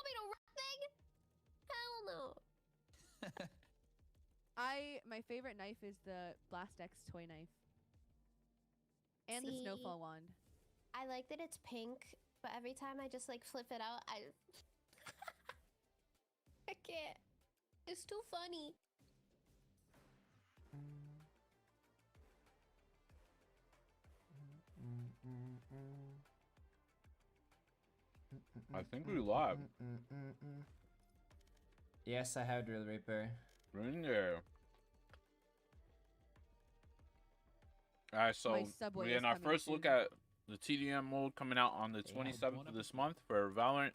want me to run thing? Hell no. My favorite knife is the Blast X toy knife. And the See, snowfall wand. I like that it's pink, but every time I just like flip it out, I can't. It's too funny. I think we live. Yes, I have Drill Reaper. We're in there. Alright, so we're in our first look at the TDM mode coming out on the 27th of this month for Valorant.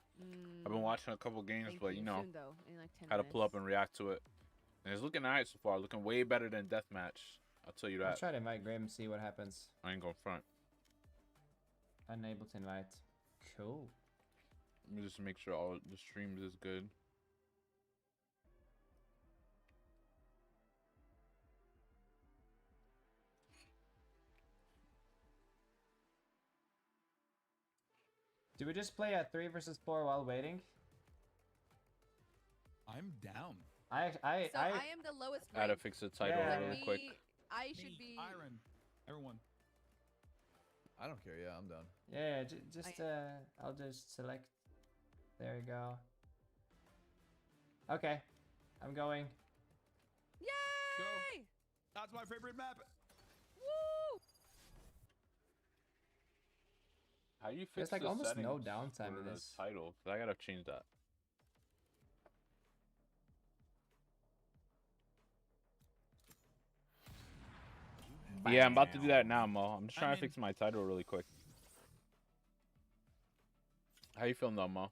I've been watching a couple games, but you know, soon, though, in like 10 had to pull up minutes. and react to it. And it's looking alright so far, looking way better than Deathmatch. I'll tell you that. I'll try to invite Grim and see what happens. I ain't going front. Unable to invite. Cool. Let me just make sure all the streams is good. Do we just play at 3 versus 4 while waiting? I'm down. I am the lowest I had to ranked. fix the title really quick. I should be... Iron. Everyone. I don't care. Yeah, I'm done. Yeah, just I'll just select. There you go. Okay, I'm going. Yay! Go. That's my favorite map. Woo! How you fix There's like the almost no settings downtime for in the this. title? 'Cause I gotta change that. Yeah, I'm about to do that now, Mo. I'm just trying to fix my title really quick. How you feeling though, Mo?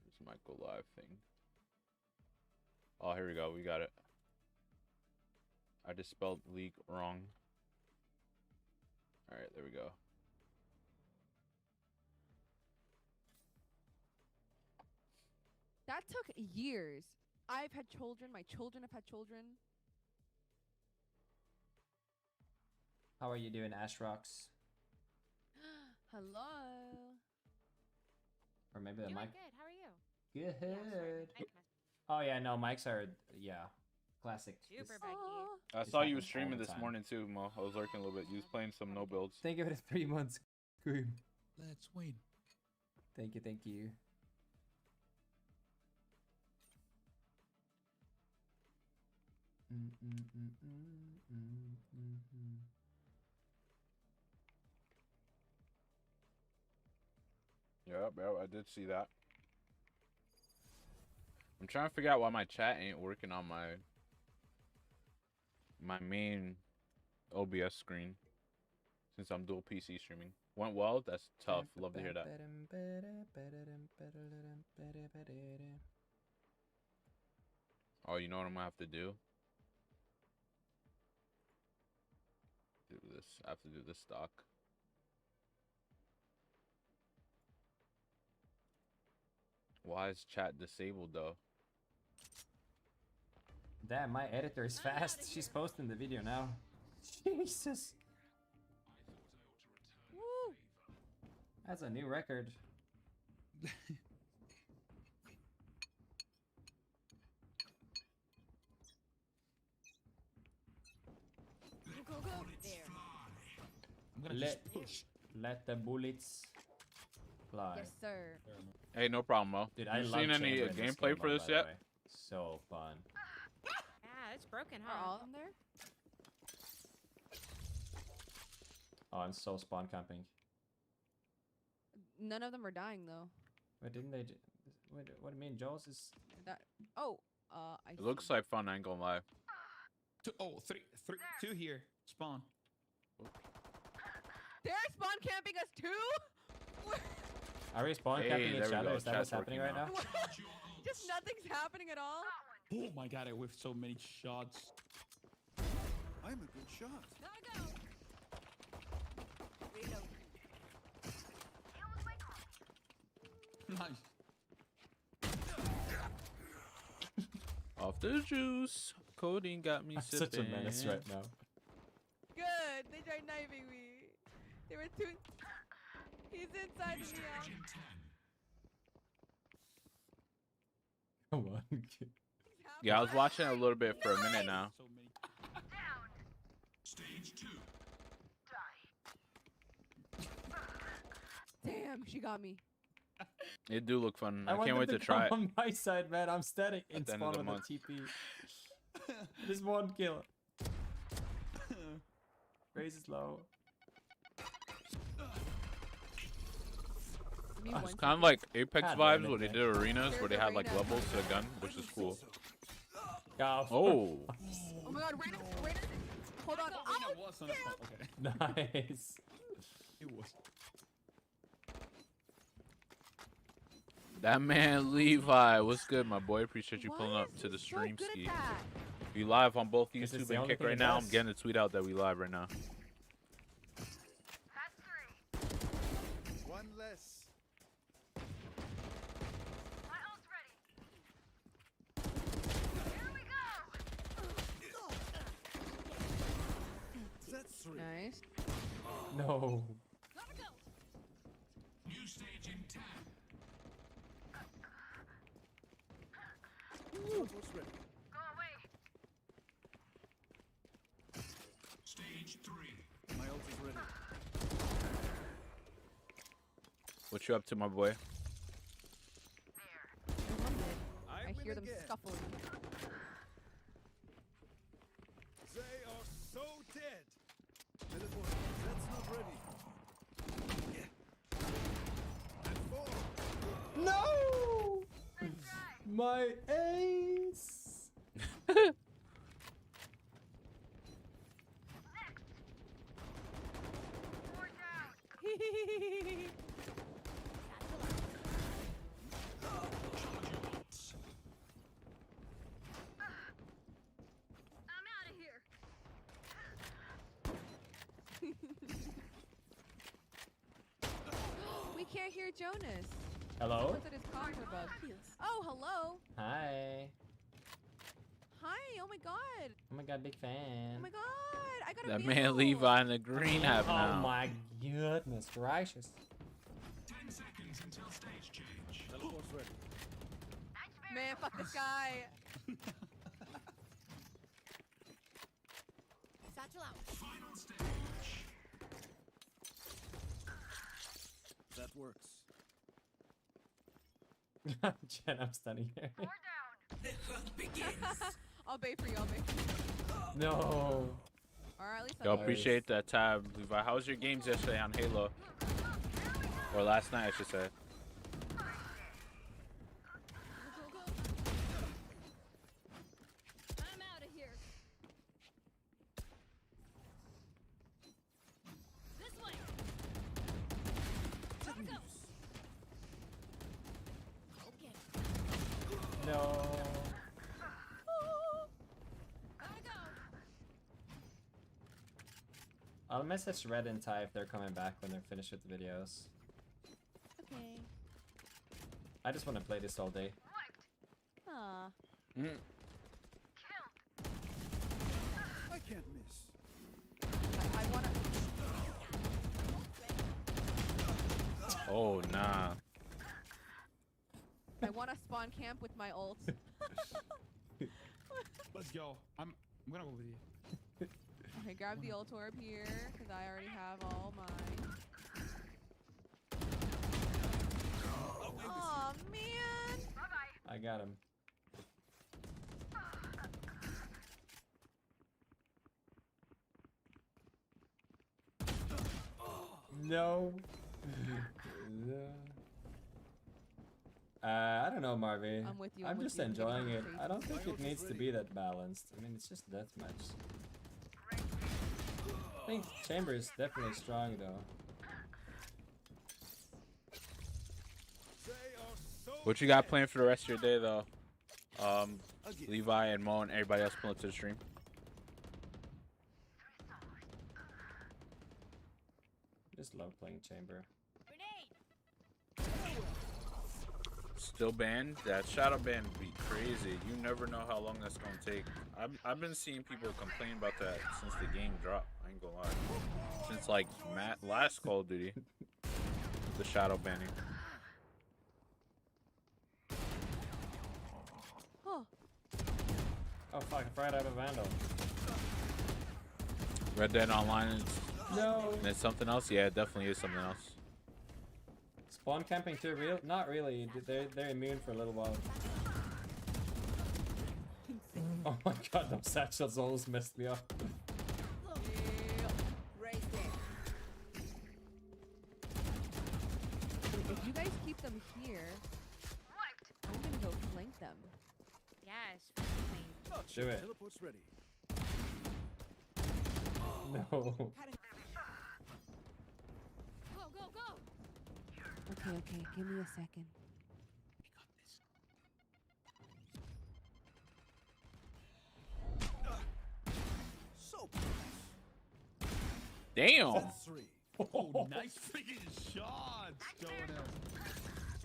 This might go live thing. Oh, here we go. We got it. I just spelled league wrong. All right, there we go. That took years. I've had children. My children have had children. How are you doing, Ashrocks? Hello. Or maybe the Doing mic. good. How are you? Good. Yeah, sorry, Oh yeah, no, mics are classic. Super This- buggy. I This saw you happens was streaming all the this time. morning too, Mo. I was lurking a little bit. You was playing some no builds. Thank you for the 3 months, Grim. Let's win. Thank you, thank you. Yep, I did see that. I'm trying to figure out why my chat ain't working on my main OBS screen since I'm dual PC streaming. Went well? That's tough. Love to hear that. Oh, you know what I'm gonna have to do? Do this. I have to do this stock. Why is chat disabled though? Damn, my editor is fast. She's posting the video now. Jesus. Woo! That's a new record. Go, go. There. I'm gonna Let- just push. Let the bullets fly. Yes, sir. Hey, no problem, Mo. Dude, You I love seen any chamber in this gameplay game for mode, this by the yet? way. So fun. Yeah, it's broken, Are all huh? of them there? Oh, I'm so spawn camping. None of them are dying though. Wait, didn't they? What do you mean, Jaws is? That. Oh. I. It looks like fun. I ain't gonna lie. Two here. Spawn. They're spawn camping us too. Are we spawn Hey, camping there each we other? go. Is that what's Chat's happening right working now? Just nothing's happening at all. Oh my god, I whiffed so many shots. I'm a good shot. Gotta go. Reload. Nice. Off the juice. Codeine got me I'm sipping. such a menace right now. Good. They tried knifing me. They were two. He's inside the neon. One kill. Yeah, I was watching a little bit for a minute now. So many. Damn, she got me. It do look fun. I want can't them wait to come try it. on my side, man. I'm standing in At the end of spawn the with the TP. Just one kill. Raise is low. Give me It's one kind of like Apex God vibes damn it, where they Nick. did arenas where they There's had like arena. levels to the gun, which is cool. Oh. Oh, Oh my god, Rainer, hold on. Oh, Oh, no, was on the spot. Okay. Nice. It was. that man Levi, what's good, my boy? Appreciate you why pulling up is to he the so stream good at ski. that? We live on both This is YouTube the and only Kick thing right it now. I'm does. getting a tweet out that we live right now. One less. That's three. Nice. No. New stage in 10. Almost ready. Stage 3. My ult is ready. What you up to, my boy? I win hear them again. scuffling. They are so dead. Teleport. That's not ready. And four. No! My ace! We can't hear Jonas. Hello? What's at his comms are bugged. Oh, hello. Hi. Hi. Oh my god. Oh my god, big fan. Oh my god. I got a That vehicle. man Levi in the green hat Oh now. my goodness gracious. 10 seconds until stage change. Teleport's ready. Man, fuck this guy. Satchel out. Final stage. That works. Jen, I'm standing here. I'll bait for you. I'll bait for you. No. Or at least Yo, I'll bait. appreciate that tab, Levi. How was your games yesterday on Halo? Or last night, I should say. I'm out of here. This way. Good news. Okay. No. Gotta go. I'll message Red and Ty if they're coming back when they're finished with the videos. Okay. I just want to play this all day. Aw. Mm. I can't miss. I wanna. Oh, nah. I wanna spawn camp with my ult. Let's go. I'm gonna go with you. Okay, grab the ult orb here, because I already have all mine. Aw, man! I got him. No. I don't know, Marvy. I'm with you, I'm I'm with just you. I'm enjoying it. getting I don't think My it ult is needs to ready. be that balanced. I mean, it's just deathmatch. I think Chamber is definitely strong, though. They are so What you got dead. planned for the rest of your day, though? Again. Levi and Mo and everybody else pulling up to the stream. Just love playing Chamber. Grenade. Still banned? That shadow ban would be crazy. You never know how long that's gonna take. I've been seeing people complain about that since the game dropped. I ain't gonna lie. Since like last Call of Duty, the shadow banning. Huh. Oh fuck, I forgot I have a Vandal. Red Dead Online is No. and it's something else. Yeah, it definitely is something else. Spawn camping too real? Not really. They're immune for a little while. Oh my god, those satchels always messed me up. If you guys keep them here, I'm gonna go flank them. Yes. Oh, Do it. Teleport's ready. No. Go, go, go. Okay, okay. Give me a second. So Damn. that's 3. Oh, nice freaking shots, Jonas.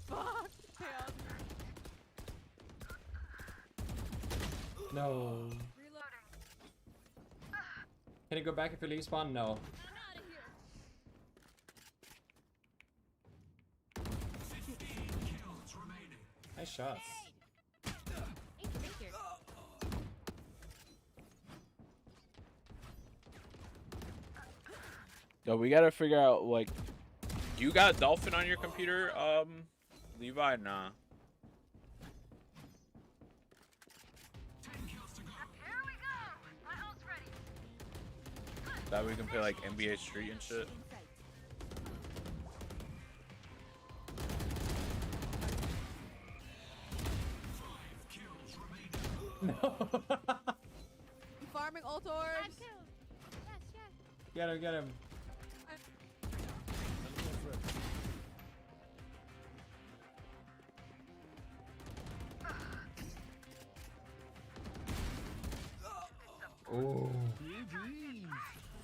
Fuck. Chaos. No. Reloading. Can you go back if you leave spawn? No. I'm out of here. 15 kills remaining. Nice shots. Thank you. Yo, we gotta figure out like, you got Dolphin on your computer, Levi? Nah. 10 kills to go. Here we go. My ult's ready. That we can play like NBA Street and shit. Kills remaining. You farming ult orbs? Yes, yes. Get him, get him. Teleport's ready. Oh. GG.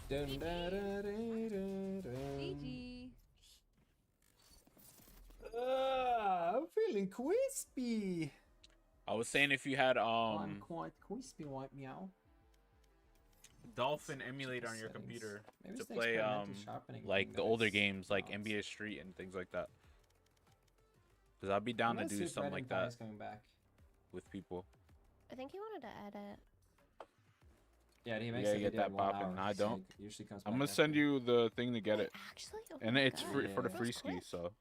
Dun, da, da, da, da, da. GG. I'm feeling crispy. I was saying if you had I'm quite crispy right meow. Dolphin emulator on your Settings. computer Maybe to it's the play experimental sharpening like thing the that older is games like not- NBA Street and things like that. Cause I'd be down to Let's see do if something Red like and Pie that is coming back. with people. I think he wanted to edit. Yeah, he makes gotta a get video that in 1 poppin'. hour, I so don't. he usually comes I'm back gonna send after. you the thing to get Wait, it, actually? Oh and my it's God. free for the Yeah. free That was ski. quick. So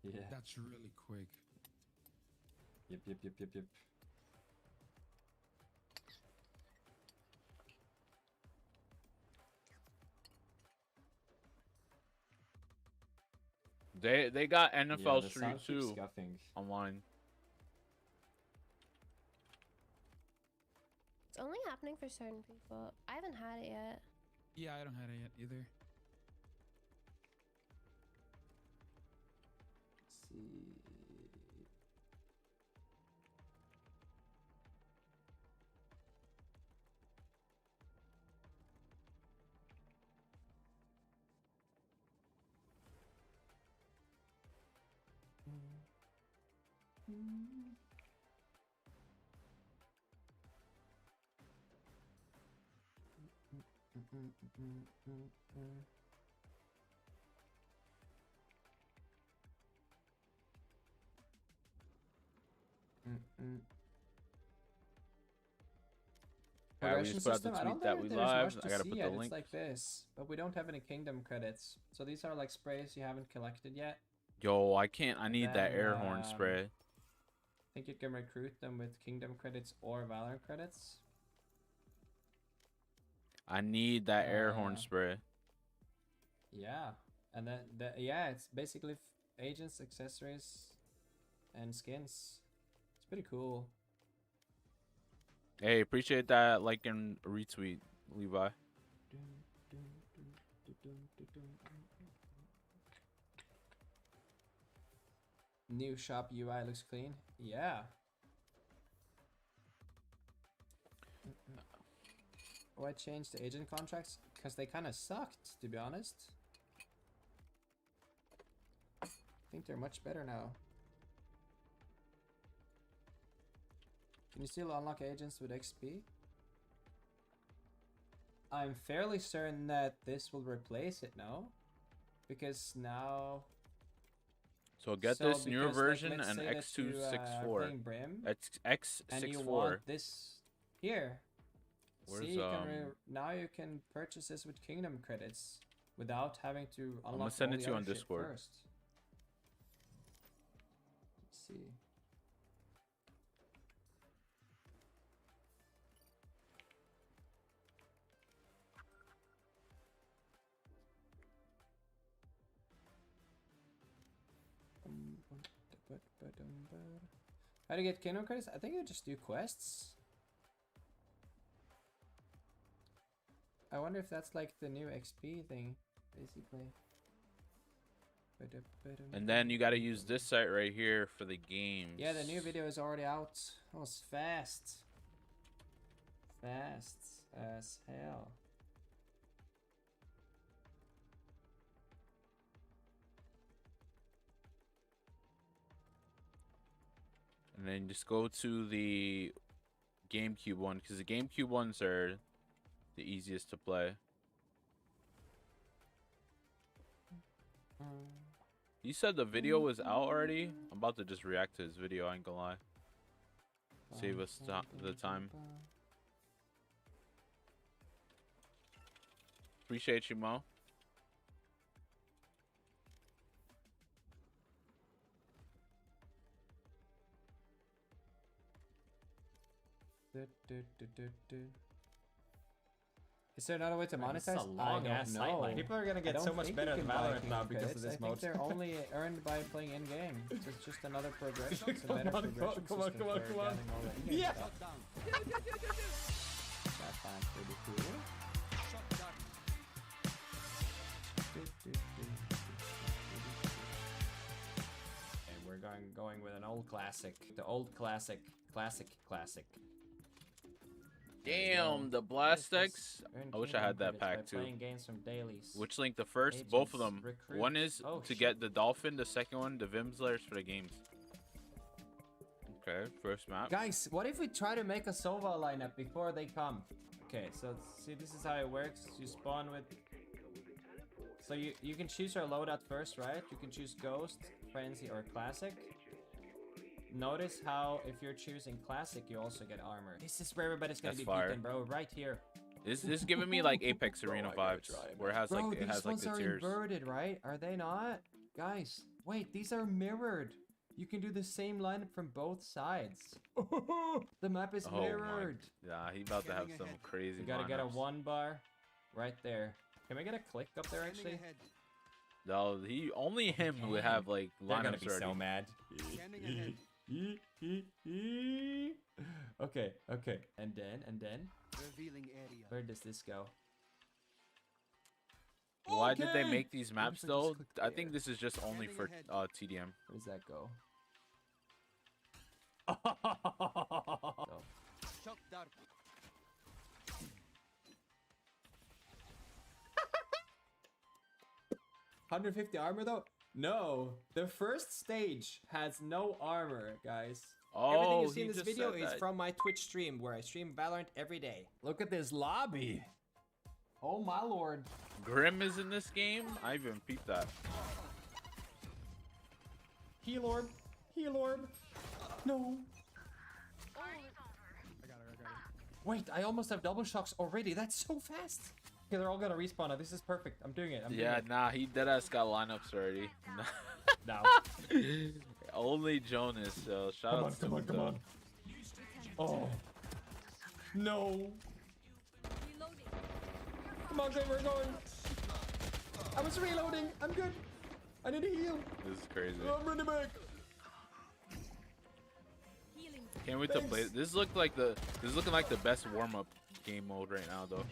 Yeah. That's really quick. Yep, yep, yep, yep, yep. they got NFL the Street sound keeps too scuffing. online. It's only happening for certain people. I haven't had it yet. Yeah, I don't have it yet either. Let's see. Yeah, we Progression just put out the system, I tweet don't that think we there's live. much I to gotta see put yet. the link. It's like this, but we don't have any kingdom credits. So these are like sprays you haven't collected yet. Yo, I can't. I need that then, air horn spray. I think you can recruit them with kingdom credits or Valorant credits. I need that air horn Uh, spray. Yeah, and then yeah, it's basically agents, accessories, and skins. It's pretty cool. Hey, appreciate that like and retweet, Levi. New shop UI looks clean. Yeah. Why change the agent contracts? Because they kind of sucked, to be honest. I think they're much better now. Can you still unlock agents with XP? I'm fairly certain that this will replace it now. Because now... So get So this newer because, like, version let's and say that you, are X264. playing Brim, That's and you X64. want this here. Where's, See, you can now you can purchase this with Kingdom credits without having to unlock gonna send all it the to you other on shit Discord. first. Let's see. How do you get Kingdom credits? I think you just do quests. I wonder if that's like the new XP thing, basically. And then you gotta use this site right here for the games. Yeah, the new video is already out. That was fast. Fast as hell. And then just go to the GameCube one, because the GameCube ones are the easiest to play. You said the video was out already? I'm about to just react to his video, I ain't gonna lie. Save us the time. Appreciate you, Mo. Is there another way to Man, monetize? this is a long ass sightline. People are gonna get so much better at Valorant now because of this I mode. think they're only earned by playing in game. It's just another progression. It's a better Come on, progression come on, system come on, for come on. getting all the in-game Yeah. stuff. That sounds pretty cool. And we're going with an old classic. The old classic. Classic. Damn, the Blast X. Earn I wish I had that Kingdom credits pack by too. Playing games from dailies. Which link? The first? Both of them. Agents, recruits. One is Oh, to shit. get the Dolphin, the second one, the Vimslers for the games. Okay, first map. Guys, what if we try to make a Sova lineup before they come? Okay, so see, this is how it works. You spawn with... So you can choose your loadout first, right? You can choose Ghost, Frenzy, or Classic. Notice how if you're choosing Classic, you also get armor. This is where everybody's gonna That's be fire. beaten, bro. Right here. This is giving me like Apex Arena vibes, where it has Bro, like these the ones are tiers. inverted, right? Are they not? Guys, wait, these are mirrored. You can do the same lineup from both sides. The map is Oh my. mirrored. Yeah, he about to have some crazy. You gotta get a lineups. 1 bar right there. Can we get a click up there actually? No, only him would have like They're gonna lineups be already. so mad. Okay. And then, Revealing area. where does this go? Why did they Okay. make these maps if I just though? click I there? think this is just only for TDM. Where does that go? So, Shock dart. 150 armor though? No. The first stage has no armor, guys. Everything Oh, you see he in this just video said is that. from my Twitch stream where I stream Valorant every day. Look at this lobby. Oh my lord. Grim is in this game. I even peeped that. Heal orb. Heal orb. No. Wait, I almost have double shocks already. That's so fast. Okay, they're all gonna respawn now. This is perfect. I'm doing it. I'm doing Yeah, it. nah, he deadass got lineups already. Now. Only Jonas. So shout out to him. though. Oh. No. Come on, Grim, we're going. I was reloading. I'm good. I need to heal. This is crazy. I'm running back. Can't wait to play. This is looking like the best warm up game mode right now though.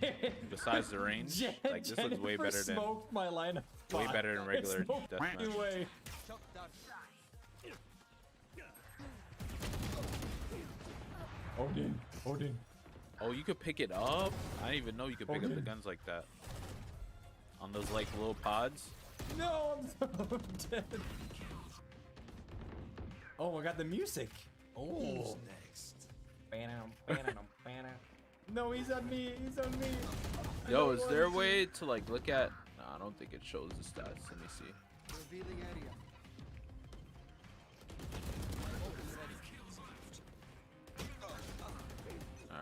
Besides the range, like this looks way better than smoked my lineup. way better than regular deathmatch. Way. Shock dart. Odin. Oh, you could pick it up? I didn't even know you could pick up the Okay. guns like that. On those like little pods. No, I'm so dead. Oh, I got the music. Oh. Next. No, he's on me. He's on me. I Yo, don't is there a want way to like look at? No, I don't think it shows the stats. Let me see. Revealing area.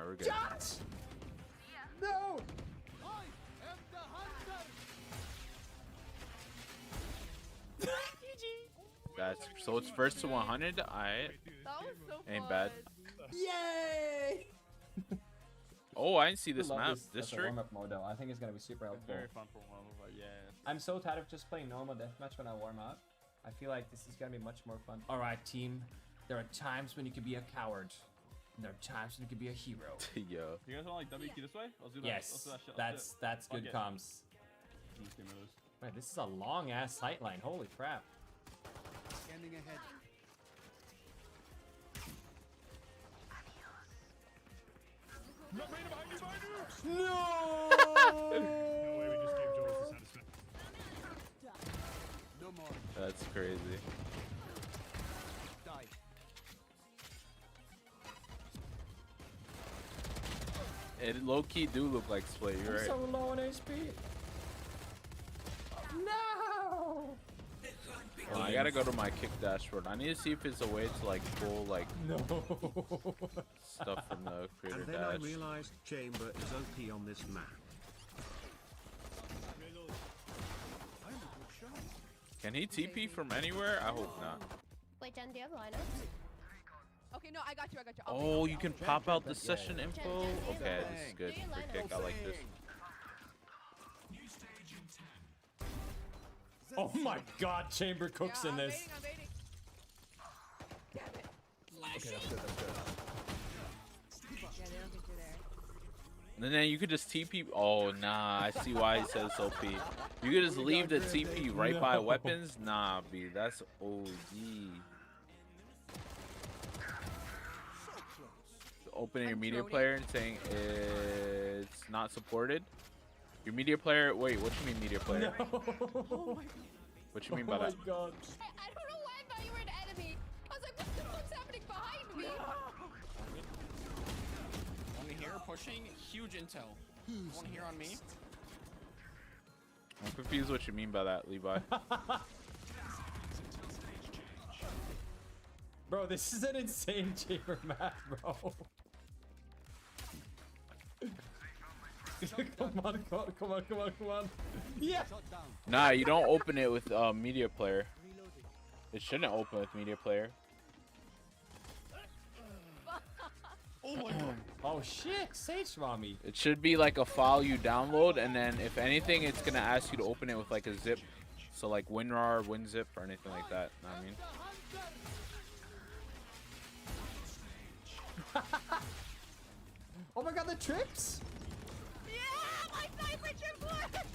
we're good. Josh! No! I am the hunter. That's so it's first to 100. Alright, That was so Ain't fun. bad. Yay! Oh, I didn't see I this love map. this as a District. warm-up mode though. I think it's gonna be super helpful. Very fun for one, but yeah. I'm so tired of just playing normal deathmatch when I warm up. I feel like this is gonna be much more fun. All right, team. There are times when you can be a coward, and there are times when you can be a hero. Yo. You guys want like WQ this way? Let's do that. Let's Yes, do that shit. Let's that's Fuck good it. comms. do it. Let's get rid of this. Man, this is a long ass sight line. Holy crap! Scanning ahead. No! No more. That's crazy. Die. It low key do look like split. You're I'm right. so low on HP. No! Oh, I gotta go to my kick dashboard. I need to see if it's a way to like pull like No! stuff from the creator And then I dash. realized Chamber is OP on this map. Reload. I'm a good shot. Can he TP from anywhere? I hope not. Wait, Jen, do you have lineups? Okay, no, I got you. I'll Oh, take you it. can pop out the session info? Jen, Okay, this is good. Do your For lineups. kick, I like this. New stage in 10. Oh my God! Chamber cooks Yeah, in this. I'm waiting. Damn it. Okay, that's good. That's good. Yeah, they don't think you're there. And then you could just TP. Oh, nah. I see why he says OP. You could just leave the TP right by No. weapons? Nah, B. That's OG. So close. Opening your I'm media droning. player and saying it's not supported. Your media player. Wait, what you mean media player? No! What you mean Oh by my that? God! I don't know why I thought you were an enemy. I was like, what the fuck's happening behind me? One here pushing, huge intel. One here on me. I'm confused what you mean by that, Levi. Bro, this is an insane chamber map, bro. Come on. Yeah! Shot down. Nah, you don't open it with media player. Reloading. It shouldn't open with media player. Oh my god. Oh shit, Sage Rami. It should be like a file you download, and then if anything, it's gonna ask you to open it with like a zip. So like WinRAR, WinZip, or anything like that. Know what I mean? Oh my God, the trips! Yeah, my sniper triplet!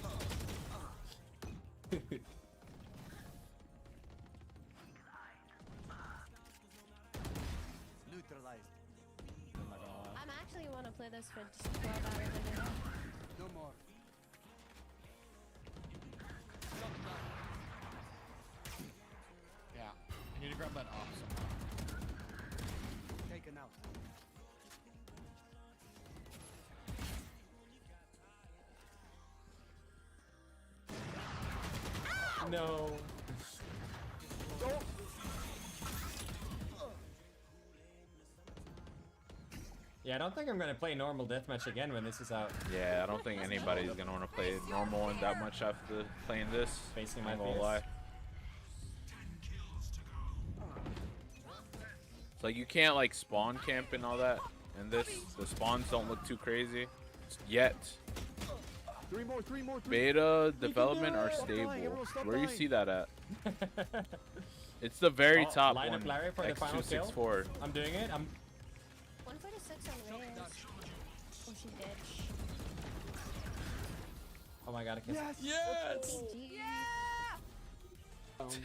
Neutralized. I'm actually want to play this for just 12 hours a day. No more. Yeah. I need to grab that off somehow. Taken out. No. Yeah, I don't think I'm gonna play normal deathmatch again when this is out. Yeah, I don't think anybody's gonna want to play normal one that much after playing this. Facing my I'm gonna fears. lie. 10 kills to go. It's like you can't like spawn camp and all that. And this, the spawns don't look too crazy yet. Three more. Beta development are Stop dying, stable. everyone stop Where you dying. see that at? It's the very Oh, top line one. up Larry for the final kill. X264. I'm doing it. I'm 146 on Reyes. Oh, she ditched. Oh my God, I can't. Yes! GG.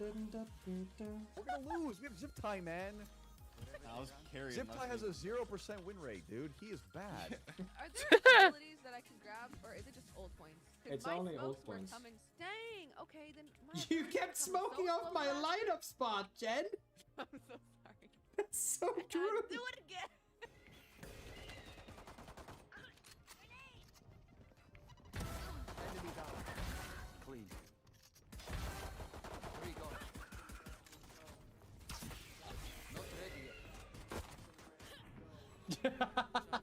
We're gonna lose. We have zip tie, man. I was carrying. Zip tie has a 0% win rate, dude. He is bad. Are there abilities that I can grab, or is it just old points? 'Cause It's my only old smokes were points. Coming. Dang. Okay, then. My You abilities kept are smoking coming so off my slow back. lineup spot, Jen. I'm so sorry. That's so I'll true. do it again. Enemy down. Clean. Where you going? Not ready yet.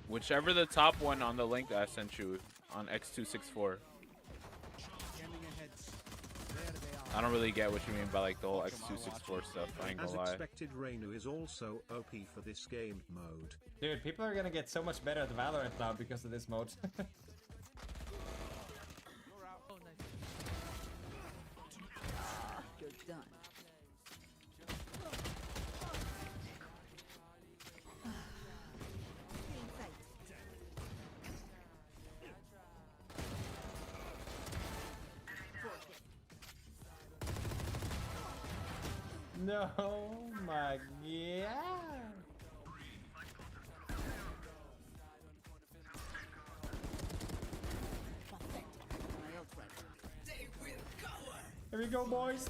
Whichever the top one on the link that I sent you on X264. I don't really get what you mean by like the whole X264 stuff. I ain't As gonna lie. expected, Reinu is also OP for this game mode. Dude, people are gonna get so much better at Valorant now because of this mode. You're done. No, my god. Here we go, boys.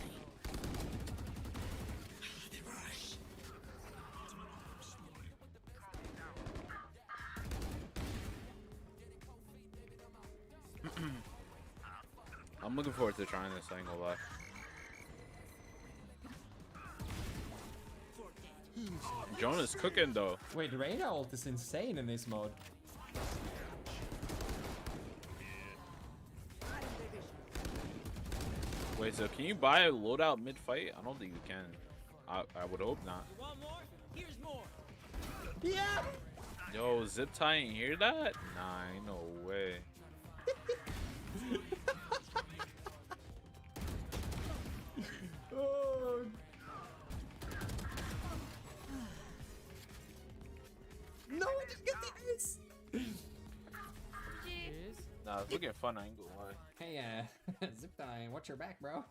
I'm looking forward to trying this, I ain't gonna lie. Jonah's cooking though. Wait, Reyna ult is insane in this mode. Wait, so can you buy a loadout mid-fight? I don't think you can. I would hope not. Want more? Here's more. Yeah! Yo, Zip Tie ain't hear that? Nah, ain't no way. Oh. No, I didn't get the ace! Nah, it's looking fun, I ain't gonna lie. Hey, Zip Tie, watch your back, bro.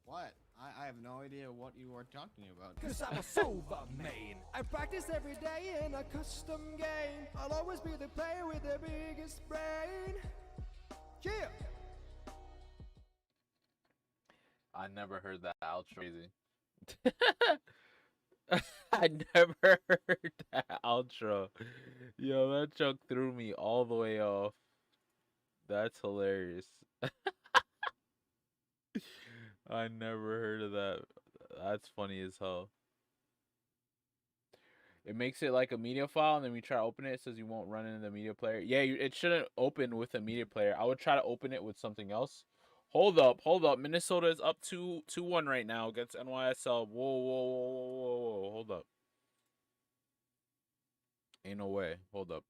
What? I have no idea what you are talking about. Cause I'm a Sova main. I practice every day in a custom game. I'll always be the player with the biggest brain. Yeah. I never heard that outro. Crazy. I never heard that outro. Yo, that joke threw me all the way off. That's hilarious. I never heard of that. That's funny as hell. It makes it like a media file, and then we try to open it. It says you won't run into the media player. Yeah, it shouldn't open with a media player. I would try to open it with something else. Hold up. Minnesota is up 2-1 right now against NYSL. Whoa. Hold up. Ain't no way. Hold up.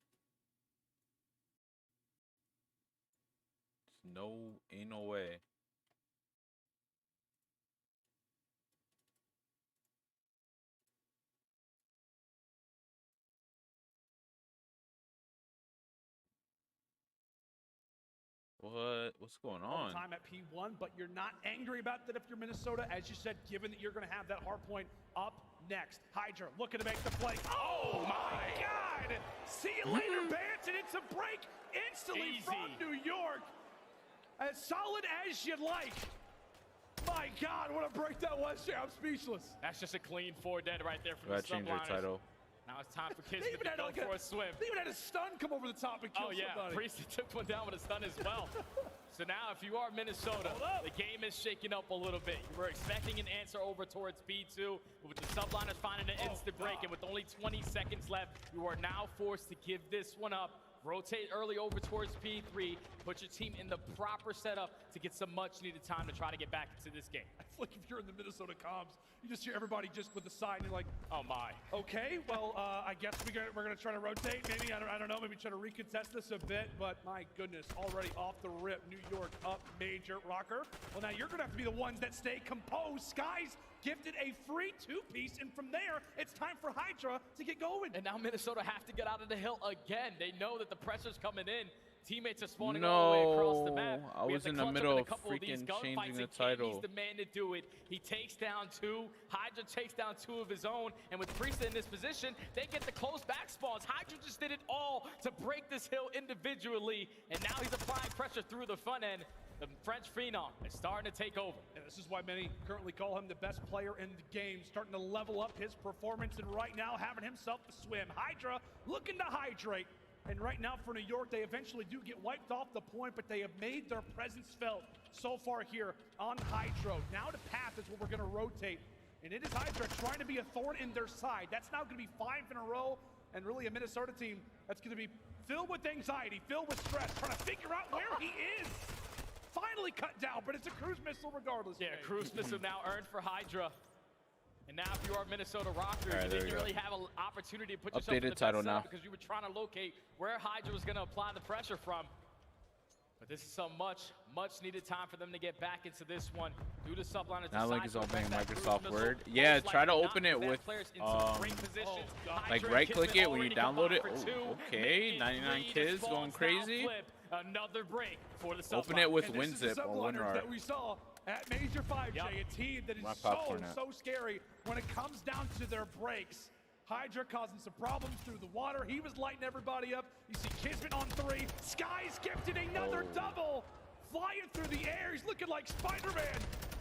Ain't no way. What's going on? Time at P1, but you're not angry about that if you're Minnesota, as you said, given that you're going to have that hard point up next. Hydra looking to make the play. Oh my God! See you later, Bance, and it's a break instantly from New York. As solid as you'd like. My God, what a break that was, Jay. I'm speechless. That's just a clean 4 dead right there from the Change your title. Now it's time for Kids to go for a swim. They even had a stun come over the top and kill somebody. Priestley took one down with a stun as well. So now if you are Minnesota, the game is shaking up a little bit. You were expecting an answer over towards B2, but with the subliners finding an instant break and with only 20 seconds left, you are now forced to give this one up. Rotate early over towards P3. Put your team in the proper setup to get some much-needed time to try to get back into this game. It's like if you're in the Minnesota comms, you just hear everybody just with the side, and you're like, oh my. Okay, well, I guess we're gonna try to rotate. Maybe I don't know. Maybe try to recontest this a bit. But my goodness, already off the rip, New York up major. Rocker. Well, now you're gonna have to be the ones that stay composed. Skies gifted a free 2-piece, and from there, it's time for Hydra to get going. And now Minnesota have to get out of the hill again. They know that the pressure's coming in. Teammates are spawning all the way across the map. I was in the middle of freaking changing the title. He's the man to do it. He takes down 2. Hydra takes down 2 of his own. And with Priest in this position, they get the close back spawns. Hydra just did it all to break this hill individually. And now he's applying pressure through the front end. The French Phenom is starting to take over. And this is why many currently call him the best player in the game, starting to level up his performance, and right now having himself a swim. Hydra looking to hydrate. And right now for New York, they eventually do get wiped off the point, but they have made their presence felt so far here on Hydro. Now to Path is what we're going to rotate. And it is Hydra trying to be a thorn in their side. That's now going to be 5 in a row and really a Minnesota team that's going to be filled with anxiety, filled with stress, trying to figure out where he is. Finally cut down, but it's a cruise missile regardless. Yeah, cruise missile now earned for Hydra. And now if you are Minnesota Rockers, Right, you didn't really have an opportunity to put yourself in the best title setup now. because you were trying to locate where Hydra was going to apply the pressure from. But this is some much needed time for them to get back into this one. Due to Subliner Now Link is to opening arrest that Microsoft cruise Word. missile, Yeah, most try to likely open not it bad with players in some great positions. like Hydra right and click Kismet it when you already download it. combined for two. Oh, okay, 99 kids going crazy. Another break for the Open Subliner. it with And this is the WinZip or Subliners WinRAR. that we saw at Major 5J, a team that is My popcorn out. so scary when it comes down to their breaks. Hydra causing some problems through the water. He was lighting everybody up. You see Kismet on 3. Sky's gifted another double. Flying through the air. He's looking like Spider-Man.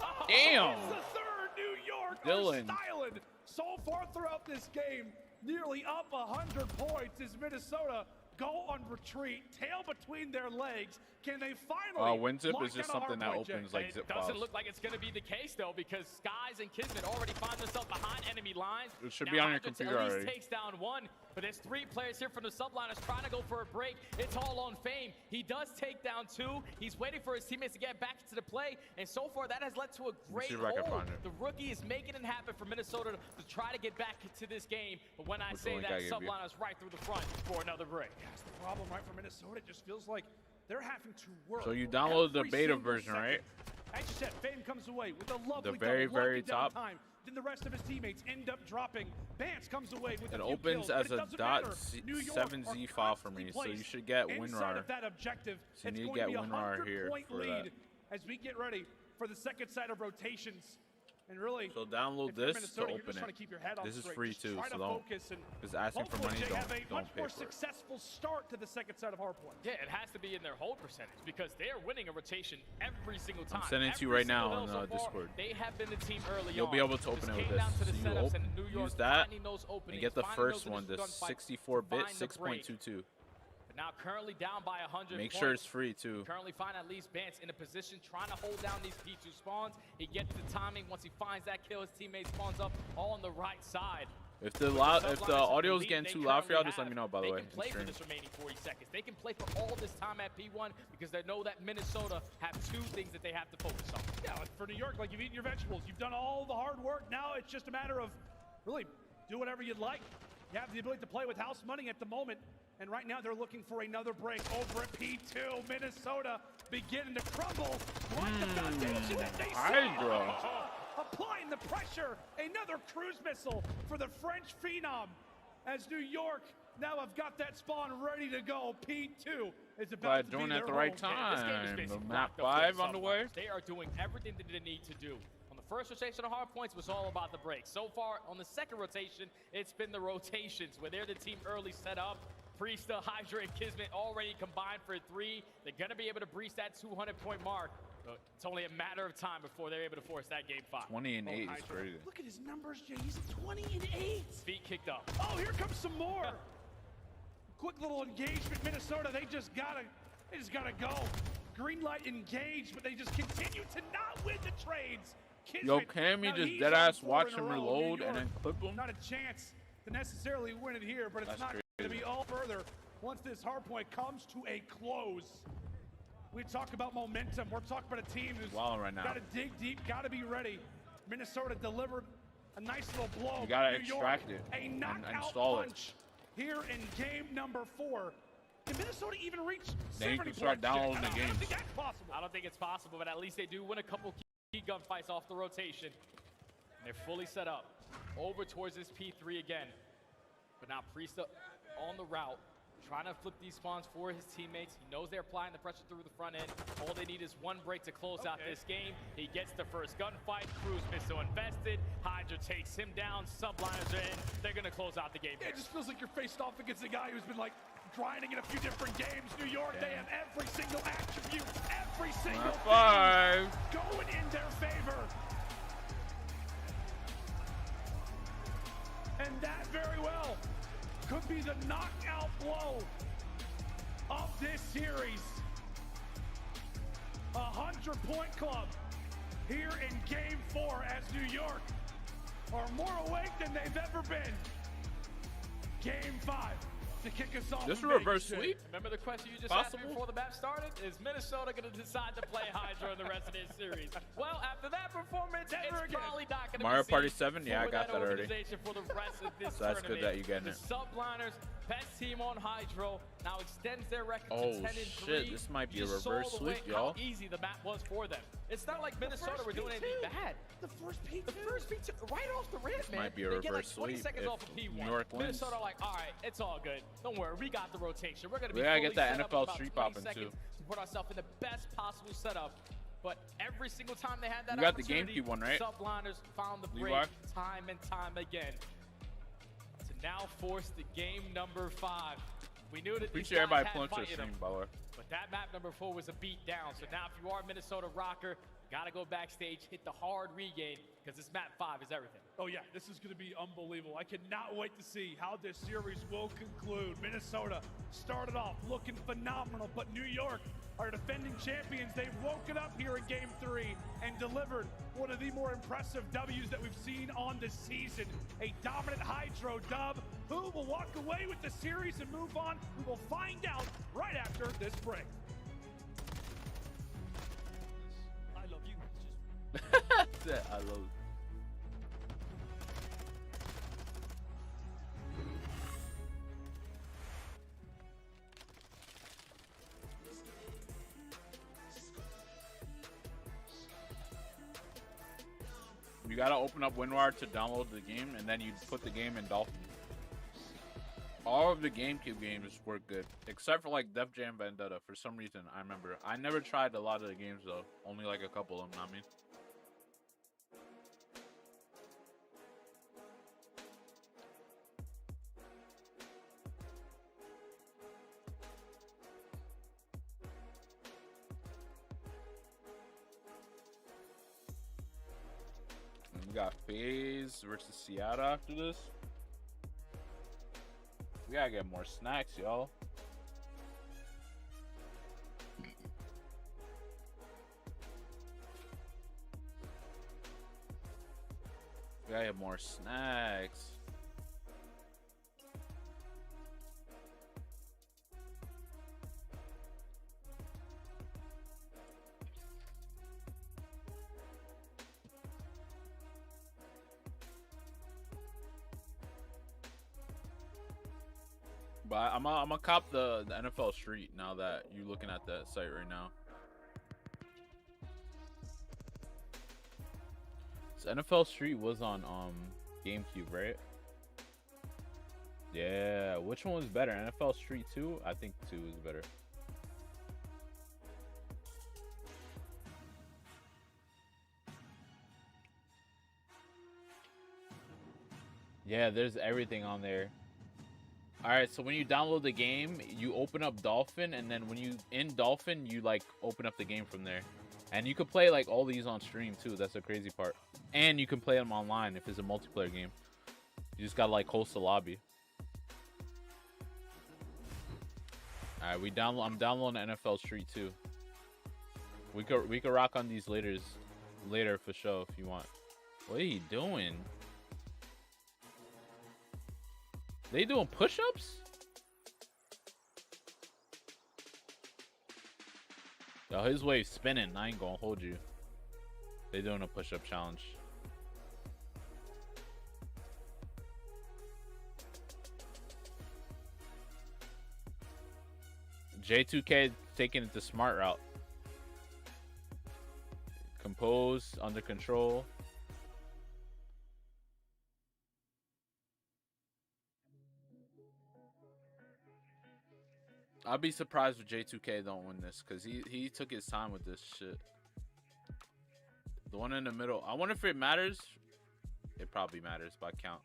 Oh, Damn. It's the third New York Dylan. styling. So far throughout this game, nearly up 100 points is Minnesota go on retreat, tail between their legs. Can they finally WinZip lock is just down a something that hardpoint, Jay? opens like zip It doesn't files. look like it's going to be the case, though, because Skies and Kismet already find themselves behind enemy lines. It should Now be on your Hydra computer at least already. takes down one, but there's 3 players here from the Subliners trying to go for a break. It's all on Fame. He does take down 2. He's waiting for his teammates to get back into the play, and so far that has led to a great see if I can hold. find it. The rookie is making it happen for Minnesota to try to get back into this game, but when I What's the say link that, I gave you? Subliners right through the front for another break. That's the problem, right, for Minnesota. It just feels like they're having to work. So you download the every beta single version, second. right? As you said, Fame comes away with a lovely very, double, very locking down top. time. Then the rest of his teammates end up dropping. Bance comes away with It a few opens kills, but as it a doesn't matter. New York are .7z file for me, constantly so you placed should get inside WinRAR. of that objective. So you It's need to going get to be a WinRAR here 100-point for lead that. as we get ready for the second set of rotations. And really, So download if you're this Minnesota, to you're open just it. trying to keep your head on This is straight. free Just too, try so to don't. focus and If it's asking for hopefully money, they have a don't much pay more for it. successful start to the second set of hardpoint. Yeah, it has to be in their hold percentage because they are winning a rotation every single time. I'm sending it to you Every right now single on hill so far, Discord. They have been the team early You'll on. be able to open Just it with came down this. to the So you setups and New York use that finding those and openings, get the finding first those one, the initial gunfights 64-bit to find the break. 6.22. But now currently down by 100 Make points. sure it's free too. Currently find at least Bance in a position trying to hold down these P2 spawns. He gets the timing. Once he finds that kill, his teammate spawns up all on the right side. If the Subliners audio is lead getting they too loud for y'all, currently just let me have. know, by the They way. can play in for stream. this remaining 40 seconds. They can play for all this time at P1 because they know that Minnesota have 2 things that they have to focus on. Yeah, like for New York, like you've eaten your vegetables. You've done all the hard work. Now it's just a matter of really do whatever you'd like. You have the ability to play with house money at the moment. And right now they're looking for another break over at P2. Minnesota beginning to crumble. Like the foundation that they Hydra. applying the pressure. Another cruise missile for the French phenom. As New York now have got that spawn ready to go. P2 is about Glad to doing be it at their the right home. Yeah, this game is time. basically The map locked up for 5 on the way. Subliners. They are doing everything that they need to do. On the first rotation of hard points was all about the break. So far on the second rotation, it's been the rotations where they're the team early set up. Priesta, Hydra, and Kismet already combined for 3. They're going to be able to breach that 200-point mark. But it's only a matter of time before they're able to force that game 5. 20 and 8 is Hydra. crazy. Look at his numbers, Jay. He's 20 and 8. Feet kicked up. Oh, here comes some more. Quick little engagement, Minnesota. They just gotta go. Green light engaged, but they just continue to not win the trades. Yo, Kismet, can we now just he's dead on ass 4 watch in a him row. New reload and York, then clip him? Not a chance to necessarily win it here, but it's That's not going to crazy. be all further once this hardpoint comes to a close. We talk about momentum. We're talking about a team who's Wilding right now. got to dig deep, got to be ready. Minnesota delivered a nice little blow. You gotta New York, extract it a and knockout install it. punch here in game number 4. Did Minnesota even reach Then you 70 can start points? Jay? downloading I the don't games. think that's possible. I don't think it's possible, but at least they do win a couple key gunfights off the rotation. And they're fully set up. Over towards this P3 again. But now Priesta on the route, trying to flip these spawns for his teammates. He knows they're applying the pressure through the front end. All they need is one break to close out this game. He gets the first gunfight. Cruise missile invested. Hydra takes him down. Subliners are in. They're going to close out the game. It just feels like you're faced off against a guy who's been like grinding in a few different games. New York, they have every single attribute, every single Map 5. thing going in their favor. And that very well could be the knockout blow of this series. 100-point club here in game 4 as New York are more awake than they've ever been. Game 5 to kick us off. This is in a reverse Vegas, Jay. sweep? Remember the question you just asked me Possible? before the map started? Is Minnesota going to decide to play Hydra in the rest of this series? Well, after that performance, Never it's again. probably not going to Mario be Party seen 7? Yeah, I for got that already. organization for the rest of this So that's good tournament. that you getting The it. Subliners, best team on Hydro, now extends their record Oh, to 10-3. shit, this might be a You just saw reverse the sweep, way- y'all. How easy the map was for them. It's not like Minnesota were doing anything bad. The first P2. The first P2, right off the rip, man. might be a They get like reverse 20 sweep seconds if off of P1. New York wins. Minnesota like, all right, it's all good. Don't worry, we got the rotation. We're gonna be We gotta fully get that set up NFL in about street 20 popping, seconds too. to put ourselves in the best possible setup. But every single time they had that You got the opportunity, GameCube one, right? Subliners found the break Levi? time and time again to now force the game number 5. We knew that these Appreciate guys everybody had pulling to the fight in stream, them. by the way. But that map number 4 was a beat down. So now if you are a Minnesota rocker, gotta go backstage, hit the hard regain, because this map 5 is everything. Oh yeah, this is going to be unbelievable. I cannot wait to see how this series will conclude. Minnesota started off looking phenomenal, but New York are defending champions. They've woken up here in Game 3 and delivered one of the more impressive W's that we've seen on the season. A dominant Hydro dub. Who will walk away with the series and move on? We will find out right after this break. I love you. It's just I love it. You gotta open up WinRAR to download the game, and then you put the game in Dolphin. All of the GameCube games work good, except for like Def Jam Vendetta. For some reason, I remember. I never tried a lot of the games though. Only like a couple of them. I mean. We got FaZe versus Seattle after this. We gotta get more snacks, y'all. We gotta get more snacks. But I'm gonna cop the NFL Street now that you're looking at that site right now. So NFL Street was on GameCube, right? Yeah, which one was better? NFL Street 2? I think 2 is better. Yeah, there's everything on there. Alright, so when you download the game, you open up Dolphin, and then when you in Dolphin, you like open up the game from there. And you can play like all these on stream too. That's the crazy part. And you can play them online if it's a multiplayer game. You just gotta like host a lobby. Alright, I'm downloading NFL Street 2. We could rock on these later for sure if you want. What are you doing? They doing push-ups? Yo, his wave's spinning. I ain't gonna hold you. They doing a push-up challenge. J2K taking it the smart route. Compose, under control. I'll be surprised if J2K don't win this, because he took his time with this shit. The one in the middle. I wonder if it matters. It probably matters by count.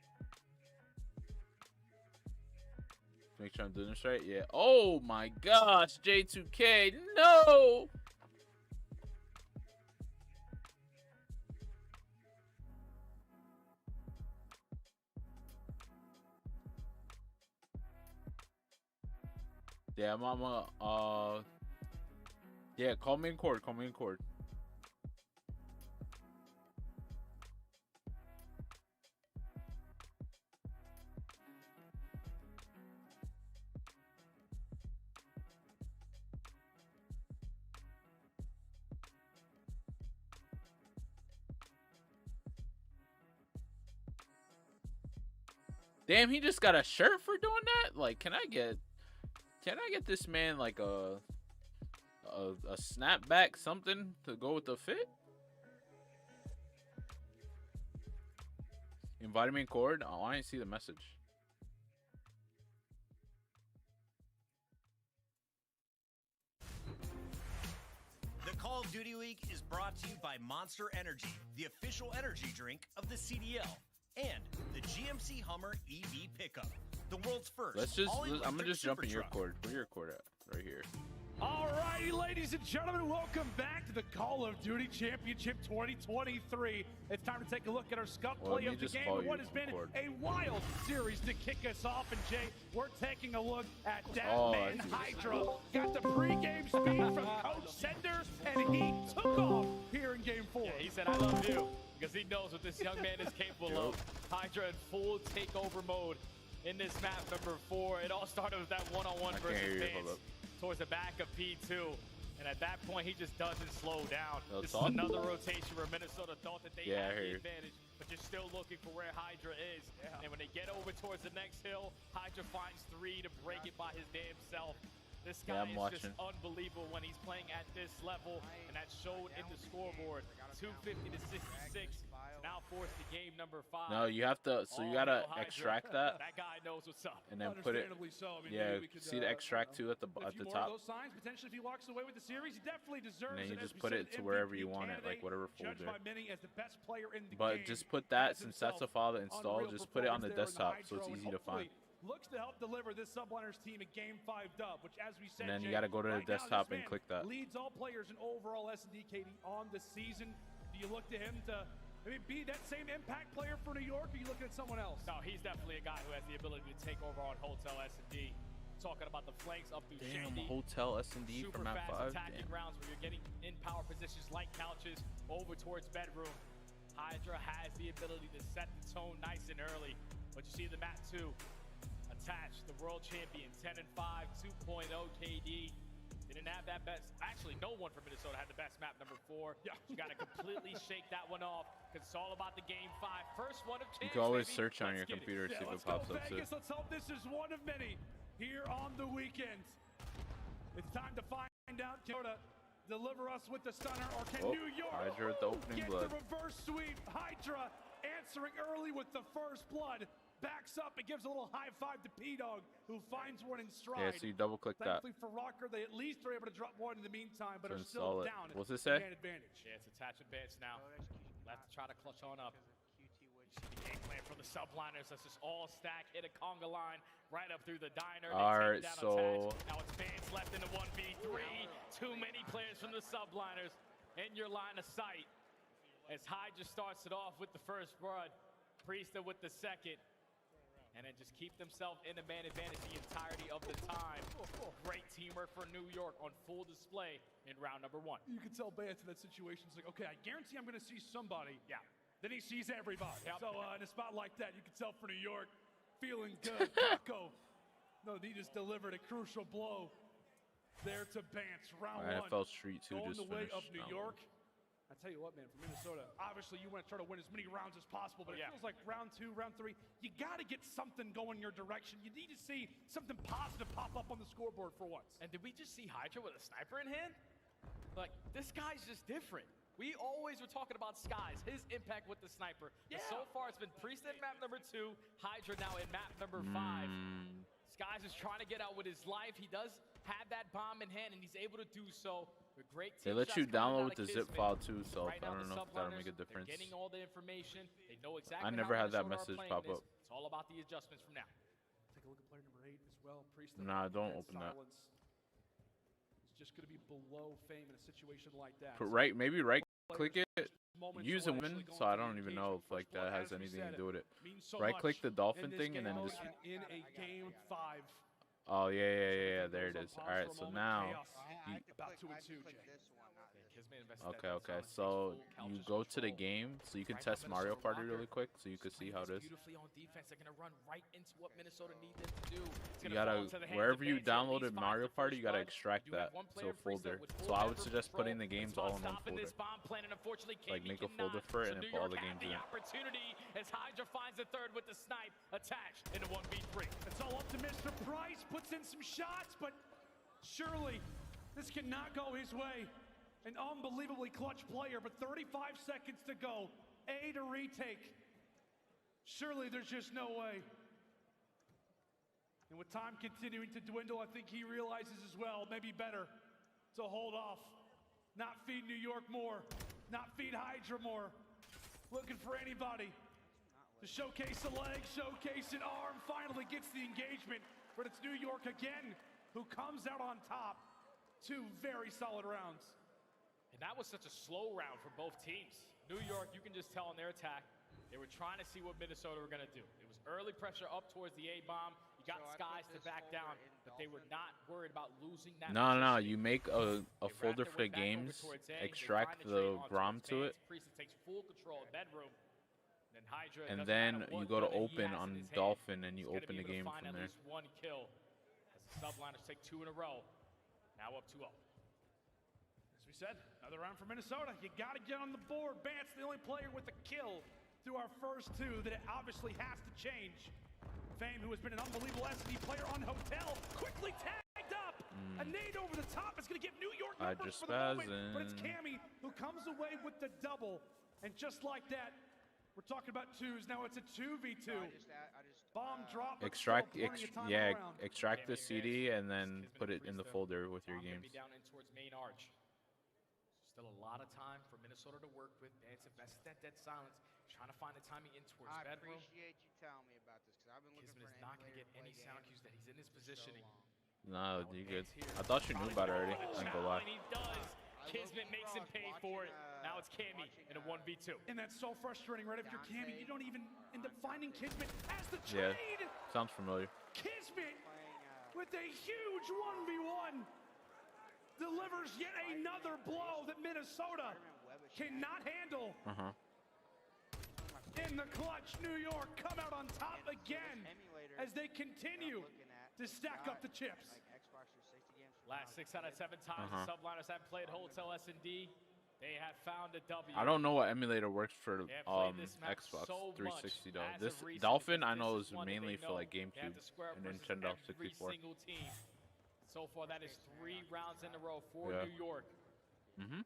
Make sure I'm doing this right. Yeah. Oh my gosh, J2K. No! Yeah, mama. Yeah, call me in court. Call me in court. Damn, he just got a shirt for doing that? Like, can I get this man like a snapback, something to go with the fit? Invited me in Cord? Oh, I didn't see the message. The Call of Duty Week is brought to you by Monster Energy, the official energy drink of the CDL, and the GMC Hummer EV pickup, the world's first. I'm gonna just jump in your Cord. Where your Cord at? Right here. Alrighty, ladies and gentlemen, welcome back to the Call of Duty Championship 2023. It's time to take a look at our scuff play of the game and what has been a wild series to kick us off. And Jay, we're taking a look at that man Hydra. Got the pregame speed from Coach Sender, and he took off here in Game 4. Yeah, he said, I love you, because he knows what this young man is capable of. Hydra in full takeover mode in this map number 4. It all started with that one-on-one versus Vance towards the back of P2, and at that point he just doesn't slow down. This is another rotation where Minnesota thought that they had the advantage, but you're still looking for where Hydra is. And when they get over towards the next hill, Hydra finds 3 to break it by his damn self. This guy is just unbelievable when he's playing at this level, and that showed in the scoreboard. 250 to 66. Now forced to game number 5. No, you have to. So you gotta extract that. That guy knows what's up. And then put it. So. I mean, yeah, see the extract too at the top. Those signs, potentially, if he walks away with the series, he definitely deserves. And then you it, just put it to wherever you want it, like whatever folder. But just put that, since that's a file to install, just put it on the desktop so it's easy to find. Looks to help deliver this Subliners team a Game 5 dub, which, as we said, and then you got to go to the desktop and click that. Leads all players in overall S&D KD on the season. Do you look to him to maybe be that same impact player for New York, or are you looking at someone else? No, he's definitely a guy who has the ability to take over on Hotel S&D. Talking about the flanks up through Shady. Hotel S&D for map 5. Attacking rounds where you're getting in power positions like couches over towards bedroom. Hydra has the ability to set the tone nice and early, but you see the map 2. Attached, the world champion, 10-5, 2.0 KD. Didn't have that best. Actually, no one from Minnesota had the best map number 4. Yeah. You got to completely shake that one off, because it's all about the Game 5. First one of champs. You can always search on your computer to see if it pops up too. Let's hope this is one of many here on the weekend. It's time to find out. Minnesota deliver us with the stunner, or can New York Hydra at the opening get blood. the reverse sweep? Hydra answering early with the first blood. Backs up and gives a little high five to P-Dog, who finds one in stride. Yeah, so you double click that. Thankfully for Rocker, they at least are able to drop one in the meantime, but to are still down. What's it say? Advantage. Yeah, it's attach advance now. Left to try to clutch on up. You see the game plan for the subliners. That's just all stack, hit a conga line right up through the diner. Alright, so now it's Vance left in the 1v3. Too many players from the subliners in your line of sight. As Hydra starts it off with the first blood, Priesta with the second. And then just keep themselves in a man advantage the entirety of the time. Great teamwork for New York on full display in round number 1. You can tell Bance in that situation is like, okay, I guarantee I'm going to see somebody. Yeah. Then he sees everybody. Yep. So in a spot like that, you can tell for New York, feeling good. Taco. No, he just delivered a crucial blow there to Bance. Round 1. NFL Street 2 going just the way of finished. New York. I tell you what, man, for Minnesota, obviously you want to try to win as many rounds as possible, but it feels like round 2, round 3, you got to get something going your direction. You need to see something positive pop up on the scoreboard for once. And did we just see Hydra with a sniper in hand? Like, this guy's just different. We always were talking about Skies, his impact with the sniper. Yeah. But so far, it's been Priest in map number 2, Hydra now in map number 5. Skies is trying to get out with his life. He does have that bomb in hand, and he's able to do so. With great team they let you download with the zip Kismet. file too, so Right I don't know if that'll make a difference. Getting all the information. They know exactly I never how had that Minnesota message are pop playing up. this. It's all about the adjustments from now. Take a look at player number 8 as well. Priest. Nah, don't open that. It's just going to be below Fame in a situation like that. Put maybe right click it. Use a win, so I don't even know if like that has anything to do with it. Right click the dolphin thing and then just. In a Game 5. Oh yeah, there it is. All right, so now. About 2 and 2, Jay. Kismet invested that Okay, okay. Silence takes So full couch you as go to the control. game, so you can Right now, test Mario Minnesota Party Rocker really quick, so you can see how it is. beautifully on defense. They're gonna run right into what Minnesota needs them to do. It's You gonna fall gotta, into the hands wherever of you Banter. At least downloaded finds Mario the Party, first you gotta blood. extract You do have that one to player a in preset folder. with full So I would Denver suggest control. putting the games all in one Stopping folder. this bomb plan, and unfortunately, Like KB make a folder cannot. for it So and then New put all York the had games in the it. opportunity as Hydra finds the third with the snipe attached into 1v3. It's all up to Mr. Price. Puts in some shots, but surely this cannot go his way. An unbelievably clutch player, but 35 seconds to go. A to retake. Surely there's just no way. And with time continuing to dwindle, I think he realizes as well, maybe better to hold off. Not feed New York more. Not feed Hydra more. Looking for anybody to showcase a leg, showcase an arm. Finally gets the engagement, but it's New York again who comes out on top. 2 very solid rounds. And that was such a slow round for both teams. New York, you can just tell in their attack, they were trying to see what Minnesota were going to do. It was early pressure up towards the A-bomb. You got Skies to back down, but they were not worried about losing that No, no, position. you make a They folder wrapped for the their way back over games, towards A. They extract find the trade the on ROM towards to it, Vance. Priest takes full control of bedroom. Then Hydra, and doesn't then matter you what go to gun he open has in on his hand, Dolphin and you he's gotta open be the able to game find from at there. least 1 kill. As the subliners take 2 in a row. Now up 2-0. As we said, another round for Minnesota. You got to get on the board. Bance, the only player with a kill through our first 2 that it obviously has to change. Fame, who has been an unbelievable SD player on Hotel, quickly tagged up. A nade over the top is going to give New York numbers for the moment, but it's Cammy who comes away with the double. And just like that, we're talking about 2s. Now it's a 2v2. Bomb drop. but Extract, still plenty of time yeah, around. extract the CD and then put it in the folder with your Bomb gonna games. be down in towards main arch. Still a lot of time for Minnesota to work with. Vance invested that dead silence. Trying to find the timing in towards I bedroom. appreciate you telling me about this because I've been looking Kismet for is an not going to emulator get any sound cues that he's in this positioning. No, you good. I thought you knew about it already. I ain't gonna lie. And he does. Kismet makes him pay for it. Now it's Cammy in a 1v2. And that's so frustrating, right? If you're Cammy, you don't even end up finding Kismet as the Yeah, trade. sounds familiar. Kismet with a huge 1v1 delivers yet another blow that Minnesota cannot handle. In the clutch, New York come out on top again as they continue to stack up the chips. Last 6 out of 7 times the subliners have played Hotel S&D. They have found a W. I don't know what emulator works for They have played this map Xbox so 360 much though. as This of recent Dolphin because I know this is is one that mainly they for like know they have GameCube to square up and versus Nintendo every 64. single team. So far, that is 3 rounds in a row for Yeah. New York. Mhm.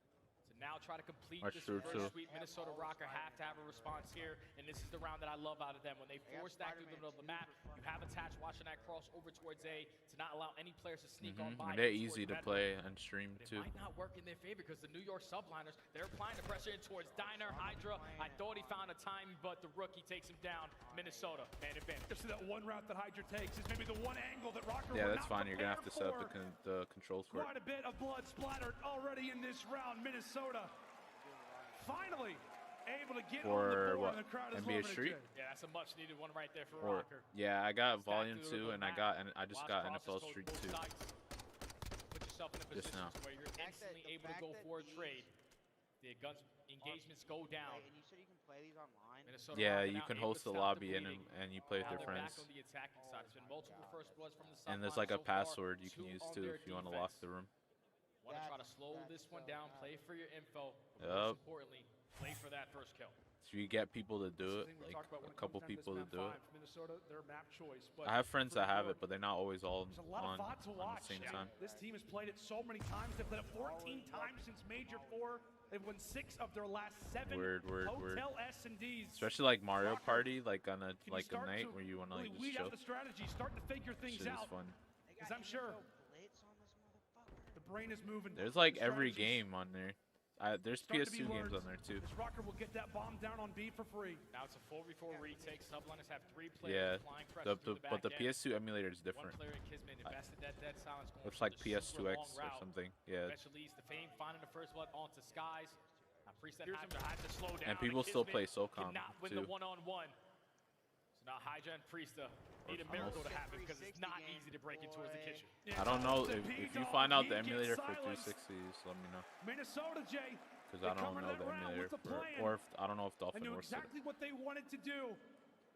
So now try to complete That's this true, first too. sweep. Minnesota Rocker have to have a response here, and this is the round that I love out of them. When they force that through the middle of the map, you have attached watching that cross over towards A to not allow any players to sneak on by. And they're towards easy to bedroom. play and stream But it too. might not work in their favor because the New York subliners, they're applying the pressure in towards Diner, Hydra. I thought he found a time, but the rookie takes him down. Minnesota, man advantage. Just that one route that Hydra takes is maybe the one angle that Rocker Yeah, were that's not fine. You're gonna have to set up prepared the controls for it. Quite a bit of blood splattered already in this round. Minnesota finally able to get on the For board, what? and the crowd is NBA loving Street? it. Yeah, that's a much needed one right there for Or Rocker. yeah, I got Volume through the 2 and I map. got and I just Watch got crosses NFL towards Street both 2. sides. Put yourself in a Just position now. to where you're instantly able to go for a trade. The guns engagements go down. And you said you can play these online? Minnesota Yeah, Rocker you now can able to host a stop the lobby bleeding. and you play with Now your they're back friends. on the attacking side. It's been multiple first bloods from the And there's subline like a so far. password you can 2 use on too their if you want to lock defense. the room. Want to try to slow this one down, play for your info, but Yup. most importantly, play for that first kill. So you get people to do it, This is the thing we like talked about when a it couple comes down people to to this do map it. five. Minnesota, their map choice. But I have friends for that New have York, it, but they're not always all there's a lot on of VOD to the watch. same time. This team has played it so many times. They've played it 14 times since Major 4. They've won 6 of their last 7 Word. Hotel S&Ds. Especially like Mario Rocker, Party, like on can you a start night to where you want to really like weed just chill. out the strategy, start to figure things Shit is out. fun. Because I'm sure the brain is moving. There's like The every strategies game on there. There's start to be PS2 games learned. on there too. This Rocker will get that bomb down on B for free. Now it's a 4v4 retake. Subliners have 3 players Yeah, applying pressure through the back but the end. PS2 emulator is One different. player in Kismet invested that dead silence going Looks for like the super PS2X long or route. something. Yeah. Eventually leads to Fame, finding the first blood onto Skies. Now Priest that had to slow down. And people still Kismet play SOCOM cannot win too. the one-on-one. So Now Hydra and Priesta need a miracle to happen because it's not easy to break in towards the kitchen. I don't know if you find out the emulator for 360s, let me know. Minnesota, Jay. Because I don't know the emulator for, or if I don't know if Dolphin I knew works. exactly what they wanted to do.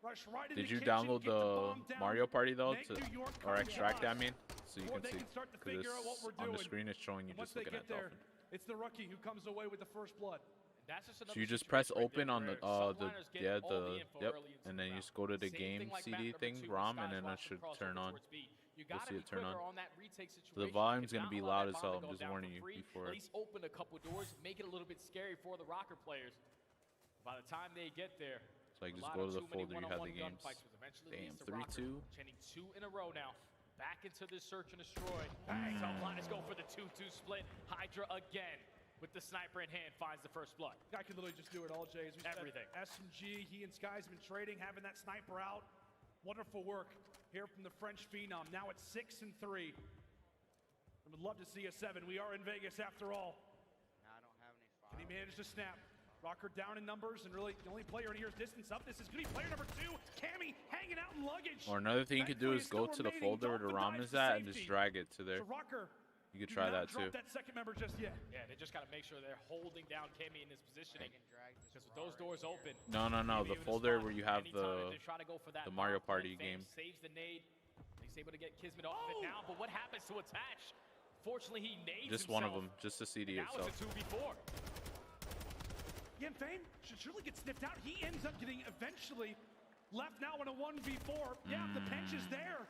Rush right in Did the you kitchen, download get the bomb down, Mario Party though, make to, New York or come extract? I alive. mean, so you Before can they see. can start to Because figure out what we're on the doing. screen it's showing you And once just they looking get at there, Dolphin. it's the rookie who comes away with the first blood. That's just So you just press open on the and then you just go to the game CD thing, ROM, and then it should turn on. You'll see it turn on. So the volume's gonna be loud as hell. I'm just warning you before. At least open a couple doors, make it a little bit scary for the Rocker players. By the time they get there, So like just go to the folder you have the games. Damn, 3-2. Chenning 2 in a row now. Back into this search and destroy. Subliners go for the 2-2 split. Hydra again with the sniper in hand finds the first blood. Guy can literally just do it all, Jay. As we said, Everything. SMG, he and Sky's been trading, having that sniper out. Wonderful work here from the French Phenom. Now it's 6-3. I would love to see a 7. We are in Vegas after all. No, I don't have any files. Can he manage to snap? Rocker down in numbers, and really the only player in here's distance up. This is going to be player number 2. Cammy hanging out in luggage. Or another thing you could do is go to the folder where the ROM is at and just drag it to there. So Rocker, You could try that too. that second member just yet. Yeah, they just got to make sure they're holding down Cammy in his positioning. Because with those doors open. No. The folder where you have the Mario Party game. Saves the nade. He's able to get Kismet off of it now, but what happens to attach? Fortunately, he nades Just himself. one of them, just the CD Now itself. it's a 2v4. Again, Fame should surely get sniffed out. He ends up getting eventually left now in a 1v4. Yeah, the bench is there.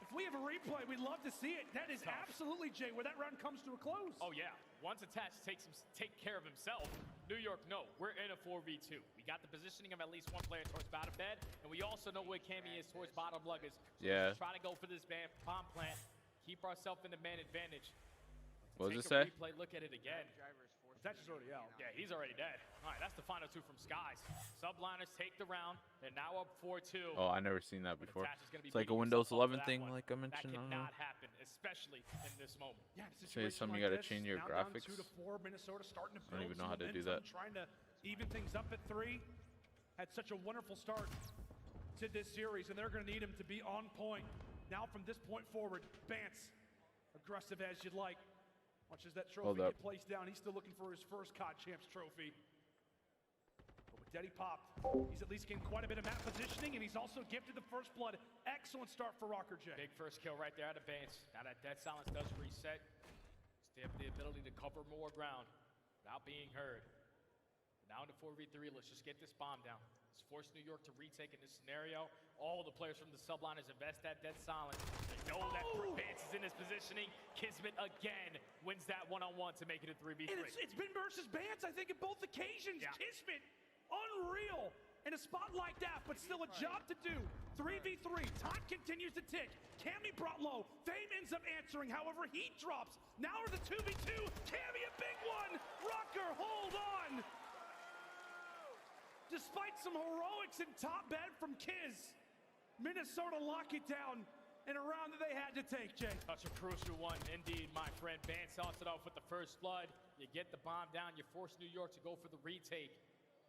If we have a replay, we'd love to see it. That is absolutely, Jay, where that round comes to a close. Oh, yeah. Once attached take care of himself. New York, no. We're in a 4v2. We got the positioning of at least one player towards bottom bed, and we also know where Cammy is towards bottom luggage. So Yeah. let's try to go for this bomb plant. Keep ourselves in the man advantage. What does it Take a say? replay, look at it again. That's just already out. Yeah, he's already dead. All right, that's the final 2 from Skies. Subliners take the round. They're now up 4-2. Oh, I never seen that before. Attach is gonna be It's like a beating Windows himself up for 11 that thing, one. like I mentioned. That I don't know. cannot happen, especially in this moment. Yeah, in a Say situation something you like gotta this, change your now down graphics. 2-4, Minnesota starting to I don't build even know some how to do momentum, that. Trying to even things up at 3. Had such a wonderful start to this series, and they're going to need him to be on point. Now from this point forward, Bance, aggressive as you'd like. Watch as that trophy get placed down. He's still looking for his first COD Champs trophy. But with Deddy popped, he's at least gained quite a bit of map positioning, and he's also gifted the first blood. Excellent start for Rocker J. Big first kill right there out of Bance. Now that Dead Silence does reset, they have the ability to cover more ground without being heard. Now into 4v3, let's just get this bomb down. Let's force New York to retake in this scenario. All the players from the subliners invest that Dead Silence. They know that Bance is in his positioning. Kismet again wins that one-on-one to make it a 3v3. And it's been versus Bance, I think, in both occasions. Yeah. Kismet, unreal in a spot like that, but still a job to do. 3v3, time continues to tick. Cammy brought low. Fame ends up answering, however, he drops. Now we're the 2v2. Cammy, a big one. Rocker, hold on. Despite some heroics in top bed from Kiz, Minnesota lock it down in a round that they had to take, Jay. Such a crucial one indeed, my friend. Bance starts it off with the first blood. You get the bomb down, you force New York to go for the retake.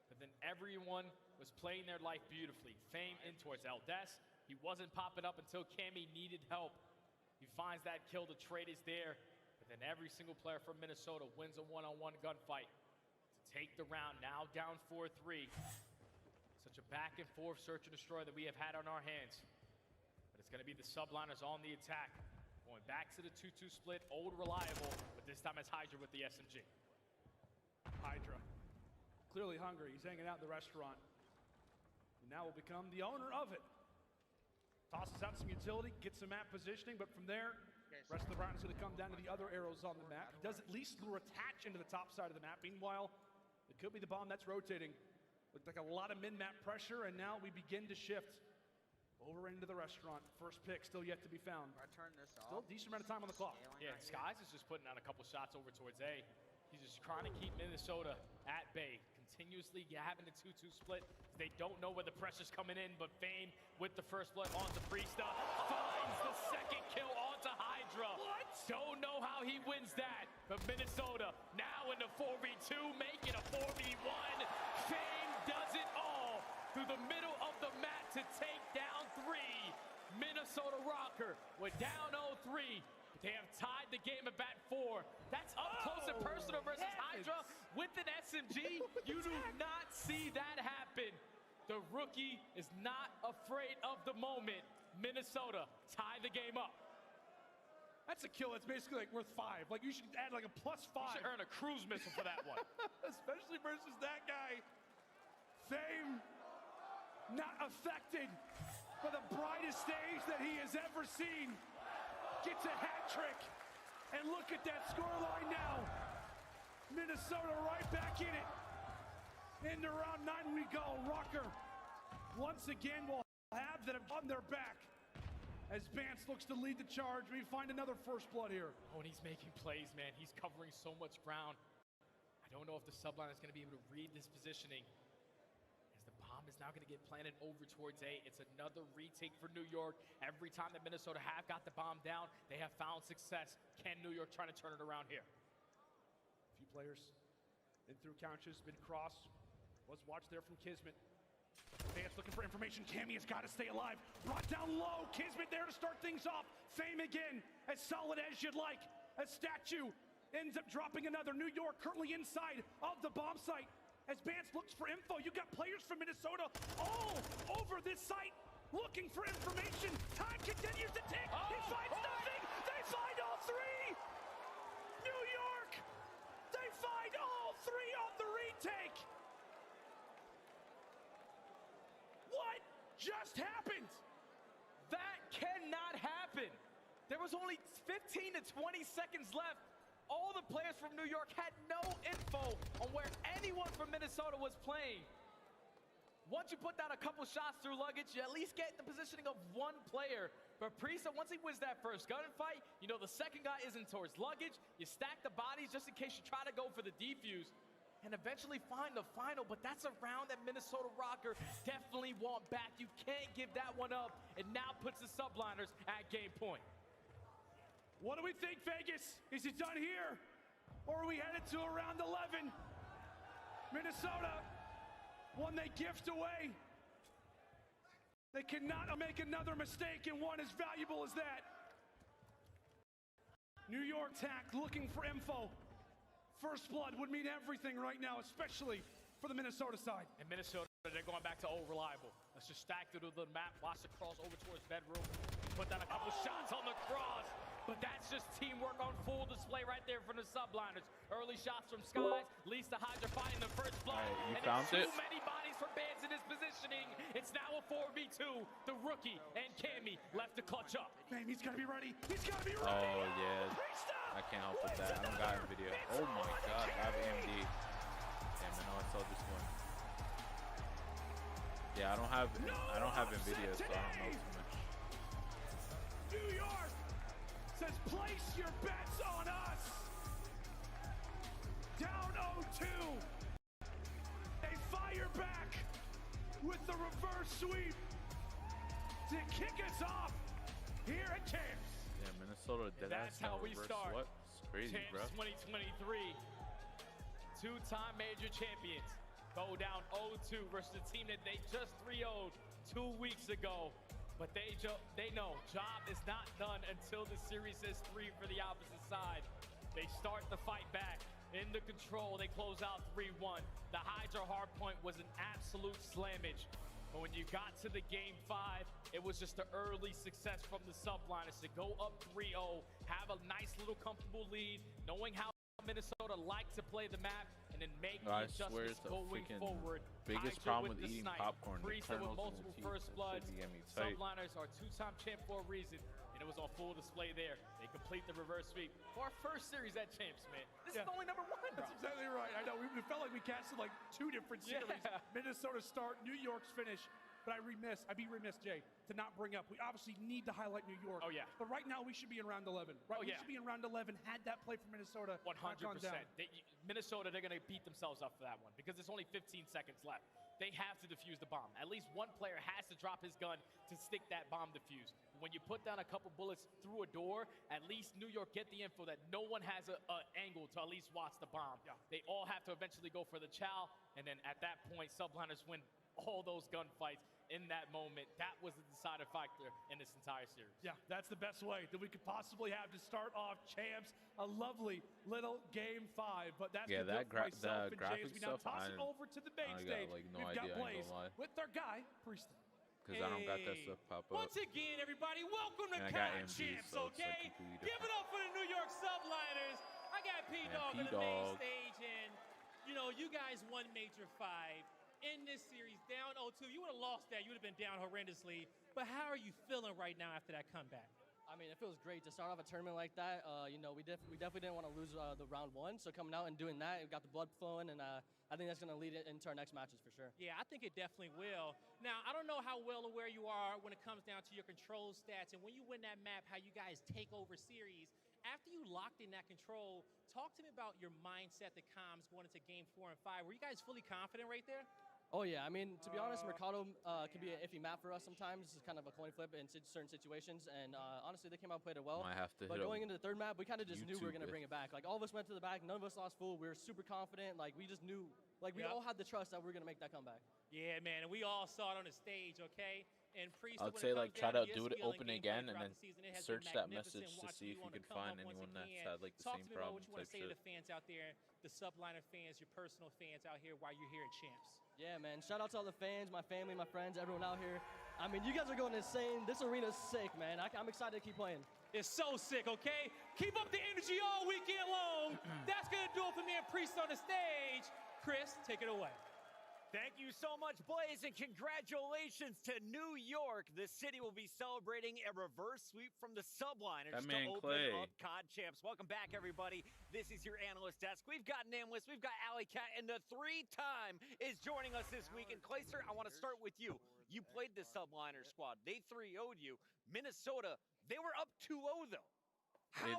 But then everyone was playing their life beautifully. Fame in towards Eldes. He wasn't popping up until Cammy needed help. He finds that kill, the trade is there. But then every single player from Minnesota wins a one-on-one gunfight to take the round, now down 4-3. Such a back and forth search and destroy that we have had on our hands. But it's going to be the subliners on the attack. Going back to the 2-2 split, old reliable, but this time it's Hydra with the SMG. Hydra, clearly hungry. He's hanging out in the restaurant. And now will become the owner of it. Tosses out some utility, gets some map positioning, but from there, rest of the round is going to come down to the other arrows on the map. He does at least lure attach into the top side of the map. Meanwhile, it could be the bomb that's rotating. Looked like a lot of min-map pressure, and now we begin to shift over into the restaurant. First pick still yet to be found. I turn this Still off. a decent amount of time on the clock. Yeah, Skies is just putting out a couple shots over towards A. He's just trying to keep Minnesota at bay. Continuously having the 2-2 split. They don't know where the pressure's coming in, but Fame with the first blood onto Priesta finds the second kill onto Hydra. What? Don't know how he wins that, but Minnesota now in the 4v2, making a 4v1. Fame does it all through the middle of the mat to We're down 0-3. They have tied the game at bat 4. That's up close and personal versus Hydra with an SMG. You do not see that happen. The rookie is not afraid of the moment. Minnesota tie the game up. That's a kill that's basically like worth 5. Like, you should add like a +5. You should earn a cruise missile for that one. Especially versus that guy. Fame not affected by the brightest stage that he has ever seen. Gets a hat trick. And look at that scoreline now. Minnesota right back in it. Into round 9 we go. Rocker once again will have them on their back. As Vance looks to lead the charge, we find another first blood here. Oh, and he's making plays, man. He's covering so much ground. I don't know if the subline is going to be able to read this positioning. As the bomb is now going to get planted over towards A. It's another retake for New York. Every time that Minnesota have got the bomb down, they have found success. Can New York try to turn it around here? A few players in through couches, mid-cross. Was watch there from Kismet. Vance looking for information. Cammy has got to stay alive. Brought down low. Kismet there to start things off. Fame again, as solid as you'd like. A statue ends up dropping another. New York currently inside of the bomb site. As Vance looks for info, you got players from Minnesota all over this site looking for information. Time continues to tick. He finds nothing. They find all 3. New York, they find all 3 on the retake. What just happened? That cannot happen. There was only 15 to 20 seconds left. All the players from New York had no info on where anyone from Minnesota was playing. Once you put down a couple shots through luggage, you at least get the positioning of one player. But Priest, once he wins that first gunfight, you know the second guy isn't towards luggage. You stack the bodies just in case you try to go for the defuse and eventually find the final. But that's a round that Minnesota Rocker definitely want back. You can't give that one up. It now puts the subliners at game point. What do we think, Vegas? Is it done here? Or are we headed to a round 11? Minnesota, one they gift away. They cannot make another mistake in one as valuable as that. New York tack looking for info. First blood would mean everything right now, especially for the Minnesota side. And Minnesota, they're going back to old reliable. Let's just stack through the map, watch the cross over towards bedroom. Put down a couple shots on the cross. But that's just teamwork on full display right there from the subliners. Early shots from Skies leads to Hydra fighting the first blood. You and found too it? many bodies for Bands in his positioning. It's now a 4v2. The rookie and Cammy left to clutch up. Man, he's got to be ready. He's got to be ready. Oh, yeah. I can't help with that. I don't got a video. Oh, my God. I have AMD. Damn, I know I saw this one. Yeah, I don't have NVIDIA, so I don't know too much. New York says place your bets on us. Down 0-2. They fire back with the reverse sweep to kick us off here at Champs. Yeah, Minnesota did that. That's how we start. What? It's crazy, Champs bro. 2023. Two-time major champions go down 0-2 versus a team that they just 3-0'd 2 weeks ago. But they know job is not done until the series says 3 for the opposite side. They start the fight back. In the control, they close out 3-1. The Hydra hardpoint was an absolute slammage. But when you got to the game 5, it was just an early success from the subliners to go up 3-0, have a nice little comfortable lead, knowing how Minnesota like to play the map, and then make the adjustments going forward. Biggest Hydra problem with the eating snipe. popcorn. Priest with multiple first bloods. Tight. Subliners are two-time champ for a reason, and it was on full display there. They complete the reverse sweep for our first series at Champs, man. This is only number 1. That's exactly right. I know. We felt like we casted like 2 different series. Yeah. Minnesota start, New York's finish. But I'd be remiss, Jay, to not bring up. We obviously need to highlight New York. Oh, yeah. But right now, we should be in round 11. Right? We should be in round 11. Had that play for Minnesota 100%. down. Minnesota, they're going to beat themselves up for that one because there's only 15 seconds left. They have to defuse the bomb. At least one player has to drop his gun to stick that bomb defuse. When you put down a couple bullets through a door, at least New York get the info that no one has an angle to at least watch the bomb. Yeah. They all have to eventually go for the chow, and then at that point, subliners win all those gunfights. in that moment, that was the deciding factor in this entire series. Yeah, that's the best way that we could possibly have to start off champs. A lovely little game 5, but that's Yeah, gonna do that it for myself the and James. graphics We now stuff, toss it over to the main stage. got like no We've idea, got I ain't Blaze gonna lie. with their guy, Priestley. Because I don't got that stuff pop up. Once again, everybody, welcome to And I got COD AMD, Champs, so it's, like, okay? completely Give it up for the New York Subliners. I got P-Dog on the main P-Dog. stage, and, you know, you guys won Major 5 in this series, down 0-2. You would have lost that. You would have been down horrendously. But how are you feeling right now after that comeback? I mean, it feels great to start off a tournament like that. You know, we definitely didn't want to lose the round 1, so coming out and doing that, we got the blood flowing, and I think that's going to lead it into our next matches for sure. Yeah, I think it definitely will. Now, I don't know how well aware you are when it comes down to your control stats, and when you win that map, how you guys take over series. After you locked in that control, talk to me about your mindset, the comms going into game 4 and 5. Were you guys fully confident right there? Oh, yeah. I mean, to be honest, Mercado can be an iffy map for us sometimes. It's kind of a coin flip in certain situations. And honestly, they came out and played it well. Might have to but hit going into the third map, we kind of just knew we were going to YouTube bring it back. Like, all of us went to the back. None of us lost full. We were super confident. Like, we just knew. Like, we all had the trust that we were going to make that comeback. Yeah, man. And we all saw it on the stage, okay? And Priest, I'd say like try to do it open again and then search that message to see if you can find anyone that's had like the same problem What you want type to say to shit. the fans out there, the subliner fans, your personal fans out here while you're here at Champs? Yeah, man. Shout out to all the fans, my family, my friends, everyone out here. I mean, you guys are going insane. This arena's sick, man. I'm excited to keep playing. It's so sick, okay? Keep up the energy all weekend long. That's going to do it for me and Priest on the stage. Chris, take it away. Thank you so much, Blaze, and congratulations to New York. The city will be celebrating a reverse sweep from the Subliners That to man open Clay. up COD Champs. Welcome back, everybody. This is your analyst desk. We've got Namless, we've got Alley Cat, and the 3-time is joining us this week. And Clayster, I want to start with you. You played the Subliners squad. They 3-0'd you. Minnesota, they were up 2-0, though.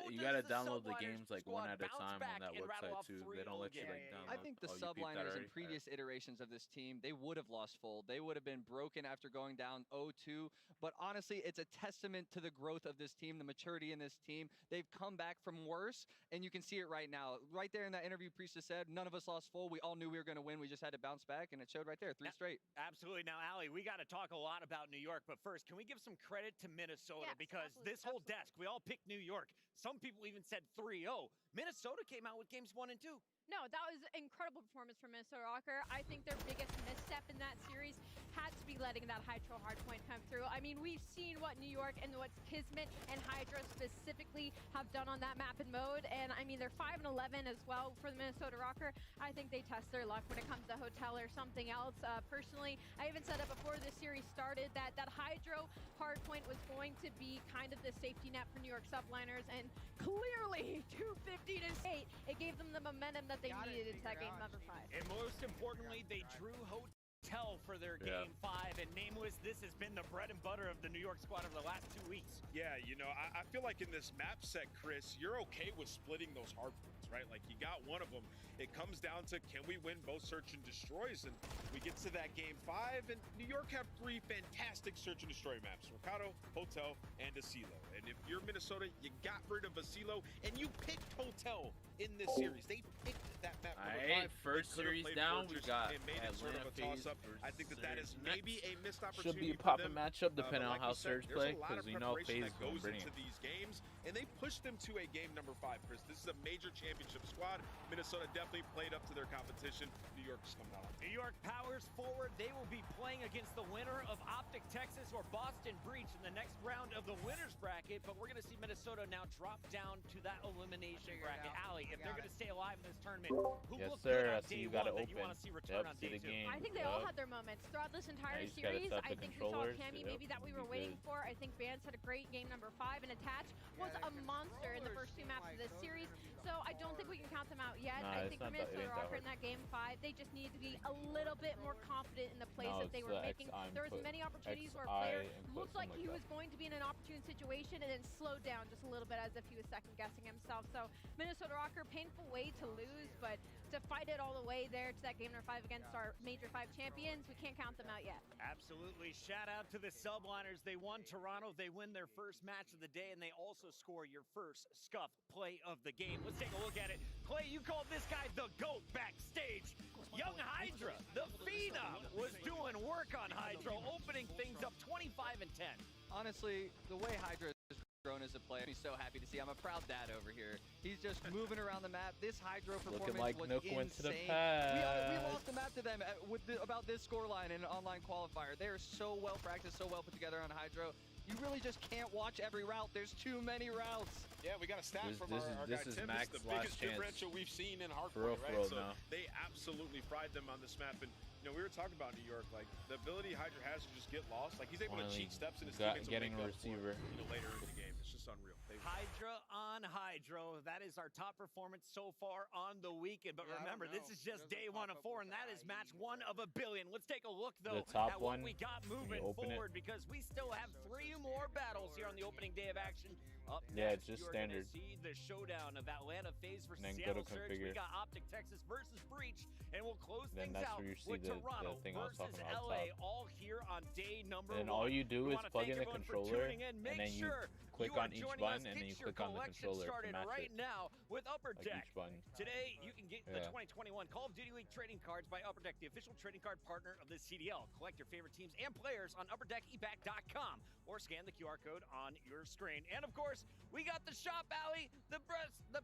You gotta download the games like one at a time on that website too. They don't let you like download. I think the Oh, you peeped that Subliners in already? previous iterations of this team, they would have lost full. They would have been broken after going down 0-2. But honestly, it's a testament to the growth of this team, the maturity in this team. They've come back from worse, and you can see it right now. Right there in that interview, Priest just said, none of us lost full. We all knew we were going to win. We just had to bounce back, and it showed right there, 3 straight. Absolutely. Now, Allie, we got to talk a lot about New York, but first, can we give some credit to Minnesota? Yes, because absolutely, this whole desk, we all picked New York. Some people even said 3-0. Minnesota came out with games 1 and 2. No, that was an incredible performance from Minnesota Rocker. I think their biggest misstep in that series had to be letting that Hydro hardpoint come through. I mean, we've seen what New York and what Kismet and Hydra specifically have done on that map and mode, and I mean, they're 5-11 as well for the Minnesota Rocker. I think they test their luck when it comes to Hotel or something else. Personally, I even said it before this series started that Hydro hardpoint was going to be kind of the safety net for New York Subliners, and clearly 250 to 8, it gave them the momentum that they needed into that game number 5. And most importantly, they drew Hotel for their game 5. And Nameless, this has been the bread and butter of the New York squad over the last 2 weeks. Yeah, you know, I feel like in this map set, Chris, you're okay with splitting those hard points, right? Like, you got one of them. It comes down to, can we win both search and destroys? And we get to that game 5, and New York have 3 fantastic search and destroy maps: Mercado, Hotel, and Asilo. And if you're Minnesota, you got rid of Asilo, and you picked Hotel in this series. They picked that map number 5. First series down, we got and made it sort of a toss-up. I think that is maybe a missed opportunity. Should be a for popping them. matchup depending on But how like you said, Surge there's play, a lot of because you know preparation FaZe that gonna goes bring into it. these games, and they pushed them to a game number 5, Chris. This is a major championship squad. Minnesota definitely played up to their competition. New York's coming out. New York powers forward. They will be playing against the winner of Optic Texas or Boston Breach in the next round of the winners bracket. But we're going to see Minnesota now drop down to that elimination bracket. Allie, if they're going to stay alive in this tournament, who Yes, looked sir. good I on see day you got 1 it that you want to open. see return Yep, on see day the 2? game. I think they all had their moments throughout this entire you just gotta series. set I the think we saw controllers. Cammy Yep, maybe that we be were waiting good. for. I think Vance had a great game number 5, and Attach was a monster in the first 2 maps of this series. So I don't think we can count them out yet. Nah, I it's think for not that- it Minnesota ain't that Rocker in that game 5, they just needed to be a little bit more confident in the plays No, that they it's were the making. X There was input. many opportunities where a XI player input, looked like something he like was going to be in an opportune situation and then slowed down just a little bit as if he was second guessing himself. So Minnesota Rocker, painful way to lose, but to fight it all the way there to that game number 5 against our Major 5 champions, we can't count them out yet. Absolutely. Shout out to the Subliners. They won Toronto. They win their first match of the day, and they also score your first Scuff play of the game. Let's take a look at it. Clay, you called this guy the GOAT backstage. Young Hydra, the Phenom, was doing work mark on Hydro, opening things up 25 and 10. Honestly, the way Hydra has grown as a player, I'm so happy to see. I'm a proud dad over here. He's just moving around the map. This Hydro performance like was Nook insane. went to the We pass. lost the map to them about this scoreline in an online qualifier. They are so well practiced, so well put together on Hydro. You really just can't watch every route. There's too many routes. Yeah, we got a stat from our this guy is Tim. Mac's It's the last biggest chance. differential we've seen in For Hardpoint, real, right? So now. they absolutely fried them on this map. And you know, we were talking about New York, like the ability Hydra has to just get lost. Like he's able to cheat steps in his teammates getting will a make up for, receiver. you know, later in the game. It's just unreal. Hydra on Hydro. That is our top performance so far on the weekend. But remember, this is just day 1 of 4, and that is match 1 of a billion. Let's take a look, though, at what we got moving forward, because we still have 3 more battles here on the opening day of action. Up next, it's just you're standard. Gonna see the showdown of Atlanta FaZe versus And then go to Seattle Surge. We configure. got Optic Texas versus Breach, and we'll close Then things that's out where you see with the Toronto thing I was versus talking about up LA, top. all here on day number 1. And all you do We is wanna plug thank in the everyone for controller, tuning in. and Make then you sure click you are on each joining button, us. and then Get you your click on the collection controller to started match right it. now with Upper Like Deck. each button. Today, you can get the Yeah. 2021 Call of Duty League trading cards by Upper Deck, the official trading card partner of the CDL. Collect your favorite teams and players on UpperDeckEBack.com or scan the QR code on your screen. And of course, we got the Shop Alley, the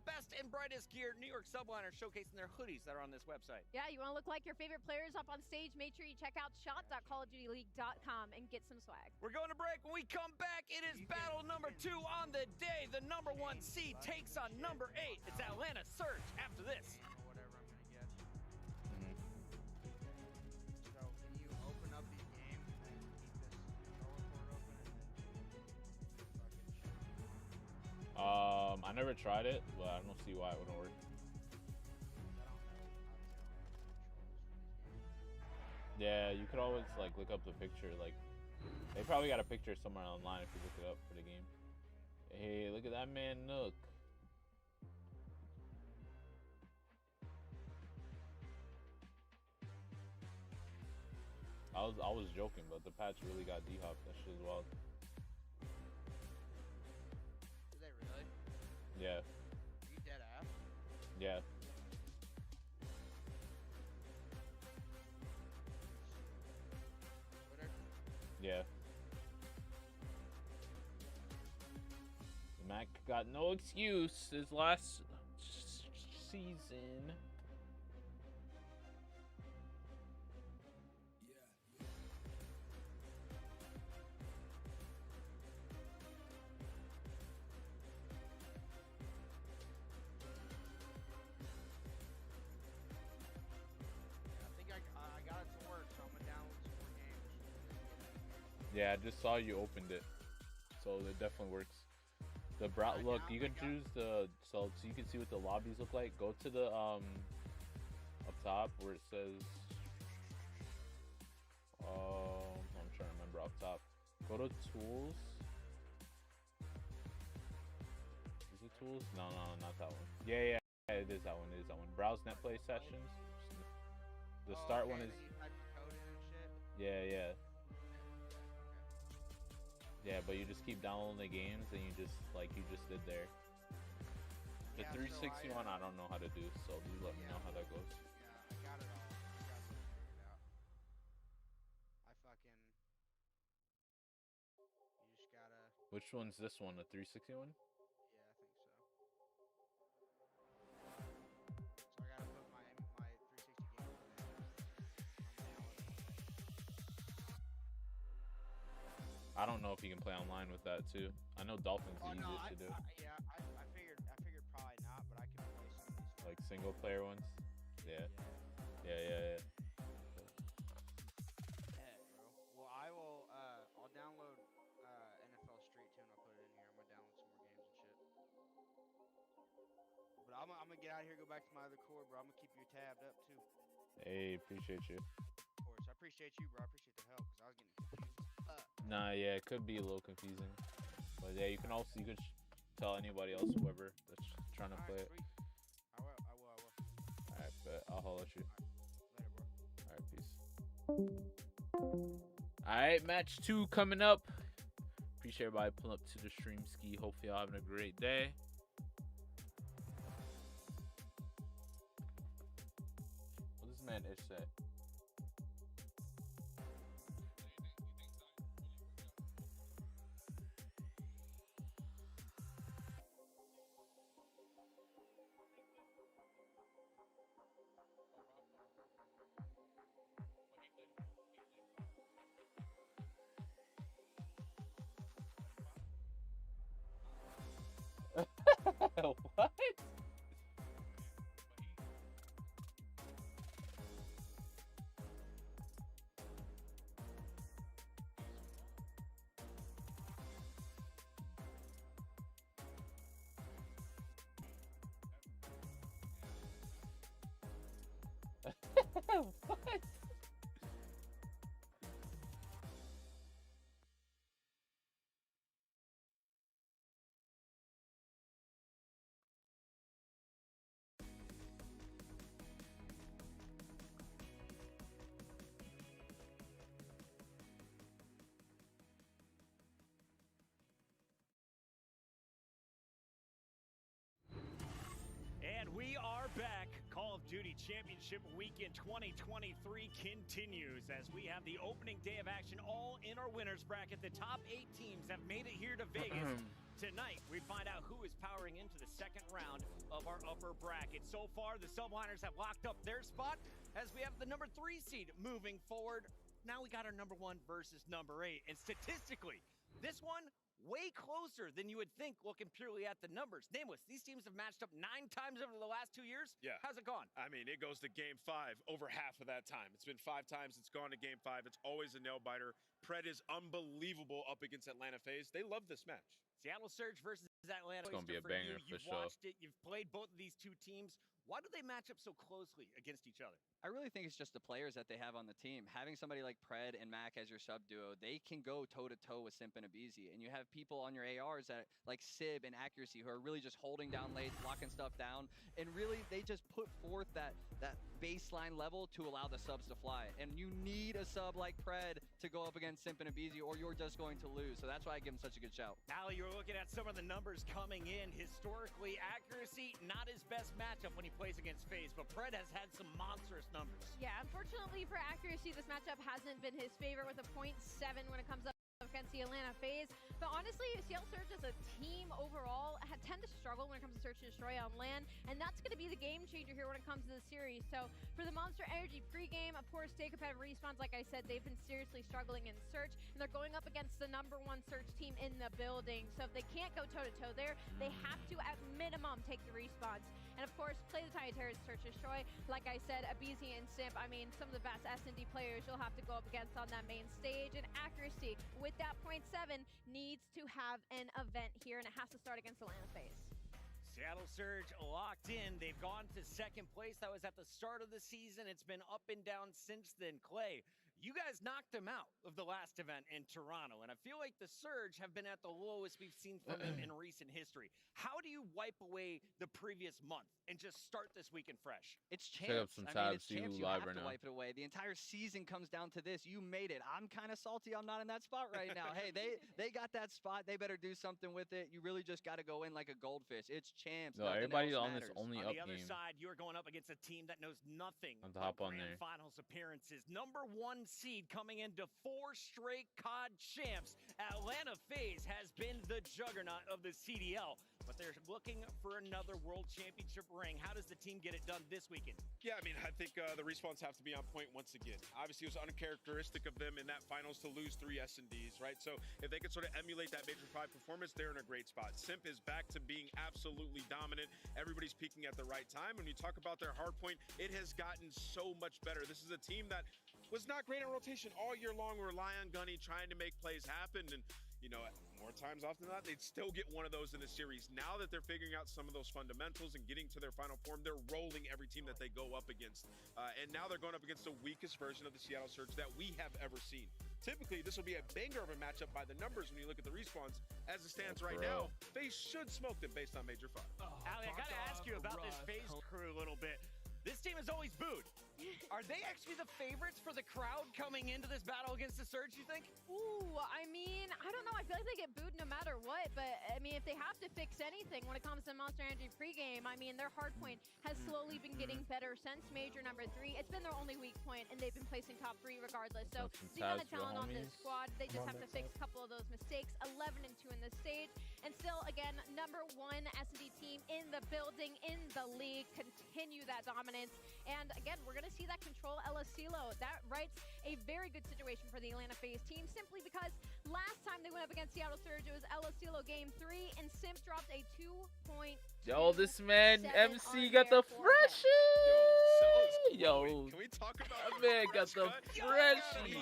best and brightest gear. New York Subliners showcasing their hoodies that are on this website. Yeah, you want to look like your favorite players up on stage? Make sure you check out shop.callofdutyleague.com and get some swag. We're going to break. When we come back, it is battle number 2 on the day. The number 1 seed takes on number 8. It's Atlanta Surge after this. Whatever I'm gonna get. So can you open up these games and then keep this controller port open and then I never tried it, but I don't see why it wouldn't work. Yeah, you could always like look up the picture. Like they probably got a picture somewhere online if you look it up for the game. Hey, look at that man Nook. I was joking, but the patch really got D-hopped. That shit is wild. Is they really? Yeah. Are you dead ass? Yeah. Twitter? Yeah. Mac got no excuse. His last season. I think I got it to work, so I'm gonna download some more games. Yeah, I just saw you opened it, so it definitely works. The look, you can choose the so you can see what the lobbies look like. Go to the up top where it says I'm trying to remember up top. Go to tools. Is it tools? No, not that one. Yeah, it is that one. It is that one. Browse net play sessions. The start one is. Then you type your code in and shit. Yeah. Yeah, but you just keep downloading the games and you just did there. The Yeah, 361 I don't know how to do, so you let me know how that goes. Yeah, I got it all. I got it figured out. I fucking. You just gotta. Which one's this one? The 361? Yeah, I think so. So I gotta put my 360 games in there. I don't know if you can play online with that too. I know Dolphin's the Oh no, easiest to do. I figured probably not, but I can play some of these. Like single player ones. Yeah. Yeah, bro. Well, I will. I'll download NFL Street 2 and I'll put it in here. I'm gonna download some more games and shit. But I'm gonna get out of here, go back to my other core, bro. I'm gonna keep you tabbed up too. Hey, appreciate you. Of course, I appreciate you, bro. I appreciate the help because I was getting confused. Nah, yeah, it could be a little confusing. But yeah, you could tell anybody else, whoever that's trying to play it. Sweet. I will. Alright, bet I'll holler at you. Later, bro. Alright, peace. Alright, match 2 coming up. Appreciate everybody pulling up to the stream ski. Hopefully y'all having a great day. What does man Ish say? What? And we are back. Call of Duty Championship Weekend 2023 continues as we have the opening day of action all in our winners bracket. The top 8 teams have made it here to Vegas. Tonight, we find out who is powering into the second round of our upper bracket. So far, the Subliners have locked up their spot as we have the number 3 seed moving forward. Now we got our number 1 versus number 8. And statistically, this one way closer than you would think looking purely at the numbers. Nameless, these teams have matched up 9 times over the last 2 years. Yeah. How's it gone? I mean, it goes to game 5 over half of that time. It's been 5 times. It's gone to game 5. It's always a nail biter. Pred is unbelievable up against Atlanta FaZe. They love this match. Seattle Surge versus Atlanta. It's gonna be a For banger you. for You've sure. watched it. You've played both of these two teams. Why do they match up so closely against each other? I really think it's just the players that they have on the team. Having somebody like Pred and Mac as your sub duo, they can go toe-to-toe with Simp and Abizi. And you have people on your ARs that like Sib and Accuracy who are really just holding down lanes, locking stuff down. And really, they just put forth that baseline level to allow the subs to fly. And you need a sub like Pred to go up against Simp and Abizi or you're just going to lose. So that's why I give him such a good shout. Ali, you're looking at some of the numbers coming in. Historically, Accuracy, not his best matchup when he plays against FaZe, but Pred has had some monstrous numbers. Yeah, unfortunately for Accuracy, this matchup hasn't been his favorite with a 0.7 when it comes up against the Atlanta FaZe. But honestly, Seattle Surge as a team overall tend to struggle when it comes to search and destroy on land, and that's going to be the game changer here when it comes to the series. So for the Monster Energy pregame, of course, stay competitive respawns, like I said, they've been seriously struggling in search, and they're going up against the #1 search team in the building. So if they can't go toe-to-toe there, they have to, at minimum, take the respawns. And of course, play the Tiny Terrors Search and Destroy. Like I said, Abizi and Simp, I mean, some of the best S&D players you'll have to go up against on that main stage. And Accuracy, with that 0.7, needs to have an event here, and it has to start against Atlanta FaZe. Seattle Surge locked in. They've gone to second place. That was at the start of the season. It's been up and down since then. Clay, you guys knocked them out of the last event in Toronto, and I feel like the Surge have been at the lowest we've seen from them in recent history. How do you wipe away the previous month and just start this weekend fresh? It's Check up champs. some I mean, tabs, it's see champs. who You live have right to now. wipe it away. The entire season comes down to this. You made it. I'm kind of salty I'm not in that spot right now. Hey, they got that spot. They better do something with it. You really just got to go in like a goldfish. It's champs. No, Nothing everybody else on this matters. only On up the other game. side, you're going up against a team that knows nothing Have to but hop on grand there. finals appearances. #1 seed coming into 4 straight COD champs. Atlanta FaZe has been the juggernaut of the CDL, but they're looking for another World Championship ring. How does the team get it done this weekend? Yeah, I mean, I think the respawns have to be on point once again. Obviously, it was uncharacteristic of them in that finals to lose 3 S&Ds, right? So if they could sort of emulate that Major 5 performance, they're in a great spot. Simp is back to being absolutely dominant. Everybody's peaking at the right time. When you talk about their hard point, it has gotten so much better. This is a team that was not great in rotation all year long, rely on Gunny, trying to make plays happen. And, you know, more times often than not, they'd still get one of those in the series. Now that they're figuring out some of those fundamentals and getting to their final form, they're rolling every team that they go up against. And now they're going up against the weakest version of the Seattle Surge that we have ever seen. Typically, this will be a banger of a matchup by the numbers when you look at the respawns. As it stands right now, FaZe should smoke them based on Major 5. Ali, I got to ask you about this FaZe crew a little bit. This team is always booed. Are they actually the favorites for the crowd coming into this battle against the Surge, you think? Ooh, I mean, I don't know. I feel like they get booed no matter what, but I mean, if they have to fix anything when it comes to Monster Energy pregame, I mean, their hardpoint has slowly been getting better since Major #3. It's been their only weak point, and they've been placing top 3 regardless. So, the amount of talent on this squad, they just have to fix a couple of those mistakes. 11-2 in the stage, and still, again, #1 S&D team in the building, in the league, continue that dominance. And again, we're going to see that control El Asilo. That writes a very good situation for the Atlanta FaZe team, simply because last time they went up against Seattle Surge, it was El Asilo game 3, and Simp dropped a 2-point. Yo, this man MC got the freshie. Yo, can we talk about that man got the freshie.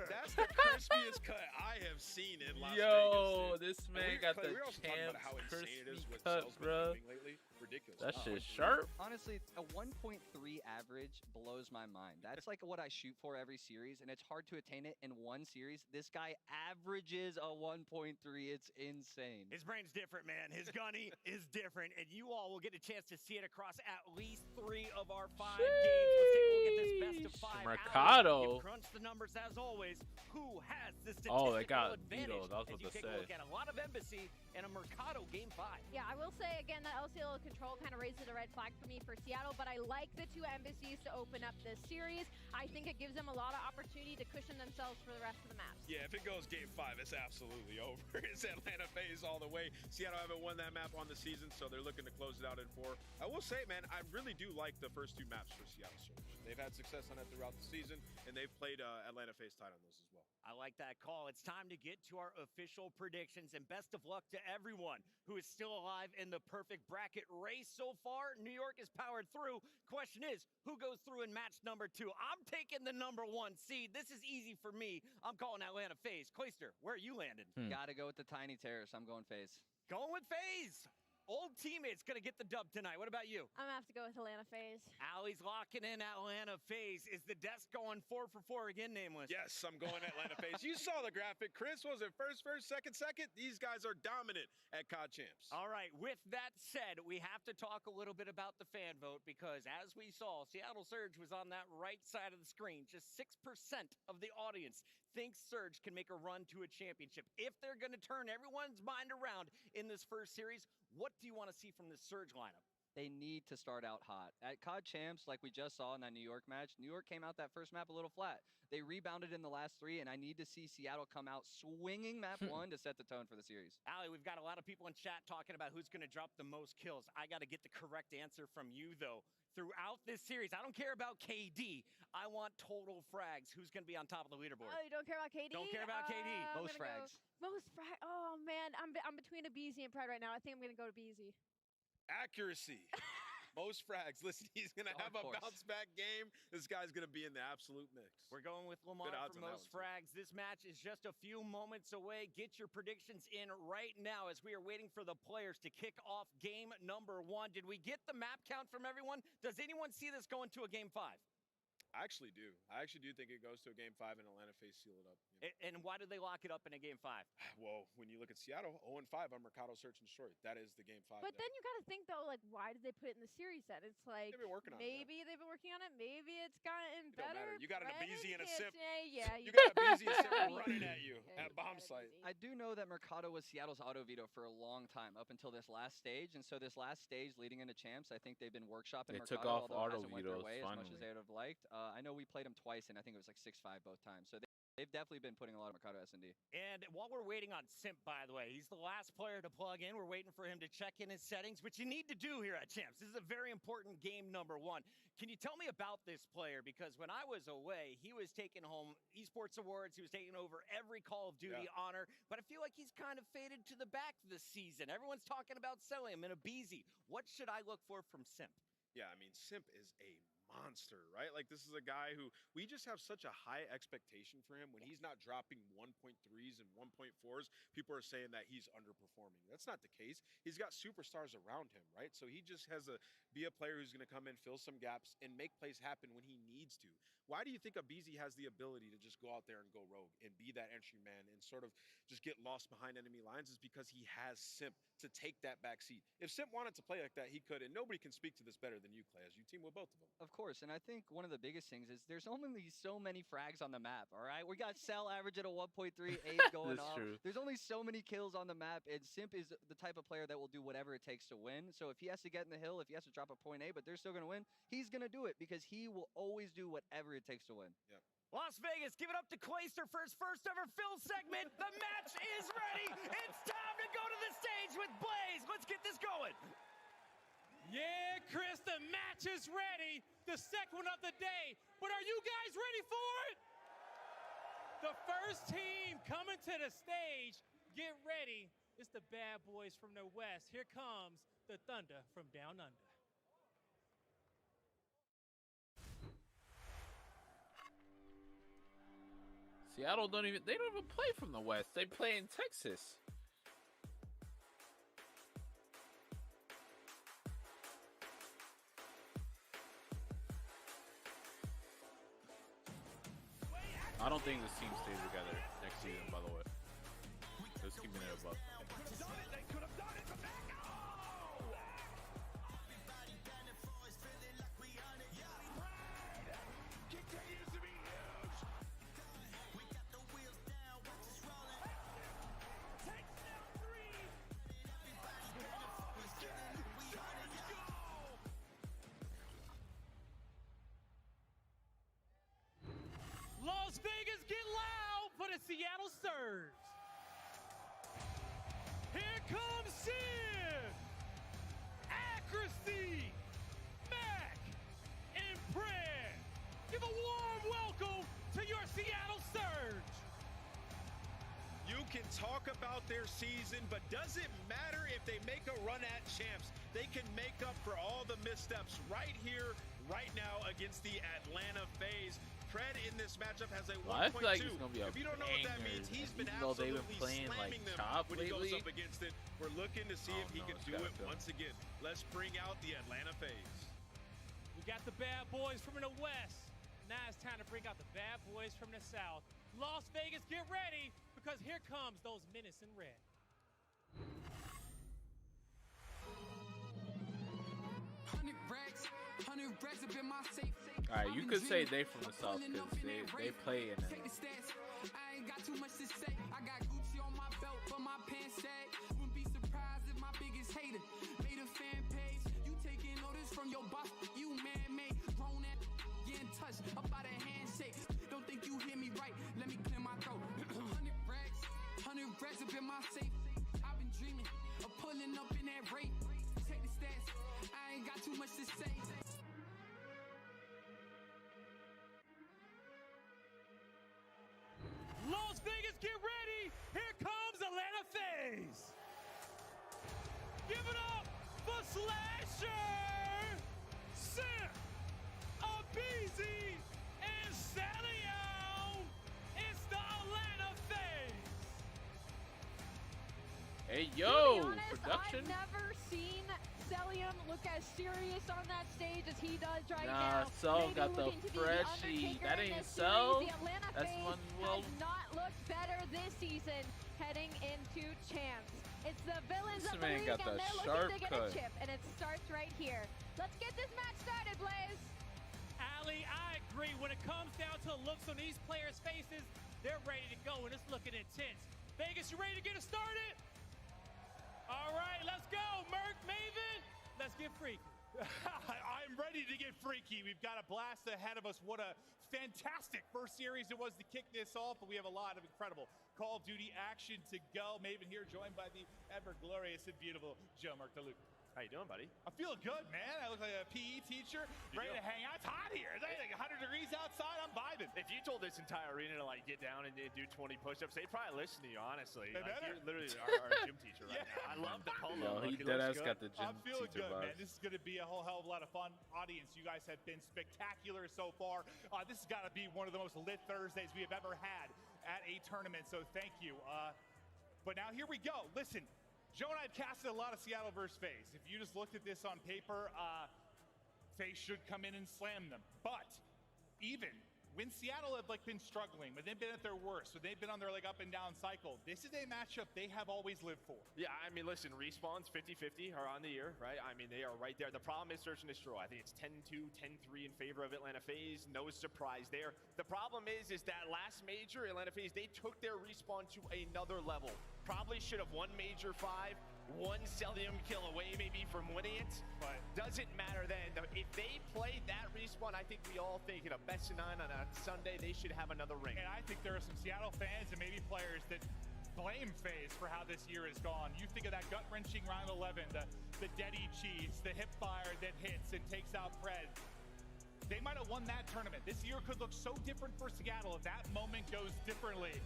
That's the crispiest cut I have seen in Las Vegas. Yo, this man got the we were also talking about how champs insane it is crispy what cut, Cell's been bro. doing lately. ridiculous. That shit's sharp. Honestly, a 1.3 average blows my mind. That's like what I shoot for every series, and it's hard to attain it in one series. This guy averages a 1.3. It's insane. His brain's different, man. His gunny is different, and you all will get a chance to see it across at least 3 of our 5 games. Let's take a look at this best of 5. Mercado. You crunch the numbers as always. Who has the Oh, they statistical got advantage? Vito. That was As what you they take a said. look at a lot of Embassy and a Mercado game 5. Yeah, I will say again that LCL control kind of raises a red flag for me for Seattle, but I like the 2 embassies to open up this series. I think it gives them a lot of opportunity to cushion themselves for the rest of the maps. Yeah, if it goes game 5, it's absolutely over. It's Atlanta FaZe all the way. Seattle haven't won that map on the season, so they're looking to close it out in 4. I will say, man, I really do like the first 2 maps for Seattle Surge. They've had success on it throughout the season, and they've played Atlanta FaZe tight on those as well. I like that call. It's time to get to our official predictions, and best of luck to everyone who is still alive in the perfect bracket race so far. New York is powered through. Question is, who goes through in match number 2? I'm taking the number 1 seed. This is easy for me. I'm calling Atlanta FaZe. Clayster, where are you landing? Gotta go with the Tiny Terrace. I'm going FaZe. Going with FaZe. Old teammates gonna get the dub tonight. What about you? I'm gonna have to go with Atlanta FaZe. Allie's locking in Atlanta FaZe. Is the desk going 4 for 4 again, Nameless? Yes, I'm going Atlanta FaZe. You saw the graphic, Chris. Was it first, second? These guys are dominant at COD Champs. All right, with that said, we have to talk a little bit about the fan vote because as we saw, Seattle Surge was on that right side of the screen. Just 6% of the audience thinks Surge can make a run to a championship. If they're going to turn everyone's mind around in this first series, what do you want to see from this Surge lineup? They need to start out hot. At COD Champs, like we just saw in that New York match, New York came out that first map a little flat. They rebounded in the last 3, and I need to see Seattle come out swinging map 1 to set the tone for the series. Allie, we've got a lot of people in chat talking about who's going to drop the most kills. I got to get the correct answer from you, though. Throughout this series, I don't care about KD. I want total frags. Who's going to be on top of the leaderboard? Oh, you don't care about KD? Don't care about KD. Most frags. Most frags. Oh, man. I'm between a BZ and Pride right now. I think I'm going to go to BZ. Accuracy. Most frags. Listen, he's going to have a bounce-back game. This guy's going to be in the absolute mix. We're going with Lamar for most frags. This match is just a few moments away. Get your predictions in right now as we are waiting for the players to kick off game number 1. Did we get the map count from everyone? Does anyone see this going to a game 5? I actually do. I actually do think it goes to a game 5 and Atlanta FaZe seal it up. And why did they lock it up in a game 5? Well, when you look at Seattle, 0-5 on Mercado Search and Destroy. That is the game 5. But then you got to think, though, like, why did they put it in the series set? It's like, they've been working on maybe they've been working on it. Maybe it's gotten It don't better. matter. You got an Abizi and a Sip. Yeah, you got a Abizi and a Sip running at you at bomb site. I do know that Mercado was Seattle's auto veto for a long time, up until this last stage. And so this last stage leading into champs, I think they've been workshopping They Mercado, took off although it auto hasn't went their vetoes way as much as finally. they would have liked. I know we played them twice, and I think it was like 6-5 both times. So they've definitely been putting a lot of Mercado S&D. And while we're waiting on Simp, by the way, he's the last player to plug in. We're waiting for him to check in his settings, which you need to do here at Champs. This is a very important game number 1. Can you tell me about this player? Because when I was away, he was taking home esports awards. He was taking over every Call of Duty honor. But I feel like he's kind of faded to the back this season. Everyone's talking about selling him in a Abizi. What should I look for from Simp? Yeah, I mean, Simp is a monster, right? Like, this is a guy who we just have such a high expectation for him. When he's not dropping 1.3s and 1.4s, people are saying that he's underperforming. That's not the case. He's got superstars around him, right? So he just has to be a player who's going to come in, fill some gaps, and make plays happen when he needs to. Why do you think Abizi has the ability to just go out there and go rogue and be that entry man and sort of just get lost behind enemy lines? Is because he has Simp to take that back seat. If Simp wanted to play like that, he could, and nobody can speak to this better than you, Clay, as you team with both of them. Of course, and I think one of the biggest things is there's only so many frags on the map, all right? We got Cell average at a 1.3, Abe going off. True. There's only so many kills on the map, and Simp is the type of player that will do whatever it takes to win. So if he has to get in the hill, if he has to drop a point A, but they're still going to win, he's going to do it because he will always do whatever it takes to win. Yeah. Las Vegas, give it up to Clayster for his first ever fill segment. The match is ready. It's time to go to the stage with Blaze. Let's get this going. Yeah, Chris, the match is ready. The second one of the day. But are you guys ready for it? The first team coming to the stage. Get ready. It's the bad boys from the West. Here comes the Thunder from down under. Seattle don't even play from the West. They play in Texas. I don't think this team stays together next season, by the way. Just keeping it above. Las Vegas, get loud for the Seattle Surge. Here comes Sid. Accuracy. Mac. And Brad. Give a warm welcome to your Seattle Surge. You can talk about their season, but does it matter if they make a run at champs? They can make up for all the missteps right here, right now against the Atlanta FaZe. Fred in this matchup has a 1.2. Well, I feel like it's gonna be a if you don't know what that banger, means, he's been even though they've absolutely been playing slamming like them chop when he goes lately. up against it. We're looking to see if he can do it go. once again. Let's bring out the Atlanta FaZe. We got the bad boys from the West. Now it's time to bring out the bad boys from the South. Las Vegas, get ready, because here comes those Menace in red. Alright, you could say they from the South because they play in it. I ain't got too much to say. I got Gucci on my belt, but my pants sag. Wouldn't be surprised if my biggest hater made a fan page. You taking notice from your boss, you man-made. Grown at getting touched about a handshake. Don't think you hear me right, let me clear my throat. 100 racks up in my safe. I've been dreaming of pulling up in that rate. Check the stats, I ain't got too much to say. Las Vegas, get ready. Here comes Atlanta FaZe. Give it up for Slasher, Sim, Abizi, and Stallion. It's the Atlanta FaZe. Hey, To yo, be honest, production. I've never seen Celium look as serious on that stage as he does right Nah, now. Cell Maybe got the looking to be freshie. Undertaker That in ain't this Cell. series. The Atlanta That's FaZe one. Well, has not looked better this season heading into champs. It's the villains This of the man league, got and the they're sharp looking to get cut. a chip, and it starts right here. Let's get this match started, Blaze. Ali, I agree. When it comes down to the looks on these players' faces, they're ready to go, and it's looking intense. Vegas, you ready to get it started? All right, let's go. Merc, Maven, let's get freaky. I'm ready to get freaky. We've got a blast ahead of us. What a fantastic first series it was to kick this off, but we have a lot of incredible Call of Duty action to go. Maven here, joined by the ever glorious and beautiful Joe Mercaluca. How you doing, buddy? I'm feeling good, man. I look like a PE teacher, ready to hang out. It's hot here. It's like 100 degrees outside. I'm vibing. If you told this entire arena to like get down and do 20 push-ups, they'd probably listen to you, honestly. They Like, better. you're literally our gym teacher right now. I love the polo. Yo, he look. It deadass looks got good. the gym I'm feeling teacher good, man. vibes. This is going to be a whole hell of a lot of fun. Audience, you guys have been spectacular so far. This has got to be one of the most lit Thursdays we have ever had at a tournament, so thank you. But now here we go. Listen, Joe and I have casted a lot of Seattle versus FaZe. If you just looked at this on paper, FaZe should come in and slam them. But even when Seattle have been struggling, when they've been at their worst, when they've been on their up and down cycle, this is a matchup they have always lived for. Yeah, I mean, listen, respawns 50-50 are on the year, right? I mean, they are right there. The problem is search and destroy. I think it's 10-2, 10-3 in favor of Atlanta FaZe. No surprise there. The problem is that last major, Atlanta FaZe, they took their respawn to another level. Probably should have won Major 5, one Celium kill away maybe from winning it, but doesn't matter then. If they play that respawn, I think we all think in a best of 9 on a Sunday, they should have another ring. And I think there are some Seattle fans and maybe players that blame FaZe for how this year has gone. You think of that gut-wrenching round 11, the Deddy cheese, the hip fire that hits and takes out Pred. They might have won that tournament. This year could look so different for Seattle if that moment goes differently.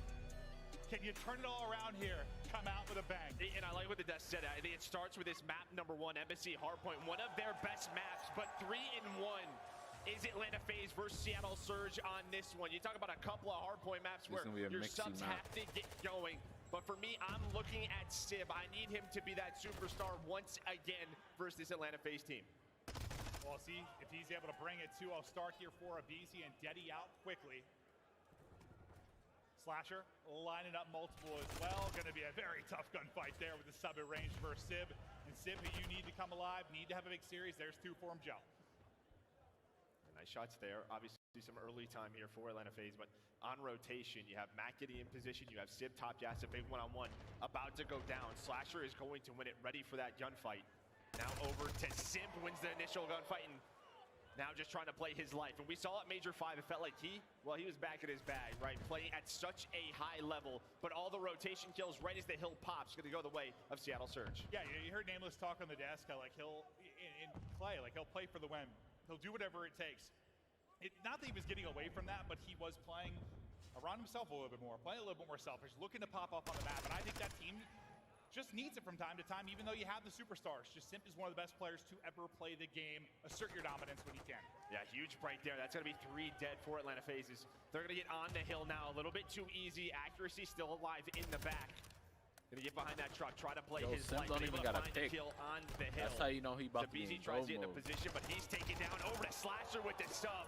Can you turn it all around here? Come out with a bang. And I like what the Death said. I think it starts with this map number 1, Embassy Hardpoint, one of their best maps, but 3-1 is Atlanta FaZe versus Seattle Surge on this one. You talk about a couple of Hardpoint maps where your subs have to get going. But for me, I'm looking at Sib. I need him to be that superstar once again versus this Atlanta FaZe team. Well, see if he's able to bring it to. I'll start here for Abizi and Deddy out quickly. Slasher lining up multiple as well. Going to be a very tough gunfight there with the sub at range versus Sib. And Sib, who you need to come alive, need to have a big series. There's 2 for him, Joe. Nice shots there. Obviously some early time here for Atlanta FaZe, but on rotation, you have Matt getting in position. You have Sib top gas, a big one-on-one about to go down. Slasher is going to win it, ready for that gunfight. Now over to Sib, wins the initial gunfight, and now just trying to play his life. And we saw at Major 5, it felt like he was back in his bag, right? Playing at such a high level, but all the rotation kills right as the hill pops, going to go the way of Seattle Surge. Yeah, you heard Nameless talk on the desk, how like he'll play for the win. He'll do whatever it takes. Not that he was getting away from that, but he was playing around himself a little bit more, playing a little bit more selfish, looking to pop up on the map. And I think that team just needs it from time to time, even though you have the superstars. Just Simp is one of the best players to ever play the game. Assert your dominance when you can. Yeah, huge break there. That's going to be 3 dead for Atlanta FaZes. They're going to get on the hill now. A little bit too easy. Accuracy still alive in the back. Going to get behind that truck, try to play his life. Don't even got a pick. Kill on the hill. That's how you know he about to be in tries to get in mode. the position, but he's taken down over to Slasher with the sub.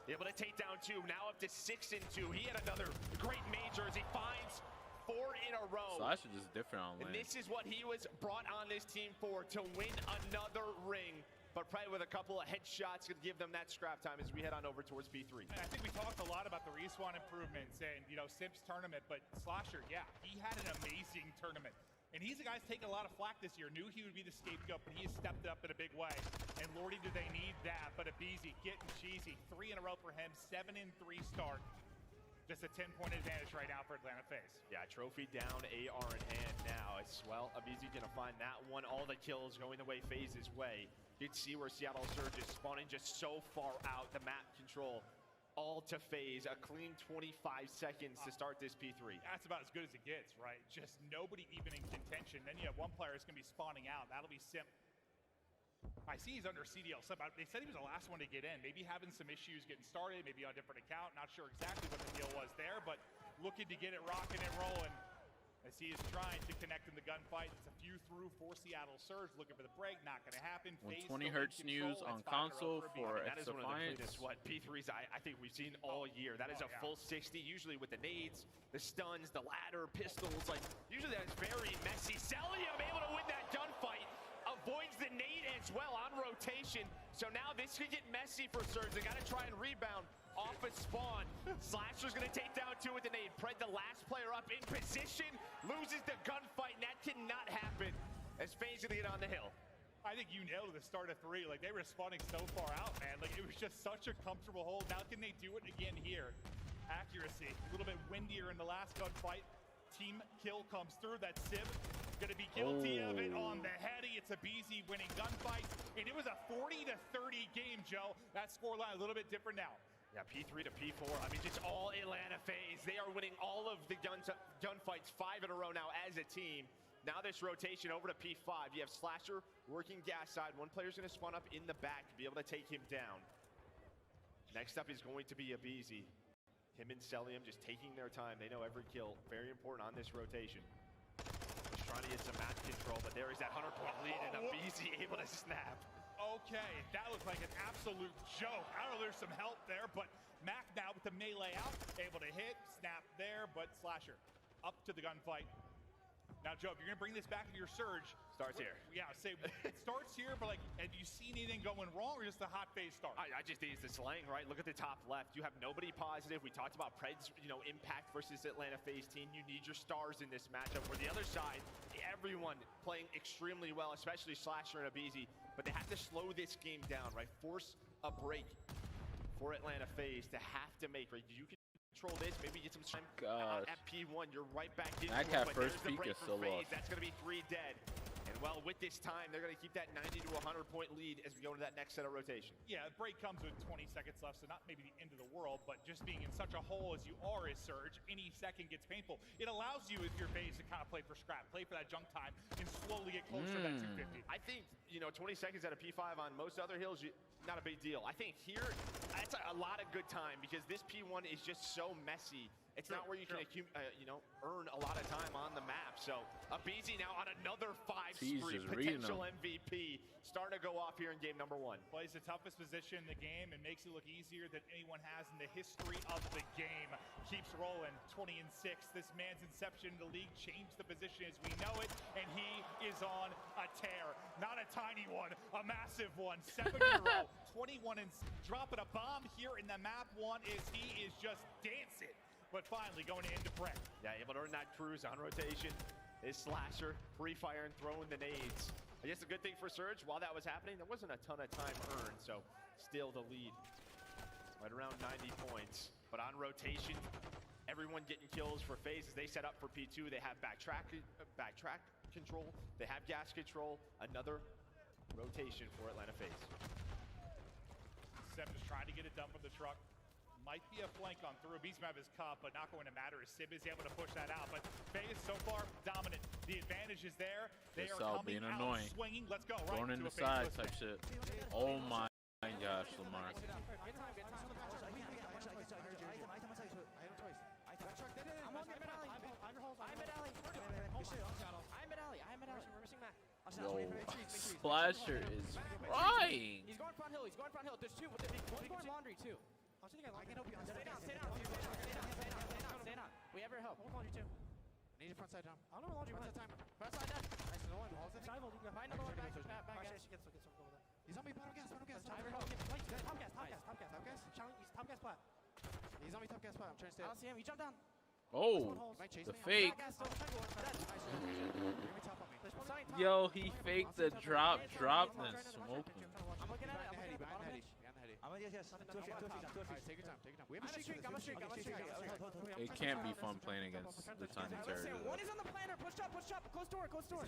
Able to take down 2, now up to 6 and 2. He had another great major as he finds 4 in a row. Slash is just different on lane. And this is what he was brought on this team for, to win another ring. But probably with a couple of headshots could give them that scrap time as we head on over towards P3. And I think we talked a lot about the respawn improvements and, Simp's tournament, but Slasher, yeah, he had an amazing tournament. And he's the guy who's taken a lot of flack this year. Knew he would be the scapegoat, but he has stepped up in a big way. And lordy, do they need that. But Abizi getting cheesy. 3 in a row for him, 7 and 3 start. Just a 10-point advantage right now for Atlanta FaZe. Yeah, trophy down, AR in hand now as well. Abizi gonna find that one. All the kills going the way FaZe's way. You can see where Seattle Surge is spawning just so far out. The map control all to FaZe. A clean 25 seconds to start this P3. That's about as good as it gets, right? Just nobody even in contention. Then you have one player that's gonna be spawning out. That'll be Simp. I see he's under CDL sub. They said he was the last one to get in. Maybe having some issues getting started, maybe on a different account. Not sure exactly what the deal was there, but looking to get it rocking and rolling as he is trying to connect in the gunfight. It's a few through for Seattle Surge. Looking for the break, not going to happen. 120 hertz news on console for That is one of the Defiance. cleanest, P3s I think we've seen all year. That is a full 60, usually with the nades, the stuns, the ladder, pistols. Like, usually that is very messy. Celium able to win that gunfight. Avoids the nade as well on rotation. So now this could get messy for Surge. They got to try and rebound off a spawn. Slasher's going to take down 2 with the nade. Pred, the last player up in position, loses the gunfight, and that cannot happen as FaZe going to get on the hill. I think you nailed the start of 3. Like, they were spawning so far out, man. Like, it was just such a comfortable hold. Now can they do it again here? Accuracy, a little bit windier in the last gunfight. Team kill comes through. That Sib gonna be guilty of it on the heady. It's a BZ winning gunfight, and it was a 40-30 game, Joe. That scoreline a little bit different now. Yeah, P3 to P4. I mean, just all Atlanta FaZe. They are winning all of the gunfights 5 in a row now as a team. Now this rotation over to P5. You have Slasher working gas side. One player's going to spawn up in the back to be able to take him down. Next up is going to be Abizi. Him and Celium just taking their time. They know every kill. Very important on this rotation. Just trying to get some map control, but there is that 100-point lead, and Abizi able to snap. Okay, that looks like an absolute joke. I don't know, there's some help there, but Mac now with the melee out, able to hit, snap there, but Slasher up to the gunfight. Now, Joe, if you're going to bring this back into your Surge. Starts here. Yeah, say it starts here, but like, have you seen anything going wrong or just a hot phase start? I just think it's the slang, right? Look at the top left. You have nobody positive. We talked about Pred's, impact versus Atlanta FaZe team. You need your stars in this matchup. Where the other side, everyone playing extremely well, especially Slasher and Abizi. But they have to slow this game down, right? Force a break for Atlanta FaZe to have to make, right? You can control this, maybe get some time at P1. You're right back into it, but first there's the peak break is for still FaZe. lost. That's going to be 3 dead. And well, with this time, they're going to keep that 90 to 100-point lead as we go into that next set of rotation. Yeah, the break comes with 20 seconds left, so not maybe the end of the world, but just being in such a hole as you are as Surge, any second gets painful. It allows you, if you're FaZe, to kind of play for scrap, play for that junk time, and slowly get closer to that 250. I think, 20 seconds at a P5 on most other hills, not a big deal. I think here, that's a lot of good time because this P1 is just so messy. It's not where you can, earn a lot of time on the map. So, Abizi now on another 5 spree, potential MVP, starting to go off here in game number 1. Plays the toughest position in the game and makes it look easier than anyone has in the history of the game. Keeps rolling. 20-6. This man's inception in the league changed the position as we know it, and he is on a tear. Not a tiny one, a massive one. 7 in a row. 21 and dropping a bomb here in the map one is he is just dancing. But finally going into Brett. Yeah, able to earn that cruise on rotation. His slasher, free fire and throwing the nades. I guess the good thing for Surge, while that was happening, there wasn't a ton of time earned, so still the lead. Right around 90 points. But on rotation, everyone getting kills for FaZe as they set up for P2. They have backtrack control. They have gas control. Another rotation for Atlanta FaZe. Seb just trying to get it done from the truck. Might be a flank on through. Beast map is cup, but not going to matter as Sib is able to push that out. But FaZe so far dominant. The advantage is there. They are coming being out annoying. swinging. Let's go. Right Going in into the a side FaZe type shit. Oh my gosh, Lamar. Yo, Splasher is frying. He's going front hill. He's going front hill. There's two. One's going laundry too. I can help you. Stay down. Stay down. Stay down. We have your help. Hold laundry too. Need your front side down. I don't know laundry. Front side time. Front side done. Nice. No one. Side hold. Find another one back. Back. He's on me. Bottom gas. Bottom gas. I have your help. Top gas. Top gas. Top gas. Top gas. He's top gas plat. He's on me. Top gas spot. I'm trying to stay. I don't see him. He jumped down. Oh, the fake. Yo, he faked the drop, and smoked him. I'm looking at it. I'm looking at behind Heady. yes. Take your time. We have a streak. I'm a streak. It can't be fun playing against the Tiny Terror. One is on the planter. Push up. Close door. Door.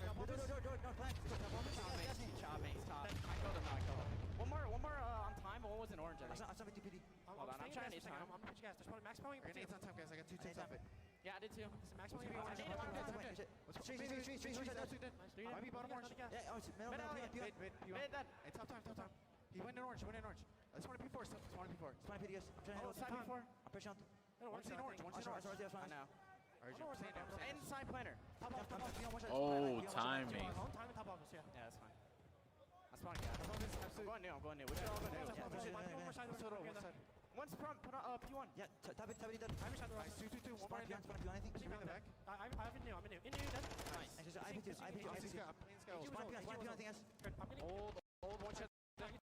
One more on time, but one was in orange. Hold on, I'm trying to time. I'm pitch gas. There's probably max powering. Grenades on top, guys. I got 2 tips off it. Yeah, I did too. Max powering. Street. Might be bottom orange. Yeah, oh, it's middle. Mid that. Hey, top time. He went in orange. Let's want to be 4. Oh, side before. I'm pushing on. One's in orange. I know. Inside planner. Oh, timing. Top office, yeah. Yeah, that's fine. That's fine, guys. I'm going new. Which one? One's front, P1. Yeah, tap it. Nice, 2. One more in there. Anything? I'm in new. In new, done. Nice. I'm playing Sky. Anything else? Old one shot.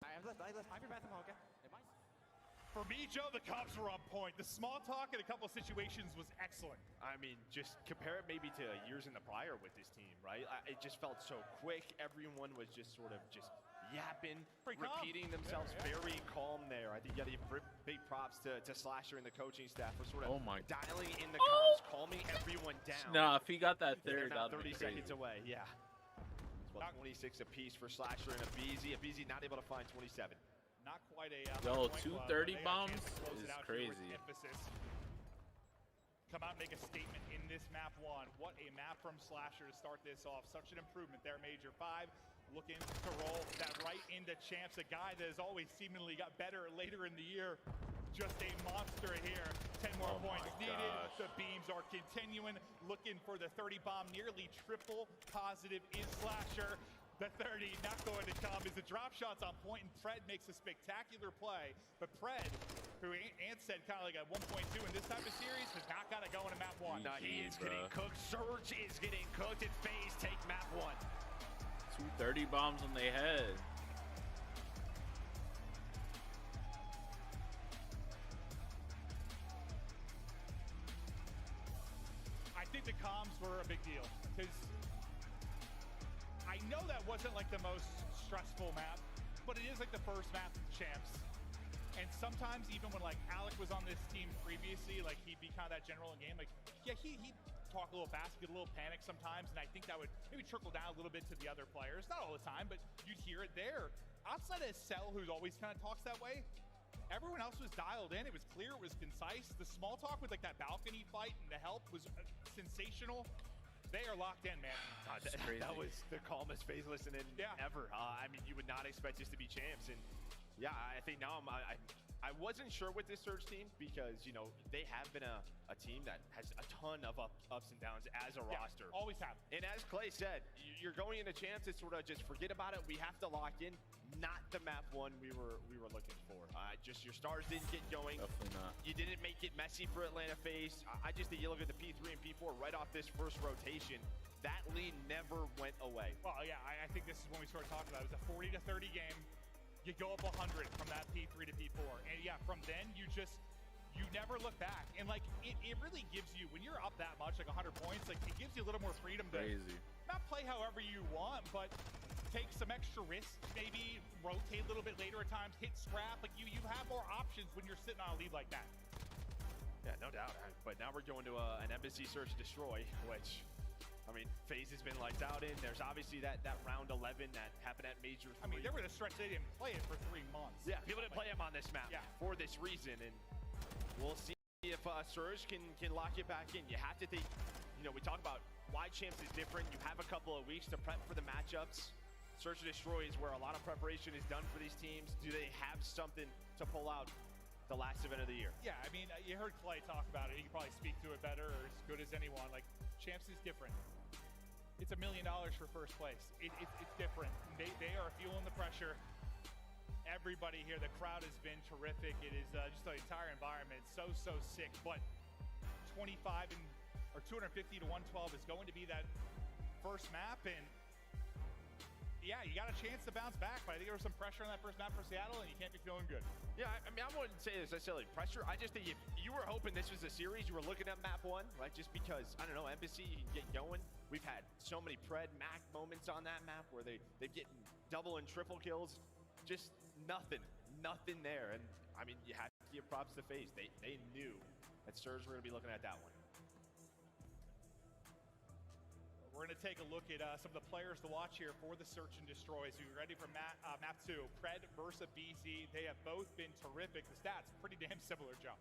I have your bathroom, okay? For me, Joe, the cops were on point. The small talk in a couple situations was excellent. I mean, just compare it maybe to years in the prior with this team, right? It just felt so quick. Everyone was just sort of just yapping, repeating themselves, very calm there. I think you got to give big props to Slasher and the coaching staff for sort of dialing in the comms, calming everyone down. Nah, if he got that third, now that'd be 30 crazy. seconds away, yeah. It's about 26 apiece for Slasher and Abizi. Abizi not able to find 27. Not quite a Yo, 230 bombs is crazy. Come out and make a statement in this map 1. What a map from Slasher to start this off. Such an improvement there, Major 5. Looking to roll that right into Champs, a guy that has always seemingly got better later in the year. Just a monster here. 10 more points needed. The beams are continuing. Looking for the 30 bomb, nearly triple positive is Slasher. The 30 not going to come as the drop shot's on point, and Pred makes a spectacular play. But Pred, who Ant said kind of like a 1.2 in this type of series, has not got to go into map 1. No, he is getting cooked. Surge is getting cooked, and FaZe take map 1. 230 bombs on their head. I think the comms were a big deal, because I know that wasn't like the most stressful map, but it is like the first map of Champs. And sometimes even when like Alec was on this team previously, like he'd be kind of that general in game, like yeah, he'd talk a little fast, get a little panic sometimes, and I think that would maybe trickle down a little bit to the other players. Not all the time, but you'd hear it there. Outside of Cell, who's always kind of talks that way, everyone else was dialed in. It was clear, it was concise. The small talk with like that balcony fight and the help was sensational. They are locked in, man. That was the calmest FaZe listening ever. I mean, you would not expect this to be Champs, and yeah, I think now I wasn't sure with this Surge team because, you know, they have been a team that has a ton of ups and downs as a roster. Always have. And as Clay said, you're going into champs to sort of just forget about it. We have to lock in. Not the map one we were looking for. Just your stars didn't get going. Definitely not. You didn't make it messy for Atlanta FaZe. I just think you look at the P3 and P4 right off this first rotation. That lead never went away. Well, yeah, I think this is when we started talking about it. It was a 40-30 game. You go up 100 from that P3 to P4. And yeah, from then you never look back. And like, it really gives you, when you're up that much, like 100 points, like it gives you a little more freedom to not play however you want, but take some extra risks, maybe rotate a little bit later at times, hit scrap. Like you have more options when you're sitting on a lead like that. Yeah, no doubt. But now we're going to an Embassy Search and Destroy, which, I mean, FaZe has been lights out in. There's obviously that round 11 that happened at Major 3. I mean, there was a stretch they didn't play it for 3 months. Yeah, people didn't play him on this map for this reason, and we'll see if Surge can lock it back in. You have to think, you know, we talk about why champs is different. You have a couple of weeks to prep for the matchups. Search and Destroy is where a lot of preparation is done for these teams. Do they have something to pull out the last event of the year? Yeah, I mean, you heard Clay talk about it. He can probably speak to it better or as good as anyone. Like, champs is different. It's $1 million for first place. It's different. They are feeling the pressure. Everybody here, the crowd has been terrific. It is just the entire environment so sick. But 250 to 112 is going to be that first map, and yeah, you got a chance to bounce back. But I think there was some pressure on that first map for Seattle, and you can't be feeling good. Yeah, I mean, I wouldn't say there's necessarily pressure. I just think if you were hoping this was a series, you were looking at map 1, right? Just because, I don't know, Embassy, you can get going. We've had so many Pred Mac moments on that map where they've getting double and triple kills. Just nothing there. And I mean, you have to give props to FaZe. They knew that Surge were going to be looking at that one. We're going to take a look at some of the players to watch here for the Search and Destroy. So you're ready for map 2, Pred versus BZ. They have both been terrific. The stats, pretty damn similar, Joe.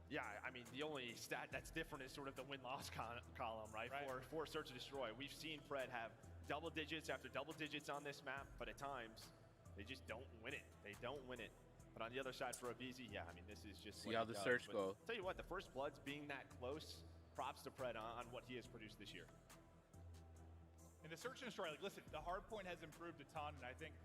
Yeah, I mean, the only stat that's different is sort of the win-loss column, right? For Search and Destroy. We've seen Pred have double digits after double digits on this map, but at times, they just don't win it. They don't win it. But on the other side for a BZ, yeah, I mean, this is just see how the Search go. Tell you what, the First Bloods being that close, props to Pred on what he has produced this year. And the Search and Destroy, like, listen, the hardpoint has improved a ton, and I think,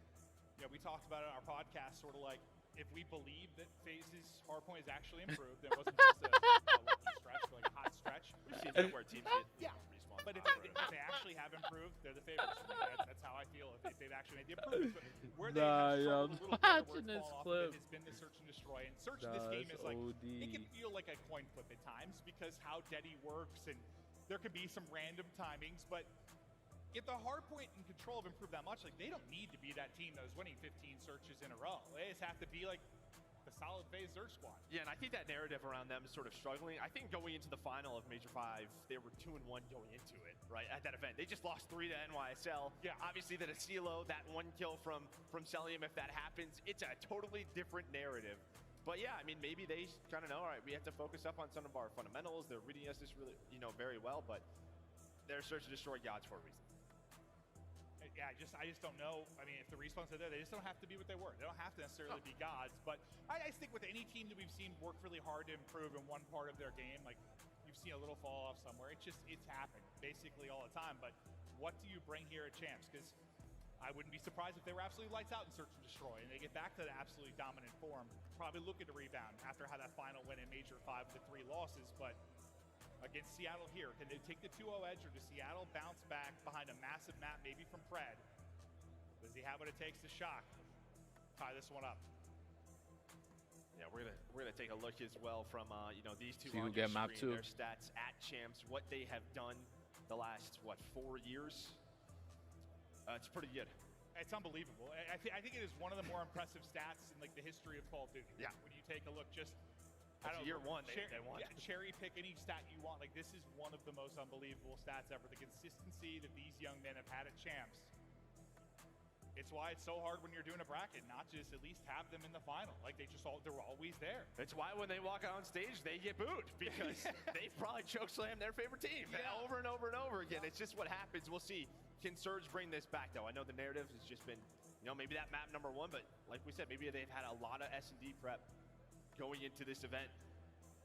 you know, we talked about it on our podcast, sort of like, if we believe that FaZe's hardpoint has actually improved, then it wasn't just a lucky stretch, or like a hot stretch. We've seen that where teams get respawn. But if they actually have improved, they're the favorites. That's how I feel. If they've actually made the improvements, but where they have struggled a little bit, where it's fallen off, it has been the Search and Destroy. And Search in this game is like, it can feel like a coin flip at times because how Deddy works, and there can be some random timings, but if the hardpoint and control have improved that much, like, they don't need to be that team that was winning 15 searches in a row. They just have to be like the solid FaZe Search squad. Yeah, and I think that narrative around them is sort of struggling. I think going into the final of Major 5, they were 2-1 going into it, right, at that event. They just lost 3 to NYSL. Yeah, obviously that Asilo, that 1 kill from Celium, if that happens, it's a totally different narrative. But yeah, I mean, maybe they kind of know, all right, we have to focus up on some of our fundamentals. They're reading us this really, you know, very well, but they're Search and Destroy gods for a reason. Yeah, I just don't know. I mean, if the respawns are there, they just don't have to be what they were. They don't have to necessarily be gods. But I think with any team that we've seen work really hard to improve in one part of their game, like, you've seen a little fall off somewhere. It's happened basically all the time. But what do you bring here at champs? Because I wouldn't be surprised if they were absolutely lights out in Search and Destroy and they get back to the absolutely dominant form. Probably looking to rebound after how that final went in Major 5 with the 3 losses. But against Seattle here, can they take the 2-0 edge, or does Seattle bounce back behind a massive map, maybe from Pred? Does he have what it takes to shock? Tie this one up. Yeah, we're gonna take a look as well from you know, these two on your map screen, 2. their stats at champs, what they have done the last 4 years. It's pretty good. It's unbelievable. I think it is one of the more impressive stats in like the history of Call of Duty. Yeah. When you take a look, just year 1, they won. Yeah, cherry pick any stat you want. Like, this is one of the most unbelievable stats ever. The consistency that these young men have had at champs. It's why it's so hard when you're doing a bracket, not just at least have them in the final. Like, they're always there. It's why when they walk out on stage, they get booed because they probably chokeslam their favorite team over and over and over again. It's just what happens. We'll see. Can Surge bring this back, though? I know the narrative has just been, you know, maybe that map number 1, but like we said, maybe they've had a lot of S&D prep. going into this event.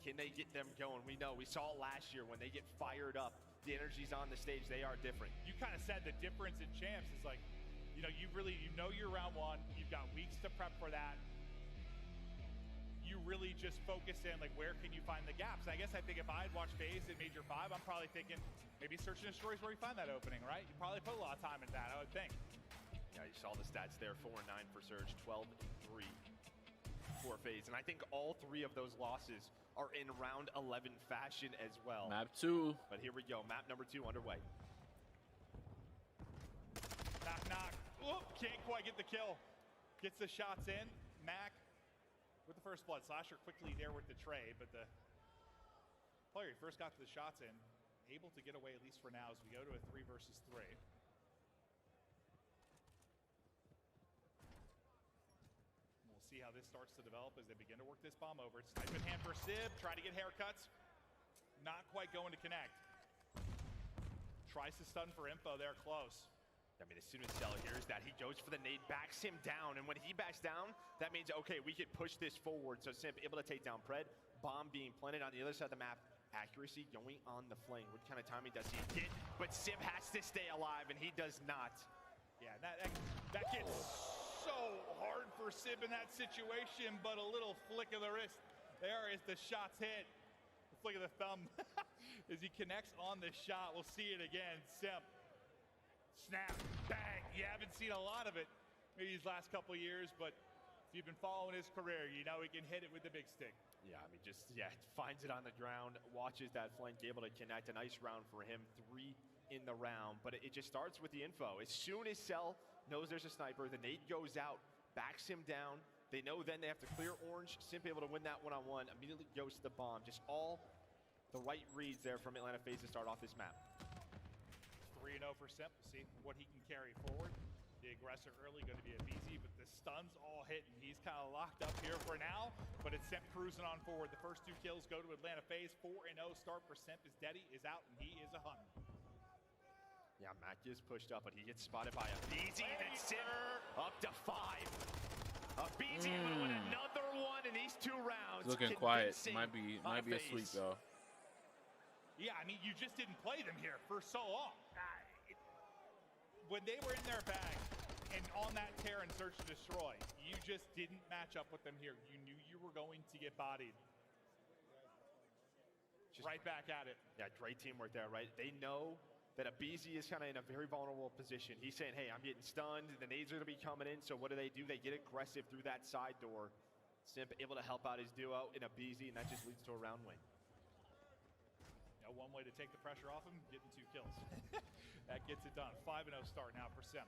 Can they get them going? We know, we saw it last year when they get fired up. The energy's on the stage, they are different. You kind of said the difference in champs is like, you know you're round one, you've got weeks to prep for that. You really just focus in, like, where can you find the gaps? And I guess I think if I had watched FaZe in Major 5, I'm probably thinking maybe Search and Destroy is where you find that opening, right? You probably put a lot of time into that, I would think. Yeah, you saw the stats there, 4-9 for Surge, 12-3 for FaZe. And I think all 3 of those losses are in round 11 fashion as well. Map 2. But here we go, map number 2 underway. Knock. Oop, can't quite get the kill. Gets the shots in. Mac with the first blood. Slasher quickly there with the trade, but the player first got to the shots in, able to get away at least for now as we go to a 3 versus 3. We'll see how this starts to develop as they begin to work this bomb over. It's snipe in hand for Sib, trying to get haircuts. Not quite going to connect. Tries to stun for info there, close. I mean, as soon as Cell hears that, he goes for the nade, backs him down. And when he backs down, that means, okay, we could push this forward. So Simp able to take down Pred. Bomb being planted on the other side of the map. Accuracy going on the flank. What kind of timing does he get? But Simp has to stay alive, and he does not. Yeah, that gets so hard for Sib in that situation, but a little flick of the wrist. There is the shots hit. The flick of the thumb as he connects on the shot. We'll see it again. Simp. Snap, bang. You haven't seen a lot of it maybe these last couple years, but if you've been following his career, you know he can hit it with the big stick. Yeah, I mean, finds it on the ground, watches that flank, able to connect. A nice round for him, 3 in the round, but it just starts with the info. As soon as Cell knows there's a sniper, the nade goes out, backs him down. They know then they have to clear orange. Simp able to win that one-on-one, immediately goes to the bomb. Just all the right reads there from Atlanta FaZe to start off this map. 3-0 for Simp. See what he can carry forward. The aggressor early going to be a BZ, but the stuns all hit, and he's kind of locked up here for now. But it's Simp cruising on forward. The first 2 kills go to Atlanta FaZe. 4-0 start for Simp as Deddy is out, and he is a hunter. Yeah, Mac is pushed up, but he gets spotted by a BZ, and then Simp up to 5. A BZ with another one in these 2 rounds. It's looking quiet. Might be asleep though. Yeah, I mean, you just didn't play them here for so long. When they were in their bag and on that tear and search and destroy, you just didn't match up with them here. You knew you were going to get bodied. Just right back at it. Yeah, great teamwork there, right? They know that a BZ is kind of in a very vulnerable position. He's saying, hey, I'm getting stunned. The nades are going to be coming in. So what do? They get aggressive through that side door. Simp able to help out his duo in a BZ, and that just leads to a round win. One way to take the pressure off him, getting 2 kills. That gets it done. 5-0 start now for Simp.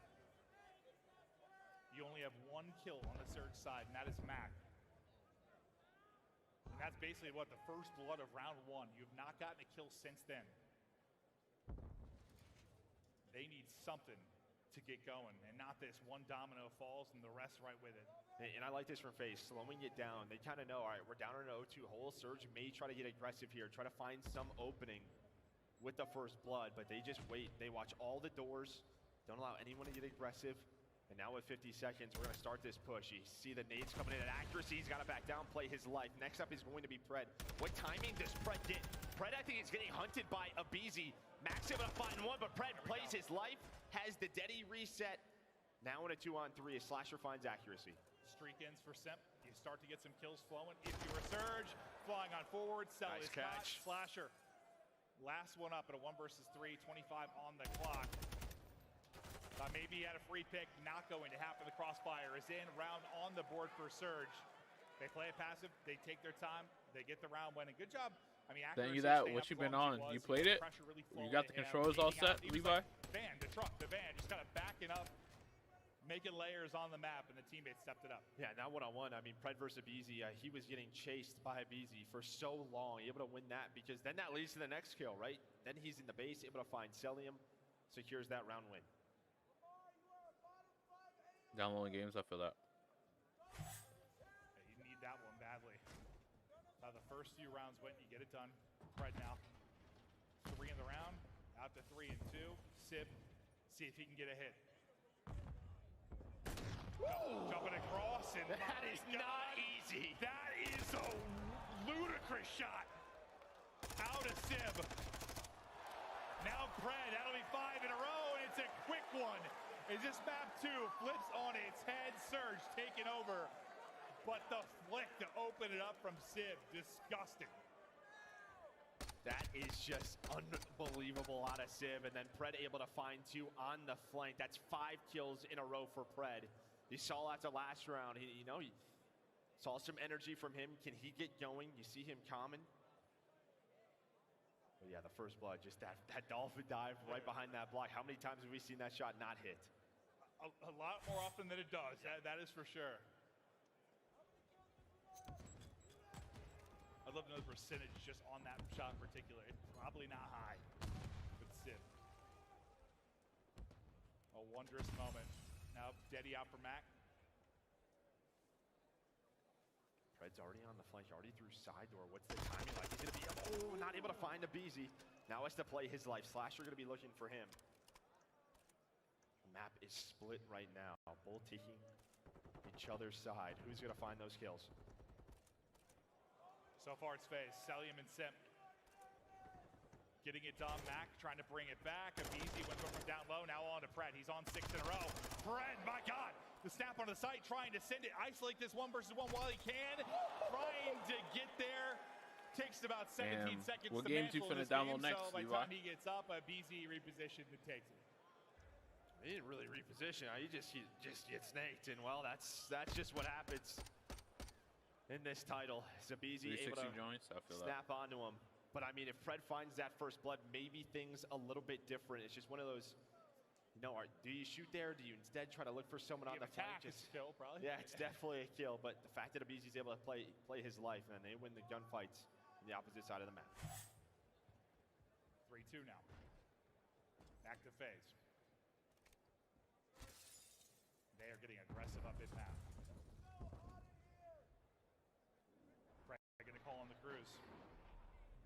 You only have 1 kill on the Surge side, and that is Mac. And that's basically what the first blood of round 1. You have not gotten a kill since then. They need something to get going, and not this one domino falls and the rest right with it. And I like this from FaZe, slowing it down. They kind of know, all right, we're down in an 0-2 hole. Surge may try to get aggressive here, try to find some opening with the first blood, but they just wait. They watch all the doors, don't allow anyone to get aggressive. And now with 50 seconds, we're going to start this push. You see the nades coming in at accuracy. He's got to back down, play his life. Next up is going to be Pred. What timing does Pred get? Pred, I think, is getting hunted by a BZ. Max able to find one, but Pred plays his life, has the Deddy reset. Now in a 2-on-3, as Slasher finds accuracy. Streak ends for Simp. You start to get some kills flowing. If you're a Surge, flying on forward. Cell Nice is catch. not. Slasher. Last one up at a 1 versus 3, 25 on the clock. Maybe he had a free pick, not going to happen. The crossfire is in. Round on the board for Surge. They play it passive. They take their time. They get the round winning. Good job. I mean, Thank you that. What you been on? You played it? You got the controls all set, Levi? Van, the truck, the van, just kind of backing up, making layers on the map, and the teammates stepped it up. Yeah, now one-on-one. I mean, Pred versus BZ, he was getting chased by BZ for so long, able to win that, because then that leads to the next kill, right? Then he's in the base, able to find Celium, secures that round win. Downloading games, I feel that. Yeah, you need that one badly. The first few rounds went, you get it done. Pred now. 3 in the round, out to 3 and 2. Sib, see if he can get a hit. Jumping across, and that is not easy. That is a ludicrous shot. Out of Sib. Now Pred, that'll be 5 in a row, and it's a quick one. Is this map 2 flips on its head, Surge taking over. But the flick to open it up from Sib, disgusting. That is just unbelievable out of Sib, and then Pred able to find 2 on the flank. That's 5 kills in a row for Pred. You saw after last round, you saw some energy from him. Can he get going? You see him common. But yeah, the first blood, just that dolphin dive right behind that block. How many times have we seen that shot not hit? A lot more often than it does. That is for sure. I'd love to know the percentage just on that shot in particular. It's probably not high with Sib. A wondrous moment. Now Deddy out for Mac. Pred's already on the flank, already through side door. What's the timing like? He's gonna be, not able to find a BZ. Now has to play his life. Slasher gonna be looking for him. The map is split right now. Both taking each other's side. Who's gonna find those kills? So far it's FaZe, Celium and Simp. Getting it done, Mac trying to bring it back. Abizi went from down low, now on to Pred. He's on 6 in a row. Pred, my God, the snap on the site, trying to send it, isolate this 1 versus 1 while he can. Trying to get there. Takes about 17 seconds what to games you mantle finna this download game, next, so by the Levi? time he gets up, Abizi repositioned and takes it. He didn't really reposition. He just gets snaked, and well, that's just what happens in this title. Zabizi able to joints, I feel snap onto him. But I mean, if Pred finds that first blood, maybe things a little bit different. It's just one of those, do you shoot there? Do you instead try to look for someone on the flank? It's a kill, probably. Yeah, it's definitely a kill. But the fact that Abizi's able to play his life, and they win the gunfights on the opposite side of the map. 3-2 now. Back to FaZe. They are getting aggressive up in map. Pred gonna call on the cruise.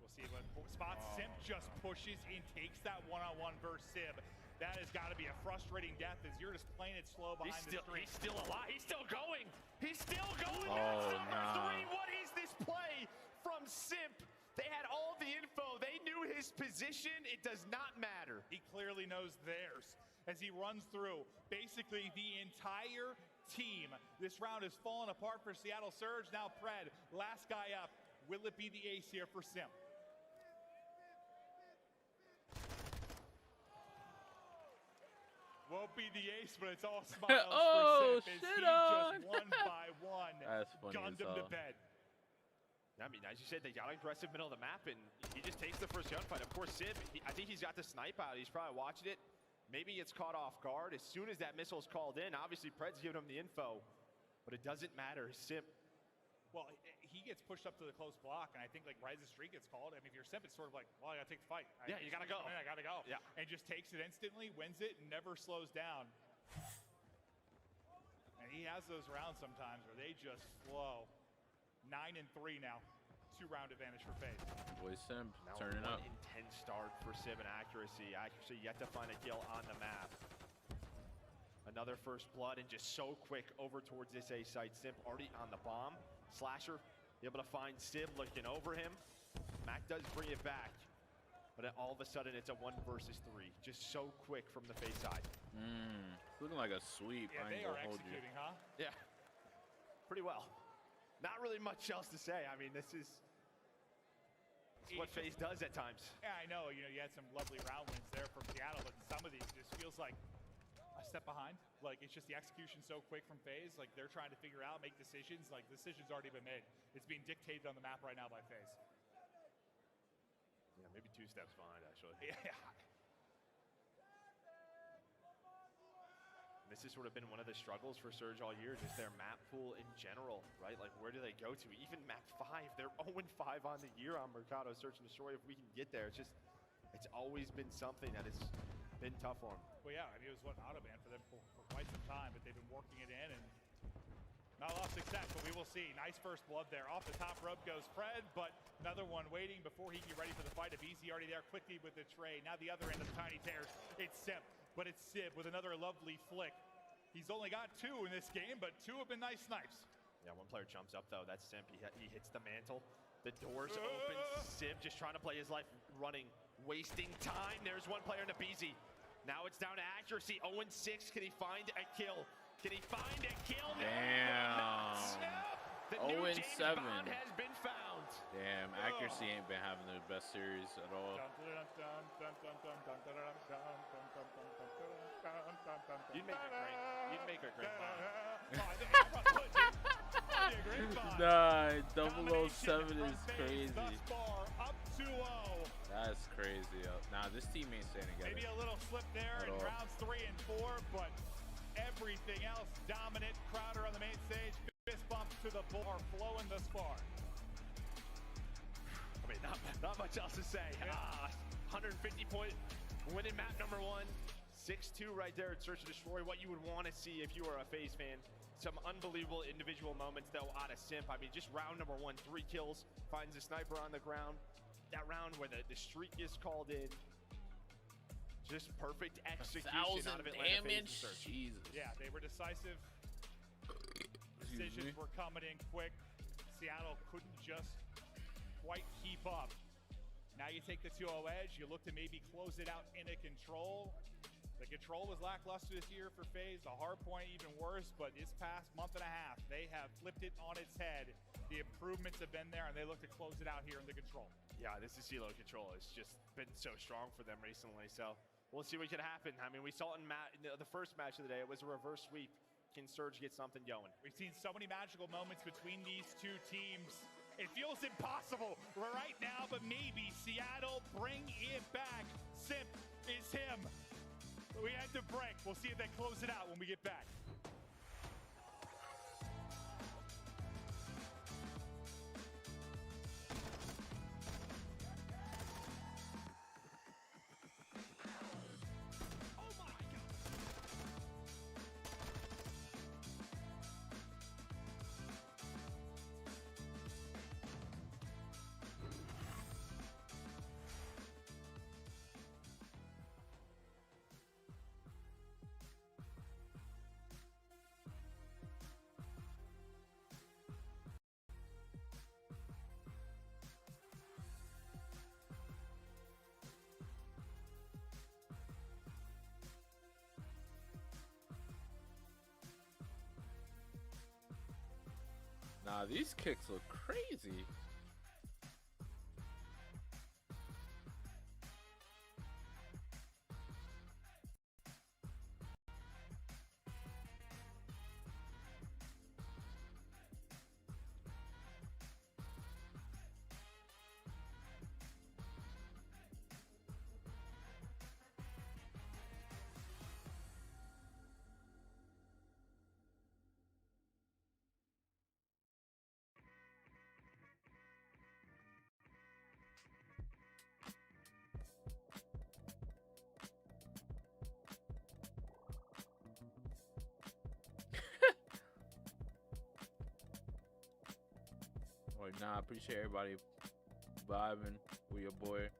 We'll see what spots. Simp just pushes and takes that one-on-one versus Sib. That has got to be a frustrating death as you're just playing it slow behind the screen. He's still alive. He's still going. He's still going. Oh, That's number 3. What is this play from Simp? They had all the info. They knew his position. It does not matter. He clearly knows theirs as he runs through basically the entire team. This round has fallen apart for Seattle Surge. Now Pred, last guy up. Will it be the ace here for Simp? Won't be the ace, but it's all smiles Oh, for Simp. shit As he just one by one That's funny gunned as him to hell. bed. I mean, as you said, they got aggressive middle of the map, and he just takes the first gunfight. Of course, Sib, I think he's got the snipe out. He's probably watching it. Maybe it's caught off guard. As soon as that missile's called in, obviously Pred's giving him the info, but it doesn't matter. Simp. Well, he gets pushed up to the close block, and I think like Rise of Street gets called. I mean, if you're Simp, it's sort of like, well, I gotta take the fight. Yeah, you gotta go. I gotta go. Yeah. And just takes it instantly, wins it, and never slows down. And he has those rounds sometimes where they just flow. 9 and 3 now. 2-round advantage for FaZe. Boy Simp, Now turning up. Intense start for Sib and accuracy. Actually yet to find a kill on the map. Another first blood, and just so quick over towards this A site. Simp already on the bomb. Slasher able to find Sib looking over him. Mac does bring it back, but then all of a sudden it's a 1 versus 3. Just so quick from the FaZe side. It's looking like a sweep. Yeah, I they ain't are gonna hold you. executing, huh? Yeah, pretty well. Not really much else to say. I mean, this is what FaZe does at times. Yeah, I know. You had some lovely round wins there from Seattle, but some of these just feels like a step behind. Like, it's just the execution so quick from FaZe. Like, they're trying to figure out, make decisions. Like, decisions already been made. It's being dictated on the map right now by FaZe. Yeah, maybe 2 steps behind, actually. Yeah. This has sort of been one of the struggles for Surge all year, just their map pool in general, right? Like, where do they go to? Even map 5, they're 0-5 on the year on Mercado Search and Destroy. If we can get there, it's always been something that has been tough for them. Well, yeah, I mean, it was what, an auto ban for them for quite some time, but they've been working it in and not a lot of success, but we will see. Nice first blood there. Off the top rope goes Pred, but another one waiting before he can get ready for the fight. Abizi already there quickly with the trade. Now the other end of the Tiny Tears, it's Simp, but it's Sib with another lovely flick. He's only got 2 in this game, but 2 have been nice snipes. Yeah, one player jumps up though. That's Simp. He hits the mantle. The doors open. Simp just trying to play his life, running, wasting time. There's one player in the BZ. Now it's down to accuracy. 0-6. Can he find a kill? Can he find a kill? Damn. The new 0-7. James Bond has been found. Damn, accuracy ain't been having the best series at all. You'd make a great Bond. Nah, 007 is crazy. That's crazy. Nah, this team ain't staying together. Maybe a little slip there in rounds 3 and 4, but everything else dominant. Crowder on the main stage. Fist bumps to the bar, flowing thus far. I mean, not much else to say. 150 point winning map number 1. 6-2 right there at Search and Destroy. What you would want to see if you were a FaZe fan. Some unbelievable individual moments though out of Simp. I mean, just round number 1, 3 kills. Finds a sniper on the ground. That round where the streak is called in. Just perfect execution out of Atlanta FaZe and Search. Jesus. Yeah, they were decisive. Decisions were coming in quick. Seattle couldn't just quite keep up. Now you take the 2-0 edge. You look to maybe close it out in a control. The control was lackluster this year for FaZe. The hard point even worse, but this past month and a half, they have flipped it on its head. The improvements have been there, and they look to close it out here in the control. Yeah, this is CeeLo control. It's just been so strong for them recently. So we'll see what can happen. I mean, we saw it in the first match of the day. It was a reverse sweep. Can Surge get something going? We've seen so many magical moments between these 2 teams. It feels impossible right now, but maybe Seattle bring it back. Simp is him. We had to break. We'll see if they close it out when we get back. Nah, these kicks look crazy. Nah, I appreciate everybody vibing with your boy.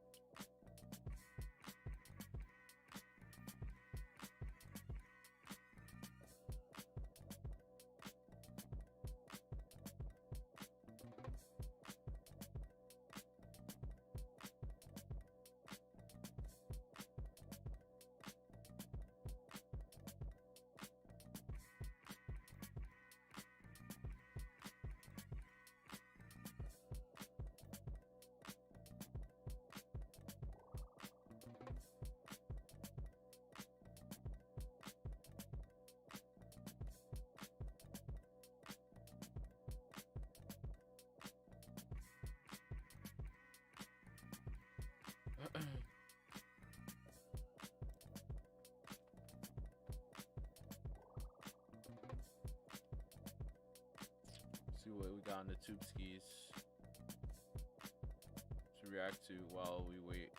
See what we got on the tube skis to react to while we wait.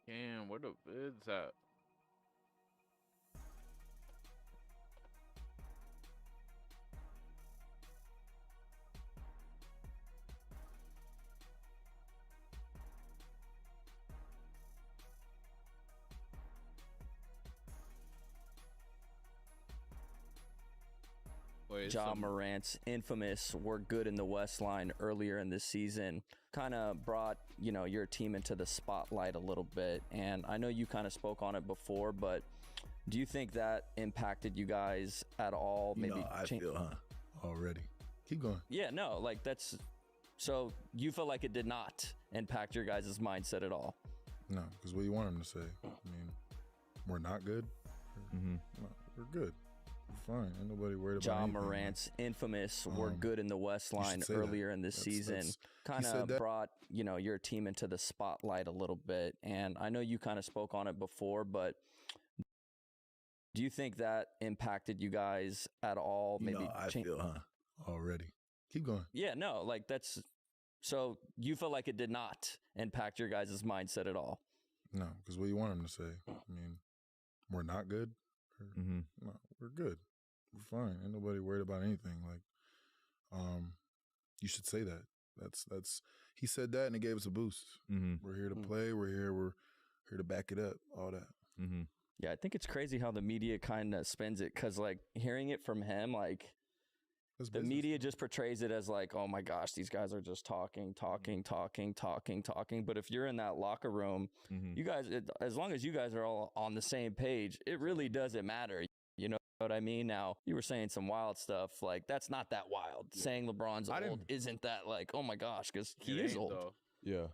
Damn, where the vids at? Ja Morant's infamous "we're good in the West" line earlier in this season kind of brought, you know, your team into the spotlight a little bit. And I know you kind of spoke on it before, but do you think that impacted you guys at all? Maybe I feel, already. Keep going. Yeah, no, like that's so you feel like it did not impact your guys' mindset at all. No, because what you want them to say? I mean, we're not good. No, we're good. We're fine. Ain't nobody worried about anything. Ja Morant's infamous "we're good in the West" line earlier in this season kind of brought, you know, your team into the spotlight a little bit. And I know you kind of spoke on it before, but do you think that impacted you guys at all? Maybe I feel, already. Keep going. Yeah, no, like that's so you feel like it did not impact your guys' mindset at all. No, because what you want them to say? I mean, we're not good. No, we're good. We're fine. Ain't nobody worried about anything. Like, you should say that. That's. He said that, and it gave us a boost. We're here to play. We're here to back it up. All that. Yeah, I think it's crazy how the media kind of spins it, because like hearing it from him, like the media just portrays it as like, oh my gosh, these guys are just talking. But if you're in that locker room, you guys, as long as you guys are all on the same page, it really doesn't matter. You know what I mean? Now, you were saying some wild stuff. Like, that's not that wild. Saying LeBron's old isn't that like, oh my gosh, because he is old. Yeah.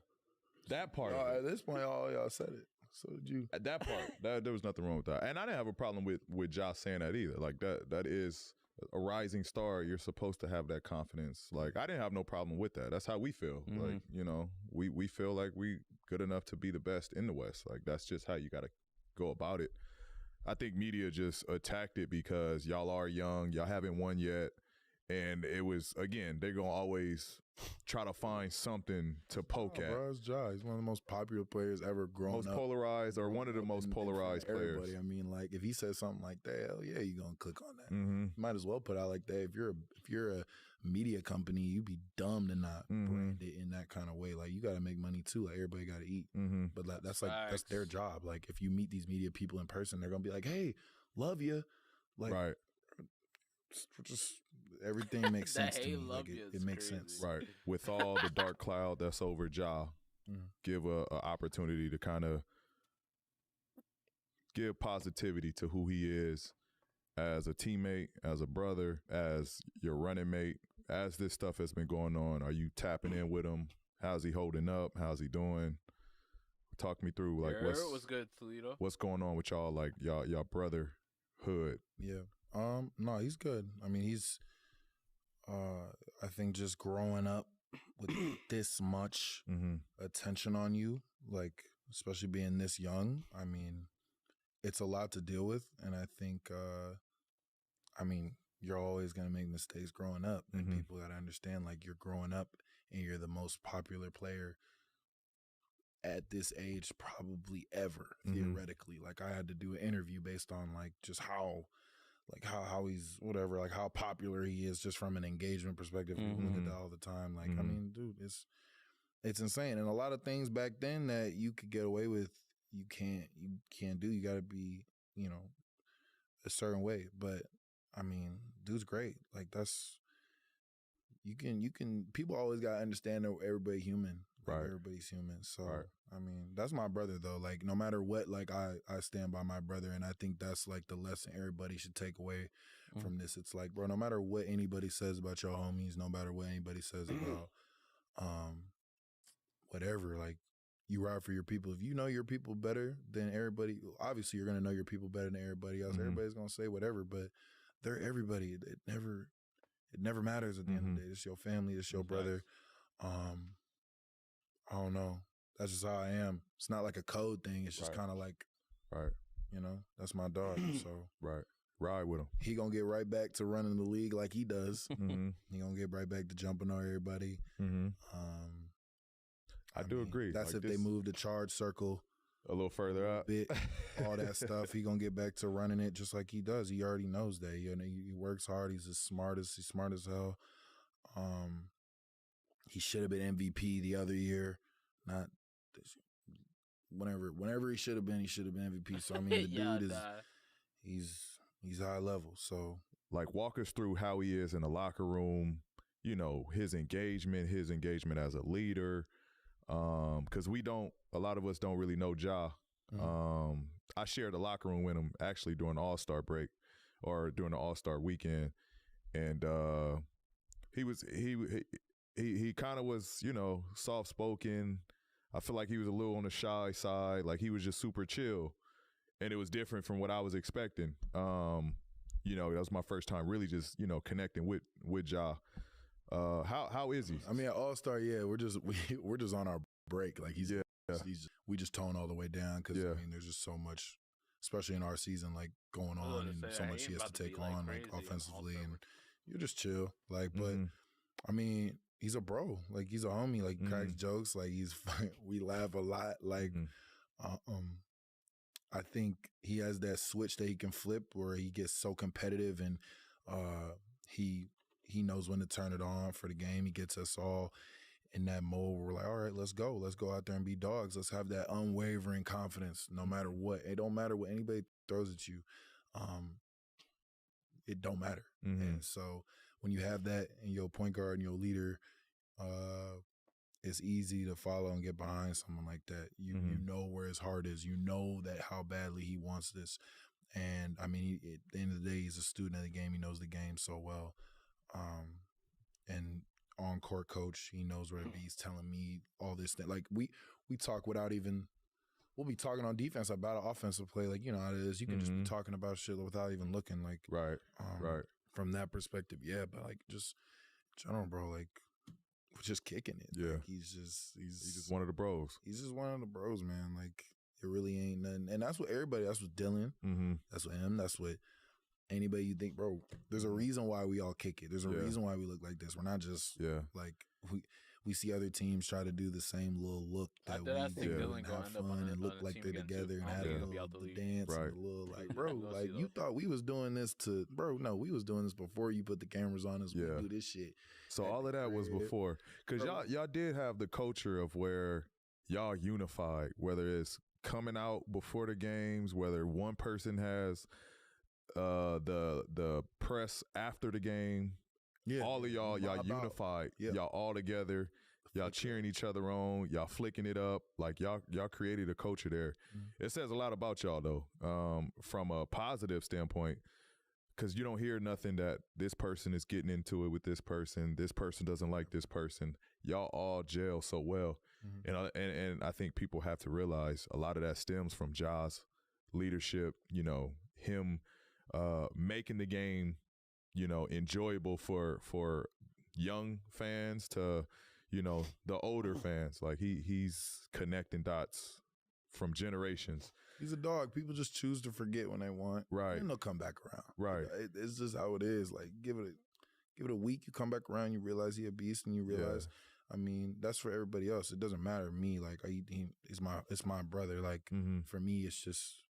That part. At this point, all y'all said it. So did you. At that part, there was nothing wrong with that. And I didn't have a problem with Josh saying that either. Like, that is a rising star. You're supposed to have that confidence. Like, I didn't have no problem with that. That's how we feel. Like, you know, we feel like we good enough to be the best in the West. Like, that's just how you got to go about it. I think media just attacked it because y'all are young. Y'all haven't won yet. And it was, again, they're going to always try to find something to poke at. Bro, it's Ja. He's one of the most popular players ever grown most up. Polarized, or one of the most polarized players. Everybody. I mean, like, if he says something like that, hell yeah, you're going to click on that. You might as well put out like that. If you're a media company, you'd be dumb to not brand it in that kind of way. Like, you got to make money too. Like, everybody got to eat. But like, that's their job. Like, if you meet these media people in person, they're going to be like, hey, love you. Like, right. Just everything makes sense to me. Like, it makes sense. Right. With all the dark cloud that's over Ja, give a opportunity to kind of give positivity to who he is as a teammate, as a brother, as your running mate. As this stuff has been going on, are you tapping in with him? How's he holding up? How's he doing? Talk me through, like, was good, Toledo. What's going on with y'all, like y'all brotherhood? Yeah. No, he's good. I mean, he's I think just growing up with this much attention on you, like, especially being this young, I mean, it's a lot to deal with. And I think I mean, you're always going to make mistakes growing up, and people got to understand, like, you're growing up and you're the most popular player at this age probably ever, theoretically. Like, I had to do an interview based on, like, just how he's whatever, like, how popular he is just from an engagement perspective. People look at that all the time. Like, I mean, dude, it's insane. And a lot of things back then that you could get away with, you can't do. You got to be, you know, a certain way. But I mean, dude's great. Like, that's, you can people always got to understand that everybody human. Like, right. Everybody's human. So, I mean, that's my brother though. Like, no matter what, like, I stand by my brother, and I think that's like the lesson everybody should take away from this. It's like, bro, no matter what anybody says about your homies, no matter what anybody says about whatever, like, you ride for your people. If you know your people better than everybody, obviously you're gonna know your people better than everybody else. Everybody's gonna say whatever, but they're everybody. It never matters at the end of the day. It's your family, it's your brother. I don't know. That's just how I am. It's not like a code thing. It's just kind of like, you know, that's my dog. So ride with him. He gonna get right back to running the league like he does. He gonna get right back to jumping on everybody. I do agree. That's like if they move the charge circle A little further up. All that stuff. He gonna get back to running it just like he does. He already knows that. You know, he works hard. He's smart as hell. He should have been MVP the other year. Not this, whenever he should have been MVP. So I mean, the dude is he's high level. So like, walk us through how he is in the locker room. You know, his engagement as a leader. Because a lot of us don't really know Ja. I shared the locker room with him actually during the All-Star break or during the All-Star weekend. And he kind of was, you know, soft-spoken. I feel like he was a little on the shy side. Like, he was just super chill. And it was different from what I was expecting. You know, that was my first time really just, you know, connecting with Ja. How is he? I mean, at All-Star, yeah, we're just on our break. Like, we just tone all the way down because I mean, there's just so much, especially in our season, like going on, and so much he has to take on, like offensively, and you're just chill. Like, but I mean, he's a bro. Like, he's a homie. Like, cracks jokes. Like, we laugh a lot. Like, I think he has that switch that he can flip where he gets so competitive, and he knows when to turn it on for the game. He gets us all in that mode where we're like, all right, let's go out there and be dogs. Let's have that unwavering confidence no matter what. It don't matter what anybody throws at you. It don't matter. And so when you have that in your point guard and your leader, it's easy to follow and get behind someone like that. You know where his heart is. You know that how badly he wants this. And I mean, at the end of the day, he's a student of the game. He knows the game so well. And on-court coach, he knows where to be. He's telling me all this thing. Like, we talk without even, we'll be talking on defense about an offensive play. Like, you know how it is. You can just be talking about shit without even looking. Like, right. From that perspective, yeah. But like, just general, bro. Like, we're just kicking it. Yeah. Like, he's just one of the bros. He's just one of the bros, man. Like, it really ain't nothing. And that's what everybody. That's what Dylan. That's what him. That's what anybody you think, bro. There's a reason why we all kick it. There's a reason why we look like this. We're not just like we see other teams try to do the same little look that we do and have fun and look like they're together and have the dance and the little like, bro, like you thought we was doing this to, bro, no, we was doing this before you put the cameras on us. We do this shit. So all of that was before, because y'all did have the culture of where y'all unified, whether it's coming out before the games, whether one person has the press after the game. All of y'all unified. Y'all all together. Y'all cheering each other on. Y'all flicking it up. Like, y'all created a culture there. It says a lot about y'all though, from a positive standpoint, because you don't hear nothing that this person is getting into it with this person. This person doesn't like this person. Y'all all gel so well, and I think people have to realize a lot of that stems from Ja's leadership. You know, him making the game, you know, enjoyable for young fans to, you know, the older fans. Like, he's connecting dots from generations. He's a dog. People just choose to forget when they want. Right. And they'll come back around. Right. It's just how it is. Like, give it a week, you come back around, you realize he a beast, and you realize, I mean, that's for everybody else. It doesn't matter to me. Like, it's my brother. Like, for me, it's just,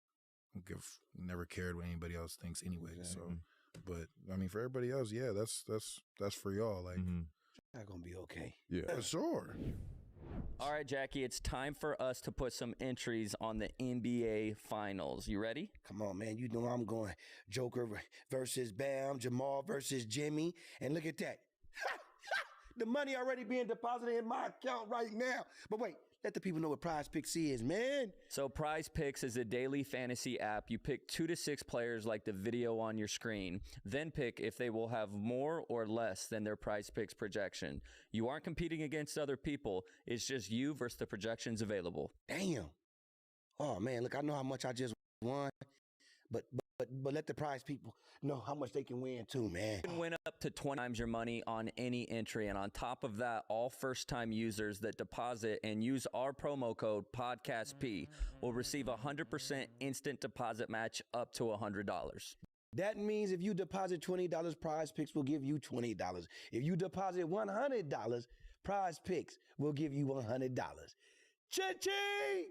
never cared what anybody else thinks anyway. So, but I mean, for everybody else, yeah, that's for y'all. Like, not gonna be okay. Yeah, for sure. All right, Jackie, it's time for us to put some entries on the NBA Finals. You ready? Come on, man. You know I'm going Joker versus Bam, Jamal versus Jimmy, and look at that. The money already being deposited in my account right now. But wait. Let the people know what Prize Picks is, man. So Prize Picks is a daily fantasy app. You pick 2 to 6 players like the video on your screen, then pick if they will have more or less than their Prize Picks projection. You aren't competing against other people. It's just you versus the projections available. Damn. Oh, man, look, I know how much I just won, but let the prize people know how much they can win too, man. You can win up to 20 times your money on any entry. And on top of that, all first-time users that deposit and use our promo code PODCASTP will receive a 100% instant deposit match up to $100. That means if you deposit $20, Prize Picks will give you $20. If you deposit $100, Prize Picks will give you $100. Cha-ching!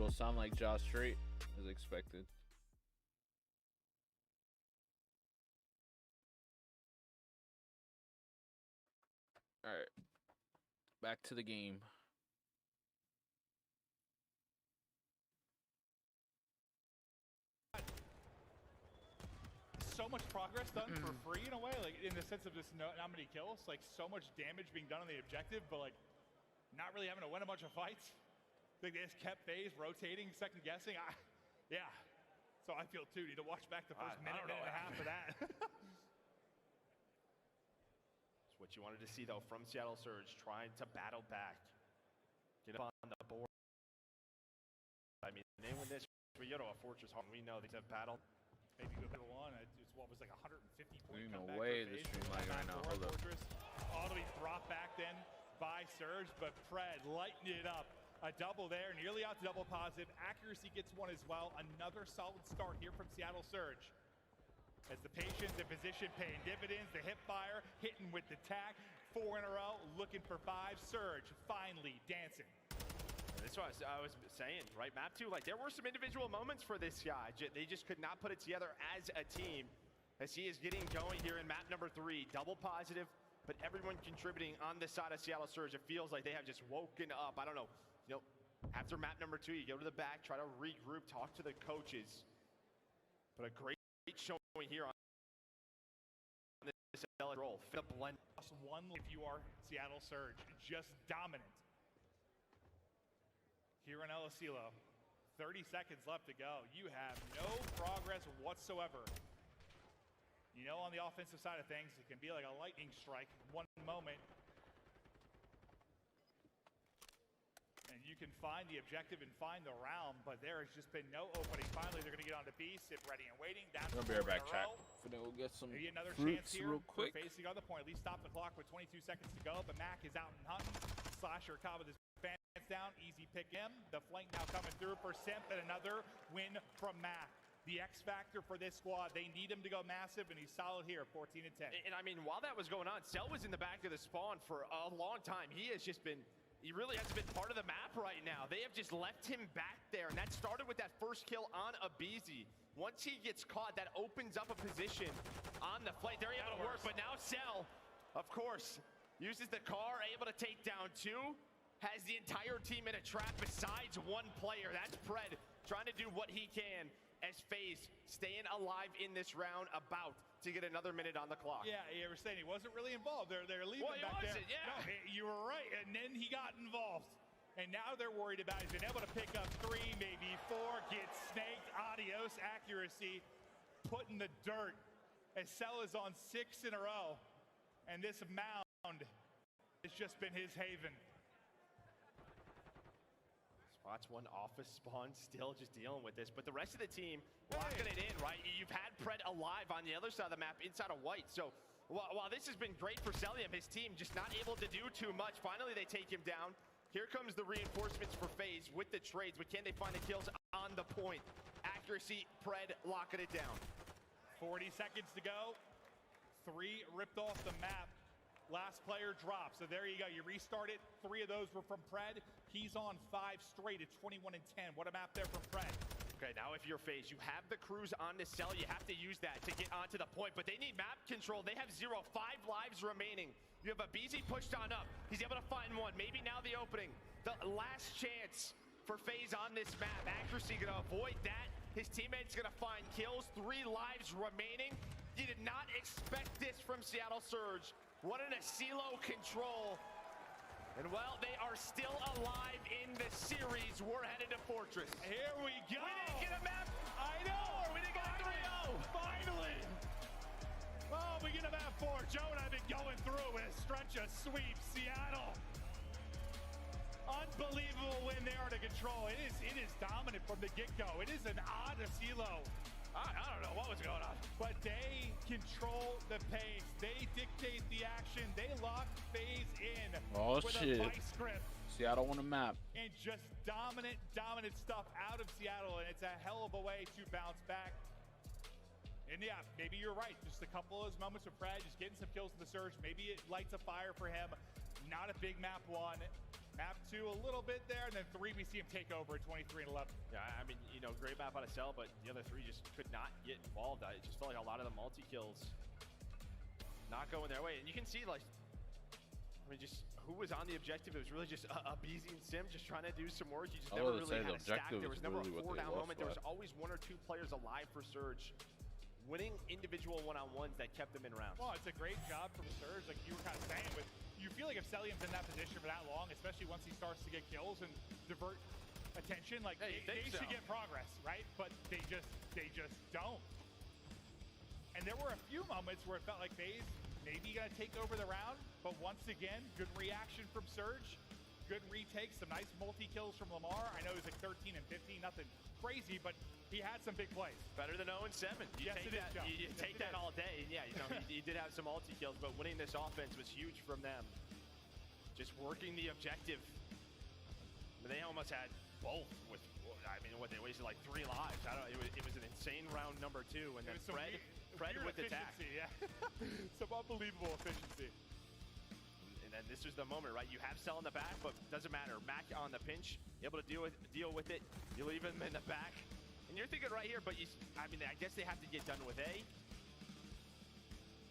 will sound like Josh straight as expected. All right, back to the game. So much progress done for free in a way, like in the sense of just not many kills, like so much damage being done on the objective, but like not really having to win a bunch of fights. Like they just kept phase rotating, second guessing. Yeah. So I feel too. Need to watch back the first minute and a half of that. It's what you wanted to see though from Seattle Surge, trying to battle back, get up on the board. I mean, they win this. We go to a Fortress Hall. We know they have battle. Maybe go to one. It's what was like 150 point No comeback way for this FaZe. stream lagging right now. Hold up. Fortress. All to be brought back then by Surge, but Pred lightened it up. A double there, nearly out to double positive. Accuracy gets one as well. Another solid start here from Seattle Surge. As the patience and position paying dividends, the hip fire hitting with the tag. 4 in a row, looking for 5. Surge finally dancing. That's what I was saying, right? Map 2, like there were some individual moments for this guy. They just could not put it together as a team. As he is getting going here in map number 3, double positive, but everyone contributing on the side of Seattle Surge. It feels like they have just woken up. I don't know. You know, after map number 2, you go to the back, try to regroup, talk to the coaches. But a great showing here on this role. Fit a blend. One if you are Seattle Surge, just dominant. Here in El Asilo, 30 seconds left to go. You have no progress whatsoever. You know, on the offensive side of things, it can be like a lightning strike. One moment, and you can find the objective and find the round, but there has just been no opening. Finally, they're going to get on to B, sit ready and waiting. That's I'm gonna be right back, chat. Finna go get some maybe another fruits chance here real quick. for facing on the point. At least stop the clock with 22 seconds to go, but Mac is out and hunting. Slasher caught with his pants down, easy pick him. The flank now coming through for Simp, and another win from Mac. The X factor for this squad. They need him to go massive, and he's solid here, 14 and 10. And I mean, while that was going on, Cell was in the back of the spawn for a long time. He really hasn't been part of the map right now. They have just left him back there, and that started with that first kill on Abizi. Once he gets caught, that opens up a position on the flank. They're able to work, but now Cell, of course, uses the car, able to take down 2. Has the entire team in a trap besides one player. That's Pred trying to do what he can as FaZe staying alive in this round, about to get another minute on the clock. Yeah, you were saying he wasn't really involved. They're leaving well, back there. Yeah. No, you were right, and then he got involved. And now they're worried about he's been able to pick up 3, maybe 4, get snaked, adios, accuracy, put in the dirt. As Cell is on 6 in a row, and this mound has just been his haven. Spots one office spawn, still just dealing with this. But the rest of the team locking it in, right? You've had Pred alive on the other side of the map inside of white. So while this has been great for Celium, his team just not able to do too much. Finally, they take him down. Here comes the reinforcements for FaZe with the trades. But can they find the kills on the point? Accuracy, Pred locking it down. 40 seconds to go. 3 ripped off the map. Last player dropped. So there you go. You restart it. 3 of those were from Pred. He's on 5 straight at 21 and 10. What a map there from Pred. Okay, now if you're FaZe, you have the crews on to Cell. You have to use that to get onto the point, but they need map control. They have 0, 5 lives remaining. You have a BZ pushed on up. He's able to find one. Maybe now the opening. The last chance for FaZe on this map. Accuracy gonna avoid that. His teammate's gonna find kills. 3 lives remaining. You did not expect this from Seattle Surge. What an Asilo control. And well, they are still alive in the series. We're headed to Fortress. Here we go. We didn't get a map. I know. We didn't get a 3-0. Finally. Oh, we get a map 4. Joe and I have been going through with a stretch of sweep. Seattle. Unbelievable win there to control. It is dominant from the get-go. It is an odd Asilo. I don't know what was going on. But they control the pace. They dictate the action. They lock FaZe in with a vice grip. Seattle won a map. And just dominant stuff out of Seattle. And it's a hell of a way to bounce back. And yeah, maybe you're right. Just a couple of those moments with Fred, just getting some kills in the Surge. Maybe it lights a fire for him. Not a big map 1. Map 2 a little bit there, and then 3 we see him take over at 23 and 11. Yeah, I mean, you know, great map out of Cell, but the other 3 just could not get involved. It just felt like a lot of the multi-kills not going their way. And you can see, like, I mean, just who was on the objective. It was really just a BZ and Sim just trying to do some work. You just never really had a stack. There was never a 4-down moment. There was always 1 or 2 players alive for Surge, winning individual one-on-ones that kept them in rounds. Well, it's a great job from Surge, like you were kind of saying, but you feel like if Celium's in that position for that long, especially once he starts to get kills and divert attention, like they should get progress, right? But they just don't. And there were a few moments where it felt like FaZe maybe gonna take over the round, but once again, good reaction from Surge, good retakes, some nice multi-kills from Lamar. I know he was like 13 and 15, nothing crazy, but he had some big plays. Better than 0 and 7. Yes, it is, Joe. You take that all day. And yeah, you know, he did have some multi-kills, but winning this offense was huge from them. Just working the objective. I mean, they almost had both with, I mean, what, they wasted like 3 lives. I don't know, it was an insane round number 2, and then Fred with the attack. Yeah. Some unbelievable efficiency. And then this was the moment, right? You have Cell in the back, but doesn't matter. Mac on the pinch, able to deal with it. You leave him in the back. And you're thinking right here, but I mean, I guess they have to get done with A.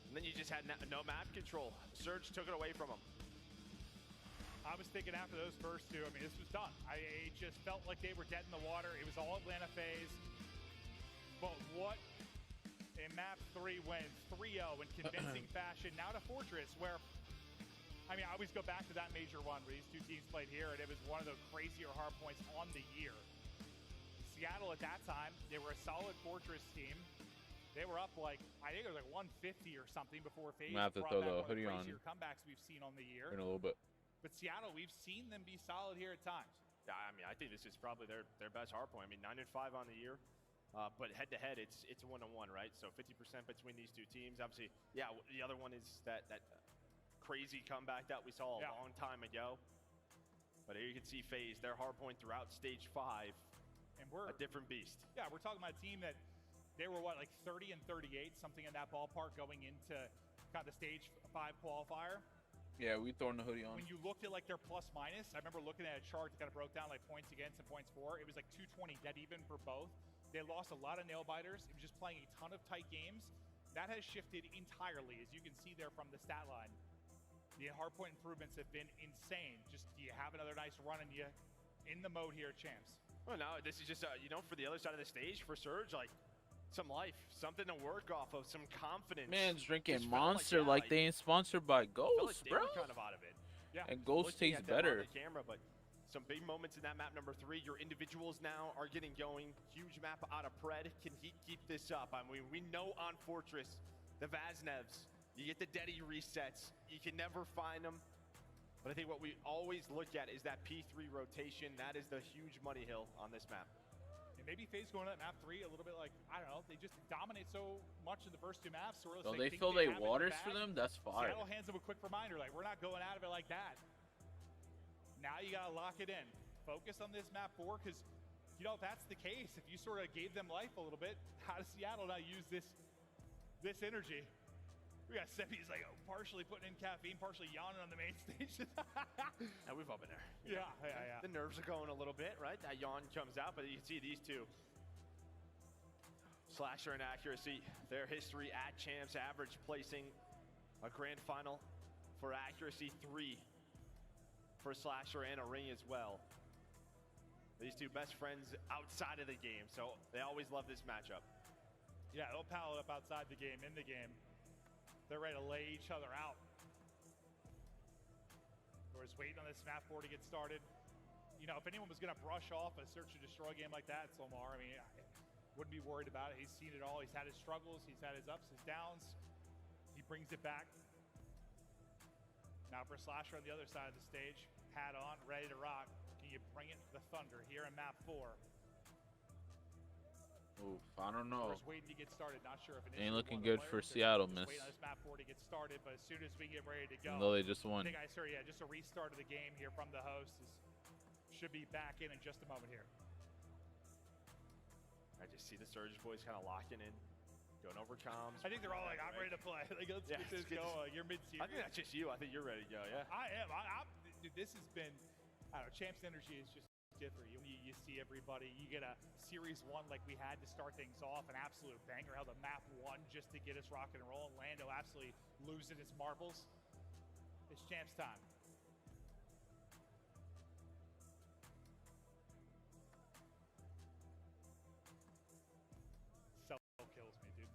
And then you just had no map control. Surge took it away from him. I was thinking after those first 2, I mean, this was done. It just felt like they were dead in the water. It was all Atlanta FaZe. But what in map 3 went 3-0 in convincing fashion. Now to Fortress, where, I mean, I always go back to that major one where these 2 teams played here, and it was one of the crazier hard points on the year. Seattle at that time, they were a solid Fortress team. They were up like, I think it was like 150 or something before FaZe brought back one of the crazier comebacks we've seen on the year. In a little bit. But Seattle, we've seen them be solid here at times. Yeah, I mean, I think this is probably their best hard point. I mean, 9-5 on the year. But head-to-head, it's a 1-1, right? So 50% between these 2 teams. Obviously, yeah, the other one is that crazy comeback that we saw a long time ago. But here you can see FaZe, their hard point throughout stage 5. And we're a different beast. Yeah, we're talking about a team that they were, what, like 30 and 38, something in that ballpark going into kind of the stage 5 qualifier. Yeah, we throwing the hoodie on. When you looked at like their plus minus, I remember looking at a chart that kind of broke down like points against and points for. It was like 220 dead even for both. They lost a lot of nail biters. It was just playing a ton of tight games. That has shifted entirely, as you can see there from the stat line. The hardpoint improvements have been insane. Just, do you have another nice run and you in the mode here, champs? Well, now this is just, you know, for the other side of the stage, for Surge, like, some life, something to work off of, some confidence. Man's drinking Monster like they ain't sponsored by Ghost, like bro. Kind of out of it. Yeah. And Ghost tastes better. On the camera, but some big moments in that map number 3. Your individuals now are getting going. Huge map out of Pred. Can he keep this up? I mean, we know on Fortress, the Vaznevs, you get the Deddy resets. You can never find them. But I think what we always look at is that P3 rotation. That is the huge money hill on this map. And maybe FaZe going to that map 3 a little bit like, I don't know, they just dominate so much in the first 2 maps. So they feel they waters for them, that's fine. Seattle hands them a quick reminder, like, we're not going out of it like that. Now you got to lock it in. Focus on this map 4, because, you know, if that's the case, if you sort of gave them life a little bit, how does Seattle not use this energy? We got Seppi's like partially putting in caffeine, partially yawning on the main stage. And we've all been there. Yeah. The nerves are going a little bit, right? That yawn comes out, but you can see these 2. Slasher and Accuracy, their history at champs, average placing a grand final for Accuracy, 3 for Slasher and a ring as well. These 2 best friends outside of the game, so they always love this matchup. Yeah, they'll pal it up outside the game, in the game. They're ready to lay each other out. We're just waiting on this map 4 to get started. You know, if anyone was going to brush off a search and destroy game like that, it's Lamar. I mean, I wouldn't be worried about it. He's seen it all. He's had his struggles. He's had his ups, his downs. He brings it back. Now for Slasher on the other side of the stage. Hat on, ready to rock. Can you bring it to the Thunder here in map 4? Oof, I don't know. We're just waiting to get started. Not sure if it ain't looking good for Seattle, miss. Waiting on this map 4 to get started, but as soon as we get ready to go, though they just won. I think I saw, yeah, just a restart of the game here from the host. Should be back in just a moment here. I just see the Surge boys kind of locking in, going over comms. I think they're all like, I'm ready to play. Like, let's get this going. You're mid-series. I think that's just you. I think you're ready to go, yeah. I am. Dude, this has been I don't know, Champs energy is just different. You see everybody, you get a series 1 like we had to start things off, an absolute banger, how the map won just to get us rock and roll, and Lando absolutely losing his marbles. It's Champs time. So kills me, dude.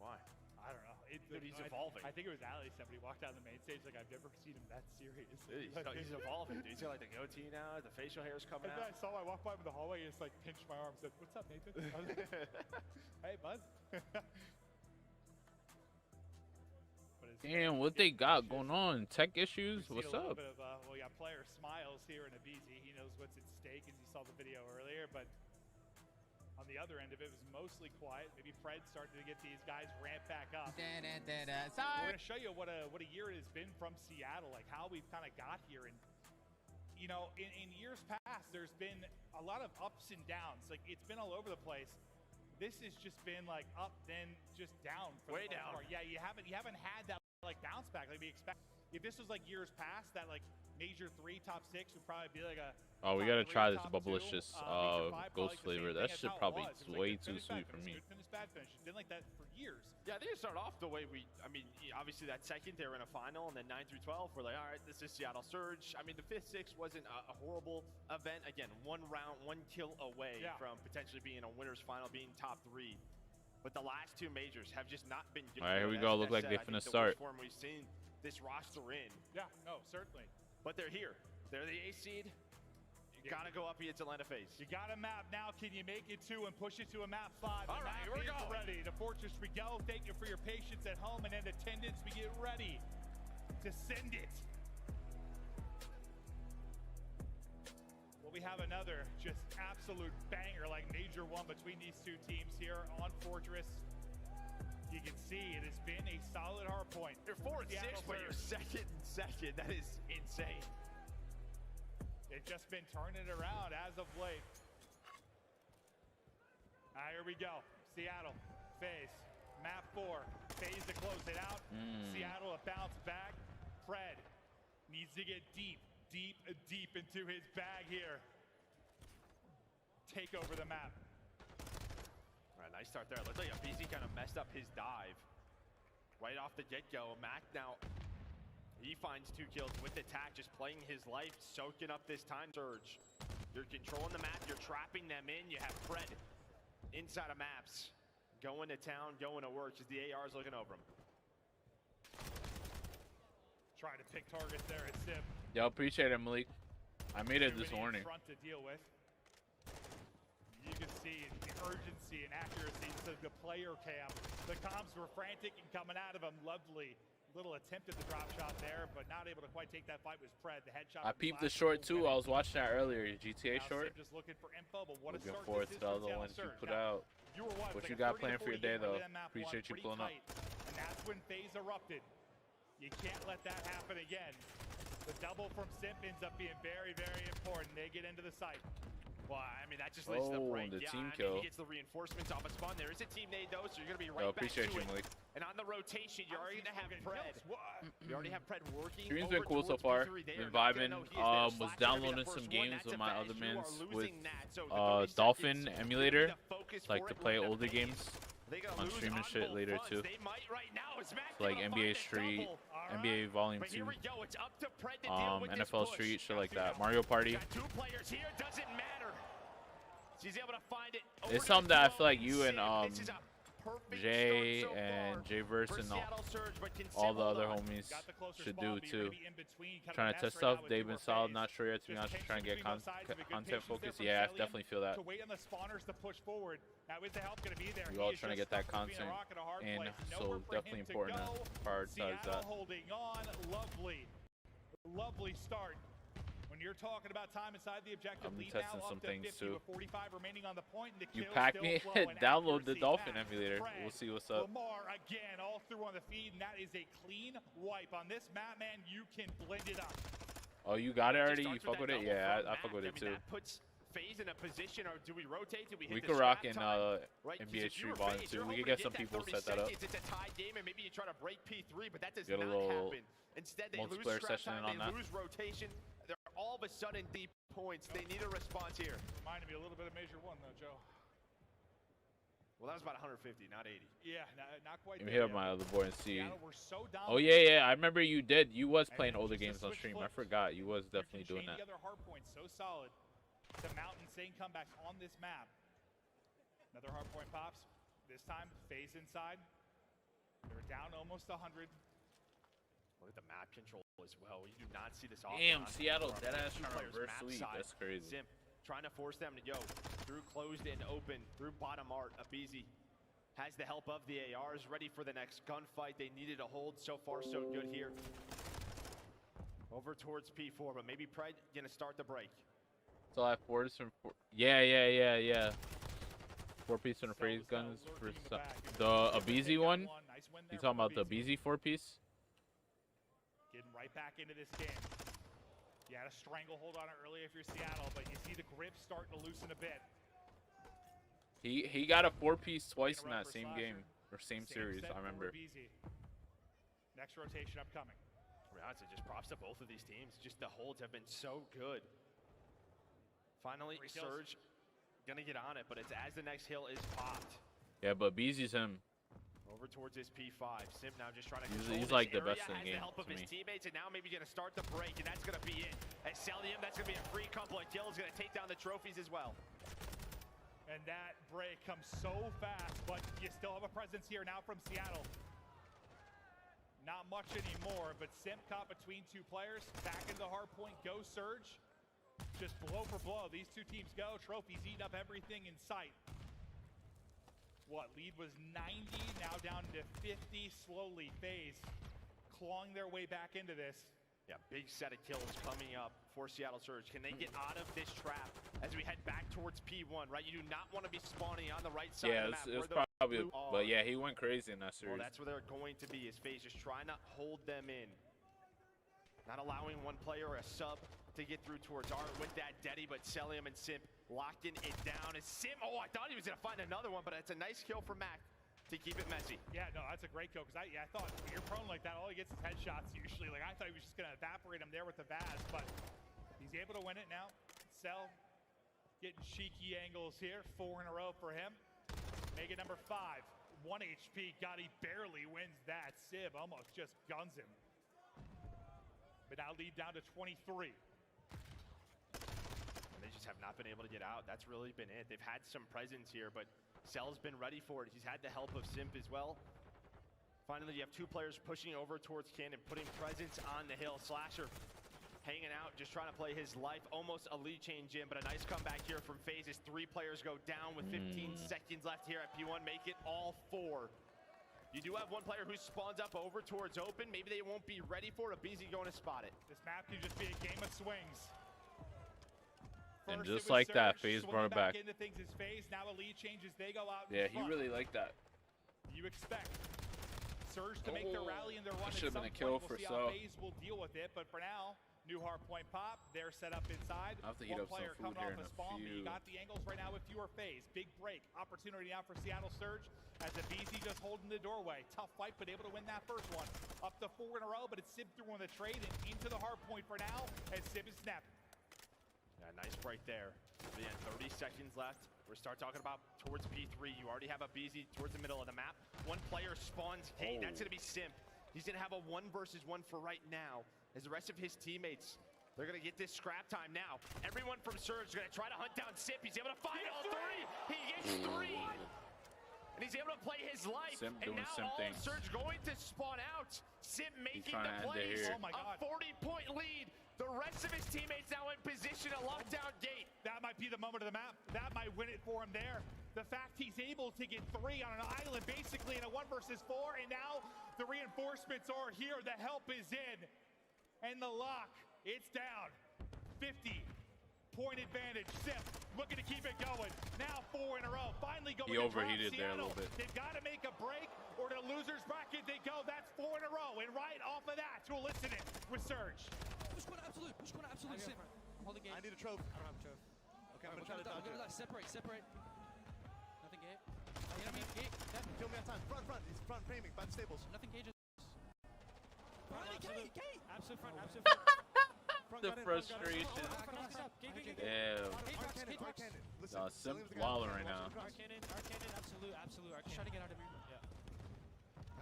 Why? I don't know. Dude, he's evolving. I think it was Ali said when he walked down the main stage, like, I've never seen him that serious. Dude, he's evolving, dude. He's got like the goatee now, the facial hair's coming And then out. I saw him, I walked by him in the hallway, and just like pinched my arm and said, "What's up, Nathan?" I was like, "Hey, bud." Damn, what they got going on? Tech issues? What's a little up? bit of, well, we got player smiles here in Abizi. He knows what's at stake, as you saw the video earlier, but on the other end of it was mostly quiet. Maybe Fred starting to get these guys ramped back up. We're going to show you what a year it has been from Seattle, like how we've kind of got here. And, you know, in years past, there's been a lot of ups and downs. Like, it's been all over the place. This has just been like up, then just down. For Way the most down. part. Yeah, you haven't had that like bounce back like we expect. If this was like years past, that like major 3 top 6 would probably be like a. Oh, we top gotta 3, try this top bubblicious 2, major 5, ghost probably flavor. like the That same shit thing. That's how it probably was. It was way like too good finish, sweet bad for finish, me. Good finish, bad finish. It's been like that for years. Yeah, they didn't start off the way obviously that second they were in a final, and then 9 through 12 we're like, all right, this is Seattle Surge. I mean, the 5th, 6th wasn't a horrible event. Again, 1 round, 1 kill away from potentially being a winner's final, being top 3. But the last 2 majors have just not been good. All right, here we go. Look like they finna start. The worst form we've seen this roster in. Yeah, no, certainly. But they're here. They're the A seed. You gotta go up against Atlanta FaZe. You got a map now. Can you make it 2 and push it to a map 5? All right, we're going. Ready. To Fortress we go. Thank you for your patience at home and in attendance. We get ready to send it. Well, we have another just absolute banger, like major 1 between these 2 teams here on Fortress. You can see it has been a solid hard point. You're 4 and 6, but you're second and second. That is insane. They've just been turning it around as of late. Here we go. Seattle, FaZe, map 4. FaZe to close it out. Seattle a bounce back. Fred needs to get deep into his bag here. Take over the map. All right, nice start there. Looks like BZ kind of messed up his dive right off the get-go. Mac now, he finds 2 kills with the tack, just playing his life, soaking up this time surge. You're controlling the map, you're trapping them in. You have Fred inside of maps, going to town, going to work, as the AR is looking over him. Trying to pick targets there at Sim. Yo, appreciate it, Malik. I made it this morning. Front to deal with. You can see the urgency and accuracy to the player cam. The comms were frantic and coming out of him. Lovely little attempt at the drop shot there, but not able to quite take that fight was Fred. The headshot. I peeped the short too. I was watching that earlier. GTA short. Just looking for info, but what Looking a start forward this to is the other for ones you Seattle put Surge. out. You were what? What Like you a got 30 to planned for your 40 day game though? win map Appreciate one, you pretty pulling up. tight. And that's when FaZe erupted. You can't let that happen again. The double from Simp ends up being very, very important. They get into the site. Well, I mean, that just leads to the break. The Yeah, team I mean, kill. he gets the reinforcements off a spawn. There is a team nade, though, so you're going to be right Yo, back to appreciate you, it. Malik. And on the rotation, you're already going to have Fred. You already have Fred working. Stream's been cool so far. Been vibing. Was downloading some games with my other mans with Dolphin emulator. Like to play older games on stream and shit later too. So like NBA Street, NBA Volume 2, NFL Street, shit like that. Mario Party. It's something that I feel like you and Jay and J-Verse and all the other homies should do too. Trying to test stuff. They've been solid. Not sure yet, to be honest. Trying to get content focused. Yeah, I definitely feel that. To wait on the spawners to push forward. Now is the help going to be there? We all trying to get that content in, so definitely important to prioritize that. Holding on, lovely start. When you're talking about time inside the objective, I'm lead testing now some up to things 50 too. with 45 remaining on the point, and the You kill pack still me, flowing. download the Accuracy Dolphin back. emulator. Fred, We'll see what's up. Lamar again, all through on the feed, and that is a clean wipe on this map, man. You can blend it up. Oh, you got it already? You fuck with it? Yeah, I fuck with it too. That puts FaZe in a position, or do we rotate? Do we hit We the could rock strap in time? Right? NBA 'Cause if you Street were Volume FaZe, 2. you're We hoping could get to some people 30 set that up. seconds. It's a tie game, and maybe you try to break P3, but that does Get a not little happen. Instead, they lose multiplayer scrap session time, on they that. lose rotation. They're all of a sudden deep points. They need a response here. Reminded me a little bit of Measure 1 though, Joe. Well, that was about 150, not 80. Yeah, not quite. Let me hit up my other boy and see. So Oh yeah, I remember you did. You was playing older games on stream. I forgot. You was definitely doing that. The other hard points so solid to mount insane comebacks on this map. Another hard point pops. This time, FaZe inside. They're down almost 100. Look at the map control as well. You do not see this often. Damn, on Seattle camera. deadass Two trying to players reverse map sweep. side. That's crazy. Simp trying to force them to go through closed and open, through bottom art. Abizi has the help of the ARs, ready for the next gunfight. They needed a hold. So far, so good here. Over towards P4, but maybe Pride gonna start the break. So I have 4 different. Yeah. 4-piece and freeze guns for the Abizi one. You talking about the Abizi 4-piece? Getting right back into this game. You had a stranglehold on it earlier if you're Seattle, but you see the grip starting to loosen a bit. He got a 4-piece twice in that same game or same series. I remember. Next rotation upcoming. Honestly, just props to both of these teams. Just the holds have been so good. Finally, Surge gonna get on it, but it's as the next hill is popped. Yeah, but Beezy's him. Over towards his P5. Simp now just trying to He's like the best in the has game. The help of to his me. teammates, and now maybe gonna start the break, and that's gonna be it. As Celium, that's gonna be a free couple of kills, gonna take down the trophies as well. And that break comes so fast, but you still have a presence here now from Seattle. Not much anymore, but Simp caught between two players. Back into the hard point, go Surge. Just blow for blow. These two teams go. Trophies eat up everything in sight. What, lead was 90, now down to 50. Slowly, FaZe clawing their way back into this. Yeah, big set of kills coming up for Seattle Surge. Can they get out of this trap as we head back towards P1, right? You do not want to be spawning on the right side of the map. Yeah, it was probably, but yeah, he went crazy in that series. Well, that's where they're going to be, is FaZe just trying to hold them in. Not allowing one player or a sub to get through towards Art with that Deddy, but Celium and Simp locking it down. As Simp, oh, I thought he was going to find another one, but it's a nice kill for Mac to keep it messy. Yeah, no, that's a great kill, because I thought when you're prone like that, all he gets is headshots usually. Like, I thought he was just going to evaporate him there with the Vaz, but he's able to win it now. Cell getting cheeky angles here, 4 in a row for him. Mega number 5, 1 HP, God, he barely wins that. Sib almost just guns him. But now lead down to 23. And they just have not been able to get out. That's really been it. They've had some presence here, but Cell's been ready for it. He's had the help of Simp as well. Finally, you have 2 players pushing over towards Cannon, putting presence on the hill. Slasher hanging out, just trying to play his life. Almost a lead change in, but a nice comeback here from FaZe as 3 players go down with 15 seconds left here at P1. Make it all 4. You do have one player who spawns up over towards open. Maybe they won't be ready for it. Beezy going to spot it. This map can just be a game of swings. And just like that, FaZe brought it back. Into things is FaZe. Now a lead changes. They go out. Yeah, he really liked that. You expect Surge to make their rally and their run. Should have been a kill for so. FaZe will deal with it, but for now, new hard point pop. They're set up inside. I have to eat up some food here in a few. You got the angles right now with fewer FaZe. Big break. Opportunity now for Seattle Surge as the BZ just holding the doorway. Tough fight, but able to win that first one. Up to 4 in a row, but it's Sib through on the trade and into the hard point for now as Sib is snapped. Yeah, nice break there. But yeah, 30 seconds left. We're start talking about towards P3. You already have a BZ towards the middle of the map. One player spawns Kate. That's going to be Simp. He's going to have a 1 versus 1 for right now. As the rest of his teammates, they're going to get this scrap time now. Everyone from Surge is going to try to hunt down Simp. He's able to find all 3. He gets 3. And he's able to play his life. Simp and doing now Simp all things. Surge going to spawn out. Simp making the trying to end it plays. here. Oh my God. A 40-point lead. The rest of his teammates now in position to lock down Gate. That might be the moment of the map. That might win it for him there. The fact he's able to get 3 on an island, basically in a 1 versus 4, and now the reinforcements are here. The help is in. And the lock, it's down. 50-point advantage. Simp looking to keep it going. Now 4 in a row. Finally going He to overheated drop there a Seattle. little bit. They've got to make a break, or the loser's bracket they go. That's 4 in a row. And right off of that, to elicit it with Surge. Push one absolute. Push one absolute. Simp. Hold the game. I need a trophy. I don't have a trophy. Okay, I'm gonna try to dodge it. Separate. Nothing gate. Gate. Kill me on time. Front. He's front framing by the stables. Nothing cages. Front, Gate. absolute front. The frustration. Damn. No, Simp walling right now. Arcannon, absolute. Just trying to get out of here. Yeah.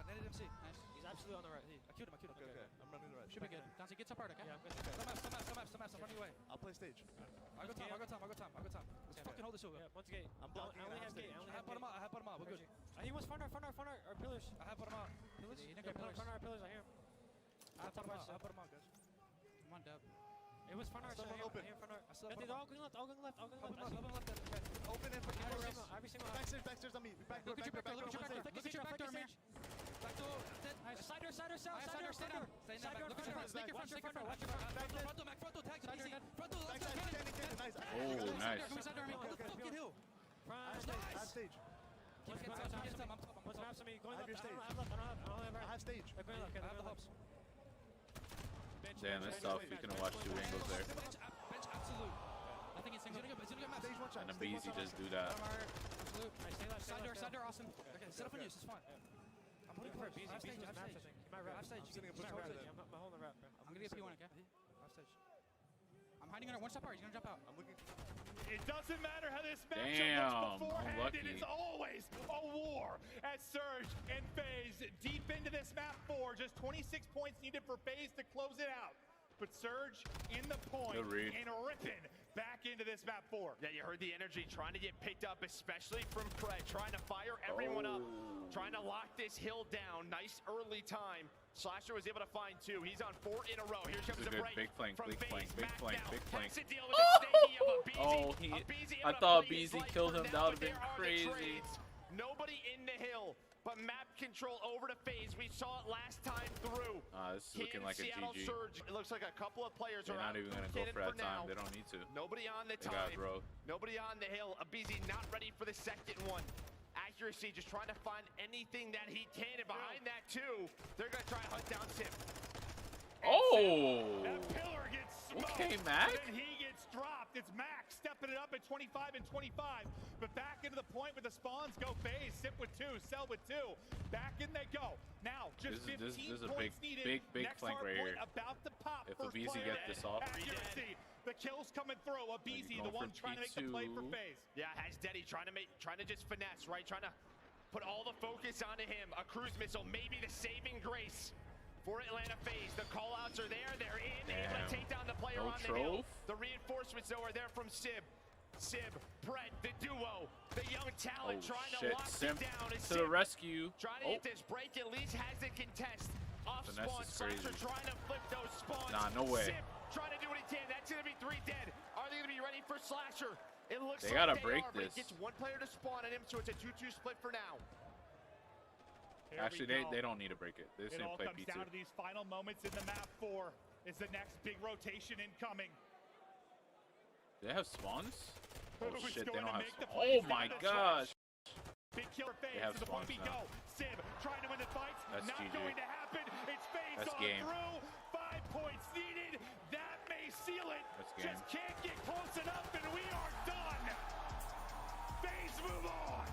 Landed MC. Nice. He's absolutely on the right. I killed him. Okay. I'm running the right. Should be good. Dante, get top part, okay? Yeah, I'm good. Still maps. I'm running away. I'll play stage. I'll go time. Let's fucking hold this over. Yeah, once gate. I'm blocking. I only have gate. I have bottom out. We're good. He was front our pillars. I have bottom out. Pillars? Yeah, front our pillars. I hear him. I have bottom out, guys. Come on, Deb. It was front our side. Open. I still have all going left. All going left. Open and fucking every single backstairs on me. Back door. Look at your back door, man. Back door. Side door, south. Side door. Stay down. Look at your front. Watch your front. Front door, tag. Easy. Front door, let's go. Nice. Oh, nice. Side door, man. What the fucking hill? Nice. Stage. I'm top. What's maps on me? Going left. I have stage. Going left. I have the hubs. Damn, that's tough. You can watch two angles there. Bench absolute. I think it's single. It's gonna get maps. And the BZ just do that. Absolute. Side door, awesome. Okay, set up on use. It's fine. I'm holding for BZ. Half stage. Half stage. I'm holding the wrap, bro. I'm gonna get P1, okay? Half stage. I'm hiding under one step apart. He's gonna jump out. I'm looking. It doesn't matter how this matchup looks beforehand. It is always a war as Surge and FaZe deep into this map 4. Just 26 points needed for FaZe to close it out. But Surge in the point and ripping back into this map 4. Yeah, you heard the energy trying to get picked up, especially from Pred, trying to fire everyone up, trying to lock this hill down. Nice early time. Slasher was able to find 2. He's on 4 in a row. Here comes a break. Big flank. Oh, I thought BZ killed him. That would have been crazy. Nobody in the hill, but map control over to FaZe. We saw it last time through. This is looking like a GG. Surge. It looks like a couple of players They're not even going to go for that time. They don't need to. Nobody on the time. Nobody on the hill. BZ not ready for the second one. Accuracy, just trying to find anything that he can. And behind that, too, they're going to try to hunt down Simp. Oh! That pillar gets smoked. Okay, Mac. And then he gets dropped. It's Mac stepping it up at 25 and 25. But back into the point with the spawns go FaZe. Simp with 2, Cell with 2. Back in they go. Now, just 15 this is a points needed. big Next flank right here. About to pop. If a BZ get this off. Accuracy. The kills coming through. A BZ, the one trying to make the play for FaZe. Yeah, has Deddy trying to just finesse, right? Trying to put all the focus onto him. A cruise missile, maybe the saving grace for Atlanta FaZe. The callouts are there. They're in. Able to take down the player on the hill. The reinforcements, though, are there from Sib, Brett, the duo, the young talent trying to lock it down. To the rescue. Trying to get this break. At least has the contest. Off spawn. Slasher trying to flip those spawns. Nah, no way. Sib trying to do what he can. That's going to be 3 dead. Are they going to be ready for Slasher? It looks they like gotta break this. It gets one player to spawn on him, so it's a 2-2 split for now. Actually, they don't need to break it. They just need to play P2. It all comes down to these final moments in the map 4. Is the next big rotation incoming? Do they have spawns? Oh shit, they don't have spawns. Oh my gosh. Big killer FaZe. They have to the spawns point we now. go. Sib trying to win the fights. That's not GG. going to happen. It's FaZe That's on game. through. 5 points needed. That may seal it. That's game. Just can't get close enough, and we are done. FaZe move on.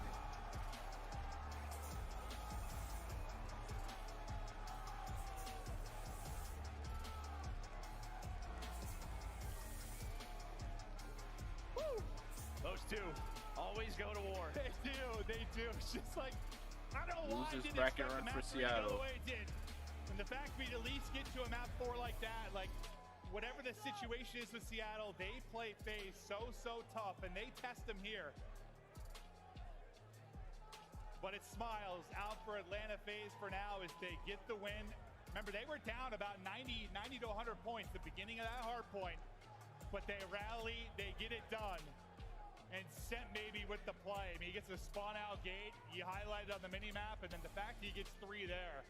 Those two always go to war. They do. It's just like, I don't know why Losers didn't bracket expect run the for map 3 to go Seattle. the way it did. And the fact we'd at least get to a map 4 like that, like, whatever the situation is with Seattle, they play FaZe so tough, and they test them here. But it smiles out for Atlanta FaZe for now as they get the win. Remember, they were down about 90 to 100 points at the beginning of that hard point. But they rally, they get it done. And Sent maybe with the play. I mean, he gets a spawn out gate. He highlighted on the mini map, and then the fact he gets 3 there.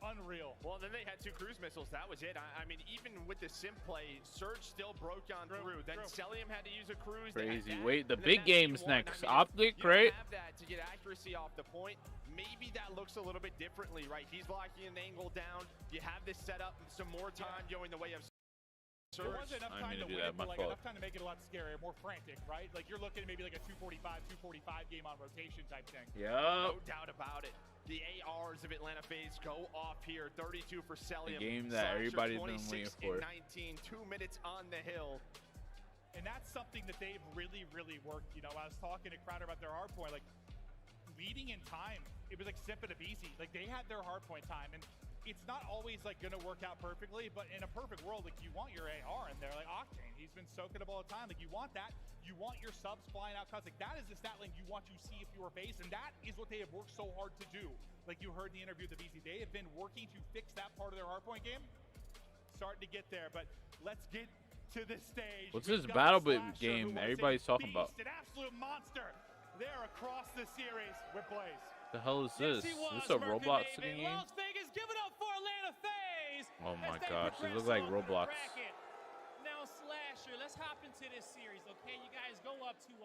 Unreal. Well, then they had 2 cruise missiles. That was it. I mean, even with the Sim play, Surge still broke on through. Then Celium had to use a cruise. Crazy. Wait, the big game's next. Optic, right? You have that to get accuracy off the point. Maybe that looks a little bit differently, right? He's locking an angle down. You have this set up, some more time going the way of There wasn't enough time to win it, but like fault. enough time to make it a lot scarier, more frantic, right? Like you're looking at maybe like a 245 game on rotation type thing. Yeah. No doubt about it. The ARs of Atlanta FaZe go off here. 32 for Celium. The game that everybody's been waiting for. 19, 2 minutes on the hill. And that's something that they've really, really worked. You know, I was talking to Crowder about their hard point, like leading in time, it was like Simp and Abizi. Like they had their hard point time, and it's not always like gonna work out perfectly, but in a perfect world, like you want your AR in there, like Octane, he's been soaking up all the time. Like you want that, you want your subs flying out cuts. Like that is the stat line you want to see if you are FaZe, and that is what they have worked so hard to do. Like you heard in the interview with the BC, they have been working to fix that part of their hardpoint game. Starting to get there, but let's get to this stage. What's this battle game everybody's talking about? An absolute monster there across the series with Blaze. The hell is this? Is this a Roblox sitting game? Las Vegas, give it up for Atlanta FaZe. Oh my gosh, it looks like Roblox. Now, Slasher, let's hop into this series, okay? You guys go up 2-0,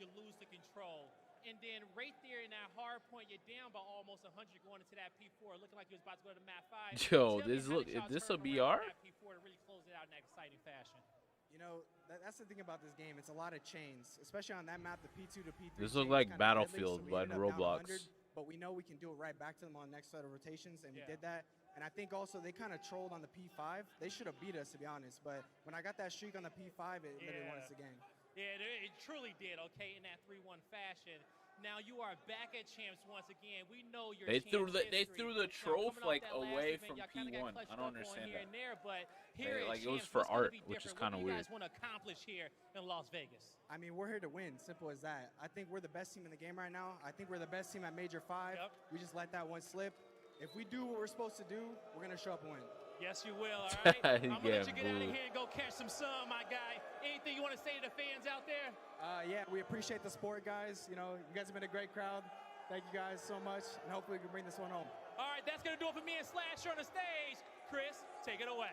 you lose the control. And then right there in that hard point, you're down by almost 100 going into that P4, looking like you was about to go to map 5. Yo, this a BR? P4 to really close it out in that exciting fashion. You know, that's the thing about this game. It's a lot of chains, especially on that map, the P2 to P3. This looks like Battlefield, but in Roblox. But we know we can do it right back to them on the next set of rotations, and we did that. And I think also they kind of trolled on the P5. They should have beat us, to be honest. But when I got that streak on the P5, it literally won us the game. Yeah, it truly did, okay, in that 3-1 fashion. Now you are back at champs once again. We know your They threw the trophy like away from P1. I don't understand that. But here like it was for art, which is kind of weird. What do you guys want to accomplish here in Las Vegas? I mean, we're here to win. Simple as that. I think we're the best team in the game right now. I think we're the best team at Major 5. Yep. We just let that one slip. If we do what we're supposed to do, we're gonna show up and win. Yes, you will. All right. I'm gonna let you get out of boo. here and go catch some sun, my guy. Anything you want to say to the fans out there? Yeah, we appreciate the support, guys. You know, you guys have been a great crowd. Thank you guys so much, and hopefully we can bring this one home. All right, that's gonna do it for me and Slasher on the stage. Chris, take it away.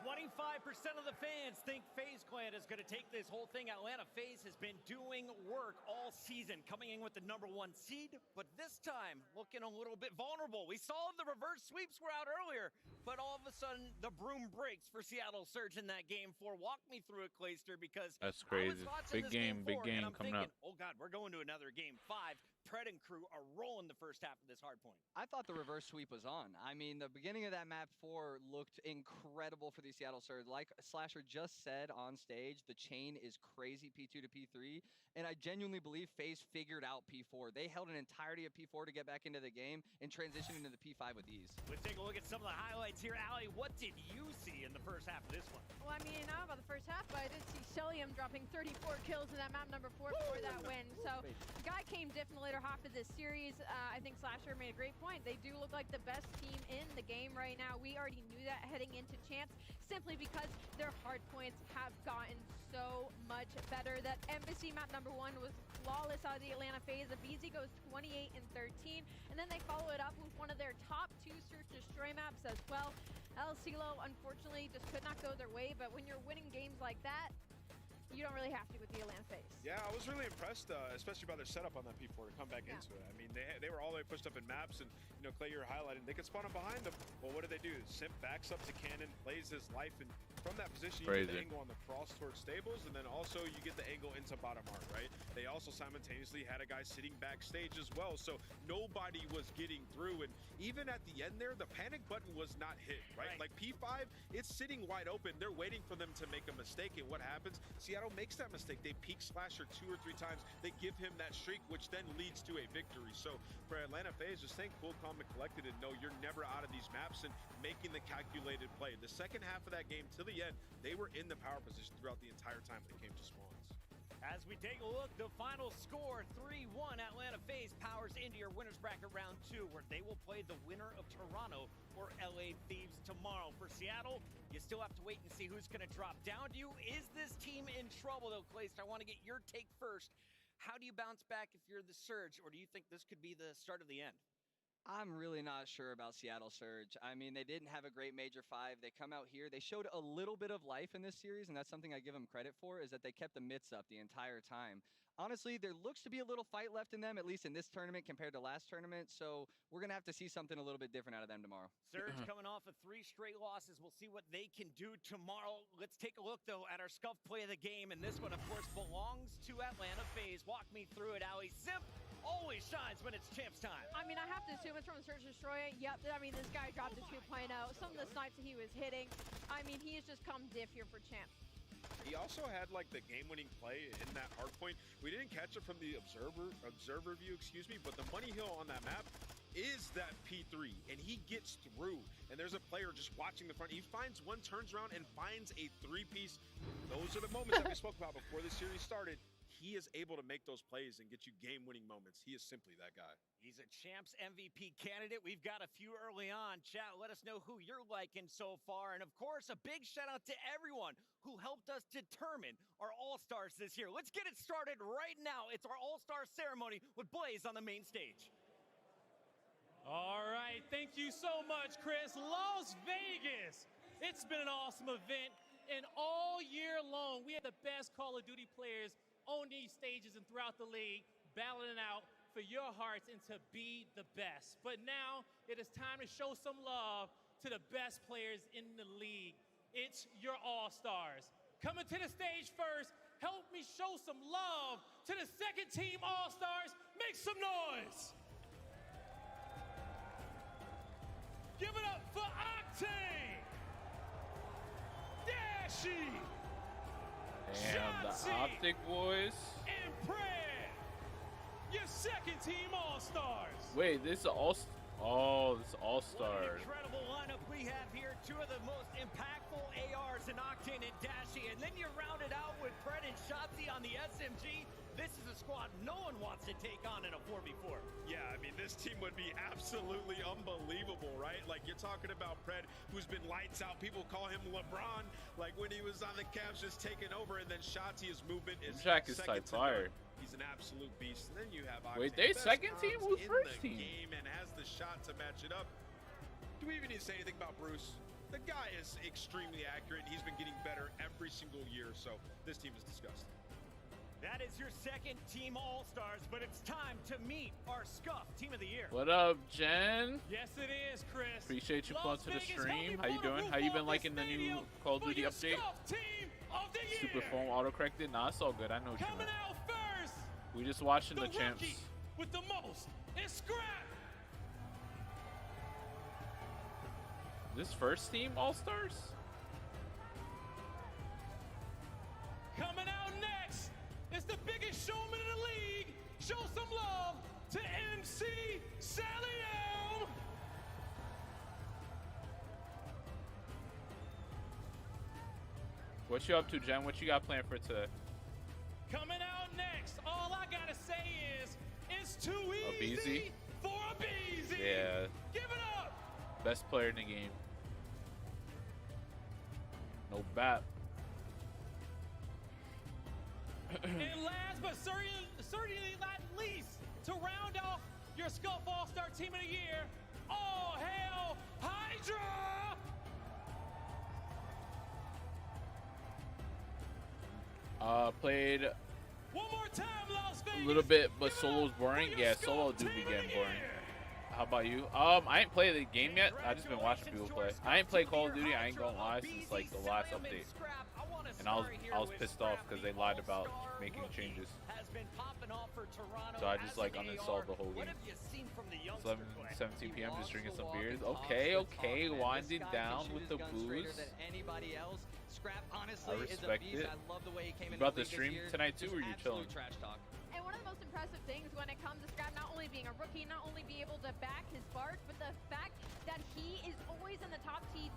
25% of the fans think FaZe Clan is going to take this whole thing. Atlanta FaZe has been doing work all season, coming in with the #1 seed, but this time looking a little bit vulnerable. We saw the reverse sweeps were out earlier, but all of a sudden the broom breaks for Seattle Surge in that game 4. Walk me through it, Clayster, because That's crazy. Big game coming up. Oh God, we're going to another game 5. Pred and crew are rolling the first half of this hard point. I thought the reverse sweep was on. I mean, the beginning of that map 4 looked incredible for the Seattle Surge. Like Slasher just said on stage, the chain is crazy P2 to P3, and I genuinely believe FaZe figured out P4. They held an entirety of P4 to get back into the game and transition into the P5 with ease. Let's take a look at some of the highlights here. Allie, what did you see in the first half of this one? Well, I mean, not about the first half, but I did see Celium dropping 34 kills in that map #4 before that win. So, the guy came different later half of this series. I think Slasher made a great point. They do look like the best team in the game right now. We already knew that heading into Champs, simply because their hard points have gotten so much better. That Embassy map #1 was flawless out of the Atlanta FaZe. The BZ goes 28 and 13, and then they follow it up with one of their top 2 search destroy maps as well. El Silo, unfortunately, just could not go their way, but when you're winning games like that, you don't really have to with the Atlanta FaZe. Yeah, I was really impressed, especially by their setup on that P4 to come back into it. I mean, they were all the way pushed up in maps, and Clay, you were highlighting, they could spawn up behind them. Well, what do? Simp backs up to Cannon, plays his life, and from that position, you get the angle on the cross towards Stables, and then also you get the angle into bottom art, right? They also simultaneously had a guy sitting backstage as well, so nobody was getting through, and even at the end there, the panic button was not hit, right? Like P5, it's sitting wide open. They're waiting for them to make a mistake, and what happens? Seattle makes that mistake. They peek Slasher 2 or 3 times. They give him that streak, which then leads to a victory. So for Atlanta FaZe, just think cool, calm, and collected, and know you're never out of these maps and making the calculated play. The second half of that game to the end, they were in the power position throughout the entire time they came to spawns. As we take a look, the final score, 3-1, Atlanta FaZe powers into your winners bracket round 2, where they will play the winner of Toronto or LA Thieves tomorrow. For Seattle, you still have to wait and see who's going to drop down to you. Is this team in trouble, though, Clayster? I want to get your take first. How do you bounce back if you're the Surge, or do you think this could be the start of the end? I'm really not sure about Seattle Surge. I mean, they didn't have a great Major 5. They come out here. They showed a little bit of life in this series, and that's something I give them credit for, is that they kept the mitts up the entire time. Honestly, there looks to be a little fight left in them, at least in this tournament compared to last tournament, so we're going to have to see something a little bit different out of them tomorrow. Surge coming off of 3 straight losses. We'll see what they can do tomorrow. Let's take a look, though, at our Scuff play of the game, and this one, of course, belongs to Atlanta FaZe. Walk me through it, Ali. Simp always shines when it's champs time. I mean, I have to assume it's from Search and Destroy. Yep, I mean, this guy dropped a 2.0. Some of the snipes that he was hitting, I mean, he has just come diff here for champ. He also had like the game-winning play in that hard point. We didn't catch it from the observer view, excuse me, but the money hill on that map is that P3, and he gets through, and there's a player just watching the front. He finds one, turns around, and finds a 3-piece. Those are the moments that we spoke about before the series started. He is able to make those plays and get you game-winning moments. He is simply that guy. He's a champs MVP candidate. We've got a few early on. Chat, let us know who you're liking so far. And of course, a big shout out to everyone who helped us determine our All-Stars this year. Let's get it started right now. It's our All-Star ceremony with Blaze on the main stage. All right, thank you so much, Chris. Las Vegas. It's been an awesome event, and all year long, we have the best Call of Duty players on these stages and throughout the league, battling out for your hearts and to be the best. But now it is time to show some love to the best players in the league. It's your All-Stars. Coming to the stage first, help me show some love to the second team All-Stars. Make some noise. Give it up for Octane, Dashy, Damn, the Optic boys. and Pred, your second team All-Stars. Wait, this is this All-Stars. Incredible lineup we have here. 2 of the most impactful ARs in Octane and Dashy. And then you round it out with Pred and Shotzi on the SMG. This is a squad no one wants to take on in a 4v4. Yeah, I mean, this team would be absolutely unbelievable, right? Like, you're talking about Pred, who's been lights out. People call him LeBron, like when he was on the Cavs just taking over, and then Shotzi, his movement is Jack is second type to fire. none. He's an absolute beast. And then you have Octane, Wait, they best second team? comms Who's in first the team? game and has the shot to match it up. Do we even need to say anything about Bruce? The guy is extremely accurate. He's been getting better every single year, so this team is disgusting. That is your second team All-Stars, but it's time to meet our Scuff Team of the Year. What up, Jen? Yes, it is, Chris. Appreciate you pulling Las to the Vegas, stream. help me How you blow the doing? roof How you off been this liking the new stadium Call of for Duty your update? Scuff Team of the Year. Super foam auto-corrected? Nah, it's all good. I know what you Coming meant. out first, We just watching the the champs. rookie with the most is Scrap. This first team All-Stars? Coming out next is the biggest showman in the league. Show some love to MC Sally M. What you up to, Jen? What you got planned for today? Coming out next, all I gotta say is, it's too A easy Beezy? for a Beezy. Yeah. Give it up. Best player in the game. No bat. And last but certainly not least, to round off your Scuff All-Star Team of the Year, all hail Hydra! Played One more time, Las Vegas. a little bit, but solo's boring. Yeah, solo do be getting boring. How about you? I ain't played the game yet. I just been watching people play. I ain't played Call of Duty. I ain't gonna lie, since like the last update. And I was pissed off because they lied about making changes. So I just like uninstalled the whole game. 17 p.m. just drinking some beers. Okay, winding down with the booze. Scrap, I honestly, respect is a beast. it. I love the way he came You in about the to league stream this year. tonight too, Just or you chilling? absolute trash talk. And one of the most impressive things when it comes to Scrap not only being a rookie, not only be able to back his Bart, but the fact that he is always in the top 10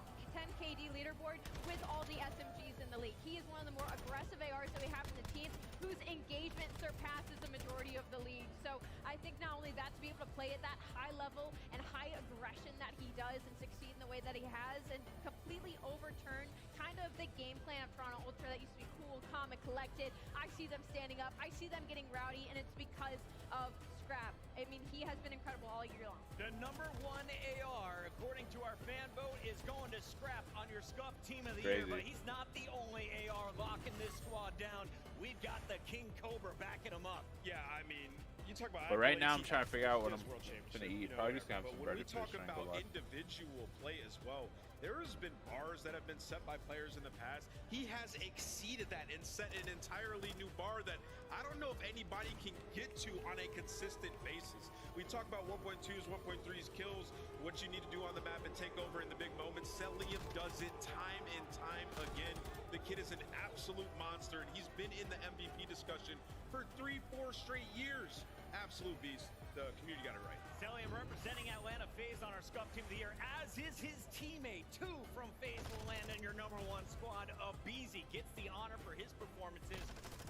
KD leaderboard with all the SMGs in the league. He is one of the more aggressive ARs that we have in the team, whose engagement surpasses the majority of the league. So I think not only that, to be able to play at that high level and high aggression that he does and succeed in the way that he has and completely overturn kind of the game plan of Toronto Ultra that used to be cool, calm, and collected. I see them standing up. I see them getting rowdy, and it's because of Scrap. I mean, he has been incredible all year long. The number 1 AR, according to our fan vote, is going to Scrap on your Scuff Team of the Year, but he's not the only AR locking this squad down. We've got the King Cobra backing him up. Yeah, I mean, you talk about. But right now, I'm trying to figure out what I'm World gonna Championship, eat. you know, Probably just gonna have but some when bread we and talk fish and about go live. individual play as well, there has been bars that have been set by players in the past. He has exceeded that and set an entirely new bar that I don't know if anybody can get to on a consistent basis. We talk about 1.2s, 1.3s, kills, what you need to do on the map and take over in the big moments. Celium does it time and time again. The kid is an absolute monster, and he's been in the MVP discussion for 3-4 straight years. Absolute beast. The community got it right. Celium representing Atlanta FaZe on our Scuff Team of the Year, as is his teammate. 2 from FaZe will land in your number 1 squad. Beezy gets the honor for his performances.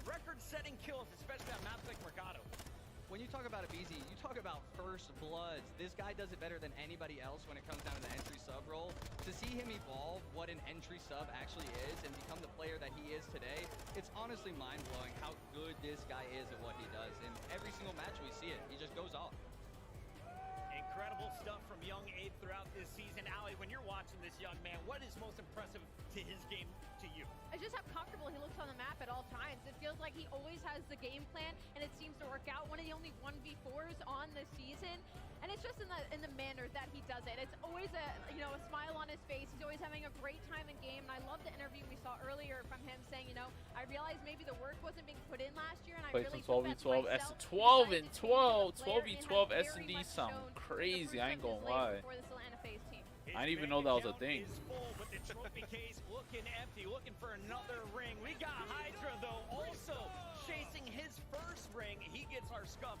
Record-setting kills, especially on maps like Mercado. When you talk about Abizi, you talk about first bloods. This guy does it better than anybody else when it comes down to the entry sub role. To see him evolve what an entry sub actually is and become the player that he is today, it's honestly mind-blowing how good this guy is at what he does. And every single match we see it, he just goes off. Incredible stuff from young Abe throughout this season. Ali, when you're watching this young man, what is most impressive to his game to you? It's just how comfortable he looks on the map at all times. It feels like he always has the game plan, and it seems to work out. One of the only 1v4s on the season, and it's just in the manner that he does it. It's always a smile on his face. He's always having a great time in game, and I love the interview we saw earlier from him saying, I realized maybe the work wasn't being put in last year, and I really put that to myself. 12 and 12, 12v12 S&D sound crazy. I ain't gonna lie. I didn't even know that was a thing. But the trophy case looking empty, looking for another ring. We got Hydra, though, also chasing his first ring. He gets our Scuff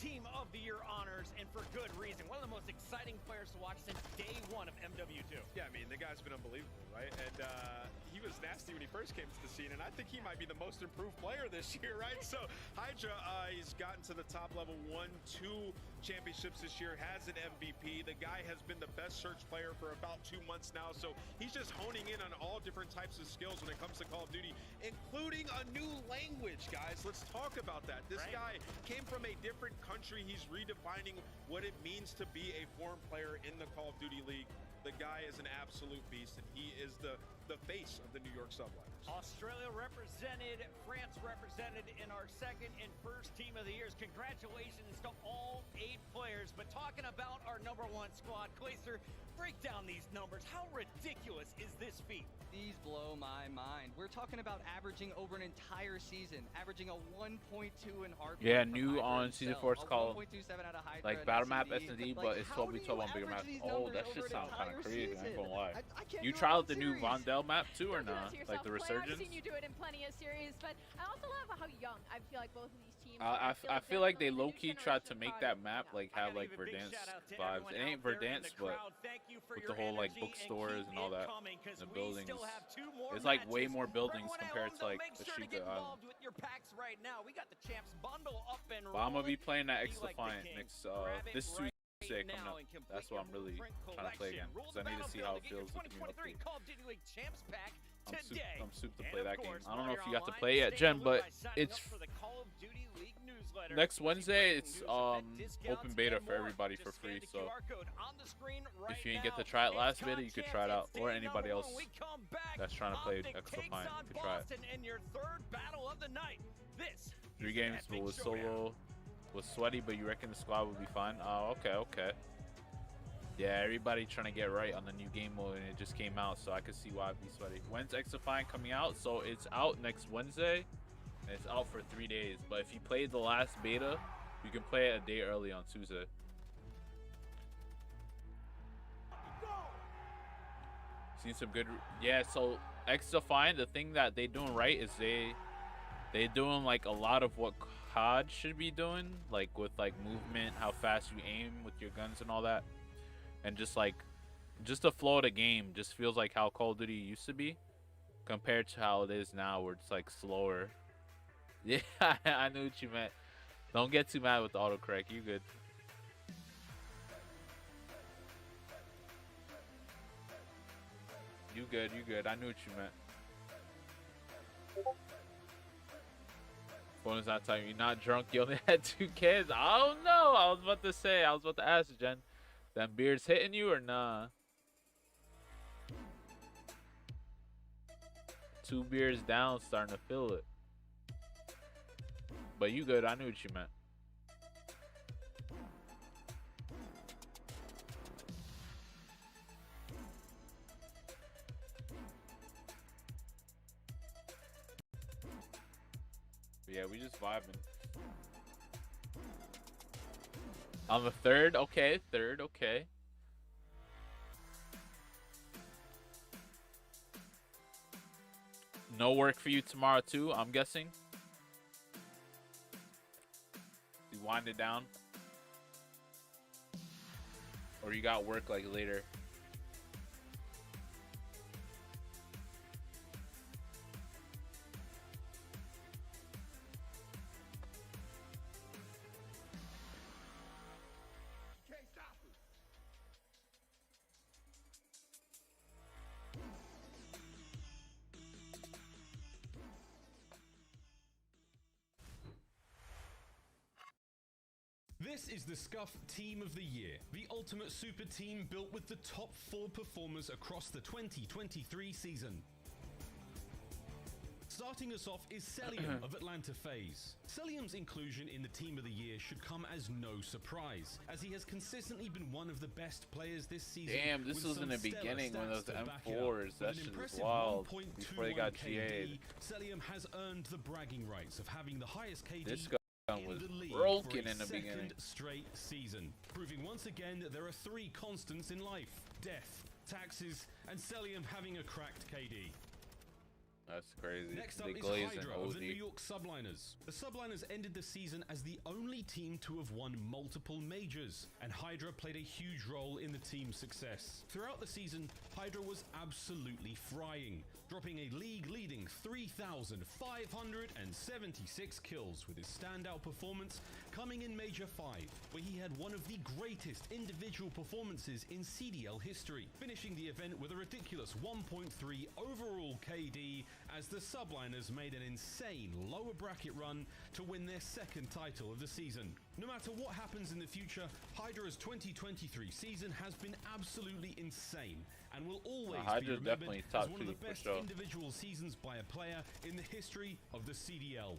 Team of the Year honors, and for good reason. One of the most exciting players to watch since day 1 of MW2. Yeah, I mean, the guy's been unbelievable, right? And he was nasty when he first came to the scene, and I think he might be the most improved player this year, right? So Hydra, he's gotten to the top level 1-2 championships this year, has an MVP. The guy has been the best search player for about 2 months now, so he's just honing in on all different types of skills when it comes to Call of Duty, including a new language, guys. Let's talk about that. This guy came from a different country. He's redefining what it means to be a foreign player in the Call of Duty League. The guy is an absolute beast, and he is the face of the New York Subliners. Australia represented, France represented in our second and first Team of the Years. Congratulations to all 8 players. But talking about our number 1 squad, Glacier, break down these numbers. How ridiculous is this feat? These blow my mind. We're talking about averaging over an entire season, averaging a 1.2 in heartbeat. Yeah, new on season 4 it's called 1.27 out of Hydra, like battle map S&D, but it's 12v12 on bigger maps. Oh, that shit sounds kind of crazy. I ain't gonna lie. You tried out the new Vondel map too, or not? Like the Resurgence? I've seen you do it in plenty of series, but I also love how young I feel like both of these teams I feel like they low-key tried to make that map like have like Verdansk vibes. It ain't Verdansk, but with the whole like bookstores and all that, the buildings. It's like way more buildings compared to like the Sheikah Island. With your packs right now, we got the champs bundle up and But I'm gonna be playing that X Defiant next this Tuesday coming up. That's what I'm really trying to play again, because I need to see how it feels with the new update. I'm super to play that game. I don't know if you got to play it yet, Jen, but it's next Wednesday. It's open beta for everybody for free. So if you didn't get to try it last beta, you could try it out, or anybody else that's trying to play X Defiant could try it. 3 games, but with solo was sweaty, but you reckon the squad would be fine? Oh, okay. Yeah, everybody trying to get right on the new game mode, and it just came out, so I could see why it'd be sweaty. When's X Defiant coming out? So it's out next Wednesday, and it's out for 3 days. But if you played the last beta, you can play it a day early on Tuesday. Seen some good, yeah. So X Defiant, the thing that they doing right is they doing like a lot of what COD should be doing, like with like movement, how fast you aim with your guns and all that. And just the flow of the game just feels like how Call of Duty used to be compared to how it is now, where it's like slower. Yeah, I knew what you meant. Don't get too mad with the autocorrect. You good. You good. I knew what you meant. Bonus that time. You're not drunk. You only had 2 kids. I don't know. I was about to say. I was about to ask Jen. Them beers hitting you or nah? 2 beers down, starting to feel it. But you good. I knew what you meant. But yeah, we just vibing. On the 3rd? Okay, 3rd, okay. No work for you tomorrow too, I'm guessing. You wind it down? Or you got work like later? This is the Scuff Team of the Year, the ultimate super team built with the top 4 performers across the 2023 season. Starting us off is Celium of Atlanta FaZe. Celium's inclusion in the Team of the Year should come as no surprise, as he has consistently been one of the best players this season. Damn, this was in the beginning when those M4s. That shit is wild. Before they got GA'd. Celium has earned the bragging rights of having the highest KD. This gun was broken in the beginning. Straight season, proving once again that there are 3 constants in life: death, taxes, and Celium having a cracked KD. That's crazy. Next up they is glaze Hydra and of OD. the New York Subliners. The Subliners ended the season as the only team to have won multiple majors, and Hydra played a huge role in the team's success. Throughout the season, Hydra was absolutely frying, dropping a league-leading 3,576 kills with his standout performance coming in Major 5, where he had one of the greatest individual performances in CDL history, finishing the event with a ridiculous 1.3 overall KD as the Subliners made an insane lower bracket run to win their 2nd title of the season. No matter what happens in the future, Hydra's 2023 season has been absolutely insane and will always be remembered as one of the best individual seasons by a player in the history of the CDL.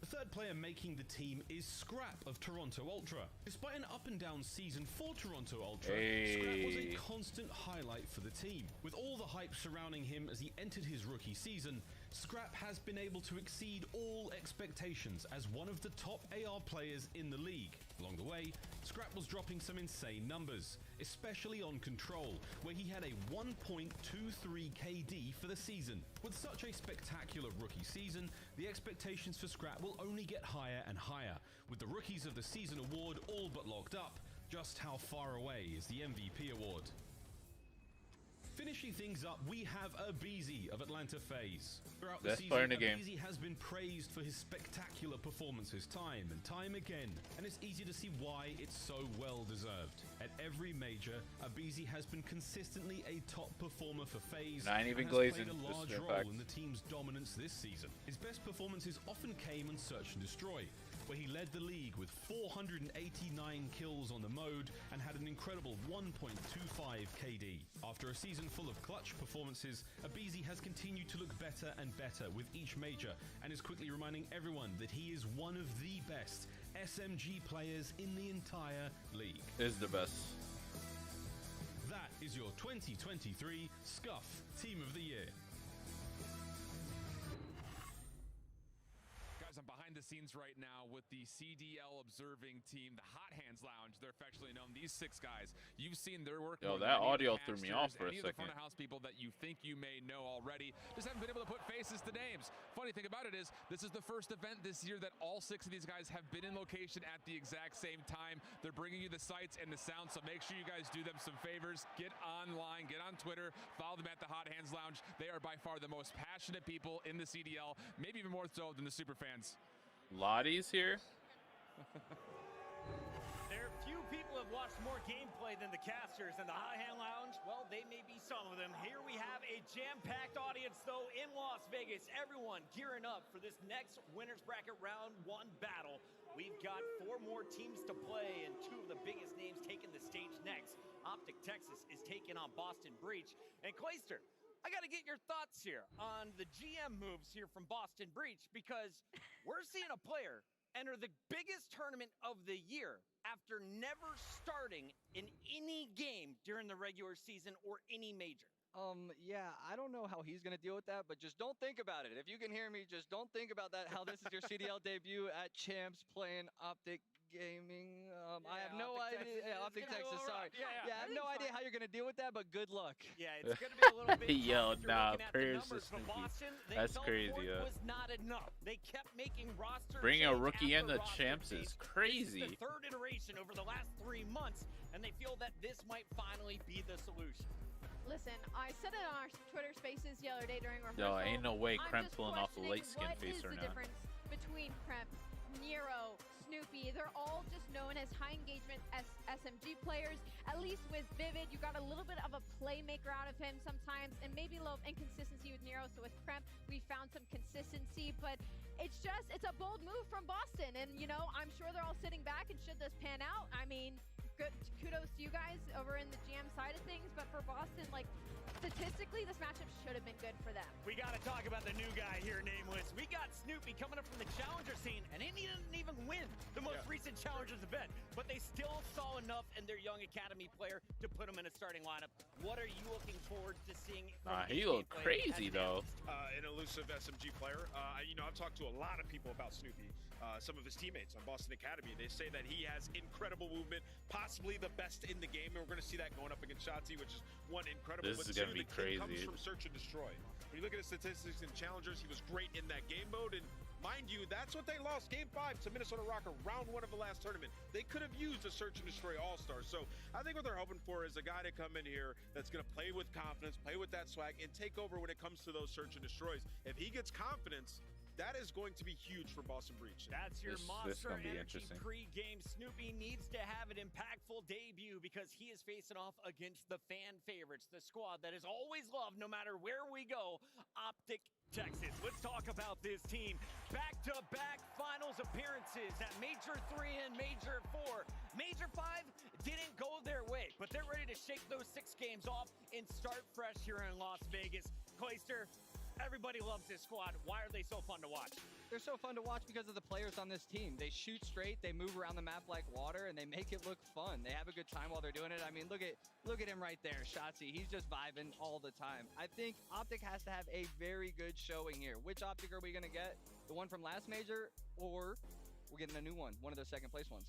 The 3rd player making the team is Scrap of Toronto Ultra. Despite an up-and-down season for Toronto Ultra, Scrap was a constant highlight for the team. With all the hype surrounding him as he entered his rookie season, Scrap has been able to exceed all expectations as one of the top AR players in the league. Along the way, Scrap was dropping some insane numbers, especially on Control, where he had a 1.23 KD for the season. With such a spectacular rookie season, the expectations for Scrap will only get higher and higher, with the Rookies of the Season award all but locked up. Just how far away is the MVP award? Finishing things up, we have Abizi of Atlanta FaZe. Throughout the season, Abizi has been praised for his spectacular performances time and time again, and it's easy to see why it's so well deserved. At every major, Abizi has been consistently a top performer for FaZe Not even and glazing, has played a large role in the team's dominance this season. His best performances often came on Search and Destroy, where he led the league with 489 kills on the mode and had an incredible 1.25 KD. After a season full of clutch performances, Abizi has continued to look better and better with each major and is quickly reminding everyone that he is one of the best SMG players in the entire league. Is the best. That is your 2023 Scuff Team of the Year. I'm behind the scenes right now with the CDL observing team, the Hot Hands Lounge. They're affectionately known. These 6 guys, you've seen their work. Yo, that audio threw me off for a second. Any of the second. front of house people that you think you may know already, just haven't been able to put faces to names. Funny thing about it is, this is the first event this year that all 6 of these guys have been in location at the exact same time. They're bringing you the sights and the sounds, so make sure you guys do them some favors. Get online, get on Twitter, follow them at the Hot Hands Lounge. They are by far the most passionate people in the CDL, maybe even more so than the super fans. Lottie's here. There Few people have watched more gameplay than the casters in the High Hand Lounge. Well, they may be some of them. Here we have a jam-packed audience, though, in Las Vegas. Everyone gearing up for this next Winners Bracket Round 1 battle. We've got 4 more teams to play, and 2 of the biggest names taking the stage next. Optic Texas is taking on Boston Breach. And Clayster, I got to get your thoughts here on the GM moves here from Boston Breach, because we're seeing a player enter the biggest tournament of the year after never starting in any game during the regular season or any major. Yeah, I don't know how he's going to deal with that, but just don't think about it. If you can hear me, just don't think about that, how this is your CDL debut at Champs playing Optic Gaming. I have no idea. Optic Texas, sorry. Yeah, I have no idea how you're going to deal with that, but good luck. Yeah, it's going to be a little bit Yo, tough if you're nah, looking at the prayers to numbers from Snoopy. Boston. They That's felt crazy, for it yeah. was not enough. They kept making roster Bringing a change rookie after in the roster champs change. is crazy. This is the 3rd iteration over the last 3 months, and they feel that this might finally be the solution. Listen, I said it on our Twitter Spaces the other day during Yo, rehearsal. ain't no way I'm Kremp just pulling off a questioning light skin face what right is the now. difference between Kremp, Nero, Snoopy? They're all just known as high engagement SMG players. At least with Vivid, you got a little bit of a playmaker out of him sometimes, and maybe a little inconsistency with Nero. So with Kremp, we found some consistency, but it's a bold move from Boston. And, you know, I'm sure they're all sitting back, and should this pan out, I mean, good kudos to you guys over in the GM side of things, but for Boston, like, statistically, this matchup should have been good for them. We got to talk about the new guy here, Nameless. We got Snoopy coming up from the Challenger scene, and he didn't even win the most recent Challengers event, but they still saw enough in their young academy player to put him in a starting lineup. What are you looking forward to seeing? Nah, he looked crazy, though. An elusive SMG player. You know, I've talked to a lot of people about Snoopy. Some of his teammates on Boston Academy, they say that he has incredible movement, possibly the best in the game, and we're going to see that going up against Shotzi, which is one incredible. This is going to be crazy. Comes from Search and Destroy. When you look at his statistics and challengers, he was great in that game mode, and mind you, that's what they lost Game 5 to Minnesota Rocker, round 1 of the last tournament. They could have used a Search and Destroy All-Star. So I think what they're hoping for is a guy to come in here that's going to play with confidence, play with that swag, and take over when it comes to those Search and Destroys. If he gets confidence, that is going to be huge for Boston Breach. That's your This Monster gonna be Energy interesting. pre-game. Snoopy needs to have an impactful debut because he is facing off against the fan favorites, the squad that is always loved no matter where we go, Optic Texas. Let's talk about this team. Back-to-back finals appearances at Major 3 and Major 4. Major 5 didn't go their way, but they're ready to shake those 6 games off and start fresh here in Las Vegas. Clayster, everybody loves this squad. Why are they so fun to watch? They're so fun to watch because of the players on this team. They shoot straight, they move around the map like water, and they make it look fun. They have a good time while they're doing it. I mean, look at him right there, Shotzi. He's just vibing all the time. I think Optic has to have a very good showing here. Which Optic are we going to get? The one from last major, or we're getting a new one of those second place ones?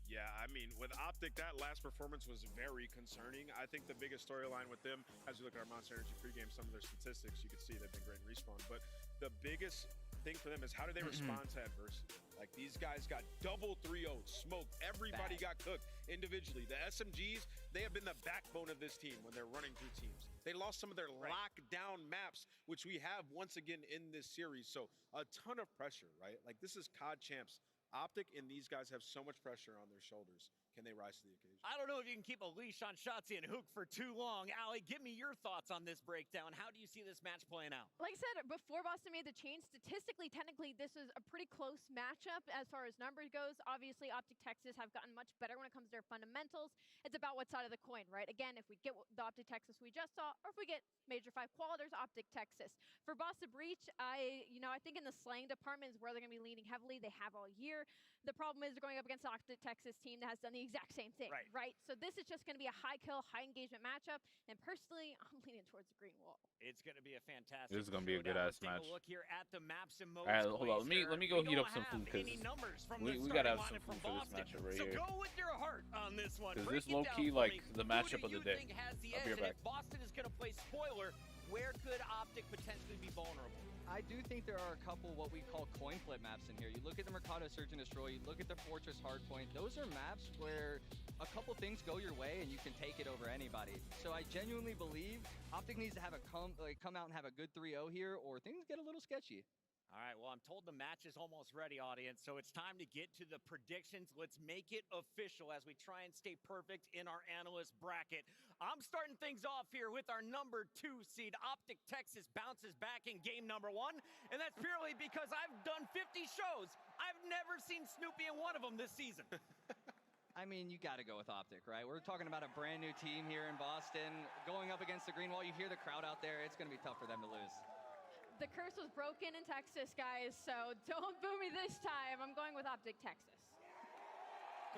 Yeah, I mean, with Optic, that last performance was very concerning. I think the biggest storyline with them, as we look at our Monster Energy pregame, some of their statistics, you can see they've been great in respawn. But the biggest thing for them is how do they respond to adversity? Like, these guys got double 3-0'd, smoked. Everybody got cooked individually. The SMGs, they have been the backbone of this team when they're running through teams. They lost some of their lockdown maps, which we have once again in this series. So a ton of pressure, right? Like, this is COD champs. Optic and these guys have so much pressure on their shoulders. Can they rise to the occasion? I don't know if you can keep a leash on Shotzi and Hook for too long. Allie, give me your thoughts on this breakdown. How do you see this match playing out? Like I said, before Boston made the change, statistically, technically, this was a pretty close matchup as far as numbers goes. Obviously, Optic Texas have gotten much better when it comes to their fundamentals. It's about what side of the coin, right? Again, if we get the Optic Texas we just saw, or if we get Major 5 qual, there's Optic Texas. For Boston Breach, I think in the slaying department is where they're going to be leaning heavily. They have all year. The problem is they're going up against an Optic Texas team that has done the exact same thing, right? So this is just going to be a high kill, high engagement matchup. And personally, I'm leaning towards the green wall. It's going to be a fantastic. This is going to be a good ass match. Take a look here at the maps and modes. All right, hold on. Let me go heat up some food because we got to have some food for this matchup right so here. So go with your heart on this one. Because this low key like the matchup of the day. I'll be right back. If Boston is going to play spoiler, where could Optic potentially be vulnerable? I do think there are a couple what we call coin flip maps in here. You look at the Mercado Search and Destroy, you look at the Fortress Hardpoint. Those are maps where a couple things go your way and you can take it over anybody. So I genuinely believe Optic needs to have come out and have a good 3-0 here, or things get a little sketchy. All right, well, I'm told the match is almost ready, audience, so it's time to get to the predictions. Let's make it official as we try and stay perfect in our analyst bracket. I'm starting things off here with our number 2 seed. Optic Texas bounces back in game number 1, and that's purely because I've done 50 shows. I've never seen Snoopy in one of them this season. I mean, you got to go with Optic, right? We're talking about a brand new team here in Boston. Going up against the Green Wall, you hear the crowd out there. It's going to be tough for them to lose. The curse was broken in Texas, guys, so don't boo me this time. I'm going with Optic Texas.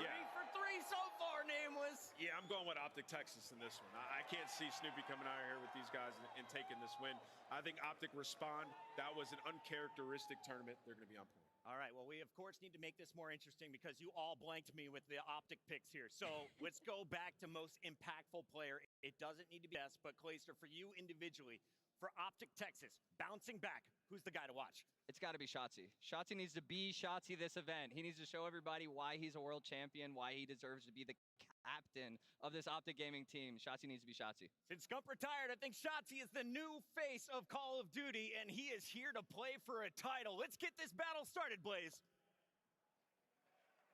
Yeah. 3 for 3 so far, Nameless. Yeah, I'm going with Optic Texas in this one. I can't see Snoopy coming out here with these guys and taking this win. I think Optic respond. That was an uncharacteristic tournament. They're going to be on point. All right, well, we, of course, need to make this more interesting because you all blanked me with the Optic picks here. So let's go back to most impactful player. It doesn't need to be best, but Clayster, for you individually, for Optic Texas, bouncing back, who's the guy to watch? It's got to be Shotzi. Shotzi needs to be Shotzi this event. He needs to show everybody why he's a world champion, why he deserves to be the captain of this Optic Gaming team. Shotzi needs to be Shotzi. Since Scump retired, I think Shotzi is the new face of Call of Duty, and he is here to play for a title. Let's get this battle started, Blaze.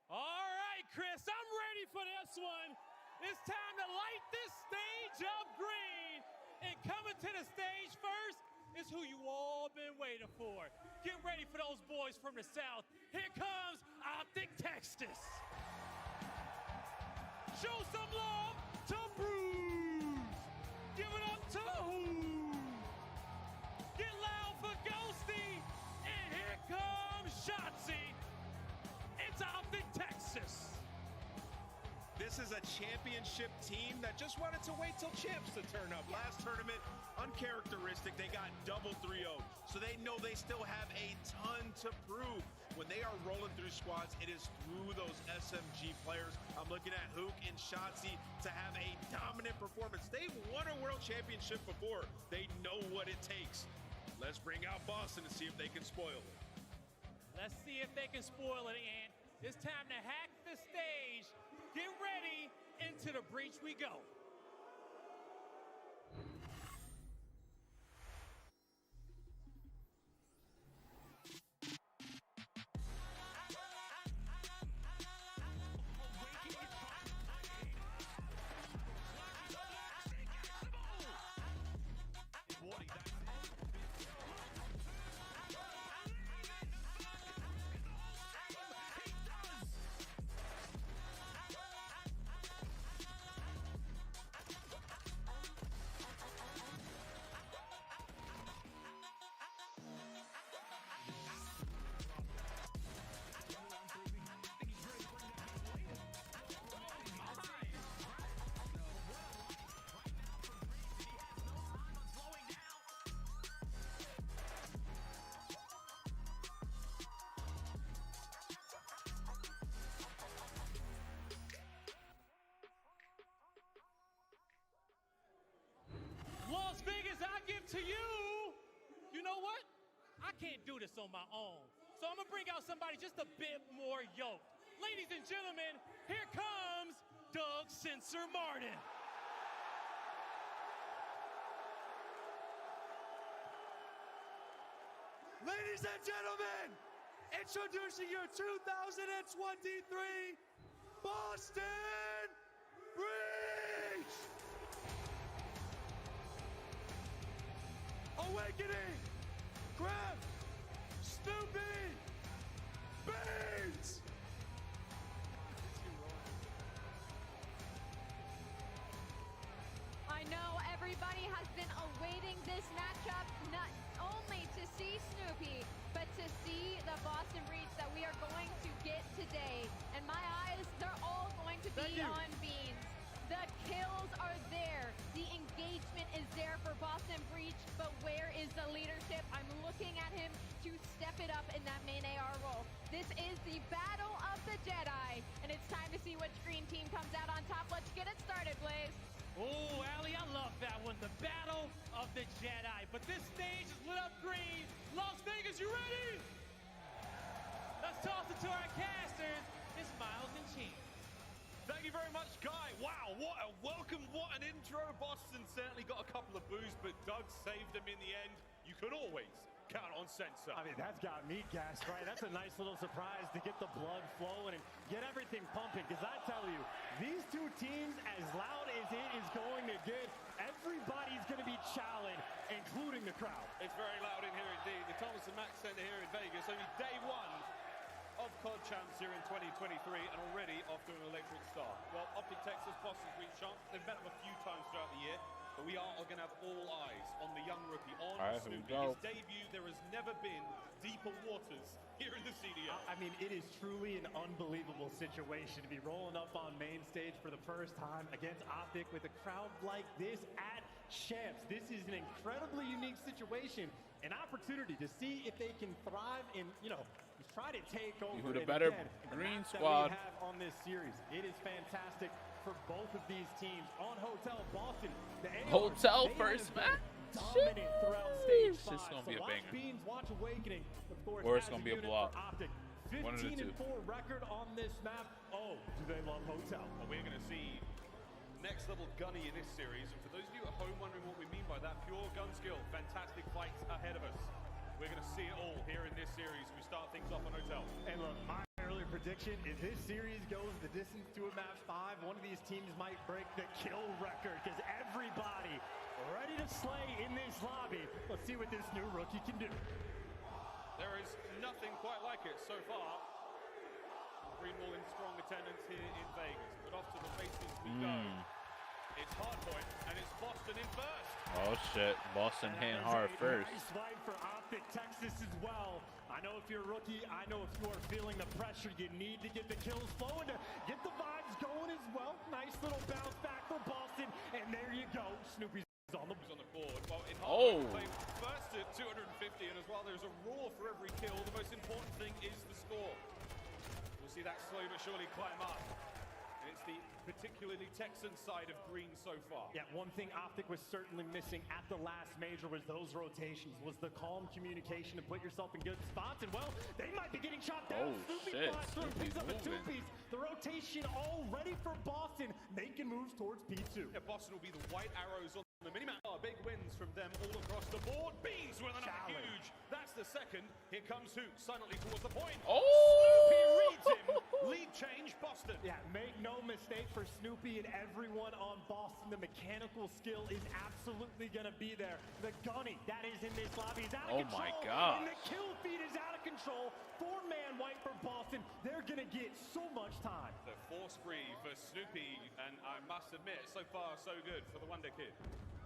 All right, Chris, I'm ready for this one. It's time to light this stage up green. And coming to the stage first is who you all been waiting for. Get ready for those boys from the South. Here comes Optic Texas. Show some love to Bruce. Give it up to Who. Get loud for Ghosty. And here comes Shotzi. It's Optic Texas. This is a championship team that just wanted to wait till champs to turn up. Last tournament, uncharacteristic. They got double 3-0. So they know they still have a ton to prove. When they are rolling through squads, it is through those SMG players. I'm looking at Hook and Shotzi to have a dominant performance. They've won a world championship before. They know what it takes. Let's bring out Boston and see if they can spoil it. Let's see if they can spoil it, and it's time to hack the stage. Get ready, into the breach we go. Las Vegas, I give to you. You know what? I can't do this on my own. So I'm going to bring out somebody just a bit more yoked. Ladies and gentlemen, here comes Doug Sensor Martin. Ladies and gentlemen, introducing your 2023 Boston Breach! Awakening! Grab! Snoopy! Beans! I know everybody has been awaiting this matchup, not only to see Snoopy, but to see the Boston Breach that we are going to get today. And my eyes, they're all going to be on Beans. The kills are there. The engagement is there for Boston Breach, but where is the leadership? I'm looking at him to step it up in that main AR role. This is the Battle of the Jedi, and it's time to see which green team comes out on top. Let's get it started, Blaze. Oh, Allie, I love that one. The Battle of the Jedi. But this stage is lit up green. Las Vegas, you ready? Let's toss it to our casters. It's Miles and Chin. Thank you very much, Guy. Wow, what a welcome, what an intro. Boston certainly got a couple of boos, but Doug saved them in the end. You could always count on Sensor. I mean, that's got me gassed, right? That's a nice little surprise to get the blood flowing and get everything pumping. Because I tell you, these two teams, as loud as it is going to get, everybody's going to be challenged, including the crowd. It's very loud in here indeed. The Thomas and Max Center here in Vegas, only day one of COD Champs here in 2023, and already off to an electric start. Well, Optic Texas Boston's reached chance. They've met them a few times throughout the year, but we are going to have all eyes on the young rookie, on Snoopy. His debut, there has never been deeper waters here in the CDL. I mean, it is truly an unbelievable situation to be rolling up on main stage for the first time against Optic with a crowd like this at Champs. This is an incredibly unique situation, an opportunity to see if they can thrive in, try to take over. Who the better green squad that we have on this series. It is fantastic for both of these teams. On Hotel Boston, the Hotel first match. Dominant throughout stage 5. It's gonna be a banger. Beans, watch Awakening, of course, or it's gonna be a blowout. 15-4 record on this map. Oh, do they love Hotel? And we're going to see next level gunny in this series. And for those of you at home wondering what we mean by that, pure gun skill, fantastic fights ahead of us. We're going to see it all here in this series. We start things off on Hotel. And look, my early prediction, if this series goes the distance to a match 5, one of these teams might break the kill record because everybody ready to slay in this lobby. Let's see what this new rookie can do. There is nothing quite like it so far. Greenwall in strong attendance here in Vegas. But off to the races we go. It's Hardpoint, and it's Boston in first. Oh shit, Boston hitting hard first. Nice fight for Optic Texas as well. I know if you're a rookie, I know if you are feeling the pressure, you need to get the kills flowing to get the vibes going as well. Nice little bounce back for Boston, and there you go. Snoopy's on the board. Well, in Hardpoint, playing first at 250, and as well, there's a roar for every kill. The most important thing is the score. We'll see that slow but surely climb up. It's the particularly Texan side of green so far. Yeah, one thing Optic was certainly missing at the last major was those rotations, was the calm communication to put yourself in good spots. And well, they might be getting shot down. Snoopy flies through, picks up a two-piece. The rotation all ready for Boston, making moves towards P2. Yeah, Boston will be the white arrows on the minimap. Big wins from them all across the board. Beans with another huge. That's the second. Here comes who? Silently towards the point. Oh! Snoopy reads him. Lead change, Boston. Yeah, make no mistake for Snoopy and everyone on Boston. The mechanical skill is absolutely going to be there. The gunny that is in this lobby is out of control. My God. And the kill feed is out of control. 4-man white for Boston. They're going to get so much time. The force free for Snoopy, and I must admit, so far so good for the Wonder Kid.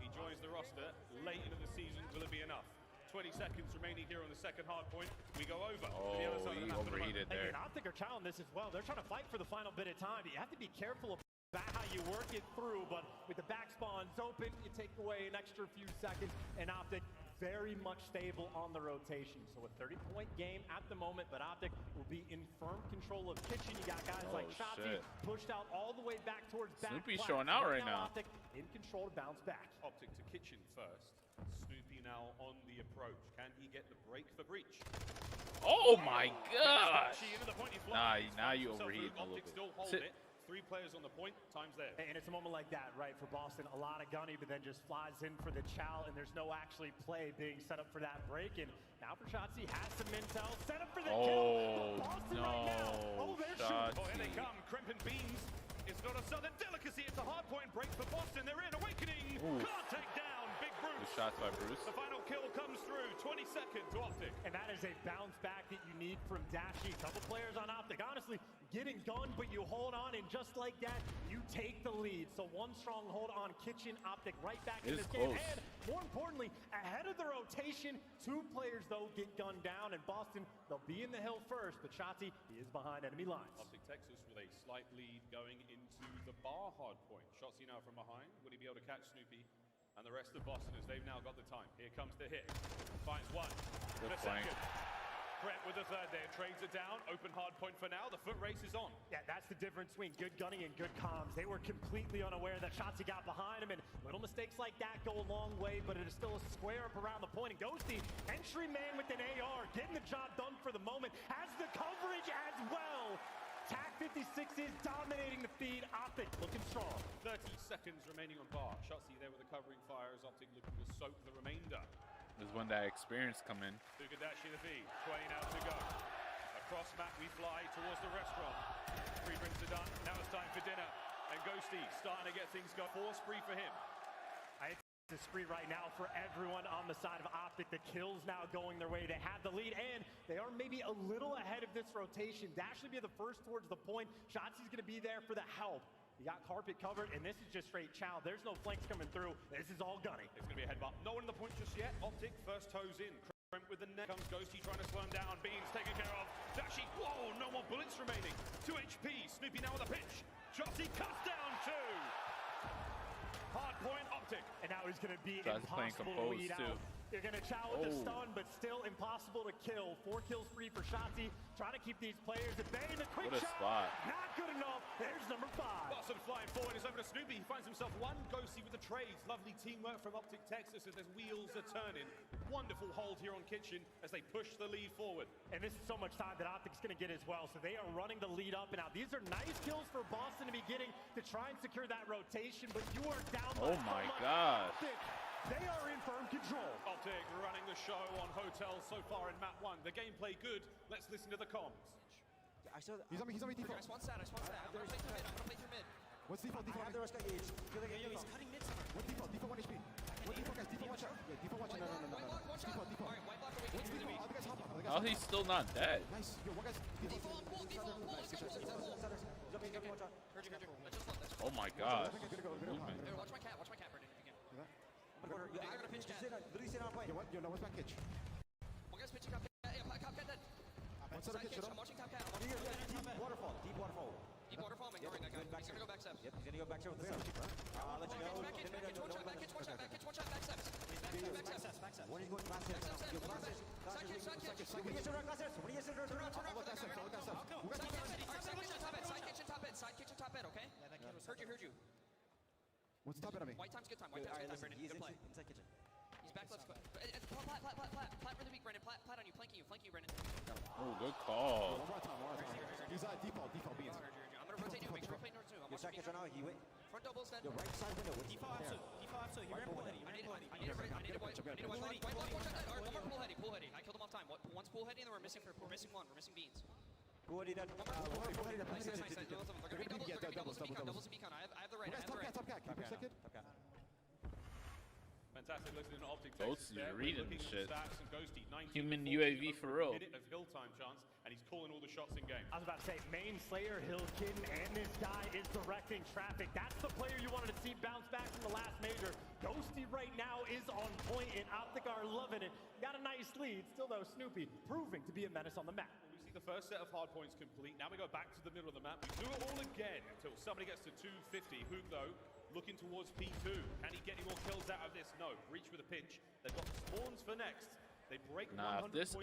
He joins the roster late into the season. Will it be enough? 20 seconds remaining here on the second hard point. We go over. Oh, the other side he of the overheated there. And Optic are challenging this as well. They're trying to fight for the final bit of time. You have to be careful about how you work it through, but with the back spawns open, you take away an extra few seconds, and Optic very much stable on the rotation. So a 30-point game at the moment, but Optic will be in firm control of Kitchen. You got guys like Shotzi pushed out all the way back towards back. Snoopy's showing out right now. Optic in control to bounce back. Optic to Kitchen first. Snoopy now on the approach. Can he get the break for breach? Oh my gosh! Nah, now you overheat a little bit. Still hold it. 3 players on the point, time's there. And it's a moment like that, right, for Boston. A lot of gunny, but then just flies in for the chow, and there's no actually play being set up for that break. And now for Shotzi, has some intel, set up for the kill. Boston right now. Oh, they're shooting. Oh, here they come. Crimp and Beans. It's not a southern delicacy. It's a hard point break for Boston. They're in. Awakening. Can't take down. Big Bruce. Good shots by Bruce. The final kill comes through. 20 seconds to Optic. And that is a bounce back that you need from Dashy. Couple players on Optic. Honestly, getting gunned, but you hold on, and just like that, you take the lead. So one stronghold on Kitchen. Optic right back in this game. And more importantly, ahead of the rotation, 2 players, though, get gunned down. And Boston, they'll be in the hill first, but Shotzi, he is behind enemy lines. Optic Texas with a slight lead going into the bar hard point. Shotzi now from behind. Will he be able to catch Snoopy? And the rest of Boston, as they've now got the time. Here comes the hit. Finds one. The second. Brett with the third there. Trades it down. Open hard point for now. The foot race is on. Yeah, that's the difference between good gunning and good comms. They were completely unaware that Shotzi got behind him, and little mistakes like that go a long way, but it is still a square up around the point. And Ghosty, entry man with an AR, getting the job done for the moment. Has the coverage as well. TAC 56 is dominating the feed. Optic looking strong. 30 seconds remaining on bar. Shotzi there with the covering fire as Optic looking to soak the remainder. is when that experience come in. Sugadashi the V, 20 now to go. Across map we fly towards the restaurant. 3 drinks are done, now it's time for dinner. And Ghosty starting to get things going. 4 spree for him. It's a spree right now for everyone on the side of Optic. The kills now going their way. They have the lead, and they are maybe a little ahead of this rotation. Dash will be the first towards the point. Shotzi's going to be there for the help. You got carpet covered, and this is just straight chow. There's no flanks coming through. This is all gunning. It's going to be a headbutt. No one in the point just yet. Optic first toes in. Crimp with the net. Comes Ghosty trying to slow him down. Beans taken care of. Dashy. Whoa, no more bullets remaining. 2 HP. Snoopy now with a pitch. Shotzi cuts down 2. Hard point Optic. And now he's going to be impossible to weed out. You're going to chow with the stun, but still impossible to kill. 4 kills free for Shotzi. Trying to keep these players at bay. The quick What a shot. spot. Not good enough. There's number 5. Boston flying forward is over to Snoopy. He finds himself 1. Ghosty with the trades. Lovely teamwork from Optic Texas as their wheels are turning. Wonderful hold here on Kitchen as they push the lead forward. And this is so much time that Optic's going to get as well. So they are running the lead up and out. These are nice kills for Boston to be getting to try and secure that rotation, but you are down by Oh my gosh. Optic, they are in firm control. Optic running the show on Hotel so far in map 1. The gameplay good. Let's listen to the comms. He's on me default. I just want stat. I'm gonna play through mid. What's default? I have the rest gauge. He's cutting mid somewhere. What default? Default 1 HP. What default, guys? Default 1 shot. Yeah, default 1 shot. No. Default. Alright, white block away. What's default? Other guys hop up. Oh, he's still not dead. Nice. Yo, one guy's default. Heard you. Oh my gosh. Watch my cat, Brendan, if you can. They're gonna pitch cat. Literally sit on point. Yo, no, what's my pitch? One guy's pitching top cat. Yeah, top cat dead. One side pitch. I'm watching top cat. Deep waterfall. Deep waterfall. I'm ignoring that guy. He's gonna go back steps. Yep, he's gonna go back there with the sub. I'll let you know. Back kitch, one shot, back steps. Back steps. One is going back steps. Side kitch. When you turn around, glass steps. When you turn around. Side kitchen, top head, okay? Heard you. What's the top end of me? White time's good time, Brendan. Good play. Inside kitchen. He's back left. Plat for the weak, Brendan. Plat on you, flanking you, Brendan. Oh, good call. One more time. He's default beans. I'm gonna rotate you, make sure we play north 2. Your side kitchen now, he went. Front double stand. Your right side window. Default up, so he ran pull heady. I need a white pull heady. I killed him off time. One's pull heady and then we're missing one. We're missing beans. Pull heady done. Nice. They're gonna be doubles and beacon. I have the right. Top cat. Keep your second. Fantastic listening to Optic Both Texas there. reading Looking at shit. the stats and Ghosty, 19 Human 40, UAV over for a real. minute of hill time chance, and he's calling all the shots in game. I was about to say, main Slayer, Hill Kitten, and this guy is directing traffic. That's the player you wanted to see bounce back from the last major. Ghosty right now is on point, and Optic are loving it. Got a nice lead. Still, though, Snoopy proving to be a menace on the map. We see the first set of hard points complete. Now we go back to the middle of the map. We do it all again until somebody gets to 250. Hook, though, looking towards P2. Can he get any more kills out of this? No. Reach with a pinch. They've got spawns for next. They break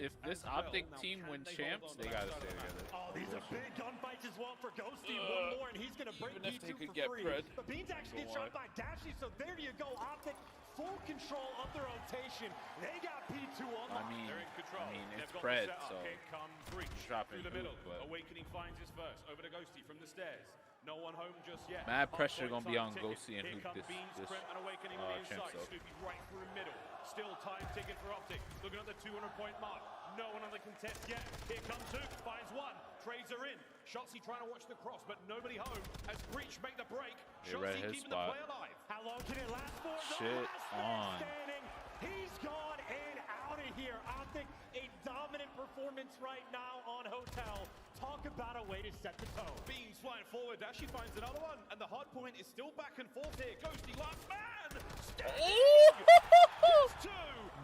if this Optic team wins champs, they gotta stay together. Oh, these are big gunfights as well for Ghosty. One more, and he's gonna break P2 for free. But Beans actually gets shot by Dashy, so there you go. Optic full control of the rotation. They got P2 on the they're in control. It's Pred, so here come Breach dropping through the middle. but Awakening finds his first. Over to Ghosty from the stairs. No one home just yet. Mad pressure gonna be on Ghosty and Hook this and Awakening on the inside. Snoopy right through middle. Still time ticking for Optic. Looking at the 200-point mark. No one on the contest yet. Here comes Hook. Finds one. Trades are in. Shotzi trying to watch the cross, but nobody home. As Breach make the break. Shotzi keeping the play alive. How long can it last for? Shit on. Standing. He's gone and out of here. Optic, a dominant performance right now on Hotel. Talk about a way to set the tone. Beans flying forward. Dashi finds another one. And the hard point is still back and forth here. Ghosty last man.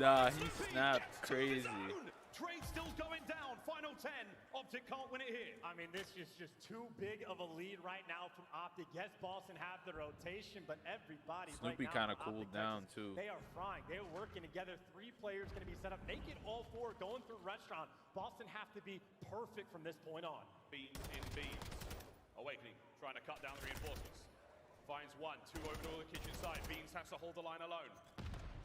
Nah, he snapped crazy. Trade still going down. Final 10. Optic can't win it here. I mean, this is just too big of a lead right now from Optic. Yes, Boston have the rotation, but everybody Snoopy right kind now of cooled down too. They are frying. They're working together. 3 players going to be set up. Make it all 4 going through restaurant. Boston have to be perfect from this point on. Beans in Beans. Awakening, trying to cut down the reinforcements. Finds one, 2 over to the kitchen side. Beans has to hold the line alone.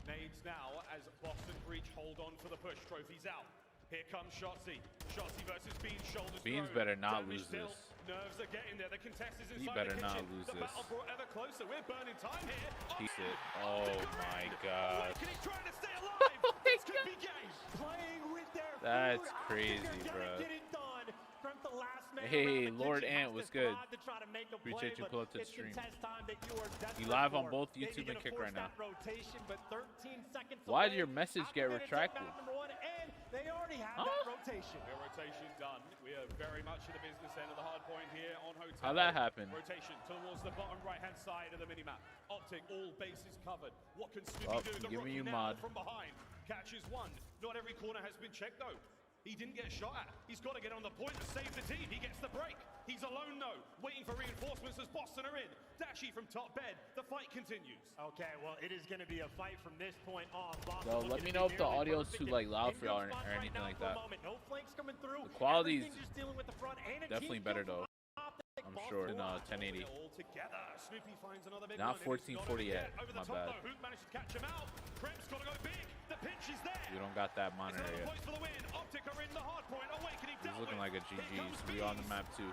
Nades now as Boston Breach hold on for the push. Trophies out. Here comes Shotzi. Shotzi versus Beans, shoulders Beans thrown. better not Damage lose still. this. Nerves are getting there. The contest is inside He better the not kitchen. lose The this. battle brought ever closer. We're burning time here. He's it. Oh my god. Awakening trying to stay alive. It's Snoopy Gang playing with their That's food. crazy, They're bro. gonna get it done from the last man Hey, around. Lord Addiction Ant, has what's to good? thrive to try to make a Appreciate play, you pull up to the but it's stream. contest time that you are You desperate live on for. both Maybe YouTube and gonna Kick force right now. that rotation, but 13 seconds Why did away. your message Optic get gonna take retracted? map number 1, and they already have Huh? that rotation. Their rotation done. We are very much at the business end of the hard point here on Hotel. How'd that happen? Rotation towards the bottom right-hand side of the minimap. Optic, all bases covered. What can Snoopy Oh, do? The giving rookie you now mod. from behind. Catches one. Not every corner has been checked, though. He didn't get shot at. He's got to get on the point to save the team. He gets the break. He's alone, though, waiting for reinforcements as Boston are in. Dashy from top bed. The fight continues. Okay, well, it is going to be a fight from this point on. Boston Yo, let looking me to know be if the nearly audio's perfect too like loud in for y'all good or spots right anything now like for a that. moment. No flanks coming through. The quality's Everything just dealing with the front and a definitely team better kill though. from Optic. I'm sure in 1080. All together. Snoopy finds another big Not one. It is 1440 yet. Over the My top, bad. though. Hoot managed to catch him out. Krem's got to go big. The pinch is there. We don't got that monitor It's another yet. points for the win. Optic are in the hard point. Awakening He's dealt looking with. like a Here GG. comes So we on the Bees. map too.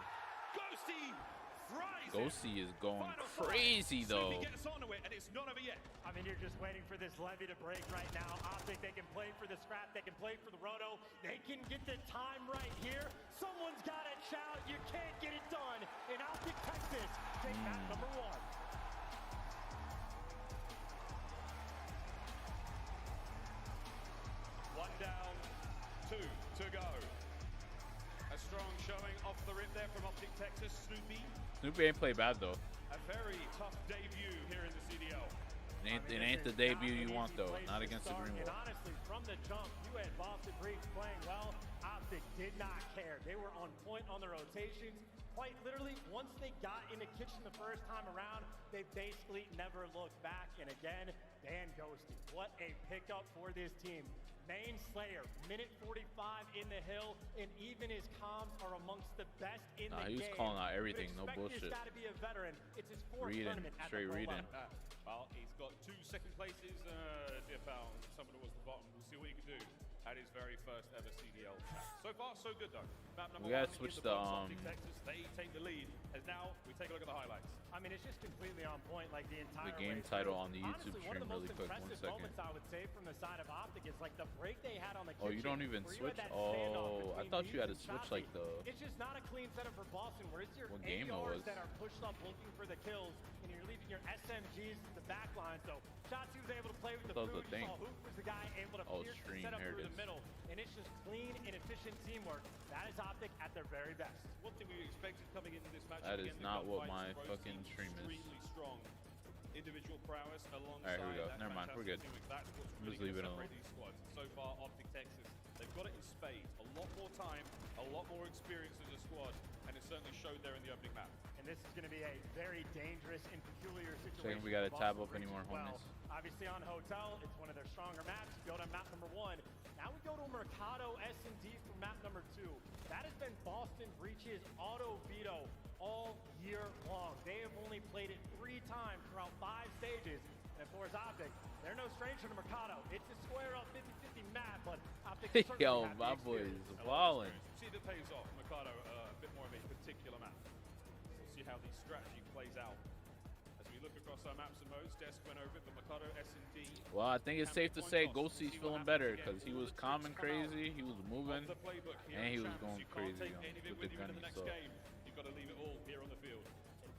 Ghosty fries it. Ghosty is going Final fight. crazy though. Snoopy gets onto it, and it's not over yet. I mean, you're just waiting for this levy to break right now. Optic, they can play for the scrap. They can play for the roto. They can get the time right here. Someone's got to shout. You can't get it done. In Optic, Texas, take map number 1. One down, 2 to go. A strong showing off the rip there from Optic Texas. Snoopy, Snoopy ain't play bad though. a very tough debut here in the CDL. It ain't the debut you want though. Not against the Green And Wall. honestly, from the jump, you had Boston Breach playing well. Optic did not care. They were on point on the rotations. Quite literally, once they got in the kitchen the first time around, they basically never looked back. And again, Dan Ghosty. What a pickup for this team. Main Slayer, minute 45 in the hill, and even his comms are amongst the best in the game. He was calling out everything, You'd no expect bullshit. This guy to be a veteran. It's his 4th Reading, tournament at straight the pro reading. level. Well, he's got 2 second places. Dear pal, someone towards the bottom. We'll see what he can do at his very first ever CDL map. So far, so good though. Map number We gotta 1 switch in the, box, Optic Texas. They take the lead. As now we take a look at the highlights. I mean, it's just completely on point, like the entire The game way title through. on the YouTube Honestly, one stream of the really most quick. 1 impressive second. moments I would say from the side of Optic is like the break they had on the Oh, kitchen. you don't even where you switch? had that standoff Oh, I between thought you had to Bees switch and like the. It's just not a clean setup for Boston, where it's your What game it ARs was. that are pushed up looking for the kills, and you're leaving your SMGs at the back line. So Shotzi was able to play with the That was food. the thing. You saw Hoop was the guy able to Oh, pierce stream, the setup here it through the is. middle, and it's just clean and efficient teamwork. That is Optic at their very best. One thing we expected coming into this match. That is not what my fucking stream is. Extremely strong individual prowess Alright, alongside. here we go. that Never mind, we're good. fantastic teamwork. That's what's Just really leave it gonna alone. separate these squads. So far, Optic Texas, they've got it in spades. A lot more time, a lot more experience as a squad, and it certainly showed there in the opening map. And this is going to be a very dangerous and peculiar situation. Second, we gotta for tab Boston up any Breach more as well. homies. Obviously on Hotel, it's one of their stronger maps. You go to map number 1. Now we go to Mercado S&D for map number 2. That has been Boston Breach's auto veto all year long. They have only played it 3 times throughout 5 stages. And of course, Optic, they're no stranger to Mercado. It's a square up 50-50 map, but Optic certainly Yo, have the my boy is experience. balling. See if it pays off. Mikado, a bit more of a particular map. We'll see how the strategy plays out. As we look across our maps and modes, Desk went over it, but Mikado, S&D. Well, I think it's safe to say Ghosty's feeling better because he was calm and crazy, he was moving, and he was going crazy with the gunny. So You've got to leave it all here on the field.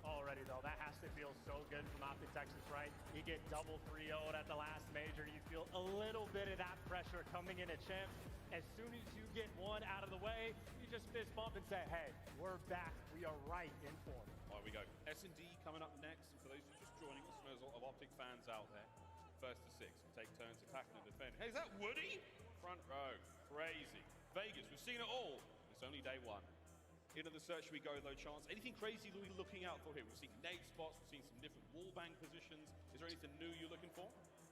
Already though, that has to feel so good from Optic Texas, right? You get double 3-0'd at the last major. You feel a little bit of that pressure coming in at champs. As soon as you get one out of the way, you just fist bump and say, hey, we're back. We are right in form. There we go. S&D coming up next. And for those who are just joining us, there's a lot of Optic fans out there. First to 6. We'll take turns attacking and defending. Hey, is that Woody? Front row. Crazy. Vegas, we've seen it all. It's only day 1. Into the search we go, though, Chance. Anything crazy that we're looking out for here? We've seen nade spots, we've seen some different wallbang positions. Is there anything new you're looking for?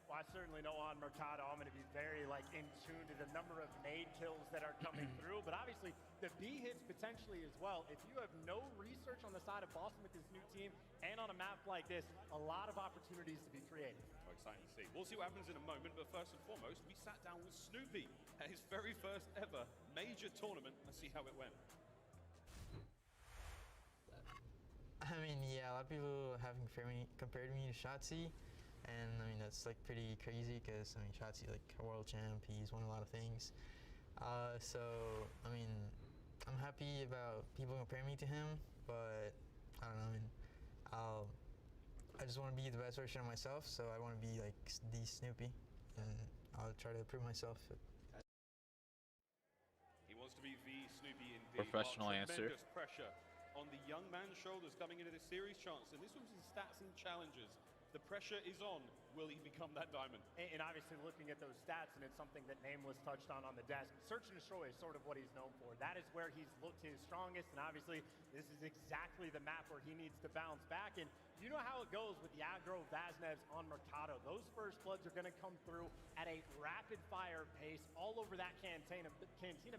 Well, I certainly know on Mercado, I'm going to be very in tune to the number of nade kills that are coming through. But obviously, the B hits potentially as well. If you have no research on the side of Boston with this new team and on a map like this, a lot of opportunities to be creative. Oh, exciting to see. We'll see what happens in a moment. But first and foremost, we sat down with Snoopy at his very first ever major tournament. Let's see how it went. I mean, yeah, a lot of people have compared me to Shotzi. And I mean, that's like pretty crazy because I mean, Shotzi like a world champ, he's won a lot of things. So I mean, I'm happy about people comparing me to him, but I don't know. I mean, I just want to be the best version of myself. So I want to be like the Snoopy, and I'll try to prove myself. He wants to be the Snoopy indeed. Professional answer. Tremendous pressure on the young man's shoulders coming into this series chance, and this was his stats and challenges. The pressure is on. Will he become that diamond? And obviously looking at those stats, and it's something that Nameless touched on the desk, search and destroy is sort of what he's known for. That is where he's looked his strongest, and obviously this is exactly the map where he needs to bounce back. And you know how it goes with the aggro Vaznevs on Mercado. Those first bloods are going to come through at a rapid fire pace all over that Cantina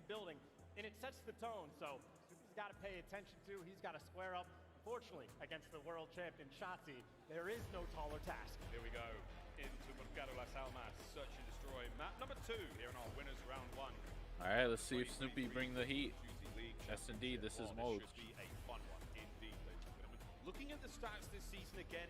building, and it sets the tone. So he's got to pay attention to, he's got to square up. Fortunately, against the world champion Shotzi, there is no taller task. Here we go into Mercado Las Almas, search and destroy. Map number 2 here in our winners round 1. All right, let's see if Snoopy bring the heat. Yes, indeed, this is Mode. This should be a fun one indeed, ladies and gentlemen. Looking at the stats this season again,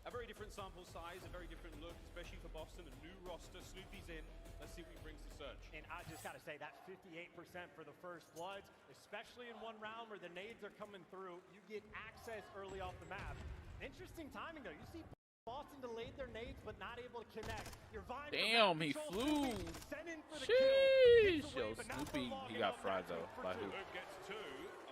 a very different sample size, a very different look, especially for Boston. A new roster, Snoopy's in. Let's see what he brings to search. And I just got to say, that 58% for the first bloods, especially in one round where the nades are coming through, you get access early off the map. Interesting timing, though. You see Boston delayed their nades, but not able to connect. Your Vine Damn, he flew. Sheesh. Yo, Snoopy, he got fried, though. By who? Hope gets 2.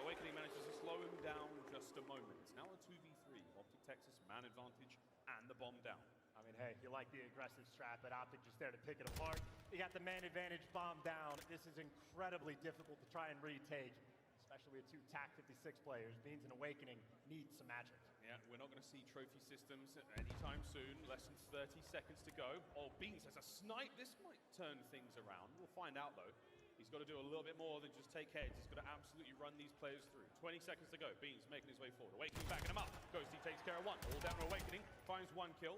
Awakening manages to slow him down just a moment. Now a 2v3. Optic Texas, man advantage, and the bomb down. I mean, hey, you like the aggressive strat, but Optic just there to pick it apart. You got the man advantage bomb down. This is incredibly difficult to try and retake, especially with 2 TAC 56 players. Beans and Awakening needs some magic. Yeah, we're not going to see trophy systems anytime soon. Less than 30 seconds to go. Oh, Beans has a snipe. This might turn things around. We'll find out, though. He's got to do a little bit more than just take heads. He's got to absolutely run these players through. 20 seconds to go. Beans making his way forward. Awakening backing him up. Ghosty takes care of 1. All down to Awakening. Finds 1 kill.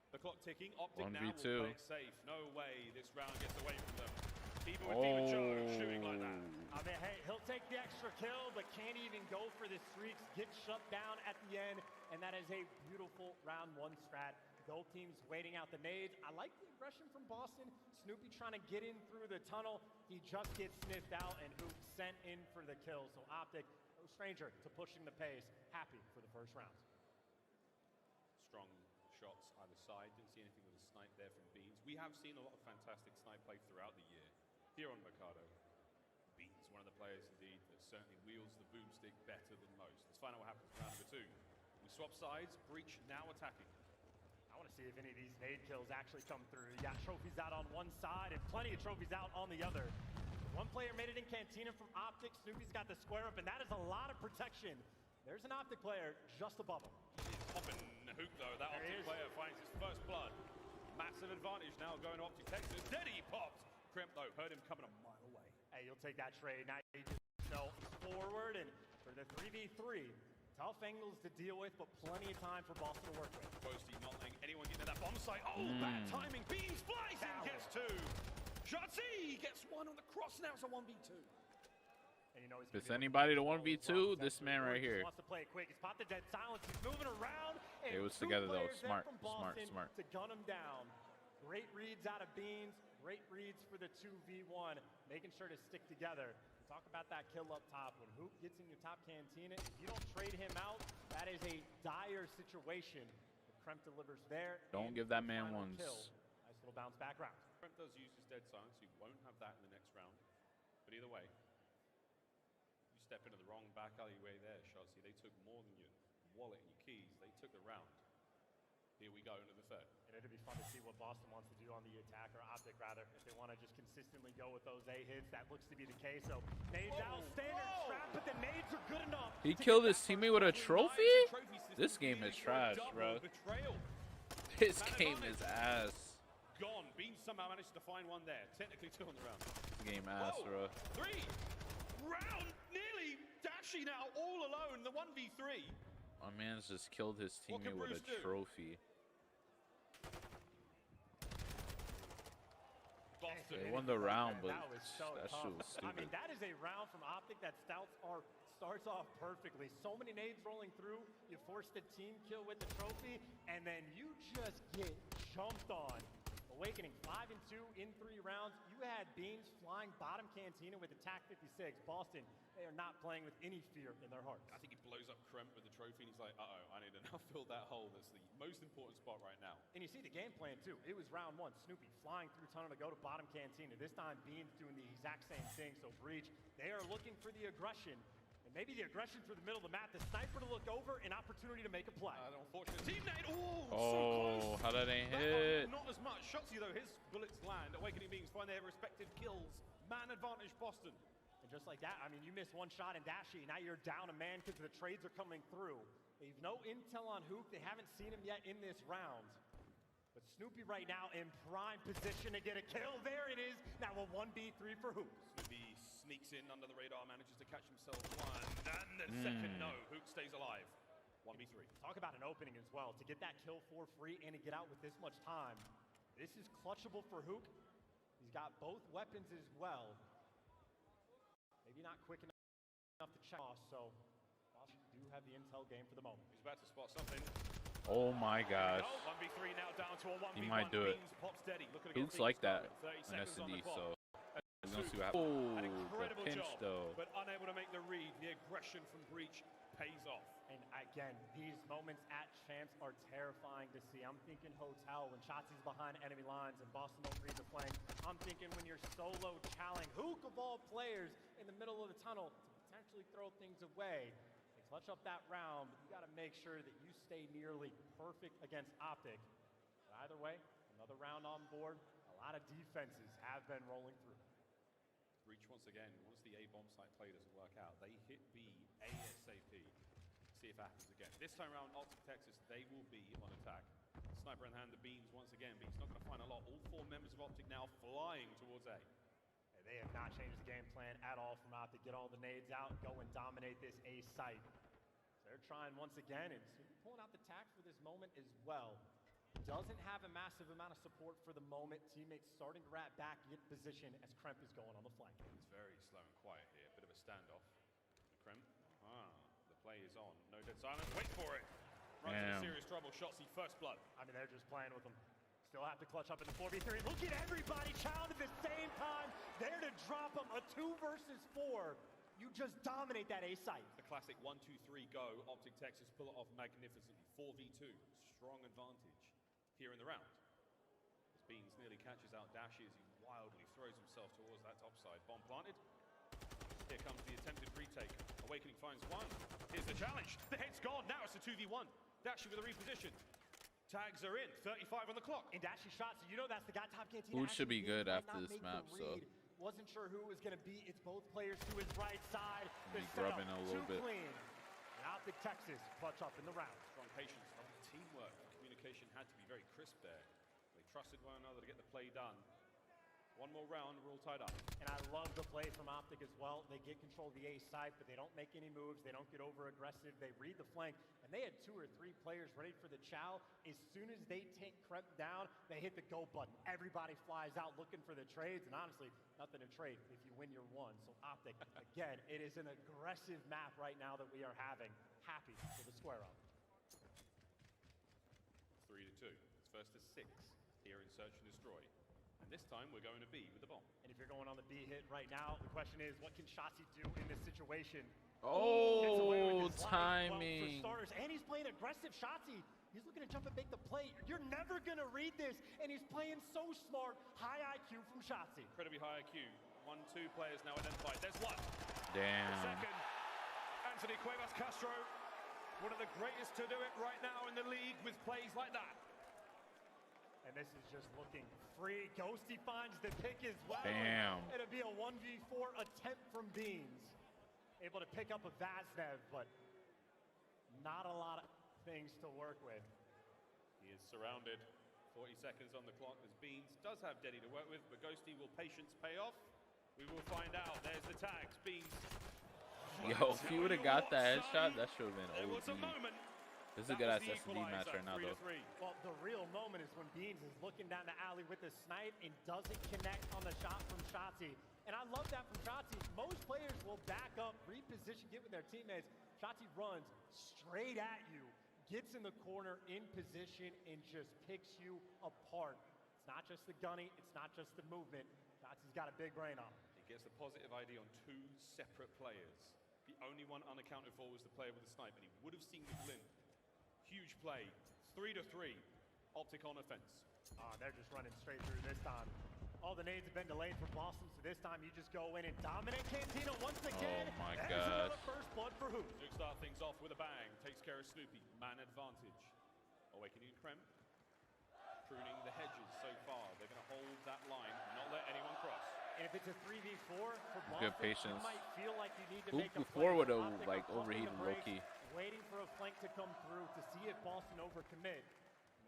The clock ticking. Optic now will play it safe. No way this round gets away from them. Even with Demon Joe shooting like that. I mean, hey, he'll take the extra kill, but can't even go for the streaks. Gets shut down at the end, and that is a beautiful round 1 strat. Both teams waiting out the nades. I like the aggression from Boston. Snoopy trying to get in through the tunnel. He just gets sniffed out, and Hoop sent in for the kill. So Optic, no stranger to pushing the pace. Happy for the first round. Strong shots either side. Didn't see anything with a snipe there from Beans. We have seen a lot of fantastic snipe play throughout the year here on Mercado. Beans, one of the players indeed that certainly wields the boomstick better than most. Let's find out what happens in round number 2. We swap sides. Breach now attacking. I want to see if any of these nade kills actually come through. You got trophies out on one side and plenty of trophies out on the other. One player made it in Cantina from Optic. Snoopy's got the square up, and that is a lot of protection. There's an Optic player just above him. Popping Hoop, though. That Optic player finds his first blood. Massive advantage now going to Optic Texas. Dead he popped. Crimp, though, heard him coming a mile away. Hey, you'll take that trade. Now you just go forward, and for the 3v3, tough angles to deal with, but plenty of time for Boston to work with. Ghosty not letting anyone get to that bomb site. Oh, bad timing. Beans flies in, gets 2. Shotzi gets 1 on the cross. Now it's a 1v2. And you know if it's anybody to 1v2, this man right here. Wants to play it quick. He's popped the dead silence. He's moving around. It was together, though. Smart. To gun him down. Great reads out of Beans. Great reads for the 2v1. Making sure to stick together. Talk about that kill up top. When Hoop gets in your top Cantina, if you don't trade him out, that is a dire situation. But Kremp delivers there. Don't give that man ones. Nice little bounce back round. Kremp does use his dead silence. You won't have that in the next round. But either way, you step into the wrong back alleyway there, Shotzi. They took more than your wallet and your keys. They took the round. Here we go into the 3rd. And it'll be fun to see what Boston wants to do on the attack, or Optic rather, if they want to just consistently go with those A hits. That looks to be the case. So nades out, standard trap, but the nades are good enough. He killed his teammate with a trophy? This game is trash, bro. This game is ass. Gone. Beans somehow managed to find 1 there. Technically 2 on the round. This game ass, bro. 3. Round nearly dashy now, all alone. The 1v3. My man's just killed his teammate with a trophy. They won the round, but that shit was stupid. I mean, that is a round from Optic that starts off perfectly. So many nades rolling through. You force the team kill with the trophy, and then you just get jumped on. Awakening 5 and 2 in 3 rounds. You had Beans flying bottom Cantina with attack 56. Boston, they are not playing with any fear in their hearts. I think he blows up Kremp with the trophy and he's like, uh-oh, I need to now fill that hole. That's the most important spot right now. And you see the game plan too. It was round 1. Snoopy flying through tunnel to go to bottom Cantina. This time Beans doing the exact same thing. So Breach, they are looking for the aggression. And maybe the aggression through the middle of the map. The sniper to look over, an opportunity to make a play. Unfortunate teammate. Oh, so Oh, close. how did they That hit? one, not as much. Shotzi though, his bullets land. Awakening Beams find their respective kills. Man advantage Boston. And just like that, I mean, you missed one shot in Dashi. Now you're down a man because the trades are coming through. They've no intel on Hook. They haven't seen him yet in this round. But Snoopy right now in prime position to get a kill. There it is. Now a 1v3 for Hook. Snoopy sneaks in under the radar, manages to catch himself one. And the second no. Hook stays alive. 1v3. Talk about an opening as well. To get that kill for free and to get out with this much time. This is clutchable for Hook. He's got both weapons as well. Maybe not quick enough to check off, so Boston do have the intel game for the moment. He's about to spot something. Oh my gosh. 1v3 now down to a 1v1. He might do it. Beans pops steady. Looking to Hook's get like that things on started. 30 seconds on the SD, clock. so we're gonna see what happens. Oh, An the incredible pinch job, though. but unable to make the read. The aggression from Breach pays off. And again, these moments at Champs are terrifying to see. I'm thinking Hotel when Shotzi's behind enemy lines and Boston don't read the flank. I'm thinking when you're solo challenging Hook of all players in the middle of the tunnel to potentially throw things away. They clutch up that round, but you got to make sure that you stay nearly perfect against Optic. But either way, another round on board. A lot of defenses have been rolling through. Breach once again, once the A-bomb site play doesn't work out, they hit B ASAP. See if it happens again. This time around, Optic Texas, they will be on attack. Sniper in hand, the Beams once again. Beams not going to find a lot. All 4 members of Optic now flying towards A. And they have not changed the game plan at all from Optic. Get all the nades out and go and dominate this A site. So they're trying once again and pulling out the tack for this moment as well. Doesn't have a massive amount of support for the moment. Teammates starting to wrap back, get position as Kremp is going on the flank. It's very slow and quiet here. Bit of a standoff. Kremp. The play is on. No dead silence. Wait for it. Runs into serious trouble. Shotzi first blood. I mean, they're just playing with them. Still have to clutch up in the 4v3. Look at everybody child at the same time. There to drop them. A 2 versus 4. You just dominate that A site. The classic 1-2-3 go. Optic Texas pull it off magnificently. 4v2. Strong advantage here in the round. As Beans nearly catches out Dashi as he wildly throws himself towards that top side. Bomb planted. Here comes the attempted retake. Awakening finds one. Here's the challenge. The head's gone. Now it's a 2v1. Dashi with a reposition. Tags are in. 35 on the clock. And Dashi shot, so you know that's the guy top Cantina. Food should be good after this map, so. Wasn't sure who it was going to be. It's both players to his right side. He's grubbing a little bit. Clean. And Optic Texas clutch up in the round. Strong patience, strong teamwork. Communication had to be very crisp there. They trusted one another to get the play done. One more round, we're all tied up. And I love the play from Optic as well. They get control of the A side, but they don't make any moves. They don't get over aggressive. They read the flank, and they had 2 or 3 players ready for the chow. As soon as they take Kremp down, they hit the go button. Everybody flies out looking for the trades, and honestly, nothing to trade. If you win, you're won. So Optic, again, it is an aggressive map right now that we are having. Happy for the square up. 3-2. It's first to 6 here in Search and Destroy. And this time we're going to B with the bomb. And if you're going on the B hit right now, the question is, what can Shotzi do in this situation? Oh, Well, timing. for starters, and he's playing aggressive. Shotzi, he's looking to jump and make the play. You're never going to read this, and he's playing so smart. High IQ from Shotzi. Incredibly high IQ. 1-2 players now identified. There's one. Damn. The second, Anthony Cuevas Castro. One of the greatest to do it right now in the league with plays like that. And this is just looking free. Ghosty finds the pick as well. Bam. It'll be a 1v4 attempt from Beans. Able to pick up a Vaznev, but not a lot of things to work with. He is surrounded. 40 seconds on the clock as Beans does have Deddy to work with, but Ghosty will patience pay off. We will find out. There's the tags. Beans. Yo, if you would have got that headshot, that should have been There was a OD. moment. This is a good ass SD match right now, though. Well, the real moment is when Beans is looking down the alley with the snipe and doesn't connect on the shot from Shotzi. And I love that from Shotzi. Most players will back up, reposition, get with their teammates. Shotzi runs straight at you, gets in the corner, in position, and just picks you apart. It's not just the gunning, it's not just the movement. Shotzi's got a big brain on him. He gets the positive ID on 2 separate players. The only one unaccounted for was the player with the snipe, and he would have seen the glint. Huge play, 3-3, Optic on offense. They're just running straight through this time. All the nades have been delayed for Boston, so this time you just go in and dominate Cantina once again. Oh my There's gosh. another first blood for Hoop. Duke start things off with a bang, takes care of Snoopy, man advantage. Awakening Krem, pruning the hedges so far. They're going to hold that line, not let anyone cross. And if it's a 3v4 for Boston, Good patience. you might feel like you need to Hoop make a before play. would have Optic like are pumping overheated the brakes, low-key. waiting for a flank to come through to see if Boston overcommit.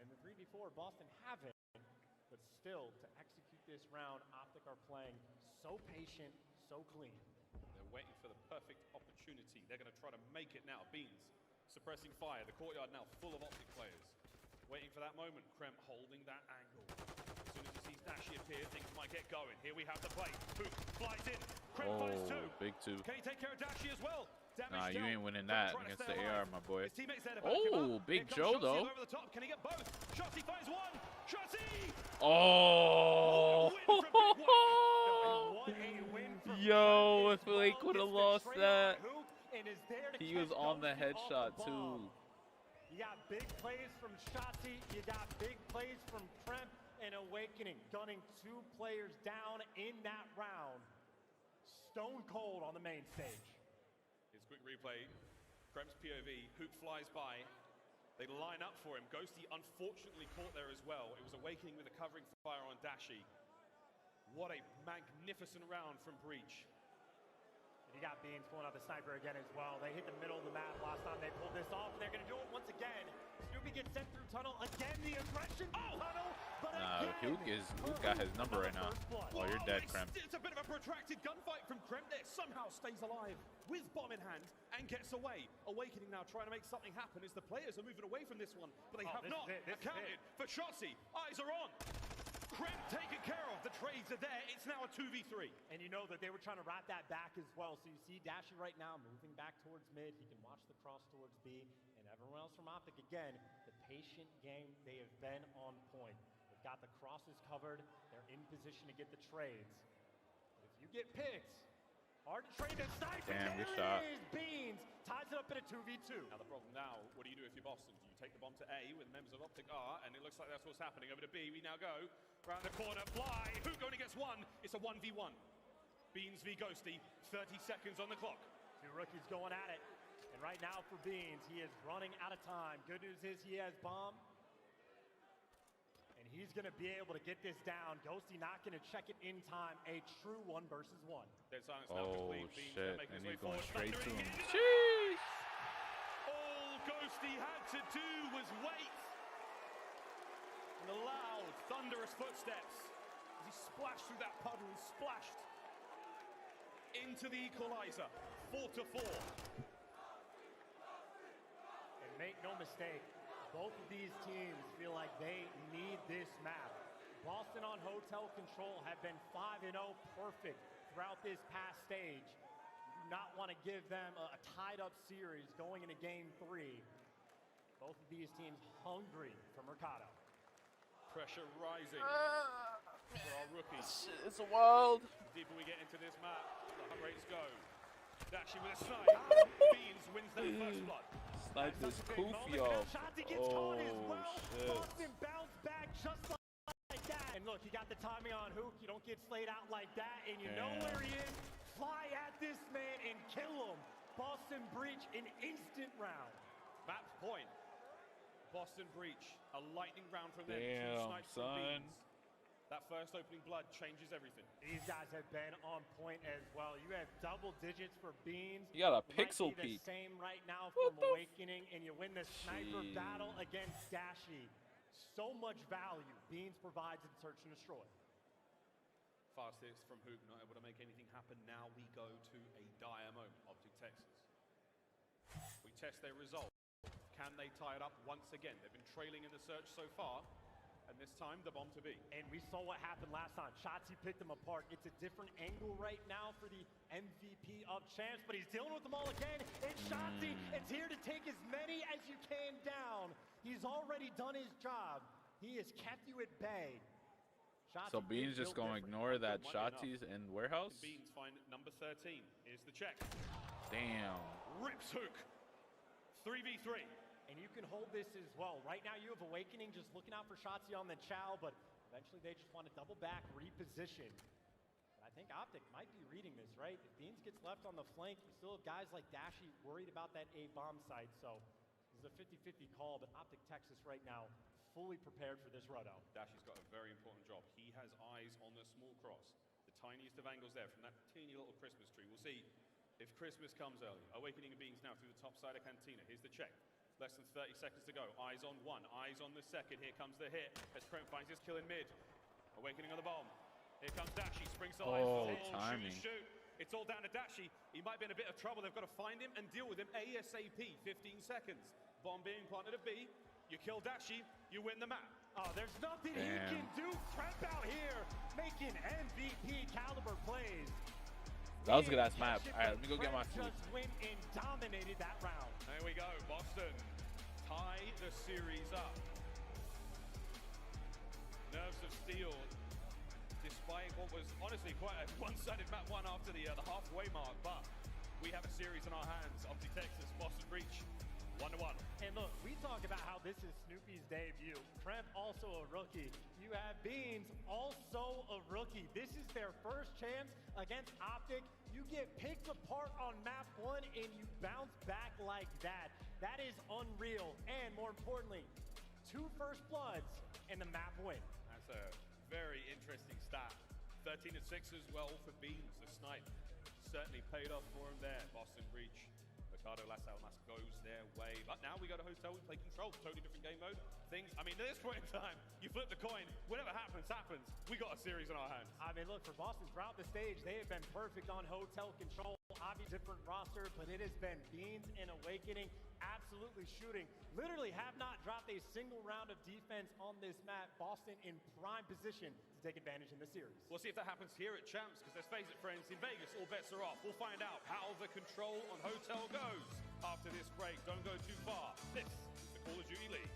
And in the 3v4, Boston have it. But still, to execute this round, Optic are playing so patient, so clean. They're waiting for the perfect opportunity. They're going to try to make it now. Beans suppressing fire. The courtyard now full of Optic players. Waiting for that moment. Krem holding that angle. As soon as he sees Dashi appear, things might get going. Here we have the play. Hoop flies in. Krem finds 2. Big 2. Can he take care of Dashi as well? Nah, you ain't winning that against the AR, my boy. His teammates there to back him Oh, up. Big Here Joe, comes Shotzi though. over the top. Can he get both? Shotzi finds 1. Shotzi! Oh! Yo, if Blake would have lost that, he was on the headshot too. You got big plays from Shotzi, you got big plays from Krem, and Awakening gunning 2 players down in that round. Stone cold on the main stage. His quick replay. Krem's POV. Hoop flies by. They line up for him. Ghosty unfortunately caught there as well. It was Awakening with a covering fire on Dashi. What a magnificent round from Breach. And you got Beans pulling out the sniper again as well. They hit the middle of the map last time they pulled this off, and they're going to do it once again. Snoopy gets sent through tunnel. Again, the aggression tunnel. But Nah, Hook got his number right now. Oh, you're dead, Krem. It's a bit of a protracted gunfight from Krem there. Somehow stays alive with bomb in hand and gets away. Awakening now trying to make something happen as the players are moving away from this one, but they have not accounted for Shotzi. Eyes are on. Krem taken care of. The trades are there. It's now a 2v3. And you know that they were trying to wrap that back as well. So you see Dashi right now moving back towards mid. He can watch the cross towards B. And everyone else from Optic, again, the patient game, they have been on point. They've got the crosses covered. They're in position to get the trades. But if you get picked, hard to trade the sniper. Damn, good shot. Beans ties it up in a 2v2. Now the problem now, what do you do if you're Boston? Do you take the bomb to A where the members of Optic are? And it looks like that's what's happening. Over to B, we now go. Round the corner, fly. Hook only gets 1. It's a 1v1. Beans v Ghosty, 30 seconds on the clock. 2 rookies going at it. And right now for Beans, he is running out of time. Good news is he has bomb. And he's going to be able to get this down. Ghosty not going to check it in time. A true 1 versus 1. Dead silence now complete. Beans shit, making and his way he's going forward. straight to him. Sheesh! All Ghosty had to do was wait. And the loud, thunderous footsteps as he splashed through that puddle and splashed into the equalizer. 4-4. And make no mistake, both of these teams feel like they need this map. Boston on hotel control have been 5-0 perfect throughout this past stage. You do not want to give them a tied-up series going into Game 3. Both of these teams hungry for Mercado. Pressure rising for our rookies. It's wild. The deeper we get into this map, the higher rates go. Dashi with a snipe. Beans wins that first blood. Snipe this goofy off. Oh, shit. Boston bounced back just like that. And look, you got the timing on Hook. You don't get slayed out like that. And you know where he is. Fly at this man and kill him. Boston Breach an instant round. Map point. Boston Breach, a lightning round from them. 2 Damn, snipes from son. Beans. That first opening blood changes everything. These guys have been on point as well. You have double digits for Beans. You got a Might pixel be peek. the same right now from Awakening, and you win the sniper battle against Dashi. So much value Beans provides in Search and Destroy. Fast hits from Hook, not able to make anything happen. Now we go to a dire moment. Optic Texas. We test their resolve. Can they tie it up once again? They've been trailing in the search so far And this time, the bomb to B. And we saw what happened last time. Shotzzy picked them apart. It's a different angle right now for the MVP of champs, but he's dealing with them all again. It's Shotzzy. It's here to take as many as you can down. He's already done his job. He has kept you at bay. So Beans just going to ignore that Shotzi's in warehouse? Beans find number 13. Here's the check. Damn. Rips hook. 3v3. And you can hold this as well. Right now you have Awakening just looking out for Shotzzy on the Chow, but eventually they just want to double back, reposition. But I think Optic might be reading this, right? If Beans gets left on the flank, you still have guys like Dashy worried about that A bomb site. So this is a 50-50 call, but Optic Texas right now fully prepared for this roto. Dashy's got a very important job. He has eyes on the small cross. The tiniest of angles there from that teeny little Christmas tree. We'll see if Christmas comes early. Awakening Beans now through the top side of Cantina. Here's the check. Less than 30 seconds to go. Eyes on one, eyes on the second. Here comes the hit as Kremp finds his kill in mid. Awakening on the bomb. Here comes Dashy, springs the line. Oh, timing. Shoot. It's all down to Dashy. He might be in a bit of trouble. They've got to find him and deal with him ASAP. 15 seconds. Bomb being planted at B. You kill Dashy, you win the map. Oh, there's nothing he can do. Kremp out here making MVP caliber plays. That was a good ass map. All right, let me go get my food. Just went and dominated that round. There we go. Boston tie the series up. Nerves of steel, despite what was honestly quite a one-sided map one after the halfway mark. But we have a series in our hands. Optic Texas, Boston Breach, 1-1. And look, we talk about how this is Snoopy's debut. Kremp also a rookie. You have Beans also a rookie. This is their first chance against Optic. You get picked apart on map 1 and you bounce back like that. That is unreal. And more importantly, 2 first bloods and the map win. That's a very interesting stat. 13-6 as well for Beans. The snipe certainly paid off for him there. Boston Breach. Ricardo Lassalmas goes their way. But now we go to Hotel, we play Control. Totally different game mode. Things, I mean, at this point in time, you flip the coin. Whatever happens, happens. We got a series in our hands. I mean, look, for Boston throughout the stage, they have been perfect on Hotel Control. Obviously, different roster, but it has been Beans and Awakening absolutely shooting. Literally have not dropped a single round of defense on this map. Boston in prime position to take advantage in the series. We'll see if that happens here at Champs, because let's face it, friends, in Vegas, all bets are off. We'll find out how the Control on Hotel goes after this break. Don't go too far. This is the Call of Duty League.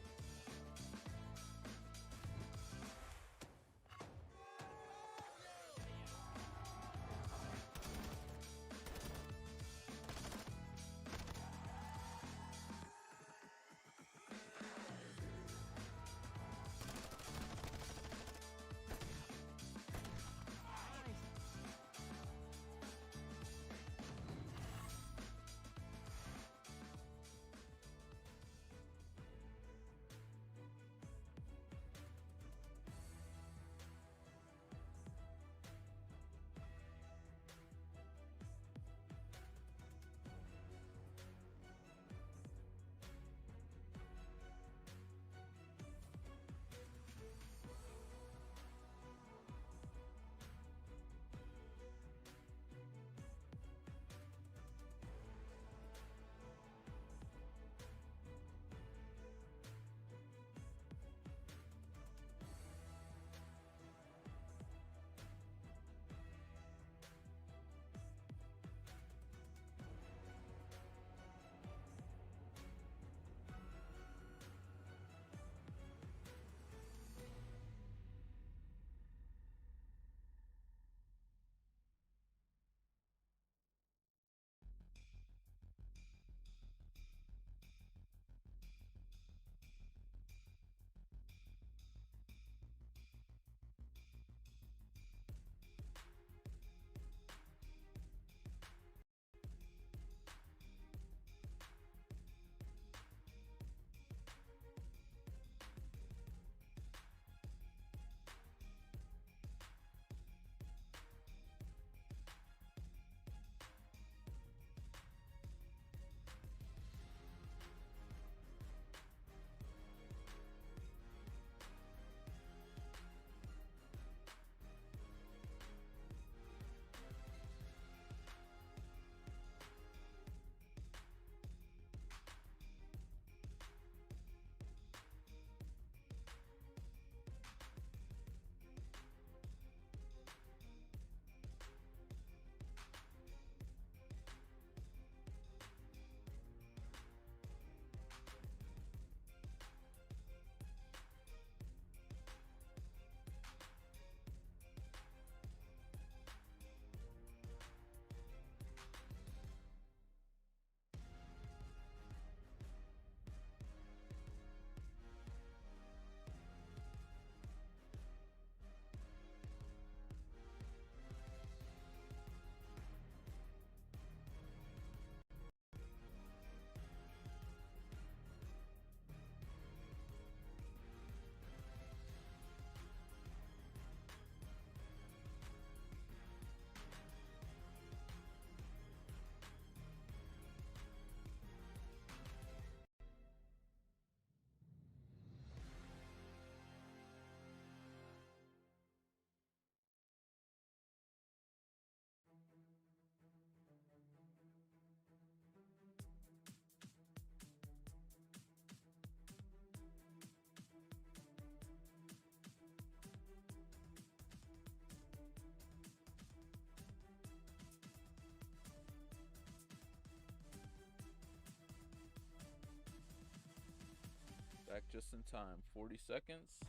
Back just in time. 40 seconds.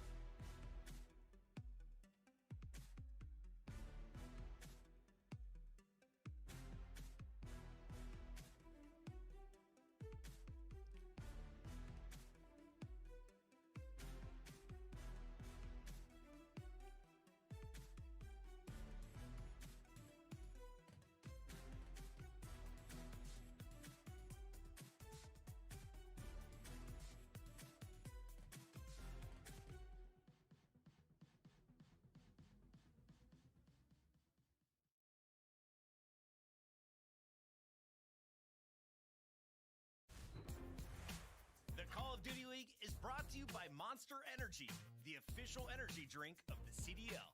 The Call of Duty League is brought to you by Monster Energy, the official energy drink of the CDL.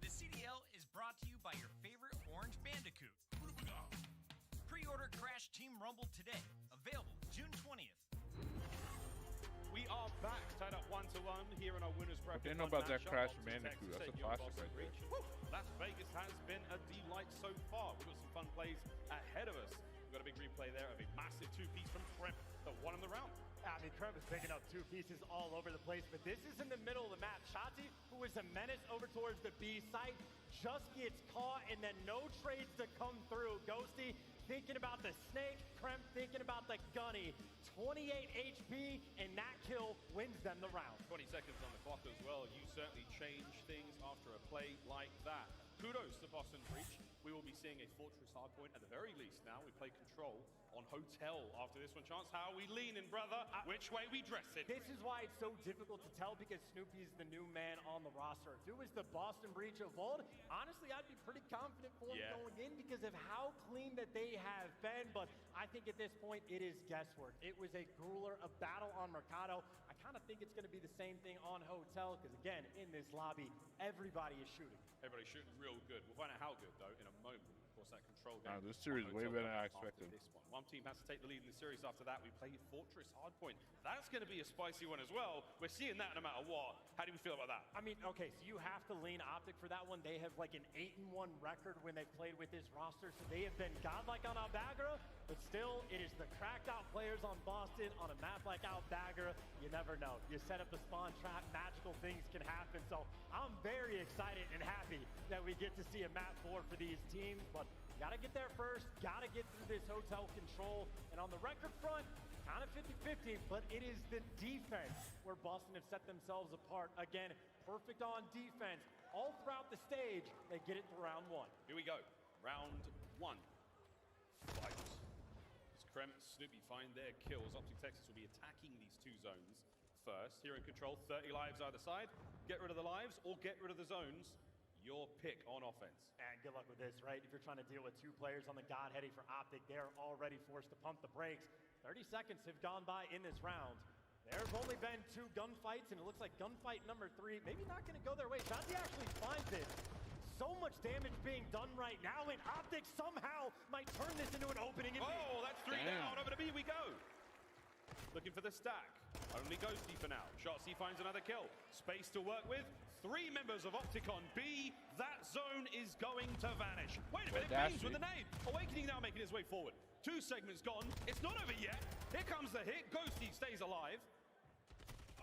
The CDL is brought to you by your favorite Orange Bandicoot. Pre-order Crash Team Rumble today. Available June 20th. We are back, tied up 1-1 here in our winners bracket. Didn't know about that Crash Optic Bandicoot. Texas That's a taking on classic Boston right there. Breach. Woo! Las Vegas has been a delight so far. We've got some fun plays ahead of us. We've got a big replay there of a massive two-piece from Kremp that won in the round. I mean, Kremp is picking up two pieces all over the place, but this is in the middle of the map. Shotzi, who is a menace over towards the B site, just gets caught, and then no trades to come through. Ghosty thinking about the snake, Kremp thinking about the gunny. 28 HP, and that kill wins them the round. 20 seconds on the clock as well. You certainly change things after a play like that. Kudos to Boston Breach. We will be seeing a Fortress hardpoint at the very least now. We play Control on Hotel after this one. Chance, how are we leaning, brother? Which way we dress it? This is why it's so difficult to tell, because Snoopy's the new man on the roster. If it was the Boston Breach of old, honestly, I'd be pretty confident for him going in because of how clean that they have been. But I think at this point, it is guesswork. It was a grueler, a battle on Mercado. I kind of think it's going to be the same thing on Hotel because, again, in this lobby, everybody is shooting. Everybody's shooting real good. We'll find out how good, though, in a moment. Of course, that Control game. This series is way better than I expected. This one team has to take the lead in the series. After that, we play Fortress hardpoint. That's going to be a spicy one as well. We're seeing that no matter what. How do we feel about that? I mean, okay, so you have to lean Optic for that one. They have like an 8-1 record when they've played with this roster, so they have been godlike on Albagara, but still, it is the cracked out players on Boston on a map like Albagara. You never know. You set up the spawn trap, magical things can happen. So I'm very excited and happy that we get to see a map 4 for these teams, but gotta get there first, gotta get through this Hotel Control, and on the record front, kind of 50-50, but it is the defense where Boston have set themselves apart. Again, perfect on defense. All throughout the stage, they get it to round 1. Here we go. Round 1. Fight. As Kremp, Snoopy find their kills. Optic Texas will be attacking these two zones first. Here in Control, 30 lives either side. Get rid of the lives or get rid of the zones. Your pick on offense. And good luck with this, right? If you're trying to deal with two players on the God heading for Optic, they're already forced to pump the brakes. 30 seconds have gone by in this round. There's only been 2 gunfights, and it looks like gunfight number 3, maybe not going to go their way. Shanti actually finds it. So much damage being done right now, and Optic somehow might turn this into an opening. Oh, that's 3 down. Over to B we go. Looking for the stack. Only Ghosty for now. Shotzzy finds another kill. Space to work with. 3 members of Optic on B. That zone is going to vanish. Wait a minute, Beans with the nade. Awakening now making his way forward. 2 segments gone. It's not over yet. Here comes the hit. Ghosty stays alive.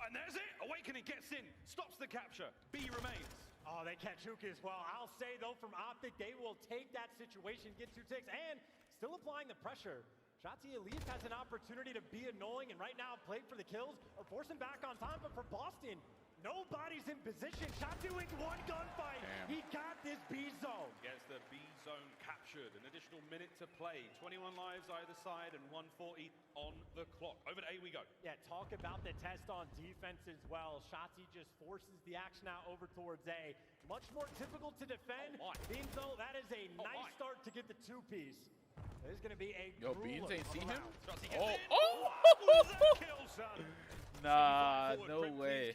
And there's it. Awakening gets in. Stops the capture. B remains. Oh, they catch Hookah as well. I'll say, though, from Optic, they will take that situation, get 2 ticks, and still applying the pressure. Shotzi at least has an opportunity to be annoying, and right now played for the kills or force him back on time, but for Boston, nobody's in position. Shotzi with 1 gunfight. Damn. He got this B zone. Gets the B zone captured. An additional minute to play. 21 lives either side and 140 on the clock. Over to A we go. Yeah, talk about the test on defense as well. Shotzi just forces the action out over towards A. Much more difficult to defend. Beans, though, that is a nice start to get the 2-piece. This is going to be a Beans ain't see him? Oh! Kill, son. Nah, no way.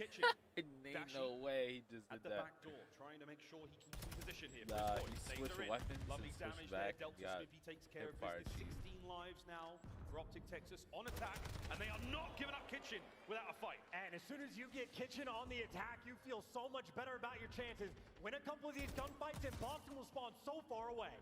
Ain't no way he just did at the that. back door, trying to make sure he keeps in position here. Nah, he switched weapons Lovely and damage switched back. there. Delta Got Snoopy takes care of fired. business. 16 lives now for Optic Texas on attack, and they are not giving up Kitchen without a fight. And as soon as you get Kitchen on the attack, you feel so much better about your chances. Win a couple of these gunfights, and Boston will spawn so far away.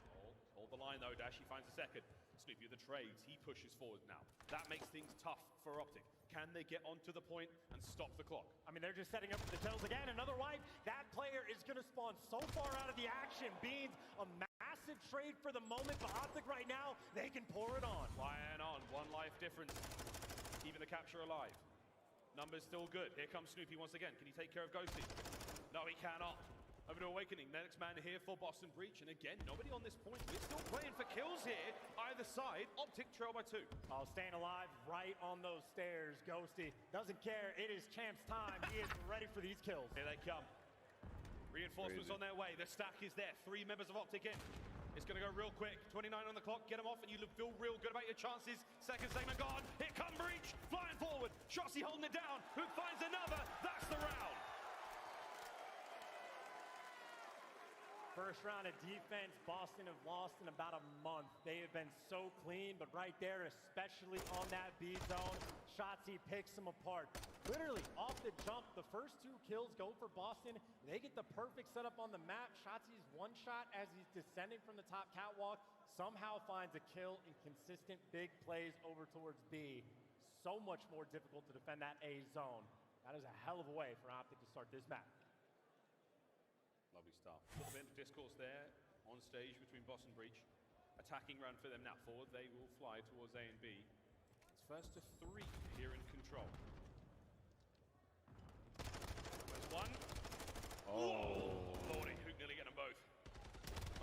Hold the line though, Dash. He finds a second. Snoopy with the trades, he pushes forward now. That makes things tough for Optic. Can they get onto the point and stop the clock? I mean, they're just setting up for the kills again. Another wipe. That player is going to spawn so far out of the action. Beans, a massive trade for the moment, but Optic right now, they can pour it on. Flying on, 1 life difference. Even the capture alive. Numbers still good. Here comes Snoopy once again. Can he take care of Ghosty? No, he cannot. Over to Awakening. Next man here for Boston Breach. And again, nobody on this point. We're still playing for kills here. Either side. Optic trail by 2. Oh, staying alive right on those stairs. Ghosty doesn't care. It is Champ's time. He is ready for these kills. Here they come. Reinforcements on their way. The stack is there. 3 members of Optic in. It's going to go real quick. 29 on the clock. Get them off and you feel real good about your chances. Second segment gone. Here come Breach. Flying forward. Shotzi holding it down. Who finds another? That's the round. First round of defense, Boston have lost in about a month. They have been so clean, but right there, especially on that B zone, Shotzi picks them apart. Literally, off the jump, the first 2 kills go for Boston. They get the perfect setup on the map. Shotzi's one shot as he's descending from the top catwalk, somehow finds a kill in consistent big plays over towards B. So much more difficult to defend that A zone. That is a hell of a way for Optic to start this map. Lovely stuff. A little bit of discourse there on stage between Boston Breach. Attacking round for them now. Forward, they will fly towards A and B. It's first to 3 here in control. There's one. Oh, Lordy, Hook nearly get them both.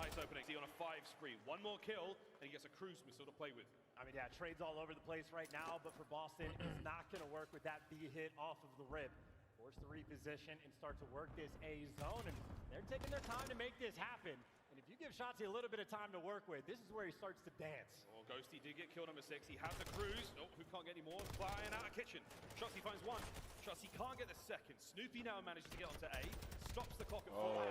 Nice opening. He on a 5 spree. 1 more kill, and he gets a cruise missile to play with. I mean, yeah, trades all over the place right now, but for Boston, it's not going to work with that B hit off of the rip. Force the reposition and start to work this A zone, and they're taking their time to make this happen. And if you give Shotzi a little bit of time to work with, this is where he starts to dance. Oh, Ghosty did get killed number 6. He has the cruise. Oh, who can't get any more? Flying out of kitchen. Shotzi finds 1. Shotzi can't get the second. Snoopy now manages to get onto A. Stops the clock at 4.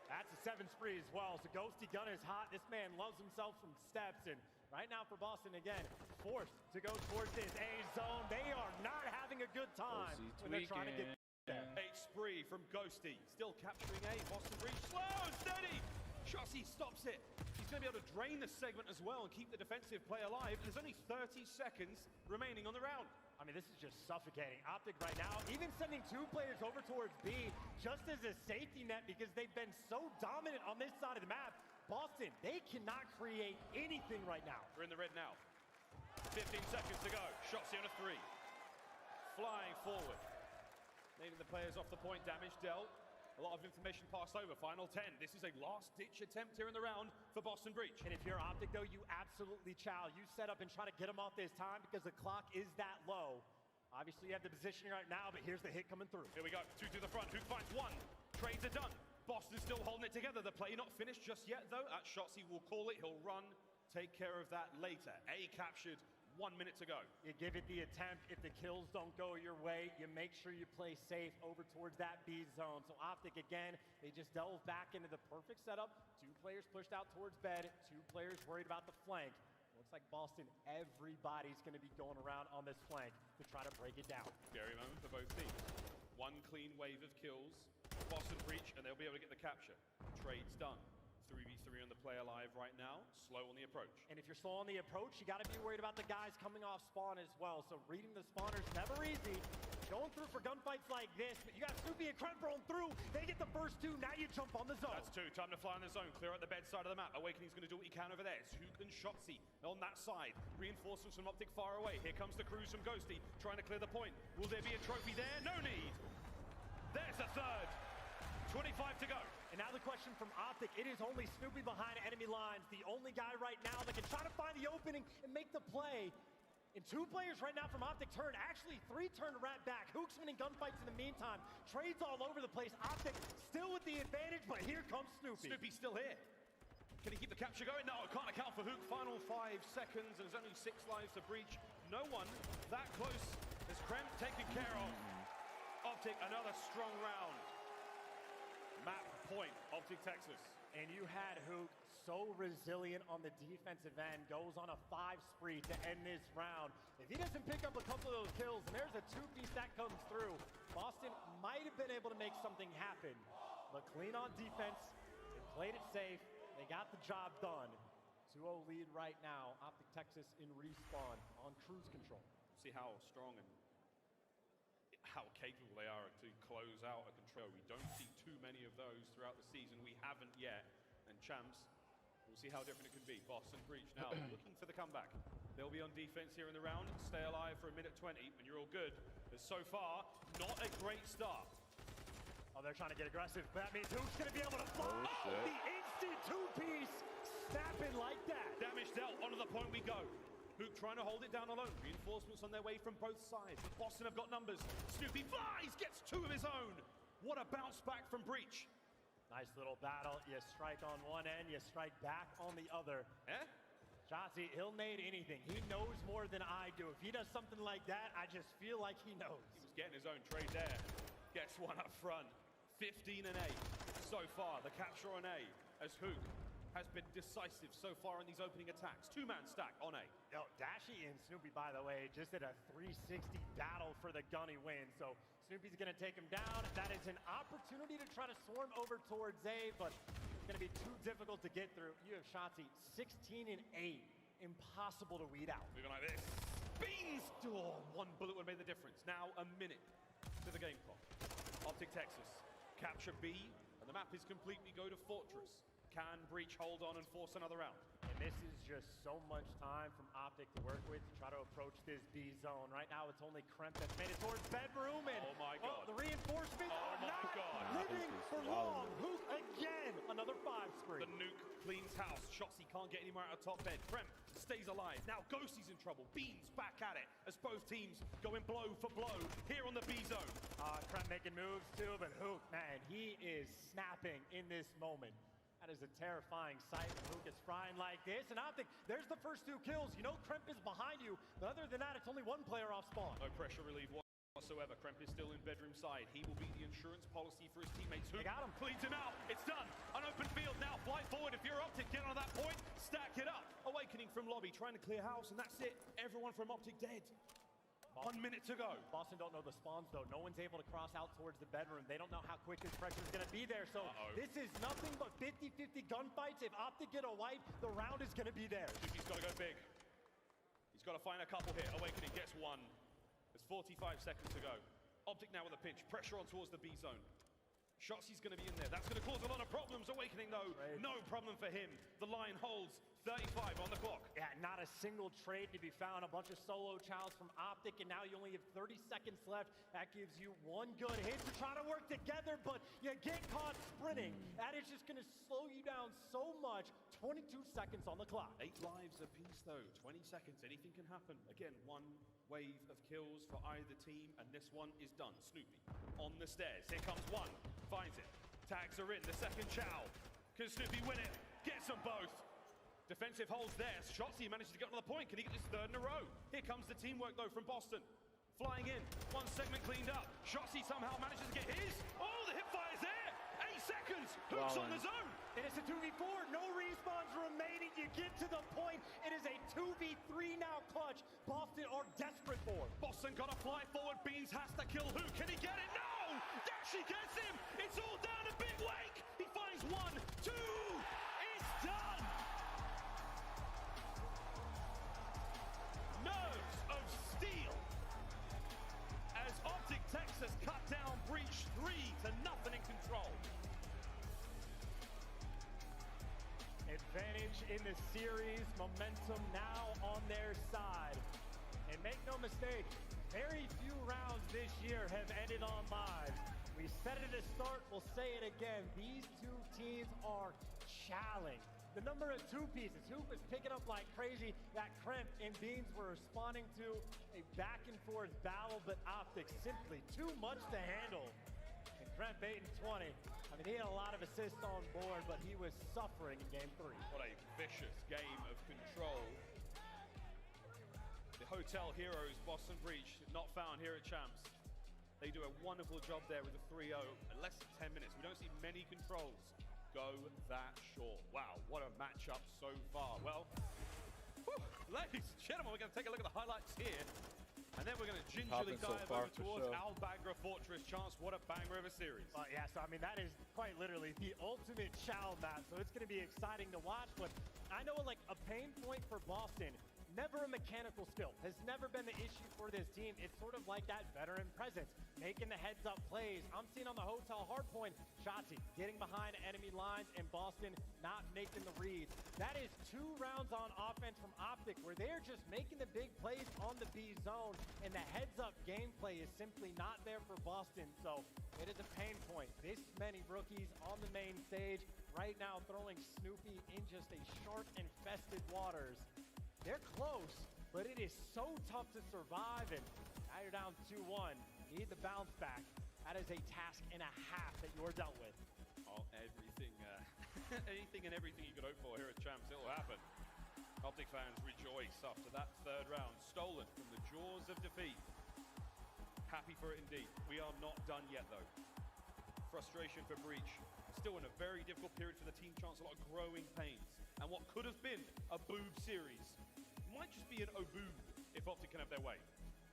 That's a 7 spree as well. So Ghosty gun is hot. This man loves himself from steps. And right now for Boston, again, forced to go towards this A zone. They are not having a good time when they're trying to get there. 8 spree from Ghosty. Still capturing A. Boston Breach. Slow and steady. Shotzi stops it. He's going to be able to drain the segment as well and keep the defensive play alive. There's only 30 seconds remaining on the round. I mean, this is just suffocating. Optic right now, even sending 2 players over towards B just as a safety net because they've been so dominant on this side of the map. Boston, they cannot create anything right now. We're in the red now. 15 seconds to go. Shotzi on a 3. Flying forward. Naming the players off the point. Damage dealt. A lot of information passed over. Final 10. This is a last-ditch attempt here in the round for Boston Breach. And if you're Optic, though, you absolutely chow. You set up and try to get them off this time because the clock is that low. Obviously, you have the positioning right now, but here's the hit coming through. Here we go. 2 to the front. Who finds 1? Trades are done. Boston still holding it together. The play not finished just yet, though. At Shotzi will call it. He'll run. Take care of that later. A captured. 1 minute to go. You give it the attempt. If the kills don't go your way, you make sure you play safe over towards that B zone. So Optic, again, they just delve back into the perfect setup. 2 players pushed out towards bed. 2 players worried about the flank. Looks like Boston, everybody's going to be going around on this flank to try to break it down. Scary moment for both teams. 1 clean wave of kills. Boston Breach, and they'll be able to get the capture. Trade's done. 3v3 on the play alive right now. Slow on the approach. And if you're slow on the approach, you got to be worried about the guys coming off spawn as well. So reading the spawners, never easy. Going through for gunfights like this, but you got Snoopy and Krem rolling through. They get the first 2, now you jump on the zone. That's 2, time to fly on the zone. Clear out the bed side of the map. Awakening's going to do what he can over there. It's Hook and Shotzi on that side. Reinforcements from Optic far away. Here comes the cruise from Ghosty, trying to clear the point. Will there be a trophy there? No need. There's the 3rd. 25 to go. And now the question from Optic, it is only Snoopy behind enemy lines, the only guy right now that can try to find the opening and make the play. And 2 players right now from Optic turn, actually 3 turn right back. Hook's winning gunfights in the meantime. Trades all over the place. Optic still with the advantage, but here comes Snoopy. Snoopy's still here. Can he keep the capture going? No, can't account for Hook. Final 5 seconds, and there's only 6 lives to Breach. No one that close as Krem taken care of. Optic, another strong round. Map point, Optic Texas. And you had Hook so resilient on the defensive end, goes on a 5 spree to end this round. If he doesn't pick up a couple of those kills, and there's a 2-piece that comes through, Boston might have been able to make something happen. But clean on defense, they played it safe, they got the job done. So 2-0 lead right now. Optic Texas in respawn on cruise control. See how strong and how capable they are to close out a control. We don't see too many of those throughout the season. We haven't yet. And Champs, we'll see how different it can be. Boston Breach now looking for the comeback. They'll be on defense here in the round. Stay alive for a minute 20 when you're all good. But so far, not a great start. Oh, they're trying to get aggressive. That means who's going to be able to fly? Oh, the instant two-piece snapping like that. Damage dealt. Onto the point we go. Hook trying to hold it down alone. Reinforcements on their way from both sides. But Boston have got numbers. Snoopy flies, gets two of his own. What a bounce back from Breach. Nice little battle. You strike on one end, you strike back on the other. Eh? Shotzi, he'll nade anything. He knows more than I do. If he does something like that, I just feel like he knows. He was getting his own trade there. Gets one up front. 15 and 8 so far. The capture on A as Hook has been decisive so far in these opening attacks. Two-man stack on A. Yo, Dashi and Snoopy, by the way, just did a 360 battle for the Gunny win. So Snoopy's going to take him down. That is an opportunity to try to swarm over towards A, but it's going to be too difficult to get through. You have Shotzi 16 and 8. Impossible to weed out. Moving like this. Beans! Oh, one bullet would have made the difference. Now a minute to the game clock. Optic Texas capture B, and the map is complete. We go to Fortress. Can Breach hold on and force another round? And this is just so much time from Optic to work with to try to approach this B zone. Right now, it's only Kremp that's made it towards bedroom. And oh my God. The reinforcements are not living for long. Hook again. Another 5 spree. The nuke cleans house. Shotzi can't get anywhere out of top bed. Kremp stays alive. Now Ghostie's in trouble. Beans back at it as both teams going blow for blow here on the B zone. Kremp making moves too, but Hook, man, he is snapping in this moment. That is a terrifying sight when Hook is frying like this. And Optic, there's the first 2 kills. You know Kremp is behind you, but other than that, it's only 1 player off spawn. No pressure relief whatsoever. Kremp is still in bedroom side. He will be the insurance policy for his teammates. Hook got him. Cleans him out. It's done. An open field now. Fly forward. If you're Optic, get on that point. Stack it up. Awakening from lobby, trying to clear house, and that's it. Everyone from Optic dead. 1 minute to go. Boston don't know the spawns, though. No one's able to cross out towards the bedroom. They don't know how quick this pressure is going to be there. So this is nothing but 50-50 gunfights. If Optic get a wipe, the round is going to be there. He's got to go big. He's got to find a couple here. Awakening gets one. There's 45 seconds to go. Optic now with a pinch. Pressure on towards the B zone. Shotzi's going to be in there. That's going to cause a lot of problems. Awakening, though, no problem for him. The line holds. 35 on the clock. Yeah, not a single trade to be found. A bunch of solo chows from Optic, and now you only have 30 seconds left. That gives you 1 good hit to try to work together, but you get caught sprinting. That is just going to slow you down so much. 22 seconds on the clock. 8 lives apiece, though. 20 seconds. Anything can happen. Again, 1 wave of kills for either team, and this one is done. Snoopy on the stairs. Here comes one. Finds it. Tags are in. The second chow. Can Snoopy win it? Gets them both. Defensive holds there. Shotzi manages to get on the point. Can he get his 3rd in a row? Here comes the teamwork, though, from Boston. Flying in. 1 segment cleaned up. Shotzi somehow manages to get his. Oh, the hip fire's there. 8 seconds. Hook's on the zone. And it's a 2v4. No respawns remaining. You get to the point. It is a 2v3 now clutch. Boston are desperate for. Boston got to fly forward. Beans has to kill Hook. Can he get it? No! Dashi gets him. It's all down to Big Wake. He finds 1, 2. It's done. Nerves of steel as Optic Texas cut down Breach 3-0 in control. Advantage in the series, momentum now on their side. And make no mistake, very few rounds this year have ended on lives. We said it at the start, we'll say it again. These 2 teams are challenged. The number of 2 pieces, Hoop is picking up like crazy. That Kremp and Beans were responding to a back and forth battle, but Optic simply too much to handle. And Kremp 8 and 20. I mean, he had a lot of assists on board, but he was suffering in game 3. What a vicious game of control. The Hotel Heroes, Boston Breach, not found here at Champs. They do a wonderful job there with a 3-0 in less than 10 minutes. We don't see many controls go that short. Wow, what a matchup so far. Well, ladies and gentlemen, we're going to take a look at the highlights here. And then we're going to gingerly Popping so dive far over for towards sure. Albagra Fortress. Chance, what a banger of a series. Yeah, so I mean, that is quite literally the ultimate Chow map, so it's going to be exciting to watch. But I know, like, a pain point for Boston, never a mechanical skill, has never been the issue for this team. It's sort of like that veteran presence, making the heads-up plays. I'm seeing on the hotel hardpoint, Shotzi getting behind enemy lines, and Boston not making the reads. That is 2 rounds on offense from Optic, where they're just making the big plays on the B zone, and the heads-up gameplay is simply not there for Boston. So it is a pain point. This many rookies on the main stage right now throwing Snoopy in just a shark-infested waters. They're close, but it is so tough to survive, and now you're down 2-1. Need the bounce back. That is a task and a half that you're dealt with. Oh, everything, anything and everything you could hope for here at Champs, it'll happen. Optic fans rejoice after that 3rd round, stolen from the jaws of defeat. Happy for it indeed. We are not done yet, though. Frustration for Breach. Still in a very difficult period for the team. Chance, a lot of growing pains. And what could have been a boob series might just be an oboob if Optic can have their way.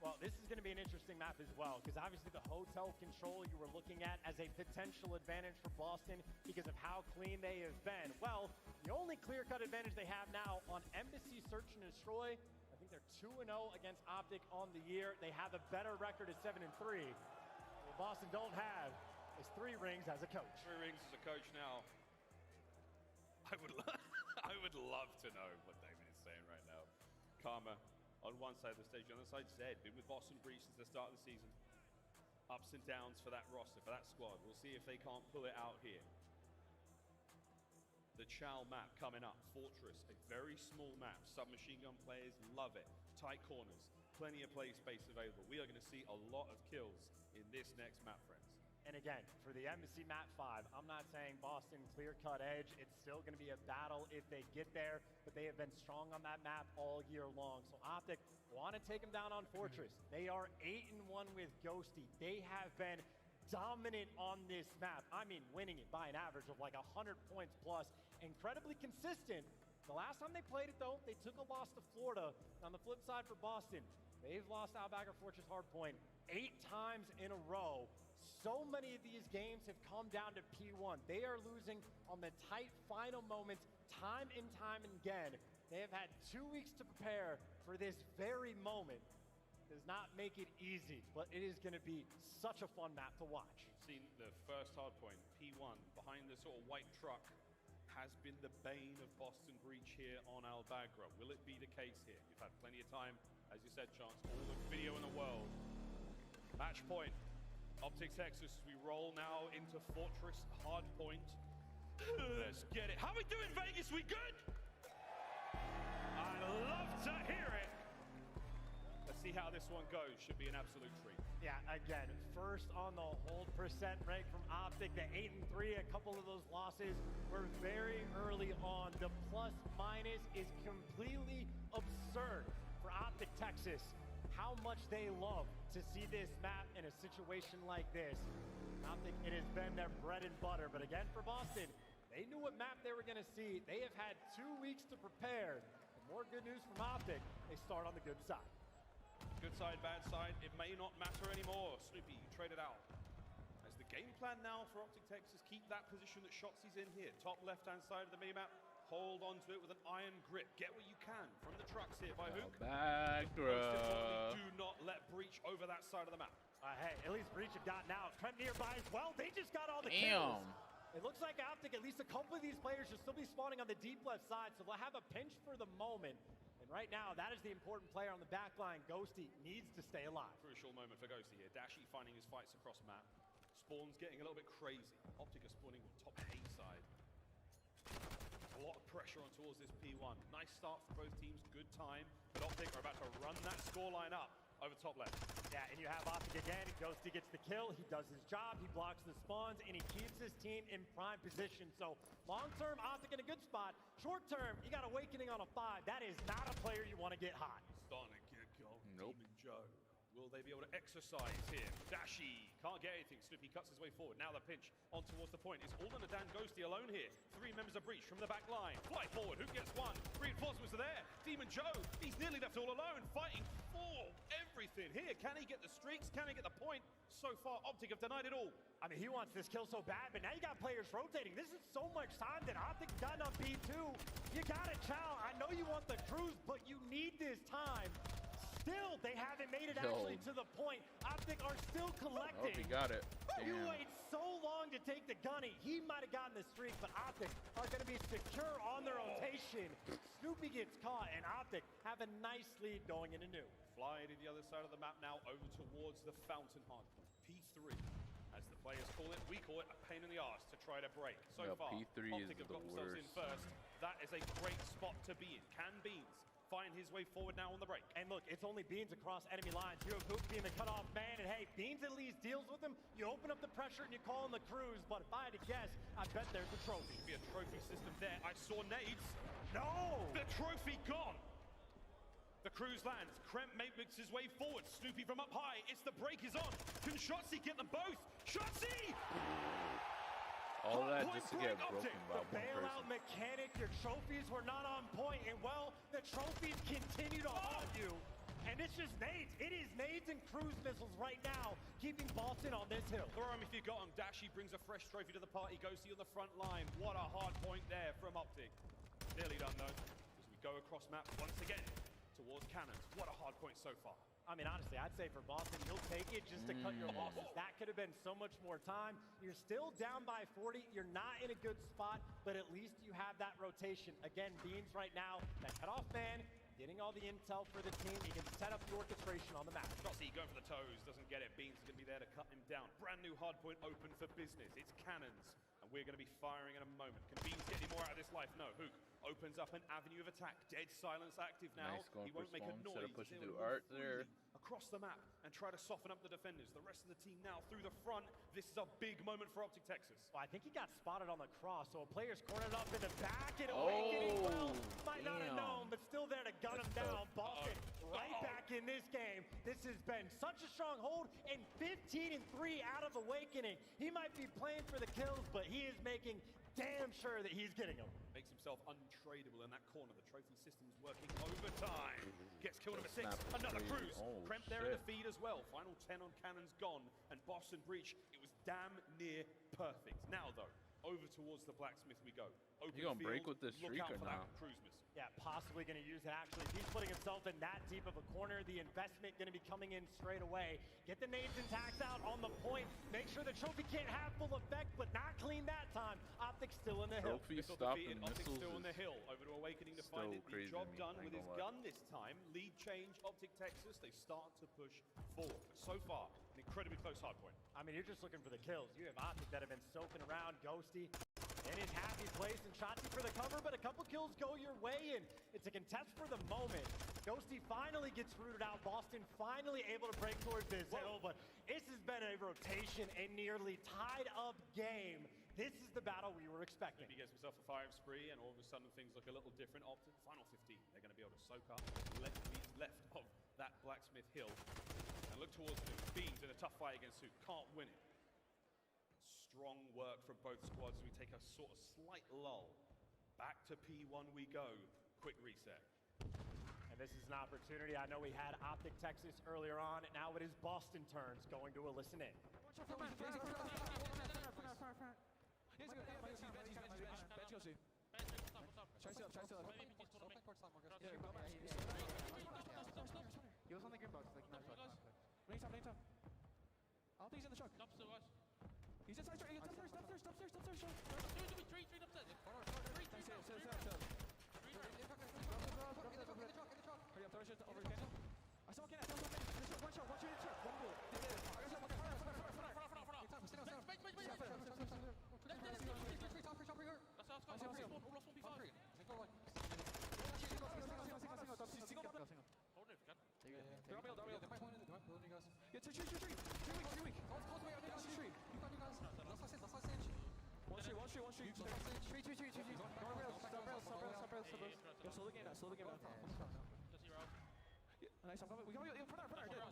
Well, this is going to be an interesting map as well, because obviously the hotel control you were looking at as a potential advantage for Boston because of how clean they have been. Well, the only clear-cut advantage they have now on Embassy Search and Destroy, I think they're 2-0 against Optic on the year. They have a better record at 7-3. What Boston don't have is 3 rings as a coach. 3 rings as a coach now. I would love to know what David is saying right now. Karma on one side of the stage, on the other side Zed, been with Boston Breach since the start of the season. Ups and downs for that roster, for that squad. We'll see if they can't pull it out here. The Chow map coming up, Fortress, a very small map. Submachine gun players love it. Tight corners, plenty of play space available. We are going to see a lot of kills in this next map, friends. And again, for the Embassy map 5, I'm not saying Boston clear-cut edge. It's still going to be a battle if they get there, but they have been strong on that map all year long. So Optic want to take them down on Fortress. They are 8-1 with Ghosty. They have been dominant on this map. I mean, winning it by an average of like 100 points plus. Incredibly consistent. The last time they played it, though, they took a loss to Florida. On the flip side for Boston, they've lost Albagra Fortress Hardpoint 8 times in a row. So many of these games have come down to P1. They are losing on the tight final moments time and time again. They have had 2 weeks to prepare for this very moment. Does not make it easy, but it is going to be such a fun map to watch. You've seen the first hard point, P1, behind the sort of white truck, has been the bane of Boston Breach here on Albagra. Will it be the case here? You've had plenty of time, as you said, Chance, all the video in the world. Match point. Optic Texas, we roll now into Fortress Hardpoint. Let's get it. How we doing, Vegas? We good? I love to hear it. Let's see how this one goes. Should be an absolute treat. Yeah, again, first on the hold percent rank from Optic, the 8-3. A couple of those losses were very early on. The plus minus is completely absurd for Optic Texas. How much they love to see this map in a situation like this. Optic, it has been their bread and butter, but again for Boston, they knew what map they were going to see. They have had 2 weeks to prepare. And more good news from Optic, they start on the good side. Good side, bad side, it may not matter anymore. Snoopy, you traded out. As the game plan now for Optic Texas, keep that position that Shotzi's in here. Top left-hand side of the minimap. Hold on to it with an iron grip. Get what you can from the trucks here by Hook. Albagra. Do not let Breach over that side of the map. Hey, at least Breach have gotten out. Trent nearby as well. They just got all the Damn. kills. It looks like Optic, at least a couple of these players should still be spawning on the deep left side, so they'll have a pinch for the moment. And right now, that is the important player on the back line. Ghosty needs to stay alive. Crucial moment for Ghosty here. Dashy finding his fights across map. Spawn's getting a little bit crazy. Optic are spawning top A side. A lot of pressure on towards this P1. Nice start for both teams, good time. But Optic are about to run that scoreline up over top left. Yeah, and you have Optic again. Ghosty gets the kill. He does his job. He blocks the spawns, and he keeps his team in prime position. So long-term, Optic in a good spot. Short-term, you got Awakening on a 5. That is not a player you want to get hot. Starting to get going. Nope. Demon Joe. Will they be able to exercise here? Dashy can't get anything. Snoopy cuts his way forward. Now the pinch on towards the point. It's all under Dan Ghosty alone here. 3 members of Breach from the back line. Fly forward. Who gets one? Reinforcements are there. Demon Joe, he's nearly left all alone, fighting for everything here. Can he get the streaks? Can he get the point? So far, Optic have denied it all. I mean, he wants this kill so bad, but now you got players rotating. This is so much time that Optic's gotten on B2. You gotta chow. I know you want the cruise, but you need this time. Still, they haven't made it actually to the point. Optic are still collecting. Oh, he got it. You Damn. wait so long to take the gunny. He might have gotten the streak, but Optic are going to be secure on their rotation. Snoopy gets caught, and Optic have a nice lead going into new. Fly to the other side of the map now, over towards the fountain hardpoint. P3, as the players call it, we call it a pain in the arse to try to break. So far, P3 is Optic have the got themselves in first. That is a great spot to be in. Can Beans find his way forward now on the break? And look, it's only Beans across enemy lines. You have Hook being the cutoff man, and hey, Beans at least deals with him. You open up the pressure and you call in the cruise, but if I had to guess, I bet there's a trophy. Be a trophy system there. I saw nades. No! The trophy gone! The cruise lands. Kremp makes his way forward. Snoopy from up high. It's the break is on. Can Shotzi get them both? Shotzi! All that just to get broken by the one bailout person. mechanic, your trophies were not on point, and well, the trophies continue to haunt you. And it's just nades. It is nades and cruise missiles right now, keeping Boston on this hill. Throw him if you got him. Dashy brings a fresh trophy to the party. Ghosty on the front line. What a hard point there from Optic. Nearly done though, as we go across map once again towards cannons. What a hard point so far. I mean, honestly, I'd say for Boston, you'll take it just to cut your losses. That could have been so much more time. You're still down by 40. You're not in a good spot, but at least you have that rotation. Again, Beans right now, that cutoff man, getting all the intel for the team. He can set up the orchestration on the map. Shotzi going for the toes, doesn't get it. Beans is going to be there to cut him down. Brand new hardpoint open for business. It's cannons, and we're going to be firing in a moment. Can Beans get any more out of this life? No. Hook opens up an avenue of attack. Dead silence active now. Nice going He won't for make a Sloan. noise. Should have pushed They through will Art move there. freely across the map and try to soften up the defenders. The rest of the team now through the front. This is a big moment for Optic Texas. Well, I think he got spotted on the cross, so a player's cornered up in the back and Awakening. Well, might not have known, but still there to gun him down. Boston right back in this game. This has been such a strong hold, and 15-3 out of Awakening. He might be playing for the kills, but he is making damn sure that he's getting them. Makes himself untradeable in that corner. The trophy system's working overtime. Gets killed number 6. Another cruise. Kremp there in the feed as well. Final 10 on cannons gone. And Boston breach. It was damn near perfect. Now though, over towards the blacksmith we go. Open You gonna field, break with this look streak out or for no? that cruise missile. Yeah, possibly going to use it actually. If he's putting himself in that deep of a corner, the investment going to be coming in straight away. Get the nades and tacks out on the point. Make sure the trophy can't have full effect, but not clean that time. Optic still in the hill. Trophy Missile stopping defeated, Optic missiles still on the is hill. Over to Awakening to still find it. The crazy job to me. done I with ain't his gonna lie. gun this time. Lead change, Optic Texas. They start to push forward. But so far, an incredibly close hard point. I mean, you're just looking for the kills. You have Optic that have been soaking around. Ghosty in his happy place, and Shotzi for the cover, but a couple kills go your way, and it's a contest for the moment. Ghosty finally gets rooted out. Boston finally able to break towards this hill, but this has been a rotation, a nearly tied up game. This is the battle we were expecting. He gets himself a firing spree, and all of a sudden things look a little different. Optic, final 15. They're going to be able to soak up left of that Blacksmith Hill and look towards the Beans in a tough fight against Hook. Can't win it. Strong work from both squads. We take a sort of slight lull. Back to P1 we go. Quick reset. And this is an opportunity. I know we had Optic Texas earlier on, and now it is Boston turns going to a listen in. He was on the green box, like, nice. Lane top. I don't think he's in the truck. He's inside, upstairs. Hurry up, throw shit over the cannon. I saw a cannon, one shot, one bullet. Slow the game down. Nice, I'm coming. We got in front of our dead.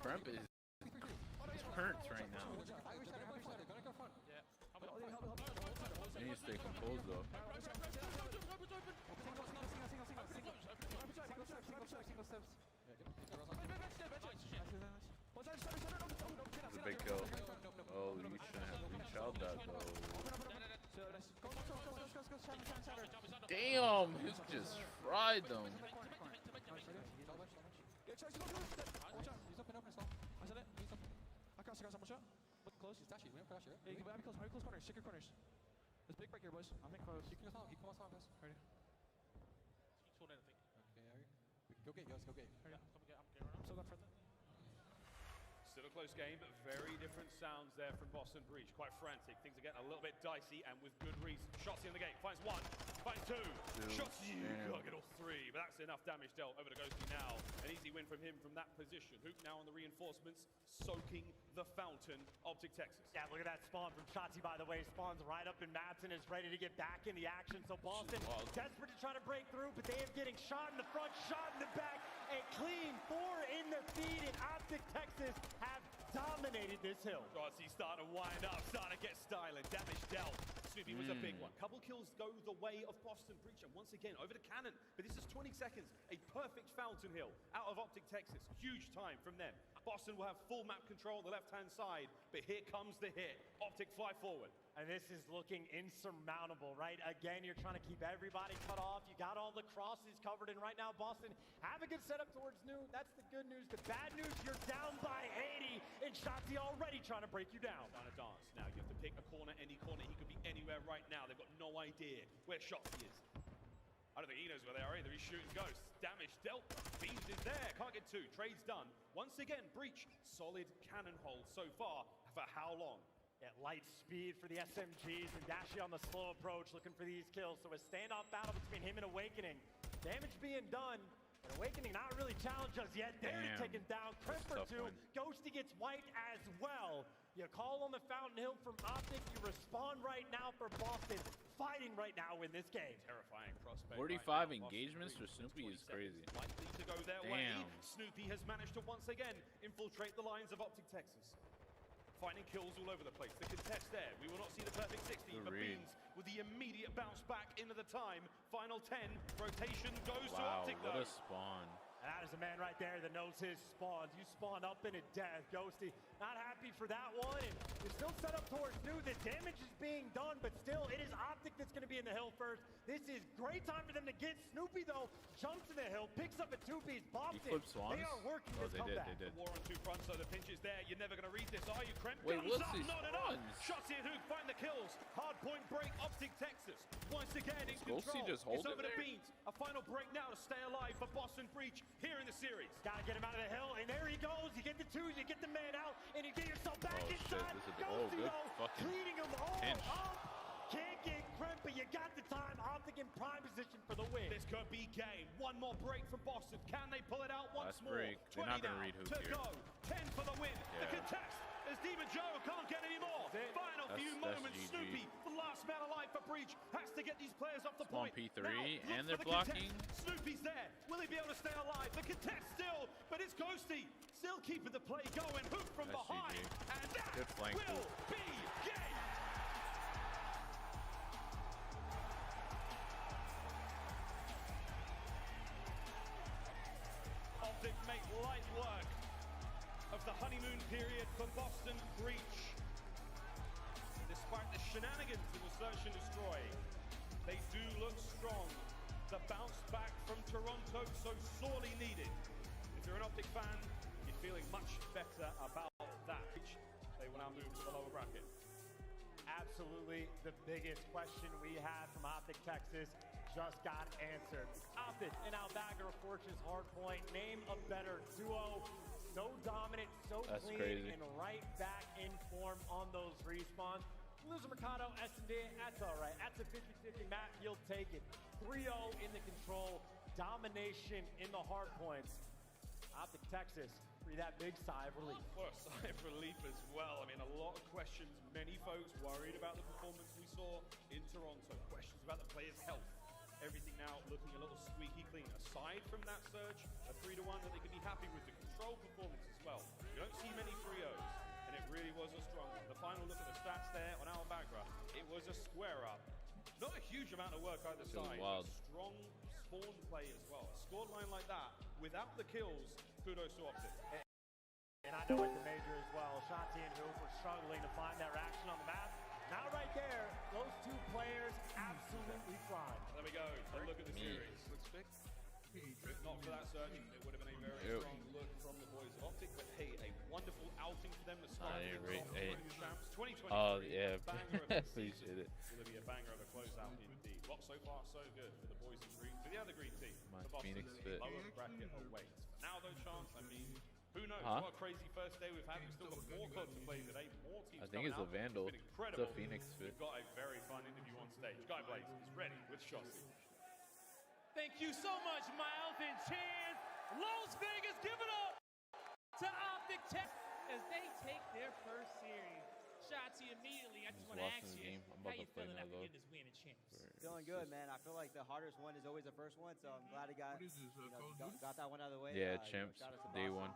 Kremp is hurts right now. He needs to stay composed though. That's a big kill. Oh, you shouldn't have reached out that though. Damn, he's just fried them. Look close, he's dashy. We have pressure. Hey, be close, hurry close corners. Check your corners. There's big break here, boys. I'm in close. You can come out, guys. Ready? He's holding anything. Okay, go gate, guys. Go gate. Hurry. I'm still going further. Still a close game, but very different sounds there from Boston Breach. Quite frantic. Things are getting a little bit dicey, and with good reason. Shotzi in the gate. Finds one. Finds two. Shotzi can't get all three, but that's enough damage dealt over to Ghosty now. An easy win from him from that position. Hook now on the reinforcements, soaking the fountain. Optic Texas. Yeah, look at that spawn from Shotzi, by the way. Spawns right up in maps and is ready to get back in the action. So Boston desperate to try to break through, but they are getting shot in the front, shot in the back. A clean 4 in the feed, and Optic Texas have dominated this hill. Shotzi starting to wind up, starting to get styling. Damage dealt. Snoopy was a big one. Couple kills go the way of Boston Breach, and once again over to Cannon. But this is 20 seconds. A perfect fountain hill out of Optic Texas. Huge time from them. Boston will have full map control on the left-hand side, but here comes the hit. Optic fly forward. And this is looking insurmountable, right? Again, you're trying to keep everybody cut off. You got all the crosses covered, and right now, Boston have a good setup towards New. That's the good news. The bad news, you're down by 80, and Shotzi already trying to break you down. Trying to dance. Now you have to pick a corner, any corner. He could be anywhere right now. They've got no idea where Shotzi is. I don't think he knows where they are either. He's shooting ghosts. Damage dealt. Beams is there. Can't get two. Trade's done. Once again, Breach. Solid cannon hold so far. For how long? Yeah, light speed for the SMGs, and Dashi on the slow approach looking for these kills. So a standoff battle between him and Awakening. Damage being done, but Awakening not really challenged us yet. They're taken down. Crimper 2. Ghosty gets wiped as well. You call on the Fountain Hill from Optic. You respond right now for Boston. Fighting right now in this game. Terrifying prospect. 45 engagements for Snoopy is crazy. Likely to go their way. Snoopy has managed to once again infiltrate the lines of Optic Texas. Finding kills all over the place. The contest there. We will not see the perfect 60, but Beans with the immediate bounce back into the time. Final 10. Rotation goes to Optic though. What a spawn. And that is a man right there that knows his spawns. You spawn up into death. Ghosty not happy for that one. And you're still set up towards New. The damage is being done, but still it is Optic that's going to be in the hill first. This is great time for them to get. Snoopy though jumps in the hill, picks up a 2-piece. Boston, they are working this comeback. They did. War on 2 fronts, so the pinch is there. You're never going to read this, are you? Kremp Wait, guns what's up, these not enough. Shotzi and Hook find the kills. Hard point break, Optic Texas. Once again in control. Just hold it's over it to Beans. A final break now to stay alive for Boston Breach here in the series. Gotta get him out of the hill, and there he goes. You get the 2, you get the man out, and you get yourself back inside. Good fucking cleaning him all pinch. up. Can't get Kremp, but you got the time. Optic in prime position for the win. This could be game. One more break from Boston. Can they pull it out once more? Break. They're not gonna read Hook to here. go. 10 for the win. The contest as Demon Joe can't get any more. Final few moments. GG. Snoopy, the last man alive for Breach, has to get these players off the point. P3 now, and they're blocking. Snoopy's there. Will he be able to stay alive? The contest still, but it's Ghosty still keeping the play going. Hook from behind, and that will be game. Optic make light work of the honeymoon period for Boston Breach. Despite the shenanigans in the search and destroy, they do look strong. The bounce back from Toronto so sorely needed. If you're an Optic fan, you're feeling much better about that. They will now move to the lower bracket. Absolutely the biggest question we had from Optic Texas just got answered. Optic and Albagger of Fortune's hardpoint. Name a better duo. So dominant, so clean, and right back in form on those respawns. Loser Mercado, S&D, that's all right. That's a 50-50 map. You'll take it. 3-0 in the control. Domination in the hardpoints. Optic Texas, free that big sigh of relief. What a sigh of relief as well. I mean, a lot of questions. Many folks worried about the performance we saw in Toronto. Questions about the players' health. Everything now looking a little squeaky clean. Aside from that surge, a 3-1 that they can be happy with. The control performance as well. You don't see many 3-0s, and it was a strong one. The final look at the stats there on Al Bagra. It was a square up. Not a huge amount of work either side. Wild. Strong spawn play as well. A scored line like that, without the kills, kudos to Optic. And I know at the major as well, Shanti and Hoop were struggling to find their action on the map. Now right there, those two players absolutely flying. There we go. A look at the series. If not for that search, it would have been a very strong look from the boys of Optic. But hey, a wonderful outing for them to start things off. 2023. Oh yeah, Banger of a appreciate it. Will it be a banger of a closeout indeed? Well, so far so good for the boys in green. For the other green team, My the Boston Phoenix fit. lower bracket awaits. Now though, chance. I mean, who knows? Huh? What a crazy first day we've had. We've still got more clubs to play today. More teams. I think it's a Vandal. It's been incredible. It's a Phoenix fit. We've got a very fun interview on stage. Guy Blaze is ready with Shotzi. Thank you so much, Miles and Chance. Las Vegas, give it up to Optic Tech as they take their first series. Shotzi, immediately, I just want to ask you, how you feeling after getting this win in Champs? Feeling good, man. I feel like the hardest one is always the first one, so I'm glad he got, got that one out of the way. Yeah, Champs, shout out to day Boston. one.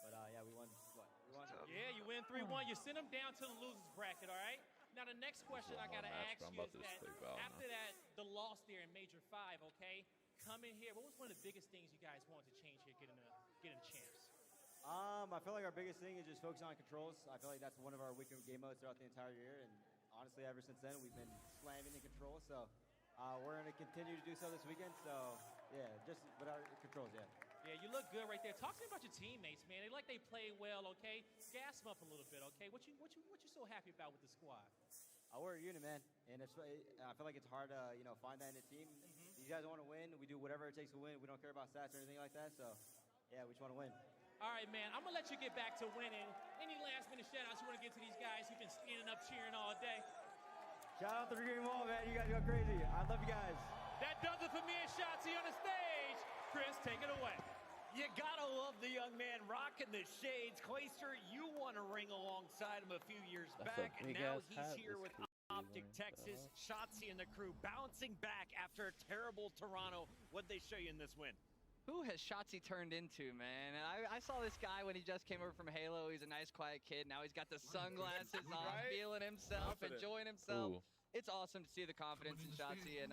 But yeah, we won. What? We won. Yeah, you win 3-1. You send them down to the losers bracket, all right? Now, the next question I got to ask you is that after that, the loss there in Major 5, okay? Coming here, what was one of the biggest things you guys wanted to change here getting the Champs? I feel like our biggest thing is just focusing on controls. I feel like that's one of our weaker game modes throughout the entire year, and honestly, ever since then, we've been slamming in control. So we're going to continue to do so this weekend. So yeah, just with our controls, yeah. Yeah, you look good right there. Talk to me about your teammates, man. They like they play well, okay? Gas them up a little bit, okay? What you so happy about with the squad? We're a unit, man, and I feel like it's hard to find that in a team. These guys want to win. We do whatever it takes to win. We don't care about stats or anything like that. So yeah, we just want to win. All right, man. I'm gonna let you get back to winning. Any last-minute shout-outs you want to get to these guys who've been standing up cheering all day? Shout out to the Green Wall, man. You guys go crazy. I love you guys. That does it for me and Shotzi on the stage. Chris, take it away. You gotta love the young man rocking the shades. Clayster, you won a ring alongside him a few years back, and now he's here with Optic Texas. Shotzi and the crew bouncing back after a terrible Toronto. What'd they show you in this win? Who has Shotzi turned into, man? I saw this guy when he just came over from Halo. He's a nice, quiet kid. Now he's got the sunglasses on, feeling himself, enjoying himself. Ooh. It's awesome to see the confidence in Shotzi and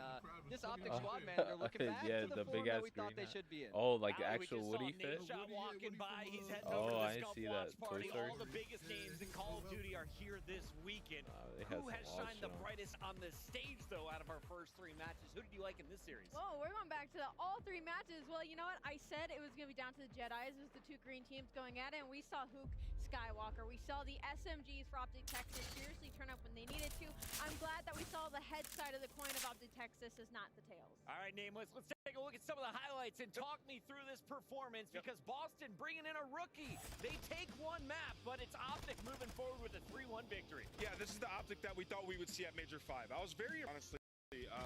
this Optic squad, man. They're looking back yeah, to the form big that ass we thought they green should be in. Oh, like we actual just Woody saw Nate fit? Shot walking by. He's heading Oh, over to I the see Scuff that. Watch Party. Toy Story? All the biggest names in Call of Duty are here this weekend. They had Who some has wild shined the shit on. brightest on the stage, though, out of our first 3 matches? Who did you like in this series? Whoa, we're going back to all 3 matches. Well, you know what? I said it was going to be down to the Jedis. It was the 2 green teams going at it, and we saw Hook Skywalker. We saw the SMGs for Optic Texas seriously turn up when they needed to. I'm glad that we saw the head side of the coin of Optic Texas is not the tails. All right, Nameless, let's take a look at some of the highlights and talk me through this performance because Boston bringing in a rookie. They take 1 map, but it's Optic moving forward with a 3-1 victory. Yeah, this is the Optic that we thought we would see at Major 5. I was very honestly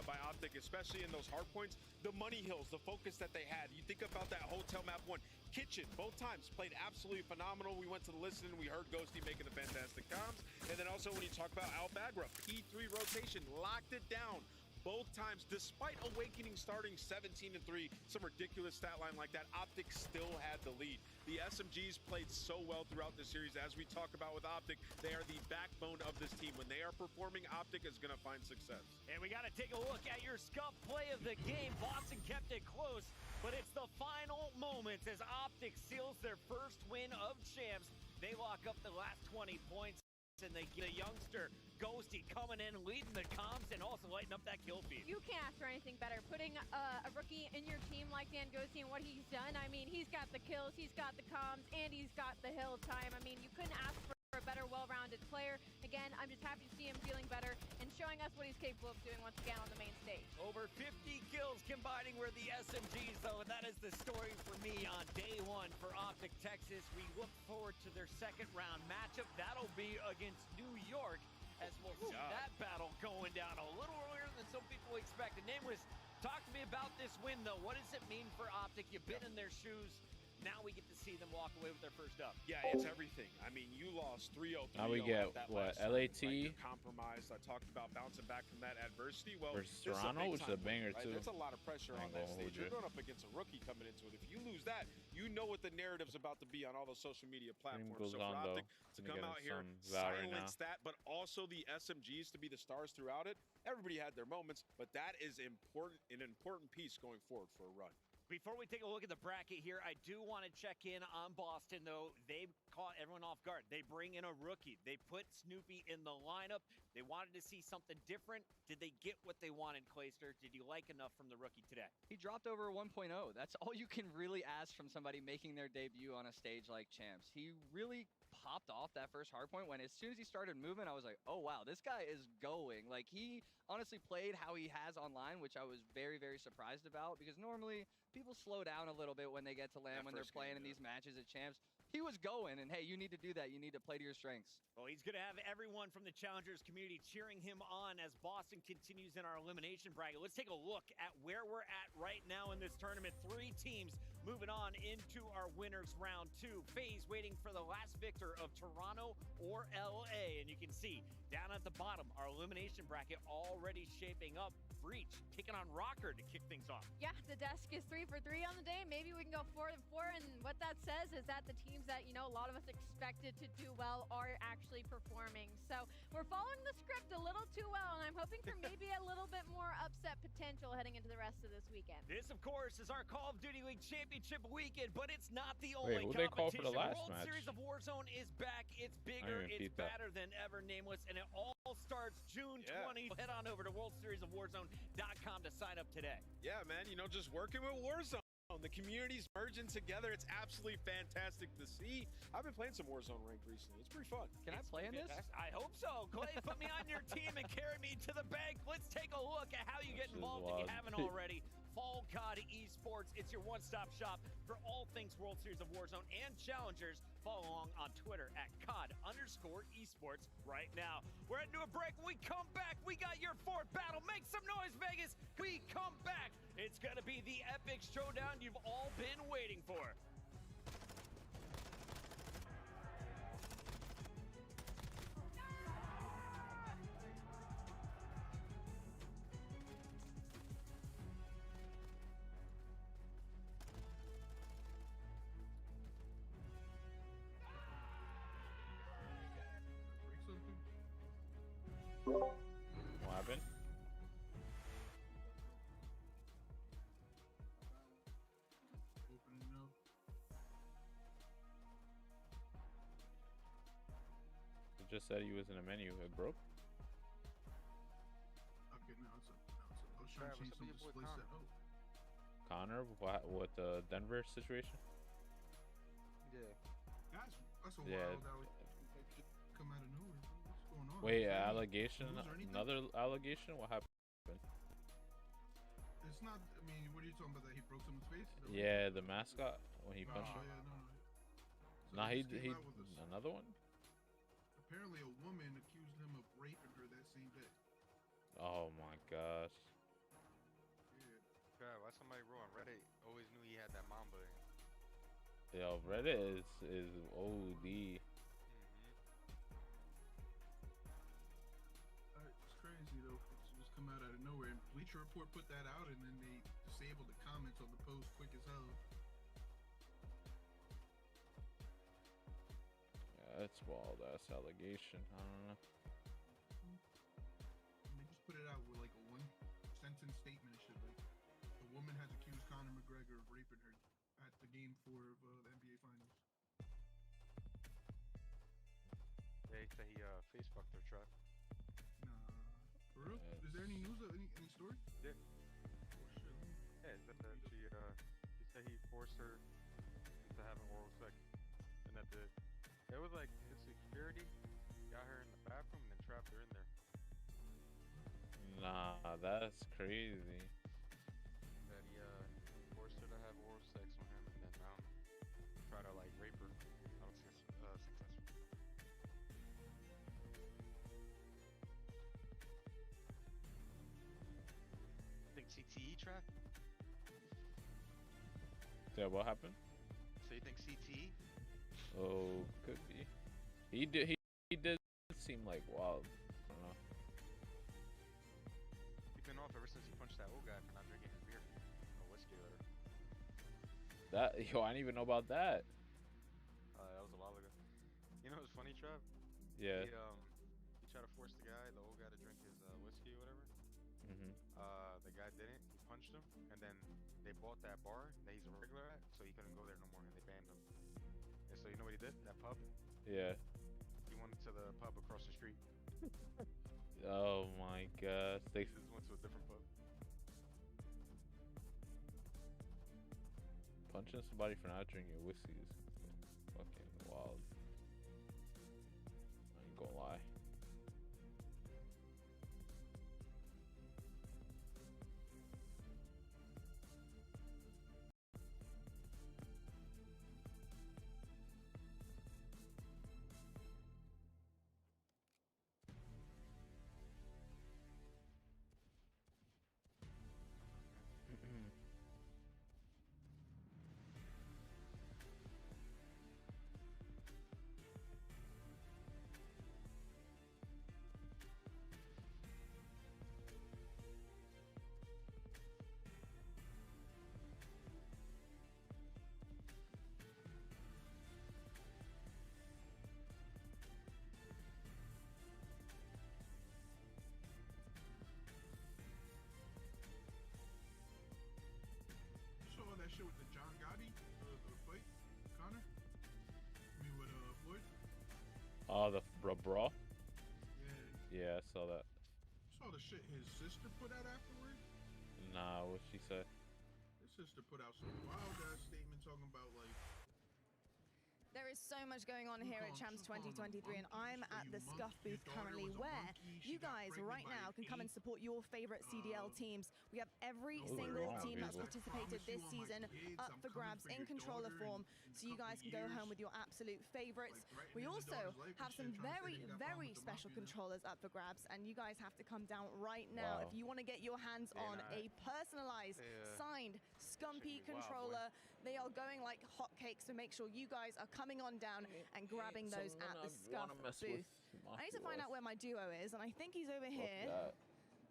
by Optic, especially in those hard points. The money hills, the focus that they had. You think about that hotel map 1. Kitchen, both times, played absolutely phenomenal. We went to the listen, we heard Ghosty making the fantastic comms. And then also when you talk about Al Bagra, P3 rotation, locked it down. Both times, despite Awakening starting 17-3, some ridiculous stat line like that, Optic still had the lead. The SMGs played so well throughout the series. As we talk about with Optic, they are the backbone of this team. When they are performing, Optic is going to find success. And we got to take a look at your scuff play of the game. Boston kept it close, but it's the final moments as Optic seals their first win of champs. They lock up the last 20 points. And they get a youngster, Ghosty, coming in, leading the comms, and also lighting up that kill feed. You can't ask for anything better. Putting a rookie in your team like Dan Ghosty and what he's done, I mean, he's got the kills, he's got the comms, and he's got the hill time. I mean, you couldn't ask for a better, well-rounded player. Again, I'm just happy to see him feeling better and showing us what he's capable of doing once again on the main stage. Over 50 kills combining with the SMGs, though, and that is the story for me on day 1 for Optic Texas. We look forward to their second round matchup. That'll be against New York, as we'll see that battle going down a little earlier than some people expected. Nameless, talk to me about this win, though. What does it mean for Optic? You've been in their shoes. Now we get to see them walk away with their first dub. Yeah, it's everything. I mean, you lost 3-0. Now we get what, LAT? Right? You're compromised. I talked about bouncing back from that adversity. Well, versus this Toronto, which is a banger right? too. That's a lot of pressure on that stage. You're going up against a rookie coming into it. If you lose that, you know what the narrative's about to be on all those social media platforms. So for Optic to come out here, silence that, but also the SMGs to be the stars throughout it. Everybody had their moments, but that is important, an important piece going forward for a run. Before we take a look at the bracket here, I do want to check in on Boston, though. They caught everyone off guard. They bring in a rookie. They put Snoopy in the lineup. They wanted to see something different. Did they get what they wanted, Clayster? Did you like enough from the rookie today? He dropped over 1.0. That's all you can really ask from somebody making their debut on a stage like Champs. He really popped off that first hardpoint when as soon as he started moving, I was like, oh, wow, this guy is going. Like, he honestly played how he has online, which I was very, very surprised about because normally people slow down a little bit when they get to land, when they're playing in these matches at Champs. He was going, and hey, you need to do that. You need to play to your strengths. Well, he's going to have everyone from the Challengers community cheering him on as Boston continues in our elimination bracket. Let's take a look at where we're at right now in this tournament. 3 teams moving on into our winners round 2. FaZe waiting for the last victor of Toronto or LA. And you can see down at the bottom, our elimination bracket already shaping up. Breach kicking on Rocker to kick things off. Yeah, the desk is 3 for 3 on the day. Maybe we can go 4 and 4. And what that says is that the teams that, you know, a lot of us expected to do well are actually performing. So we're following the script a little too well. And I'm hoping for maybe a little bit more upset potential heading into the rest of this weekend. This, of course, is our Call of Duty League Championship weekend, but it's not the only who competition. they call for the last World match? Series of Warzone is back. It's bigger, it's badder than ever, Nameless, and it all starts June 20th. Head on over to worldseriesofwarzone.com to sign up today. Yeah, man, you know, just working with Warzone. The community's merging together. It's absolutely fantastic to see. I've been playing some Warzone ranked recently. It's pretty fun. Can I play in this? I hope so. Clay, put me on your team and carry me to the bank. Let's take a look at how you get involved if you haven't already. Fall COD Esports. It's your one-stop shop for all things World Series of Warzone and Challengers. Follow along on Twitter at COD_Esports right now. We're heading to a break. When we come back, we got your 4th battle. Make some noise, Vegas. We come back. It's going to be the epic showdown you've all been waiting for. What happened? It just said he was in a menu. It broke. Okay, no, it's up. I was trying to change some display set. Oh. Connor, with the Denver situation? Yeah. That's a Yeah. wild come out of nowhere. What's going on? Wait, allegation? Another allegation? What happened? It's not. I mean, what are you talking about? That he broke someone's face? Yeah, the mascot when he punched him. Yeah, no. So Nah, he just came out with this. another one. Apparently, a woman accused him of raping her that same day. Oh my gosh. Yeah. God, why somebody wrote on Reddit always knew he had that Mamba in. Yo, Reddit is OD. It's crazy though. It's just come out of nowhere. And Bleacher Report put that out, and then they disabled the comments on the post quick as hell. Yeah, that's wild ass allegation. I don't know. And they just put it out with like a 1-sentence statement and shit. Like, a woman has accused Conor McGregor of raping her at the Game 4 of the NBA Finals. Yeah, he said he face fucked her truck. Nah, for real? Is there any news? Any story? Yeah. Oh shit. Yeah, he said that he said he forced her into having oral sex, and that it was like his security got her in the bathroom and then trapped her in there. Nah, that's crazy. That he forced her to have oral sex with him, and then now try to like rape her. That was successful. I think CTE trap. Yeah, what happened? So you think CT? Oh, could be. He did seem like wild. I don't know. He's been off ever since he punched that old guy for not drinking his beer or whiskey or whatever. I didn't even know about that. That was a while ago. You know what's funny, Trav? Yeah. He tried to force the old guy, to drink his whiskey or whatever. Mhm. The guy didn't. He punched him, and then they bought that bar that he's a regular at, so he couldn't go there no more, and they banned him. And so you know what he did? That pub. Yeah. He went to the pub across the street. Oh my gosh. He just went to a different pub. Punching somebody for not drinking whiskey is fucking wild. I ain't gonna lie. Saw that shit with the John Gotti, the fight, Connor. I mean with Floyd. Oh, the brawl. Yeah. Yeah, I saw that. Saw the shit his sister put out afterward. Nah, what she say? His sister put out some wild ass statement talking about like. There is so much going on here at Champs 2023, and I'm at the Scuff booth currently, where you guys right now can come and support your favorite CDL teams. We have every single team that's participated this season up for grabs in controller form, so you guys can go home with your absolute favorites. We also have some very, very special controllers up for grabs, and you guys have to come down right now if you want to get your hands on a personalized, signed Scumpy controller. They are going like hotcakes, so make sure you guys are coming on down and grabbing those at the Scuff booth. I need to find out where my duo is, and I think he's over here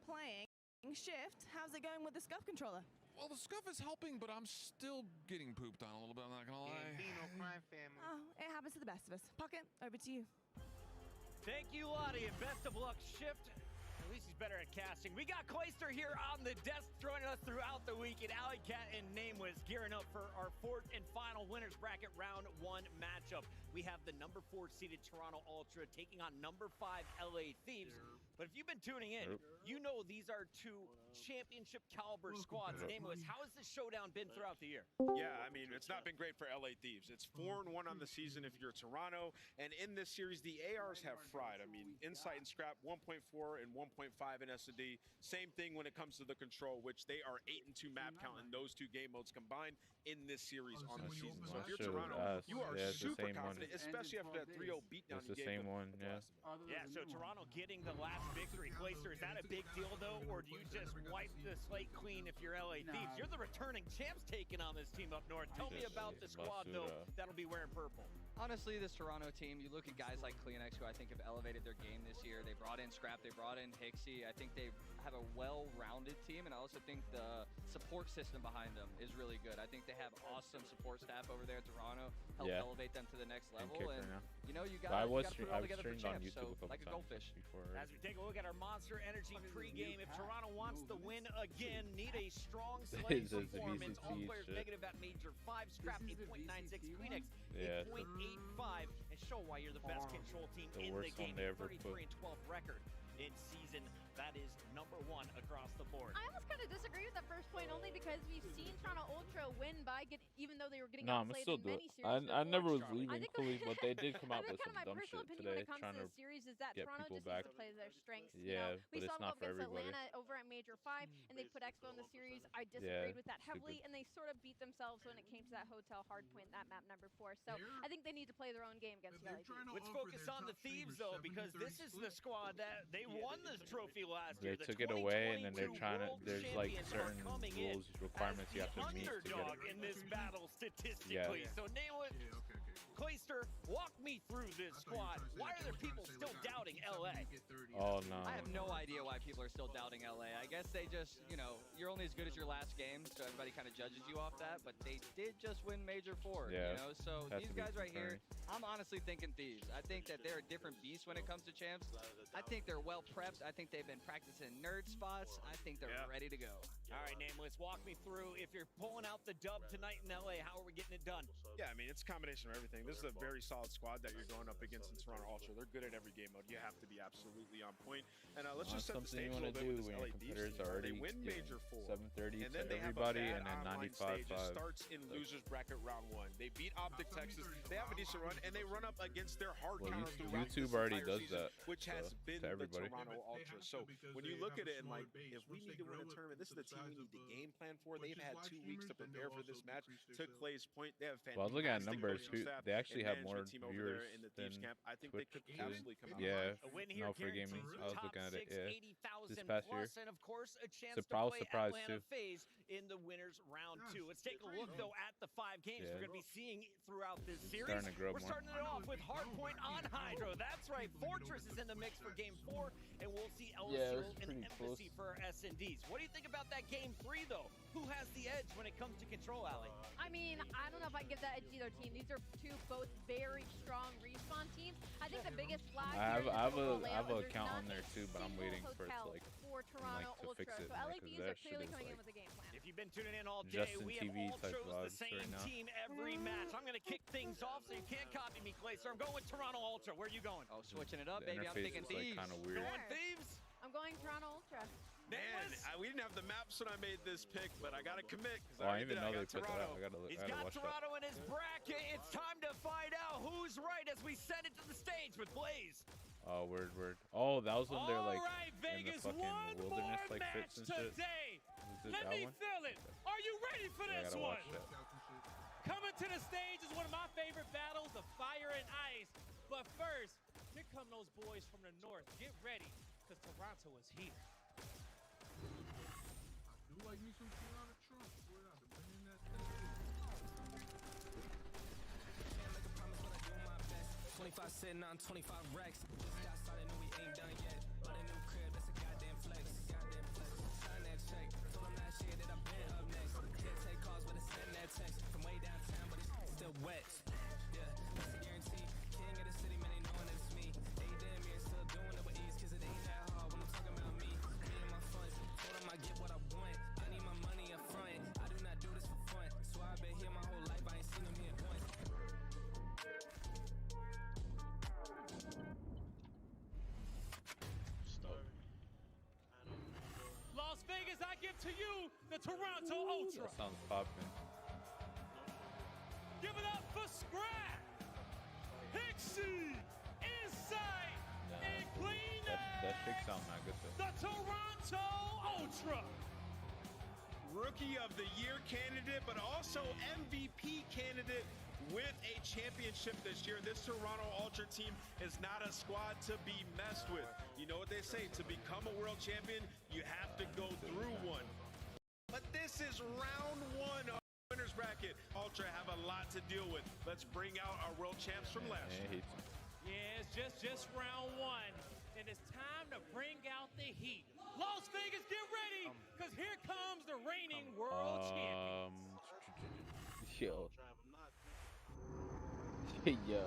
playing Shift. How's it going with the Scuff controller? Well, the Scuff is helping, but I'm still getting pooped on a little bit, I'm not gonna lie. Crime family. Oh, it happens to the best of us. Pocket, over to you. Thank you, Lottie, and best of luck, Shift. At least he's better at casting. We got Clayster here on the desk joining us throughout the week, and Alley Cat and Nameless gearing up for our fourth and final winners bracket round 1 matchup. We have the number 4 seeded Toronto Ultra taking on number 5 LA Thieves. But if you've been tuning in, you know these are two championship caliber squads. Nameless, how has this showdown been throughout the year? Yeah, I mean, it's not been great for LA Thieves. It's 4-1 on the season if you're Toronto, and in this series, the ARs have fried. I mean, Insight and Scrap 1.4 and 1.5 in S&D. Same thing when it comes to the control, which they are 8-2 map count in those 2 game modes combined in this series on the season. So if you're Toronto, you are super confident, especially after that 3-0 beatdown It's you the gave same them. one, yeah. Yeah, so Toronto getting the last victory. Clayster, is that a big deal, though, or do you just wipe the slate clean if you're LA Thieves? You're the returning champs taking on this team up north. Tell me about the squad, though, that'll be wearing purple. Honestly, this Toronto team, you look at guys like Cleanex, who I think have elevated their game this year. They brought in Scrap, they brought in Hixie. I think they have a well-rounded team, and I also think the support system behind them is really good. I think they have awesome support staff over there at Toronto, help elevate them to the next level. And you know, you got to put it all together for champs, so like a goldfish. As we take a look at our Monster Energy pregame, if Toronto wants to win again, need a strong slate performance. All players negative at Major 5, Scrap 8.96, Queenix 8.85, and show why you're the best control team in the game. 33-12 record in season. That is number 1 across the board. I almost kind of disagree with that first point, only because we've seen Toronto Ultra win by even though they were getting outplayed in many series. I never was leaving fully, but they did come out with some dumb shit today, trying to series is that get Toronto people just back. needs to play their strengths. Yeah, we but saw it's not for against everybody. Atlanta over at Major 5, and they put Expo in the series. I disagreed with that heavily, and they sort of beat themselves when it came to that hotel hardpoint, that map number 4. So I think they need to play their own game against the LA Thieves. Let's focus on the Thieves, though, because this is the squad that they won this trophy last They year. The took it away, and then they're 2022 trying to. World There's like champions certain are coming in rules, requirements you have to meet to get underdog it. in this battle statistically. Yeah. So Nameless, Clayster, walk me through this squad. Why are there people still doubting LA? Oh no. I have no idea why people are still doubting LA. I guess they just, you know, you're only as good as your last game, so everybody kind of judges you off that. But they did just win Major 4, Yeah, you know. So has these to be guys right here, concerning. I'm honestly thinking Thieves. I think that they're a different beast when it comes to champs. I think they're well prepped. I think they've been practicing nerd spots. I think they're ready to go. All right, Nameless, walk me through. If you're pulling out the dub tonight in LA, how are we getting it done? Yeah, I mean, it's a combination of everything. This is a very solid squad that you're going up against in Toronto Ultra. They're good at every game mode. You have to be absolutely on point. And let's just set the Something stage you a want little to bit do with when this your LA Thieves competitors team. are already They win Major 4. 730 And to then they have everybody, a bad and then online stage. It 95-5. starts in losers bracket round 1. They beat Optic Texas. They have a decent run, and they run up against their hard Well, counter throughout YouTube this already entire does season, that, which has so, been to the everybody. Toronto Ultra. So when you look at it and like, if we need to win a tournament, this is the team we need to game plan for. They've had 2 weeks to prepare for this match. To Clay's point, they have fantastic Well, look at numbers. coaching staff They actually and have more management team over there viewers in the than Thieves camp. I think Twitch. they could too. absolutely come out. Yeah, A win here no for gaming. guarantees you I was top looking at it. 6, Yeah, 80,000 this past year. plus, and of course a chance Surprise, to play surprise, Atlanta too. FaZe in the winners round 2. Let's take a look though at the 5 games Yeah. we're going to be seeing throughout this series. Starting to grow We're more. starting it off with Hardpoint on Hydro. That's right, Fortress is in the mix for game 4, and we'll see Yeah, LSU it was and pretty Embassy for our S&Ds. What do you think about that game 3 though? Who has the edge when it comes to control, Allie? I mean, I don't know if I can give that edge to either team. These are both very strong respawn teams. I think the biggest flag I here have in the a overall I have layout a is account there's on not there a too, but I'm single waiting for it hotel to like for Toronto to fix Ultra. it. So LA Because Thieves that are shit clearly is coming in like with a game plan. If you've been tuning in all day, Justin we have TV all type chose the vlogs same right now. team every match. I'm going to kick things off, so you can't copy me, Clay. So I'm going with Toronto Ultra. Where are you going? Oh, switching it up, The baby. I'm interface thinking is like Thieves. kind of weird. Going Thieves? I'm going Toronto Ultra. Man, we didn't have the maps when I made this pick, but I gotta commit. Oh, I didn't even know they put that Toronto. out. I gotta He's I gotta got watch Toronto in his bracket. It's time to find out who's right as we send it to the stage with Blaze. that. Oh, word. Oh, that was when they're like All right, in the Vegas, fucking one wilderness more like match fits and shit. today. Was it Let that me one? feel it. Are you ready for Yeah, I this gotta one? watch that. Coming to the stage is one of my favorite battles of fire and ice. But first, here come those boys from the north. Get ready, because Toronto is here. I do like me some Toronto Trump. Boy, I've been bringing that thing. 25 sitting on 25 racks. Just got started and we ain't done yet. But a new crib, that's a goddamn flex. Sign that check. Told him last year that I've been up next. Can't take calls, but it's send that text. From way downtown, but it's still wet. Yeah, that's a guarantee. King of the city, man, they knowing that it's me. They damn near still doing it with ease, cause it ain't that hard when I'm talking about me. Me and my funds. Told them I get what I want. I need my money up front. I do not do this for fun. So I've been here my whole life. I ain't seen them here once. Las Vegas, I give to you the Toronto Ultra. That sounds poppin'. Give it up for Scrap, Pixie, Insight, and Cleaner. That shit sound not good though. The Toronto Ultra. Rookie of the Year candidate, but also MVP candidate with a championship this year. This Toronto Ultra team is not a squad to be messed with. You know what they say, to become a world champion, you have to go through one. But this is round 1 of the winner's bracket. Ultra have a lot to deal with. Let's bring out our world champs from last year. Yeah, it's just round 1. And it's time to bring out the heat. Las Vegas, get ready, because here comes the reigning world champion. Yo. Yo.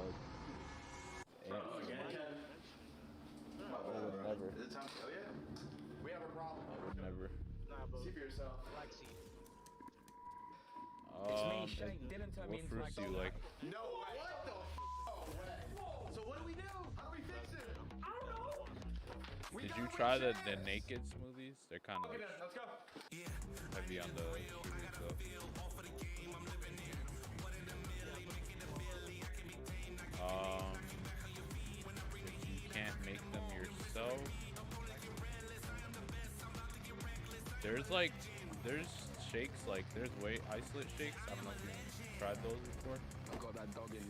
I would never. Is it time? Oh yeah. We have a problem. I would never. Nah, bro. See for yourself. Lexi. It's me, Shane. Didn't tell me. What fruits do you like? No way. What the? Oh way. So what do we do? How do we fix it? I don't know. Did you try the naked smoothies? They're kind of Okay, like let's go. heavy on the sugar stuff. You can't make them yourself. There's shakes, like there's weight isolate shakes. I don't know if you've tried those before.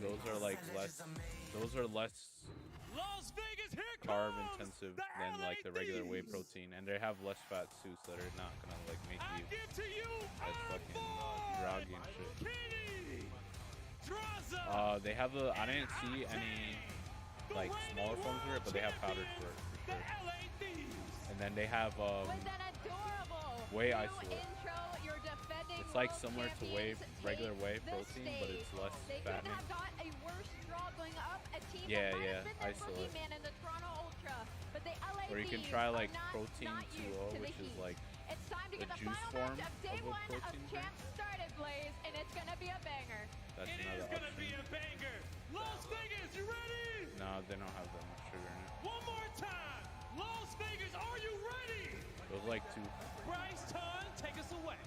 Those are like less. Those are less Las Vegas, here carb intensive than like the regular whey protein, and they have less fats too, so they're not gonna like make you as fucking groggy and shit. They have the, I didn't see any like smaller forms of it, but they have powders for it for sure. And then they have whey isolate. It's like similar to whey, regular whey protein, but it's less fattening. Yeah, isolate. Or you can try like protein 2.0, which is like the juice form of a protein drink. And it's gonna be a banger. That's another option. Las Vegas, you ready? No, they don't have that much sugar in it. One more time. Las Vegas, are you ready? Those like two. Bryce Ton, take us away.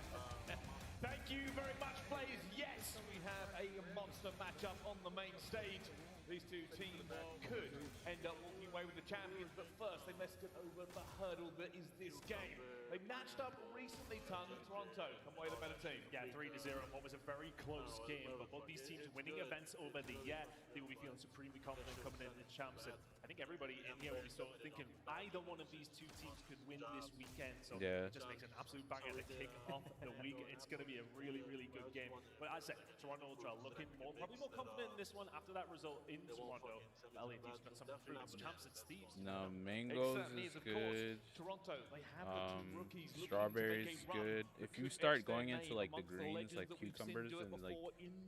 Thank you very much, players. Yes, we have a monster matchup on the main stage. These two teams could end up walking away with the champions, but first they must get over the hurdle that is this game. They matched up recently, Toronto, come away the better team. Yeah, 3-0 in what was a very close game, but both these teams winning events over the year, they will be feeling supremely confident coming in the champs. And I think everybody in here will be sort of thinking either one of these two teams could win this weekend, so it just makes an absolute banger to kick off the week. It's going to be a really, really good game. But as I said, Toronto Ultra looking probably more confident in this one after that result in Toronto. LA Thieves got something through. It's champs, it's Thieves. No, mangoes is good. Toronto, they have the two rookies. Strawberries good. If you start going into like the greens, like cucumbers and like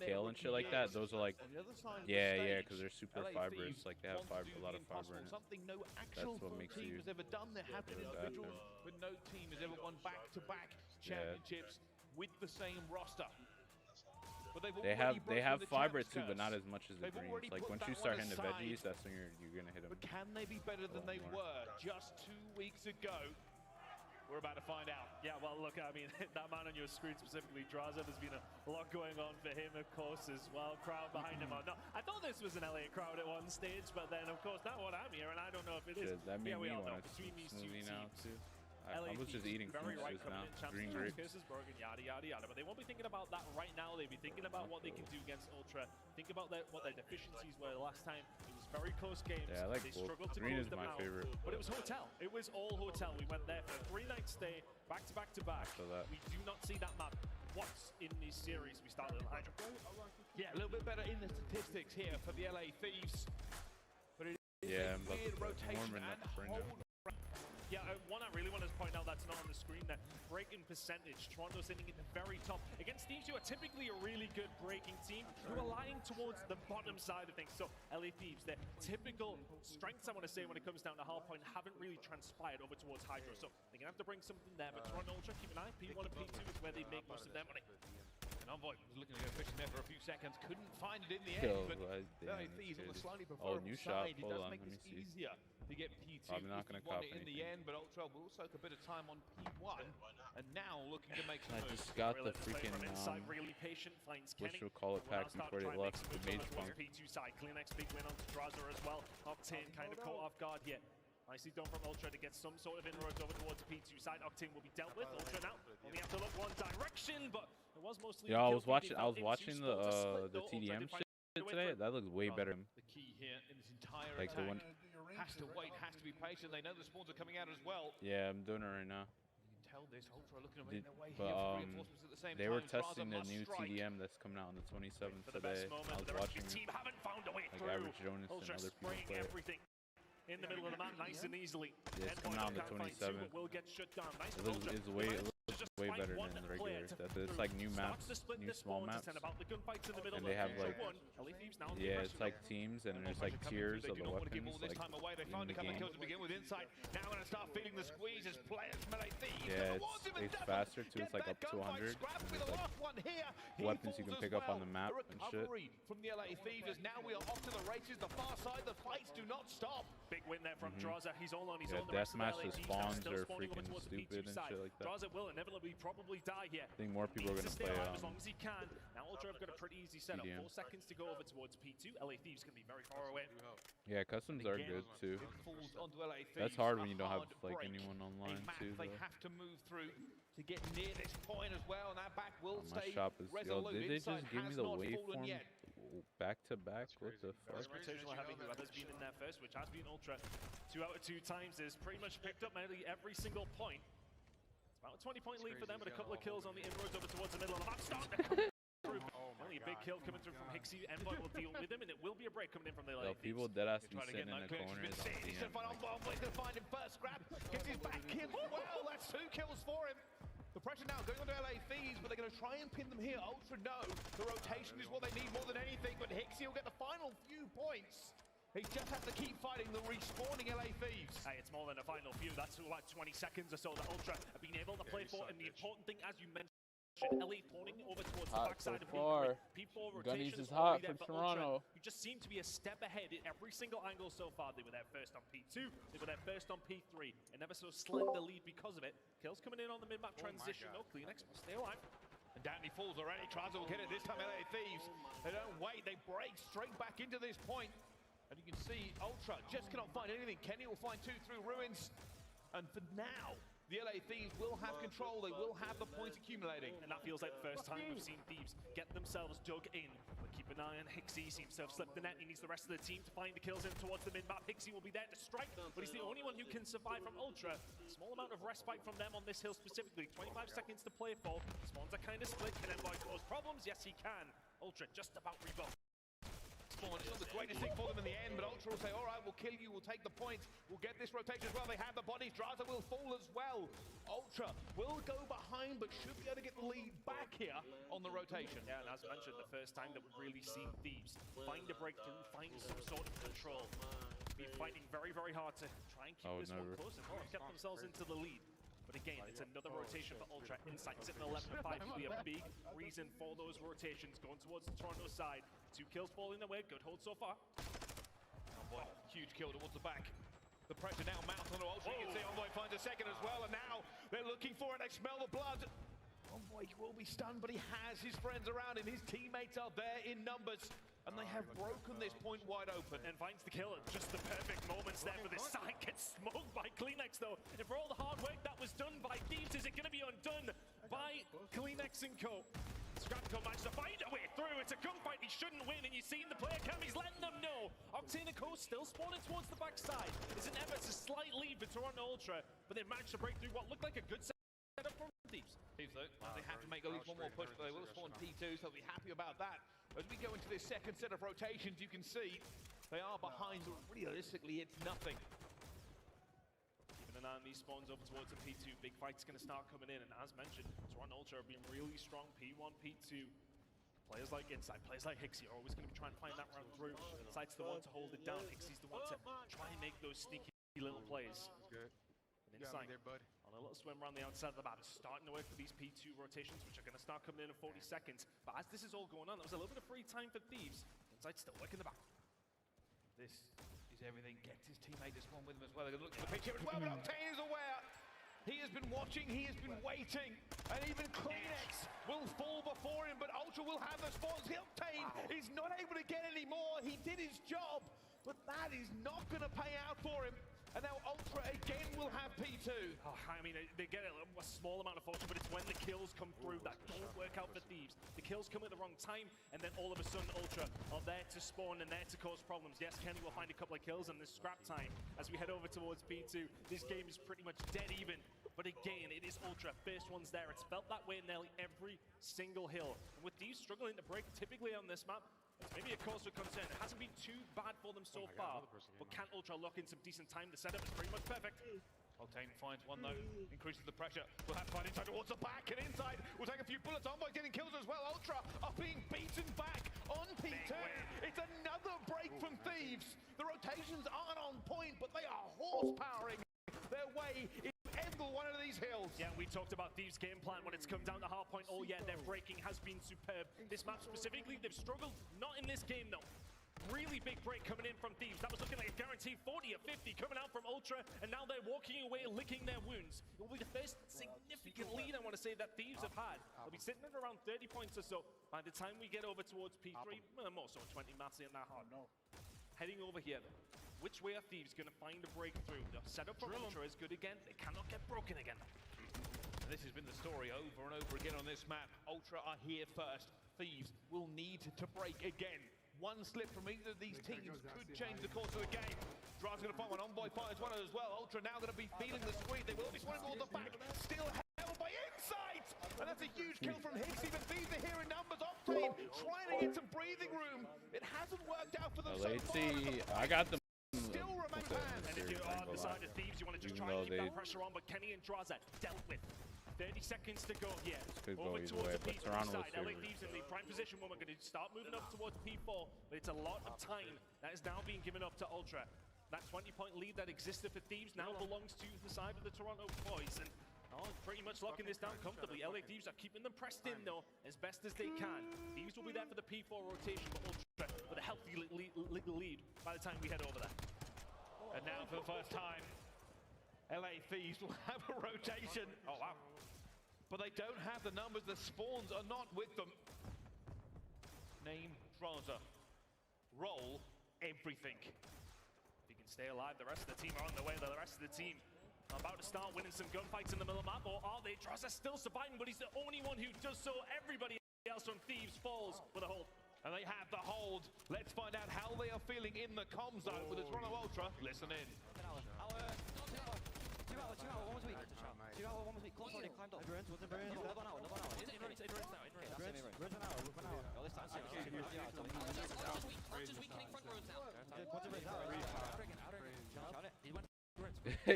kale and shit like that, those are like, yeah, because they're super fibrous. Like they have a lot of fiber in it. That's what makes you has ever done. There have been individuals, but no team has ever won back-to-back championships with the same roster. But they have fiber too, but not as much as the greens. Like once you start hitting the veggies, that's when you're gonna hit them. But can they be better than they were just 2 weeks ago? We're about to find out. Yeah, well, look, I mean, that man on your screen specifically, Draza, there's been a lot going on for him, of course, as well. Crowd behind him. No, I thought this was an LA crowd at one stage, but then, of course, now what I'm here, and I don't know if it is. That made we me all know want to between these two teams. now too. I was just eating fruits just now. Green grapes. Curses broken, yada, yada, yada. But they won't be thinking about that right now. They'll be thinking about what they can do against Ultra. Think about what their deficiencies were last time. It was very close games. Yeah, I like they both. struggled to Green close is them my out. favorite. But it was hotel. It was all hotel. We went there for a 3-night stay, back to back to back. We do not see that map once in this series. We started on Hydra. Yeah, a little bit better in the statistics here for the LA Thieves. But it is a weird rotation and hold. Yeah, one I really want to point out that's not on the screen there. Breaking percentage. Toronto sitting at the very top. Against Thieves, who are typically a really good breaking team, who are lying towards the bottom side of things. So, LA Thieves, their typical strengths, I want to say, when it comes down to hardpoint, haven't really transpired over towards Hydro. So, they're going to have to bring something there. But Toronto Ultra, keep an eye. P1 and P2 is where they make most of their money. And Envoy was looking to go fishing there for a few seconds. Couldn't find it in the end. But LA Thieves on the slightly preferable side. It does make this easier to get P2 I'm not going to cop in the end, but Ultra will soak a bit of time on P1, and now looking to make some I moves. just got the freaking, really patient, finds what Kenny. you call it pack before they left the mage punk. P2 side, Cleanex big win onto Draza as well. Octane kind of caught off guard here. Nicely done from Ultra to get some sort of inroads over towards the P2 side. Octane will be dealt with. Ultra now only have to look one direction, but it was mostly. Yeah, I was watching the TDM shit today. That looks way better. The key here in this entire like attack. the one. Has to wait, has to be patient. They know the spawns are coming out as well. Yeah, I'm doing it right now. You can tell this Ultra looking to make their way here for reinforcements at the same they time. were testing the new TDM that's coming out on the 27th today. I was watching like Average Jonas and other people play it. In the middle of the map, nice and easily. Yeah, it's coming out on the 27th. Will get shut down. Nice it looks way better than the regular. It's like new maps, new small maps, and they have like it's like teams and there's like tiers of the weapons. Like they found a couple of kills to begin with inside. Now going to start feeling the squeeze as players. Yeah, it's faster too. It's like up to 100. Weapons you can pick up on the map and shit. From the LA Thieves, now we are off to the races. The far side, the fights do not stop. Big win there from Draza. He's all on his own. Deathmatch spawns are freaking stupid and shit like that. Draza will inevitably probably die here. I think more people are gonna play as long as he can. Now Ultra have got a pretty easy setup. 4 seconds to go over towards P2. LA Thieves can be very far away. Yeah, customs are good too. That's hard when you don't have like anyone online too. They have to move through to get near this point as well, and that back will stay my shop is resolute. did they just give me the waveform? Back to back. What the fuck? Very rotational heavy. Whoever's been in there first, which has been Ultra 2 out of 2 times, is pretty much picked up nearly every single point. It's about a 20-point lead for them, but a couple of kills on the inroads over towards the middle of the map. Start to come through. Only a big kill coming through from Hixie. Envoy will deal with him, and it will be a break coming in from the lane. People dead ass be sitting in the corners on He's going to find Envoy's going to find him first. Grab, gets his back in. Well, that's 2 kills for him. The pressure now going on to LA Thieves, but they're going to try and pin them here. Ultra no. The rotation is what they need more than anything, but Hixie will get the final few points. He just has to keep fighting the respawning LA Thieves. Hey, it's more than a final few. That's like 20 seconds or so that Ultra have been able to play for. And the important thing, as you mentioned, LA pawning over towards the backside of P4. P4 rotations is hot there for for Toronto. Ultra, who just seem to be a step ahead in every single angle so far. They were there first on P2, they were there first on P3, and never so slender lead because of it. Kills coming in on the mid-map transition. No, Kleenex will stay alive. And down he falls already. Tries to get it this time. LA Thieves. They don't wait. They break straight back into this point. And you can see Ultra just cannot find anything. Kenny will find 2 through ruins. And for now, the LA Thieves will have control. They will have the points accumulating. And that feels like the first time we've seen Thieves get themselves dug in. But keep an eye on Hixie. Seems to have slipped the net. He needs the rest of the team to find the kills in towards the mid-map. Hixie will be there to strike, but he's the only one who can survive from Ultra. Small amount of respite from them on this hill specifically. 25 seconds to play for. Spawns are kind of split. Can Envoy cause problems? Yes, he can. Ultra just about rebuilt. It's not the greatest thing for them in the end, but Ultra will say, all right, we'll kill you, we'll take the points, we'll get this rotation as well. They have the bodies, Draza will fall as well. Ultra will go behind, but should be able to get the lead back here on the rotation. Yeah, and as mentioned, the first time that we've really seen Thieves find a breakthrough, find some sort of control. Be fighting very, very hard to try and keep this one close and get themselves into the lead. But again, it's another rotation for Ultra. Insight sitting 11-5 will be a big reason for those rotations going towards the Toronto side. 2 kills falling away. Good hold so far. Envoy, huge kill towards the back. The pressure now mounts on Ultra. You can see Envoy finds a second as well, and now they're looking for it. They smell the blood. Envoy will be stunned, but he has his friends around him. His teammates are there in numbers, and they have broken this point wide open. And finds the kill at just the perfect moments there for this side. Gets smoked by Kleenex though. And for all the hard work that was done by Thieves, is it going to be undone by Kleenex and Co? Scrapco managed to find a way through. It's a gunfight he shouldn't win, and you've seen the player cam. He's letting them know. Octane and Co still spawning towards the backside. It's an ever so slight lead for Toronto Ultra, but they managed to break through what looked like a good setup from Thieves. Thieves though, they have to make at least one more push, but they will spawn P2, so they'll be happy about that. As we go into this second set of rotations, you can see they are behind, but realistically, it's nothing. Keeping an eye on these spawns over towards the P2. Big fight's going to start coming in, and as mentioned, Toronto Ultra have been really strong. P1, P2. Players like Insight, players like Hixie are always going to be trying to find that round through. Insight's the one to hold it down. Hixie's the one to try and make those sneaky little plays. Good. Insight on a little swim around the outside of the map, starting to work for these P2 rotations, which are going to start coming in 40 seconds. But as this is all going on, there was a little bit of free time for Thieves. Insight still working the back. This is everything. Gets his teammate to spawn with him as well. They're going to look for the pitch here as well, but Octane is aware. He has been watching, he has been waiting, and even Kleenex will fall before him, but Ultra will have the spawns. Octane is not able to get any more. He did his job, but that is not going to pay out for him. And now Ultra again will have P2. Oh, I mean, they get a small amount of fortune, but it's when the kills come through that don't work out for Thieves. The kills come at the wrong time, and then all of a sudden Ultra are there to spawn and there to cause problems. Yes, Kenny will find a couple of kills in this scrap time. As we head over towards P2, this game is pretty much dead even. But again, it is Ultra. First one's there. It's felt that way in nearly every single hill. And with Thieves struggling to break typically on this map, it's maybe a cause for concern. It hasn't been too bad for them so far, but can Ultra lock in some decent time? The setup is pretty much perfect. Octane finds one though, increases the pressure. We'll have to find Inside towards the back, and Inside will take a few bullets. Envoy getting kills as well. Ultra are being beaten back on P2. It's another break from Thieves. The rotations aren't on point, but they are horsepowering their way into every one of these hills. Yeah, we talked about Thieves' game plan when it's come down to hard point. Oh yeah, their breaking has been superb. This map specifically, they've struggled. Not in this game though. Really big break coming in from Thieves. That was looking like a guaranteed 40 or 50 coming out from Ultra, and now they're walking away, licking their wounds. It will be the first significant lead I want to say that Thieves have had. They'll be sitting at around 30 points or so by the time we get over towards P3. Well, more so 20 maps in that hard. Heading over here though. Which way are Thieves going to find a breakthrough? The setup from Ultra is good again. They cannot get broken again. And this has been the story over and over again on this map. Ultra are here first. Thieves will need to break again. One slip from either of these teams could change the course of the game. Draw's going to find one. Envoy finds one as well. Ultra now going to be feeling the squeeze. They will be swinging towards the back. Still held by Insight. And that's a huge kill from Hixie, but Thieves are here in numbers. Octane trying to get some breathing room. It hasn't worked out for them so far. I got them. Still remain banned. And if you're on the side of Thieves, you want to just try and keep that pressure on, but Kenny and Draza dealt with. 30 seconds to go here. Could go Over either towards way, the but P3 Toronto side. was LA favored. Thieves in the prime position when we're going to start moving up towards P4, but it's a lot of time that is now being given up to Ultra. That 20-point lead that existed for Thieves now belongs to the side of the Toronto boys, and pretty much locking this down comfortably. LA Thieves are keeping them pressed in though as best as they can. Thieves will be there for the P4 rotation, but Ultra with a healthy lead by the time we head over there. And now for the first time, LA Thieves will have a rotation. Oh, wow. But they don't have the numbers. The spawns are not with them. Name Draza. Roll everything. If you can stay alive, the rest of the team are on their way. The rest of the team are about to start winning some gunfights in the middle of the map, or are they? Draza's still surviving, but he's the only one who does so. Everybody else from Thieves falls with a hold. And they have the hold. Let's find out how they are feeling in the comm zone with the Toronto Ultra. Listen in.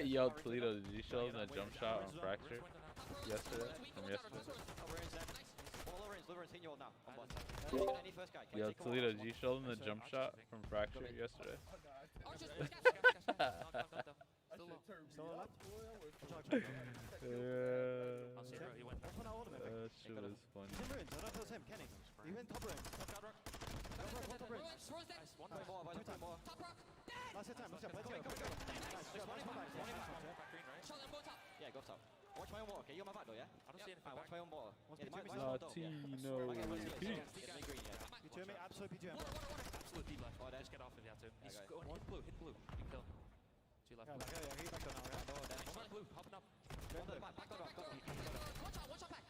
Yo, Toledo, did you show them that jump shot on Fracture yesterday? From yesterday? Yo, Toledo, did you show them the jump shot from Fracture yesterday? Shit was funny. Yeah, go top. Watch my own water, okay? You're on my back though, yeah? I don't see anything. Watch my own water. Latino peace. P2 mate, absolute P2 absolute deep left. Oh, just get off if you have to. He's going, hit blue, hit blue. You can kill. Two left. One on blue, hopping up. Watch out back.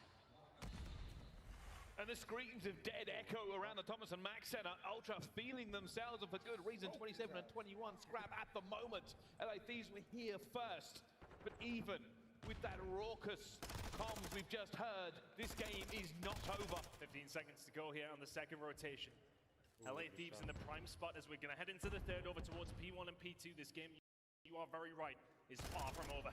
And the screams of dead echo around the Thomas and Mack Center. Ultra feeling themselves, and for good reason. 27 and 21 scrap at the moment. LA Thieves were here first. But even with that raucous comms we've just heard, this game is not over. 15 seconds to go here on the second rotation. LA Thieves in the prime spot as we're going to head into the third over towards P1 and P2. This game, you are very right, is far from over.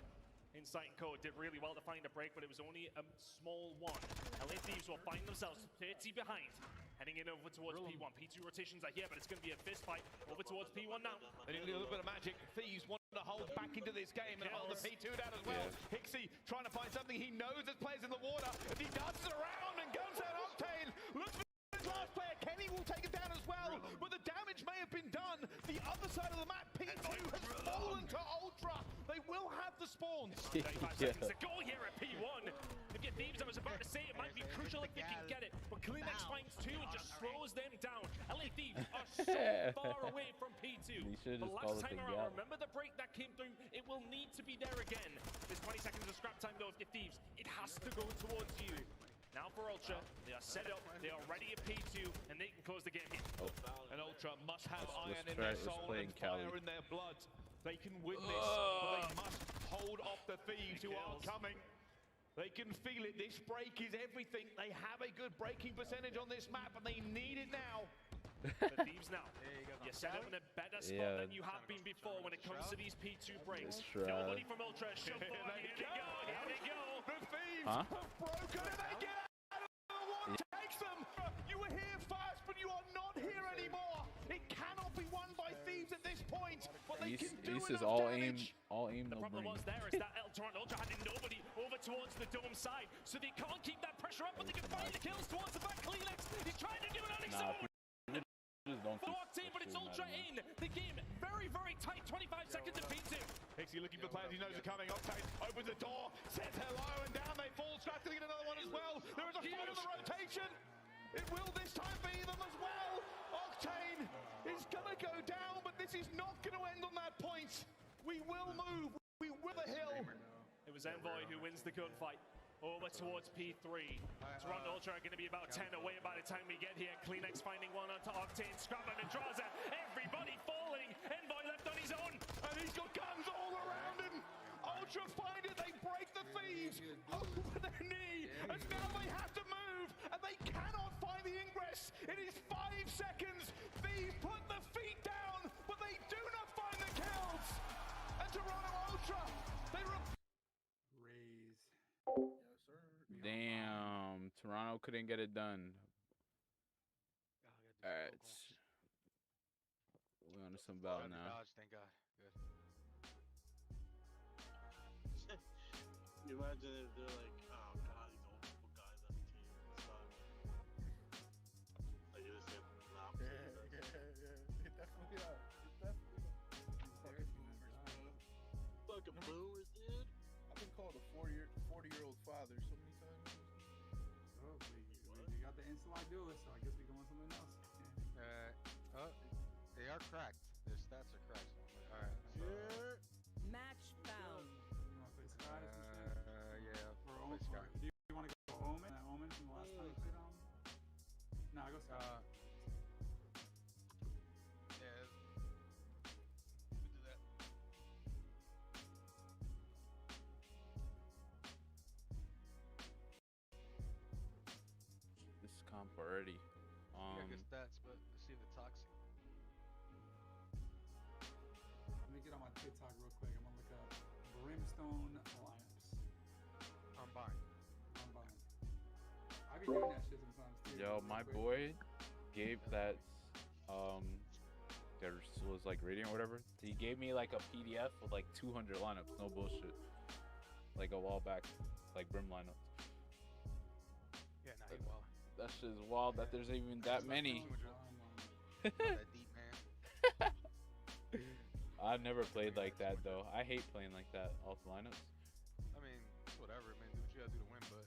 Insight and Code did really well to find a break, but it was only a small one. LA Thieves will find themselves 30 behind. Heading in over towards P1. P2 rotations are here, but it's going to be a fist fight over towards P1 now. They need a little bit of magic. Thieves want to hold back into this game and hold the P2 down as well. Yeah. Hixie trying to find something he knows there's players in the water. As he dances around and goes out Octane. Looks for his last player. Kenny will take it down as well. But the damage may have been done. The other side of the map, P2 has fallen to Ultra. They will have the spawns. 35 seconds to go here at P1. If you're Thieves, I was about to say it might be crucial if they can get it. But Kleenex finds two and just throws them down. LA Thieves are so far away from P2. But last time around, remember the break that came through? It will need to be there again. There's 20 seconds of scrap time though if you're Thieves. It has to go towards you. Now for Ultra, they are set up, they are ready at P2, and they can close the game here. And Ultra must have iron in their soul and fire in their blood. They can win this, but they must hold off the Thieves who are coming. They can feel it. This break is everything. They have a good breaking percentage on this map, and they need it now. The Thieves now. You're set up in a better spot than you have been before when it comes to these P2 breaks. Nobody from Ultra should fall. Here they go. Here they go. The Thieves have broken and they get out of the water. Takes them. You were here first, but you are not here anymore. It cannot be won by Thieves at this point, but they can do East is enough all damage. aim The no problem brain. was there is that Toronto Ultra had nobody over towards the dome side, so they can't keep that pressure up, but they can find the kills towards the back. Kleenex, he's trying to do it on his own. For Octane, but it's Ultra in. The game very, very tight. 25 seconds to beat him. Hixie looking for players he knows are coming. Octane opens the door, says hello, and down they fall. Scratch to get another one as well. There is a fight on the rotation. It will this time be them as well. Octane is gonna go down, but this is not gonna end on that point. We will move. We will the hill. It was Envoy who wins the gunfight. over towards P3. Toronto Ultra are going to be about 10 away by the time we get here. Kleenex finding one onto Octane. Scrapman and draws out. Everybody falling. Envoy left on his own. And he's got guns all around him. Ultra find it. They break the thieves over their knee. And now they have to move. And they cannot find the ingress. It is 5 seconds. Thieves put the feet down. But they do not find the kills. And Toronto Ultra, they Raise. Damn, Toronto couldn't get it done. Alright. We're on to some Val now. Dodge, thank God. Good. You imagine if they're like, oh god, these old people guys on the team suck. Like you just get lapped. They definitely are. Fucking boomers, bro. Fucking boomers, dude. I've been called a 40-year-old father so many times. Oh, we got the Insta-Lock duelist, so I guess we go on something else. They are cracked. Their stats are cracked. All right. So, Match found. You want to play Sky? yeah. Or Play Sky. do you want to go Omen? Omen from the last time you played on? No, I go Sky. Yeah. We do that. This is comp already. Yeah, good stats, but let's see if it's toxic. Let me get on my TikTok real quick. I'm gonna look up Brimstone lineups. I'm buying. I be doing that shit sometimes too. Yo, my boy gave that there was like Radiant or whatever. He gave me like a PDF with like 200 lineups, no bullshit. Like a while back, like Brim lineups. Yeah, nah, he wild. That shit is wild that there's even that many. That deep, man. I've never played like that though. I hate playing like that off lineups. I mean, it's whatever, man. Do what you gotta do to win, but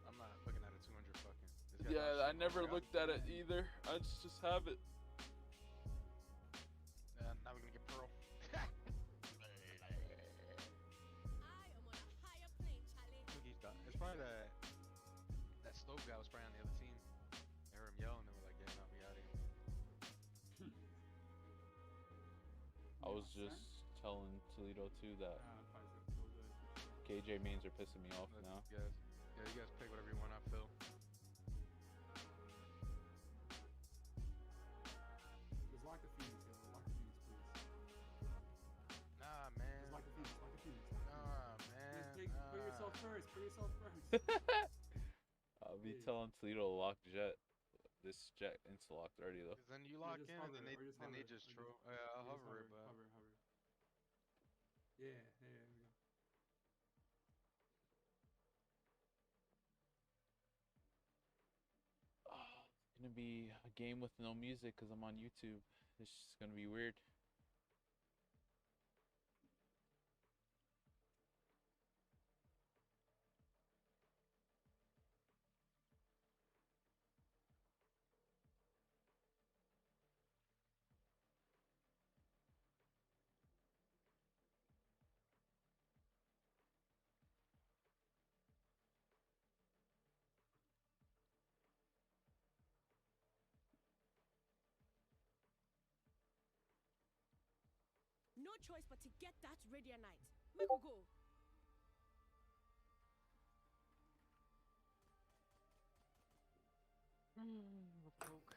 I'm not looking at a 200 fucking. This guy's Yeah, I not never shooting looked at it either. I just have it. Now we're gonna get Pearl. It's probably that stove guy was probably on the other team. They heard him yell and they were like, "Yeah, no, we out of here." I was just telling Toledo too that KJ mains are pissing me off now. You guys pick whatever you want. I feel. Just lock the Phoenix, yo. Lock the Phoenix, please. Nah, man. Just lock the Phoenix. Lock the Phoenix. Nah, man. Put yourself first. Put yourself first. I'll be telling Toledo to lock Jet. This Jet insta-locked already though. Because then you lock in and then they just troll. I'll hover it, but. Hover. Yeah, there we go. It's gonna be a game with no music because I'm on YouTube. This is gonna be weird. No choice but to get that Radianite. Make we go. We're broke.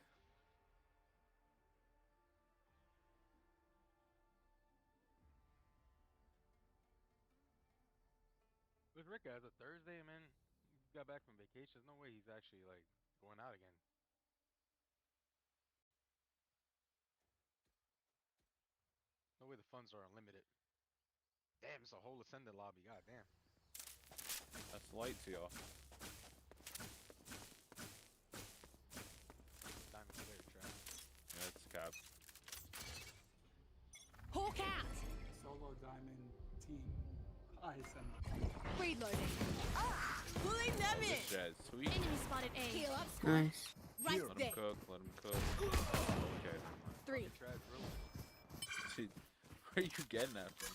With Rick as a Thursday, man, he got back from vacation. There's no way he's actually like going out again. No way the funds are unlimited. Damn, it's a whole ascended lobby. God damn. That's light to y'all. Diamond player trap. Yeah, it's cap. Hawk out. Solo diamond team. Ice and Reloading. Pulling them in. This Jet is sweet. Enemy spotted A. Heal up. Nice. Right Let there. him cook. Let him cook. Okay. 3. Dude, where are you getting that from?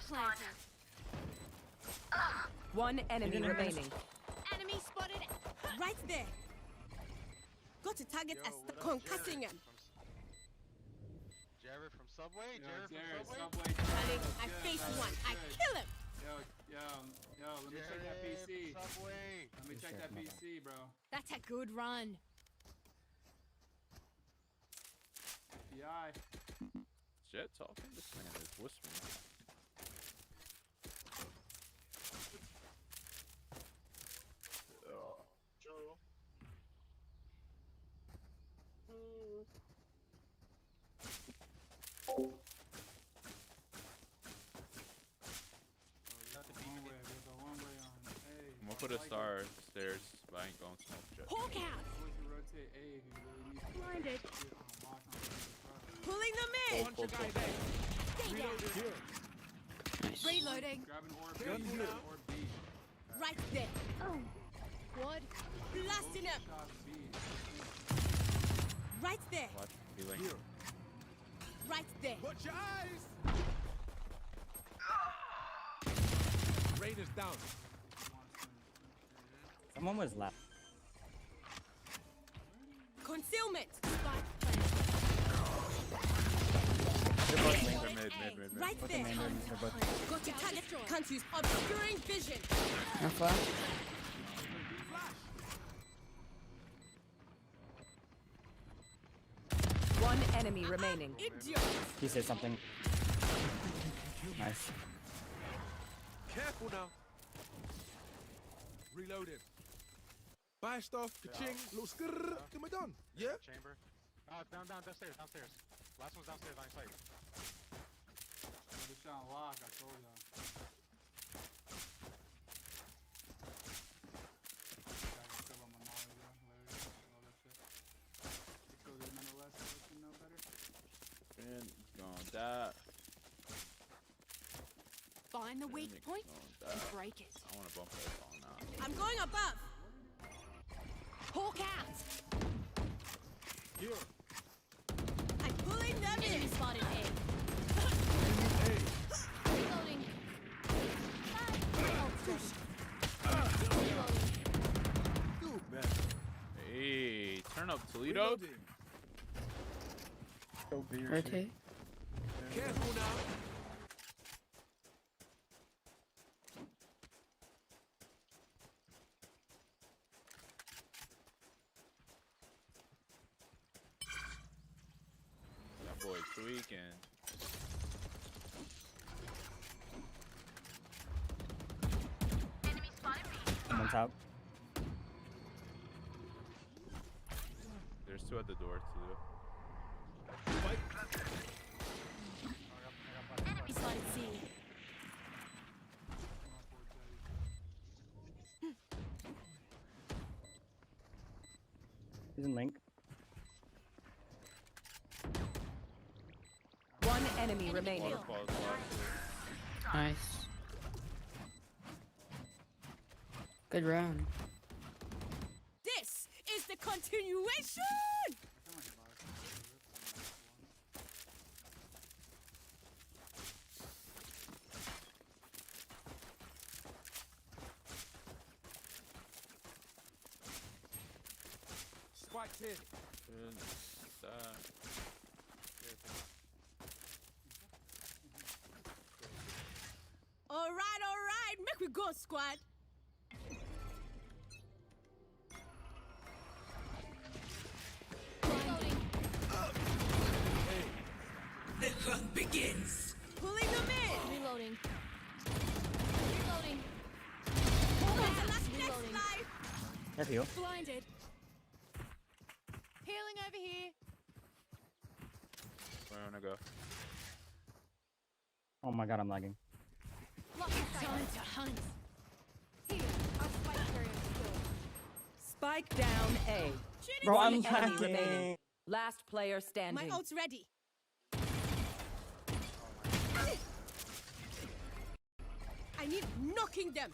planted. One enemy remaining. Enemy spotted. Right there. Got to target as the concussing him. Jared from Subway? Jared from Subway. Charlie, I face one. I kill him. Yo, let me check that PC. Subway. Let me check that PC, bro. That's a good run. FBI. Jet talking? This man is whispering. Joe. I'm gonna put a star stairs, but I ain't going to smoke jet. Hawk out. Blinded. Pulling them in. Hold, hold. Stay down. Nice. Reloading. Grab an orb B. Orb B. Right there. Oh. Quad. Blasting him. Right there. Watch. Be like. Right there. Watch your eyes. Rain is down. Someone was left. Concealment. They're both mid. Right Both there. the Mandarin, they're both. Got to target. Can't use obscuring vision. How far? One enemy remaining. Idiot. He said something. Nice. Careful now. Reloaded. Buy stuff, ka-ching, little skrrr, get me done. Yeah? Chamber. Downstairs. Last one's downstairs on your site. This shot lock, I told y'all. And gonna die. Find the weak point and break it. I wanna bump that song now. I'm going above. Hawk out. Here. I'm pulling them in. Spotted A. Reloading. Dude, man. Hey, turn up Toledo. Okay. Careful now. That boy tweaking. I'm on top. There's two at the door too. Enemy spotted C. He's in link. One enemy remaining. Waterfall's lost. Nice. Good round. This is the continuation. Spike's hit. Good stuff. All right. Make we go, squad. Reloading. The hunt begins. Pulling them in. Reloading. Reloading. That's you. Blinded. Healing over here. Where I wanna go? Oh my god, I'm lagging. Time to hunt. Here, our spike carrier is killed. Spike down A. Bro, I'm One enemy lagging. remaining. Last player My standing. ult's ready. I need knocking them.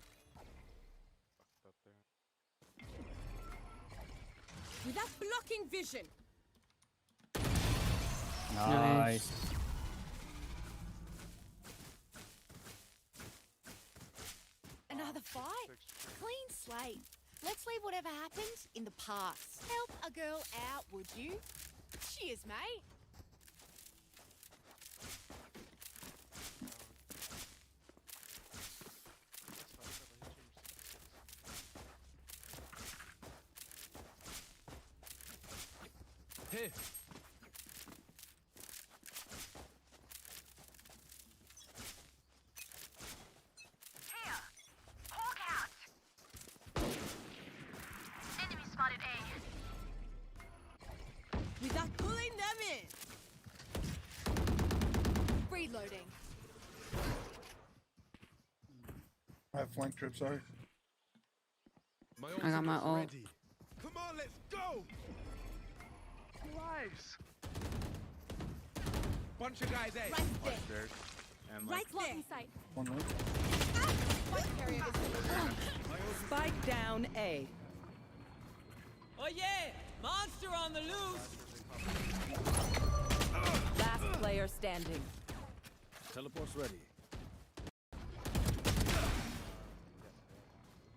Without blocking vision. Nice. Another fight? Clean slate. Let's leave whatever happened in the past. Help a girl out, would you? Cheers, mate. Here. Without pulling them in. Reloading. I have flank trip, sorry. I got my ult. Ready. Come on, let's go. Lives. Bunch of guys, eh? Right there. Upstairs. And like, Right there. Sight. One more. Spike down A. Oh yeah! Monster on the loose! Last player standing. Teleport's ready.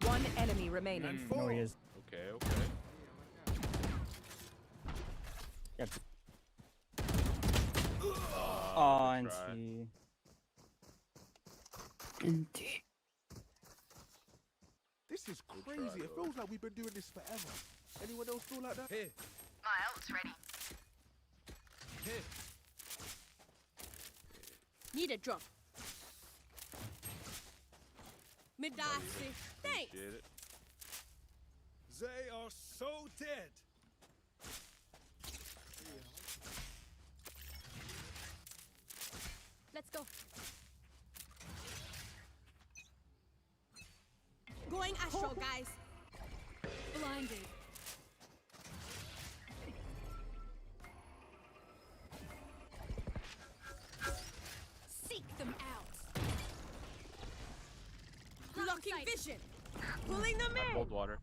One enemy remaining. No, he is. okay, okay. Yep. Oh, Oh, good and try. NT. This is crazy. It feels like we've been doing this forever. Anyone else feel like that? Here. My ult's ready. Here. Need a drop. Midasi. Thanks. Appreciate it. They are so dead. Let's go. Going astral, guys. Blinded. Seek them out. Blocking vision. Pulling them in. Cold water.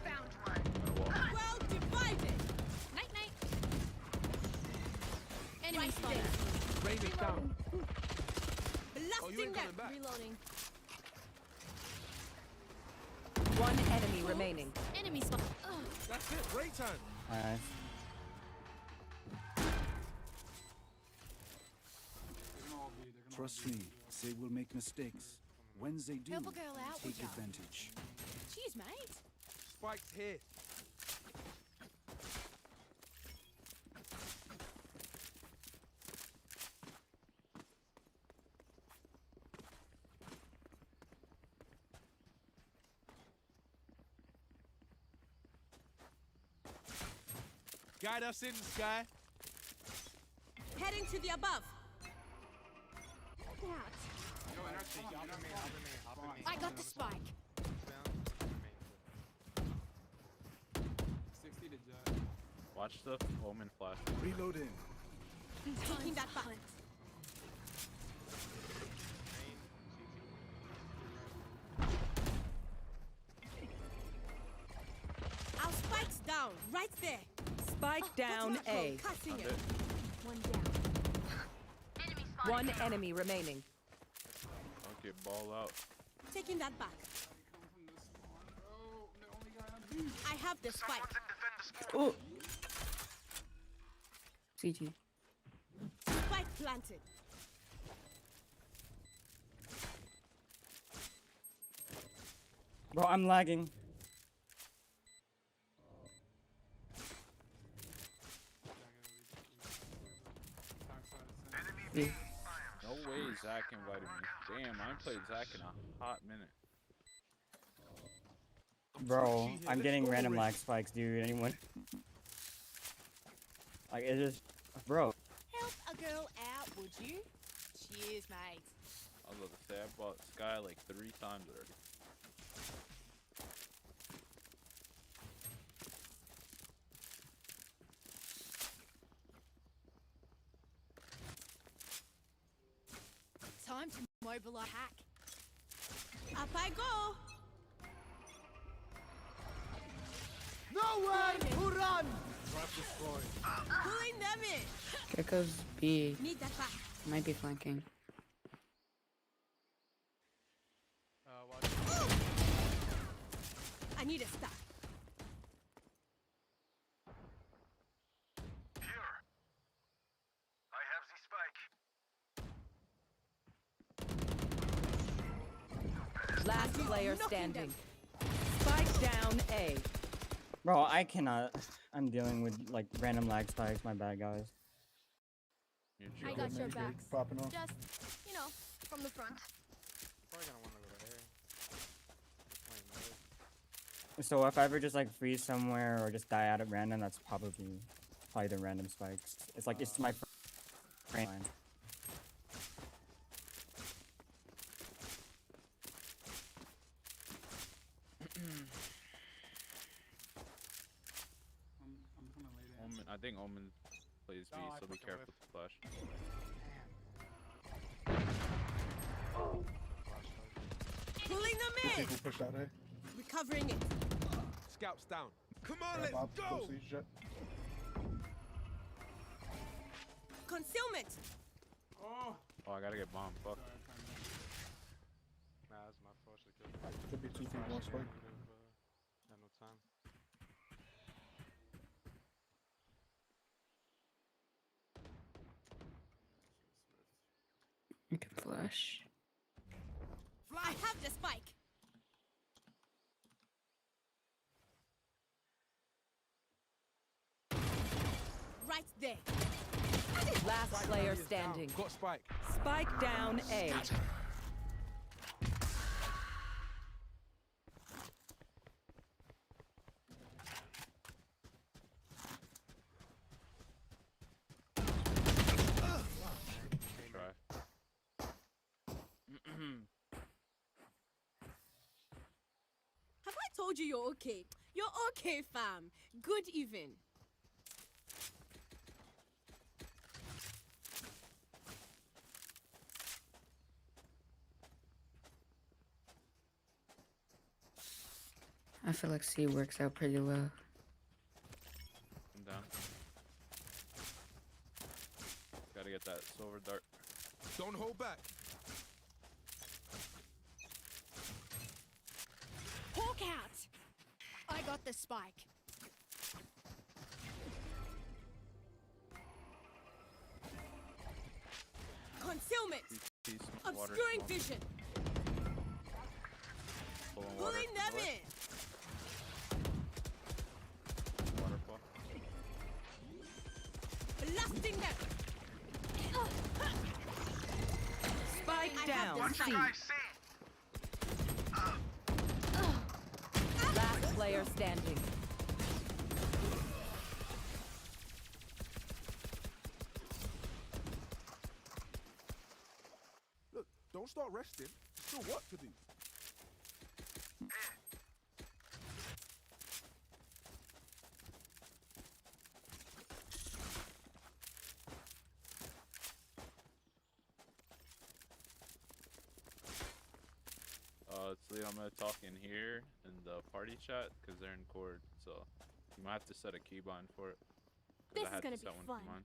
Found one. No wall. Well divided. Night, night. Enemy Right spotted. Raven down. Blasting them. back. Reloading. One enemy remaining. Enemy spot. That's it. Break time. Nice. Trust me, they will make mistakes. When they do, Help a girl out, would take ya? advantage. Cheers, mate. Spike's here. Guide us in, Sky. Heading to the above. I got the spike. 60 to Jet. Watch the Omen flash. Reloading. Taking that back. Our spike's down, right there. Spike down A. Cutting Found it. it. One down. Enemy spotted. One enemy remaining. Don't get ball out. Taking that back. I have the spike. Oh. CT. Spike planted. Bro, I'm lagging. No way Zach invited me. Damn, I ain't played Zach in a hot minute. Bro, I'm getting random lag spikes, dude. Anyone? Like, it's just, bro. Help a girl out, would you? Cheers, mate. I was about to say, I bought Sky like 3 times already. Time to mobilize hack. Up I go. Nowhere to run. Trap destroyed. Pulling them in. Gekko's B. Need that back. Might be flanking. Oh, Need a stop. Here. I have the spike. Last player standing. Spike down A. Bro, I cannot. I'm dealing with like random lag spikes. My bad, guys. I got your backs. Popping off. Just, you know, from the front. Probably gonna want to go to A. So if I ever just like freeze somewhere or just die out at random, that's probably the random spikes. It's like it's my brain. I'm coming late. Omen, I think Omen plays B, so be careful with the flash. Pulling them in. People push out A. Recovering it. Scouts down. Come on, Yeah, let's Bob, go. close these jet. Concealment. Oh, I gotta get bombed. Fuck. Nah, that's my fault. Could be 2 people on spike. Had no time. You can flash. I have the spike. Right there. Last player standing. Got spike. Spike down A. Have I told you you're okay? You're okay, fam. Good even. I feel like C works out pretty well. I'm down. Gotta get that silver dart. Don't hold back. Hawk out. I got the spike. Concealment. Obscuring vision. Pulling them in. Waterfall. Blasting them. Spike down C. Last player standing. Look, don't start resting. Still work to do. I'm gonna talk in here in the party chat because they're in cord, so you might have to set a keybind for it. This I is gonna to set be one fun. for mine.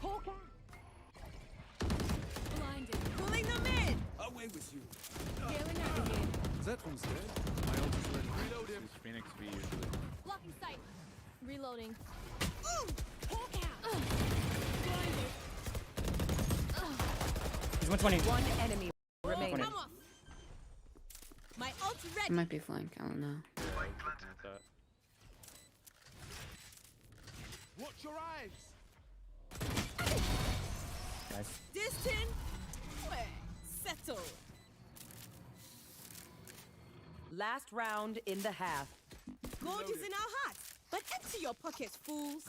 Hawk out. Blinded. Pulling them in. Away with you. Healing over here. That one's dead. My ult is ready. Reload him. Use Phoenix V usually. Blocking sight. Reloading. Hawk out. Blinded. He's 120. One enemy remaining. Come off. My ult's I ready. might be flank, I don't know. Watch your eyes. Nice. Distant. Settle. Last round in the half. Gold is in our hearts, but empty your pockets, fools.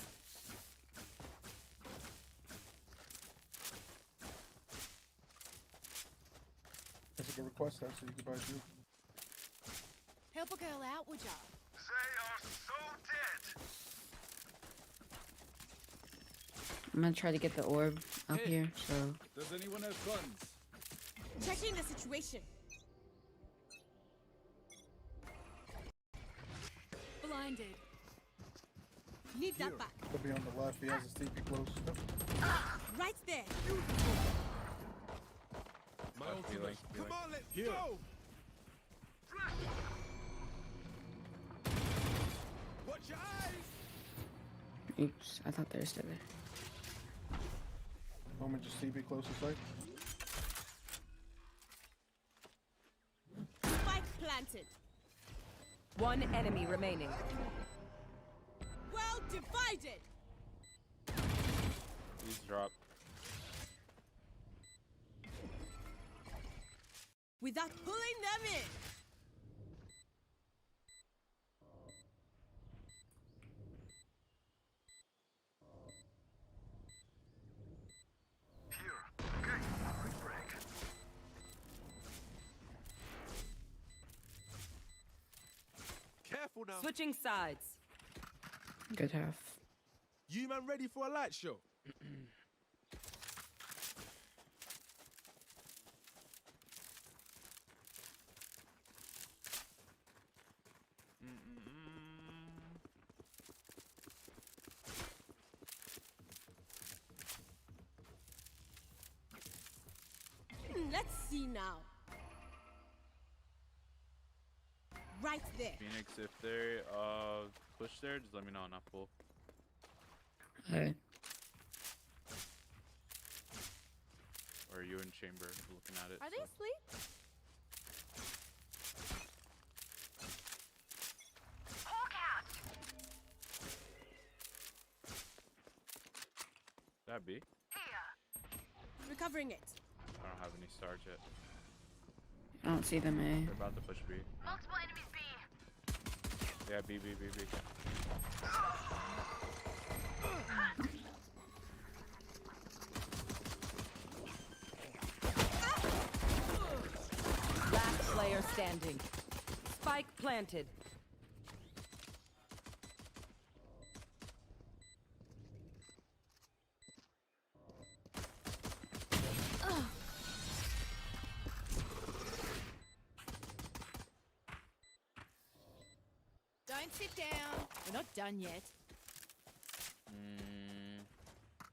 That's a good request, so you can buy two. Help a girl out, would ya? They are so dead. I'm gonna try to get the orb up here, so. Does anyone have guns? Checking the situation. Blinded. Need that back. Could be on the left. He has his TP close. Right there. Healing. Come on, let's go. Watch your eyes. Oops, I thought they were still there. Moment just CB closest like. Spike planted. One enemy remaining. Well divided. Please drop. Without pulling them in. Careful now. Switching sides. Good half. You man ready for a light show? Let's see now. Right there. Phoenix, if they push there, just let me know. Not full. Alright. Or are you in chamber looking at it? Are they asleep? That be? Recovering it. I don't have any stars yet. I don't see them, eh? They're about to push B. Multiple enemies B. Yeah, B. Last player standing. Spike planted. Don't sit down. We're not done yet.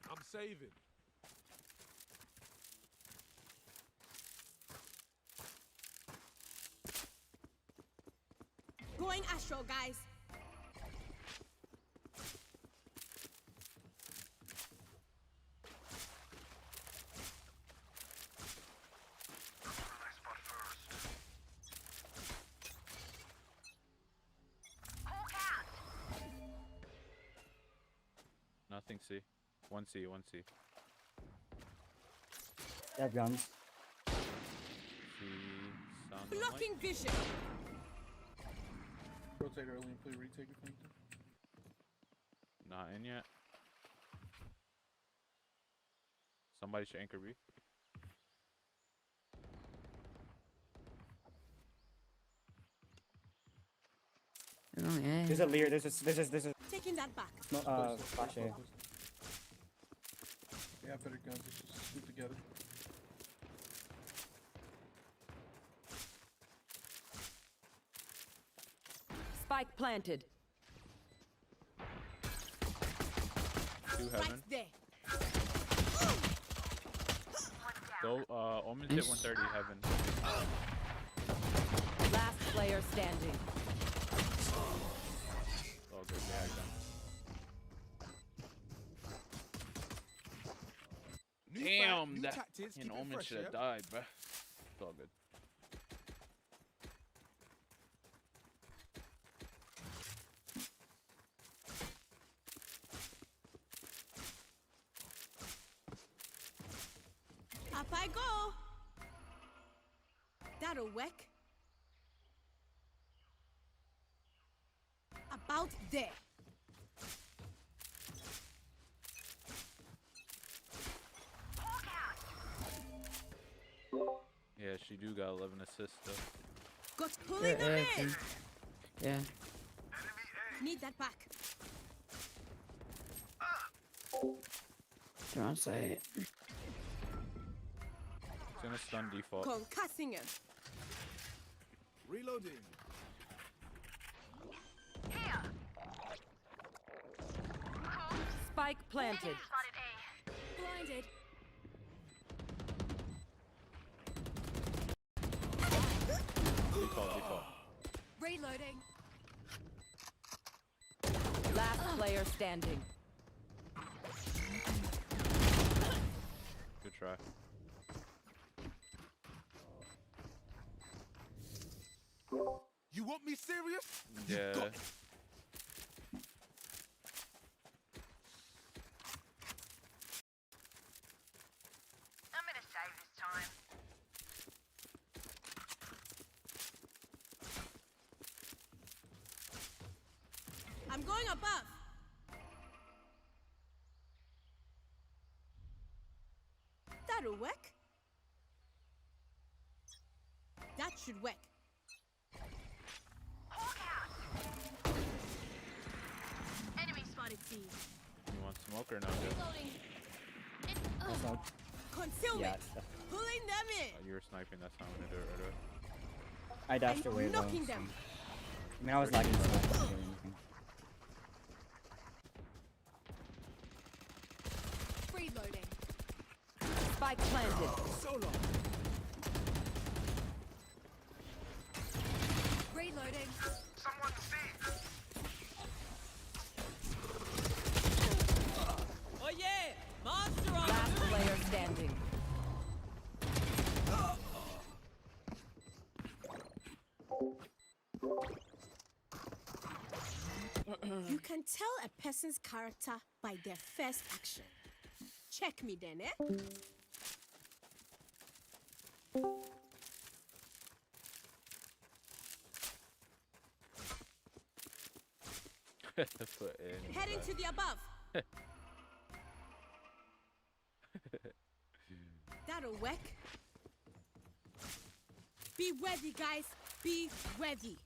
I'm saving. Going astral, guys. Nothing C. 1C. They have guns. C. Sound Blocking vision. Rotate early and play retake if anything. Not in yet. Somebody should anchor B. Oh, yeah. There's a leer. There's a. Taking that back. No, flash A. They have better guns. Let's just shoot together. Spike planted. 2 heaven. Right there. Though, Omen's hit 130 heaven. Last player standing. Oh, good. Yeah, done. Damn, that fucking Omen should have died, bruh. It's all good. Up I go. That'll work. About there. Yeah, she do got 11 assists though. Got pulling them in. Yeah. Need that back. Don't say it. It's gonna stun default. Concussing him. Reloading. Spike planted. Blinded. Reloading. Last player standing. Good try. You want me serious? Yeah. I'm gonna save this time. I'm going above. That'll work. That should work. Enemy spotted B. You want smoke or no? Reloading. That's not- Concealment. Yeah, it's Pulling them in. You were sniping. That's not gonna do it right away. I dashed I'm away though. knocking so- them. I mean, I was lagging, so I couldn't do anything. Reloading. Spike planted. So long. Reloading. Someone C. Oh yeah! Monster on last player standing. You can tell a person's character by their first action. Check me then, eh? Put in. Heading to the above. That'll work. Be ready, guys. Be ready.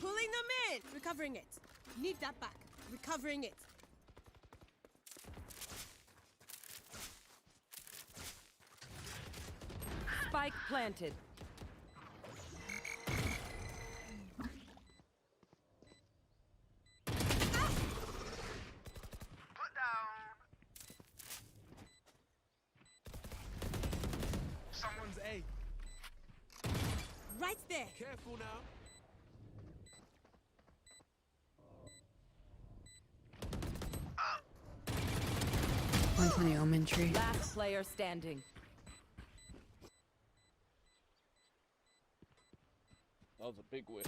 Pulling them in. Recovering it. Need that back. Recovering it. Spike planted. Put down. Someone's A. Right there. Careful now. Omen tree. Last player standing. That was a big whiff.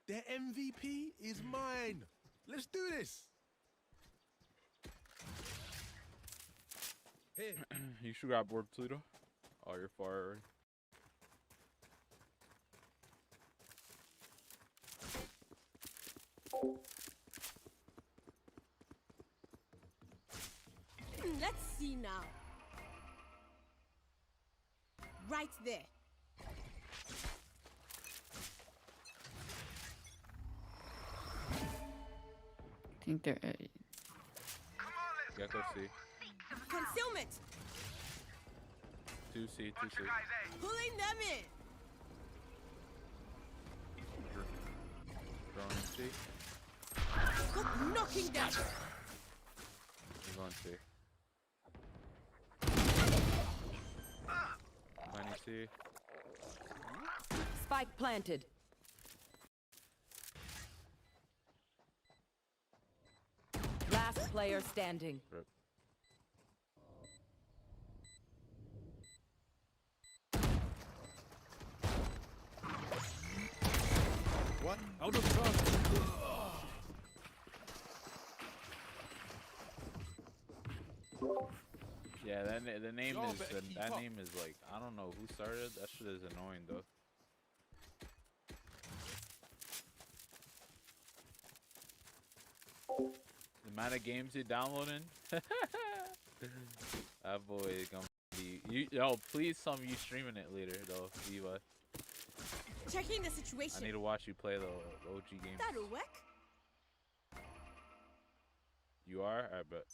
Their MVP is mine. Let's do this. Here. You should got board, Pluto. Oh, you're far already. Let's see now. Right there. I think they're. Yeah, go C. Concealment. 2C, 2C. Pulling them in. Throwing C. Good knocking them. You're going C. Planning C. Spike planted. Last player standing. Rip. What? Out of trust. Yeah, the name Y'all is better keep that up. name is like, I don't know who started. That shit is annoying though. The amount of games you downloading, that boy is gonna be. Yo, please tell me you streaming it later though, Eva. Checking the situation. I need to watch you play the OG games. That'll work. You are? I bet.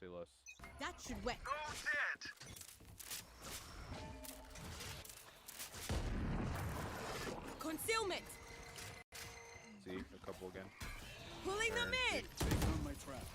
Say less. That should work. Pulling them in. They found my trap.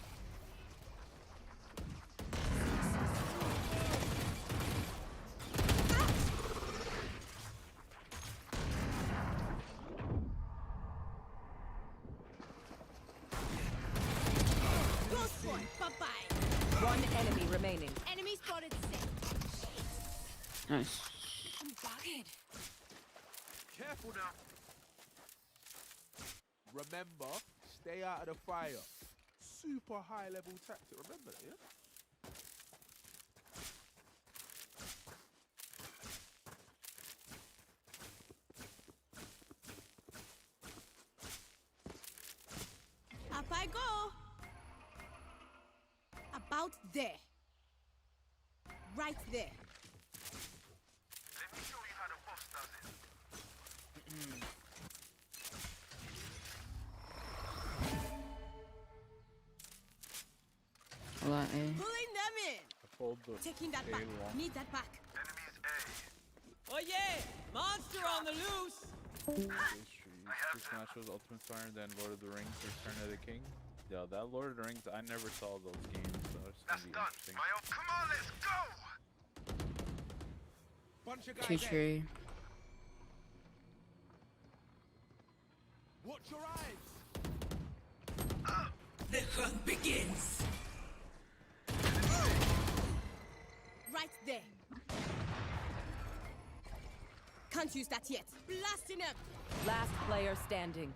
Bye-bye. One enemy remaining. Enemy spotted. Nice. I'm bugged. Careful now. Remember, stay out of the fire. Super high level tactic. Remember that, yeah? Up I go. About there. Right there. Let me show you how the boss does it. A lot, eh? Pulling them in. I pulled the Taking that A back. long. Need that back. Enemies A. Oh yeah! Monster on the loose! This match was Ultimate Fire, then Lord of the Rings, Return of the King. Yo, that Lord of the Rings, I never saw those games, so it's gonna be interesting. Come on, let's go. Bunch of guys Too there. true. Watch your eyes. The hunt begins. Right there. Can't use that yet. Blasting him. Last player standing.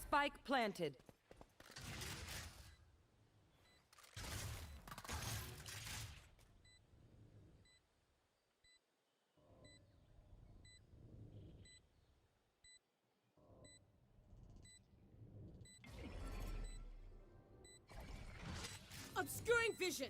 Spike planted. Obscuring vision.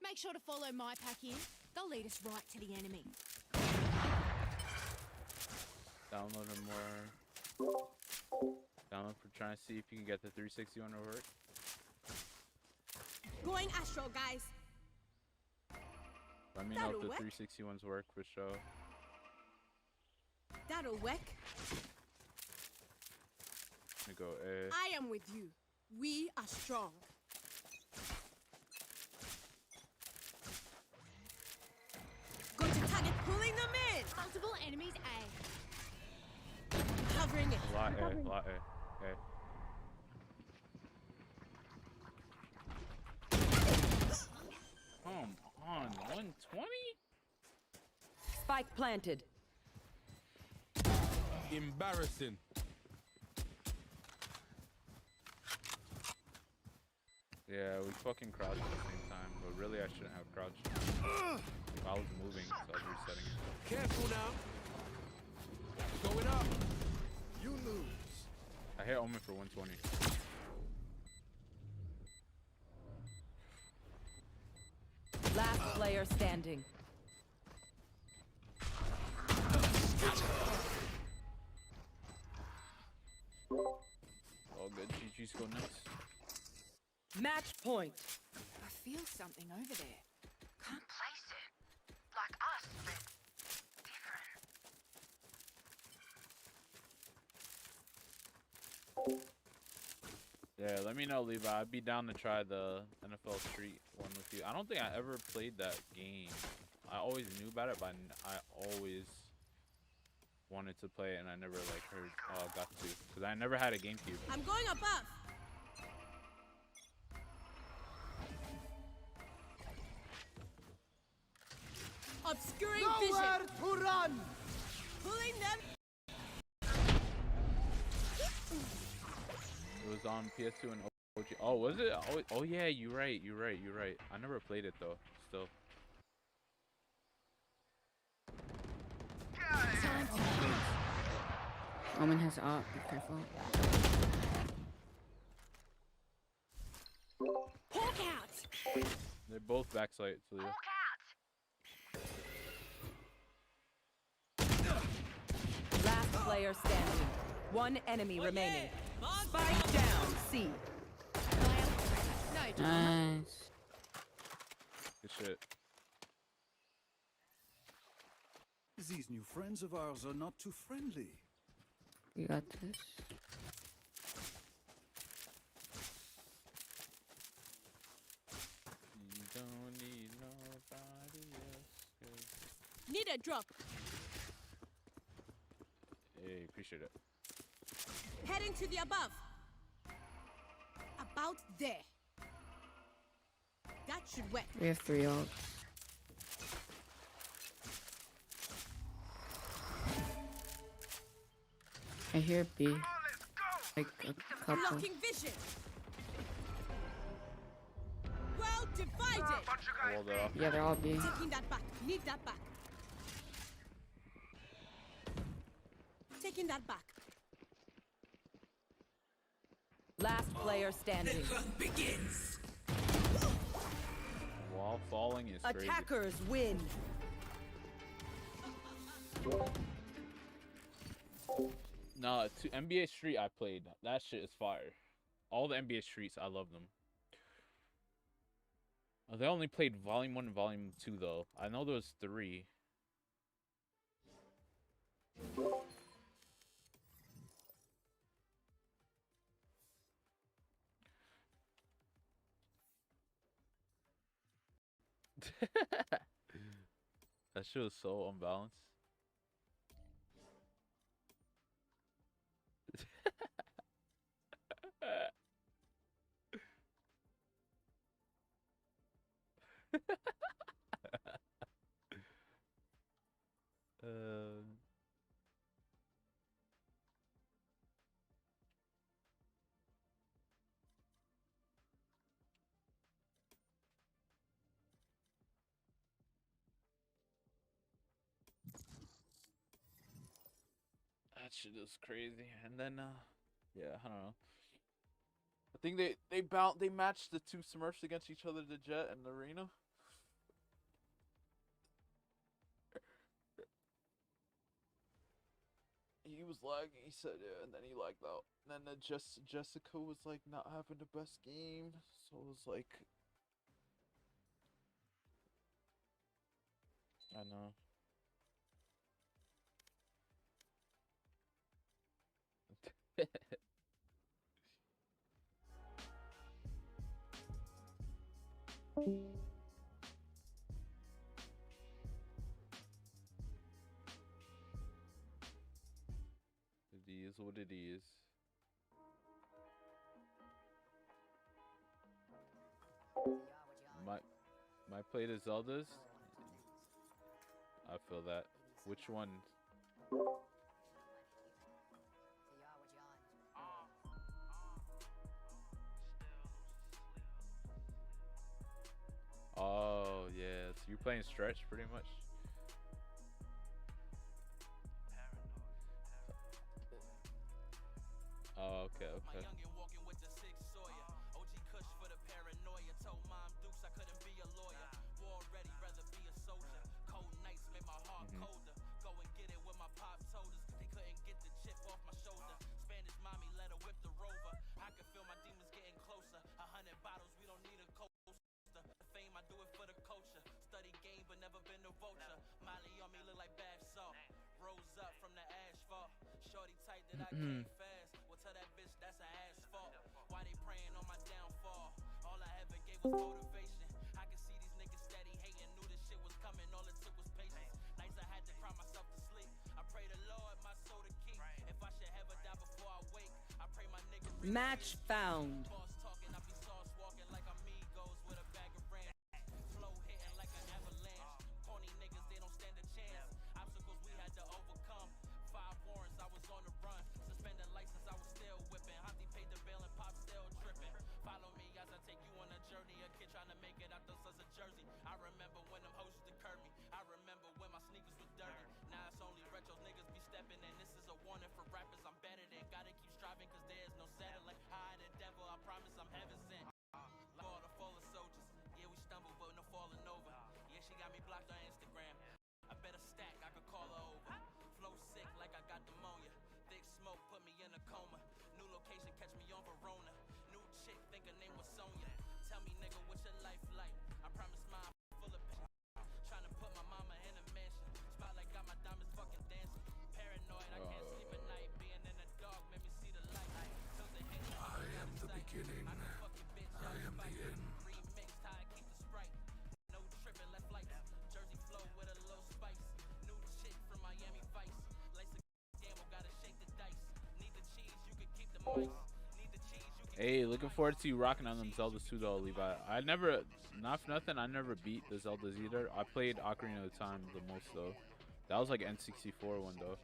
Make sure to follow my pack in. They'll lead us right to the enemy. Download more. Download for trying to see if you can get the 361 to work. Going astral, guys. Let me know if That'll the work. 361s work for show. That'll work. Let me go A. I am with you. We are strong. Going to target, pulling them in. Multiple enemies A. Covering it. Lot A, lot A. A. Come on, 120? Spike planted. Embarrassing. Yeah, we fucking crouched at the same time, but really I shouldn't have crouched. If I was moving, so I was resetting it. Careful now. Going up. You lose. I hit Omen for 120. Last player standing. All good, GG's go next. Match point. I feel something over there. Can't place it. Like us, but different. Yeah, let me know, Levi. I'd be down to try the NFL Street one with you. I don't think I ever played that game. I always knew about it, but I always wanted to play it, and I never got to, because I never had a GameCube. I'm going above. Obscuring Nowhere vision. to run. Pulling them. It was on PS2 and OG. Oh, was it? Oh yeah, you're right. I never played it though. Still. Omen has op. Be careful. Hawk out. They're both backside, so yeah. Last player standing. One enemy remaining. Spike down. C. Nice. Good shit. These new friends of ours are not too friendly. We got this. You don't need nobody else. Need a drop. Hey, appreciate it. Heading to the above. About there. That should work. We have 3 ults. I hear B. Like a couple. Blocking vision. Well divided. Hold off. Yeah, they're all B. Taking that back. Need that back. Taking that back. Last player standing. Begins. Wall falling is crazy. Attackers win. No, to NBA Street I played. That shit is fire. All the NBA Streets, I love them. They only played Volume 1 and Volume 2 though. I know there was 3. That shit was so unbalanced. That shit is crazy. And then yeah, I don't know. I think they matched the 2 Smurfs against each other, the Jet and the Arena. He was lagging, he said, yeah, and then he lagged out. And then Jessica was like not having the best game, so it was like, I know. It is what it is. My play to Zeldas. I feel that. Which one? Oh yeah, so you're playing stretch pretty much. Oh, okay, okay. Motivation. I can see these niggas steady hating. Knew this shit was coming. All it took was patience. Nights I had to cry myself to sleep. I pray the Lord my soul to keep. If I should ever die before I wake, I pray my nigga. Match found. Boss talking, I be sauce walking like amigos with a bag of ranch. Flow hitting like an avalanche. Corny niggas, they don't stand a chance. Obstacles we had to overcome. 5 warrants, I was on the run. Suspended license, I was still whipping. Hottie paid the bill and Pop still tripping. Follow me as I take you on a journey. A kid trying to make it out the sons of Jersey. I remember when them hoes used to curb me. I remember when my sneakers was dirty. Now it's only retros, niggas. stepping in. This is a warning for rappers, I'm better than. Gotta keep striving cause there's no settling. High the devil, I promise I'm heaven sent. Like all the fallen soldiers. Yeah, we stumble, but no falling over. Yeah, she got me blocked on Instagram. I better stack, I could call her over. Flow sick like I got pneumonia. Thick smoke put me in a coma. New location, catch me on Verona. New chick, think her name was Sonia. Tell me, nigga, what's your life like? I promise mine full of passion. Trying to put my mama in a mansion. Spotlight got my diamonds fucking dancing. Paranoid, I can't sleep at night. Being in the dark, made me see the light. Till the hit. I am the beginning. I am the end. Remixed how I keep the sprite. No tripping, left flights. Jersey flow with a little spice. New chick from Miami Vice. Lace a gamble, gotta shake the dice. Need the cheese, you can keep the mice. Need the cheese, you can. Hey, looking forward to you rocking on them Zeldas too, though, Levi. I never, not for nothing, I never beat the Zeldas either. I played Ocarina of Time the most, though. That was like N64 one, though.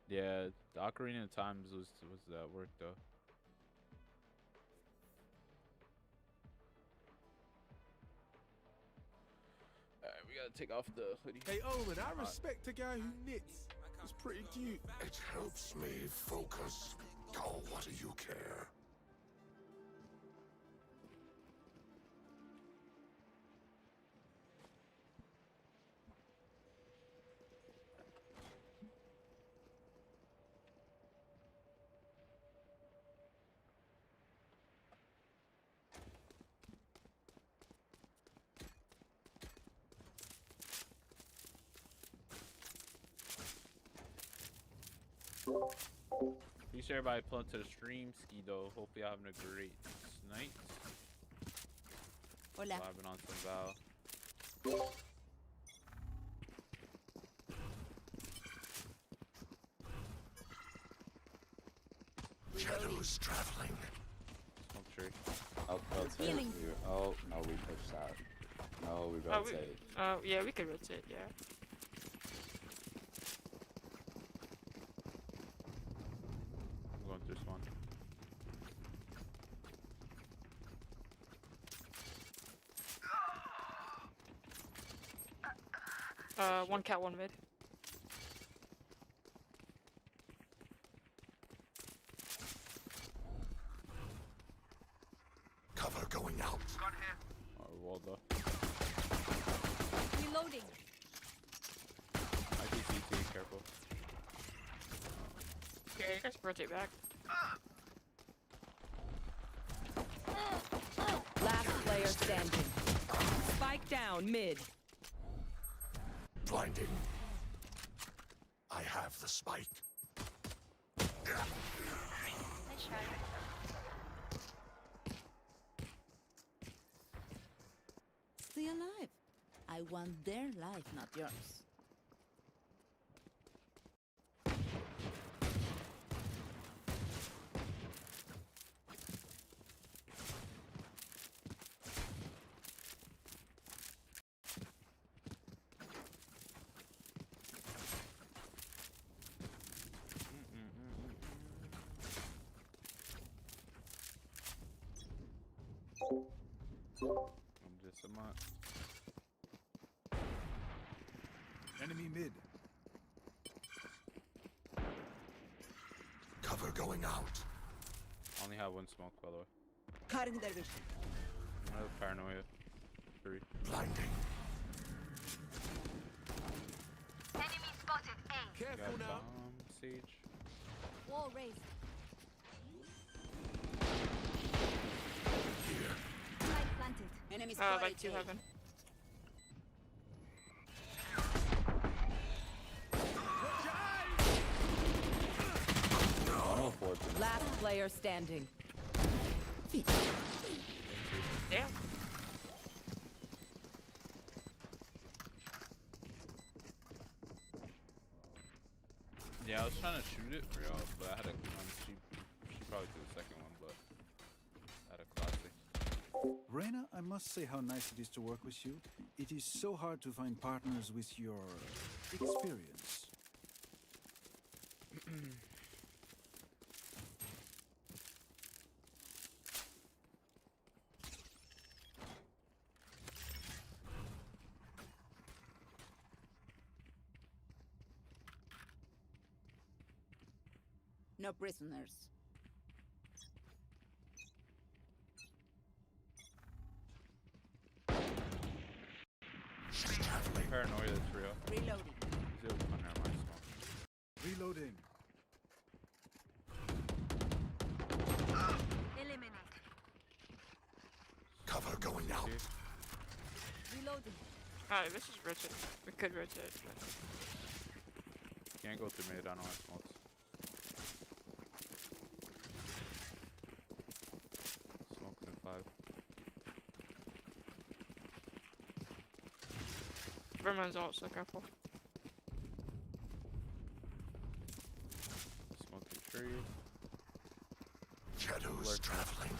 Yeah, the Ocarina of Time was that work, though. Alright, we gotta take off the hoodie. Hey, Omen, I respect a guy who knits. It's pretty cute. It helps me focus. Oh, what do you care? Appreciate everybody pulling to the stream, Skido. Hope you're having a great night. Hola. Vibing on some Val. Shadows traveling. Smoke tree. I'll rotate. Healing. Oh, no, we pushed out. No, we rotate. Yeah, we could rotate, yeah. I'm going through spawn. One cat, one mid. Cover going out. Oh, well done. Reloading. I can CT, careful. Okay, you guys rotate back. Last player standing. Spike down mid. Blinding. I have the spike. Nice try. Stay alive. I want their life, not yours. I'm just a mutt. Enemy mid. Cover going out. I only have one smoke, by the way. Cutting their vision. Another paranoia. 3. Blinding. Enemy spotted A. Got bomb, Sage. Wall raised. Spike planted. Enemy spotted. Like 2 heaven. Last player standing. Damn. Yeah, I was trying to shoot it for y'all, but I had a. She probably did the second one, but I had a classic. Reyna, I must say how nice it is to work with you. It is so hard to find partners with your experience. No prisoners. Paranoia, that's real. Reloading. Zero. Oh, never mind. Reloading. Eliminate. Cover going out. Reloading. Alright, this is rotate. We could rotate. Can't go through mid. I don't have smokes. Smoke in 5. Vermon's out, so careful. Smoke the tree. Shadows traveling.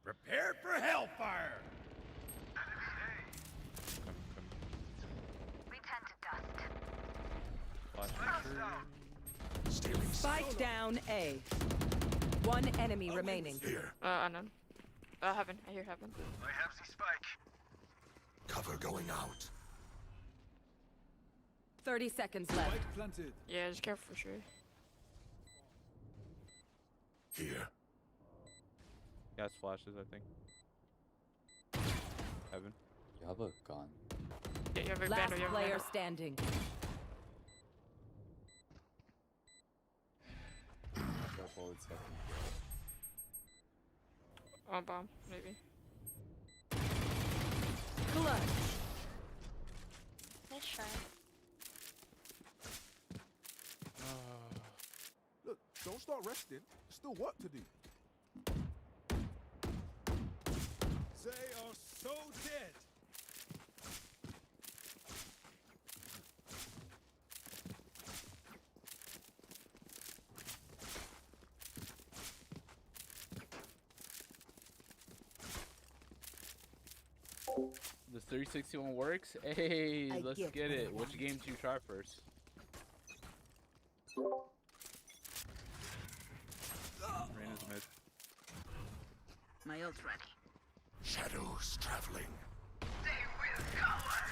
Prepare for hellfire! Return to dust. Flash tree. Stealing Spike down A. One enemy remaining. here. Unknown. Heaven. I hear heaven. I have the spike. Cover going out. 30 seconds left. Spike planted. Yeah, just careful for sure. Here. He has flashes, I think. Heaven. You have a gun. Yeah, you have a Last banner, you have a player banner. standing. Careful, it's heaven. Oh, bomb, maybe. Clutch. Nice try. Look, don't start resting. There's still work to do. They are so dead. This 361 works? Hey, I let's get get what I it. Which game do you try first? Reyna's mid. My ult ready. Shadows traveling. They will cover.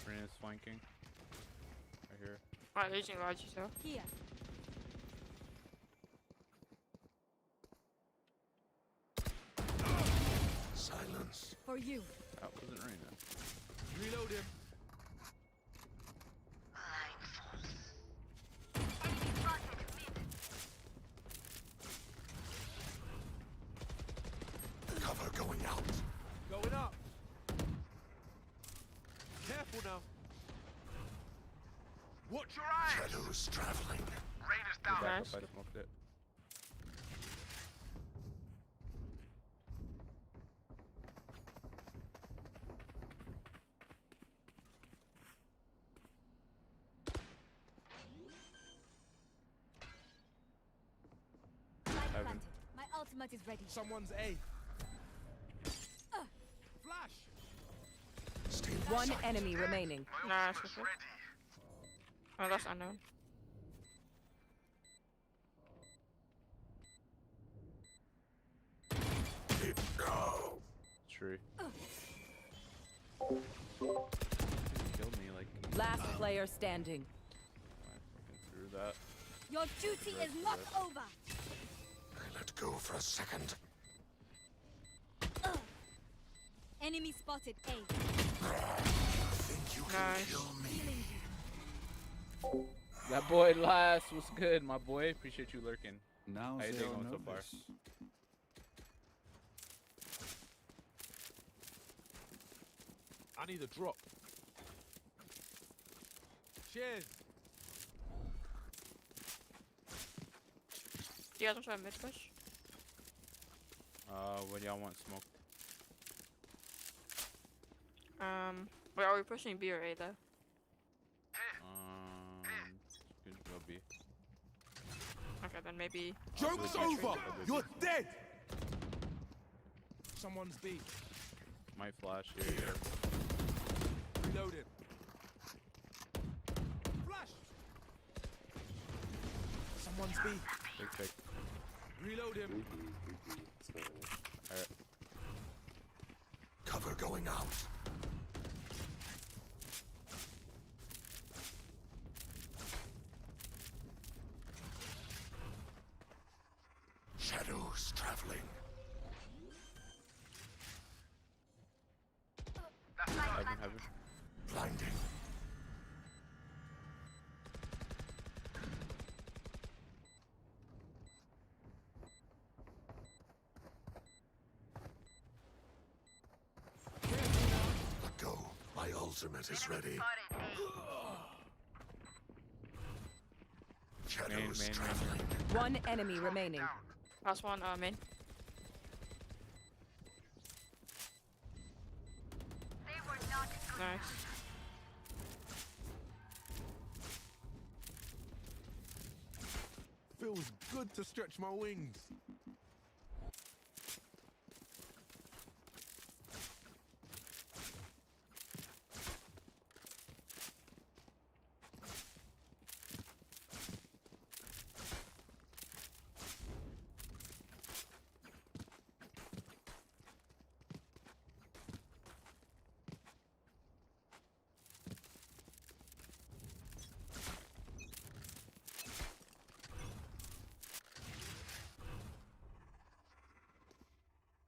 Reyna's flanking. Right here. Alright, they're using large, so. Here. Silence. For you. That wasn't Reyna. Reload him. Enemy spotted mid. Cover going out. Going up. Careful now. Watch your eyes. Shadows traveling. Rain is Go down. back Nice. up, I smoked it. Heaven. My ultimate is ready. Someone's A. Flash. Stay One silent. enemy remaining. Nah, that's for Oh, that's unknown. Go. Tree. Killed me like. Last player standing. I fucking threw that. Your duty is not over. I let go for a second. Enemy spotted A. Think you can Nice. kill me? That boy last was good, my boy. Appreciate you lurking. Now How you they doing all so know far? this. I need a drop. Cheers. Do you guys want to try mid push? What y'all want smoked? Wait, are we pushing B or A though? Good go B. Okay. Okay, then maybe. Joke's over! You're dead! Someone's B. Might flash here. Reloaded. Flash! Someone's B. Big pick. Reload him. Alright. Cover going out. Shadows traveling. Heaven. Blinding. Let go. My ultimate is ready. Shadows traveling. One enemy remaining. Last one, main. Nice. Feels good to stretch my wings.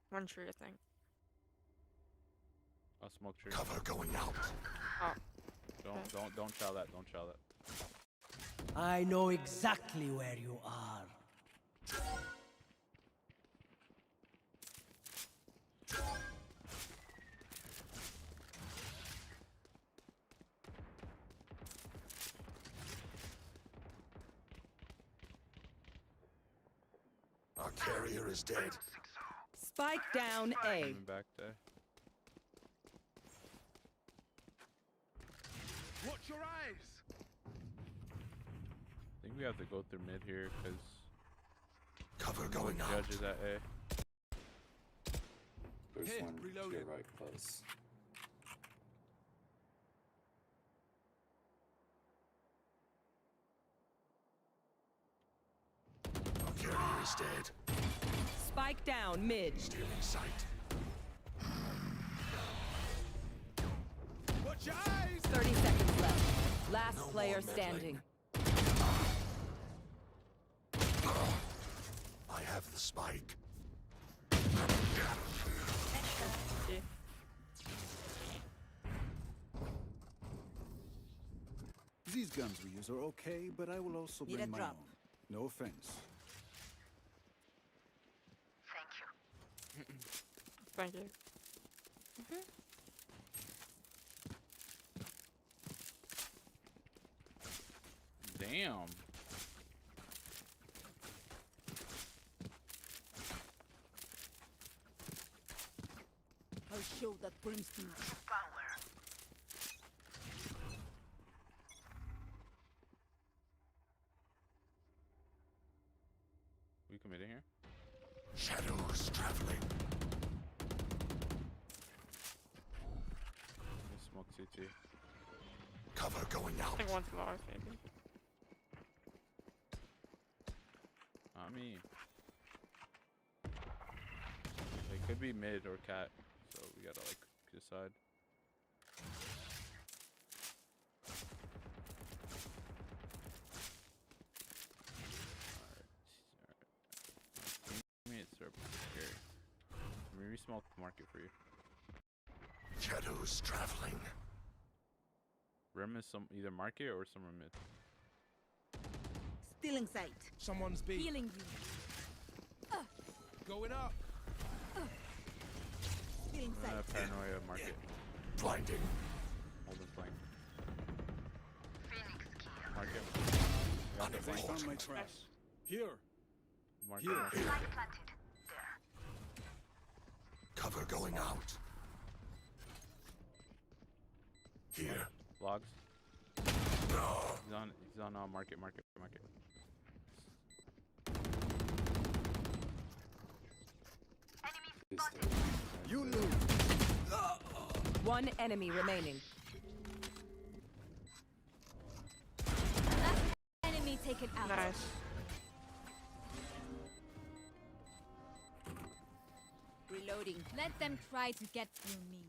One tree, I think. I'll smoke tree. Cover going out. Oh. Don't chow that. Don't chow that. I know exactly where you are. Our carrier is dead. Spike down A. Coming back there. Watch your eyes. I think we have to go through mid here because Cover going out. Judge is at A. There's Here, one to your reloaded. right close. Our carrier is dead. Spike down mid. Stealing sight. Watch your eyes. 30 seconds left. Last No player more meddling. standing. I have the spike. These guns we use are okay, but I will also Need bring a my drop. own. No offense. Thank you. Damn. I'll show that brimstone. We committed here. Shadows traveling. We smoke CT. Cover going I out. think one's live, maybe. Not me. They could be mid or cat, so we gotta like decide. Teammates are scary. Maybe smoke market for you. Shadows traveling. Rim is some either market or somewhere mid. Stealing sight. Someone's B. Healing you. Going up. Stealing sight. Paranoia market. Blinding. Holding flank. Phoenix kill. Market. They found my trap. Here. Market. Here. Market. Spike planted. There. Cover going out. Here. Logs. No. He's on market. You lose. One enemy remaining. Enemy taken out. Nice. Reloading. Let them try to get through me.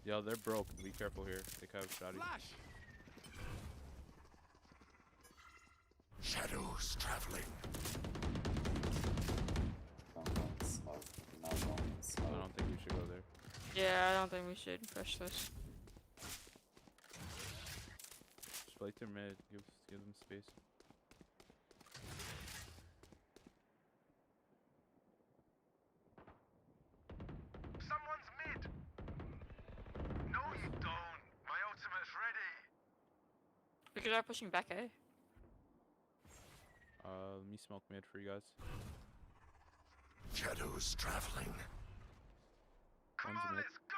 Yo, they're broke. Be careful here. They could have shotty. Shadows traveling. I don't think we should go there. Yeah, I don't think we should push this. Just play their mid. Give them space. Someone's mid. No, you don't. My ultimate's ready. We could try pushing back, eh? Let me smoke mid for you guys. Shadows traveling. Come One's on, mid. let's go.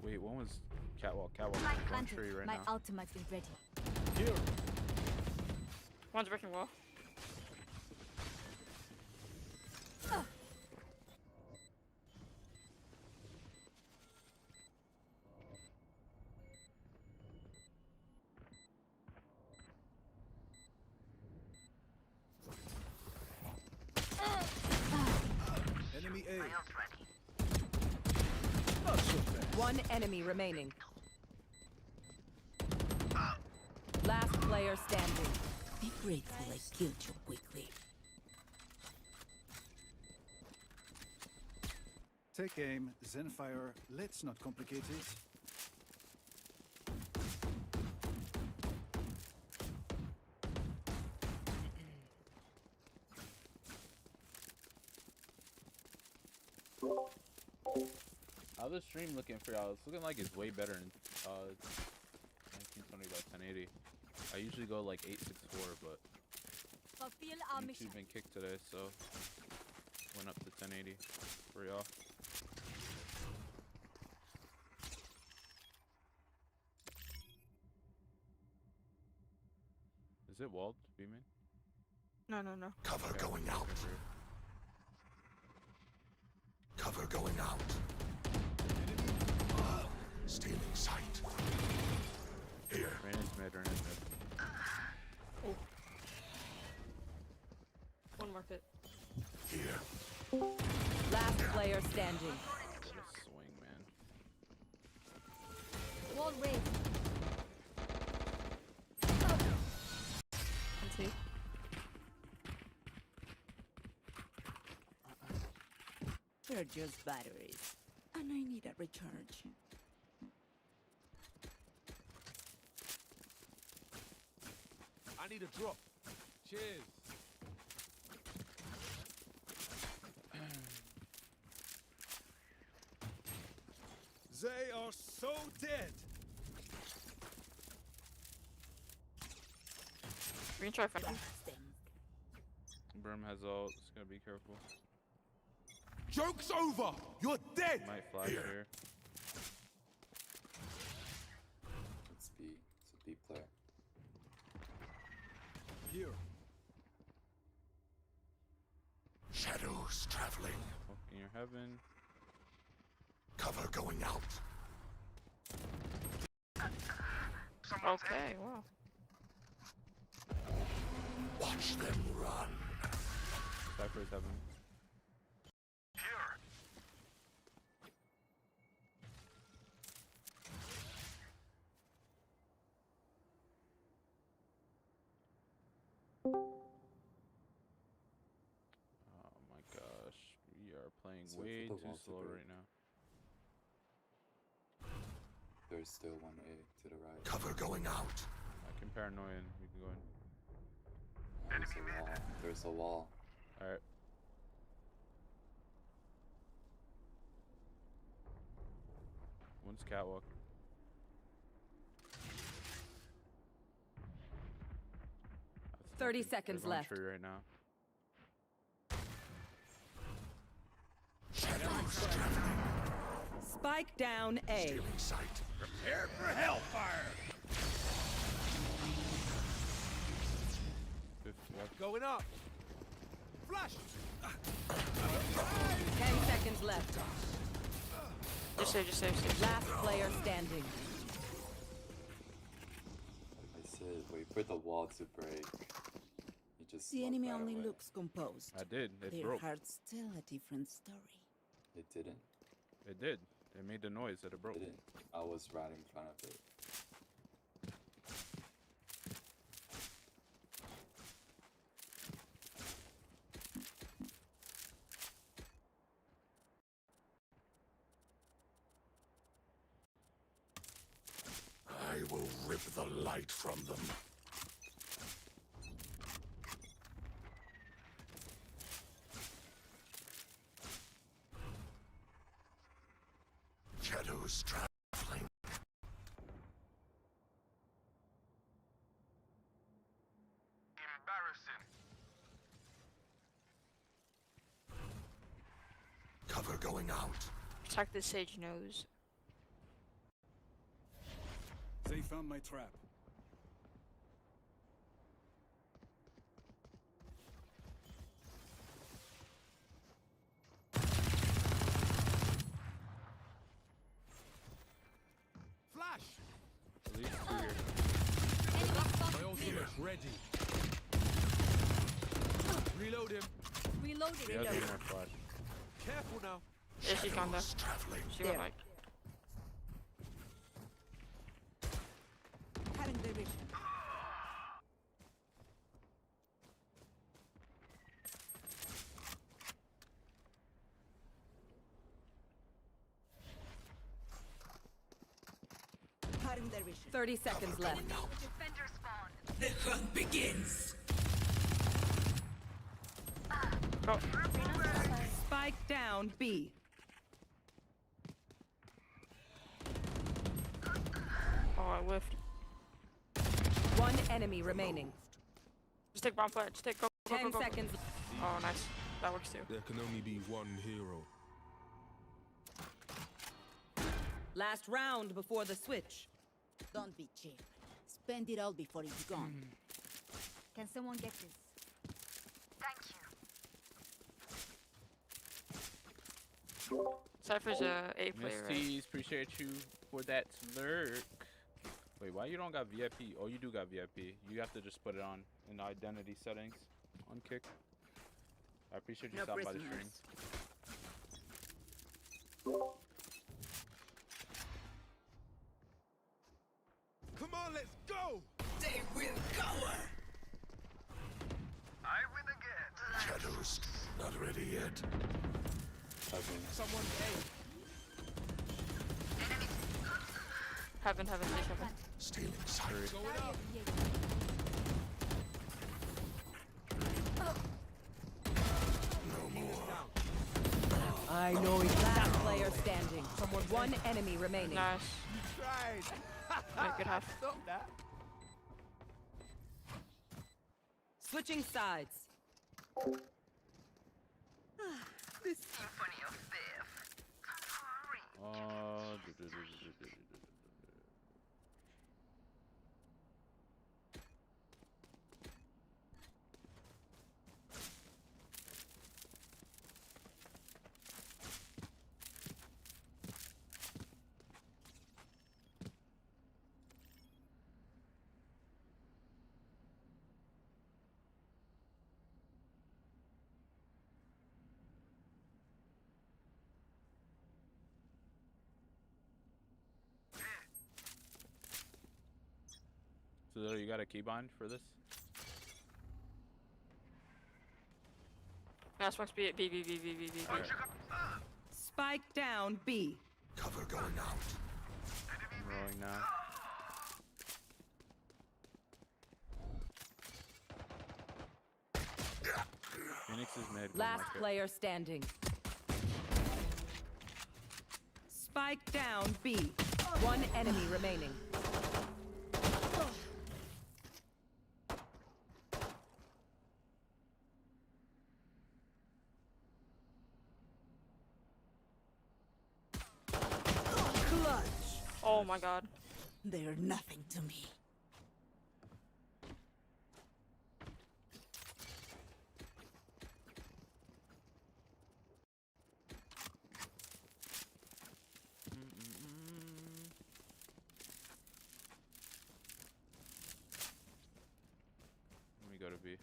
Wait, one was catwalk. Catwalk. One tree right My now. ultimate is ready. Here. One's breaking wall. Enemy A. My ult's ready. Not so fast. One enemy remaining. Last player standing. Be grateful I killed you quickly. Take aim, Zenfire. Let's not complicate it. How's the stream looking for y'all? It's looking like it's way better in 1920 by 1080. I usually go like 864, but Fulfill our mission. YouTube been kicked today, so went up to 1080 for y'all. Is it walled, B-man? No, no, no. Cover going out. Cover going out. Stealing sight. Here. Ran into mid, ran into mid. Oh. One more hit. Here. Last player standing. What a swing, man. Wall raised. Let's see. They're just batteries. And I need a recharge. I need a drop. Cheers. They are so dead. We can try fighting. Brim has ult. Just gotta be careful. Joke's over. You're dead. Might flash here. It's B. It's a B player. Here. Shadows traveling. Fucking your heaven. Cover going out. Okay, wow. Watch them run. Cypher's heaven. Here. Oh my gosh. We are playing So way for the too wall to slow break. right now. There's still one A to the right. Cover going out. I Fucking paranoid. We can go in. There's a wall. There's a wall. Alright. One's catwalk. That's 30 nothing. seconds They're going left. tree right now. Spike down A. Prepare for hellfire. Going up. Flash. 10 seconds left. Just save. Last player standing. I said, wait for the wall to break. You just The smoke enemy that only away. looks composed. I did. It Their broke. heart's still a different story. It didn't. It did. It made the noise that it broke. It didn't. I was right in front of it. I will rip the light from them. Shadows traveling. Embarrassing. Cover going out. Attack the Sage nose. They found my trap. Flash. At least two here. My ultimate's ready. Reload him. Reloading. He has one more flash. Careful now. Yeah, she's gone there. She went There. like. Having the vision. Having the vision. 30 seconds left. Defender spawn. The hunt begins. Go. Spike down B. Oh, I whiffed. One enemy remaining. Just take bomb plant. Just take go. 10 seconds. Oh, nice. That works too. There can only be one hero. Last round before the switch. Don't be cheap. Spend it all before it's gone. Can someone get this? Thank you. Cypher's a A player, right? Misties, appreciate you for that lurk. Wait, why you don't got VIP? Oh, you do got VIP. You have to just put it on in the identity settings on Kick. I appreciate you No stopping by the prisoners. stream. Come on, let's go. They will cower. I win again. Shadows not ready yet. Someone Heaven, take heaven. Stealing sight. going up. No more. I know it's last player standing. One enemy remaining. Nice. Tried. Make it half. Stop that. Switching sides. This symphony of death. So you got a keybind for this? Last one's B. Alright. Spike down B. Cover going out. I'm rolling now. Phoenix is mid. Last player standing. Spike down B. One enemy remaining. Oh my god. They're nothing to me. Let me go to B.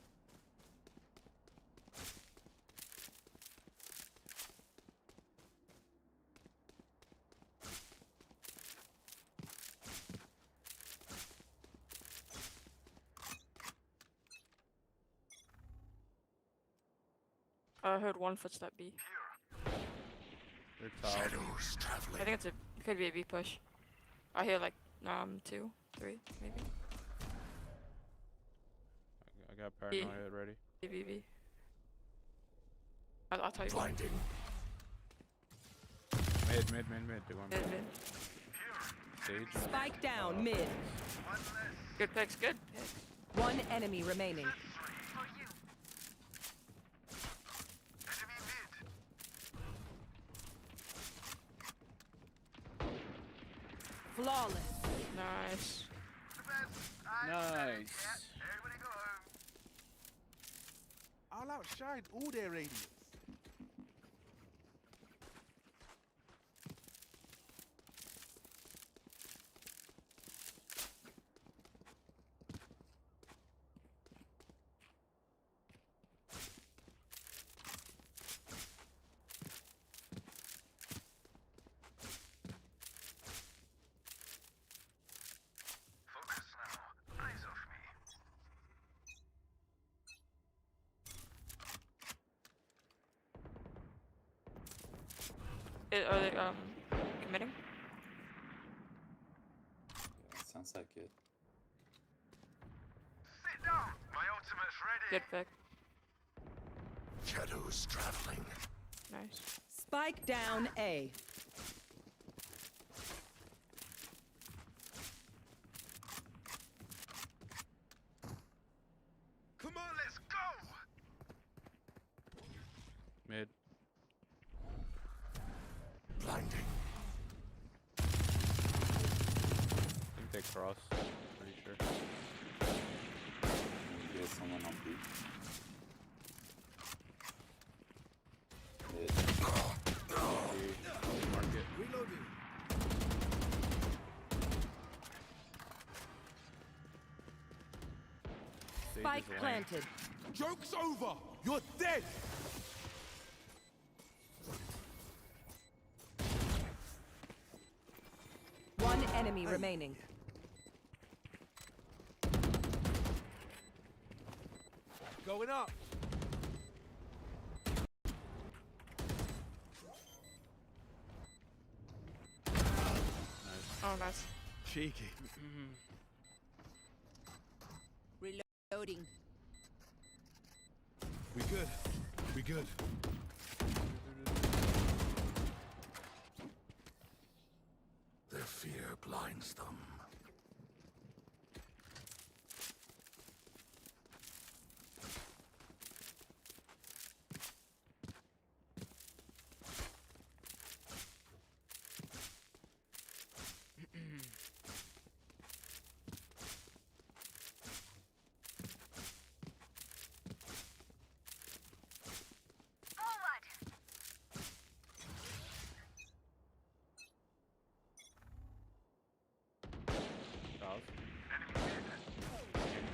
I heard one footstep B. They're tall. I think it could be a B push. I hear like 2, 3 maybe. I got paranoia ready. B. I'll tell you. Blinding. Mid. Do one. Mid. Sage. Spike down mid. Good picks, good picks. One enemy remaining. Flawless. Nice. Nice. I'll outshine all their radius. Are they committing? Yeah, sounds like it. Sit down. My ultimate's ready. Good pick. Shadows traveling. Nice. Spike down A. Come on, let's go. Mid. Blinding. I think they cross. Pretty sure. Get someone on B. Mid. Market. Reloading. Spike planted. Joke's over. You're dead. One enemy remaining. Going up. Oh, nice. Cheeky. Reloading. We good. We good. Their fear blinds them.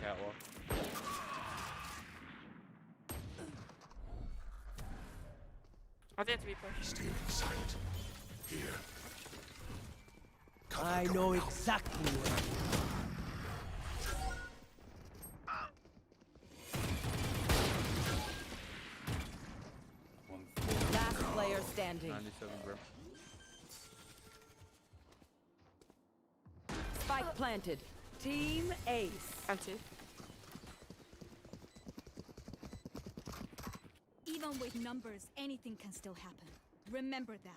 Catwalk. I think to be pushed. Stealing sight. Here. I know exactly where. Last player standing. 97, bro. Spike planted. Team Ace. Empty. Even with numbers, anything can still happen. Remember that.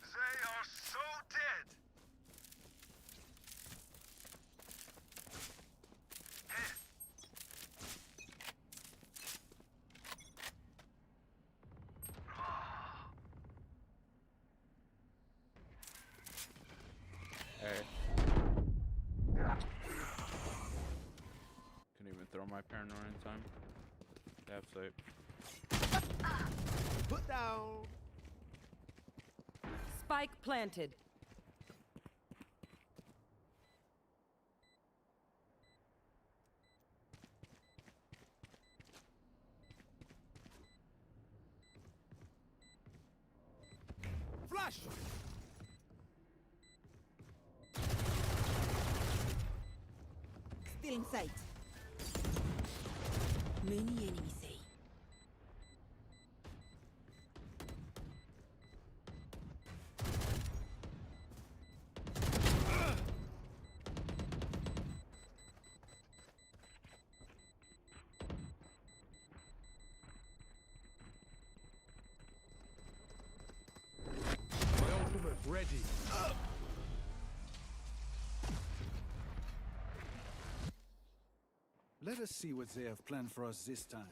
They are so dead. Hey. Couldn't even throw my paranoia in time. Tap site. Put down. Spike planted. Flash. Still in sight. Many enemies say. My ultimate ready. Let us see what they have planned for us this time.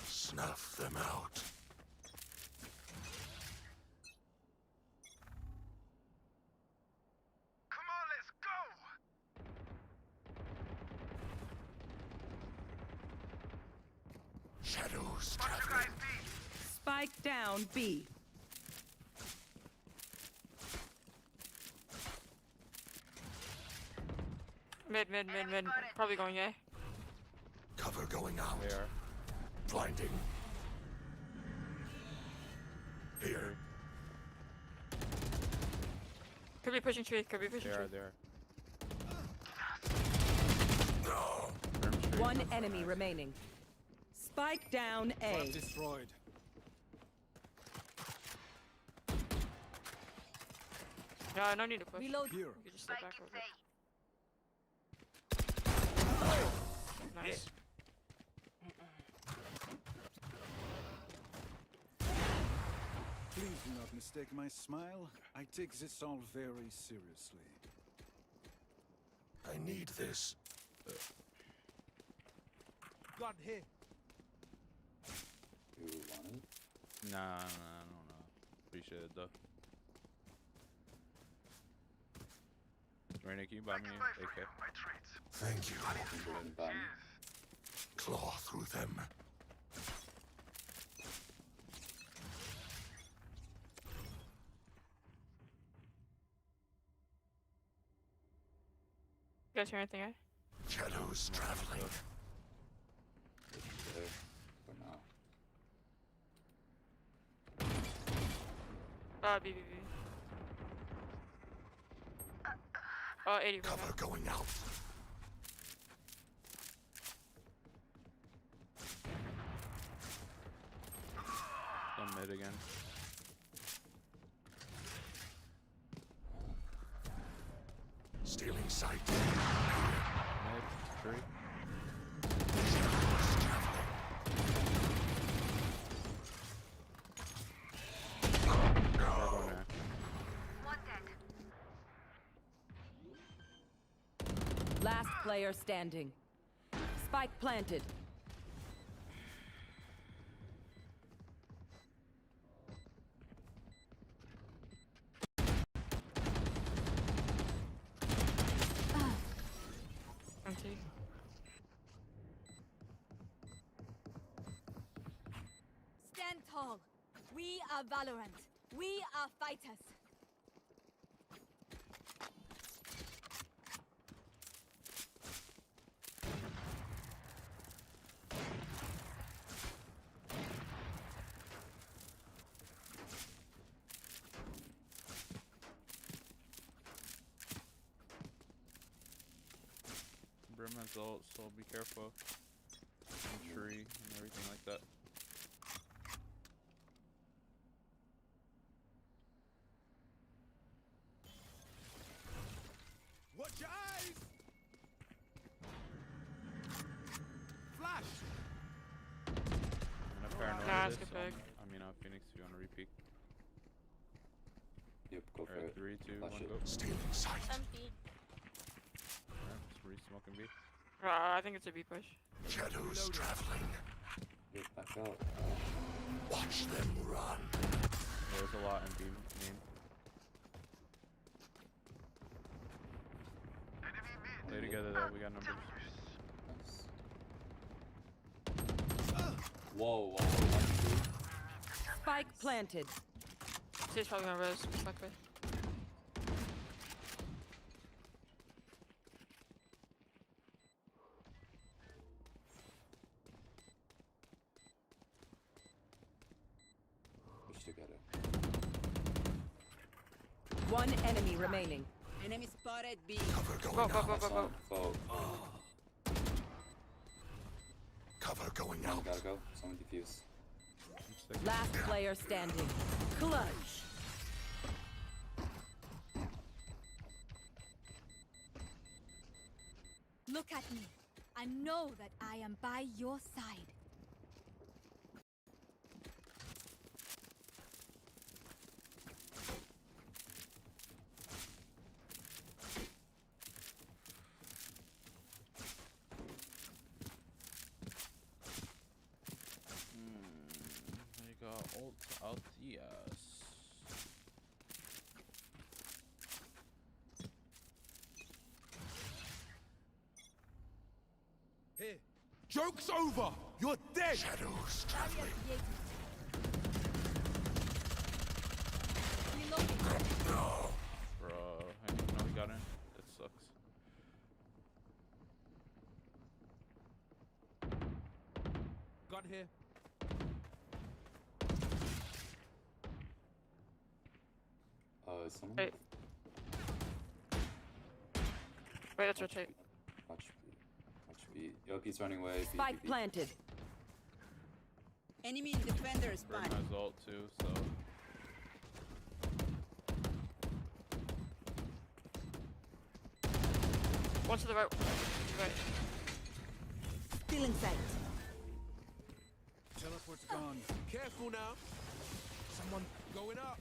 Snuff them out. Come on, let's go. Shadows traveling. Spike down B. Mid. Probably going A. Cover going out. They are. Blinding. Here. Could be pushing tree. Could be pushing tree. They are. No. One enemy remaining. Spike down A. Destroyed. Yeah, no need to push. Reload. Here. You can just step back a little bit. Nice. Please do not mistake my smile. I take this all very seriously. I need this. Gun here. You want it? Nah, I don't know. Appreciate it though. Raina, can you buy me an AK? Thank you. You didn't buy me. Claw through them. You guys hear anything, eh? Shadows traveling. It's there for now. B. 80 right Cover now. going out. Some mid again. Stealing sight. Mid, three. Shadows traveling. One dead. Last player standing. Spike planted. Empty. Stand tall. We are Valorant. We are fighters. Brim has ult, so be careful. And tree and everything like that. Watch your eyes! Flash! I'm gonna paranoia this. I mean, Phoenix, if you want to repeat. Yep, go for it. 3, 2, 1, Flash it. go. Still in sight. Alright, just re-smoking B. I think it's a B push. Shadows traveling. Get back out. Watch them run. There's a lot in B main. Play together though, we got numbers. Nice. Whoa, whoa. Spike planted. He's probably gonna res. Fuck it. Push together. One enemy remaining. Enemy spotted B. Cover Go, going go, out. go, go, go. Foe. Cover going Someone out. gotta go. Someone defuse. Last player standing. Clutch. Look at me. I know that I am by your side. They got ult Altias. Here. Joke's over! You're dead! Shadows traveling. No. Bro, I didn't know he got in. That sucks. Gun here. Someone. Wait. Wait, let's rotate. Watch B. Watch B. Yo, Pete's running away. B, Spike B, B. planted. Enemy in defender Brim spot. has ult too, so. One to the right. Right. Still in sight. Teleport's gone. Careful now. Someone going up.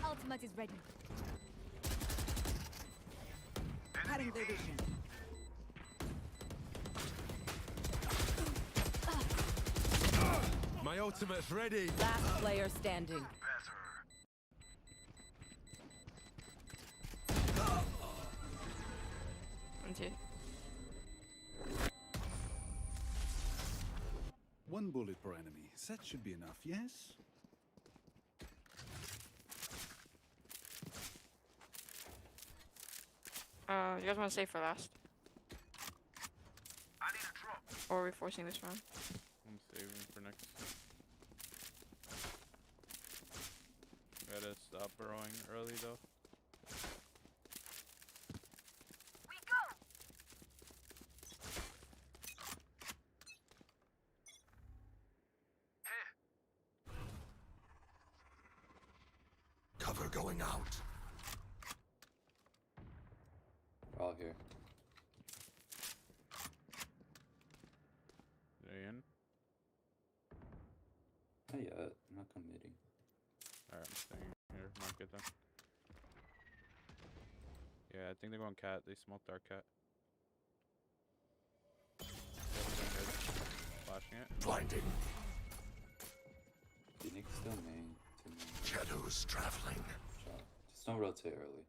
My ultimate is ready. Cutting their vision. My ultimate's ready. Last player standing. One, two. One bullet per enemy. That should be enough, yes? You guys want to save for last? Or are we forcing this round? I'm saving for next. Gotta stop burrowing early though. We go. Cover going out. We're all here. They in? Not yet. I'm not committing. Alright, I'm staying here. Market then. Yeah, I think they're going cat. They smoked our cat. Flashing it. Blinding. Phoenix still main. To main. Shadows traveling. Shot. Just don't rotate early.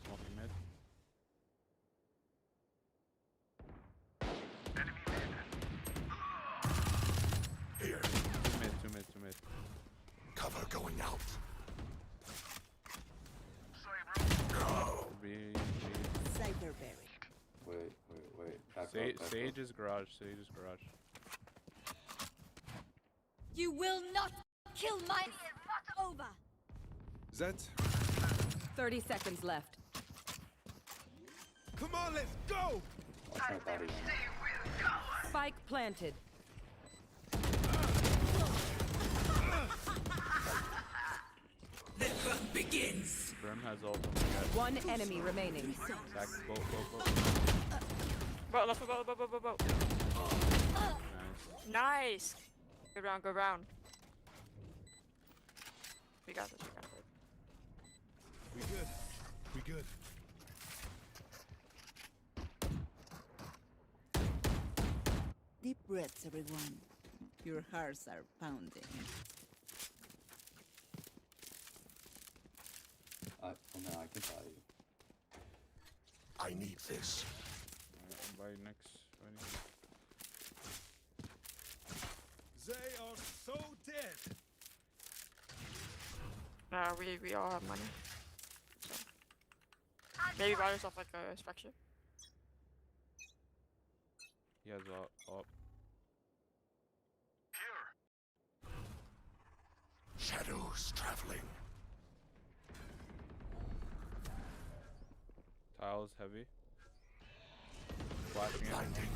Smoking mid. Here. Two mid. Cover going out. B. Cyber buried. Wait. Back up, back Sage up. is garage. Sage is garage. You will not kill my over. That 30 seconds left. Come on, let's go! Watch my body. Spike planted. The hunt begins. Brim has ult. One enemy remaining. Back, go. Boat, left, boat. Nice. Good round. We got this. We good. Deep breaths, everyone. Your hearts are pounding. Oh no, I can buy you. I need this. Buy next. They are so dead. We all have money. So. Maybe buy yourself like a structure. He has up. Shadows traveling. Tiles heavy. Flashing it. Blinding.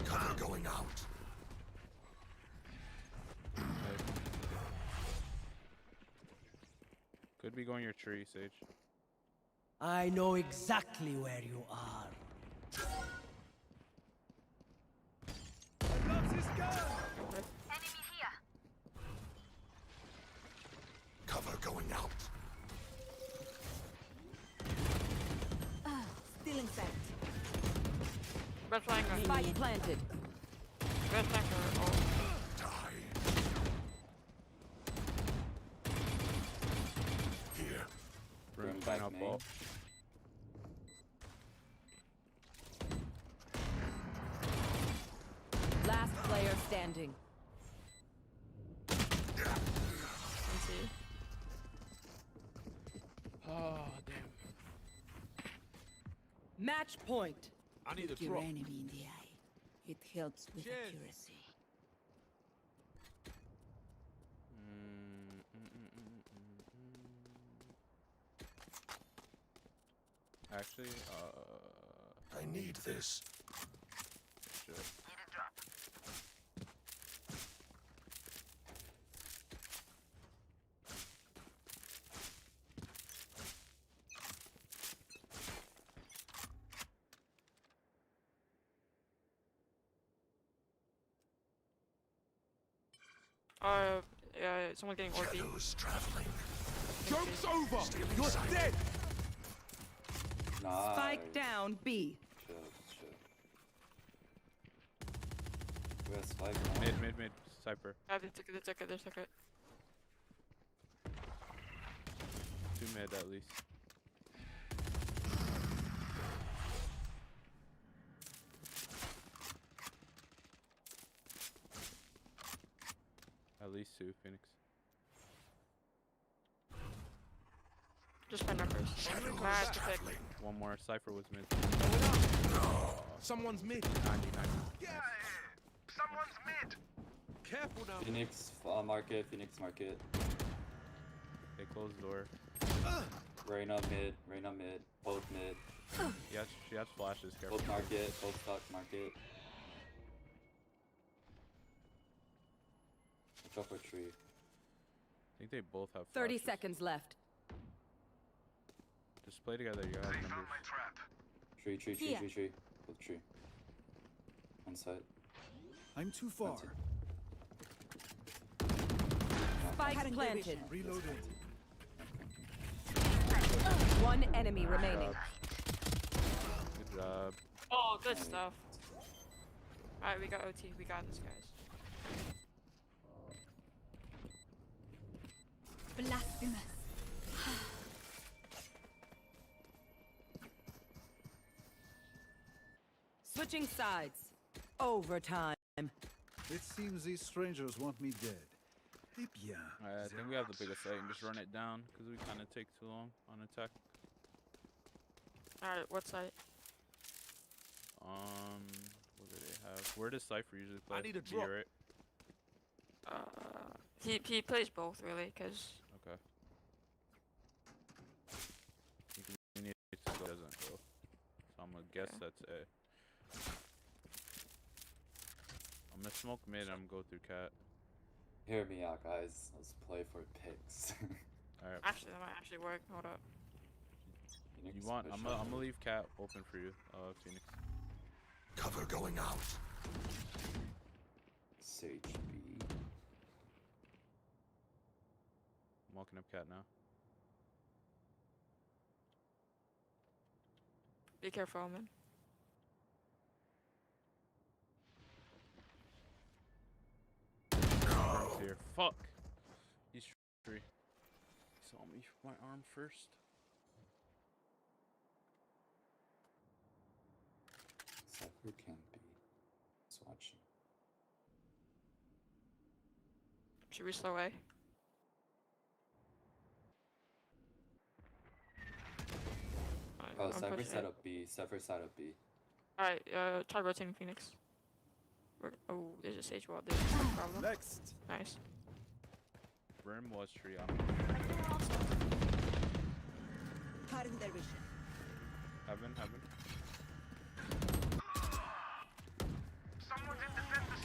Cover going out. Could be going your tree, Sage. I know exactly where you are. Enemy here. Cover going out. Still insect. Red flanker. Spike planted. Red flanker. Oh. Here. Brim back up main. ult. Last player standing. Oh, damn. Match point. I need a Look your drop. enemy in the eye. It helps with Cheers. accuracy. Actually, I need this. shit. Need a drop. Yeah, someone getting OP. Shadows traveling. Joke's over. You're dead. Nice. Spike down B. Shit. We have spike now. Mid. Cypher. They took it. 2 mid at least. At least 2, Phoenix. Just my numbers. Mad to pick. One more. Cypher was mid. Someone's mid. 90. Get out of here. Someone's mid. Careful now. Phoenix market. They closed the door. Reyna mid. Both mid. She has flashes. Careful. Both market. Both stock market. Watch out for tree. I think they both have 30 flashes. seconds left. Just play together. You have numbers. Tree. Here. Both tree. On site. I'm too far. Spike planted. Reloading. One enemy remaining. Good job. Oh, good stuff. Alright, we got OT. We got this, guys. Blasphemous. Switching sides. Overtime. It seems these strangers want me dead. Eh bien. I think we have the biggest site and just run it down because we kind of take too long on attack. Alright, what site? What do they have? Where does Cypher usually play? I need a B, drop. right? He plays both really, cause Okay. guess that's A. I'm gonna smoke mid. I'm gonna go through cat. Hear me out, guys. Let's play for picks. Alright. Actually, that might actually work. Hold up. Phoenix, You want? push I'm up. gonna leave cat open for you, Phoenix. Cover going out. Sage B. I'm walking up cat now. Be careful, man. Arm's here. Fuck. He's tree. He saw me my arm first. Cypher can be. Just watching. Should we slow A? Oh, Cypher set up B. Cypher set up B. Alright, try rotating Phoenix. Oh, there's a sage wall. There's no problem. Next. Nice. Brim was tree. Cutting their vision. Heaven. Someone's in defense.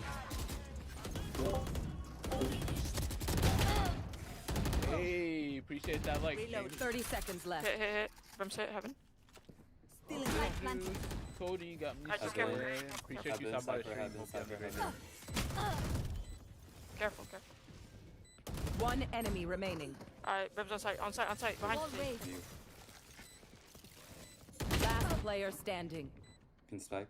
Hey, appreciate that. Like, Reload. 30 seconds left. Hit. Brim's hit. Heaven. Still in light planted. Cody got me. I just today. got- Appreciate you stopping by the stream. Hope you have a great day. Careful. One enemy remaining. Alright, Brim's on site. Behind you. Last player standing. Can spike.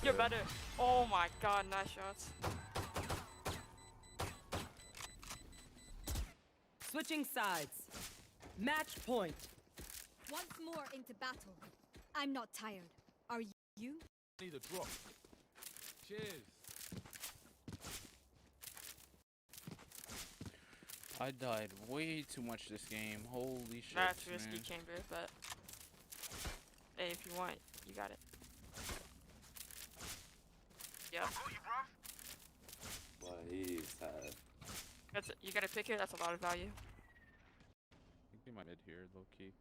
You're better. Oh my god, nice shots. Switching sides. Match point. Once more into battle. I'm not tired. Are you? Need a drop. Cheers. I died way too much this game. Holy shit. That's risky, man. chamber, but hey, if you want, you got it. Yeah. What he's had. You gotta pick it. That's a lot of value. I think they might mid here, low key.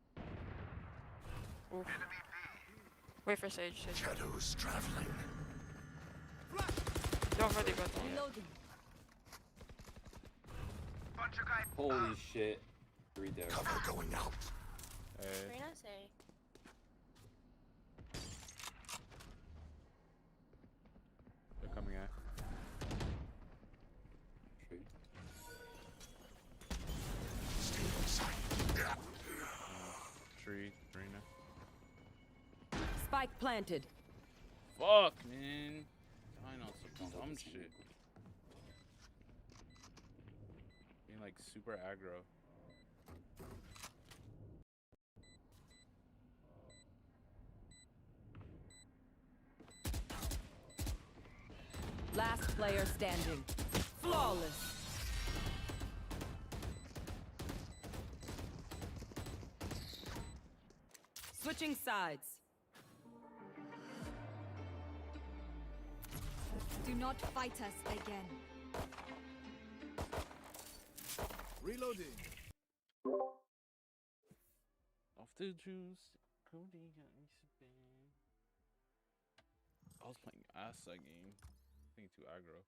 Oof. Wait for Sage. Shadows traveling. Don't really go there. Reloading. Holy shit. 3 there. Cover going out. Hey. They're coming at. Tree. Stay inside. Tree, Reyna. Spike planted. Fuck, man. I know some dumb shit. Being like super aggro. Last player standing. Flawless. Switching sides. Do not fight us again. Reloading. Off the juice. Cody got me spin. I was playing ass that game. I think too aggro.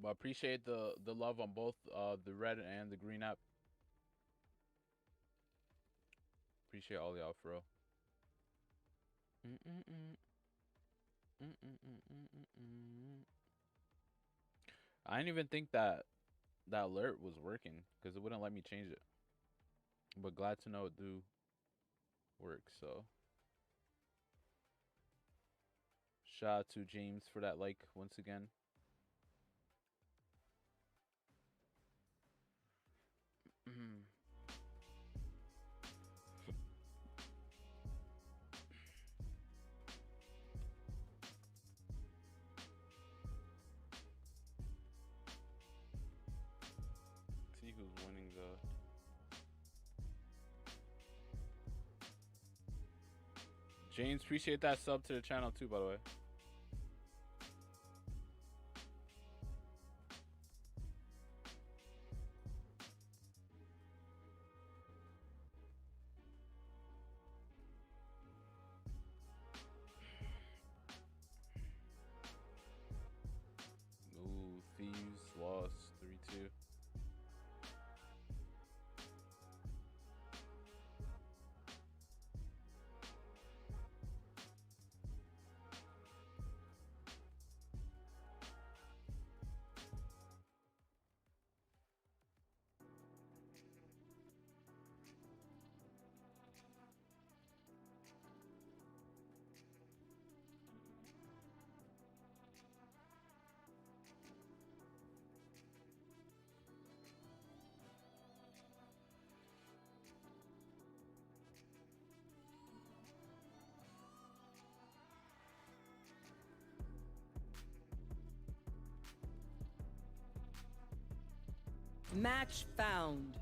But appreciate the love on both the red and the green app. Appreciate all y'all for real. I didn't even think that that alert was working because it wouldn't let me change it. But glad to know it do work. So shout out to James for that like once again. See who's winning though. James, appreciate that sub to the channel too, by the way. Ooh, Thieves lost 3-2. Match found.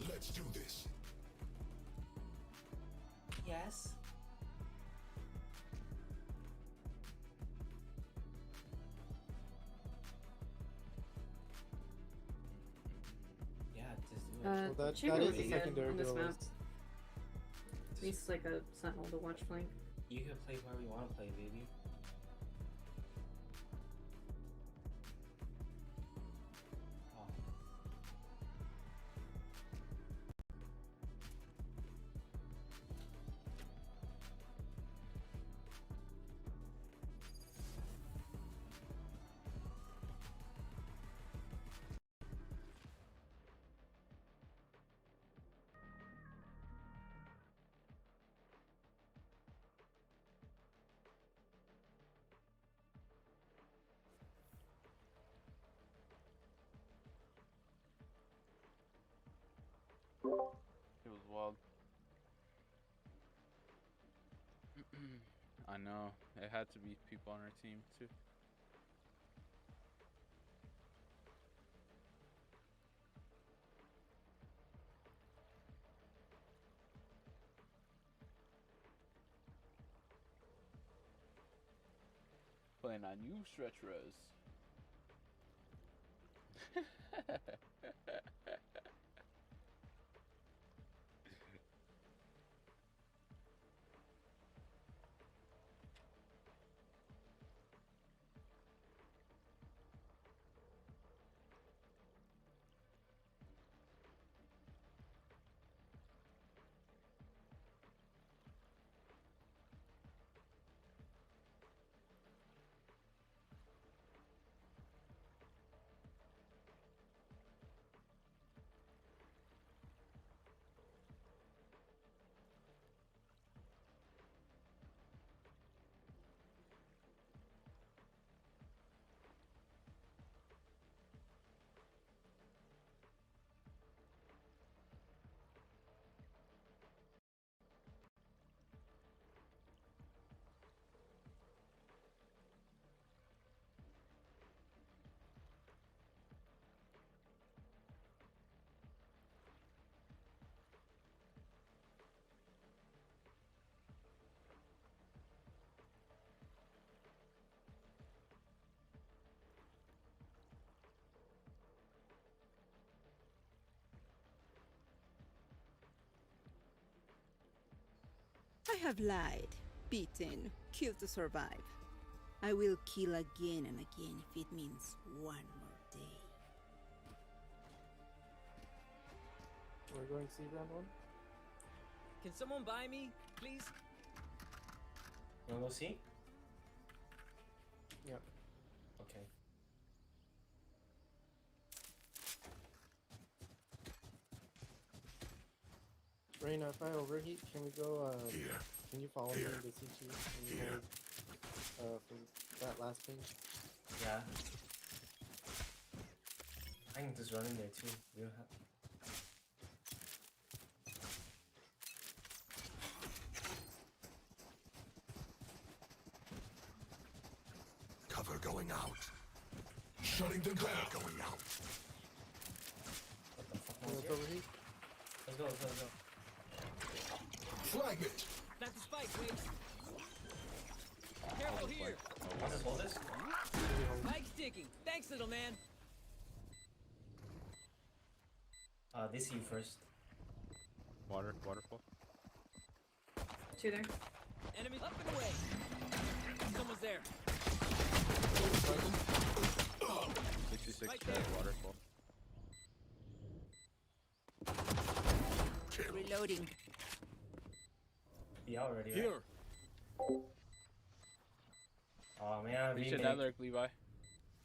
Let's do this. Yes. Yeah, just do it. Well, that is the secondary on this map. duelist. At least like a sentinel to watch flank. You can play wherever you want to play, baby. It was wild. I know. It had to be people on our team too. Playing on you, stretch res. I have lied, beaten, killed to survive. I will kill again and again if it means one more day. We're going to see round one? Can someone buy me, please? You wanna go see? Yep. Okay. Reyna, if I overheat, can we go, Here. can you follow me Here. into CT? Can you Here. hold, for that last ping? Yeah. I can just run in there too. We don't have. Cover going out. Shutting them down. Going out. What the fuck Let's was here? overheat. Let's go, let's go, let's go. Fragment. Not the spike, please. Careful here. I'll just hold this. Spike's ticking. Thanks, little man. They see you first. Waterfall. Two there. Enemy up and away. Someone's there. 66 Right dead, there. waterfall. Reloading. Be out already. Here. Right? Oh man, Reach remake. that lurk, Levi.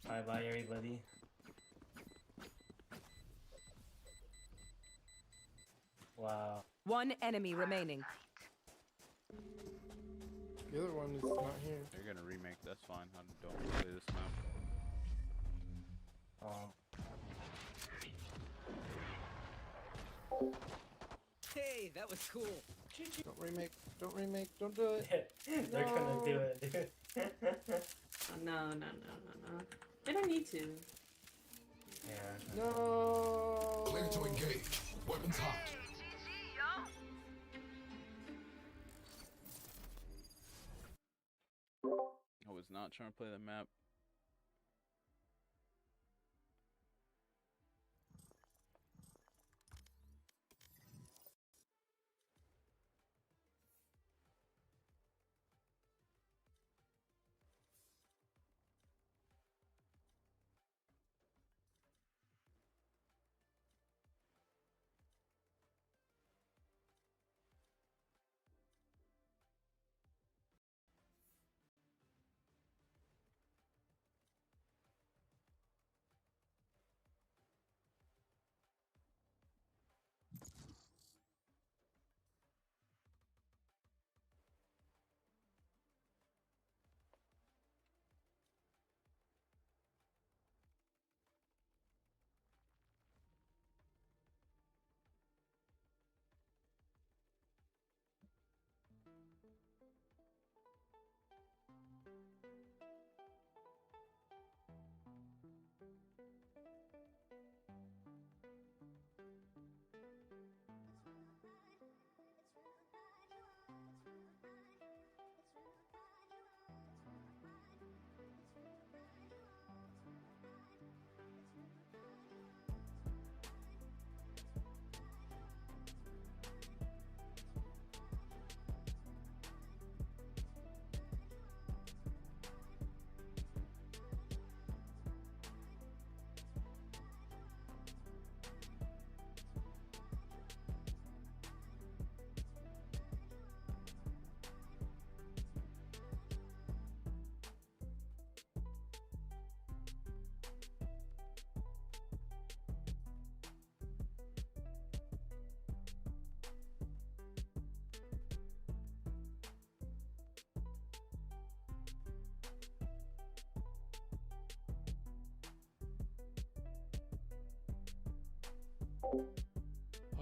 Bye bye everybody. Wow. One enemy remaining. The other one is not here. They're gonna remake. That's fine. I don't play this map. Hey, that was cool. Don't remake. Don't remake. Don't do it. They're gonna do it, dude. Oh, no. I don't need to. Yeah. No. Clear to engage. Weapons hot. I was not trying to play the map.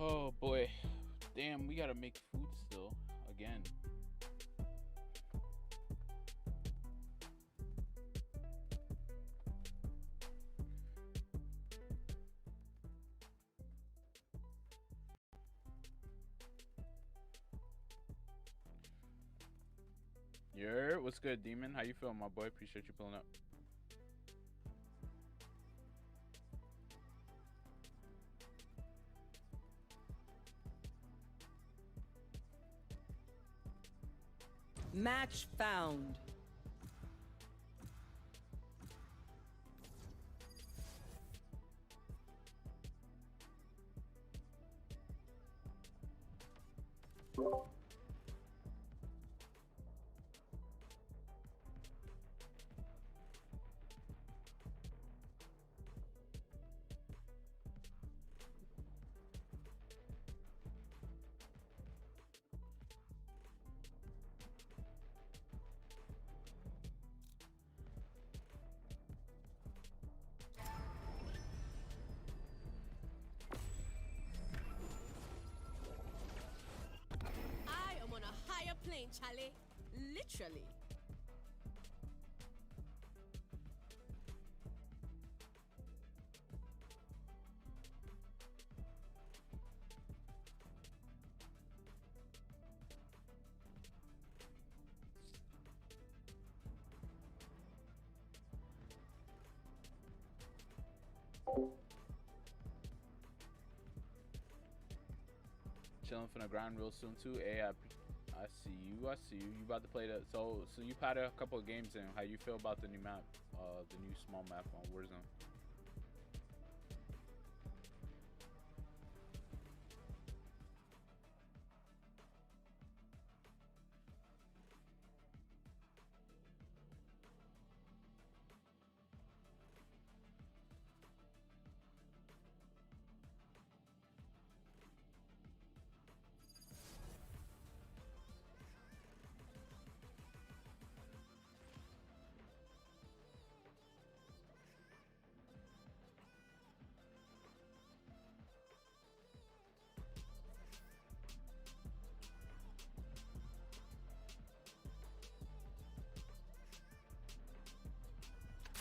Oh boy. Damn, we gotta make food still. Again. What's good, Demon? How you feeling, my boy? Appreciate you pulling up. Match found. I am on a higher plane, Charlie. Literally. Chilling from the ground real soon too. Hey, I see you. I see you. You about to play the so you had a couple of games in. How you feel about the new map, the new small map on Warzone?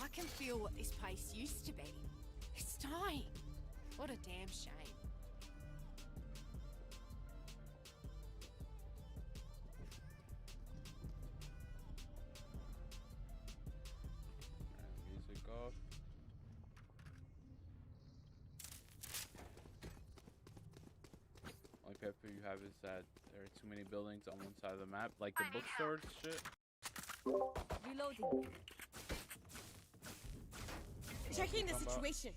I can feel what this place used to be. It's dying. What a damn shame. Music off. Only pet peeve you have is that there are too many buildings on one side of the map, like the bookstore shit. Reloading. Checking the situation.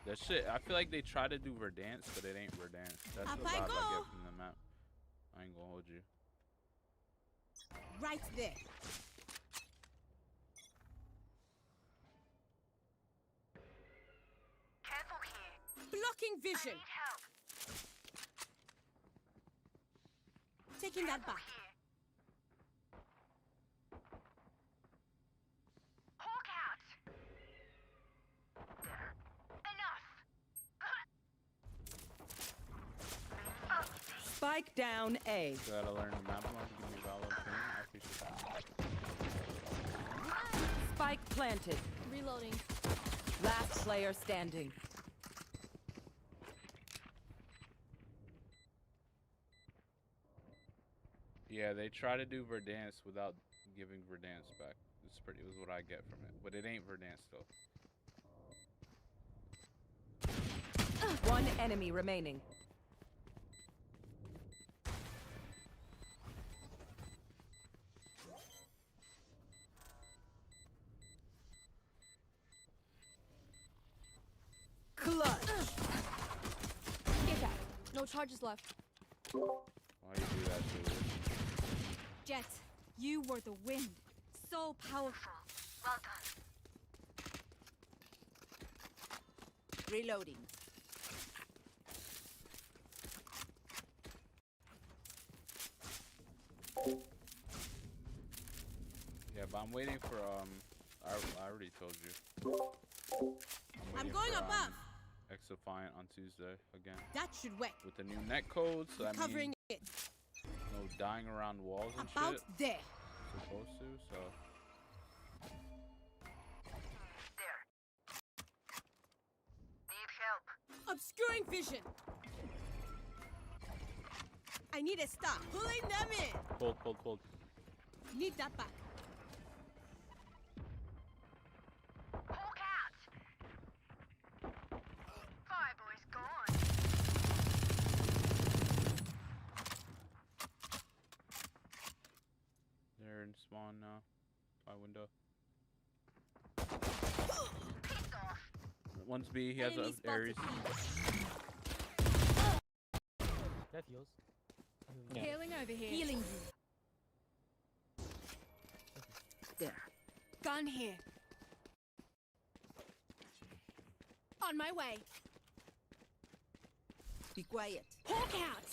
That shit, I feel like they try to do Verdansk, but it ain't Verdansk. That's Up the I vibe I go. get from the map. I ain't gonna hold you. Right there. Careful here. Blocking vision. I need help. Taking that back. Hawk out. There. Enough. Spike down A. You gotta learn the map more to give me a valid opinion. I appreciate that. Spike planted. Reloading. Last player standing. Yeah, they try to do Verdansk without giving Verdansk back. It's pretty. It was what I get from it, but it ain't Verdansk though. One enemy remaining. Clutch. Get that. No charges left. Why you do that to it? Jet, you were the wind. So powerful. Well done. Reloading. Yeah, but I'm waiting for I already told you. I'm waiting going for, above. Exofiant on Tuesday again. That should work. With the new net code, so that Covering means it. no dying around walls and About shit. there. Supposed to, so. There. Need help. Obscuring vision. I need a stop. Pulling them in. Hold. Need that back. Hawk out. Fireboy's gone. now. By window. One's B. He has a Ares. That heals. Healing over here. Healing you. There. Gun here. On my way. Be quiet. Hawk out.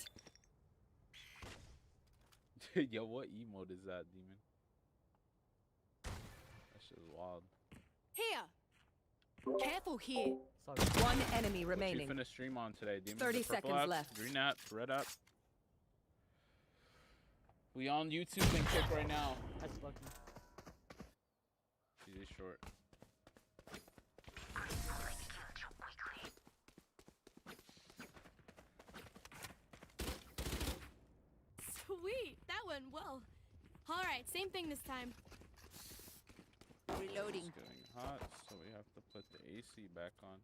Yo, what emote is that, demon? That shit is wild. Here. Careful here. One enemy remaining. What you finna stream on today, demon? 30 The purple seconds apps, left. Green app, red app. We on YouTube and Kick right now. That's lucky. He's short. Sweet. That went well. All right, same thing this time. Reloading. It's getting hot, so we have to put the AC back on.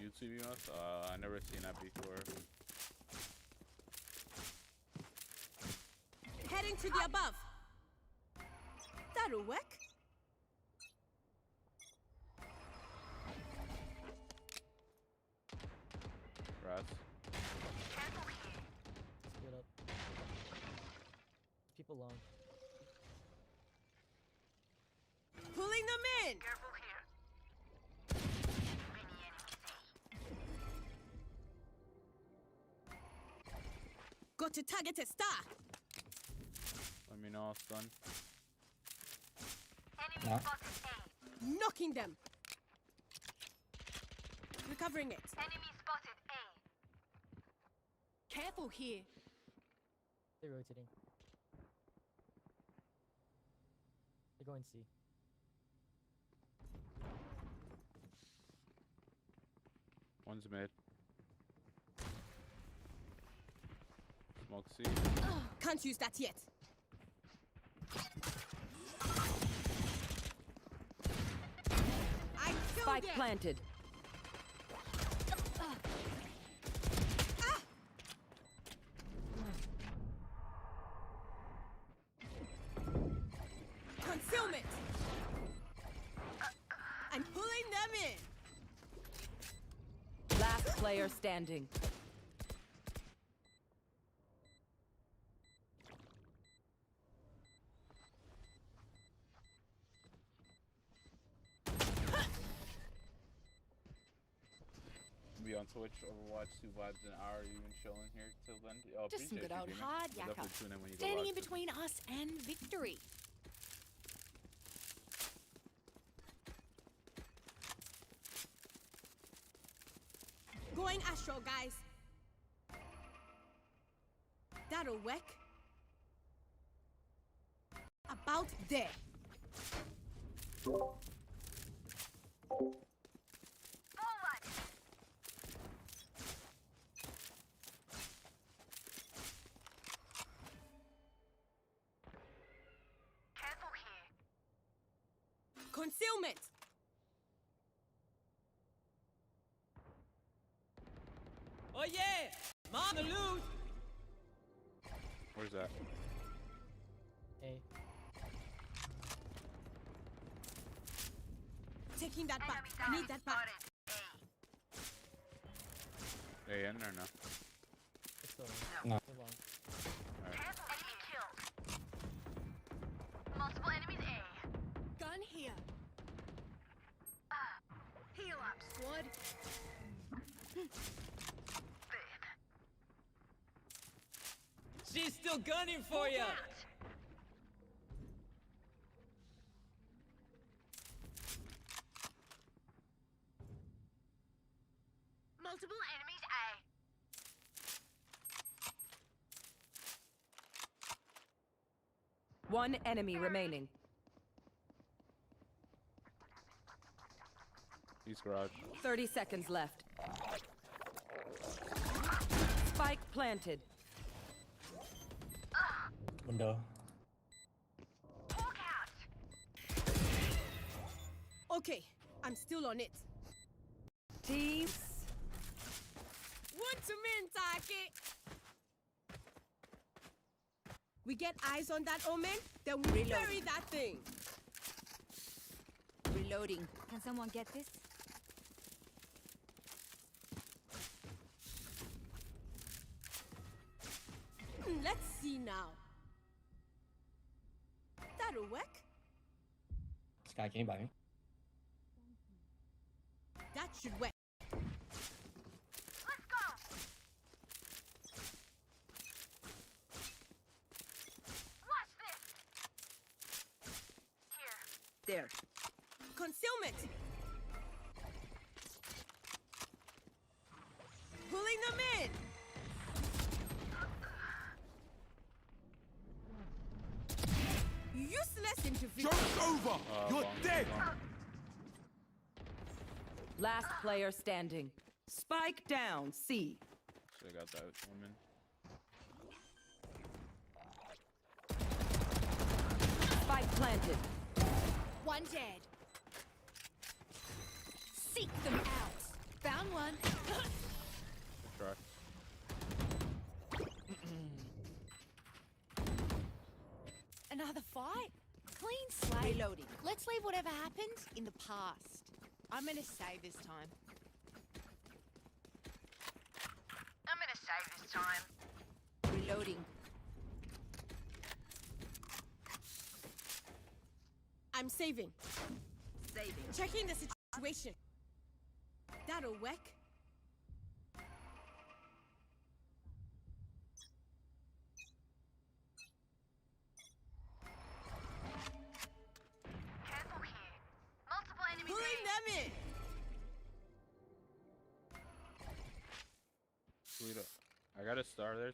YouTube emotes? I never seen that before. Heading to the above. That'll work. Rats. Split up. People long. Pulling them in. Careful here. Got to target a star. Let me know it's done. Enemy spotted A. Knocking them. Recovering it. Enemy spotted A. Careful here. They're rotating. They're going C. One's mid. Smoke C. Can't use that yet. I killed Spike them. planted. Concealment. I'm pulling them in. Last player standing. Be on Twitch, Overwatch, 2 vibes an hour. You been chilling here till then? Oh, Just some appreciate good you, old demon. hard We'll yakka. definitely tune in when you go Standing live in too. between us and victory. Going astral, guys. That'll work. About there. Forward. Careful here. Concealment. Oh yeah! Mom the loot! Where's that? A. Taking that back. Enemy down. Need that back. Spotted A. A in or no? It's still No. They're long. Careful. Enemy killed. Multiple enemies A. Gun here. Heal up. Squad. She's still gunning for you! Multiple enemies A. One enemy remaining. East garage. 30 seconds left. Spike planted. Window. Hawk out. Okay, I'm still on it. Teams, We get eyes on that Omen, then we bury that thing. Reloading. Can someone get this? Let's see now. That'll work. Sky, can you buy me? That should work. Let's go. Watch this. Here. There. Concealment. Pulling them in. Useless interference. Joke's over! You're dead! Last player standing. Spike down, C. Should have got that woman. Spike planted. One dead. Seek them out. Found one. Good try. Another fight? Clean slate. Reloading. Let's leave whatever happened in the past. I'm gonna save this time. I'm gonna save this time. Reloading. I'm saving. Checking the situation. That'll work. Careful here. Multiple enemies. Pulling them in. Sweet. I got a star there.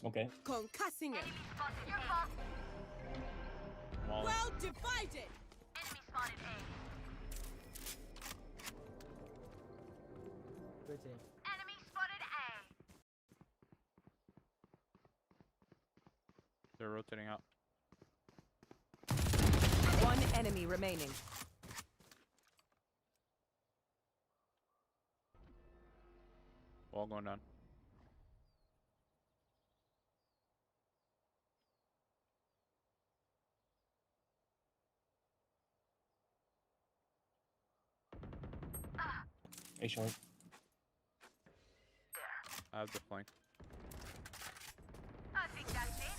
Okay. Concussing it. Enemy spotted. Your fault. Molly. Well divided. Enemy spotted A. Rotating. Enemy spotted A. They're rotating out. One enemy remaining. Wall going down. A short. I have the flank. I think that's it.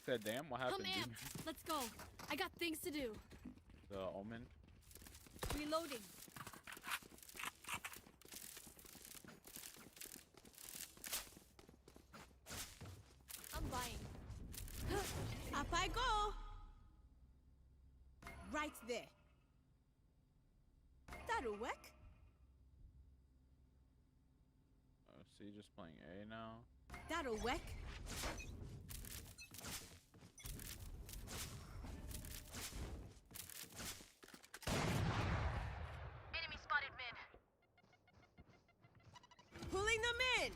Said, damn, what happened? Come Dude? Let's go. I got things to do. The omen. Reloading. I'm buying. Up I go. Right there. That'll work. Oh, so you just playing A now? That'll work. Enemy spotted mid. Pulling them in.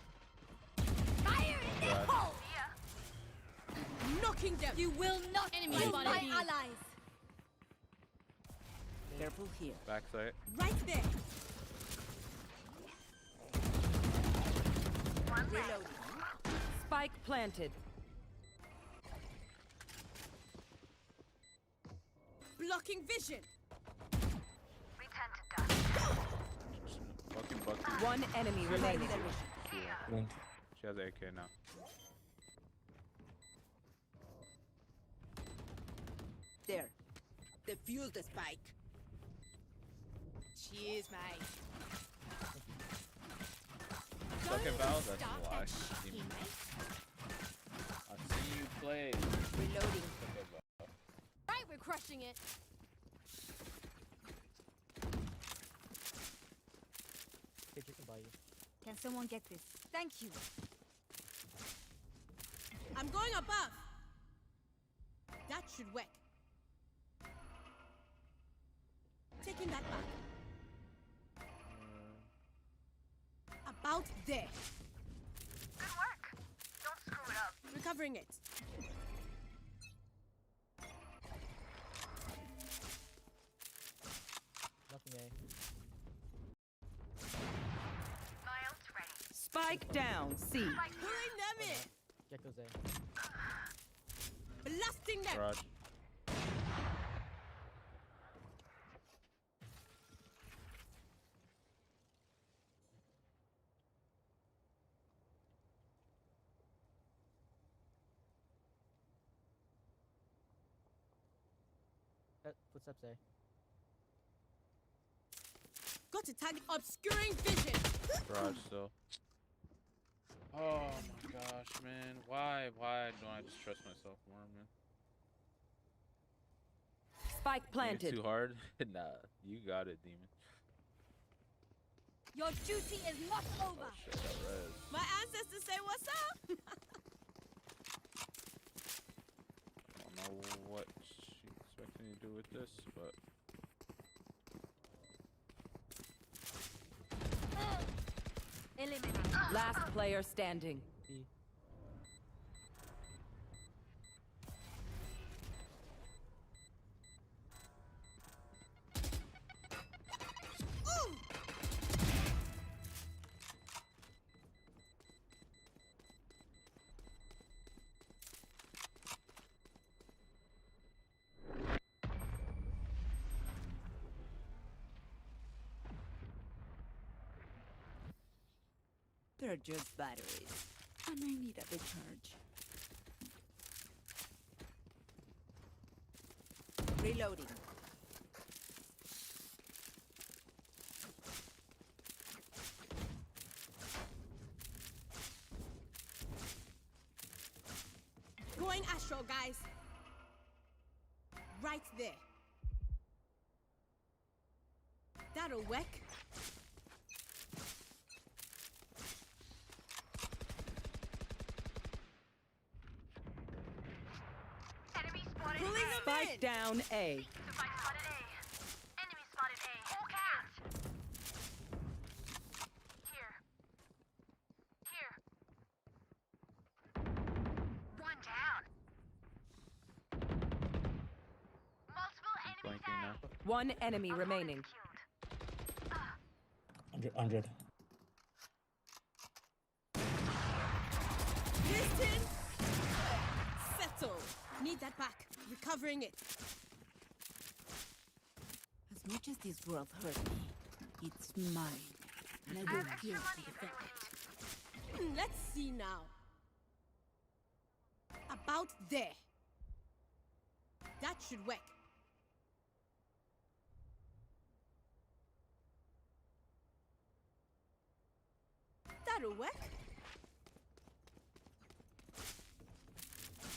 Fire in the hole! Yeah. Knocking them. You will not Enemy kill spotted my B. allies. Careful here. Backside. Right there. One left. Reloading. Spike planted. Blocking vision. Return to dust. Fucking Bucky. One enemy remaining. Blink. She has AK now. There. Defuse the spike. Cheers, mate. Fucking Val, that's a Stop lie. that shit, mate. I've seen you play. Reloading. Fucking Val. Right, we're crushing it. Hey, you can buy you. Can someone get this? Thank you. I'm going above. That should work. Taking that back. About there. Good work. Don't screw it up. Recovering it. Spike down, C. Pulling them in. Gecko's A. Blasting them. Garage. Footsteps A. Got to tag obscuring vision. Garage still. Oh my gosh, man. Why don't I just trust myself more, man? Spike Think planted. it's too hard? Nah, you got it, Demon. Your duty is not Oh over. shit, that res. My ancestors say what's up. I don't know what she expects me to do with this, but Last player standing. B. They're just batteries, and I need a big charge. Reloading. Going astral, guys. Right there. That'll work. Enemy spotted Pulling A. them Spike in. down A. Spike spotted A. Enemy spotted A. Hawk out. Here. Here. One down. Multiple enemies blanking now. One enemy remaining. killed. 100. Listen. Settle. Need that back. Recovering it. As much as this world hurt me, it's mine. And I will Extra give money to if defend anyone it. Let's see now. About there. That should work. That'll work.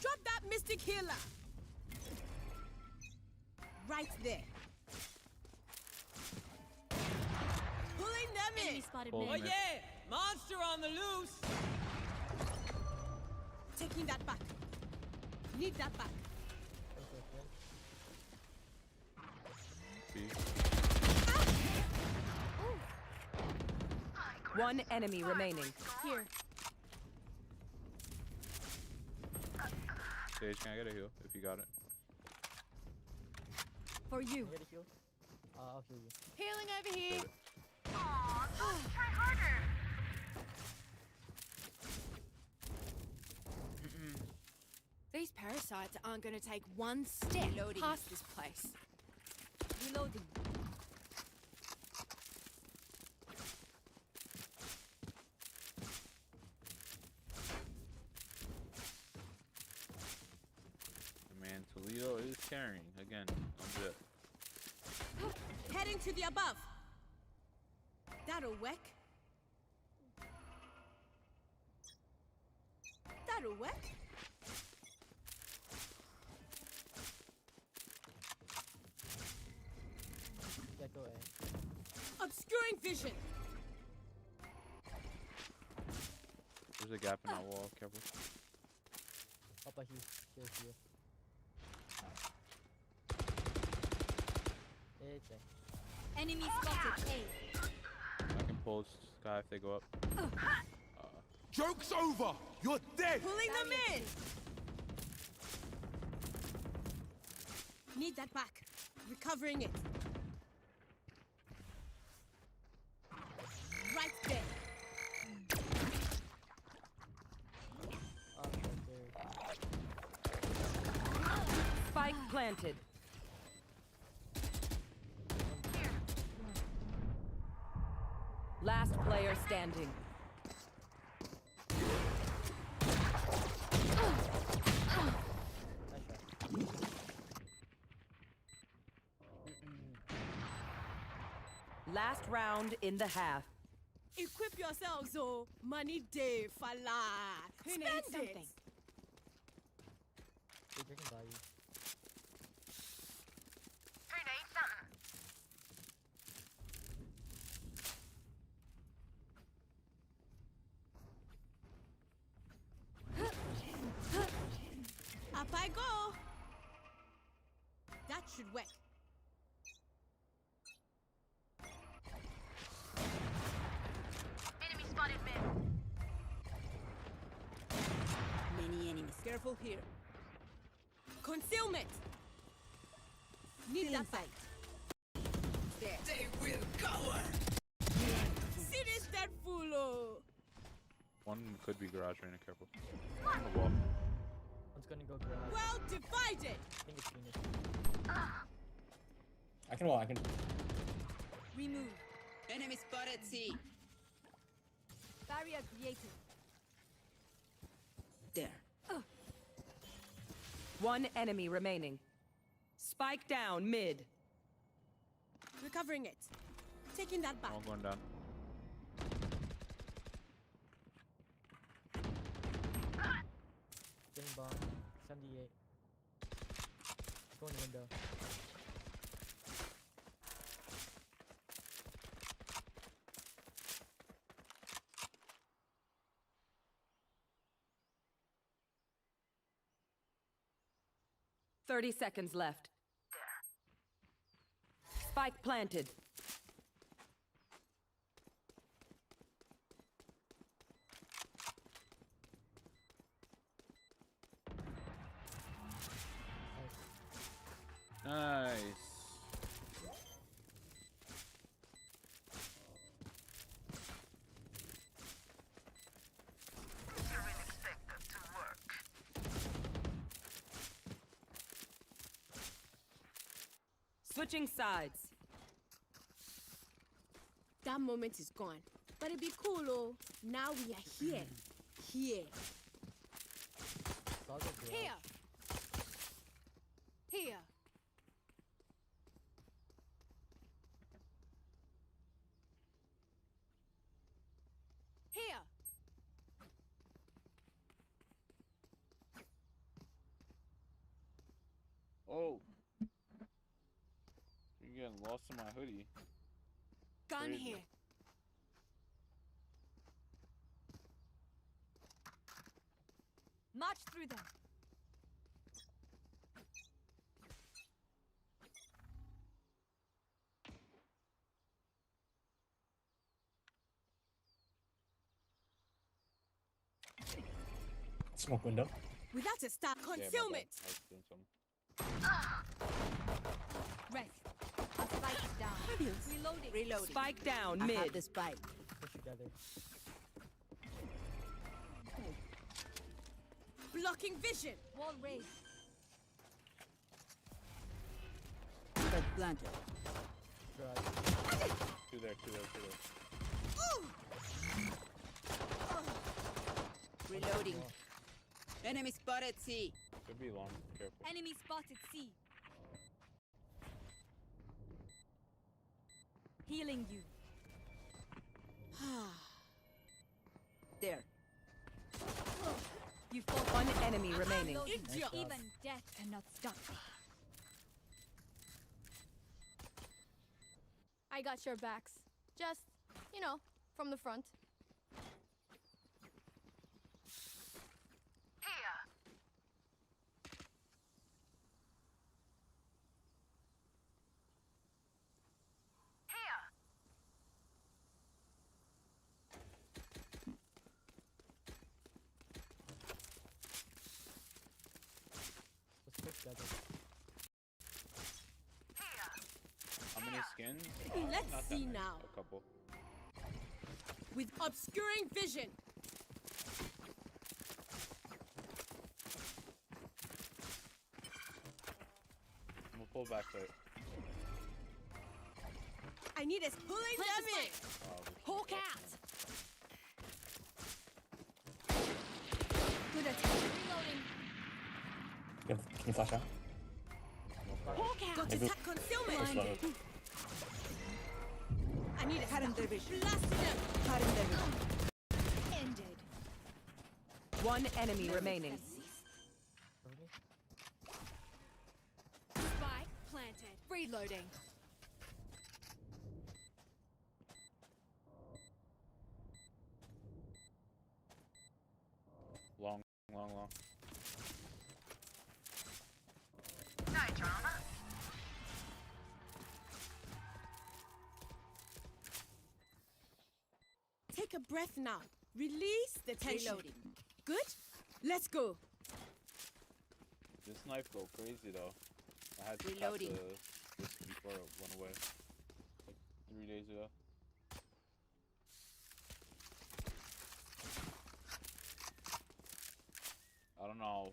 Drop that mystic healer. Right there. Pulling them in. spotted Pull mid. them in. yeah! Monster on the loose! Taking that back. Need that back. B. One enemy remaining. Here. Sage, can I get a heal if you got it? For you. Can I get a heal? I'll heal you. Healing over here. Aw, try harder. These parasites aren't going to take one step past this place. Reloading. Man, Toledo is carrying again. I'm good. Heading to the above. That'll work. That'll work. Gecko A. Obscuring vision. There's a gap in that wall. Careful. Up a heal. Heal, heal. It's A. Enemy spotted. A. I can pull Sky if they go up. Joke's over! You're dead! Pulling them in. Need that back. Recovering it. Right there. Spike planted. Last player standing. Last round in the half. Equip yourselves, oh. Money day, fala. Spend something. They can buy you. Who needs something? Up I go. That should work. Enemy spotted mid. Many enemies. Careful here. Concealment. Need that sight. There. They will cover. See this dead fool. Oh. One could be garage right now, careful. On the wall. One's gonna go garage. Well divided. I think it's Phoenix. I can wall, I can. Remove. Enemy spotted C. Barrier created. There. One enemy remaining. Spike down mid. Recovering it. Taking that back. All going down. Getting bomb. 78. Going window. There. 30 seconds left. Spike planted. Nice. You really expect that to work? Switching sides. That moment is gone. But it'd be cool, oh. Now we are here. Here. So I'll go garage. Here. Here. Here. Oh. You're getting lost in my hoodie. Gun Crazy. here. March through them. Smoke window. Without a start, concealment. I was doing something. Rest. Our spike is down. Reloading. Reloading. Spike down I mid. have the spike. Push together. Blocking vision. Wall raised. Spike planted. Garage. Two there. Reloading. Enemy spotted C. Could be long. Careful. Enemy spotted C. Healing you. There. You fought One enemy remaining. Idiot. Even death cannot stop me. I got your backs. Just, you know, from the front. Here. Here. Let's push together. How many skins? Let's Not that see many. now. A couple. With obscuring vision. full backside. I need us pulling them in. Oh, Hawk out. Good attack. Reloading. Can you flash out? Hawk out. Got Maybe- attack concealment. Just slow. I need a Harem dervish. Blasting them. Harem dervish. Ended. One enemy remaining. Spike planted. Reloading. Long. No drama. Take a breath now. Release the tension. Reloading. Good? Let's go. This knife go crazy though. I had to Reloading. tap this before it went away. Like 3 days ago. I don't know.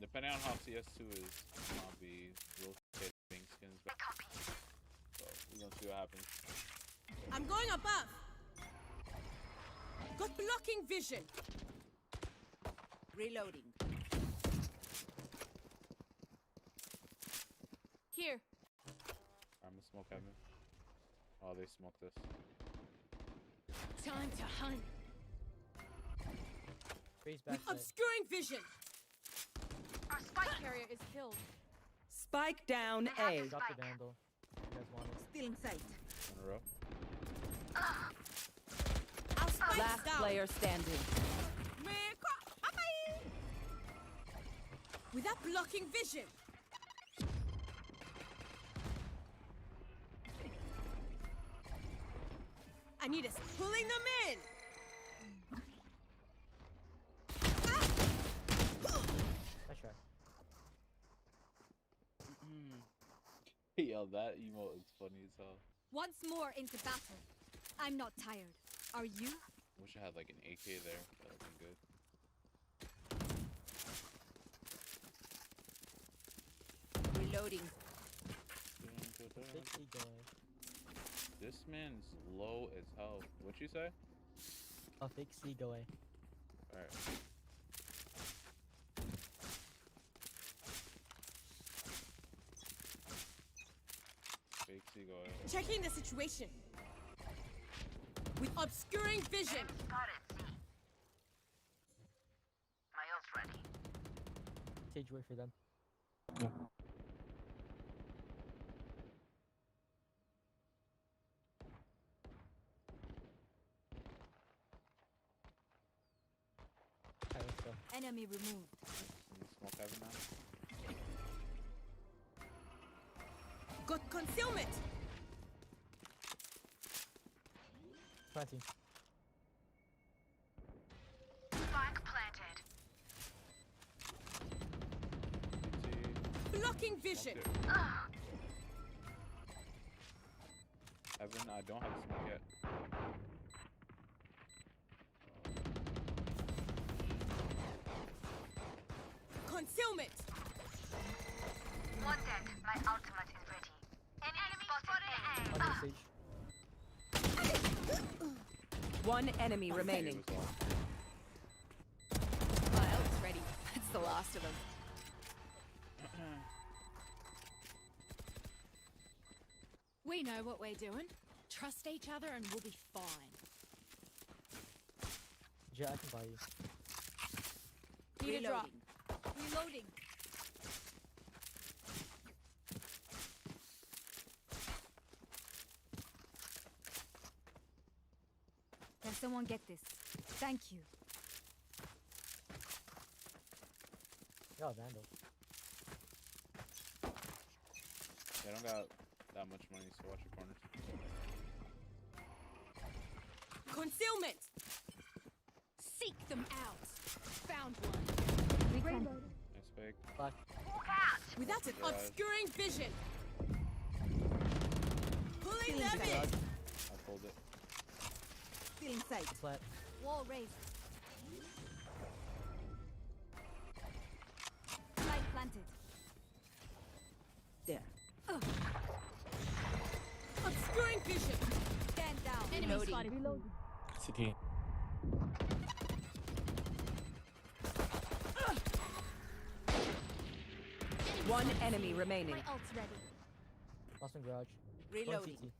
Depending on how CS2 is, I'll be rotating skins back. So we're gonna see what happens. I'm going above. Got blocking vision. Reloading. Here. I'm gonna smoke heaven. Oh, they smoked this. Time to hunt. Freeze With backside. obscuring vision. Our spike carrier is killed. Spike down A. Drop the vandal. You guys want it? Still in sight. In a row. Our spike's Last down. player standing. Without blocking vision. I need us pulling them in. Nice try. Yo, that emote is funny as hell. Once more into battle. I'm not tired. Are you? Wish I had like an AK there. That would've been good. Reloading. Big ego. This man's low as hell. What you say? A fake seagull. Alright. Fake seagull. Checking the situation. With obscuring vision. Spotted C. My ult's ready. Sage wait for them. Alright, let's go. Enemy removed. Smoke heaven now. Got concealment. Planting. Spike planted. Blocking vision. Heaven, I don't have a smoke yet. Concealment. One dead. My ultimate is ready. An enemy spotted A. Planting Sage. One enemy remaining. My ult's ready. It's the last of them. We know what we're doing. Trust each other and we'll be fine. Jet, I can buy you. Need a drop. Reloading. Can someone get this? Thank you. Yeah, vandal. I don't got that much money, so watch your corners. Concealment. Seek them out. Found one. Nice fake. Flash. Without an Garage. obscuring vision. Pulling them in. I pulled it. Still in sight. Flat. Wall raised. Light planted. There. Reloading. CT. One enemy remaining. My ult's ready. Last one garage. Reloading.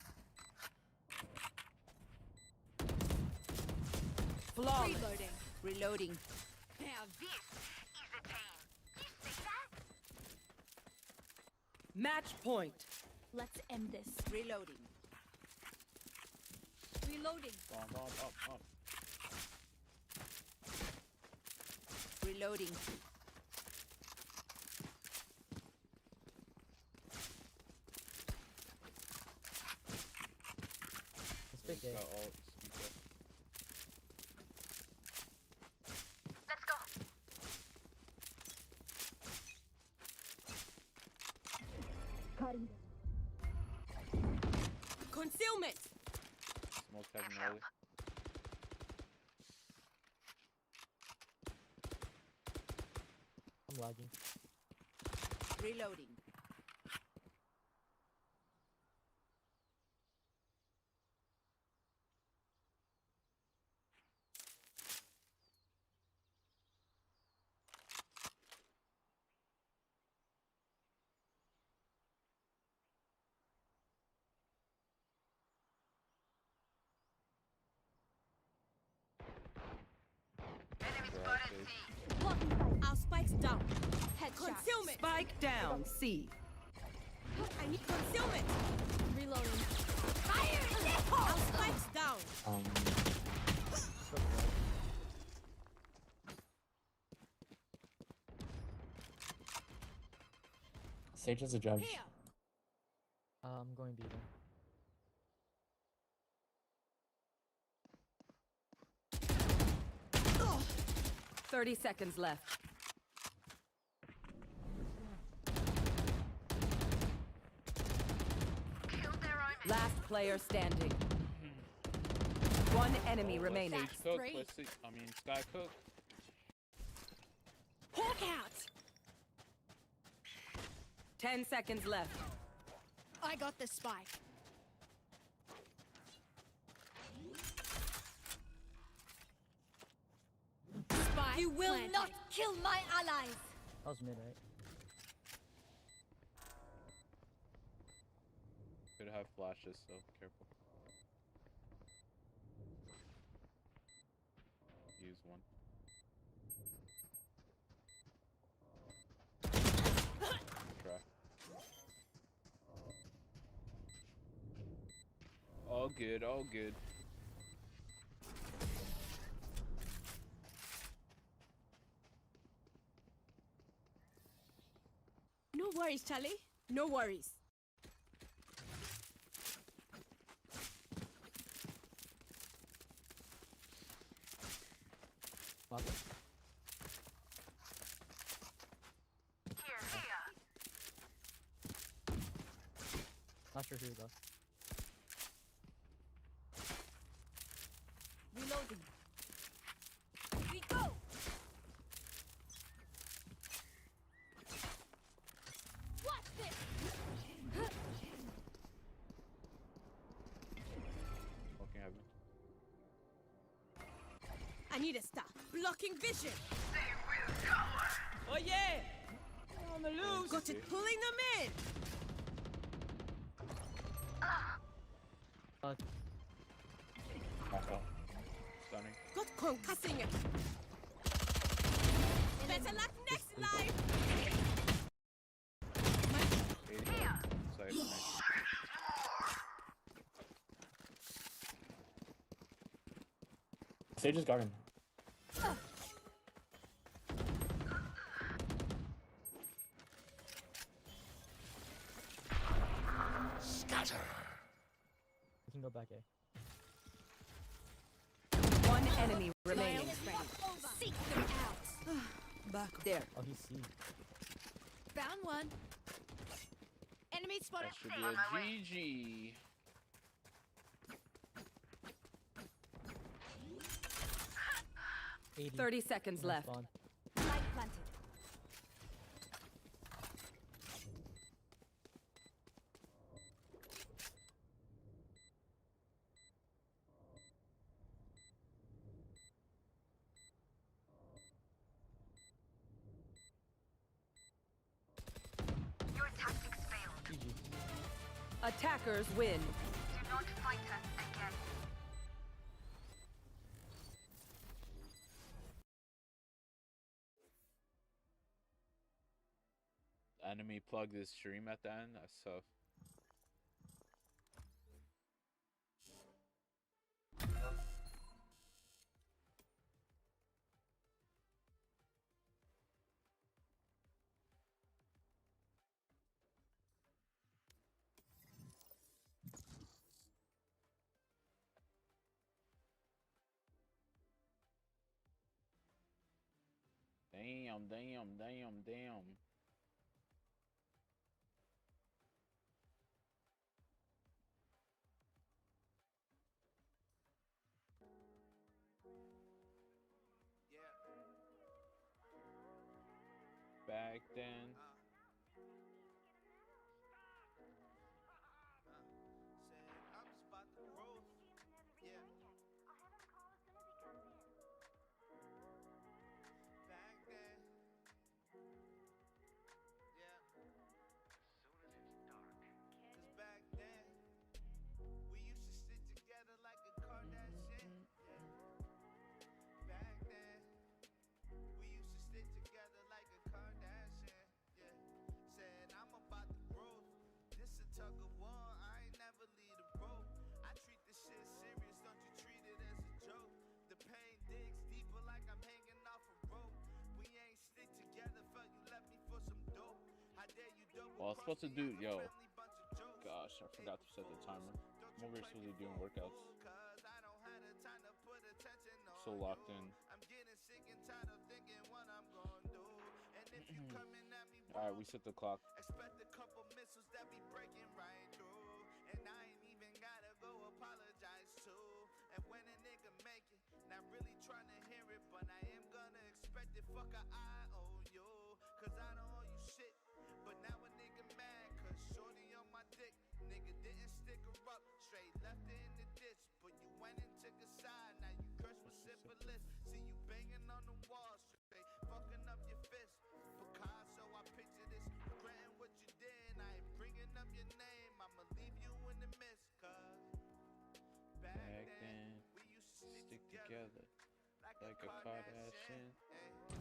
Flawless. Reloading. Reloading. Now this is a team. You see that? Match point. Let's end this. Reloading. Reloading. Up. Reloading. Let's pick A. Let's go. Concealment. Smoke heaven early. I'm lagging. Reloading. Enemy spotted C. Our spike's down. Headshot. Concealment. Spike down. C. I need concealment. Reloading. Fire in the hole. Our spike's down. Sage is a judge. Here. I'm going B then. 30 seconds left. Last player standing. One enemy remaining. Cook, let's see. Sky Cook. Hawk out. 10 seconds left. I got the spike. Spike. You will not kill my allies. That was mid, right? Could have flashes, so careful. Use one. Try. All good, all good. No worries, Charlie. No worries. What? Here. Not sure who though. Reloading. We go. What's this? Walking heaven. I need a stop. Blocking vision. Oh yeah! On the loose! Got it pulling them in. Stunning. Got concussing it. Better luck next life. 80. Side. Sage is garden. Scatter. We can go back A. One enemy remaining. Seek them out. Back there. Oh, he's C. Found one. Enemy spotted. That should be a GG. C. 30 seconds left. Spawn. Light planted. Attackers win. Do not fight us again. Enemy plugged his stream at the end. That's tough. Damn. Back then. Well, I was supposed to do, gosh, I forgot to set the timer. I'm over here supposed to be doing workouts. So locked in. Alright, we set the clock. Expect a couple missiles that be breaking right through, and I ain't even gotta go apologize to. And when a nigga make it, not really trying to hear it, but I am gonna expect it. Fuck a I owe you, cause I don't owe you shit. But now a nigga mad, cause shorty on my dick. Nigga didn't stick her up, straight left her in the ditch. But you went and took a side, now you cursed with syphilis. See you banging on the wall, straight fucking up your fist. Picasso, I picture this, regretting what you did. I ain't bringing up your name, I'ma leave you in the mist. Cause back then, we used to stick together like a Kardashian.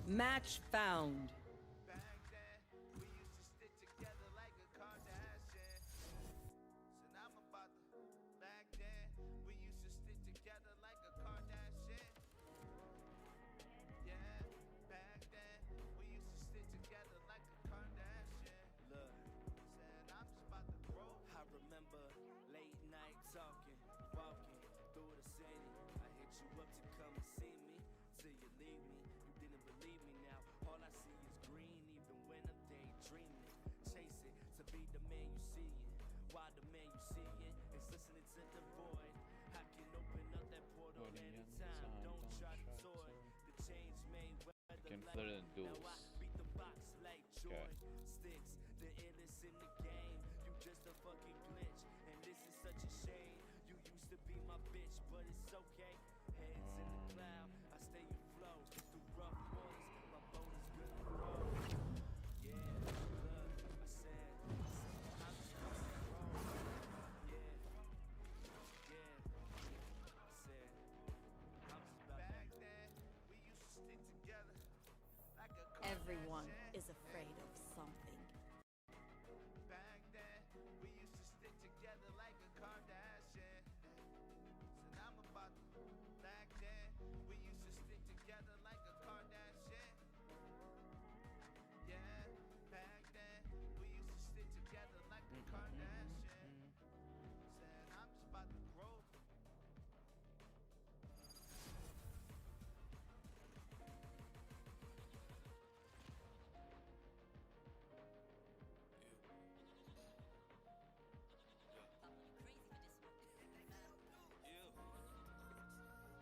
Match found. Better than duels. Okay. Sticks, the illest in the game. You just a fucking glitch, and this is such a shame. You used to be my bitch, but it's okay. Heads in the cloud, I stay afloat through rough waters. My boat is gonna roll. Yeah, look, I said, I'm just gonna roll. Yeah, I said, I'm just about back then. We used to stick together. Everyone is afraid of something. Back then, we used to stick together like a Kardashian. So now I'm about to. Back then, we used to stick together like a Kardashian. Yeah, back then, we used to stick together like a Kardashian. Said I'm just about to grow.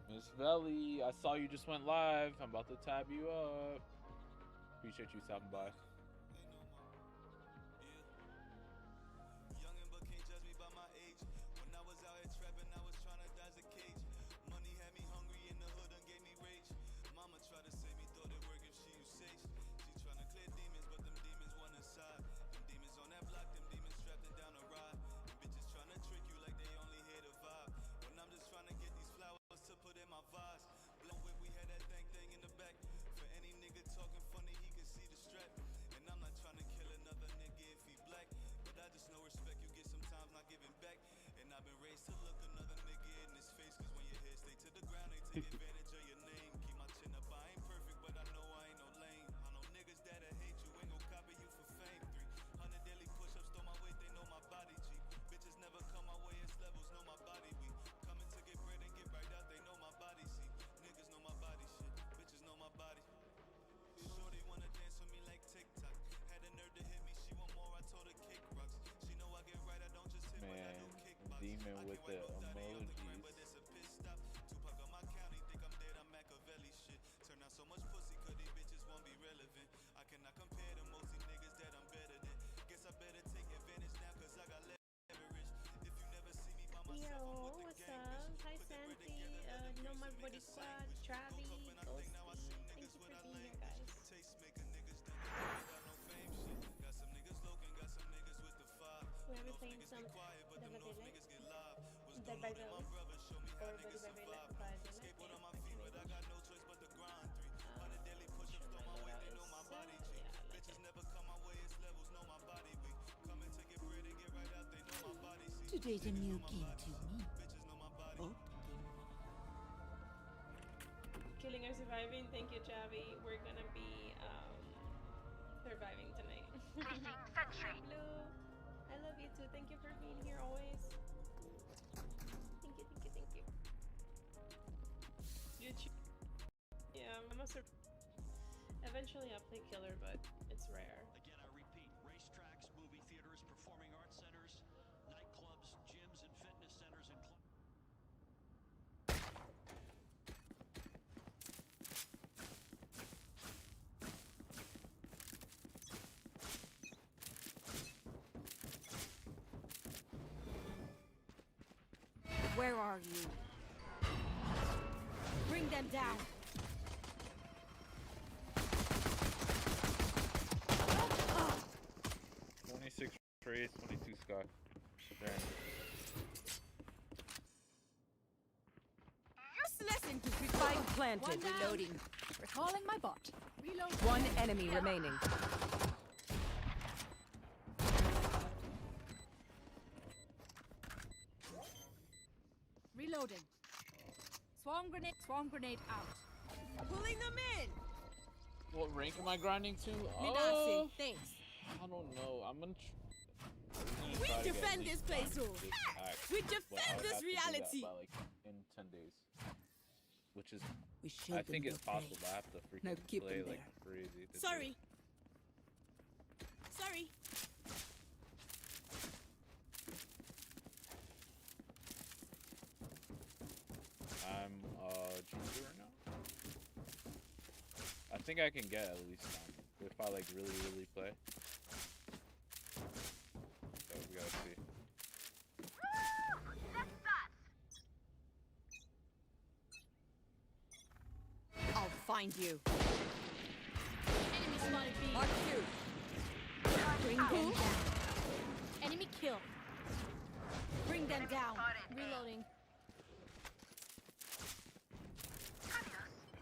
Miss Velly, I saw you just went live. I'm about to tab you up. Appreciate you stopping by. Youngin' but can't judge me by my age. When I was out here trapping, I was trying to dodge a cage. Money had me hungry in the hood and gave me rage. Mama tried to save me, thought it work if she used sage. She trying to clear demons, but them demons want inside. Them demons on that block, them demons strapping down a ride. Them bitches Man, demon with the emojis. Yo, what's up? Hi, Santi. No More Body Squad, Travi, Ghosty. Thank you for being here, guys. We're gonna be playing some Dead by Daylight. Dead by Daylight. Or Body by Daylight. By Daylight. Yeah, my loadout is Today's a new game to me. Oh. Killing or surviving. Thank you, Javi. We're gonna be surviving tonight. Hi, Blue. I love you too. Thank you for being here always. Thank you, thank you, thank you. YouTube. Yeah, I'm a eventually I'll play killer, but it's rare. Again, I repeat, racetracks, movie theaters, performing arts centers, nightclubs, gyms, and fitness centers, and Where are you? Bring them down. 26 Trace, 22 Scott. Darn. Just listen to me. Spike planted. Reloading. Recalling my bot. Reloading. One enemy remaining. Reloading. Swarm grenade out. Pulling them in. What rank am I grinding to? Midassi, thanks. I don't know. I'm gonna We try to get defend at this least place, one oh. this act, We but defend I would this have to do that reality. by, like, in 10 days. Which is, We showed I think them it's no possible, place. but I have to freaking Now keep play them like crazy. To do Sorry. it. Sorry. I'm GG right now. I think I can get at least if I like really play. So we gotta see. I'll find you. Enemy spotted B. Mark 2. Bring them down. Enemy kill. Bring them down. Reloading.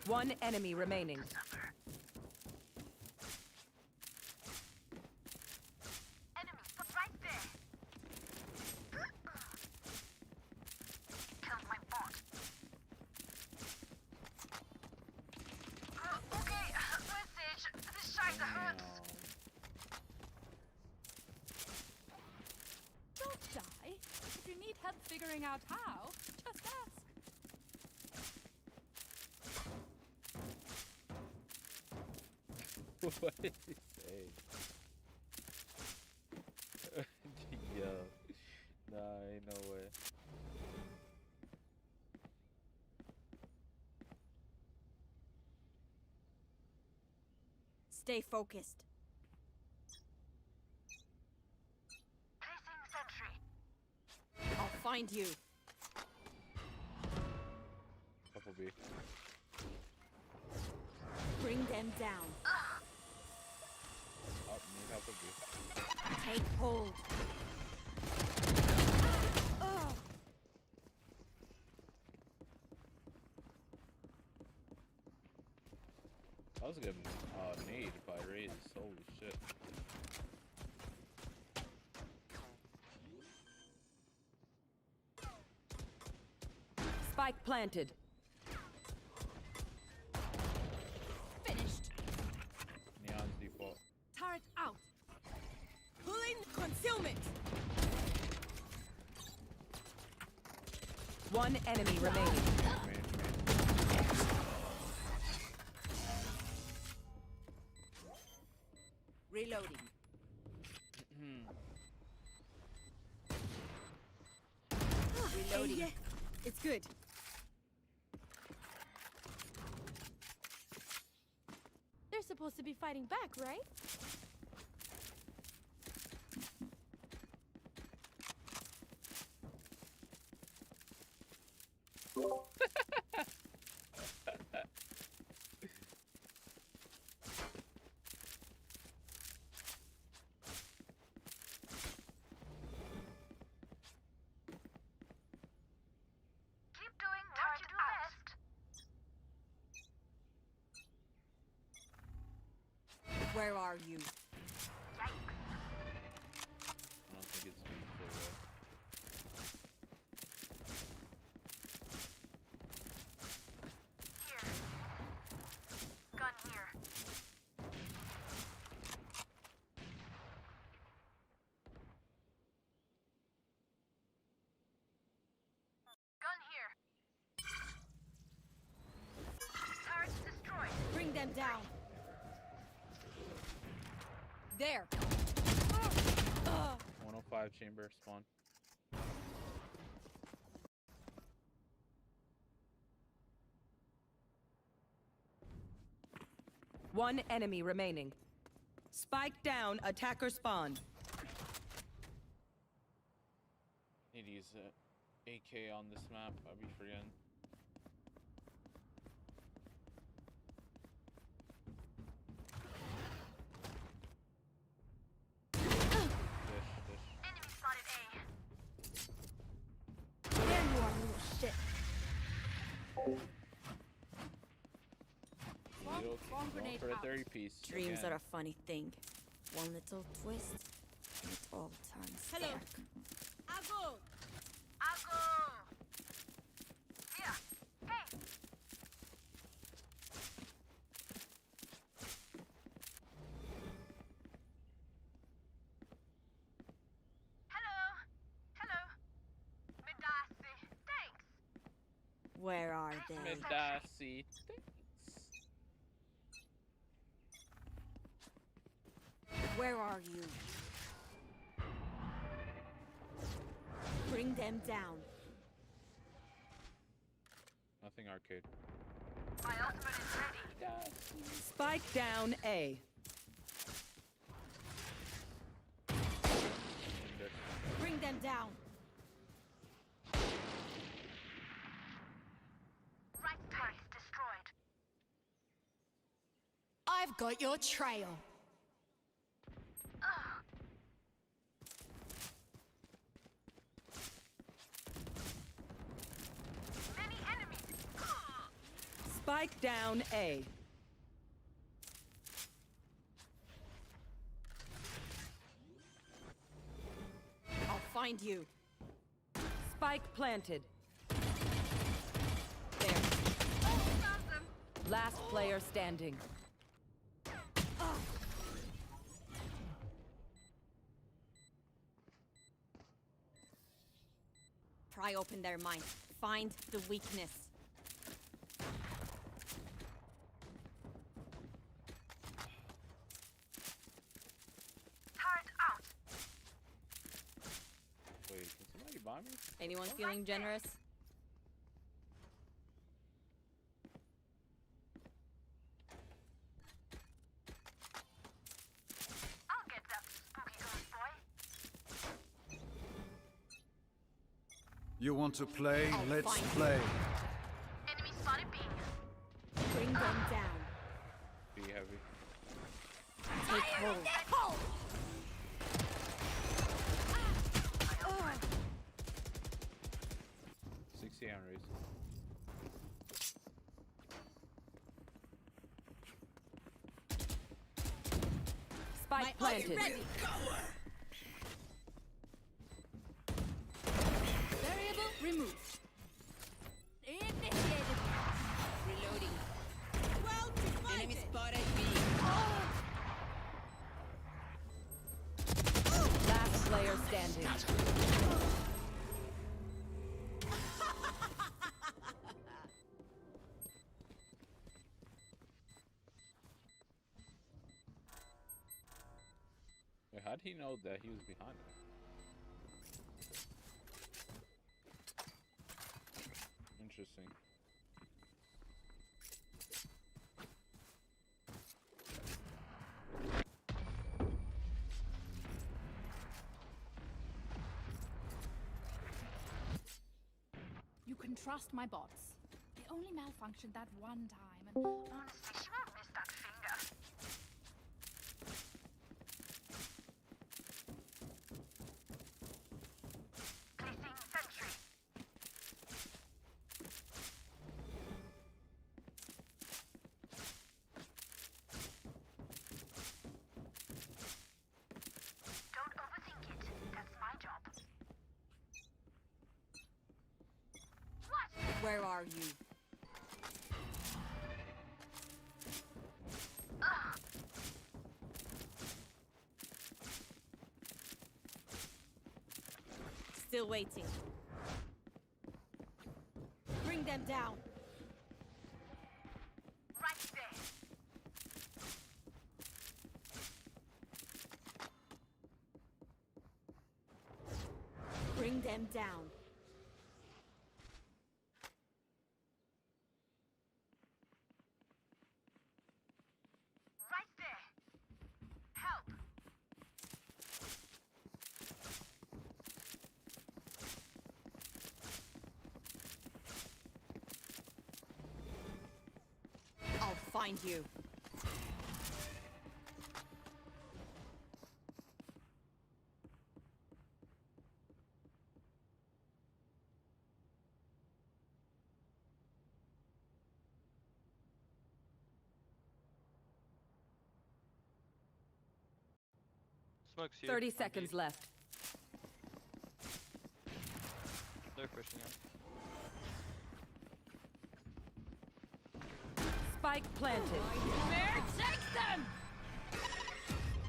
One enemy remaining. Don't die. If you need help figuring out how, just ask. What did you say? Yo. Nah, ain't no way. Stay focused. I'll find you. Couple B. Bring them down. Oh, need help with B. Take hold. That was a good nade by Raze. Holy shit. Spike planted. Turret out. Pulling concealment. One enemy remaining. Reloading. Reloading. Yeah, it's good. They're supposed to be fighting back, right? Keep doing what you do best. Where are you? I don't think it's gonna play well. Here. Gun here. Gun here. Turrets destroyed. Bring them down. There. 105 chamber spawn. One enemy remaining. Spike down, attacker spawn. Need to use AK on this map. I'll be forgetting. Enemy spotted A. There you are, little shit. Going for a 30 piece. Dreams again. are a funny thing. One little twist, and it all turns Hello. dark. Ago. Ago. Here. Hey. Hello. Hello. Midasi. Thanks. Where are they? Midasi. Where are you? Bring them down. Nothing arcade. My ultimate is ready. Spike down A. Bring them down. Right turret destroyed. I've got your trail. Many enemies. Spike down A. I'll find you. Spike planted. There. Found them. Last player standing. Pry open their mind. Find the weakness. Turret out. Wait, can somebody buy me? Anyone feeling generous? I'll get that spooky ghost boy. You want to play? I'll Let's find you. play. Enemy spotted B. Bring them down. Be heavy. Take hold. 60 on race. Spike planted. Variable removed. Initiated. Reloading. Enemy spotted B. standing. Wait, how'd he know that he was behind him? Interesting. You can trust my bots. They only malfunctioned that one time, and Honestly, she won't miss that finger. Placing sentry. Don't overthink it. That's my job. What? Where are you? Still waiting. Bring them down. Right there. Bring them down. Right there. Help. I'll find you. Smoke's here. 30 seconds left. They're pushing up. Spike planted. Bear, take them!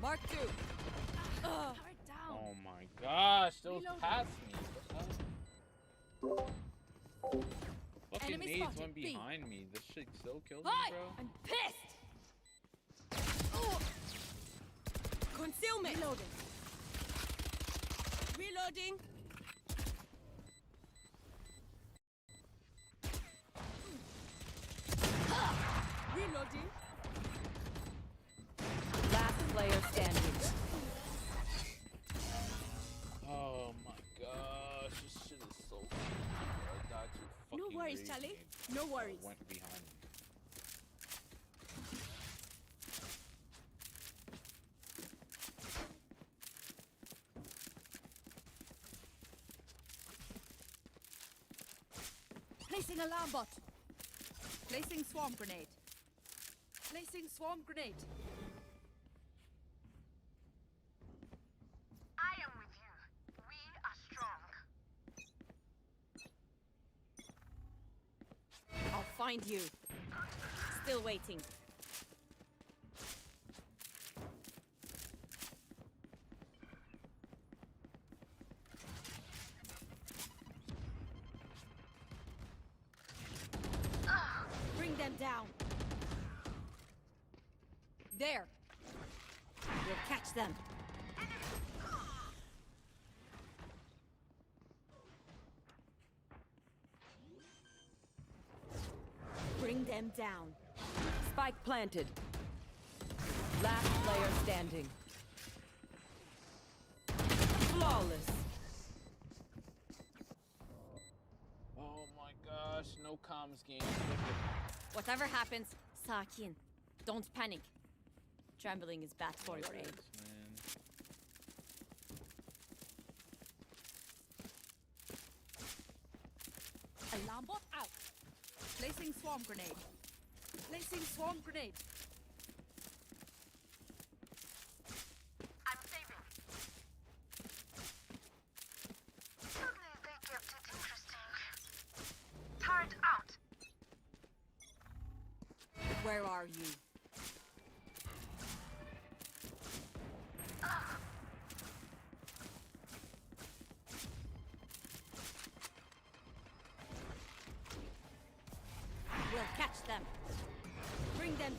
Mark 2. Down. Oh my gosh, those Reloading. past me. Fucking Enemy nades spotted. went B. behind me. This shit still killed me, Hi! bro. I'm pissed! Concealment. Reloading. Reloading. Reloading. Last player standing. Oh my gosh, this shit is so funny. I died to fucking No worries, rage Charlie. nades No that worries. Went behind me. Placing alarm bot. Placing swarm grenade. Placing swarm grenade. I am with you. We are strong. I'll find you. Still waiting. Bring them down. There. We'll catch them. Bring them down. Spike planted. Last player standing. Flawless. Oh my gosh, no comms game. Whatever happens, sakin. Don't panic. Trembling is bad for your aim. Alarm bot out. Placing swarm grenade. Placing swarm grenade. I'm saving. Suddenly they kept it interesting. Turret out. Where are you?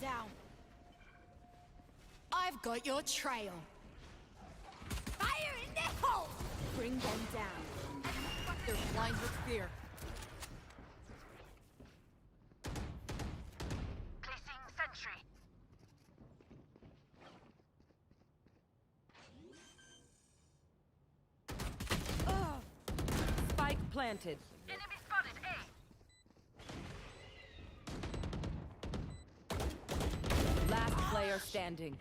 down. I've got your trail. Fire in the hole! Bring them down. They're blind with fear. Placing sentry. Spike planted. Enemy spotted A. Last player standing.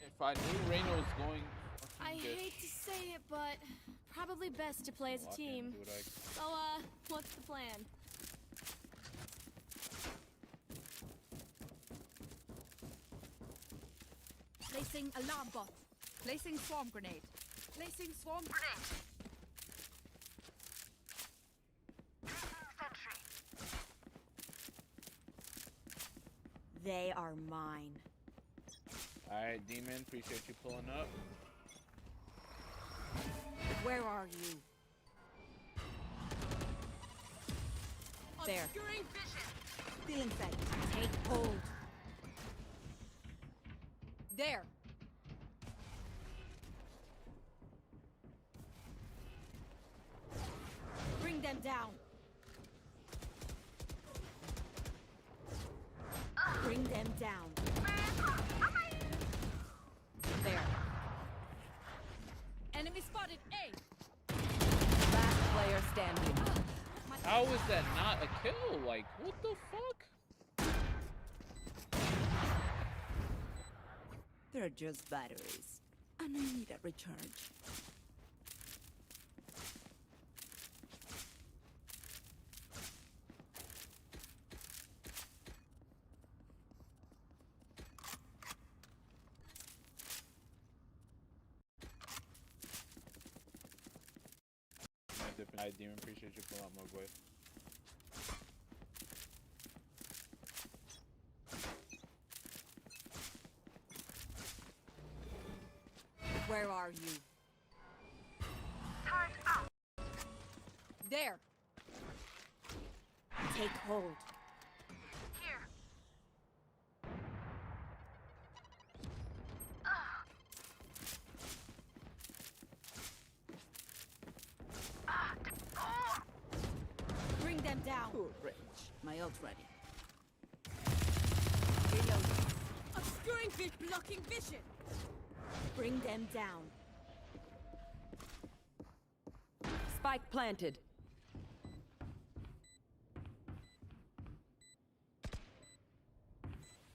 If I knew Reyna was going, I hate to say it, but probably best to play as a team. So, what's the plan? Placing alarm bot. Placing swarm grenade. Placing swarm grenade. Sentry. They are mine. Alright, Demon, appreciate you pulling up. Where are you? There. Obscuring vision. Feeling sight. Take hold. There. Bring them down. Bring them down. There. Enemy spotted A. Last player standing. How is that not a kill? Like, what the fuck? They're just batteries. And I need a recharge. Alright, Demon, appreciate you pulling up, my boy. Where are you? Turned out. There. Take hold. Here. Bring them down. Cool range. My ult ready. Reloading. Obscuring fish blocking vision. Bring them down. Spike planted.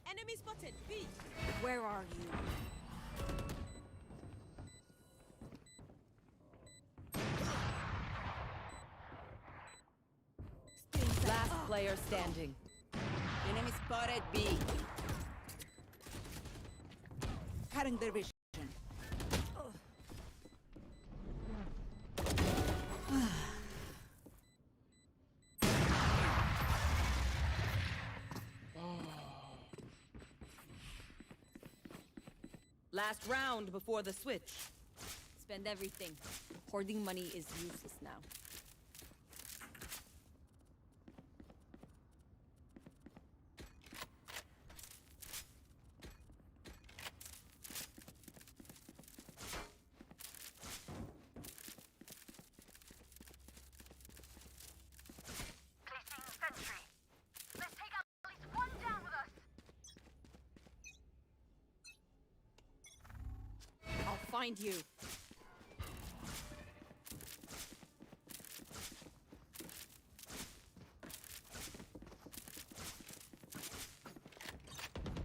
Enemy spotted. B. Where are you? Last player standing. Enemy spotted B. Cutting their vision. Last round before the switch. Spend everything. Hoarding money is useless now. Placing sentry. Let's take out at least one down with us. I'll find you.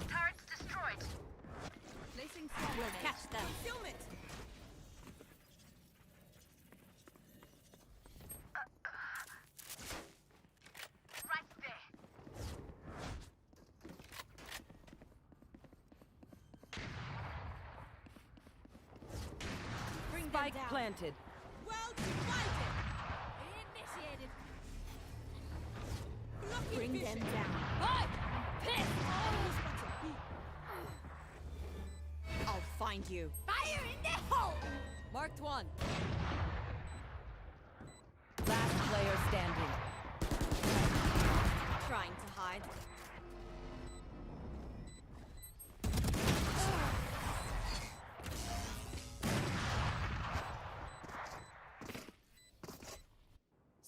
Turrets destroyed. Placing swarm grenade. Catch them. Concealment. Right there. Bring them Spike down. planted. Well divided. Initiated. Blocking Bring vision. them down. Hi! Piss! I'll find you. Fire in the hole! Marked one. mind.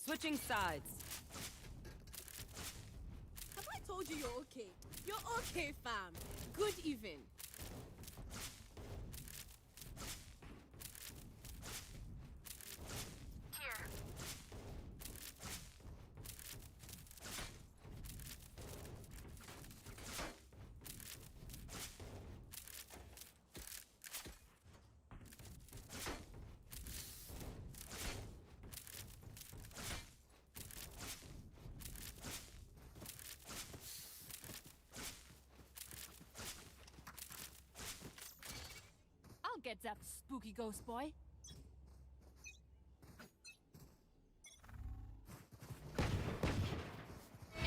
Switching sides. Have I told you you're okay? You're okay, fam. Good even. Here. I'll get that spooky ghost boy.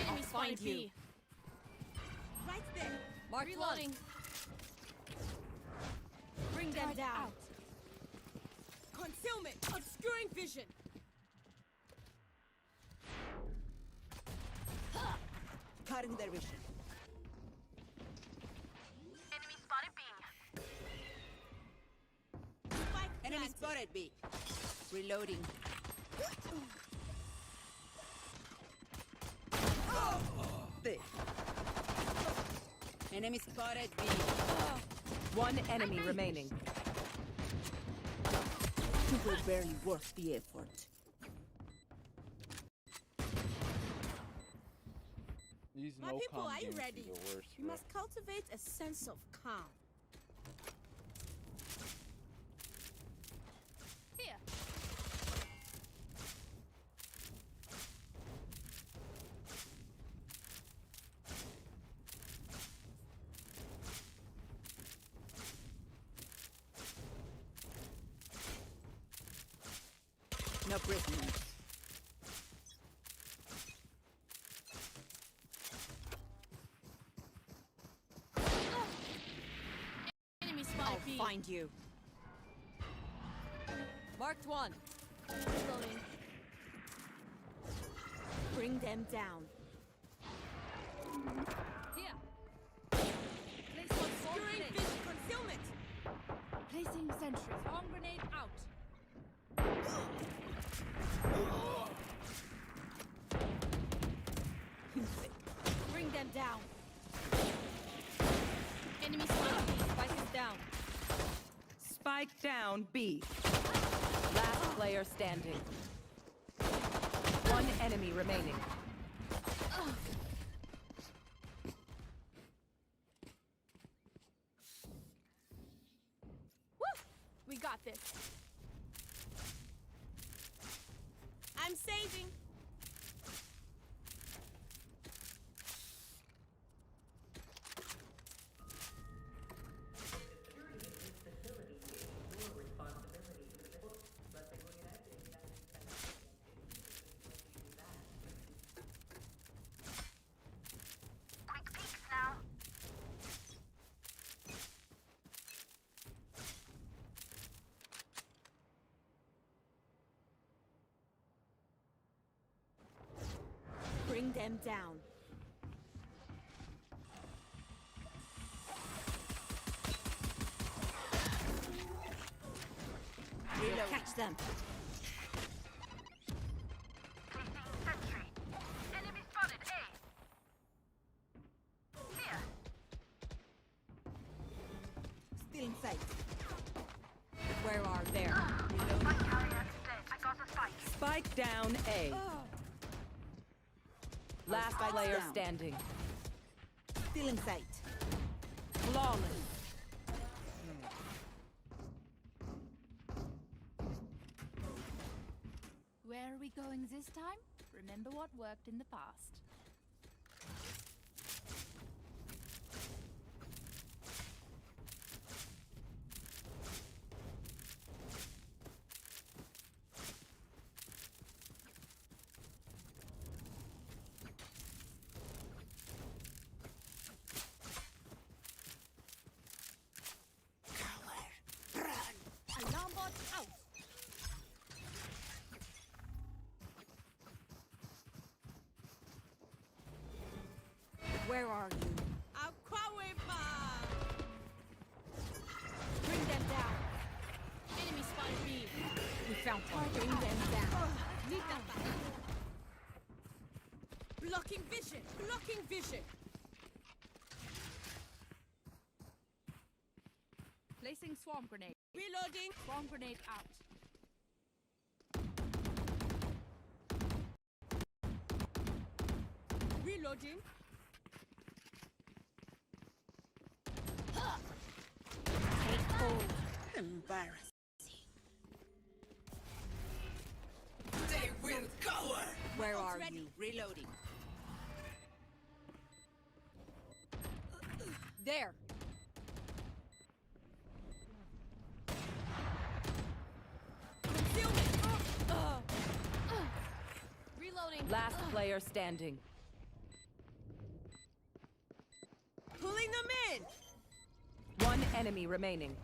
Enemy find spotted you. B. Right there. Mark loading. Bring them Guard down. out. Concealment. Obscuring vision. Cutting their vision. Enemy spotted B. Spike Enemy planted. spotted B. Reloading. Thick. Enemy spotted B. One enemy remaining. It will barely worth the effort. These My no people, calm are you games ready? are the worst, You bro. must cultivate a sense of calm. Here. No prisoners. Enemy spotted B. I'll find you. Marked one. Reloading. Bring them down. Here. Obscuring vision. Concealment. Placing sentry. Swarm grenade out. Bring them down. Enemy spotted B. Spike is down. Spike down B. Last player standing. One enemy remaining. Woo! We got this. I'm saving. Quick peeks now. Bring them down. We'll catch them. Placing sentry. Enemy spotted A. Here. Still in sight. Where are they? Spike carrier is dead. I got a spike. Spike down A. Last Spike's player down. standing. Still in sight. Flawless. Where are we going this time? Remember what worked in the past. Alarm bot out. Where are you? Bring them down. Enemy spotted B. We found one. Bring them down. Need them back. Blocking vision. Blocking vision. Placing swarm grenade. Reloading. Swarm grenade out. Reloading. Take hold. Embarrassing. They will cover. Where are you? Reloading. There. Reloading. Last player standing. Pulling them in. One enemy remaining.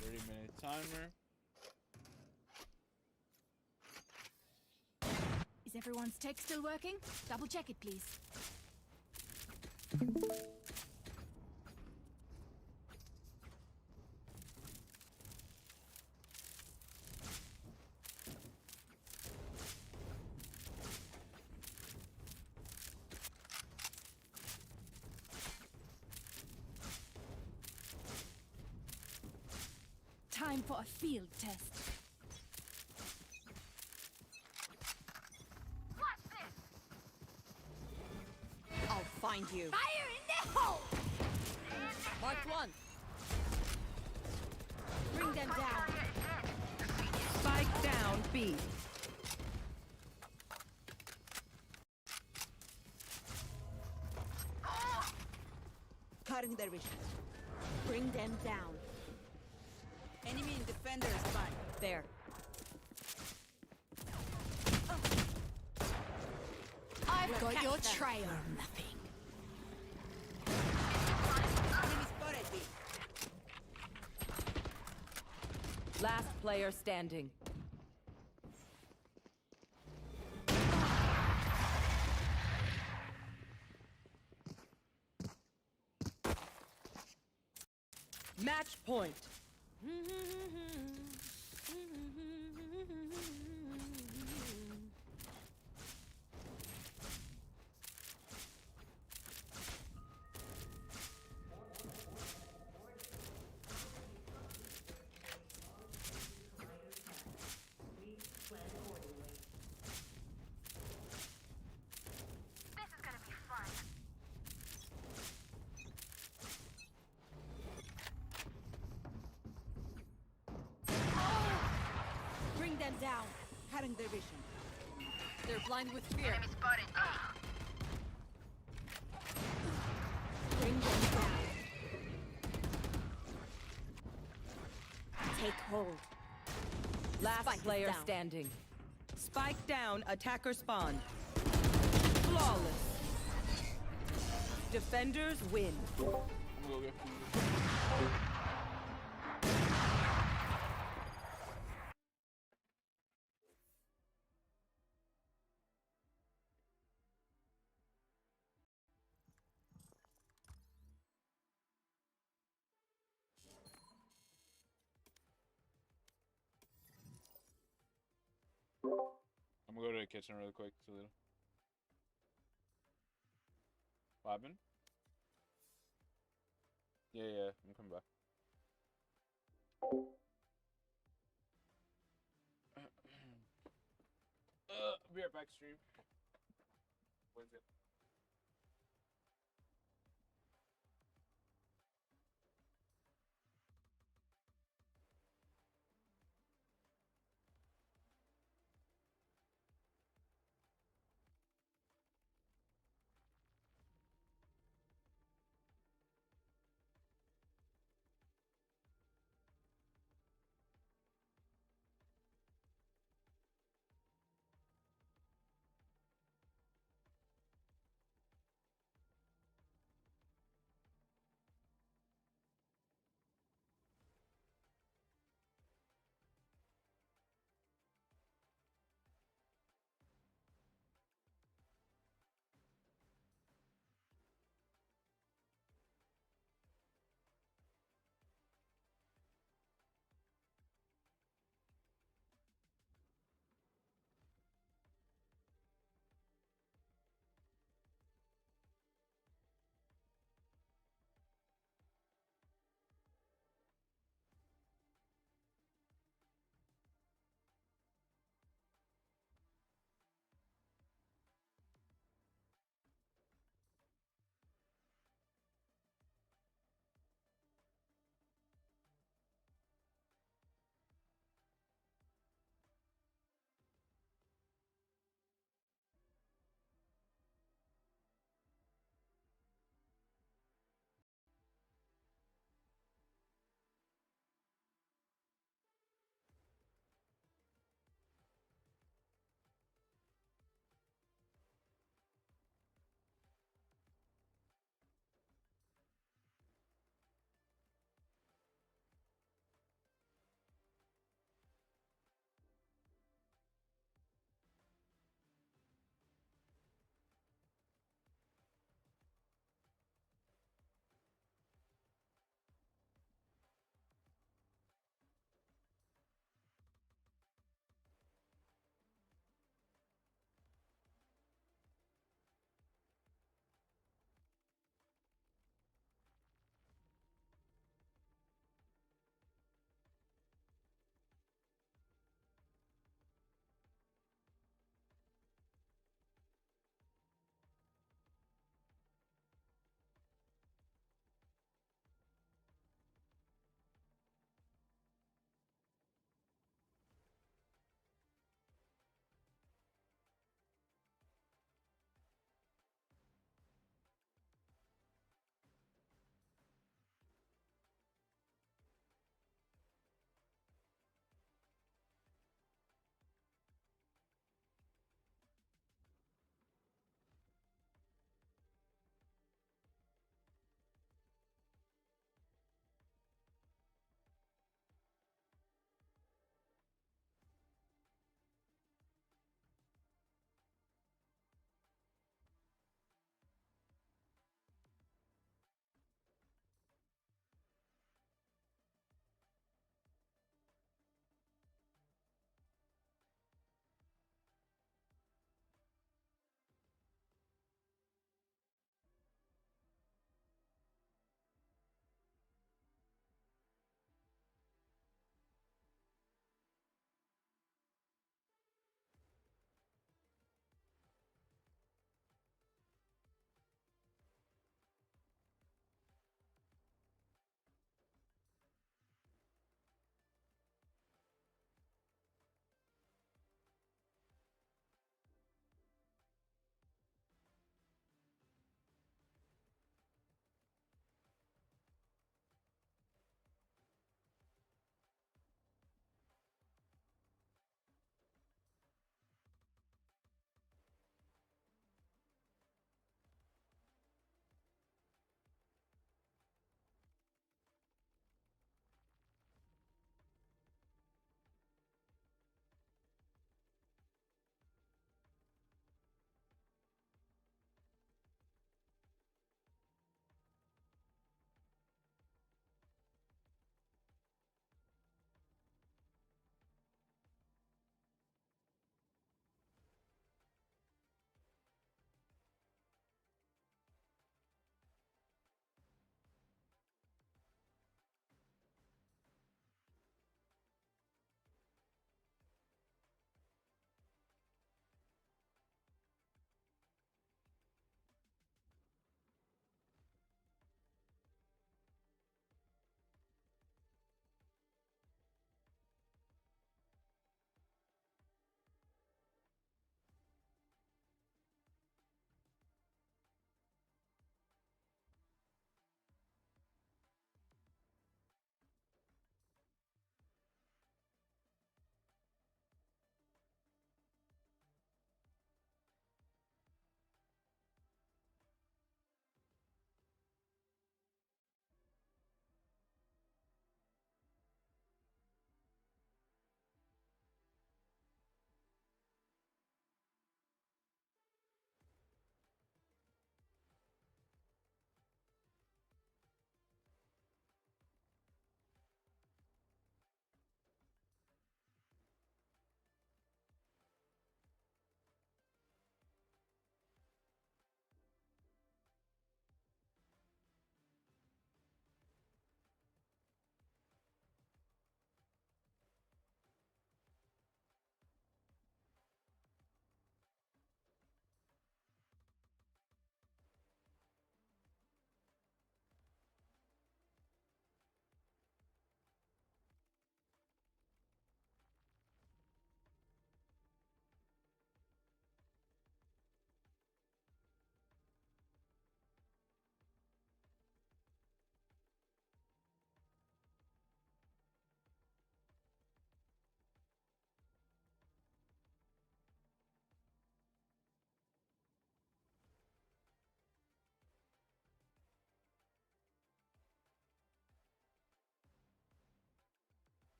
30-minute timer. Is everyone's tech still working? Double check it, please. Time for a field test. I'll find you. Fire in the hole! Marked one. Bring them down. Spike down B. Cutting their vision. Bring them down. Enemy and defender is fine. There. I've got your trail. Nothing. Enemy spotted B. Last player standing. Match point. Bring them down. Cutting their vision. They're blind with fear. Enemy spotted. Bring them down. Take hold. Last Spike is player down. standing. Spike down, attacker spawn. Flawless. Defenders win. I'm gonna go get food. I'm gonna go to the kitchen really quick, Toledo. What happened? Yeah, I'm coming back. I'll be right back, stream. When's it?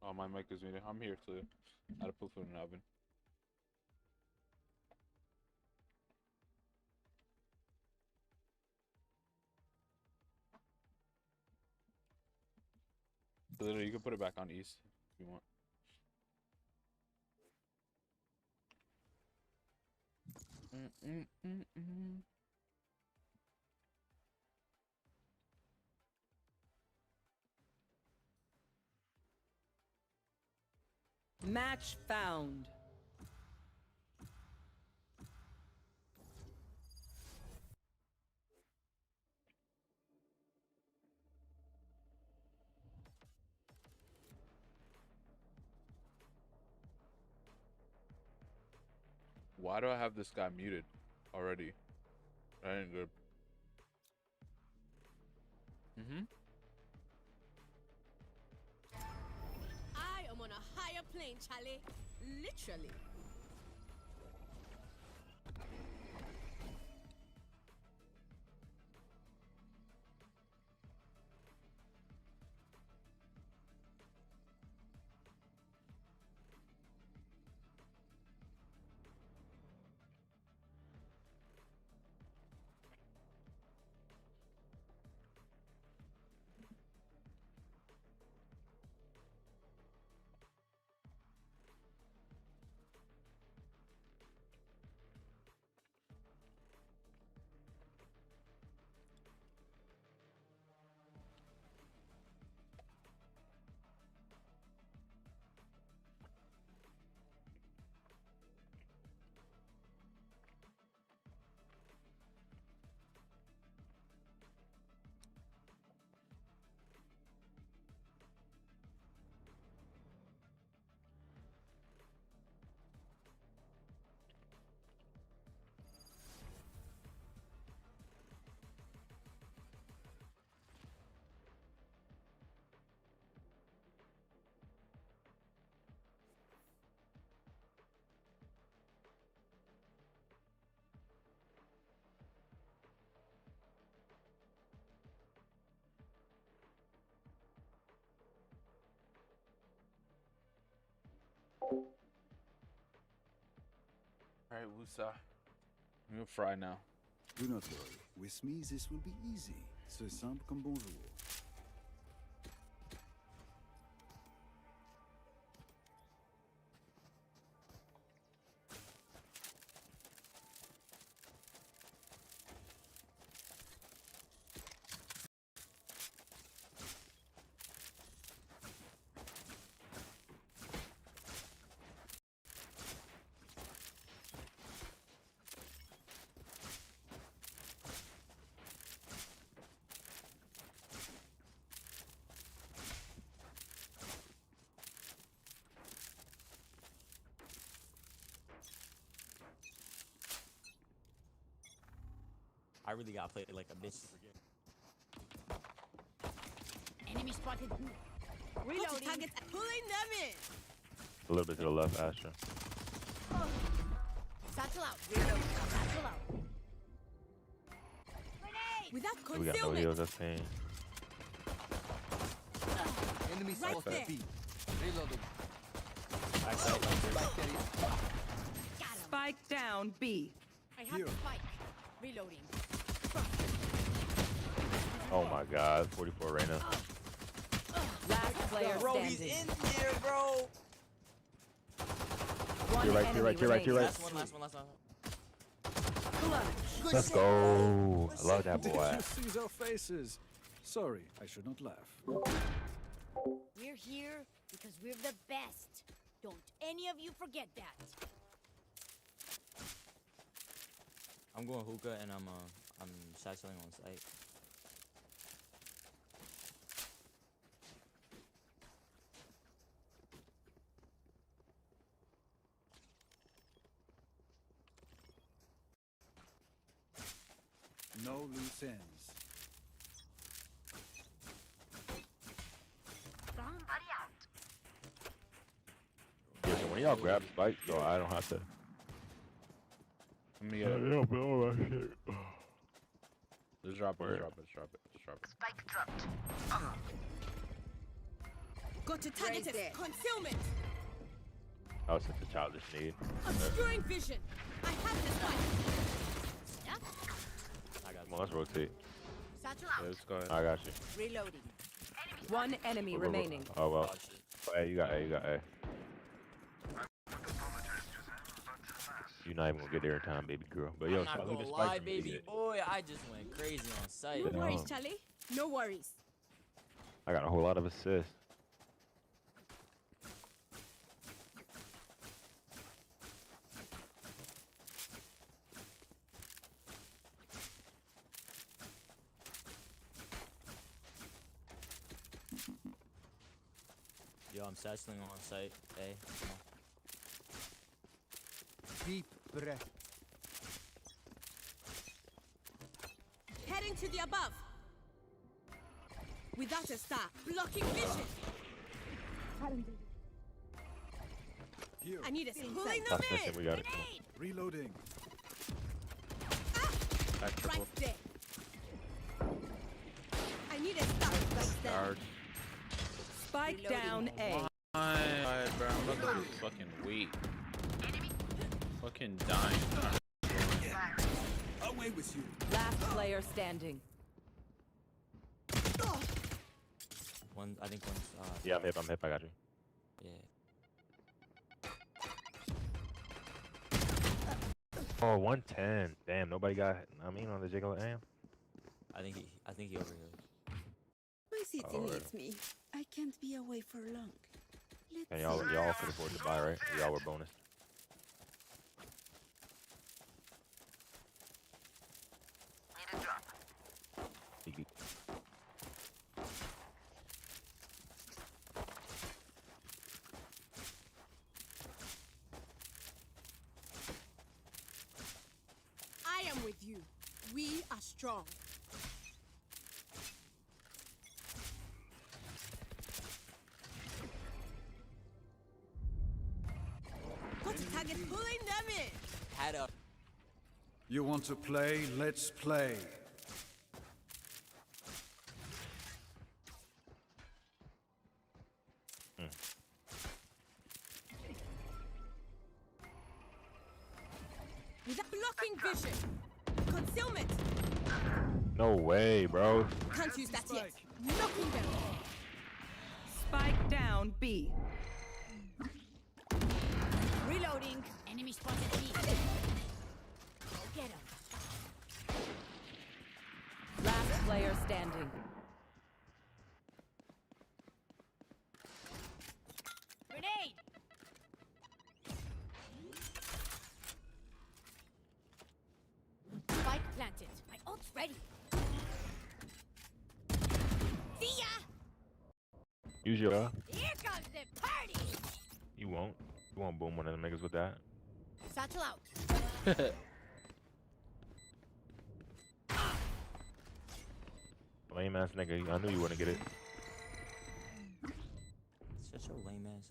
Oh, my mic is muted. I'm here too. I had to put food in the oven. So literally, you can put it back on east if you want. Match found. Why do I have this guy muted already? That ain't good. I am on a higher plane, Charlie. Literally. Alright, Wusa. I'm gonna fry now. Do not worry. With me, this will be easy. C'est simple comme bonjour. I really gotta play it like a bitch. Enemy spotted. Reloading. Target. Pulling them in. A little bit to the left, Astra. Satchel out. Reloading. Satchel out. Grenade. Without We got no concealment. heals, that's pain. Enemy Right spotted there. B. Reloading. Got him. Spike down B. I have the spike. Reloading. Oh my god, 44 Reyna. Last player Bro, standing. he's in there, bro. One You're right, you're right, you're right, you're right. Last one. Clutch. Let's go. I love that Did boy. you see their faces? Sorry, I should not laugh. We're here because we're the best. Don't any of you forget that. I'm going hookah and I'm satcheling on site. No loose ends. Somebody out. Yeah, so when y'all grab spike, so I don't have to. Let me Just drop it, just drop it, just drop it, just drop it. Spike dropped. Got to target it. Concealment. That was such a childish need. Obscuring vision. I have this one. Come on, let's rotate. Satchel Yeah, let's go ahead. I got you. Reloading. One enemy remaining. Oh well. Hey, you got A, you got A. You're not even gonna get there in time, baby girl. But yo, I'm not gonna lie, baby boy. I just went crazy on sight. No worries, Charlie. No worries. I got a whole lot of assists. Yo, I'm satcheling on site. Hey, come on. Deep breath. Heading to the above. Without a star. Blocking vision. Here. I need a pulling them Last mission, in. we got it. Reloading. Right there. I need a star right there. Guard. Spike down A. Alright, bro. I'm about to fucking wait. Fucking dying. Away with you. Last player standing. One, I think one's. Yeah, I'm hip, I got you. Yeah. Oh, 110. Damn, nobody got, I mean, on the jiggle am. I think he overhealed. My city Oh, needs me. I can't be away for long. And y'all could afford to buy, right? Y'all were bonus. Need a drop. I am with you. We are strong. Got to target pulling them in. Had up. You want to play? Let's play. With a blocking vision. Concealment. No way, bro. Can't use that yet. Knocking them. Spike down B. Reloading. Enemy spotted B. Go get him. Last player standing. Grenade. Spike planted. My ult's ready. See ya. Use your. Here comes the party. You won't. You won't boom one of them niggas with that. Satchel out. Lame ass nigga. I knew you wouldn't get it. Such a lame ass.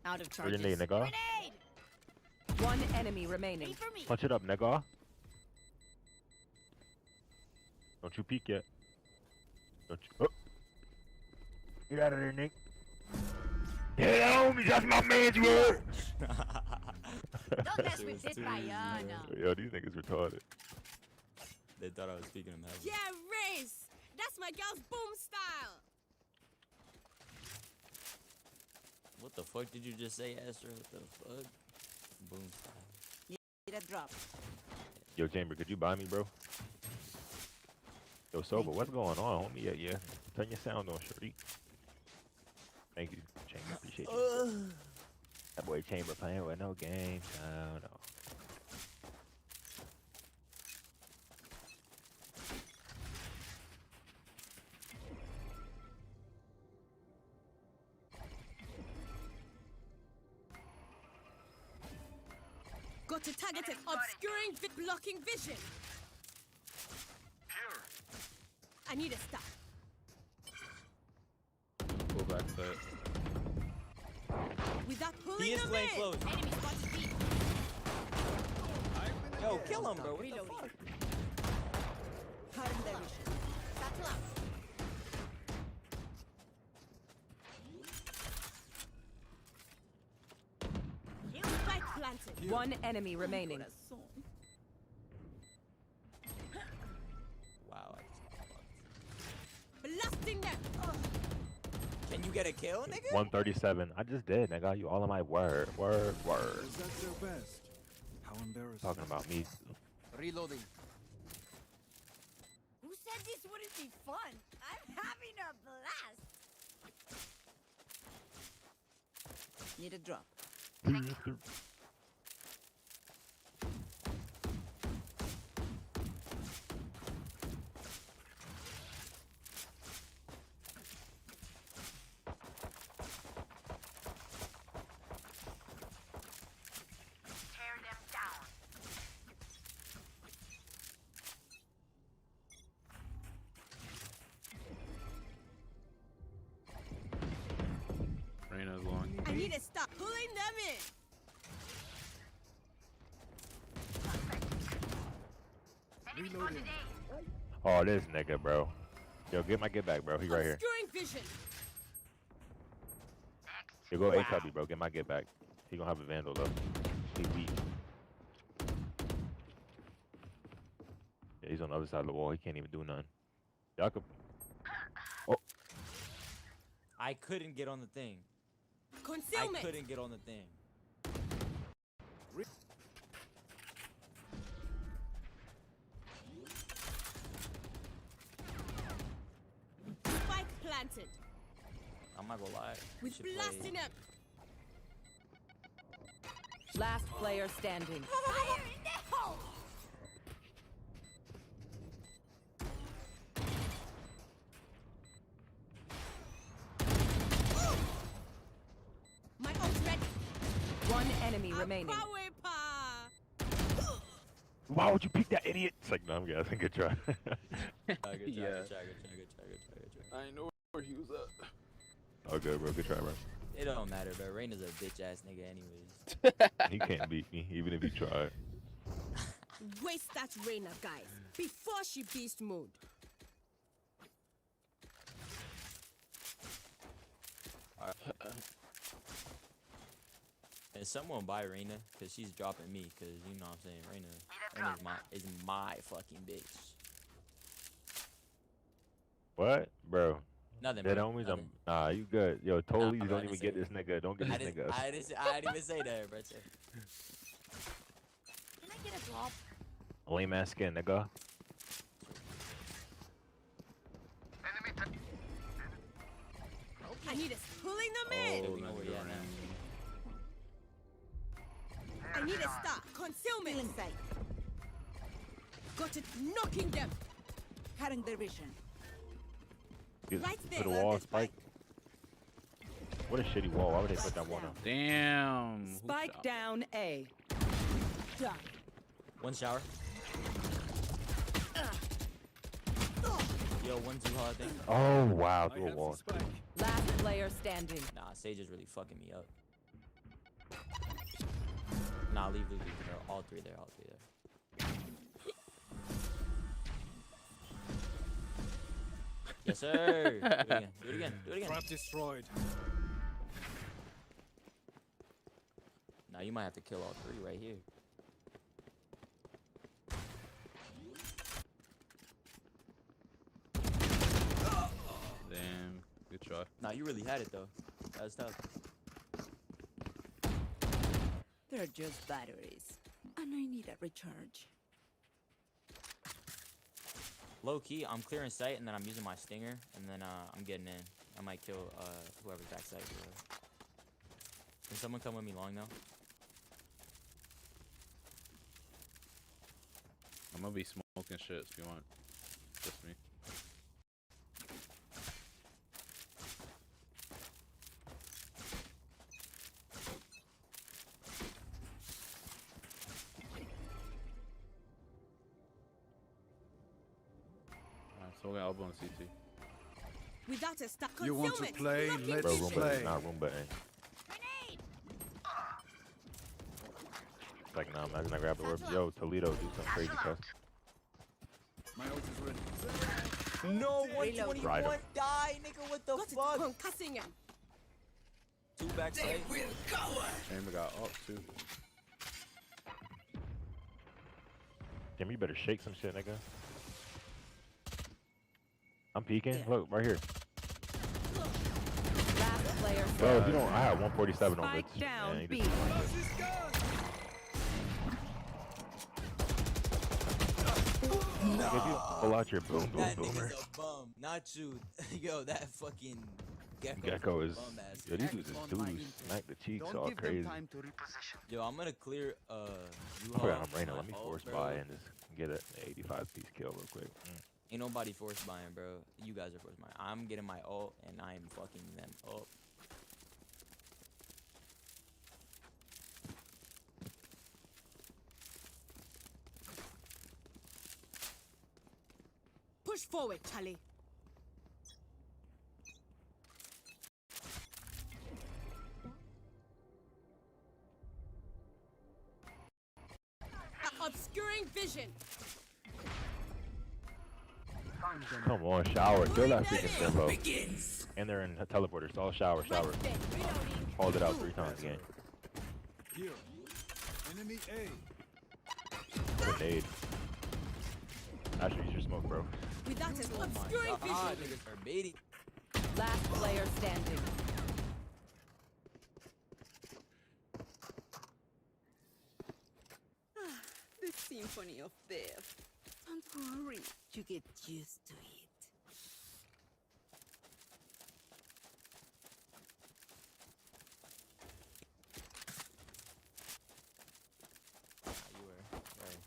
Out of Where you charges. need, nigga? One enemy remaining. Punch it up, nigga. Don't you peek yet. Don't you. Oh. Get out of there, Nick. Get on me, that's my man's word. Don't mess with it, Bayana. Yo, these niggas retarded. They thought I was speaking in heaven. Yeah, race. That's my girl's boom style. What the fuck did you just say, Astro? What the fuck? Boom style. Need a drop. Yo, Chamber, could you buy me, bro? Yo, Sober, what's going on, homie? Yeah. Turn your sound on, shorty. Thank you, Chamber. Appreciate you. That boy Chamber playing with no game. No. Got to target it. Obscuring blocking vision. I need a stop. Pull back foot. Without pulling He is them playing in. close. Enemy spotted B. Yo, kill him, bro. What the fuck? Harm them. One enemy remaining. Wow. Blasting them. Can you get a kill, nigga? 137. I just did, nigga. You all in my word. Word. Is that their best? How embarrassing. Talking about me. Reloading. Who said this wouldn't be fun? I'm having a blast. Need a drop. Tear them down. Reyna's long. I need to stop pulling them in. Reloading. Oh, this nigga, bro. Yo, get back, bro. He right here. Obscuring vision. Yo, go A copy, bro. Get my get back. He gonna have a vandal though. He weak. Yeah, he's on the other side of the wall. He can't even do nothing. Y'all could. Oh, I couldn't get on the thing. Concealment. I couldn't get on the thing. Spike planted. I'm not gonna lie. We With should play. blasting them. Last player standing. Fire in the hole. My ult's ready. One enemy remaining. Power pa. why would you pick that idiot? It's like, no, I'm guessing. Good try. Good try. Yeah. I know where he was at. Oh, good, bro. Good try, bro. It don't matter, bro. Reyna's a bitch ass nigga, anyways. He can't beat me, even if he tried. Waste that Reyna, guys, before she beast mode. And someone buy Reyna, cause she's dropping me, cause you know what I'm saying. Reyna is my fucking bitch. What, bro? Nothing, That bro. homies, Nothing. Nah, you good. Yo, totally Nah, don't I even didn't get say this nigga. Don't get this nigga. I didn't even say that, bro. Can I get a drop? Lame ass skin, nigga. I need us pulling them in. We know where you at now. I need a start. Concealment. Inside. Got it. Knocking them. Cutting their vision. Get Right to there. the wall, Spike. What a shitty wall. Why would they put that one up? Damn. Who Spike shot? down A. Done. One shower. Yo, one too hard thing. Oh, wow. Through a wall. Last player standing. Nah, Sage is really fucking me up. Nah, leave. They're all three there. Yes, sir. Do it again. Trap destroyed. Now you might have to kill all three right here. Damn. Good try. Nah, you really had it though. That was tough. They're just batteries. And I need a recharge. Low key, I'm clearing sight and then I'm using my stinger and then I'm getting in. I might kill whoever's back sight. Can someone come with me long though? I'm gonna be smoking shit if you want. Just me. So we got elbow and CT. Without a start. You want to play? Let's Bro, room play. button, not room button. Like, nah, I'm not gonna grab the word. Yo, Toledo, do something crazy, cuz. My ult is ready. No, Reload. 121 die, nigga, what the fuck? Concussing him. Two back sight. Chamber got up too. Damn, you better shake some shit, nigga. I'm peeking. Look, right here. Last player Bro, if you don't, I have 147 on Spike this. down, Man, B. If you pull out your boom boom That boomer. nigga's a bum. Not you. Yo, that fucking Gecko is. bum ass. Yo, these dudes smack the cheeks all crazy. Yo, I'm gonna clear I U-Haul forgot I'm Reyna. with Let me my force ult, buy bro. and just get an 85 piece kill real quick. Ain't nobody force buying, bro. You guys are force buying. I'm getting my ult and I'm fucking them up. Push forward, Charlie. Obscuring vision. Come on, shower. Kill that freaking Simbo. And they're in a teleporter, so all shower. Hold it out 3 times again. Here. Enemy A. Grenade. Actually, use your smoke, bro. Without an obscuring vision. Niggas are baiting. Last player standing. The symphony of death. Don't worry, you get used to it. You were right.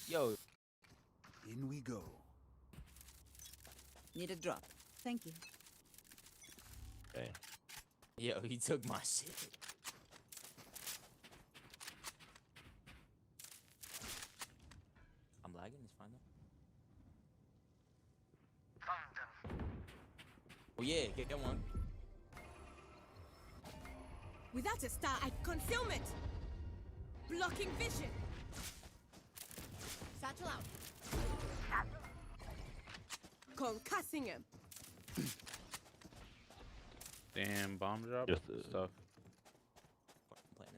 Yo, In we go. Need a drop. Thank you. Okay. yo, he took my shit. I'm lagging. It's fine though. Oh yeah, get one. Without a star, I concealment. Blocking vision. Satchel out. Concussing him. Damn, bomb drop Just stuff.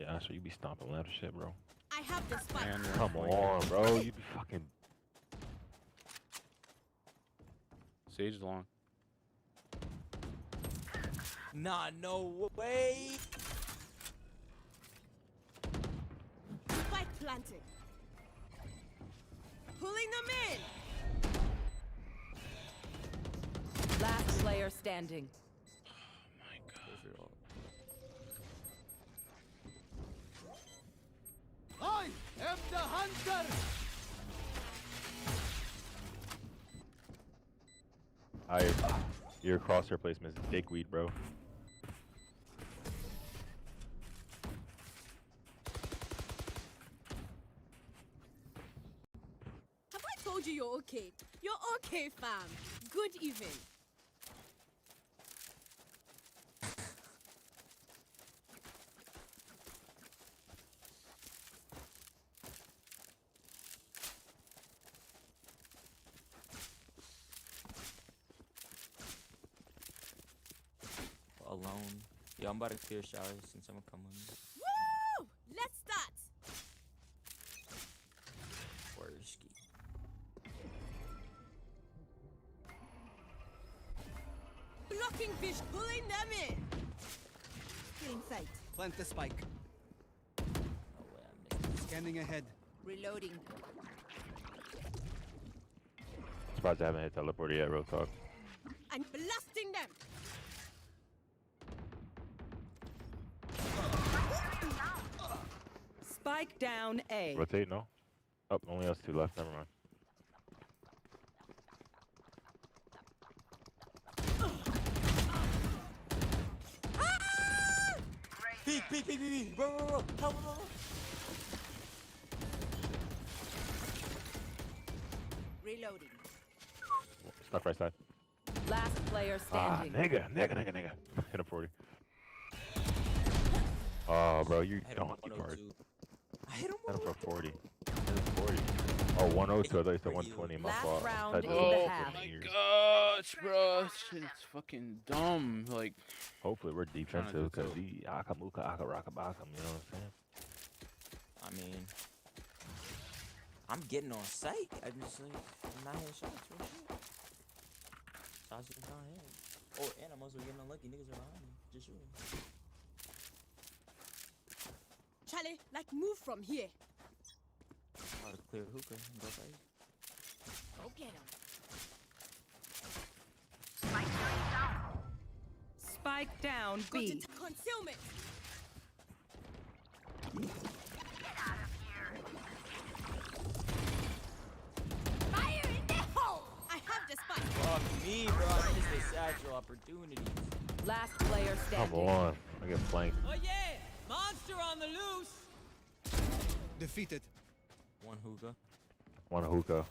Yeah, so you be stomping ladder shit, bro. I have the spike. Man, Come on, bro. You be fucking. Sage long. Nah, no way. Spike planted. Pulling them in. Last player standing. I am the hunter! Your crosshair placement is dickweed, bro. Have I told you you're okay? You're okay, fam. Good even. Alone. Yo, I'm about to clear showers since someone come with me. Woo! Let's start. Worski. Blocking fish, pulling them in. Still in sight. Plant the spike. No way, I missed it. Scanning ahead. Reloading. Surprised I haven't hit teleporter yet, real talk. And blasting them. Spike down A. Rotate, no? Oh, only us 2 left. Never mind. Peek. Bro. Help. Reloading. Stuck right side. Last player standing. Nigga. Hit a 40. Oh, bro, you I hit him donkey 102. card. I hit him Hit him for 40. Hit him 40. Oh, 102. I thought you said 120. My Last fault. round I had to in do the it half. for My years. gosh, bro. This shit's fucking dumb. Like, Hopefully we're trying to defensive do because so. he akamuka akarakabakam. You know what I'm saying? I mean, I'm getting on sight. I'm just like, I'm not hitting shots. Real shit. Shots just not hitting. Oh, and I'm also getting unlucky. Niggas are behind me. Just shooting. Charlie, like move from here. About to clear hookah and go sight. Go get him. Spike down Go to B. concealment. Fire in the hole. I have the spike. Fuck me, bro. I missed the satchel opportunity. Last player Come standing. on. I get flanked. Oh yeah, monster on the loose. Defeated. One hookah. One hookah.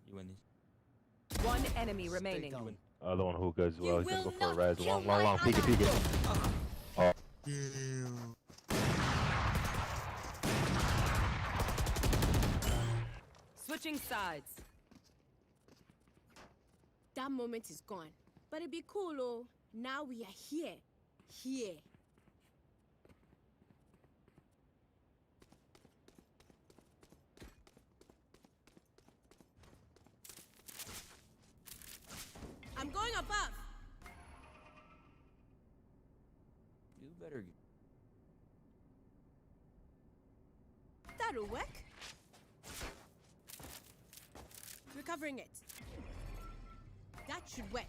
You win these. One enemy remaining. You win. Other one hookah as well. He's gonna go for a not res. kill Long. my Peek it, peek it. Oh. Switching sides. That moment is gone. But it'd be cool, oh. Now we are here. Here. I'm going above. You better. That'll work. Recovering it. That should work.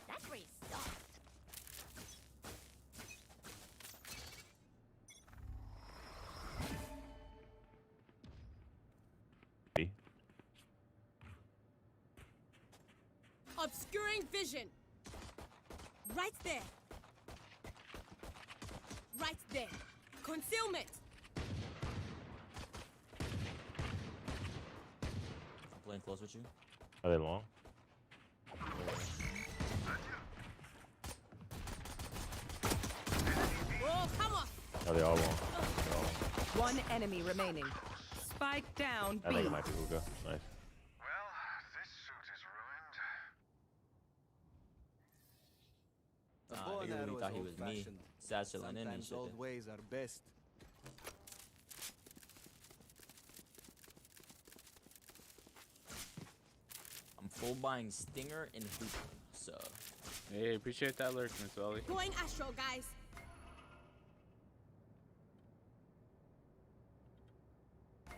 That's pretty soft. Obscuring vision. Right there. Right there. Concealment. I'm playing close with you. Are they long? Oh, come on. Are they all long? One enemy remaining. Spike down I B. think it might be hookah. Nice. He really thought he was me. Satchel in and shit. Old ways are best. I'm full buying Stinger and hookah. So. Hey, appreciate that lurk, Miss Ellie. Going astral, guys.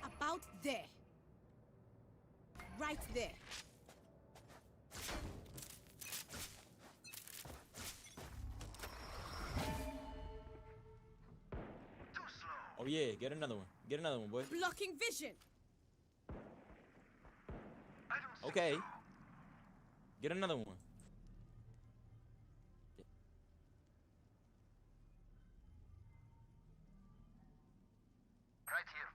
About there. Right there. Oh yeah, get another one. Get another one, boy. Blocking vision. Okay. Get another one. Right here.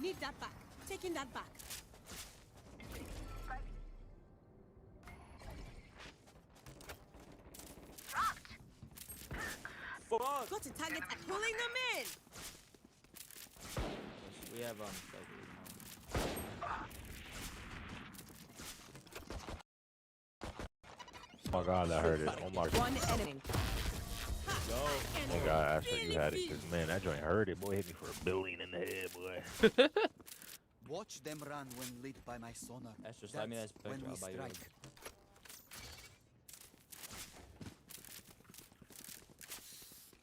Need that back. Taking that back. Fuck. Got to target and pulling them in. We have Oh my god, that hurt it. Oh my god. One enemy. Go. Thank God, Asher, you had it. Cause man, that joint hurt it. Boy, hit me for a billion in the head, boy. Watch them run when lit by my sonar. That's just like me. That's when better. we I'll buy you strike.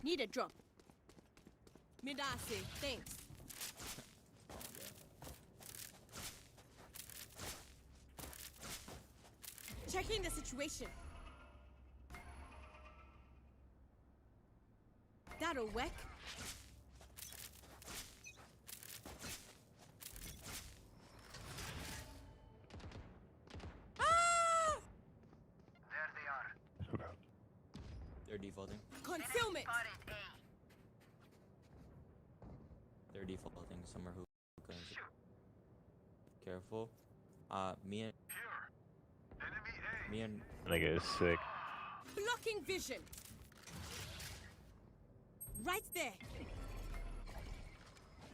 Need a drop. Midase, thanks. Checking the situation. That'll work. Ah! There they are. They're defaulting. Concealment. They're defaulting. Somewhere who. Careful. Me and Nigga is sick. Blocking vision. Right there.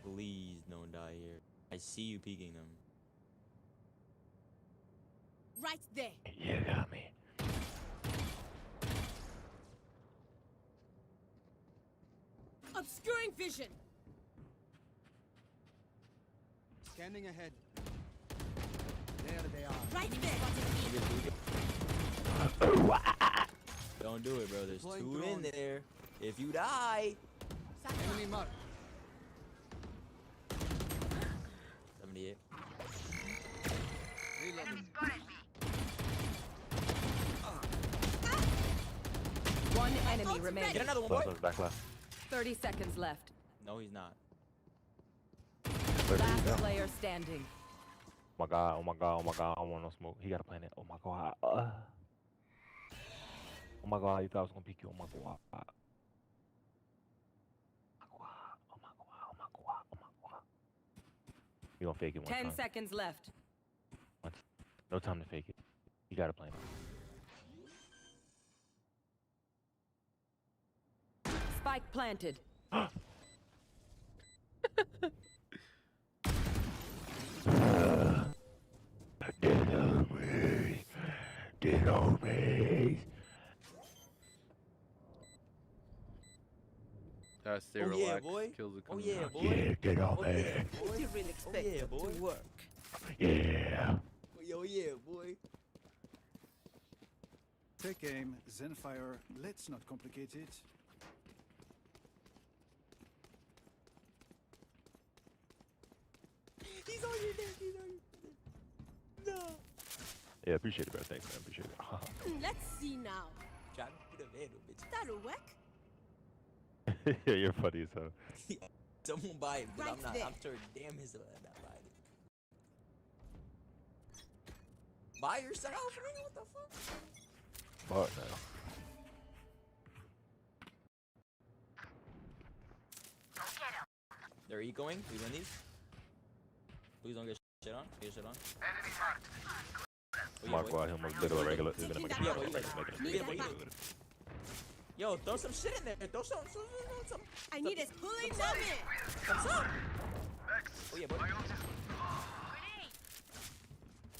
Please don't die here. I see you peeking them. Right there. You got me. Obscuring vision. Scanning ahead. There they are. Right there. Don't do it, bro. There's Deploying two drone. in there. If you die. Enemy mark. 78. Enemy spotted me. One enemy remaining. Get another one, Last boy. one's back left. 30 seconds left. No, he's not. Last player standing. Oh my god, oh my god, oh my god, I don't want no smoke. He got a planet. Oh my god. Oh my god, you thought I was gonna peek you. Oh my god. Oh my god, oh my god, oh my god, oh my god. You gonna fake it one 10 time. seconds left. Once. No time to fake it. You got a planet. Spike planted. Get on me. Gotta stay Oh, yeah, relaxed. boy. Kills are Oh coming yeah, out. boy. Yeah, get on Oh me. yeah, What boy. do you really expect yeah, it boy. to work? Yeah. Oh yeah, boy. Take aim, then fire. Let's not complicate it. He's on your neck. He's on your neck. No. Yeah, appreciate it, bro. Thanks, man. Appreciate it. Let's see now. Try to put a veto, bitch. That'll work. Yeah, you're funny as hell. Someone buy it, but Right I'm not. there. I'm turned damn his not buying it. Buy yourself? What the fuck? Fuck no. They're ecoing. We win these. Please don't get shit on. Get shit on. Oh my god, he'll make little regular. He's gonna make it. Yeah, but Make it. Yo, throw some shit in there. Throw some. I need is pulling them in. What's up? Oh yeah, boy.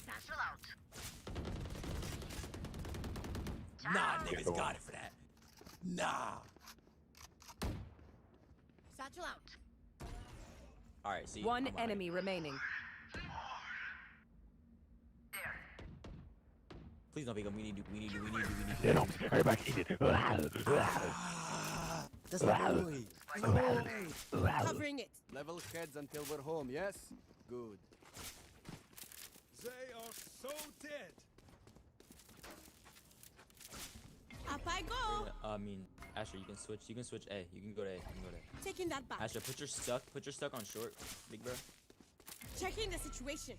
Satchel out. Nah, niggas got it for that. Nah. Satchel out. All right, see. One I'm on it. enemy remaining. Please don't pick him. We need to. Get on. Everybody eat it. That's my boy. Covering it. Level heads until we're home, yes? Good. They are so dead. Up I go. I mean, Asher, you can switch. You can switch A. You can go to A. You can go to A. Taking that back. Asher, put your stuck on short, big bro. Checking the situation.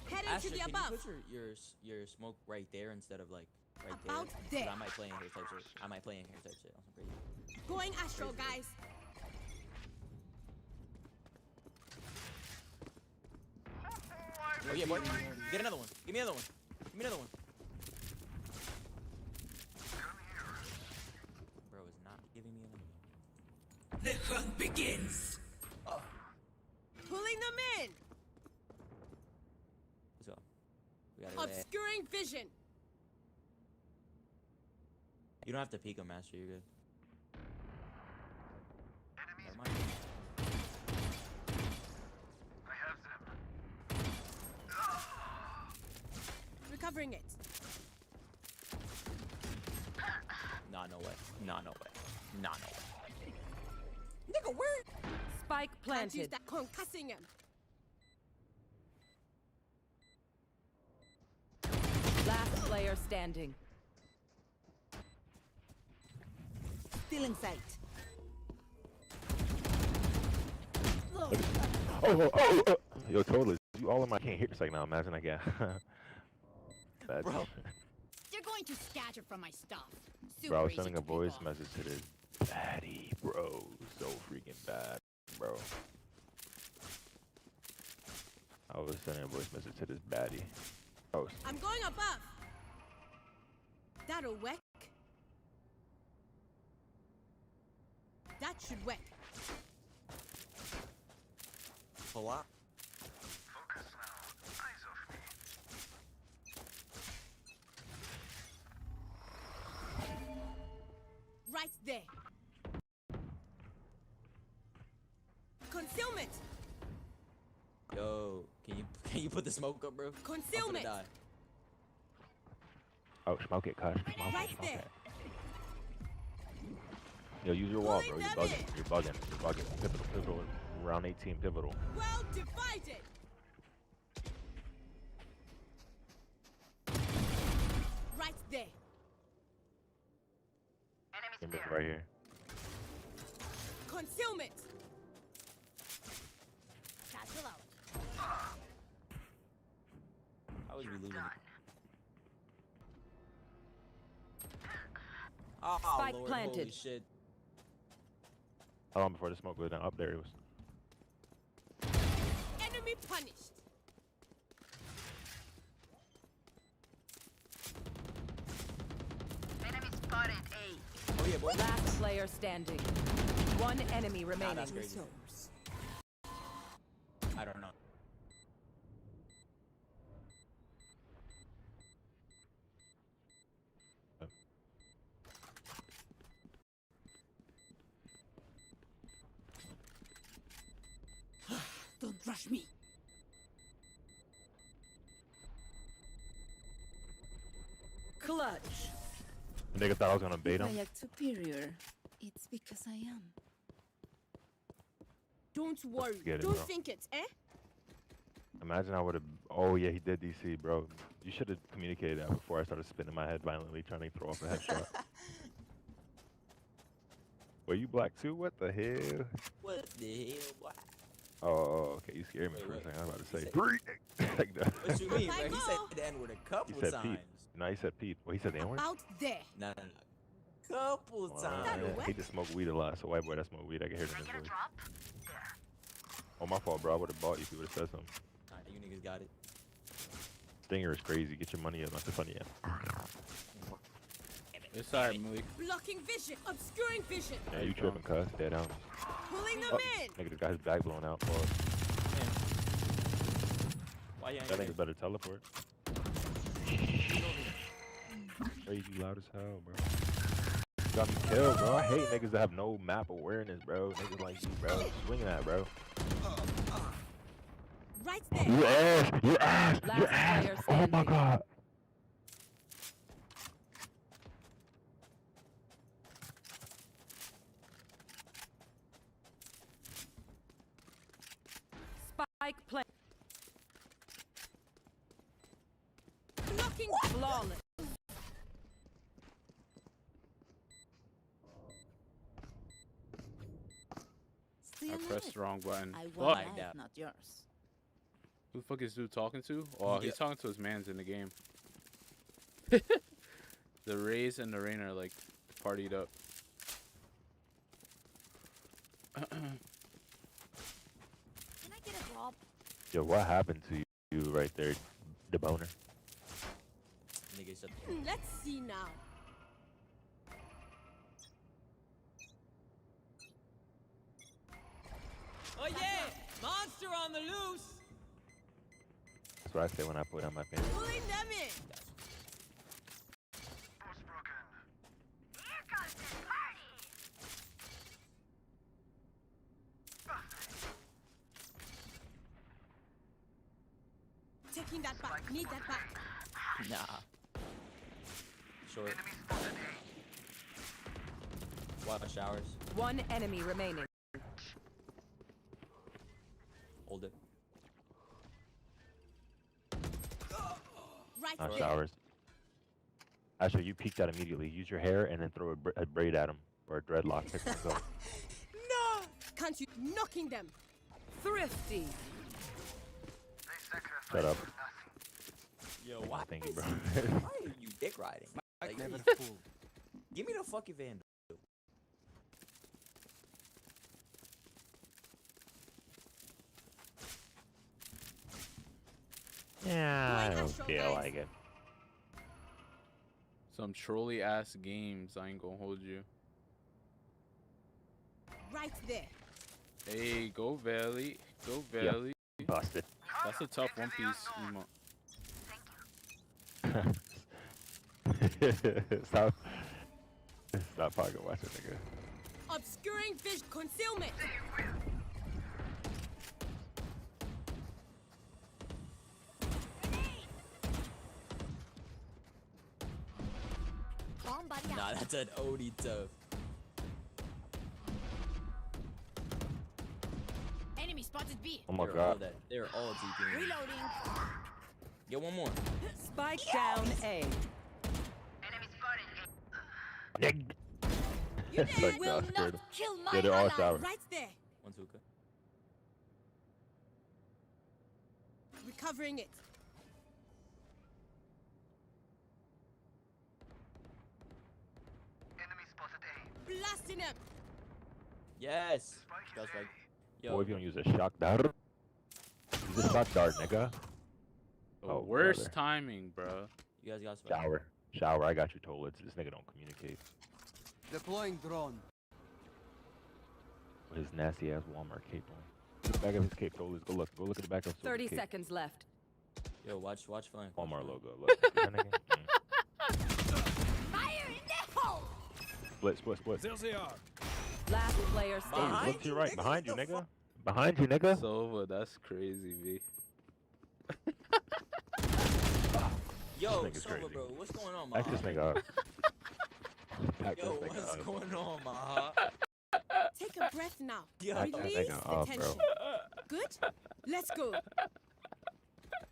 Heading Asher, to the can above. you put your smoke right there instead of like right About there? 'Cause there. I might play in here type shit. I might play in here type shit. On some crazy. Going astral, guys. Oh yeah, boy. Get another one. Give me another one. Give me another one. Bro is not giving me another one. The hunt begins. Pulling them in. Let's go. We gotta go to A. Obscuring vision. You don't have to peek him, Master. You're good. Never mind. Recovering it. Nah, no way. Nah, no way. Nah, no way. Nigga, where? Spike Can't use planted. that concussing him. Last player standing. Still in sight. Oh. Yo, totally. You all in my can't hear this like now. Imagine I got. Bro. They're going to scatter from my stuff. Bro, I was sending a voice message to this baddie, bro. So freaking bad, bro. I was sending a voice message to this baddie. Oh, I'm going above. That'll work. That should work. Pull up. Right there. Concealment. Yo, can you put the smoke up, bro? Concealment. I'm gonna die. oh, smoke it, cuz. Smoke Right it, smoke there. it. Yo, use your wall, bro. You're bugging. You're bugging. You're bugging. Pivotal, pivotal. Round 18, pivotal. Well divided. Right there. Enemy's right here. Concealment. Castle out. How was we losing? Oh, Spike Lord, planted. holy shit. How long before the smoke goes down? Up there it was. Enemy punished. Enemy spotted A. Oh yeah, boy. Last player standing. One enemy remaining. that's crazy. I don't know. Don't rush me. Clutch. The nigga thought I was gonna bait If him. I act superior, it's because I am. Don't worry. get it, Don't bro. think it, eh? Imagine I would have. Oh yeah, he did DC, bro. You should have communicated that before I started spinning my head violently, trying to throw off a headshot. Were you black too? What the hell? What the hell, boy? Oh, okay. You scared me Wait, for a what? second. I was about to He say. said- like that. What you mean, bro? He said the N-word a He couple said times. Pete. No, he said Pete. Well, he said the N-word? Out there. No. Couple times. Yeah, he just smoked weed a lot. So white boy that smoked weed, I can hear it in his voice. Oh, my fault, bro. I would have bought you if you would have said something. Nah, you niggas got it. Stinger is crazy. Get your money up, not the funny app. It's alright, Malik. Blocking vision. Obscuring vision. Yeah, you tripping, cuz. Dead out. Pulling them Oh, in. nigga, this got his back blown out. Boy. Why you ain't That here? nigga better teleport. Crazy loud as hell, bro. You got me killed, bro. I hate niggas that have no map awareness, bro. Niggas like you, bro. Swinging that, bro. Right there. You ass! You ass! You Last ass! player Oh my standing. god! Spike play. Blocking. Flawless. Still I pressed the wrong button. I Fuck. want Like life, that. not yours. Who the fuck is dude talking to? Oh, Yeah. he's talking to his mans in the game. The Rays and the Rain are like partied up. Can I get a drop? Yo, what happened to you right there, the boner? Niggas shut Let's see now. Oh yeah! Monster on the loose! That's what I say when I put on my pants. Pulling them in. Here comes the party. Taking that back. Need that back. Nah. Short. Water showers. One enemy remaining. Hold it. Right Not there. showers. Actually, you peek that immediately. Use your hair and then throw a braid at him or a dreadlock. Pick one up. No! Can't you? Knocking them. Thrifty. Shut up. Yo, why? Thank you, bro. Why are you dick riding? Like, give me the fucking van. Yeah, I don't feel like it. Some trolly ass games. I ain't gonna hold you. Right there. Hey, go Valley. Go Valley. Yep. Busted. That's a tough One Piece emote. Stop pocket watching, nigga. Obscuring fish concealment. Nah, that's an Odie tough. Enemy spotted B. Oh my They're god. all that. They're all TPing. Reloading. Get one more. Spike down A. Enemy spotted. Nigga. You It's like will that, not scared. kill my Yeah, they're all ally. showers. Right there. One Tuka. Recovering it. Enemy spotted A. Blasting him. Yes. That's right. Boy, if you don't use a shock dart. Use a shock dart, nigga. The worst timing, bro. You guys got spike. Shower. Shower, I got you toilets. This nigga don't communicate. Deploying drone. With his nasty ass Walmart cape on. Look at the back of his cape, toilets. Go look at the back of his 30 cape. seconds left. Yo, watch flying. Walmart logo. Look. See that nigga? Fire in the hole. Split. Last player Oh, standing. look to your right. Behind you, nigga. Behind you, nigga. Sova, that's crazy, B. Yo, This nigga's Sova, crazy. bro, what's going on, Back Maha? this nigga up. Back Yo, this nigga what's up. going on, Maha? Take a breath now. Yo, Back that Release nigga the up, tension. bro. Good. Let's go.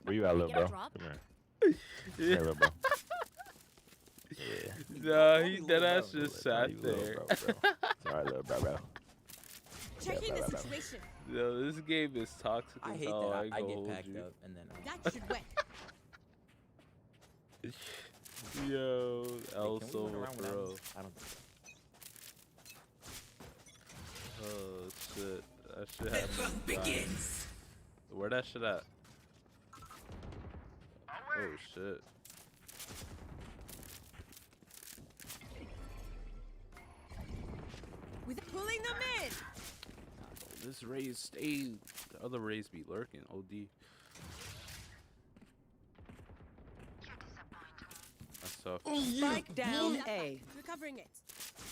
Where you at, little Get a bro? drop? Come here. Hey, little bro. Yeah. Nah, he deadass just sat there. Sorry, little bro. Checking the bro. situation. Yo, this game is toxic I as hate hell. that I ain't I gonna get hold packed you. up and then That should work. Yo, El can we run Sova, around without bro. him? I don't think so. Oh shit, that shit happened. Begins. Where that shit at? Oh shit. With pulling them in. This Raze stayed. The other Raze be lurking. OD. That's tough. Spike down A. Recovering it.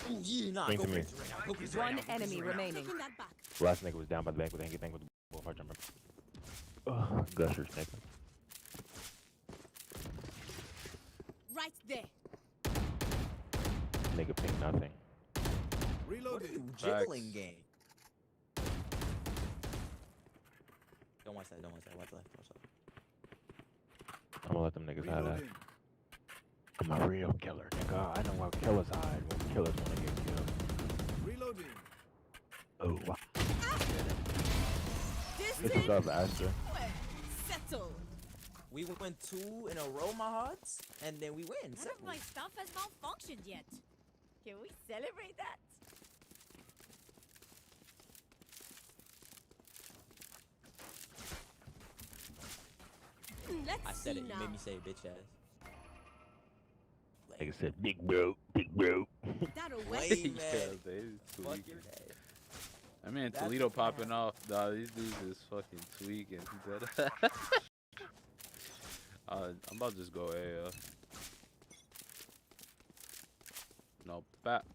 Oh, yeah, nah, Bring go to me. crazy right now. Go crazy right One now. Go enemy crazy right now. remaining. Taking that back. Last nigga was down by the bank with the hanky thing with the bullfire jumper. Ugh, gushers, nigga. Right there. Nigga ping nothing. What are you jiggling, gang? Don't watch that. Watch left. I'm gonna let them niggas have that. I'm a real killer, nigga. I know what killers hide when killers wanna get killed. Reloading. Oh, wow. This What's up, Astra? settled. We went 2 in a row, my hearts, and then we win. None of my stuff has malfunctioned yet. Can we celebrate that? Let's I said see it. You now. made me say it, bitch ass. Nigga said, big bro, big bro. That'll Wait, Yeah, man. they Fuck tweaking. your dad. I mean, That's Toledo what popping happened. off. Nah, these dudes is fucking tweaking. I'm about to just go A. No, bat.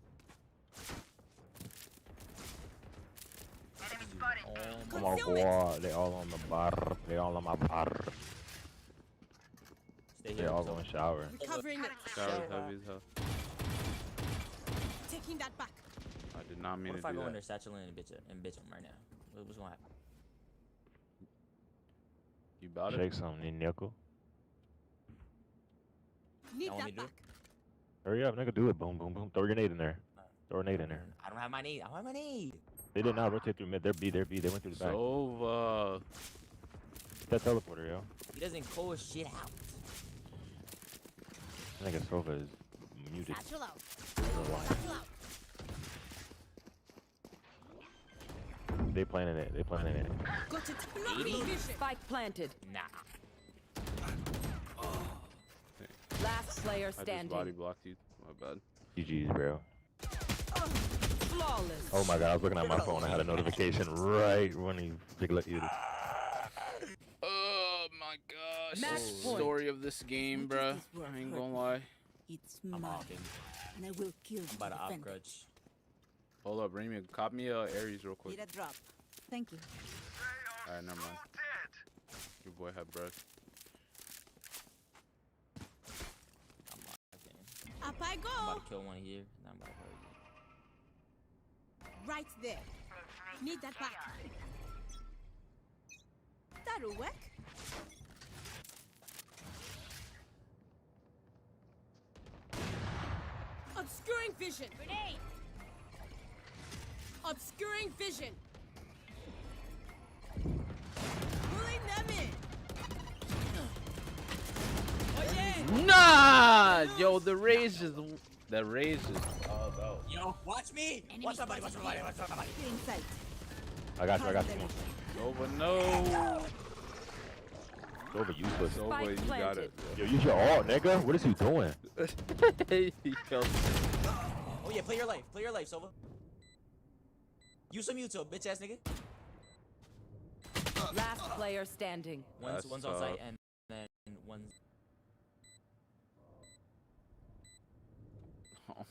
Enemy spotted. Oh I'm my on quad. They all on the bar. They all on my bar. Stay They here. all so- going shower. Recovering it. Shower's heavy as hell. Taking that back. I did not mean What if to I do go in that. there, satchel in, and bitch him right now? What's gonna happen? You about it? Shake something, nickel. Need Y'all want me that to do back. Hurry up, nigga. Do it. Boom, boom, boom. Throw a grenade in there. Throw a grenade in there. I don't have my need. They did not rotate through mid. They're B. They're B. They went through the back. Sova. That teleporter, yo. He doesn't call his shit out. I think Sova is muted. Satchel out. Real life. Satchel out. They planning it. They planning it. Got it. Blocking vision. Spike planted. Nah. player I just standing. body blocked you. My bad. GG's, bro. Flawless. Oh my god, I was looking at my phone. I had a notification right when he picked you. Oh my gosh. Match point. Story of this game, bruh. I ain't gonna lie. It's I'm mine, offing. and I will kill I'm about the to off defender. grudge. Hold up, bring me. Cop me Ares real quick. Need a drop. Thank you. Alright, never mind. Your boy had breath. I'm offing. Up I I'm go. about to kill one here. Now I'm about to hurt you. Right there. Need that back. That'll work. Obscuring vision. Grenade. Obscuring vision. Pulling them in. Oh yeah. Nah! Yo, the rage is all about. Yo, watch me! Watch somebody, watch somebody, watch somebody. I got you. Nova, no! Nova useless. Nova, you got it. Yo, use your ult, nigga. What is he doing? Yo. Oh yeah, play your life, Silva. Use some Muto, bitch ass nigga. Last player standing. One's on site and then one's. Oh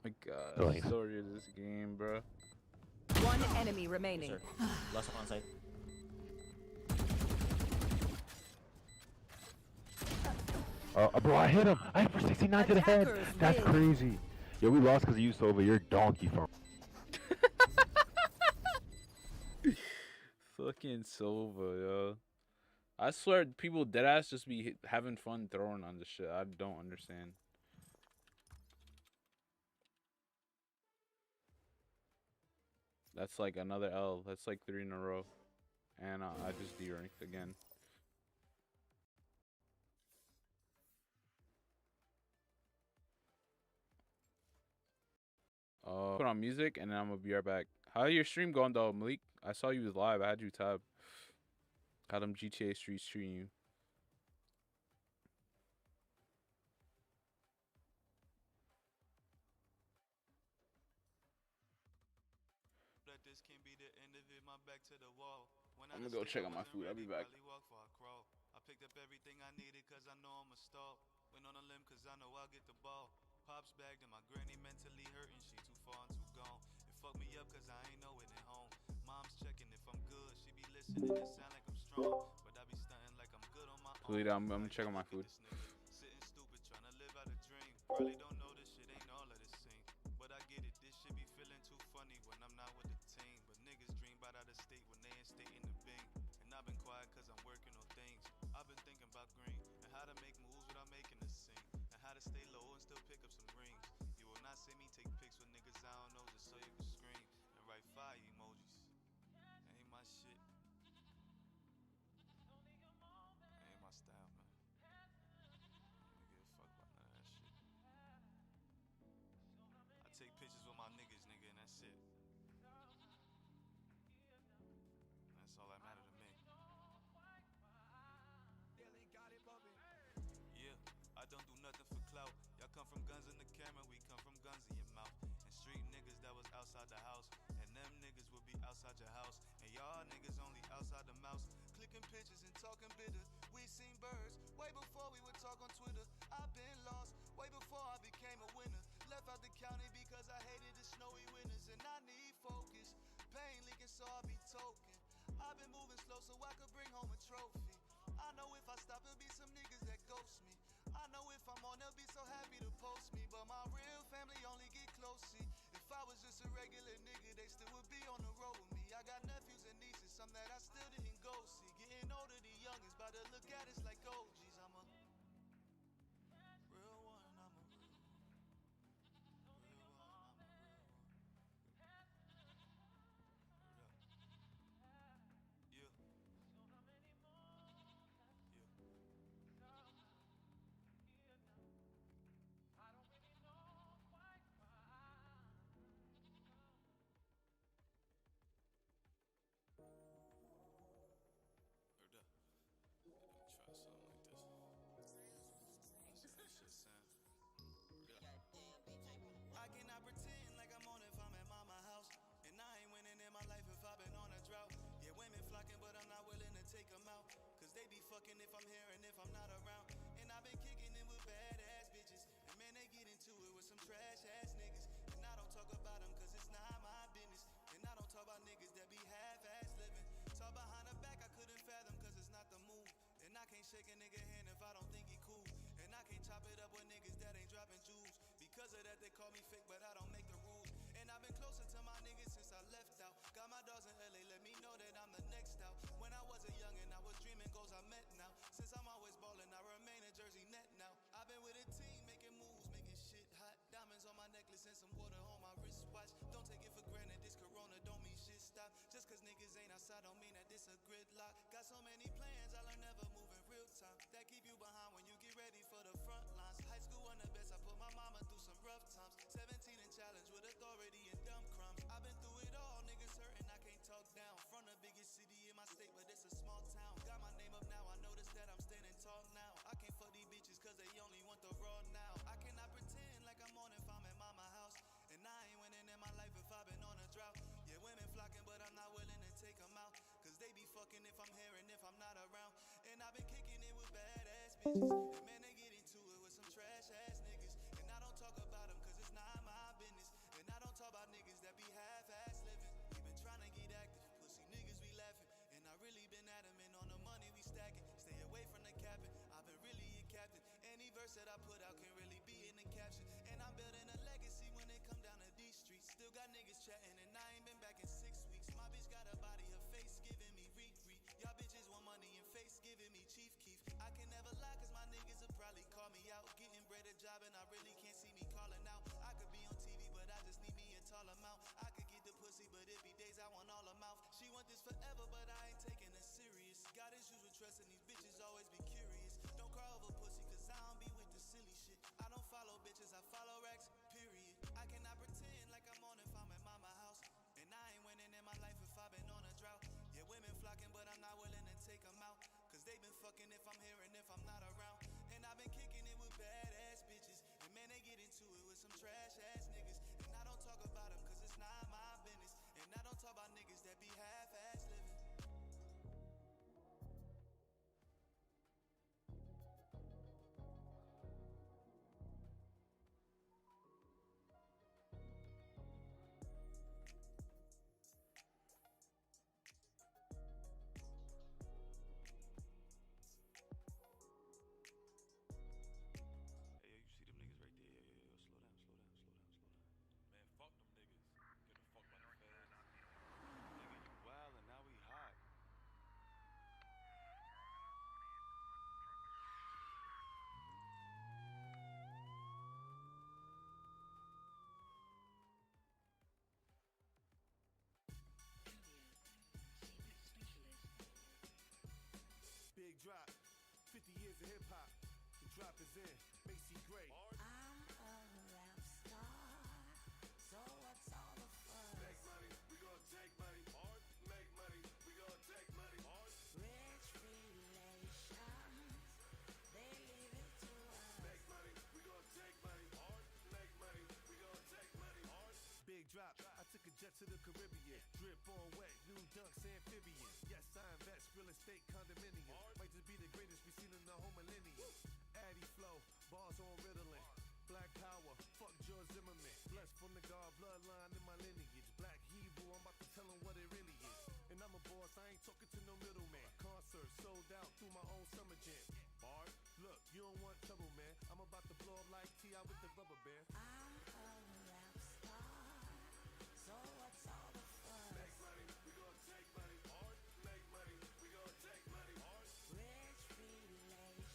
my god. Nice. Story of this game, bro. One enemy remaining. Yes, last one on site. Bro, I hit him. I hit for 69 to the head. That's crazy. Yo, we lost because you Sova. You're donkey farm. Fucking Silva, yo. I swear, people deadass just be having fun throwing on this shit. I don't understand. That's like another L. That's like 3 in a row. And I just D-ranked again. Put on music and then I'm gonna be right back. How your stream going though, Malik? I saw you was live. I had you tab. Had them GTA Street stream you. I'm gonna go check on my food. I'll be back. I picked up everything I needed cause I know I'm a star. Went on a limb cause I know I'll get the ball. Pops bagged and my granny mentally hurting. She too far and too gone. It fucked me up cause I ain't know it at home. Mom's checking if I'm good. She be listening. It sound like I'm strong. But I be stunting like I'm good on my own. Please, I'm gonna check on my food. Sitting stupid trying to live out a dream. Probably don't know this shit ain't all of this scene. But I get it. This shit be feeling too funny when I'm not with the team. But niggas dream about out of state when they in state in the bing. And I've been quiet cause I'm working on things. I've been thinking about green and how to make moves without making a scene. And how to stay low and still pick up some rings. You will not see me take pics with niggas I don't know just so you can scream and write fire emojis. Ain't my shit. Ain't my style, man. I don't give a fuck about none of that shit. I take pictures with my niggas, nigga, and that's it. That's all that matter to me. Yeah, I don't do nothing for clout. Y'all come from guns in the camera, we come from guns in your mouth. And street niggas that was outside the house, and them niggas will be outside your house. And y'all niggas only outside the mouse. Clicking pictures and talking bitter. We seen birds way before we would talk on Twitter. I've been lost way before I became a winner. Left out the county because I hated the snowy winters. And I need focus. Pain leaking so I'll be token. I've been moving slow so I could bring home a trophy. I know if I stop there'll be some niggas that ghost me. I know if I'm on they'll be so happy to post me. But my real family only get close, see. If I was just a regular nigga they still would be on the road with me. I got nephews and nieces, some that I still didn't go see. Getting older, the youngest, about to look at us like OGs. I'm a real one, I'm a real one. Real one, I'm a real one. Word up. Yeah. Yeah. I can't shake a nigga hand if I don't think he cool. And I can't chop it up with niggas that ain't dropping jewels. Because of that, they call me fake, but I don't make the rules. And I've been closer to my niggas since I left out. Got my dogs in LA, let me know that I'm the next out. When I was a youngin', I was dreaming goals I met now. Since I'm always ballin', I remain a Jersey net now. I've been with a team, making moves, making shit hot. Diamonds on my necklace and some water on my wristwatch. Don't take it for granted, this corona don't mean shit stop. Just cause niggas ain't outside don't mean that this a gridlock. Got so many plans, I'll never move in real time. That keep you behind when you get ready for the front lines. High school wasn't the best, I put my mama through some rough times. 17 and challenge with authority and dumb crumbs. I've been through it all, niggas hurting, I can't talk down. From the biggest city in my state, but it's a small town. Got my name up now, I notice that I'm standing tall now. I can't fuck these bitches cause they only want the raw now. I cannot pretend like I'm on if I'm at mama house. And I ain't winning in my life if I've been on a drought. Yeah, women flocking, but I'm not willing to take them out. Cause they be fucking if I'm here and if I'm not around. And I've been kicking it with badass bitches. And man, they get into it with some trash ass niggas. And I don't talk about them cause it's not my business. And I don't talk about niggas that be half-ass living. We been trying to get active, pussy niggas we laughing. And I really been adamant on the money we stacking. Stay away from the capping, I've been really a captain. Any verse that I put out can really be in the caption. And I'm building a legacy when it come down to these streets. Still got niggas chatting and I ain't been back in 6 weeks. My bitch got a body, her face giving me reek. Y'all bitches want money and face giving me Chief Keef. I can never lie cause my niggas will probably call me out. Getting bread a job and I really can't see me calling out. I could be on TV but I just need me a tall amount. I could get the pussy but it be days I want all her mouth. She want this forever but I ain't taking her serious. Got issues with trust and these bitches always be curious. Don't cry over pussy cause I don't be with the silly shit. I don't follow bitches, I follow racks, period. I cannot pretend like I'm on if I'm at mama house. And I ain't winning in my life if I've been on a drought. Yeah, women flocking, but I'm not willing to take them out. Cause they been fucking if I'm here and if I'm not around. And I've been kicking it with badass bitches. And man, they get into it with some trash ass niggas. And I don't talk about them cause it's not my business. And I don't talk about niggas that be half-ass living. Man, fuck them niggas. Get the fuck by the feds. Nigga, you wild and now we hot. Big drop, 50 years of hip hop. The drop is in. Macy Gray. I'm a rap star, so what's all the fuss? Make money, we gon' take money. Hard, make money, we gon' take money. Hard, Rich relations, they leave it to us. make money, we gon' take money. Hard, make money, we gon' take money. Hard. Big drop, I took a jet to the Caribbean. Drip on wet, new dunks, amphibian. Yes, I invest, real estate condominium. Might just be the greatest we seen in the whole millennium. Addy flow, bars on Ritalin. Black power, fuck George Zimmerman. Blessed from the God bloodline in my lineage. Black Hebrew, I'm about to tell him what it really is. And I'm a boss, I ain't talking to no middleman. Concert sold out through my own summer jam. Bard, look, you don't want trouble, man. I'm about to blow up like T.I. with the rubber band. I'm a rap star, so what's all the fuss? Make money, we gon' take money. Hard, make money, we gon' take money. Hard, Rich relations,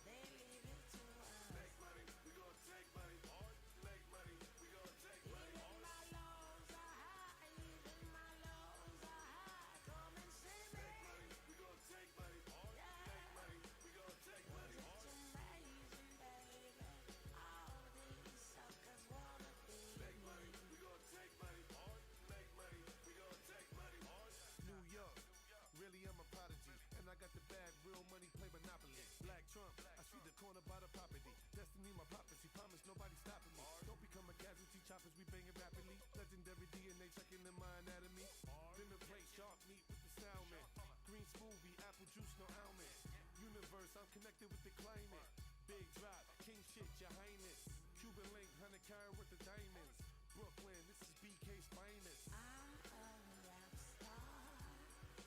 they leave it to us. make money, we gon' take money. Hard, make money, we gon' take money. Even my lows are high, even my lows are high. Come and see me. Make money, we gon' take money. Hard, make money, we gon' take money. Hard, It's amazing, baby. All these suckers wanna be make money, we gon' take money. Hard, make money, we gon' take money. Hard, New York, really I'm a prodigy. And I got the bag, real money, play Monopoly. Black Trump, I see the corner by the property. Destiny, my prophecy, promise nobody stopping me. Don't become a casualty, choppers, we banging rapidly. Legendary DNA, checking in my anatomy. Dinner plate, sharp meat with the salmon. Green smoothie, apple juice, no almond. Universe, I'm connected with the climate. Big drop, king shit, your highness. Cuban link, 100 carat worth of diamonds. Brooklyn, this is BK's finest. I'm a rap star,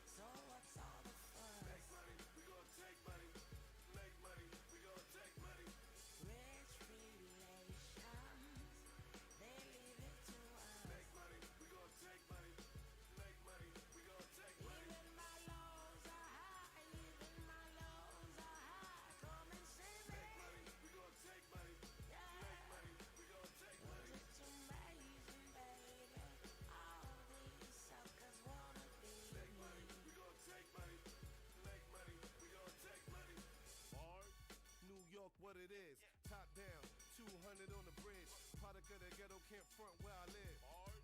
so what's all the fuss? Make money, we 100 on the bridge. Product of the ghetto, can't front where I live.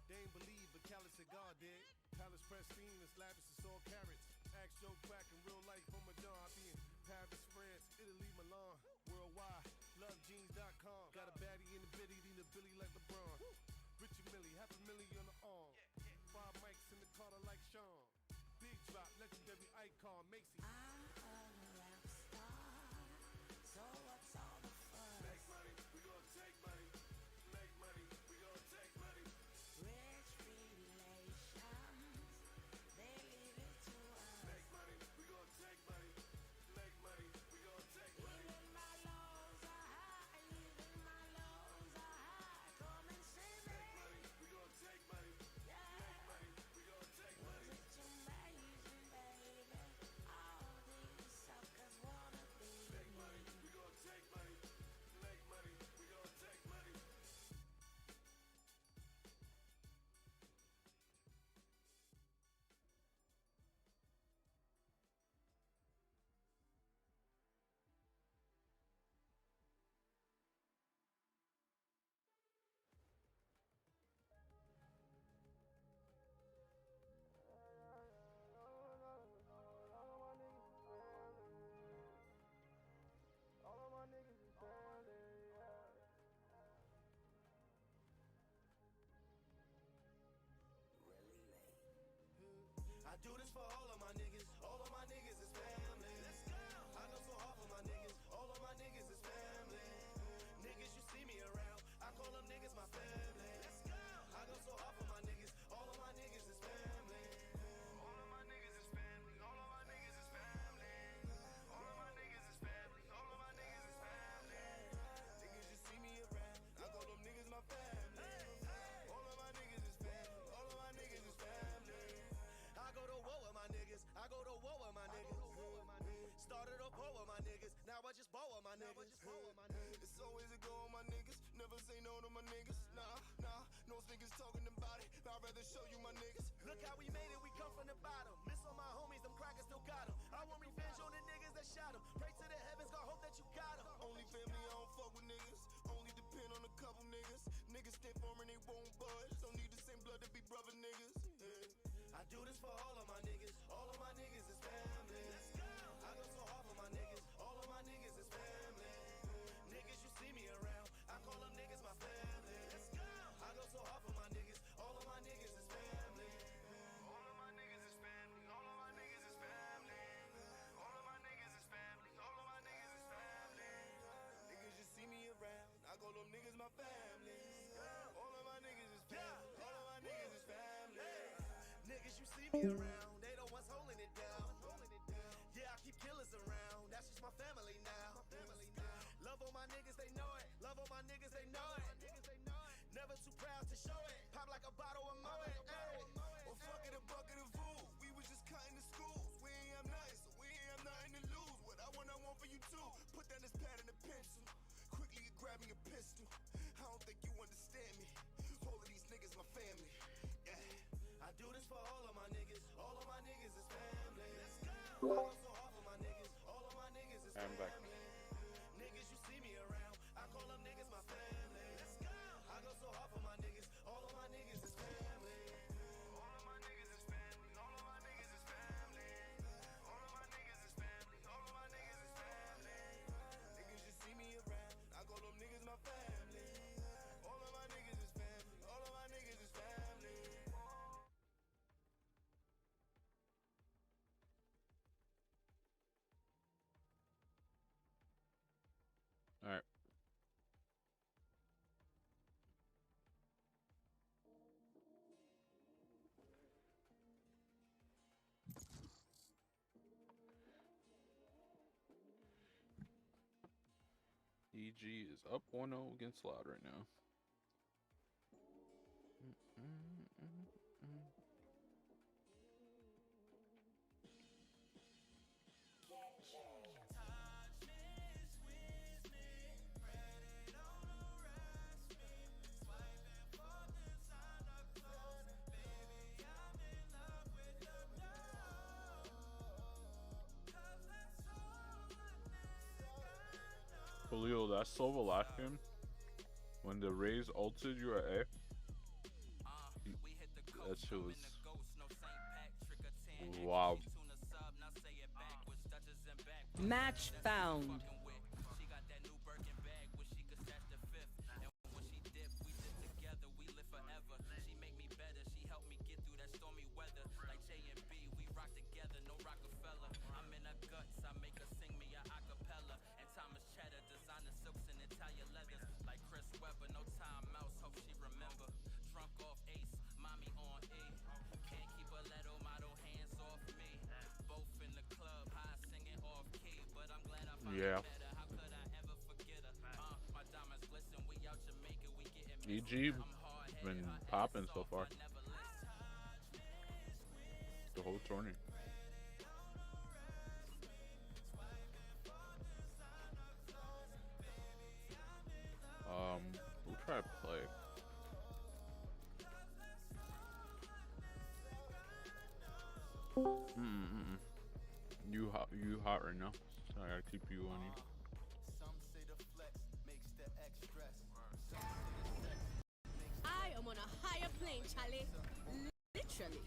They ain't believe, but Cali cigar did. Palace pristine, it's lavish, it's all carrots. Axe Joe crack in real life from Madonna. I be in Paris, France, Italy, Milan. Worldwide, lovejeans.com. Got a baddie in the bitty, need a Billy like LeBron. Richie Millie, $500,000 on the arm. 5 mics in the Carter like Sean. Big drop, legendary icon, Macy. I'm a rap star, so what's all the fuss? Make money, we gon' take money. Make money, we gon' take money. Rich relations, they leave it to us. Make money, we gon' take money. Make money, we gon' take money. Even my lows are high, even my lows are high. Come and see me. Make money, we gon' take money. Yeah. Make money, we gon' take money. It's amazing, baby. All these suckers wanna be Make me. money, we gon' take money. Make money, we gon' take money. I do this for all of my niggas. All of my niggas is family. Let's go. I go so hard for my niggas. All of my niggas is family. Niggas, you see me around. I call them niggas my family. Let's go. I go so hard for my niggas. All of my niggas is family. All of my niggas is family. All of my niggas is family. All of my niggas is family. All of my niggas is family. Niggas, you see me around. I call them niggas my family. All of my niggas is family. All of my niggas is family. I go to war with my niggas. I go to war with my niggas. Started off poor with my niggas. Now I just ball with my niggas. It's always a go on my niggas. Never say no to my niggas. Nah. No niggas talking about it. I'd rather show you my niggas. Look how we made it. We come from the bottom. Miss on my homies. Them crackers still got them. I want revenge on the niggas that shot them. Pray to the heavens. God hope that you got them. Only family, I don't fuck with niggas. Only depend on a couple niggas. Niggas stand for me, they won't budge. Don't need the same blood to be brother niggas. Yeah. I do this for all of my niggas. All of my niggas is family. Let's go. I go so hard for my niggas. All of my niggas is family. Niggas, you see me around. I call them niggas my family. Let's go. I go so hard for my niggas. All of my niggas is family. All of my niggas is family. All of my niggas is family. All of my niggas is family. All of my niggas is family. Niggas, you see me around. I call them niggas my family. All of my niggas is family. All of my niggas is family. Niggas, you see me around. They the ones holding it down. Yeah, I keep killers around. That's just my family now. Love on my niggas, they know it. Love on my niggas, they know it. Never too proud to show it. Pop like a bottle of Moet. Or fuck it, a bucket of food. We was just cutting the schools. We ain't have nothing, so we ain't have nothing to lose. What I want for you too. Put down this pad and a pencil. Quickly you're grabbing a pistol. I don't think you understand me. All of these niggas my family. Yeah. I do this for all of my niggas. All of my niggas is family. Let's go. I go so hard for my niggas. All of my niggas is I'm back. family. Niggas, you see me around. I call them niggas my family. Let's go. I go so hard for my niggas. All of my niggas is family. All of my niggas is family. All of my niggas is family. All of my niggas is family. All of my niggas is family. Niggas, you see me around. I call them niggas my family. All of my niggas is family. All of my niggas is family. All right. EG is up 1-0 against Loud right now. Khalil, that Sova last game, When the Rays ulted you at A, that shit was wow. Match found. Yeah. EG been popping so far. The whole tournament. We'll try to play. You hot right now. So I gotta keep you on you. I am on a higher plane, Charlie. Literally.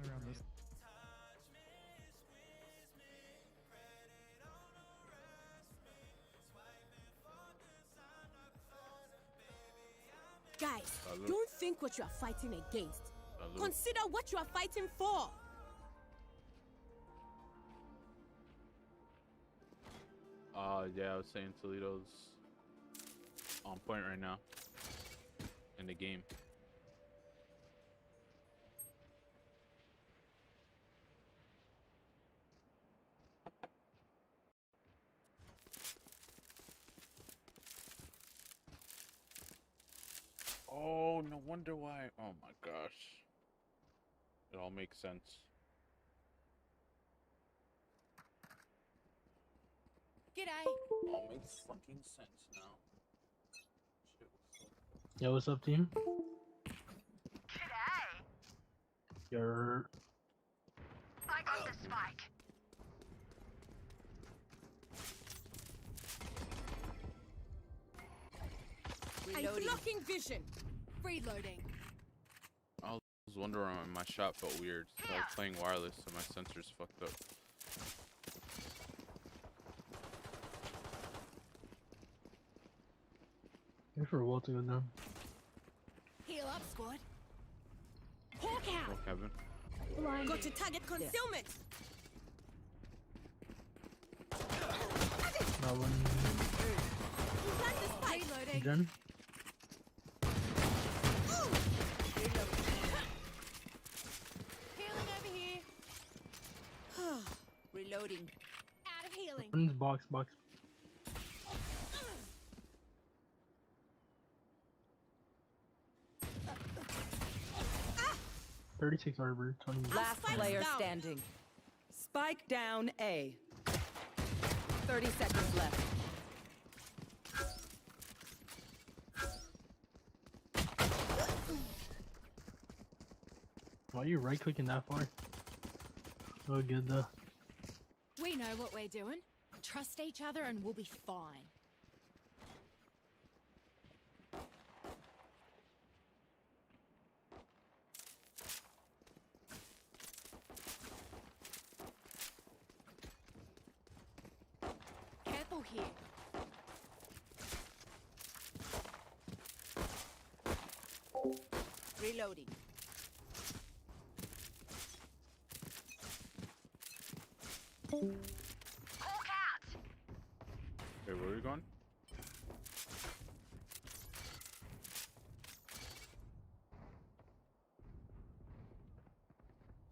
Around this. Guys, don't think what you are fighting against. Consider what you are fighting for. Yeah, I was saying Toledo's on point right now in the game. Oh, no wonder why. Oh my gosh. It all makes sense. G'day. All makes fucking sense now. Yo, what's up, team? G'day. You're. I got the spike. I'm blocking vision. Reloading. I was wondering why my shot felt weird. So I was playing wireless and my sensors fucked up. Thanks for waltzing with them. Heal up, squad. Hawk out. Oh, Kevin. Got to target concealment. That one. Plant the spike. Reloading. Jen? Healing over here. Reloading. Out of healing. One's box. 36 armor, 20. Last player standing. Spike down A. 30 seconds left. Why are you right clicking that far? Oh, good though. We know what we're doing. Trust each other and we'll be fine. Careful here. Reloading. Hawk out. Wait, where are we going?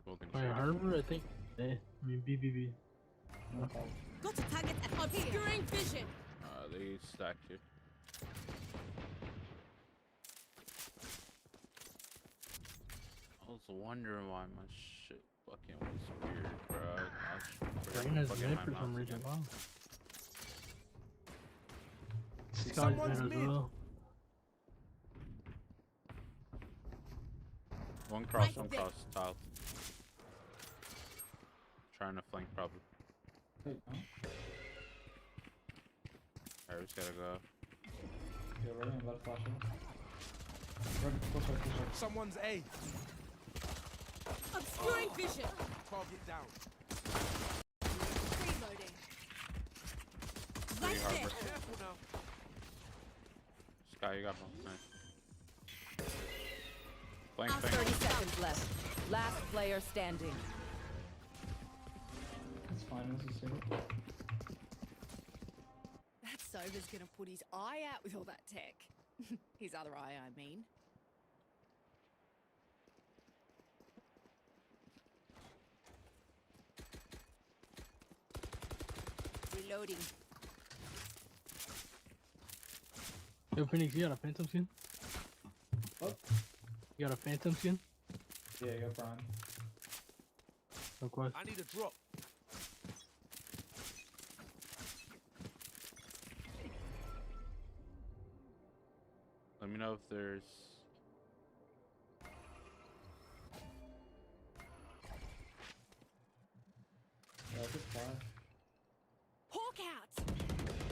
Smoking Wait, shit. Harbor, I think. I mean, BBB. Got a target at obscuring vision. They stacked here. I was wondering why my shit fucking was weird, bro. I forgot to Reina's plug in mid my for mouse some reason. again. Wow. Someone's Sky's mid as mid. well. One cross, Right one there. cross, tile. Trying to flank probably. Wait, no? Alright, we just gotta go. Yeah, we're running a lot of flashes. Run, push up, push up. Someone's A. Obscuring vision. Target down. Reloading. Three Right there. harbor. Careful now. Sky, you got one. Nice. Flank, flank. 30 seconds left. Last player standing. It's fine, this is safe. That Sova's gonna put his eye out with all that tech. His other eye, I mean. Reloading. Yo, Phoenix, you got a phantom skin? What? You got a phantom skin? Yeah, you got Prime. No question. I need a drop. Let me know if there's. Yeah, I could fly. Hawk out.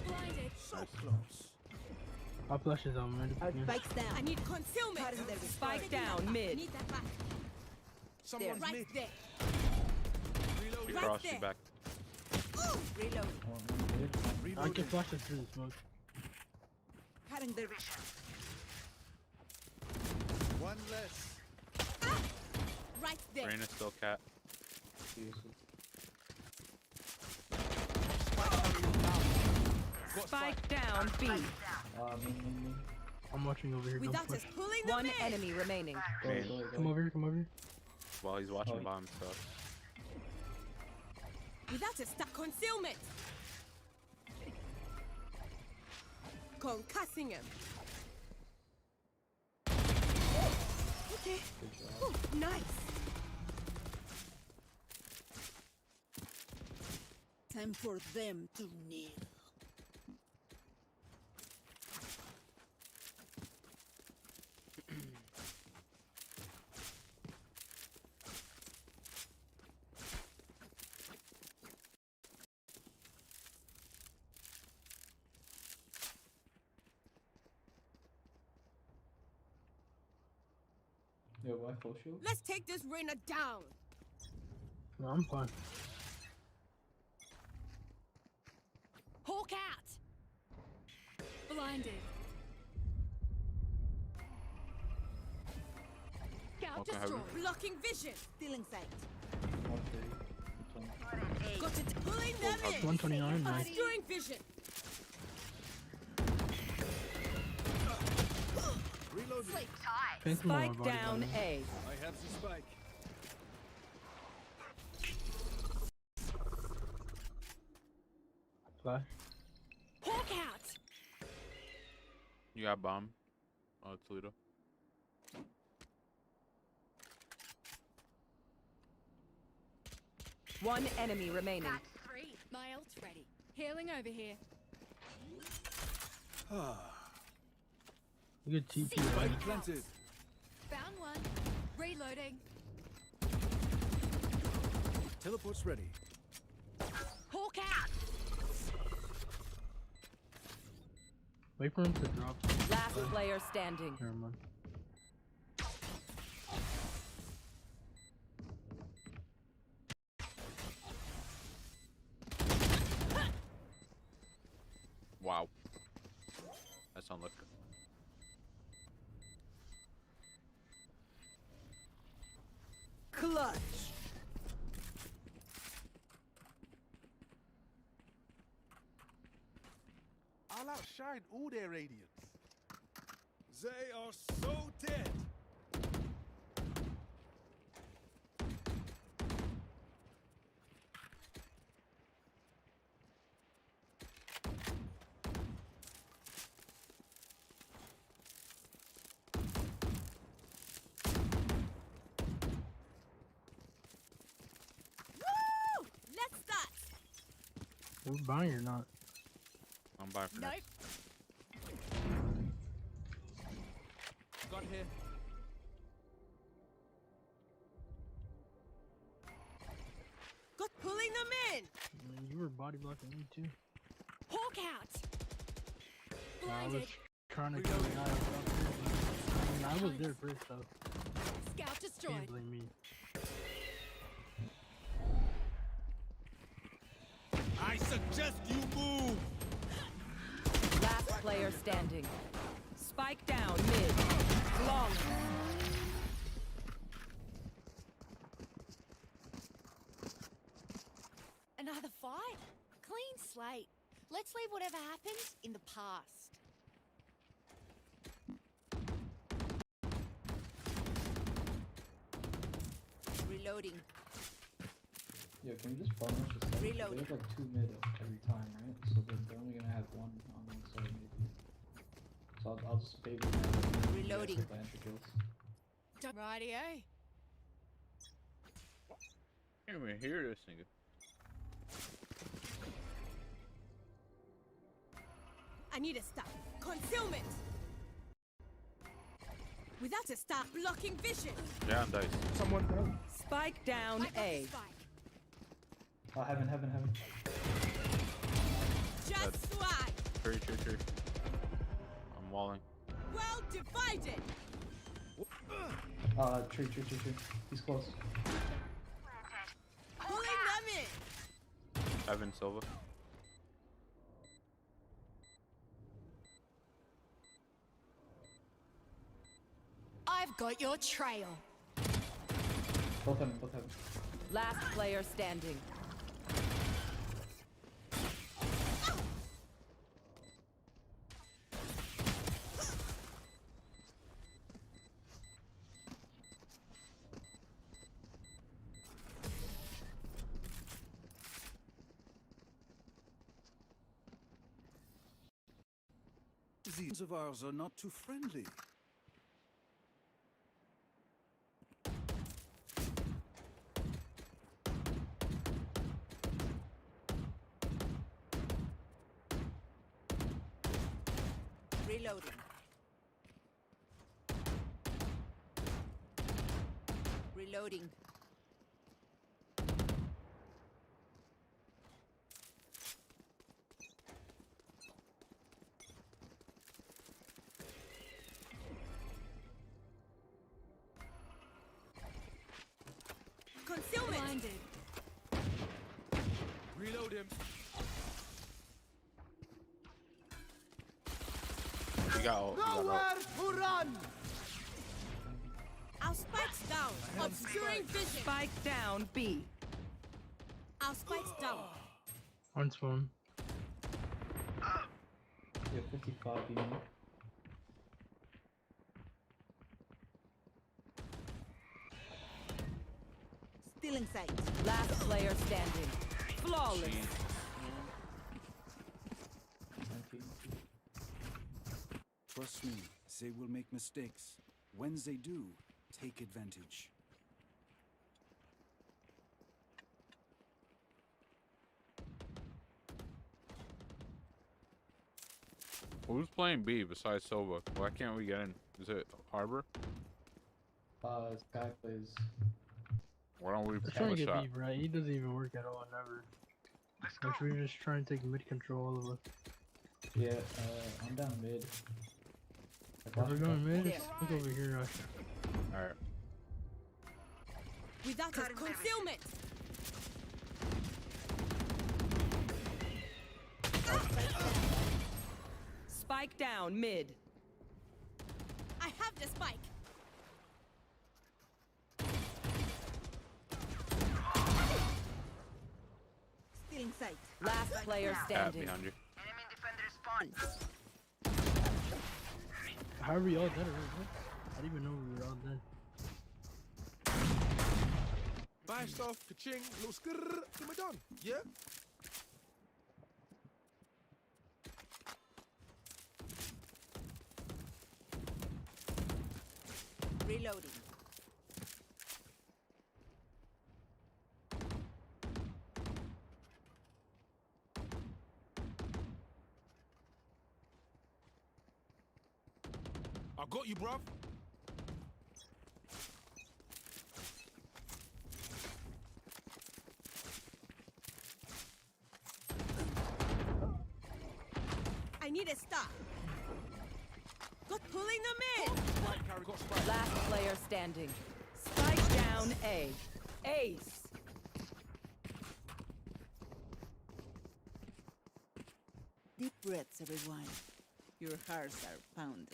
Blinded. So close. Our flash is on mid. Yeah. Spikes down. I need concealment. Spike down mid. Need that back. Someone's Right mid. there. She Right crossed there. you back. Reload. I can flash it through the smoke. Cutting the vision. One less. Right there. Rain is still cat. Spike down B. Me. I'm watching over here. Don't Without push. us pulling them One in. enemy remaining. Main. Come over here, come over here. While he's watching Oh, by himself. Without us, stuck concealment. Concussing him. Okay. Ooh, nice. Time for them to kneel. Yo, why full shield? Let's take this Reyna down. No, I'm fine. Hawk out. Blinded. Scout Okay, destroyed. have Blocking vision. Stealing sight. 130. Got it. Pulling them in. 129, nice. Obscuring vision. Reloading. Sleep. Phantom on my Spike body, down by the way. A. I have the spike. Flash. Hawk out. You got bomb. Toledo. One enemy remaining. That's 3. My ult's ready. Healing over here. Good TP, Spike right? Planted. Found one. Reloading. Teleport's ready. Hawk out. Wait for him to drop. Last player standing. Never mind. Wow. That's unlucky. Clutch. I'll outshine all their radiance. They are so dead. Woo! Let's start. Are we buying or not? I'm buying for next. Got here. Got pulling them in. Man, you were body blocking me too. Hawk out. I was Blinded. trying to kill the guy up there. I mean, I was there first though. Scout destroyed. Can't blame me. I suggest you move. Last player standing. Spike down mid. Flawless. Another fight? Clean slate. Let's leave whatever happened in the past. Reloading. Yo, can we just bomb rush the site? Reload. They have like 2 mid every time, right? So they're only gonna have one on one side maybe. So I'll just favor them. Reloading. By entry kills. Righty-o. Can't even hear this nigga. I need a stop. Concealment. Without a stop, blocking vision. Down dice. Someone throw. Spike down A. Oh, heaven. Just swag. Tree. I'm walling. Well divided. Tree. He's close. Pulling them in. Evan Silva. I've got your trail. Both heaven. Last player standing. These of ours are not too friendly. Reloading. Reloading. Concealment. Blinded. Reload him. You got ult. To run. Our spike's down. Obscuring vision. Spike down B. Our spike's down. On spawn. Yeah, 55 being. Still in sight. Last player standing. Flawless. Trust me, they will make mistakes. When they do, take advantage. Who's playing B besides Silva? Why can't we get in? Is it Harbor? Sky plays. Why don't we We're pull trying a to get shot? deep, right? He doesn't even work at all, never. Or should we just try and take mid control all of us? Yeah, I'm down mid. We're going mid? Look over here, Rush. Alright. Without us, concealment. Spike down mid. I have the spike. sight. Last player Cat standing. behind you. Enemy defender spawn. How are we all dead already? What? I didn't even know we were all dead. Buy stuff, ka-ching, little skrrr, get me done. Yeah? Reloading. I got you, bruv. I need a stop. Got pulling them in. Last player standing. Spike down A. Ace. Deep breaths, everyone. Your hearts are pounding.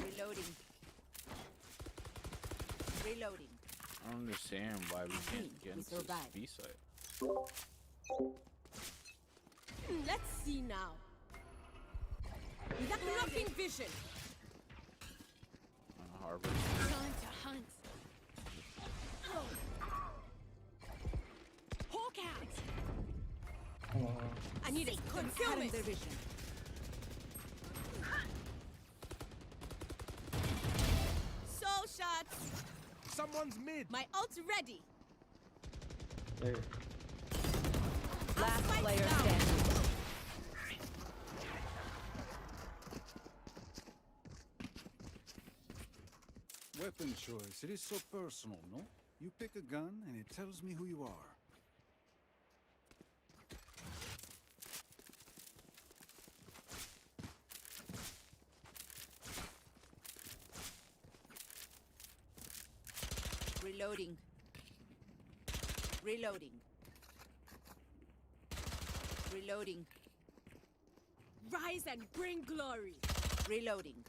Reloading. Reloading. I don't understand why we can't get into this survived. B site. Let's see now. That blocking vision. Harvard. Time to hunt. Hawk out. I need a concealment. Their vision. Soul shots. Someone's mid. My ult's ready. There. Last spike player down. standing. Weapon choice. It is so personal, no? You pick a gun and it tells me who you are. Reloading. Reloading. Reloading. Rise and bring glory. Reloading.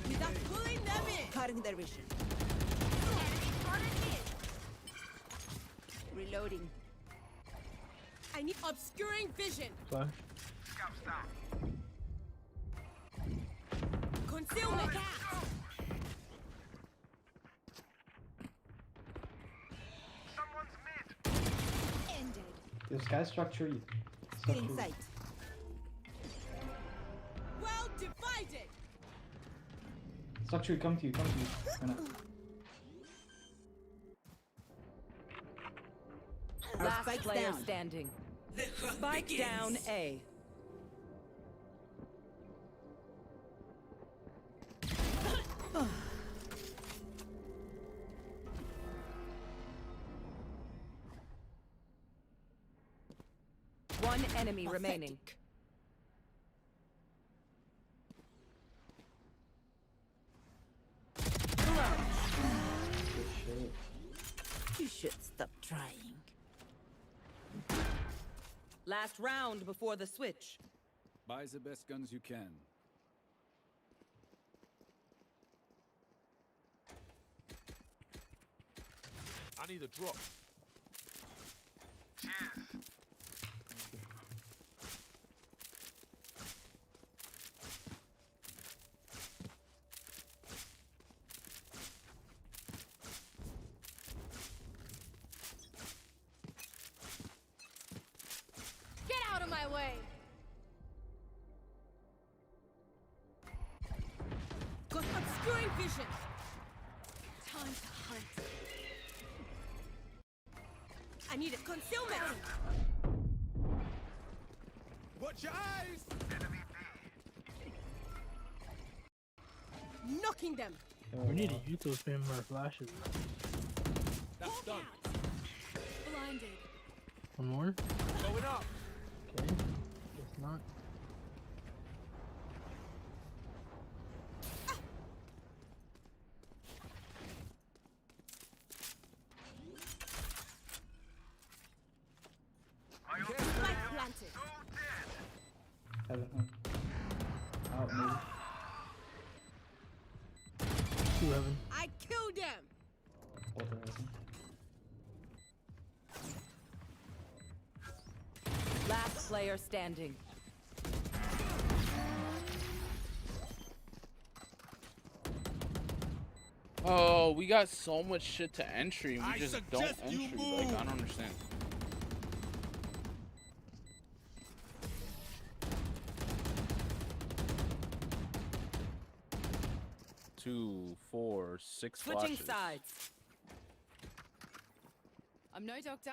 Without pulling them in. Cutting their vision. Reloading. I need obscuring vision. Flash. Concealment. Ended. This guy structure. Still in sight. Well divided. Structure, come to you, come to you. Gonna... Last spike's player down. standing. Spike down A. One enemy remaining. Good shit. You should stop trying. Last round before the switch. Buy the best guns you can. I need a drop. Get out of my way. Got obscuring vision. Time to hunt. I need a concealment. Watch your eyes! Knocking them. We need to use those spam more flashes. That's done. Blinded. One more? Going up. Okay. Guess not. Heaven, out, maybe. 2 heaven. I killed them. Water heaven. Last player standing. Oh, we got so much shit to entry and we just don't entry. Like, I don't understand. Two, 4, 6 Switching flashes. sides. I'm no doctor,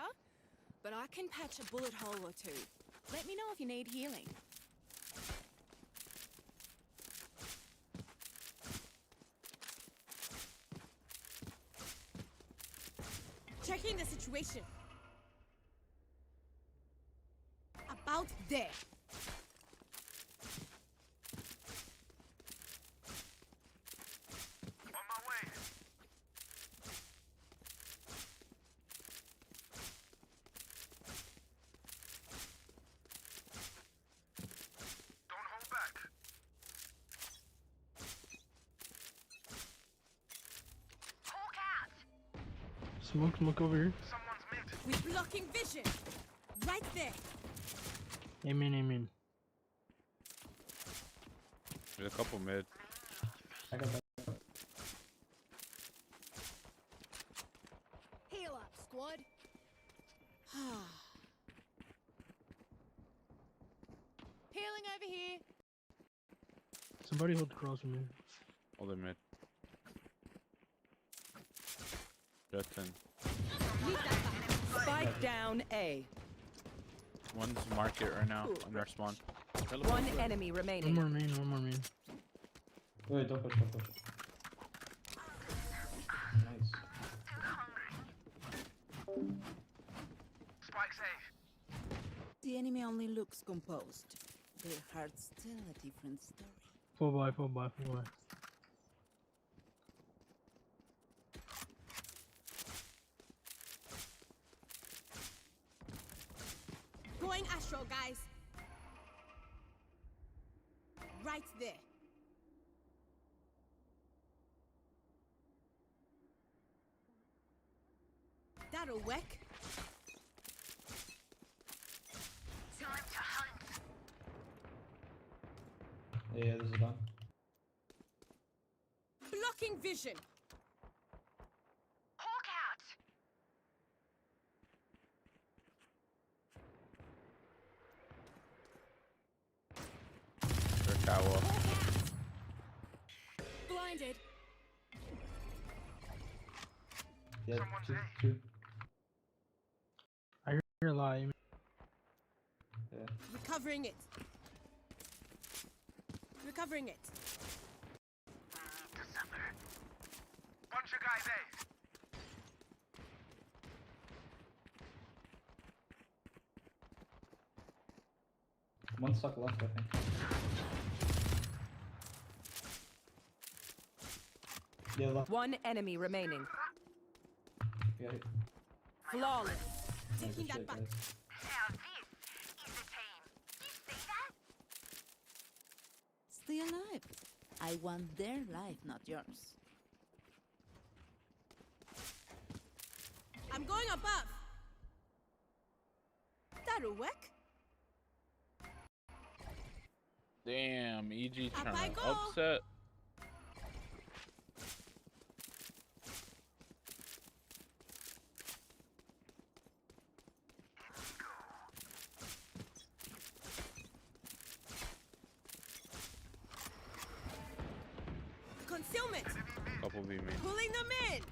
but I can patch a bullet hole or two. Let me know if you need healing. Checking the situation. About there. On my way. Don't hold back. Hawk out. Smoke over here. Someone's mid. We're blocking vision. Right there. Amen. There's a couple mid. I got that. Heal up, squad. Healing over here. Somebody hold the cross for me. Hold it mid. Justin. Spike down A. One's market right now on their spawn. One enemy remaining. One more main. Wait, don't push. Nice. Spike safe. The enemy only looks composed. Their hearts tell a different story. Full buy. Going astral, guys. Right there. That'll work. Time to hunt. Yeah, this is done. Blocking vision. Hawk out. They're catwalk. Blinded. Yeah, two. I hear a lot. Amen. Yeah. Recovering it. Bunch of guys, eh? One stuck left, I think. Yeah, left. One enemy remaining. Yeah. Flawless. Taking that back. Guys. Now this is the team. You see that? Stay alive. I want their life, not yours. I'm going above. That'll work. Damn, EG Up I trying to go. upset. Concealment. Couple B main. Pulling them in.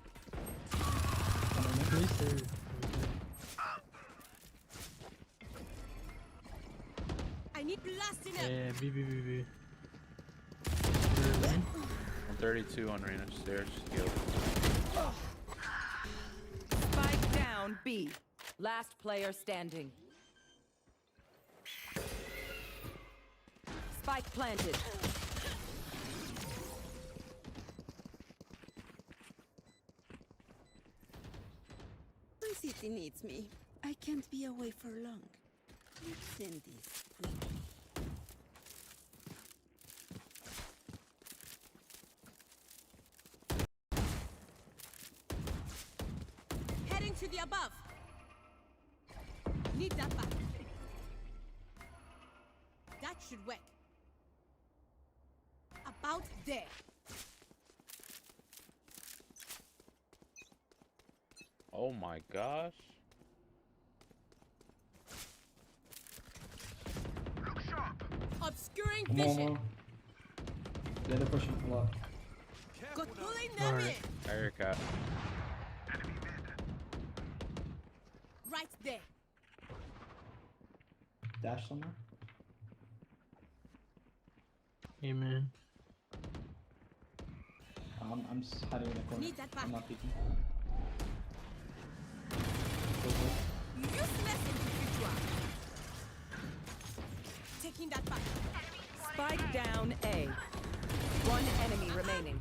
I need blasting him. Yeah, B. 132 on Reyna stairs. Heal. Spike down B. Last player standing. Spike planted. My city needs me. I can't be away for long. Send this quickly. to the above. Need that back. That should work. About there. Oh my gosh. Obscuring Come on, vision. more. Yeah, they're pushing a lot. Got pulling them Alright. in. Erica. Right there. Dash somewhere. Hey man. I'm just hiding in the corner. Need that back. I'm not peeking. Useless individual. Taking that back. Spike down A. One enemy remaining.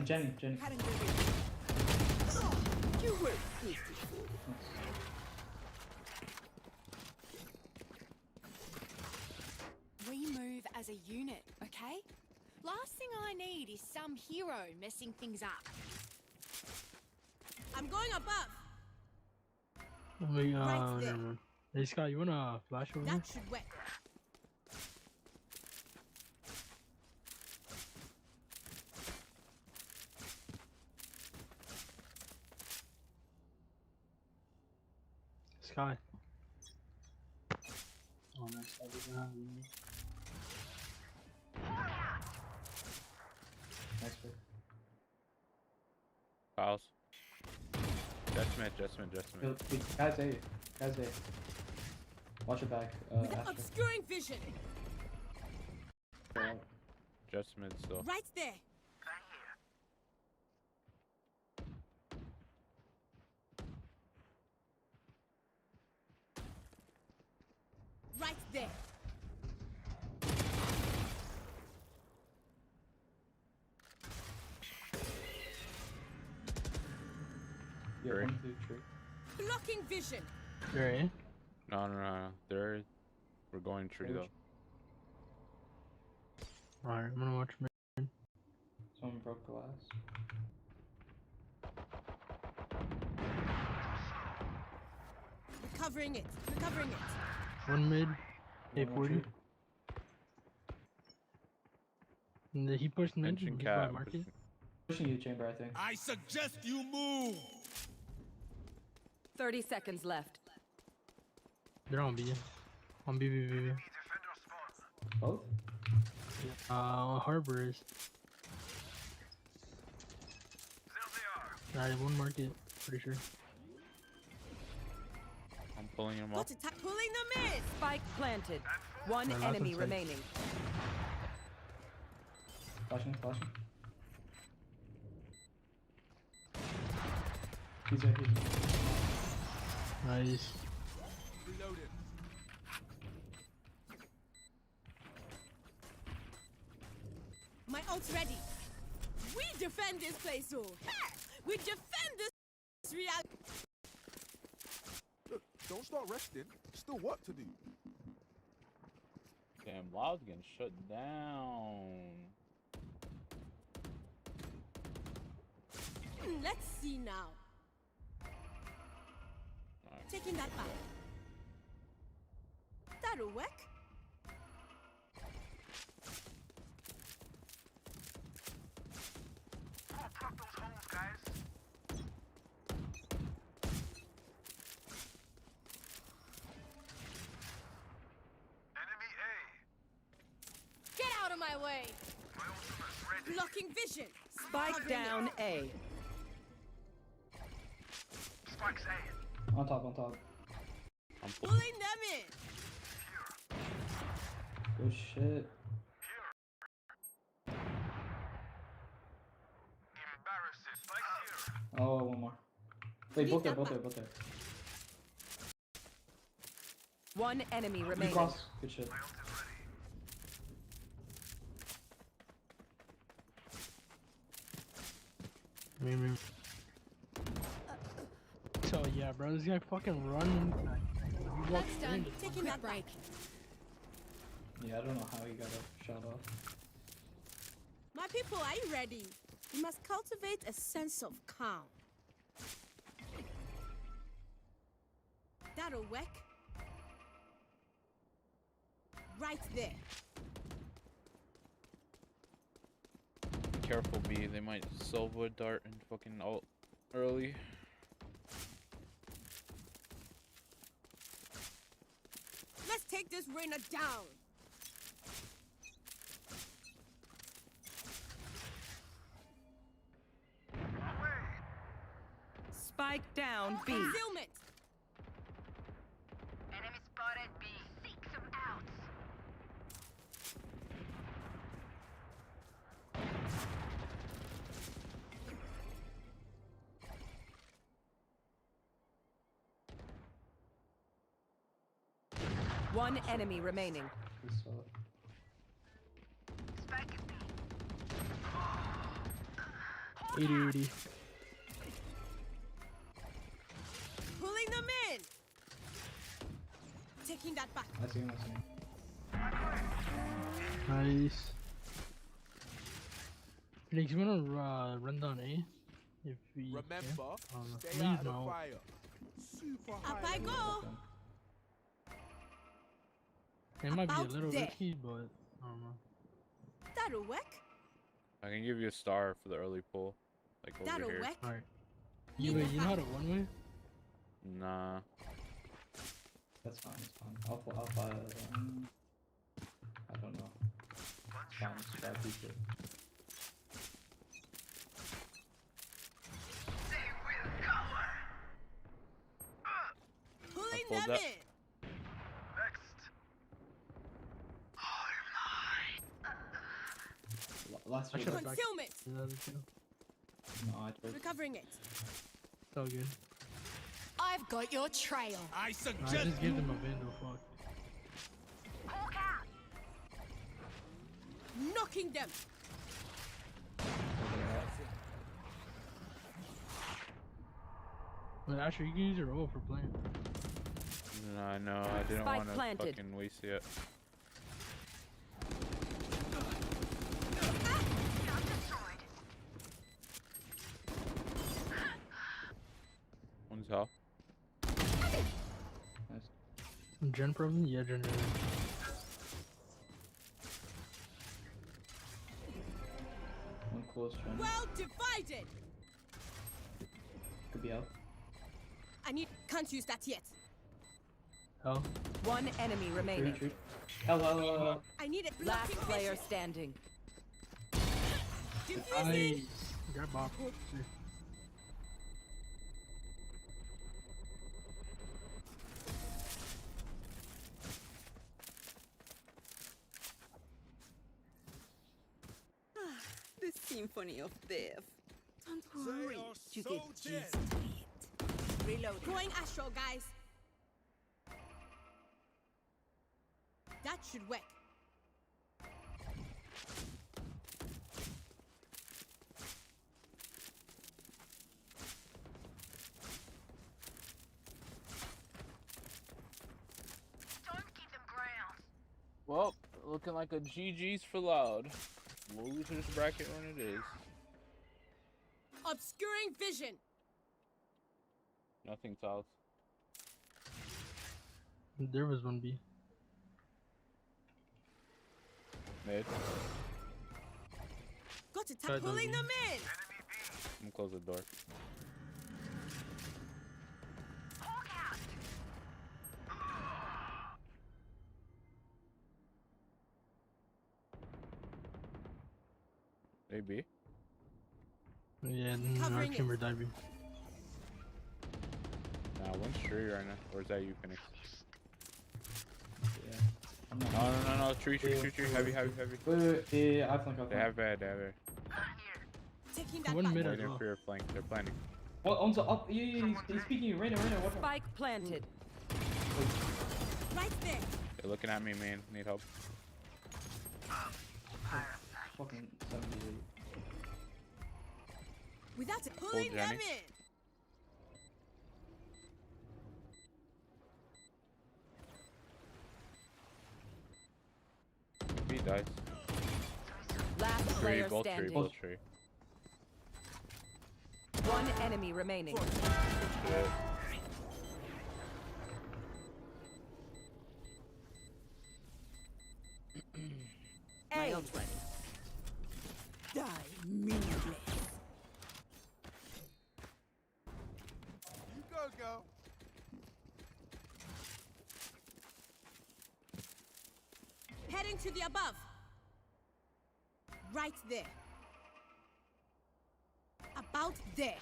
Jenny. You were beautiful. We move as a unit, okay? Last thing I need is some hero messing things up. I'm going above. Wait, Right there. never mind. Hey Scott, you wanna flash over That here? should work. Sky. Oh, nice. I didn't have you. Nice pick. Fouls. Judgment. Guys A. Watch your back. After. Obscuring vision. Judgment still. Right there. Right there. Yeah, Three. 1 through 3. Blocking vision. You're in? No. We're going tree though. Alright, I'm gonna watch me. Someone broke glass. Recovering it. One mid. One more A40. tree. And he pushed mid. Mention He's by cap. market. Pushing you, chamber, I think. I suggest you move. 30 seconds left. They're on B. On B. Both? Harbor is. Alright, one market. Pretty sure. I'm pulling him off. Pulling them in. Spike planted. One No, last enemy one's safe. remaining. Flashing. He's there. Nice. Reloaded. My ult's ready. We defend this place, so we defend this reality. Look, don't start resting. Still work to do. Damn, Loud's getting shut down. Let's see now. Alright. Taking that back. That'll work. Plug those holes, guys. Enemy A. Get out of my way. My ultimate's ready. Blocking vision. Spike Covering down it. A. Spike's A. On top. I'm Pulling them in. Good shit. Embarrassing. Spike's here. Oh, one more. Wait, both there. One enemy remaining. Cross. Good shit. Me. So yeah, bro, this guy fucking running. He walked That's straight done. into the Taking that break. Yeah, I don't know how he got a shot off. My people, are you ready? We must cultivate a sense of calm. That'll work. Right there. Careful, B. They might Silva dart and fucking ult early. Let's take this Reyna down. Spike down B. Concealment. Enemy spotted B. Seek them out. One enemy remaining. Spike is B. 80. Pulling them in. Taking that back. I see him, I see him. Nice. Felix, you wanna run down A? If we Remember, stay leave out of the now. fire. Super Up high. I go. It might be a About little there. risky, but I don't know. That'll work. I can give you a star for the early pull, like over That'll here. work. Alright. You know how to one way? Nah. That's fine, it's fine. I'll buy I don't know. It's fine, it's fine, keep it. Pulling pulled them that. in. Last I week. should've backed Concealment. the other two. No, I tried. Recovering it. It's all good. I've got your trail. I I suggest just give them a vandal, fuck. Hawk out. Knocking them. Well, actually, you can use your roll for playing. No, no, I didn't Spike want to planted. fucking waste it. One's health. Nice. Gen problem? Yeah, gen. One close friend. Well divided. Could be out. Can't use that yet. Hell. One enemy remaining. Retreat. Hell. I need it. Last blocking player vision. standing. Diffusing. Nice. Grab off. The symphony of death. Don't They worry, are you so get dead. used to it. Reload. Going astral, guys. That should work. Don't keep them ground. Well, looking like a GG's for Loud. Losers bracket when it is. Obscuring vision. Nothing south. There was one B. Mid. Got to Try tap pulling those them in. I'm gonna close the door. Hawk out. Maybe. Yeah, our Covering team are diving. Nah, one's tree right now. Or is that you, Phoenix? Yeah. I'm not. No. Tree. Heavy. Wait. Yeah, I flank. They have bad. Taking that One back. mid as Waiting well. for your flank. They're planning. On the up. Yeah, he's speaking. Right now. What? Spike planted. Right there. They're looking at me, man. Need help. Fucking 78. Without it, pulling them Jenny. in. He dies. Last Tree, player both tree, standing. both tree. One enemy remaining. Shields ready. Die meaningless. You go. Heading to the above. Right there. About there.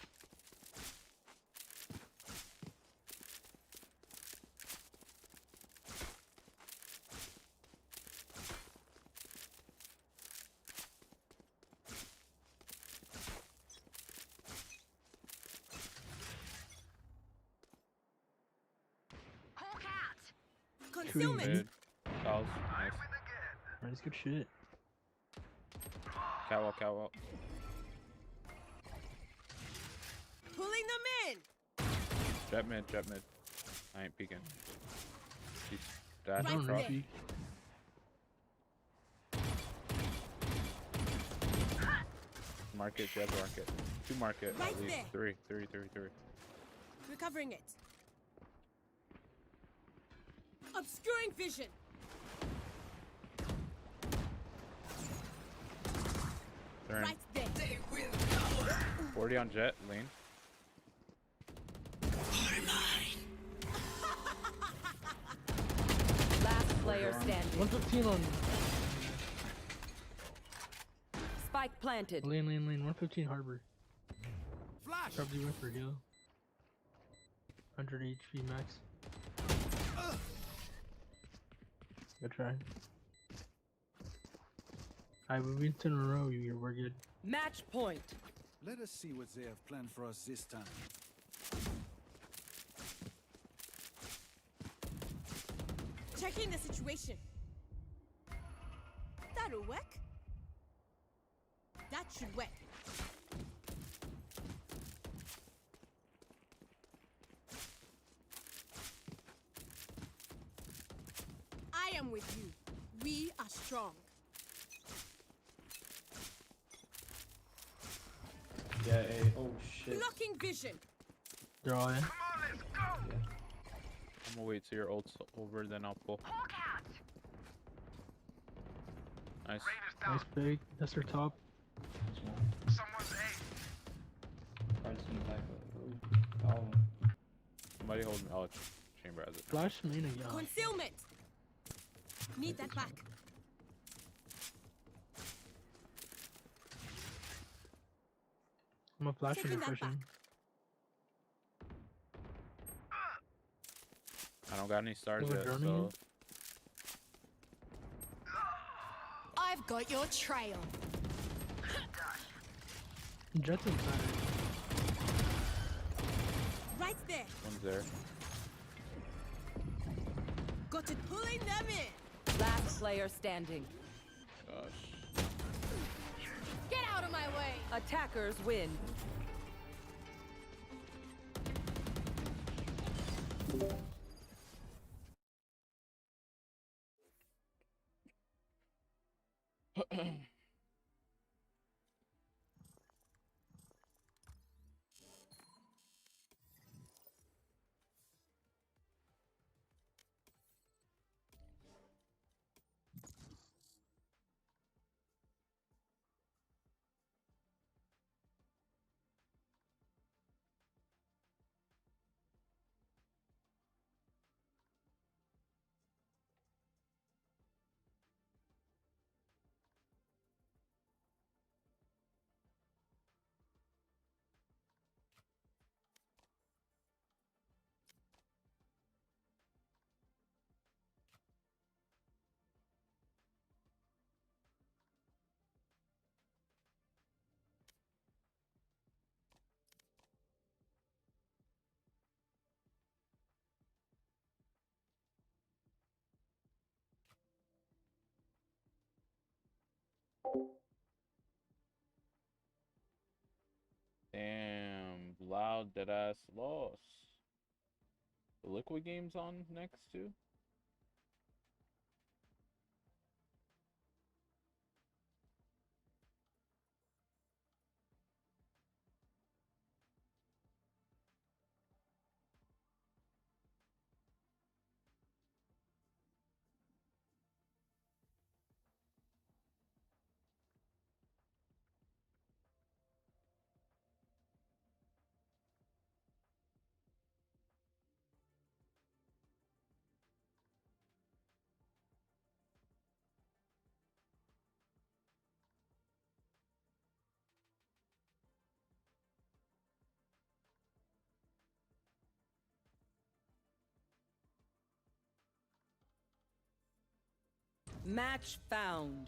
Concealment. Mid. Calls. Nice. That's good shit. Catwalk. Pulling them in. Jet mid. I ain't peeking. He's dash Right across. there. Market, jet market. 2 market, Right at least. there. 3. Recovering it. Obscuring vision. Turn. Right there. 40 on jet, lane. Last player standing. 115 on Spike planted. lane. 115 harbor. Flash. Probably went for heal. 100 HP max. Good try. Alright, we win 10 in a row. We're good. Match point. Let us see what they have planned for us this time. Checking the situation. That'll work. That should work. I am with you. We are strong. Yeah, oh shit. Blocking vision. They're all in. I'm gonna wait till your ult's over, then I'll pull. Nice. Nice pick. That's their top. Try to swing back. Oh. Somebody hold me. Oh, chamber has it. Flash main again. Concealment. Need that back. I'm a flash in Taking the that pushing. I don't got any stars We're yet, droning so in? I've got your trail. Jet's inside. Right there. one's there. Got it pulling them in. Last player standing. Gosh. Get out of my way. Attackers win. Damn, loud dead ass loss. The Liquid Games on next too? Match found.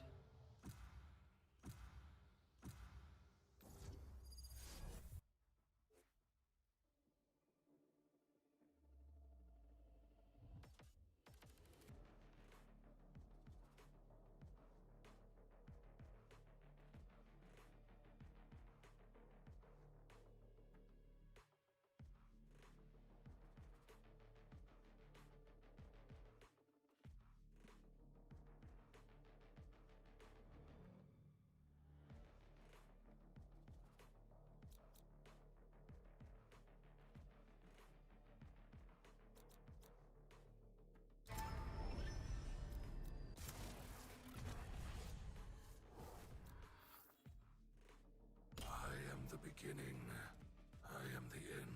I am the beginning. I am the end.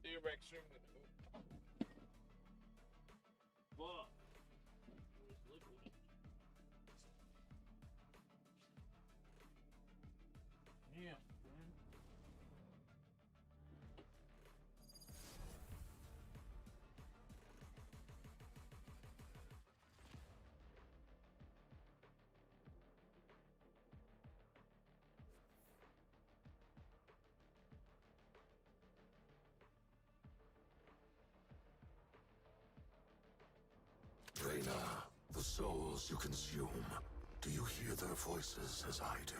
You're back streaming. Fuck. Yeah, man. Reyna, the souls you consume, do you hear their voices as I do?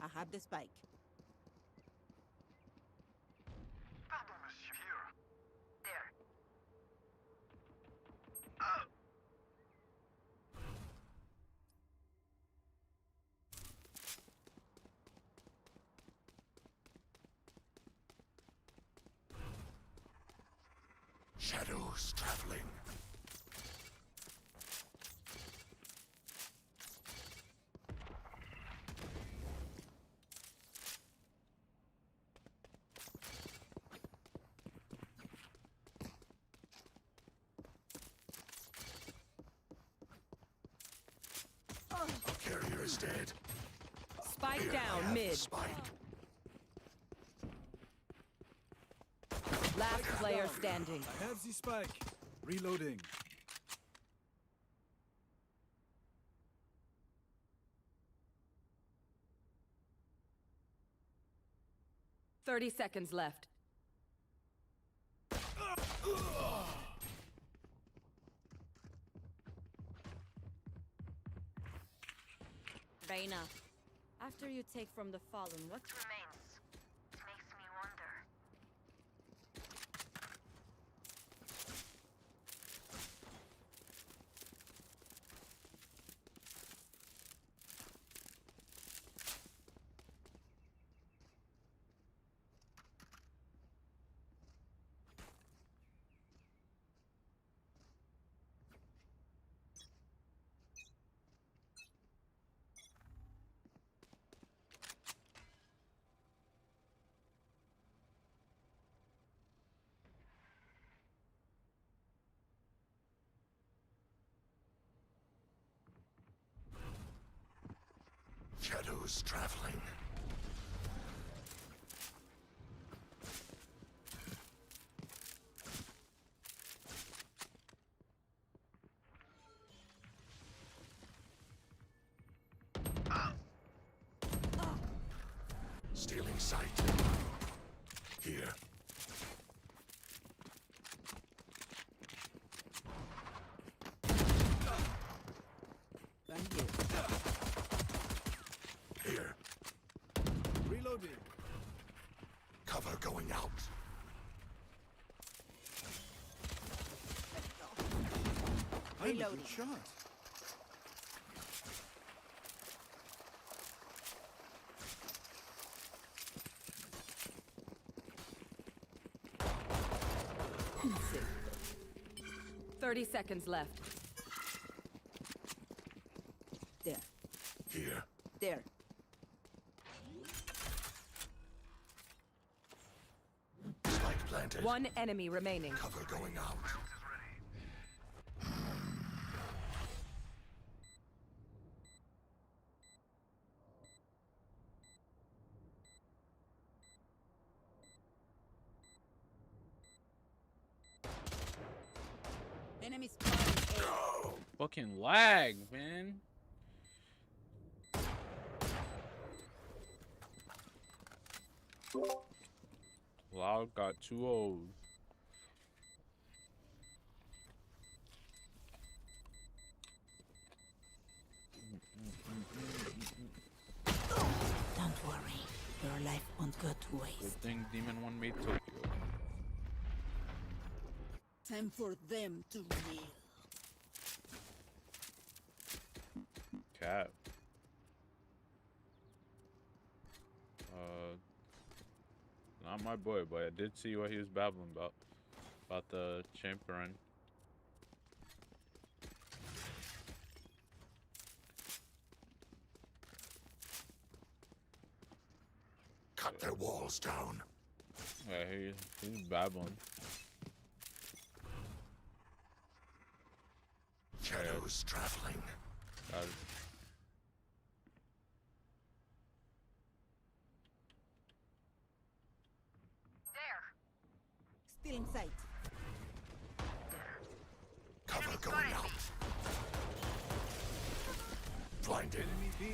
I have the spike. Pardon, monsieur. Here. There. Shadows traveling. Carrier is dead. Spike Here, I down have mid. the spike. Last player standing. I have the spike. Reloading. Thirty seconds left. Reyna, after you take from the fallen, what Remains. Makes me wonder. Shadows traveling. Stealing sight. Here. Thank you. Here. Reloading. Cover going out. I'm a Reloading. good shot. Sick. 30 seconds left. There. Here. There. Spike planted. One enemy remaining. Cover going out. Enemy spotted A. Fucking lag, man. Loud got 2 O's. Don't worry. Your life won't go to waste. Good thing Demon 1 made Tokyo. Time for them to kneel. Cap. Not my boy, but I did see what he was babbling about the champion. Cut their walls down. Yeah, he's babbling. Shadows traveling. Got it. Still in sight. Cover going out. Blinded. Enemy B.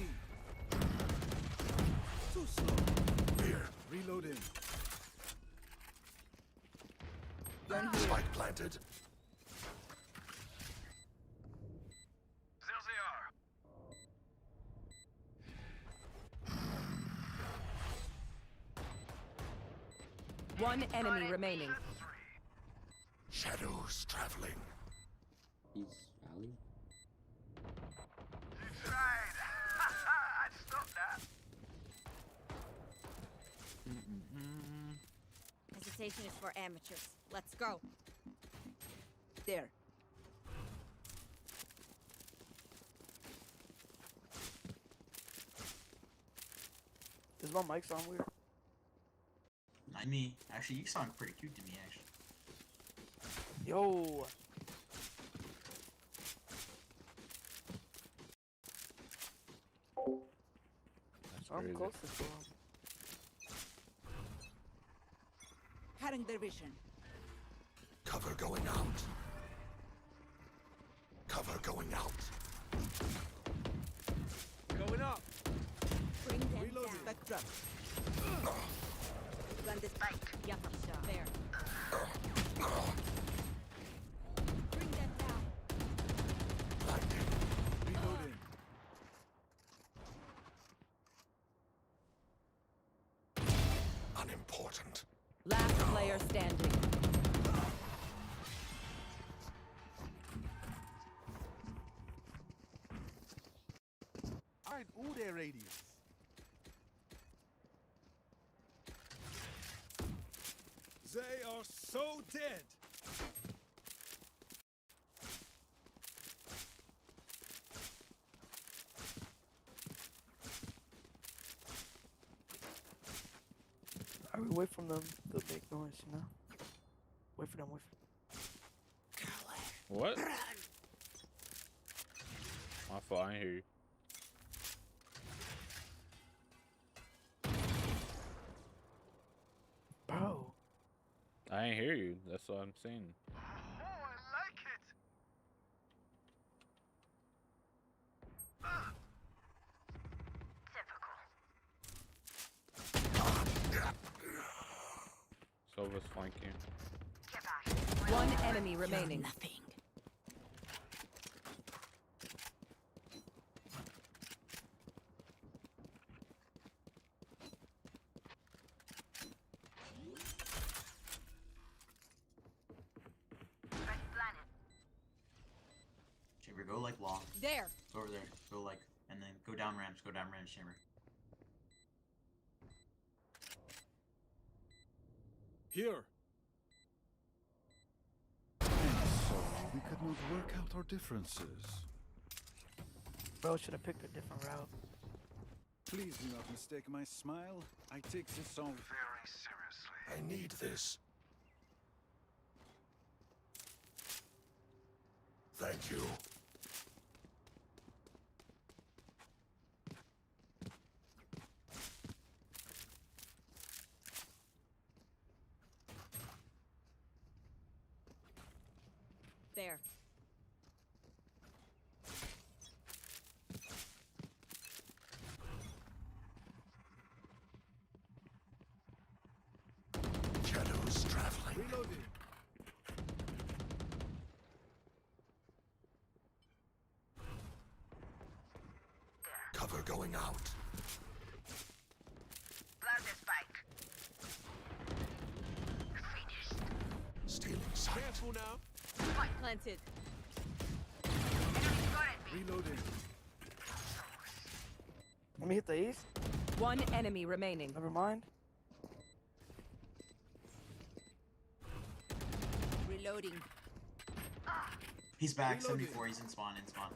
Too slow. Here. Reloading. Spike planted. One enemy remaining. Shadows traveling. He's Ali. Hesitation is for amateurs. Let's go. There. Is my mic sound weird? Not me. Actually, you sound pretty cute to me, actually. Yo. That's I'm crazy. closest to him. Cutting their vision. Cover going out. Cover going out. Going up. Bring them Reloading. down. Back drop. Blinded. Yucky shot. There. Bring them down. Blinded. Reloading. Unimportant. Last player standing. Hide all their radius. They are so dead. I would wait from them to make noise, you know? Wait for them, wait for What? My fault, I ain't hear you. Bro. I ain't hear you. That's what I'm saying. Oh, I like it. Sova's flanking. One enemy remaining. Nothing. Go like long. There. Go over there. Go like, and then go down ramps. Go down ramps chamber. Here. And so we could not work out our differences. Bro should have picked a different route. Please do not mistake my smile. I take this all very seriously. I need this. Thank you. There. Shadows traveling. Reloading. Cover going out. Plant the spike. Finished. Stealing sight. Careful now. Spike planted. Reloading. Let me hit the east. One enemy remaining. Never mind. Reloading. He's back. Reloading. 74. He's in spawn. In spawn.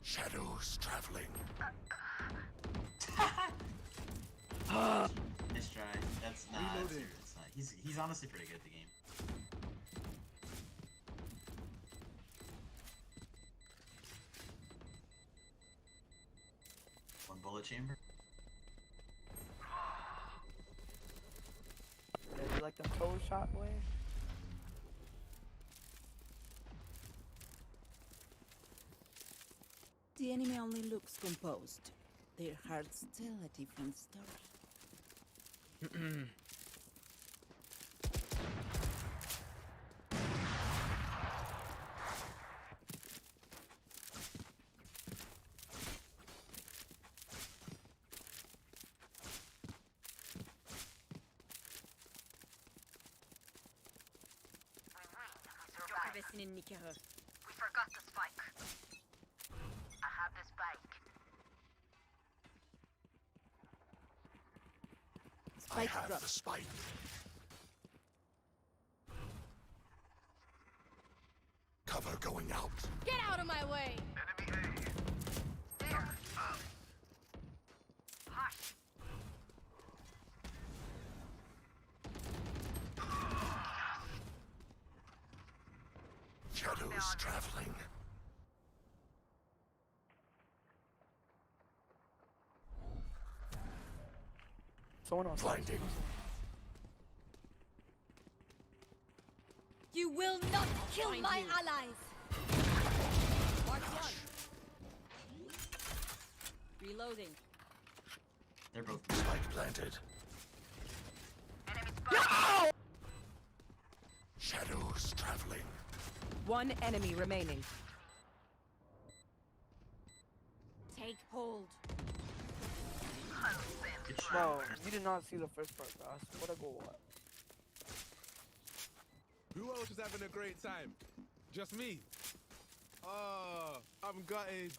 Shadows traveling. Nice try. That's not. Reloading. It's not. He's honestly pretty good at the game. One bullet chamber. Yeah, you like them toe shot boy? The enemy only looks composed. Their hearts tell a different story. We forgot the spike. I have the spike. I have the spike. Cover going out. Get out of my way. Enemy A. There. Hush. Shadows traveling. Someone else. Blinding. You will not kill my allies. Mark one. Reloading. They're both. Spike planted. Enemy spike. Shadows traveling. One enemy remaining. Take hold. Bro, you did not see the first part, bro. What a goal. Who else is having a great time? Just me. I'm gutted.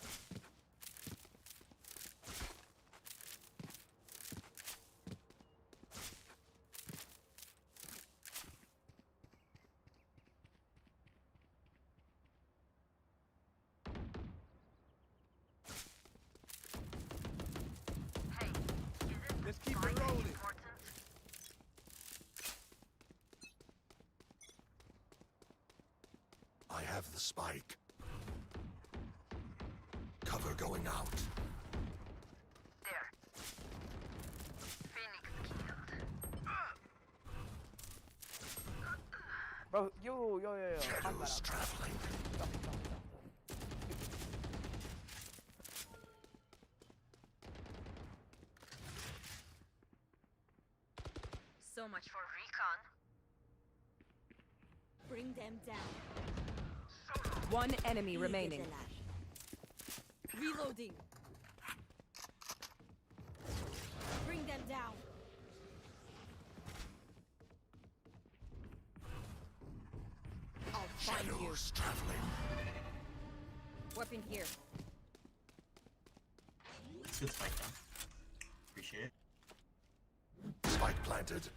Let's keep it rolling. I have the spike. Cover going out. There. Phoenix killed. Bro, yo. Shadows traveling. So much for recon. Bring them down. One enemy remaining. Reloading. Bring them down. find you. Shadows traveling. Weapon here. It's good spike though. Appreciate it. Spike planted.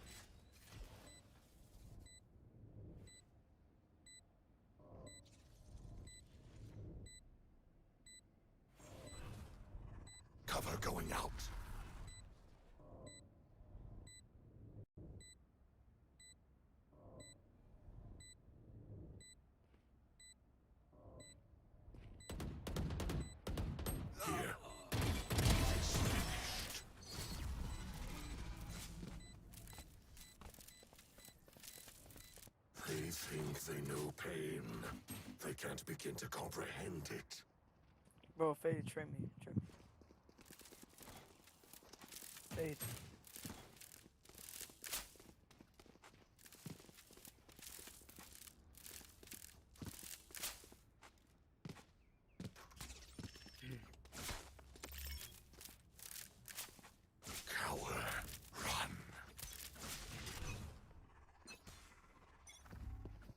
Cover going out. Here. It's finished. They think they know pain. They can't begin to comprehend it. Bro, Fade, trade me. Trade me. Fade. Cower. Run.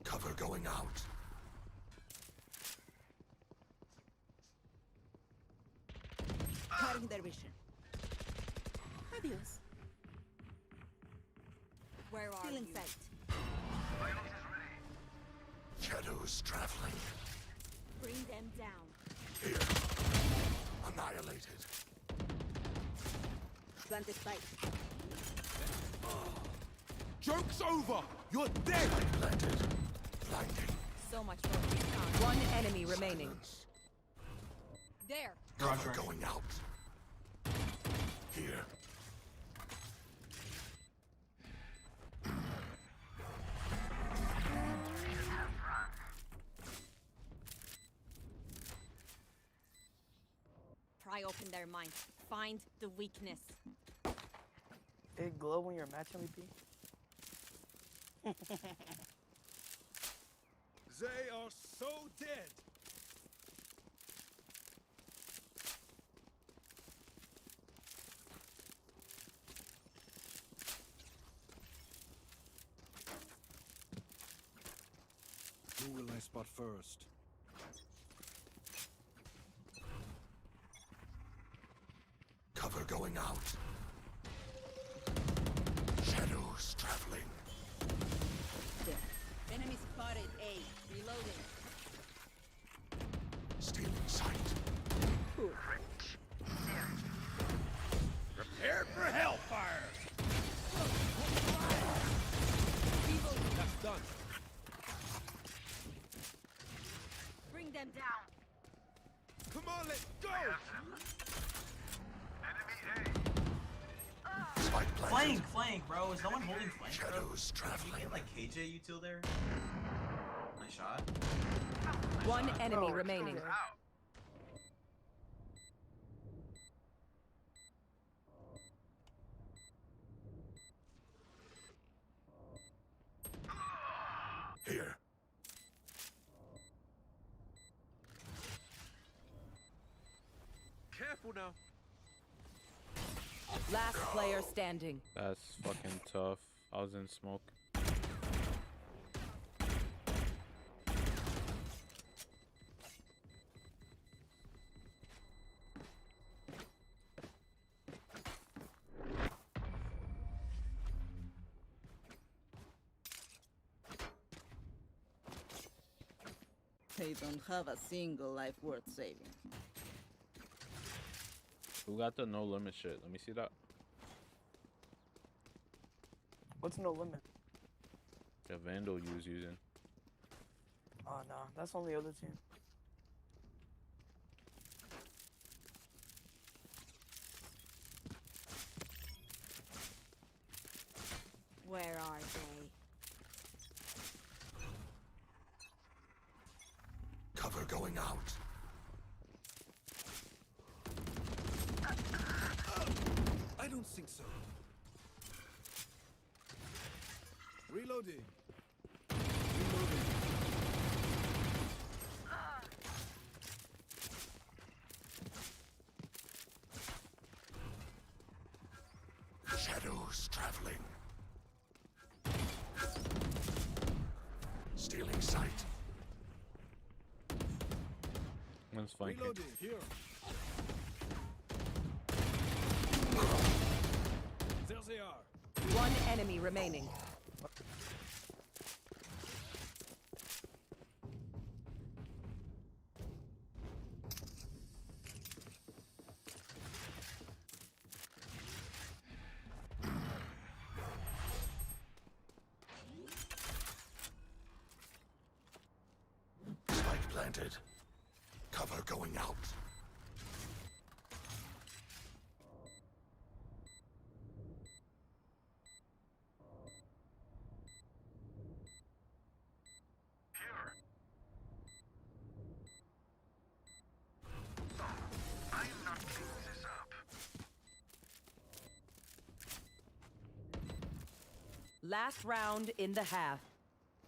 Cover going out. Cutting their vision. Adios. Where are Still in you? sight. Shadows traveling. Bring them down. Here. Annihilated. Planted spike. Joke's over! You're dead! Planted. Blinding. So much for recon. One enemy remaining. There. Cover going out. Here. Pry open their mind. Find the weakness. It glow when you're a match MVP? They are so dead! Who will I spot first? Cover going out. Shadows traveling. There. Enemy spotted A. Reloading. Stealing sight. Prepare for hellfire! That's done. Bring them down. Come on, let's go! Flank, flank, bro. Is no one holding flank, bro? Shadows Did you traveling. get like KJ util there? Nice shot. One enemy remaining. Here. Careful now. Last player standing. That's fucking tough. I was in smoke. They don't have a single life worth saving. Who got the no limit shit? Let me see that. What's no limit? The Vandal you was using. Oh, no. That's on the other team. Where are they? Cover going out. I don't think so. Reloading. Reloading. Shadows traveling. Stealing sight. One's flanking. Reloading here. There they are. One enemy remaining. Spike planted. Cover going out. Here. I'm not cleaning this up. Last round in the half.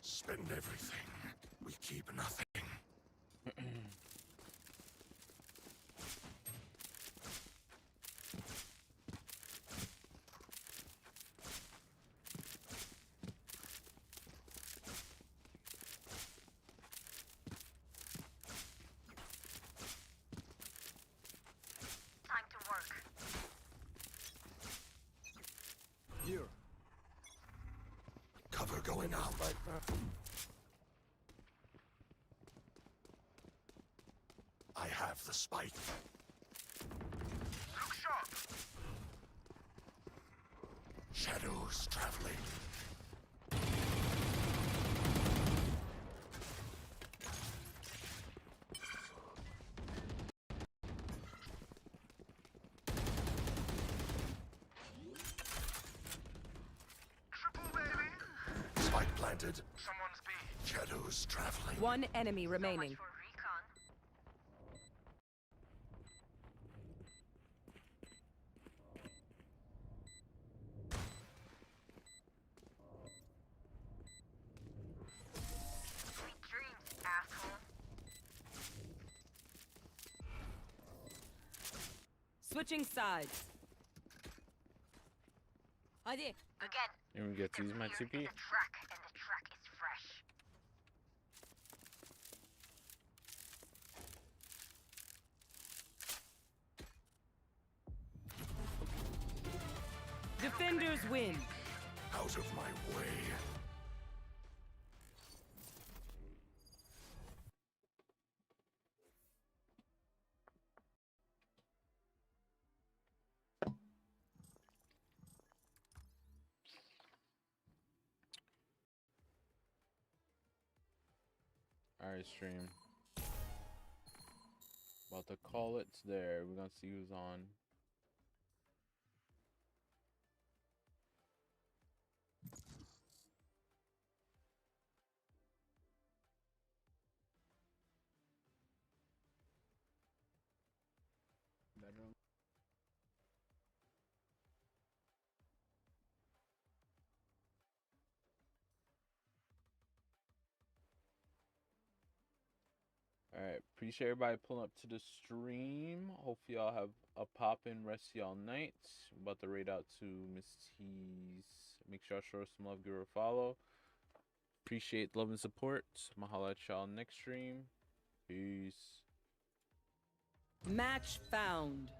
Spend everything. We keep nothing. Time to work. Here. Cover going out. I have the spike. Look sharp. Shadows traveling. Triple baby. Spike planted. Someone's B. Shadows traveling. One enemy remaining. For recon. Sweet dreams, asshole. Switching sides. Hadi. Again. You even get to use my TP? The track, and the track is fresh. Defenders win. Out of my way. Alright, stream. About to call it there. We're gonna see who's on. Bedroom. Alright, appreciate everybody pulling up to the stream. Hopefully y'all have a poppin' rest of y'all nights. About to raid out to Miss T's. Make sure y'all show her some love, give her a follow. Appreciate the love and support. Mahalo at y'all next stream. Peace. Match found.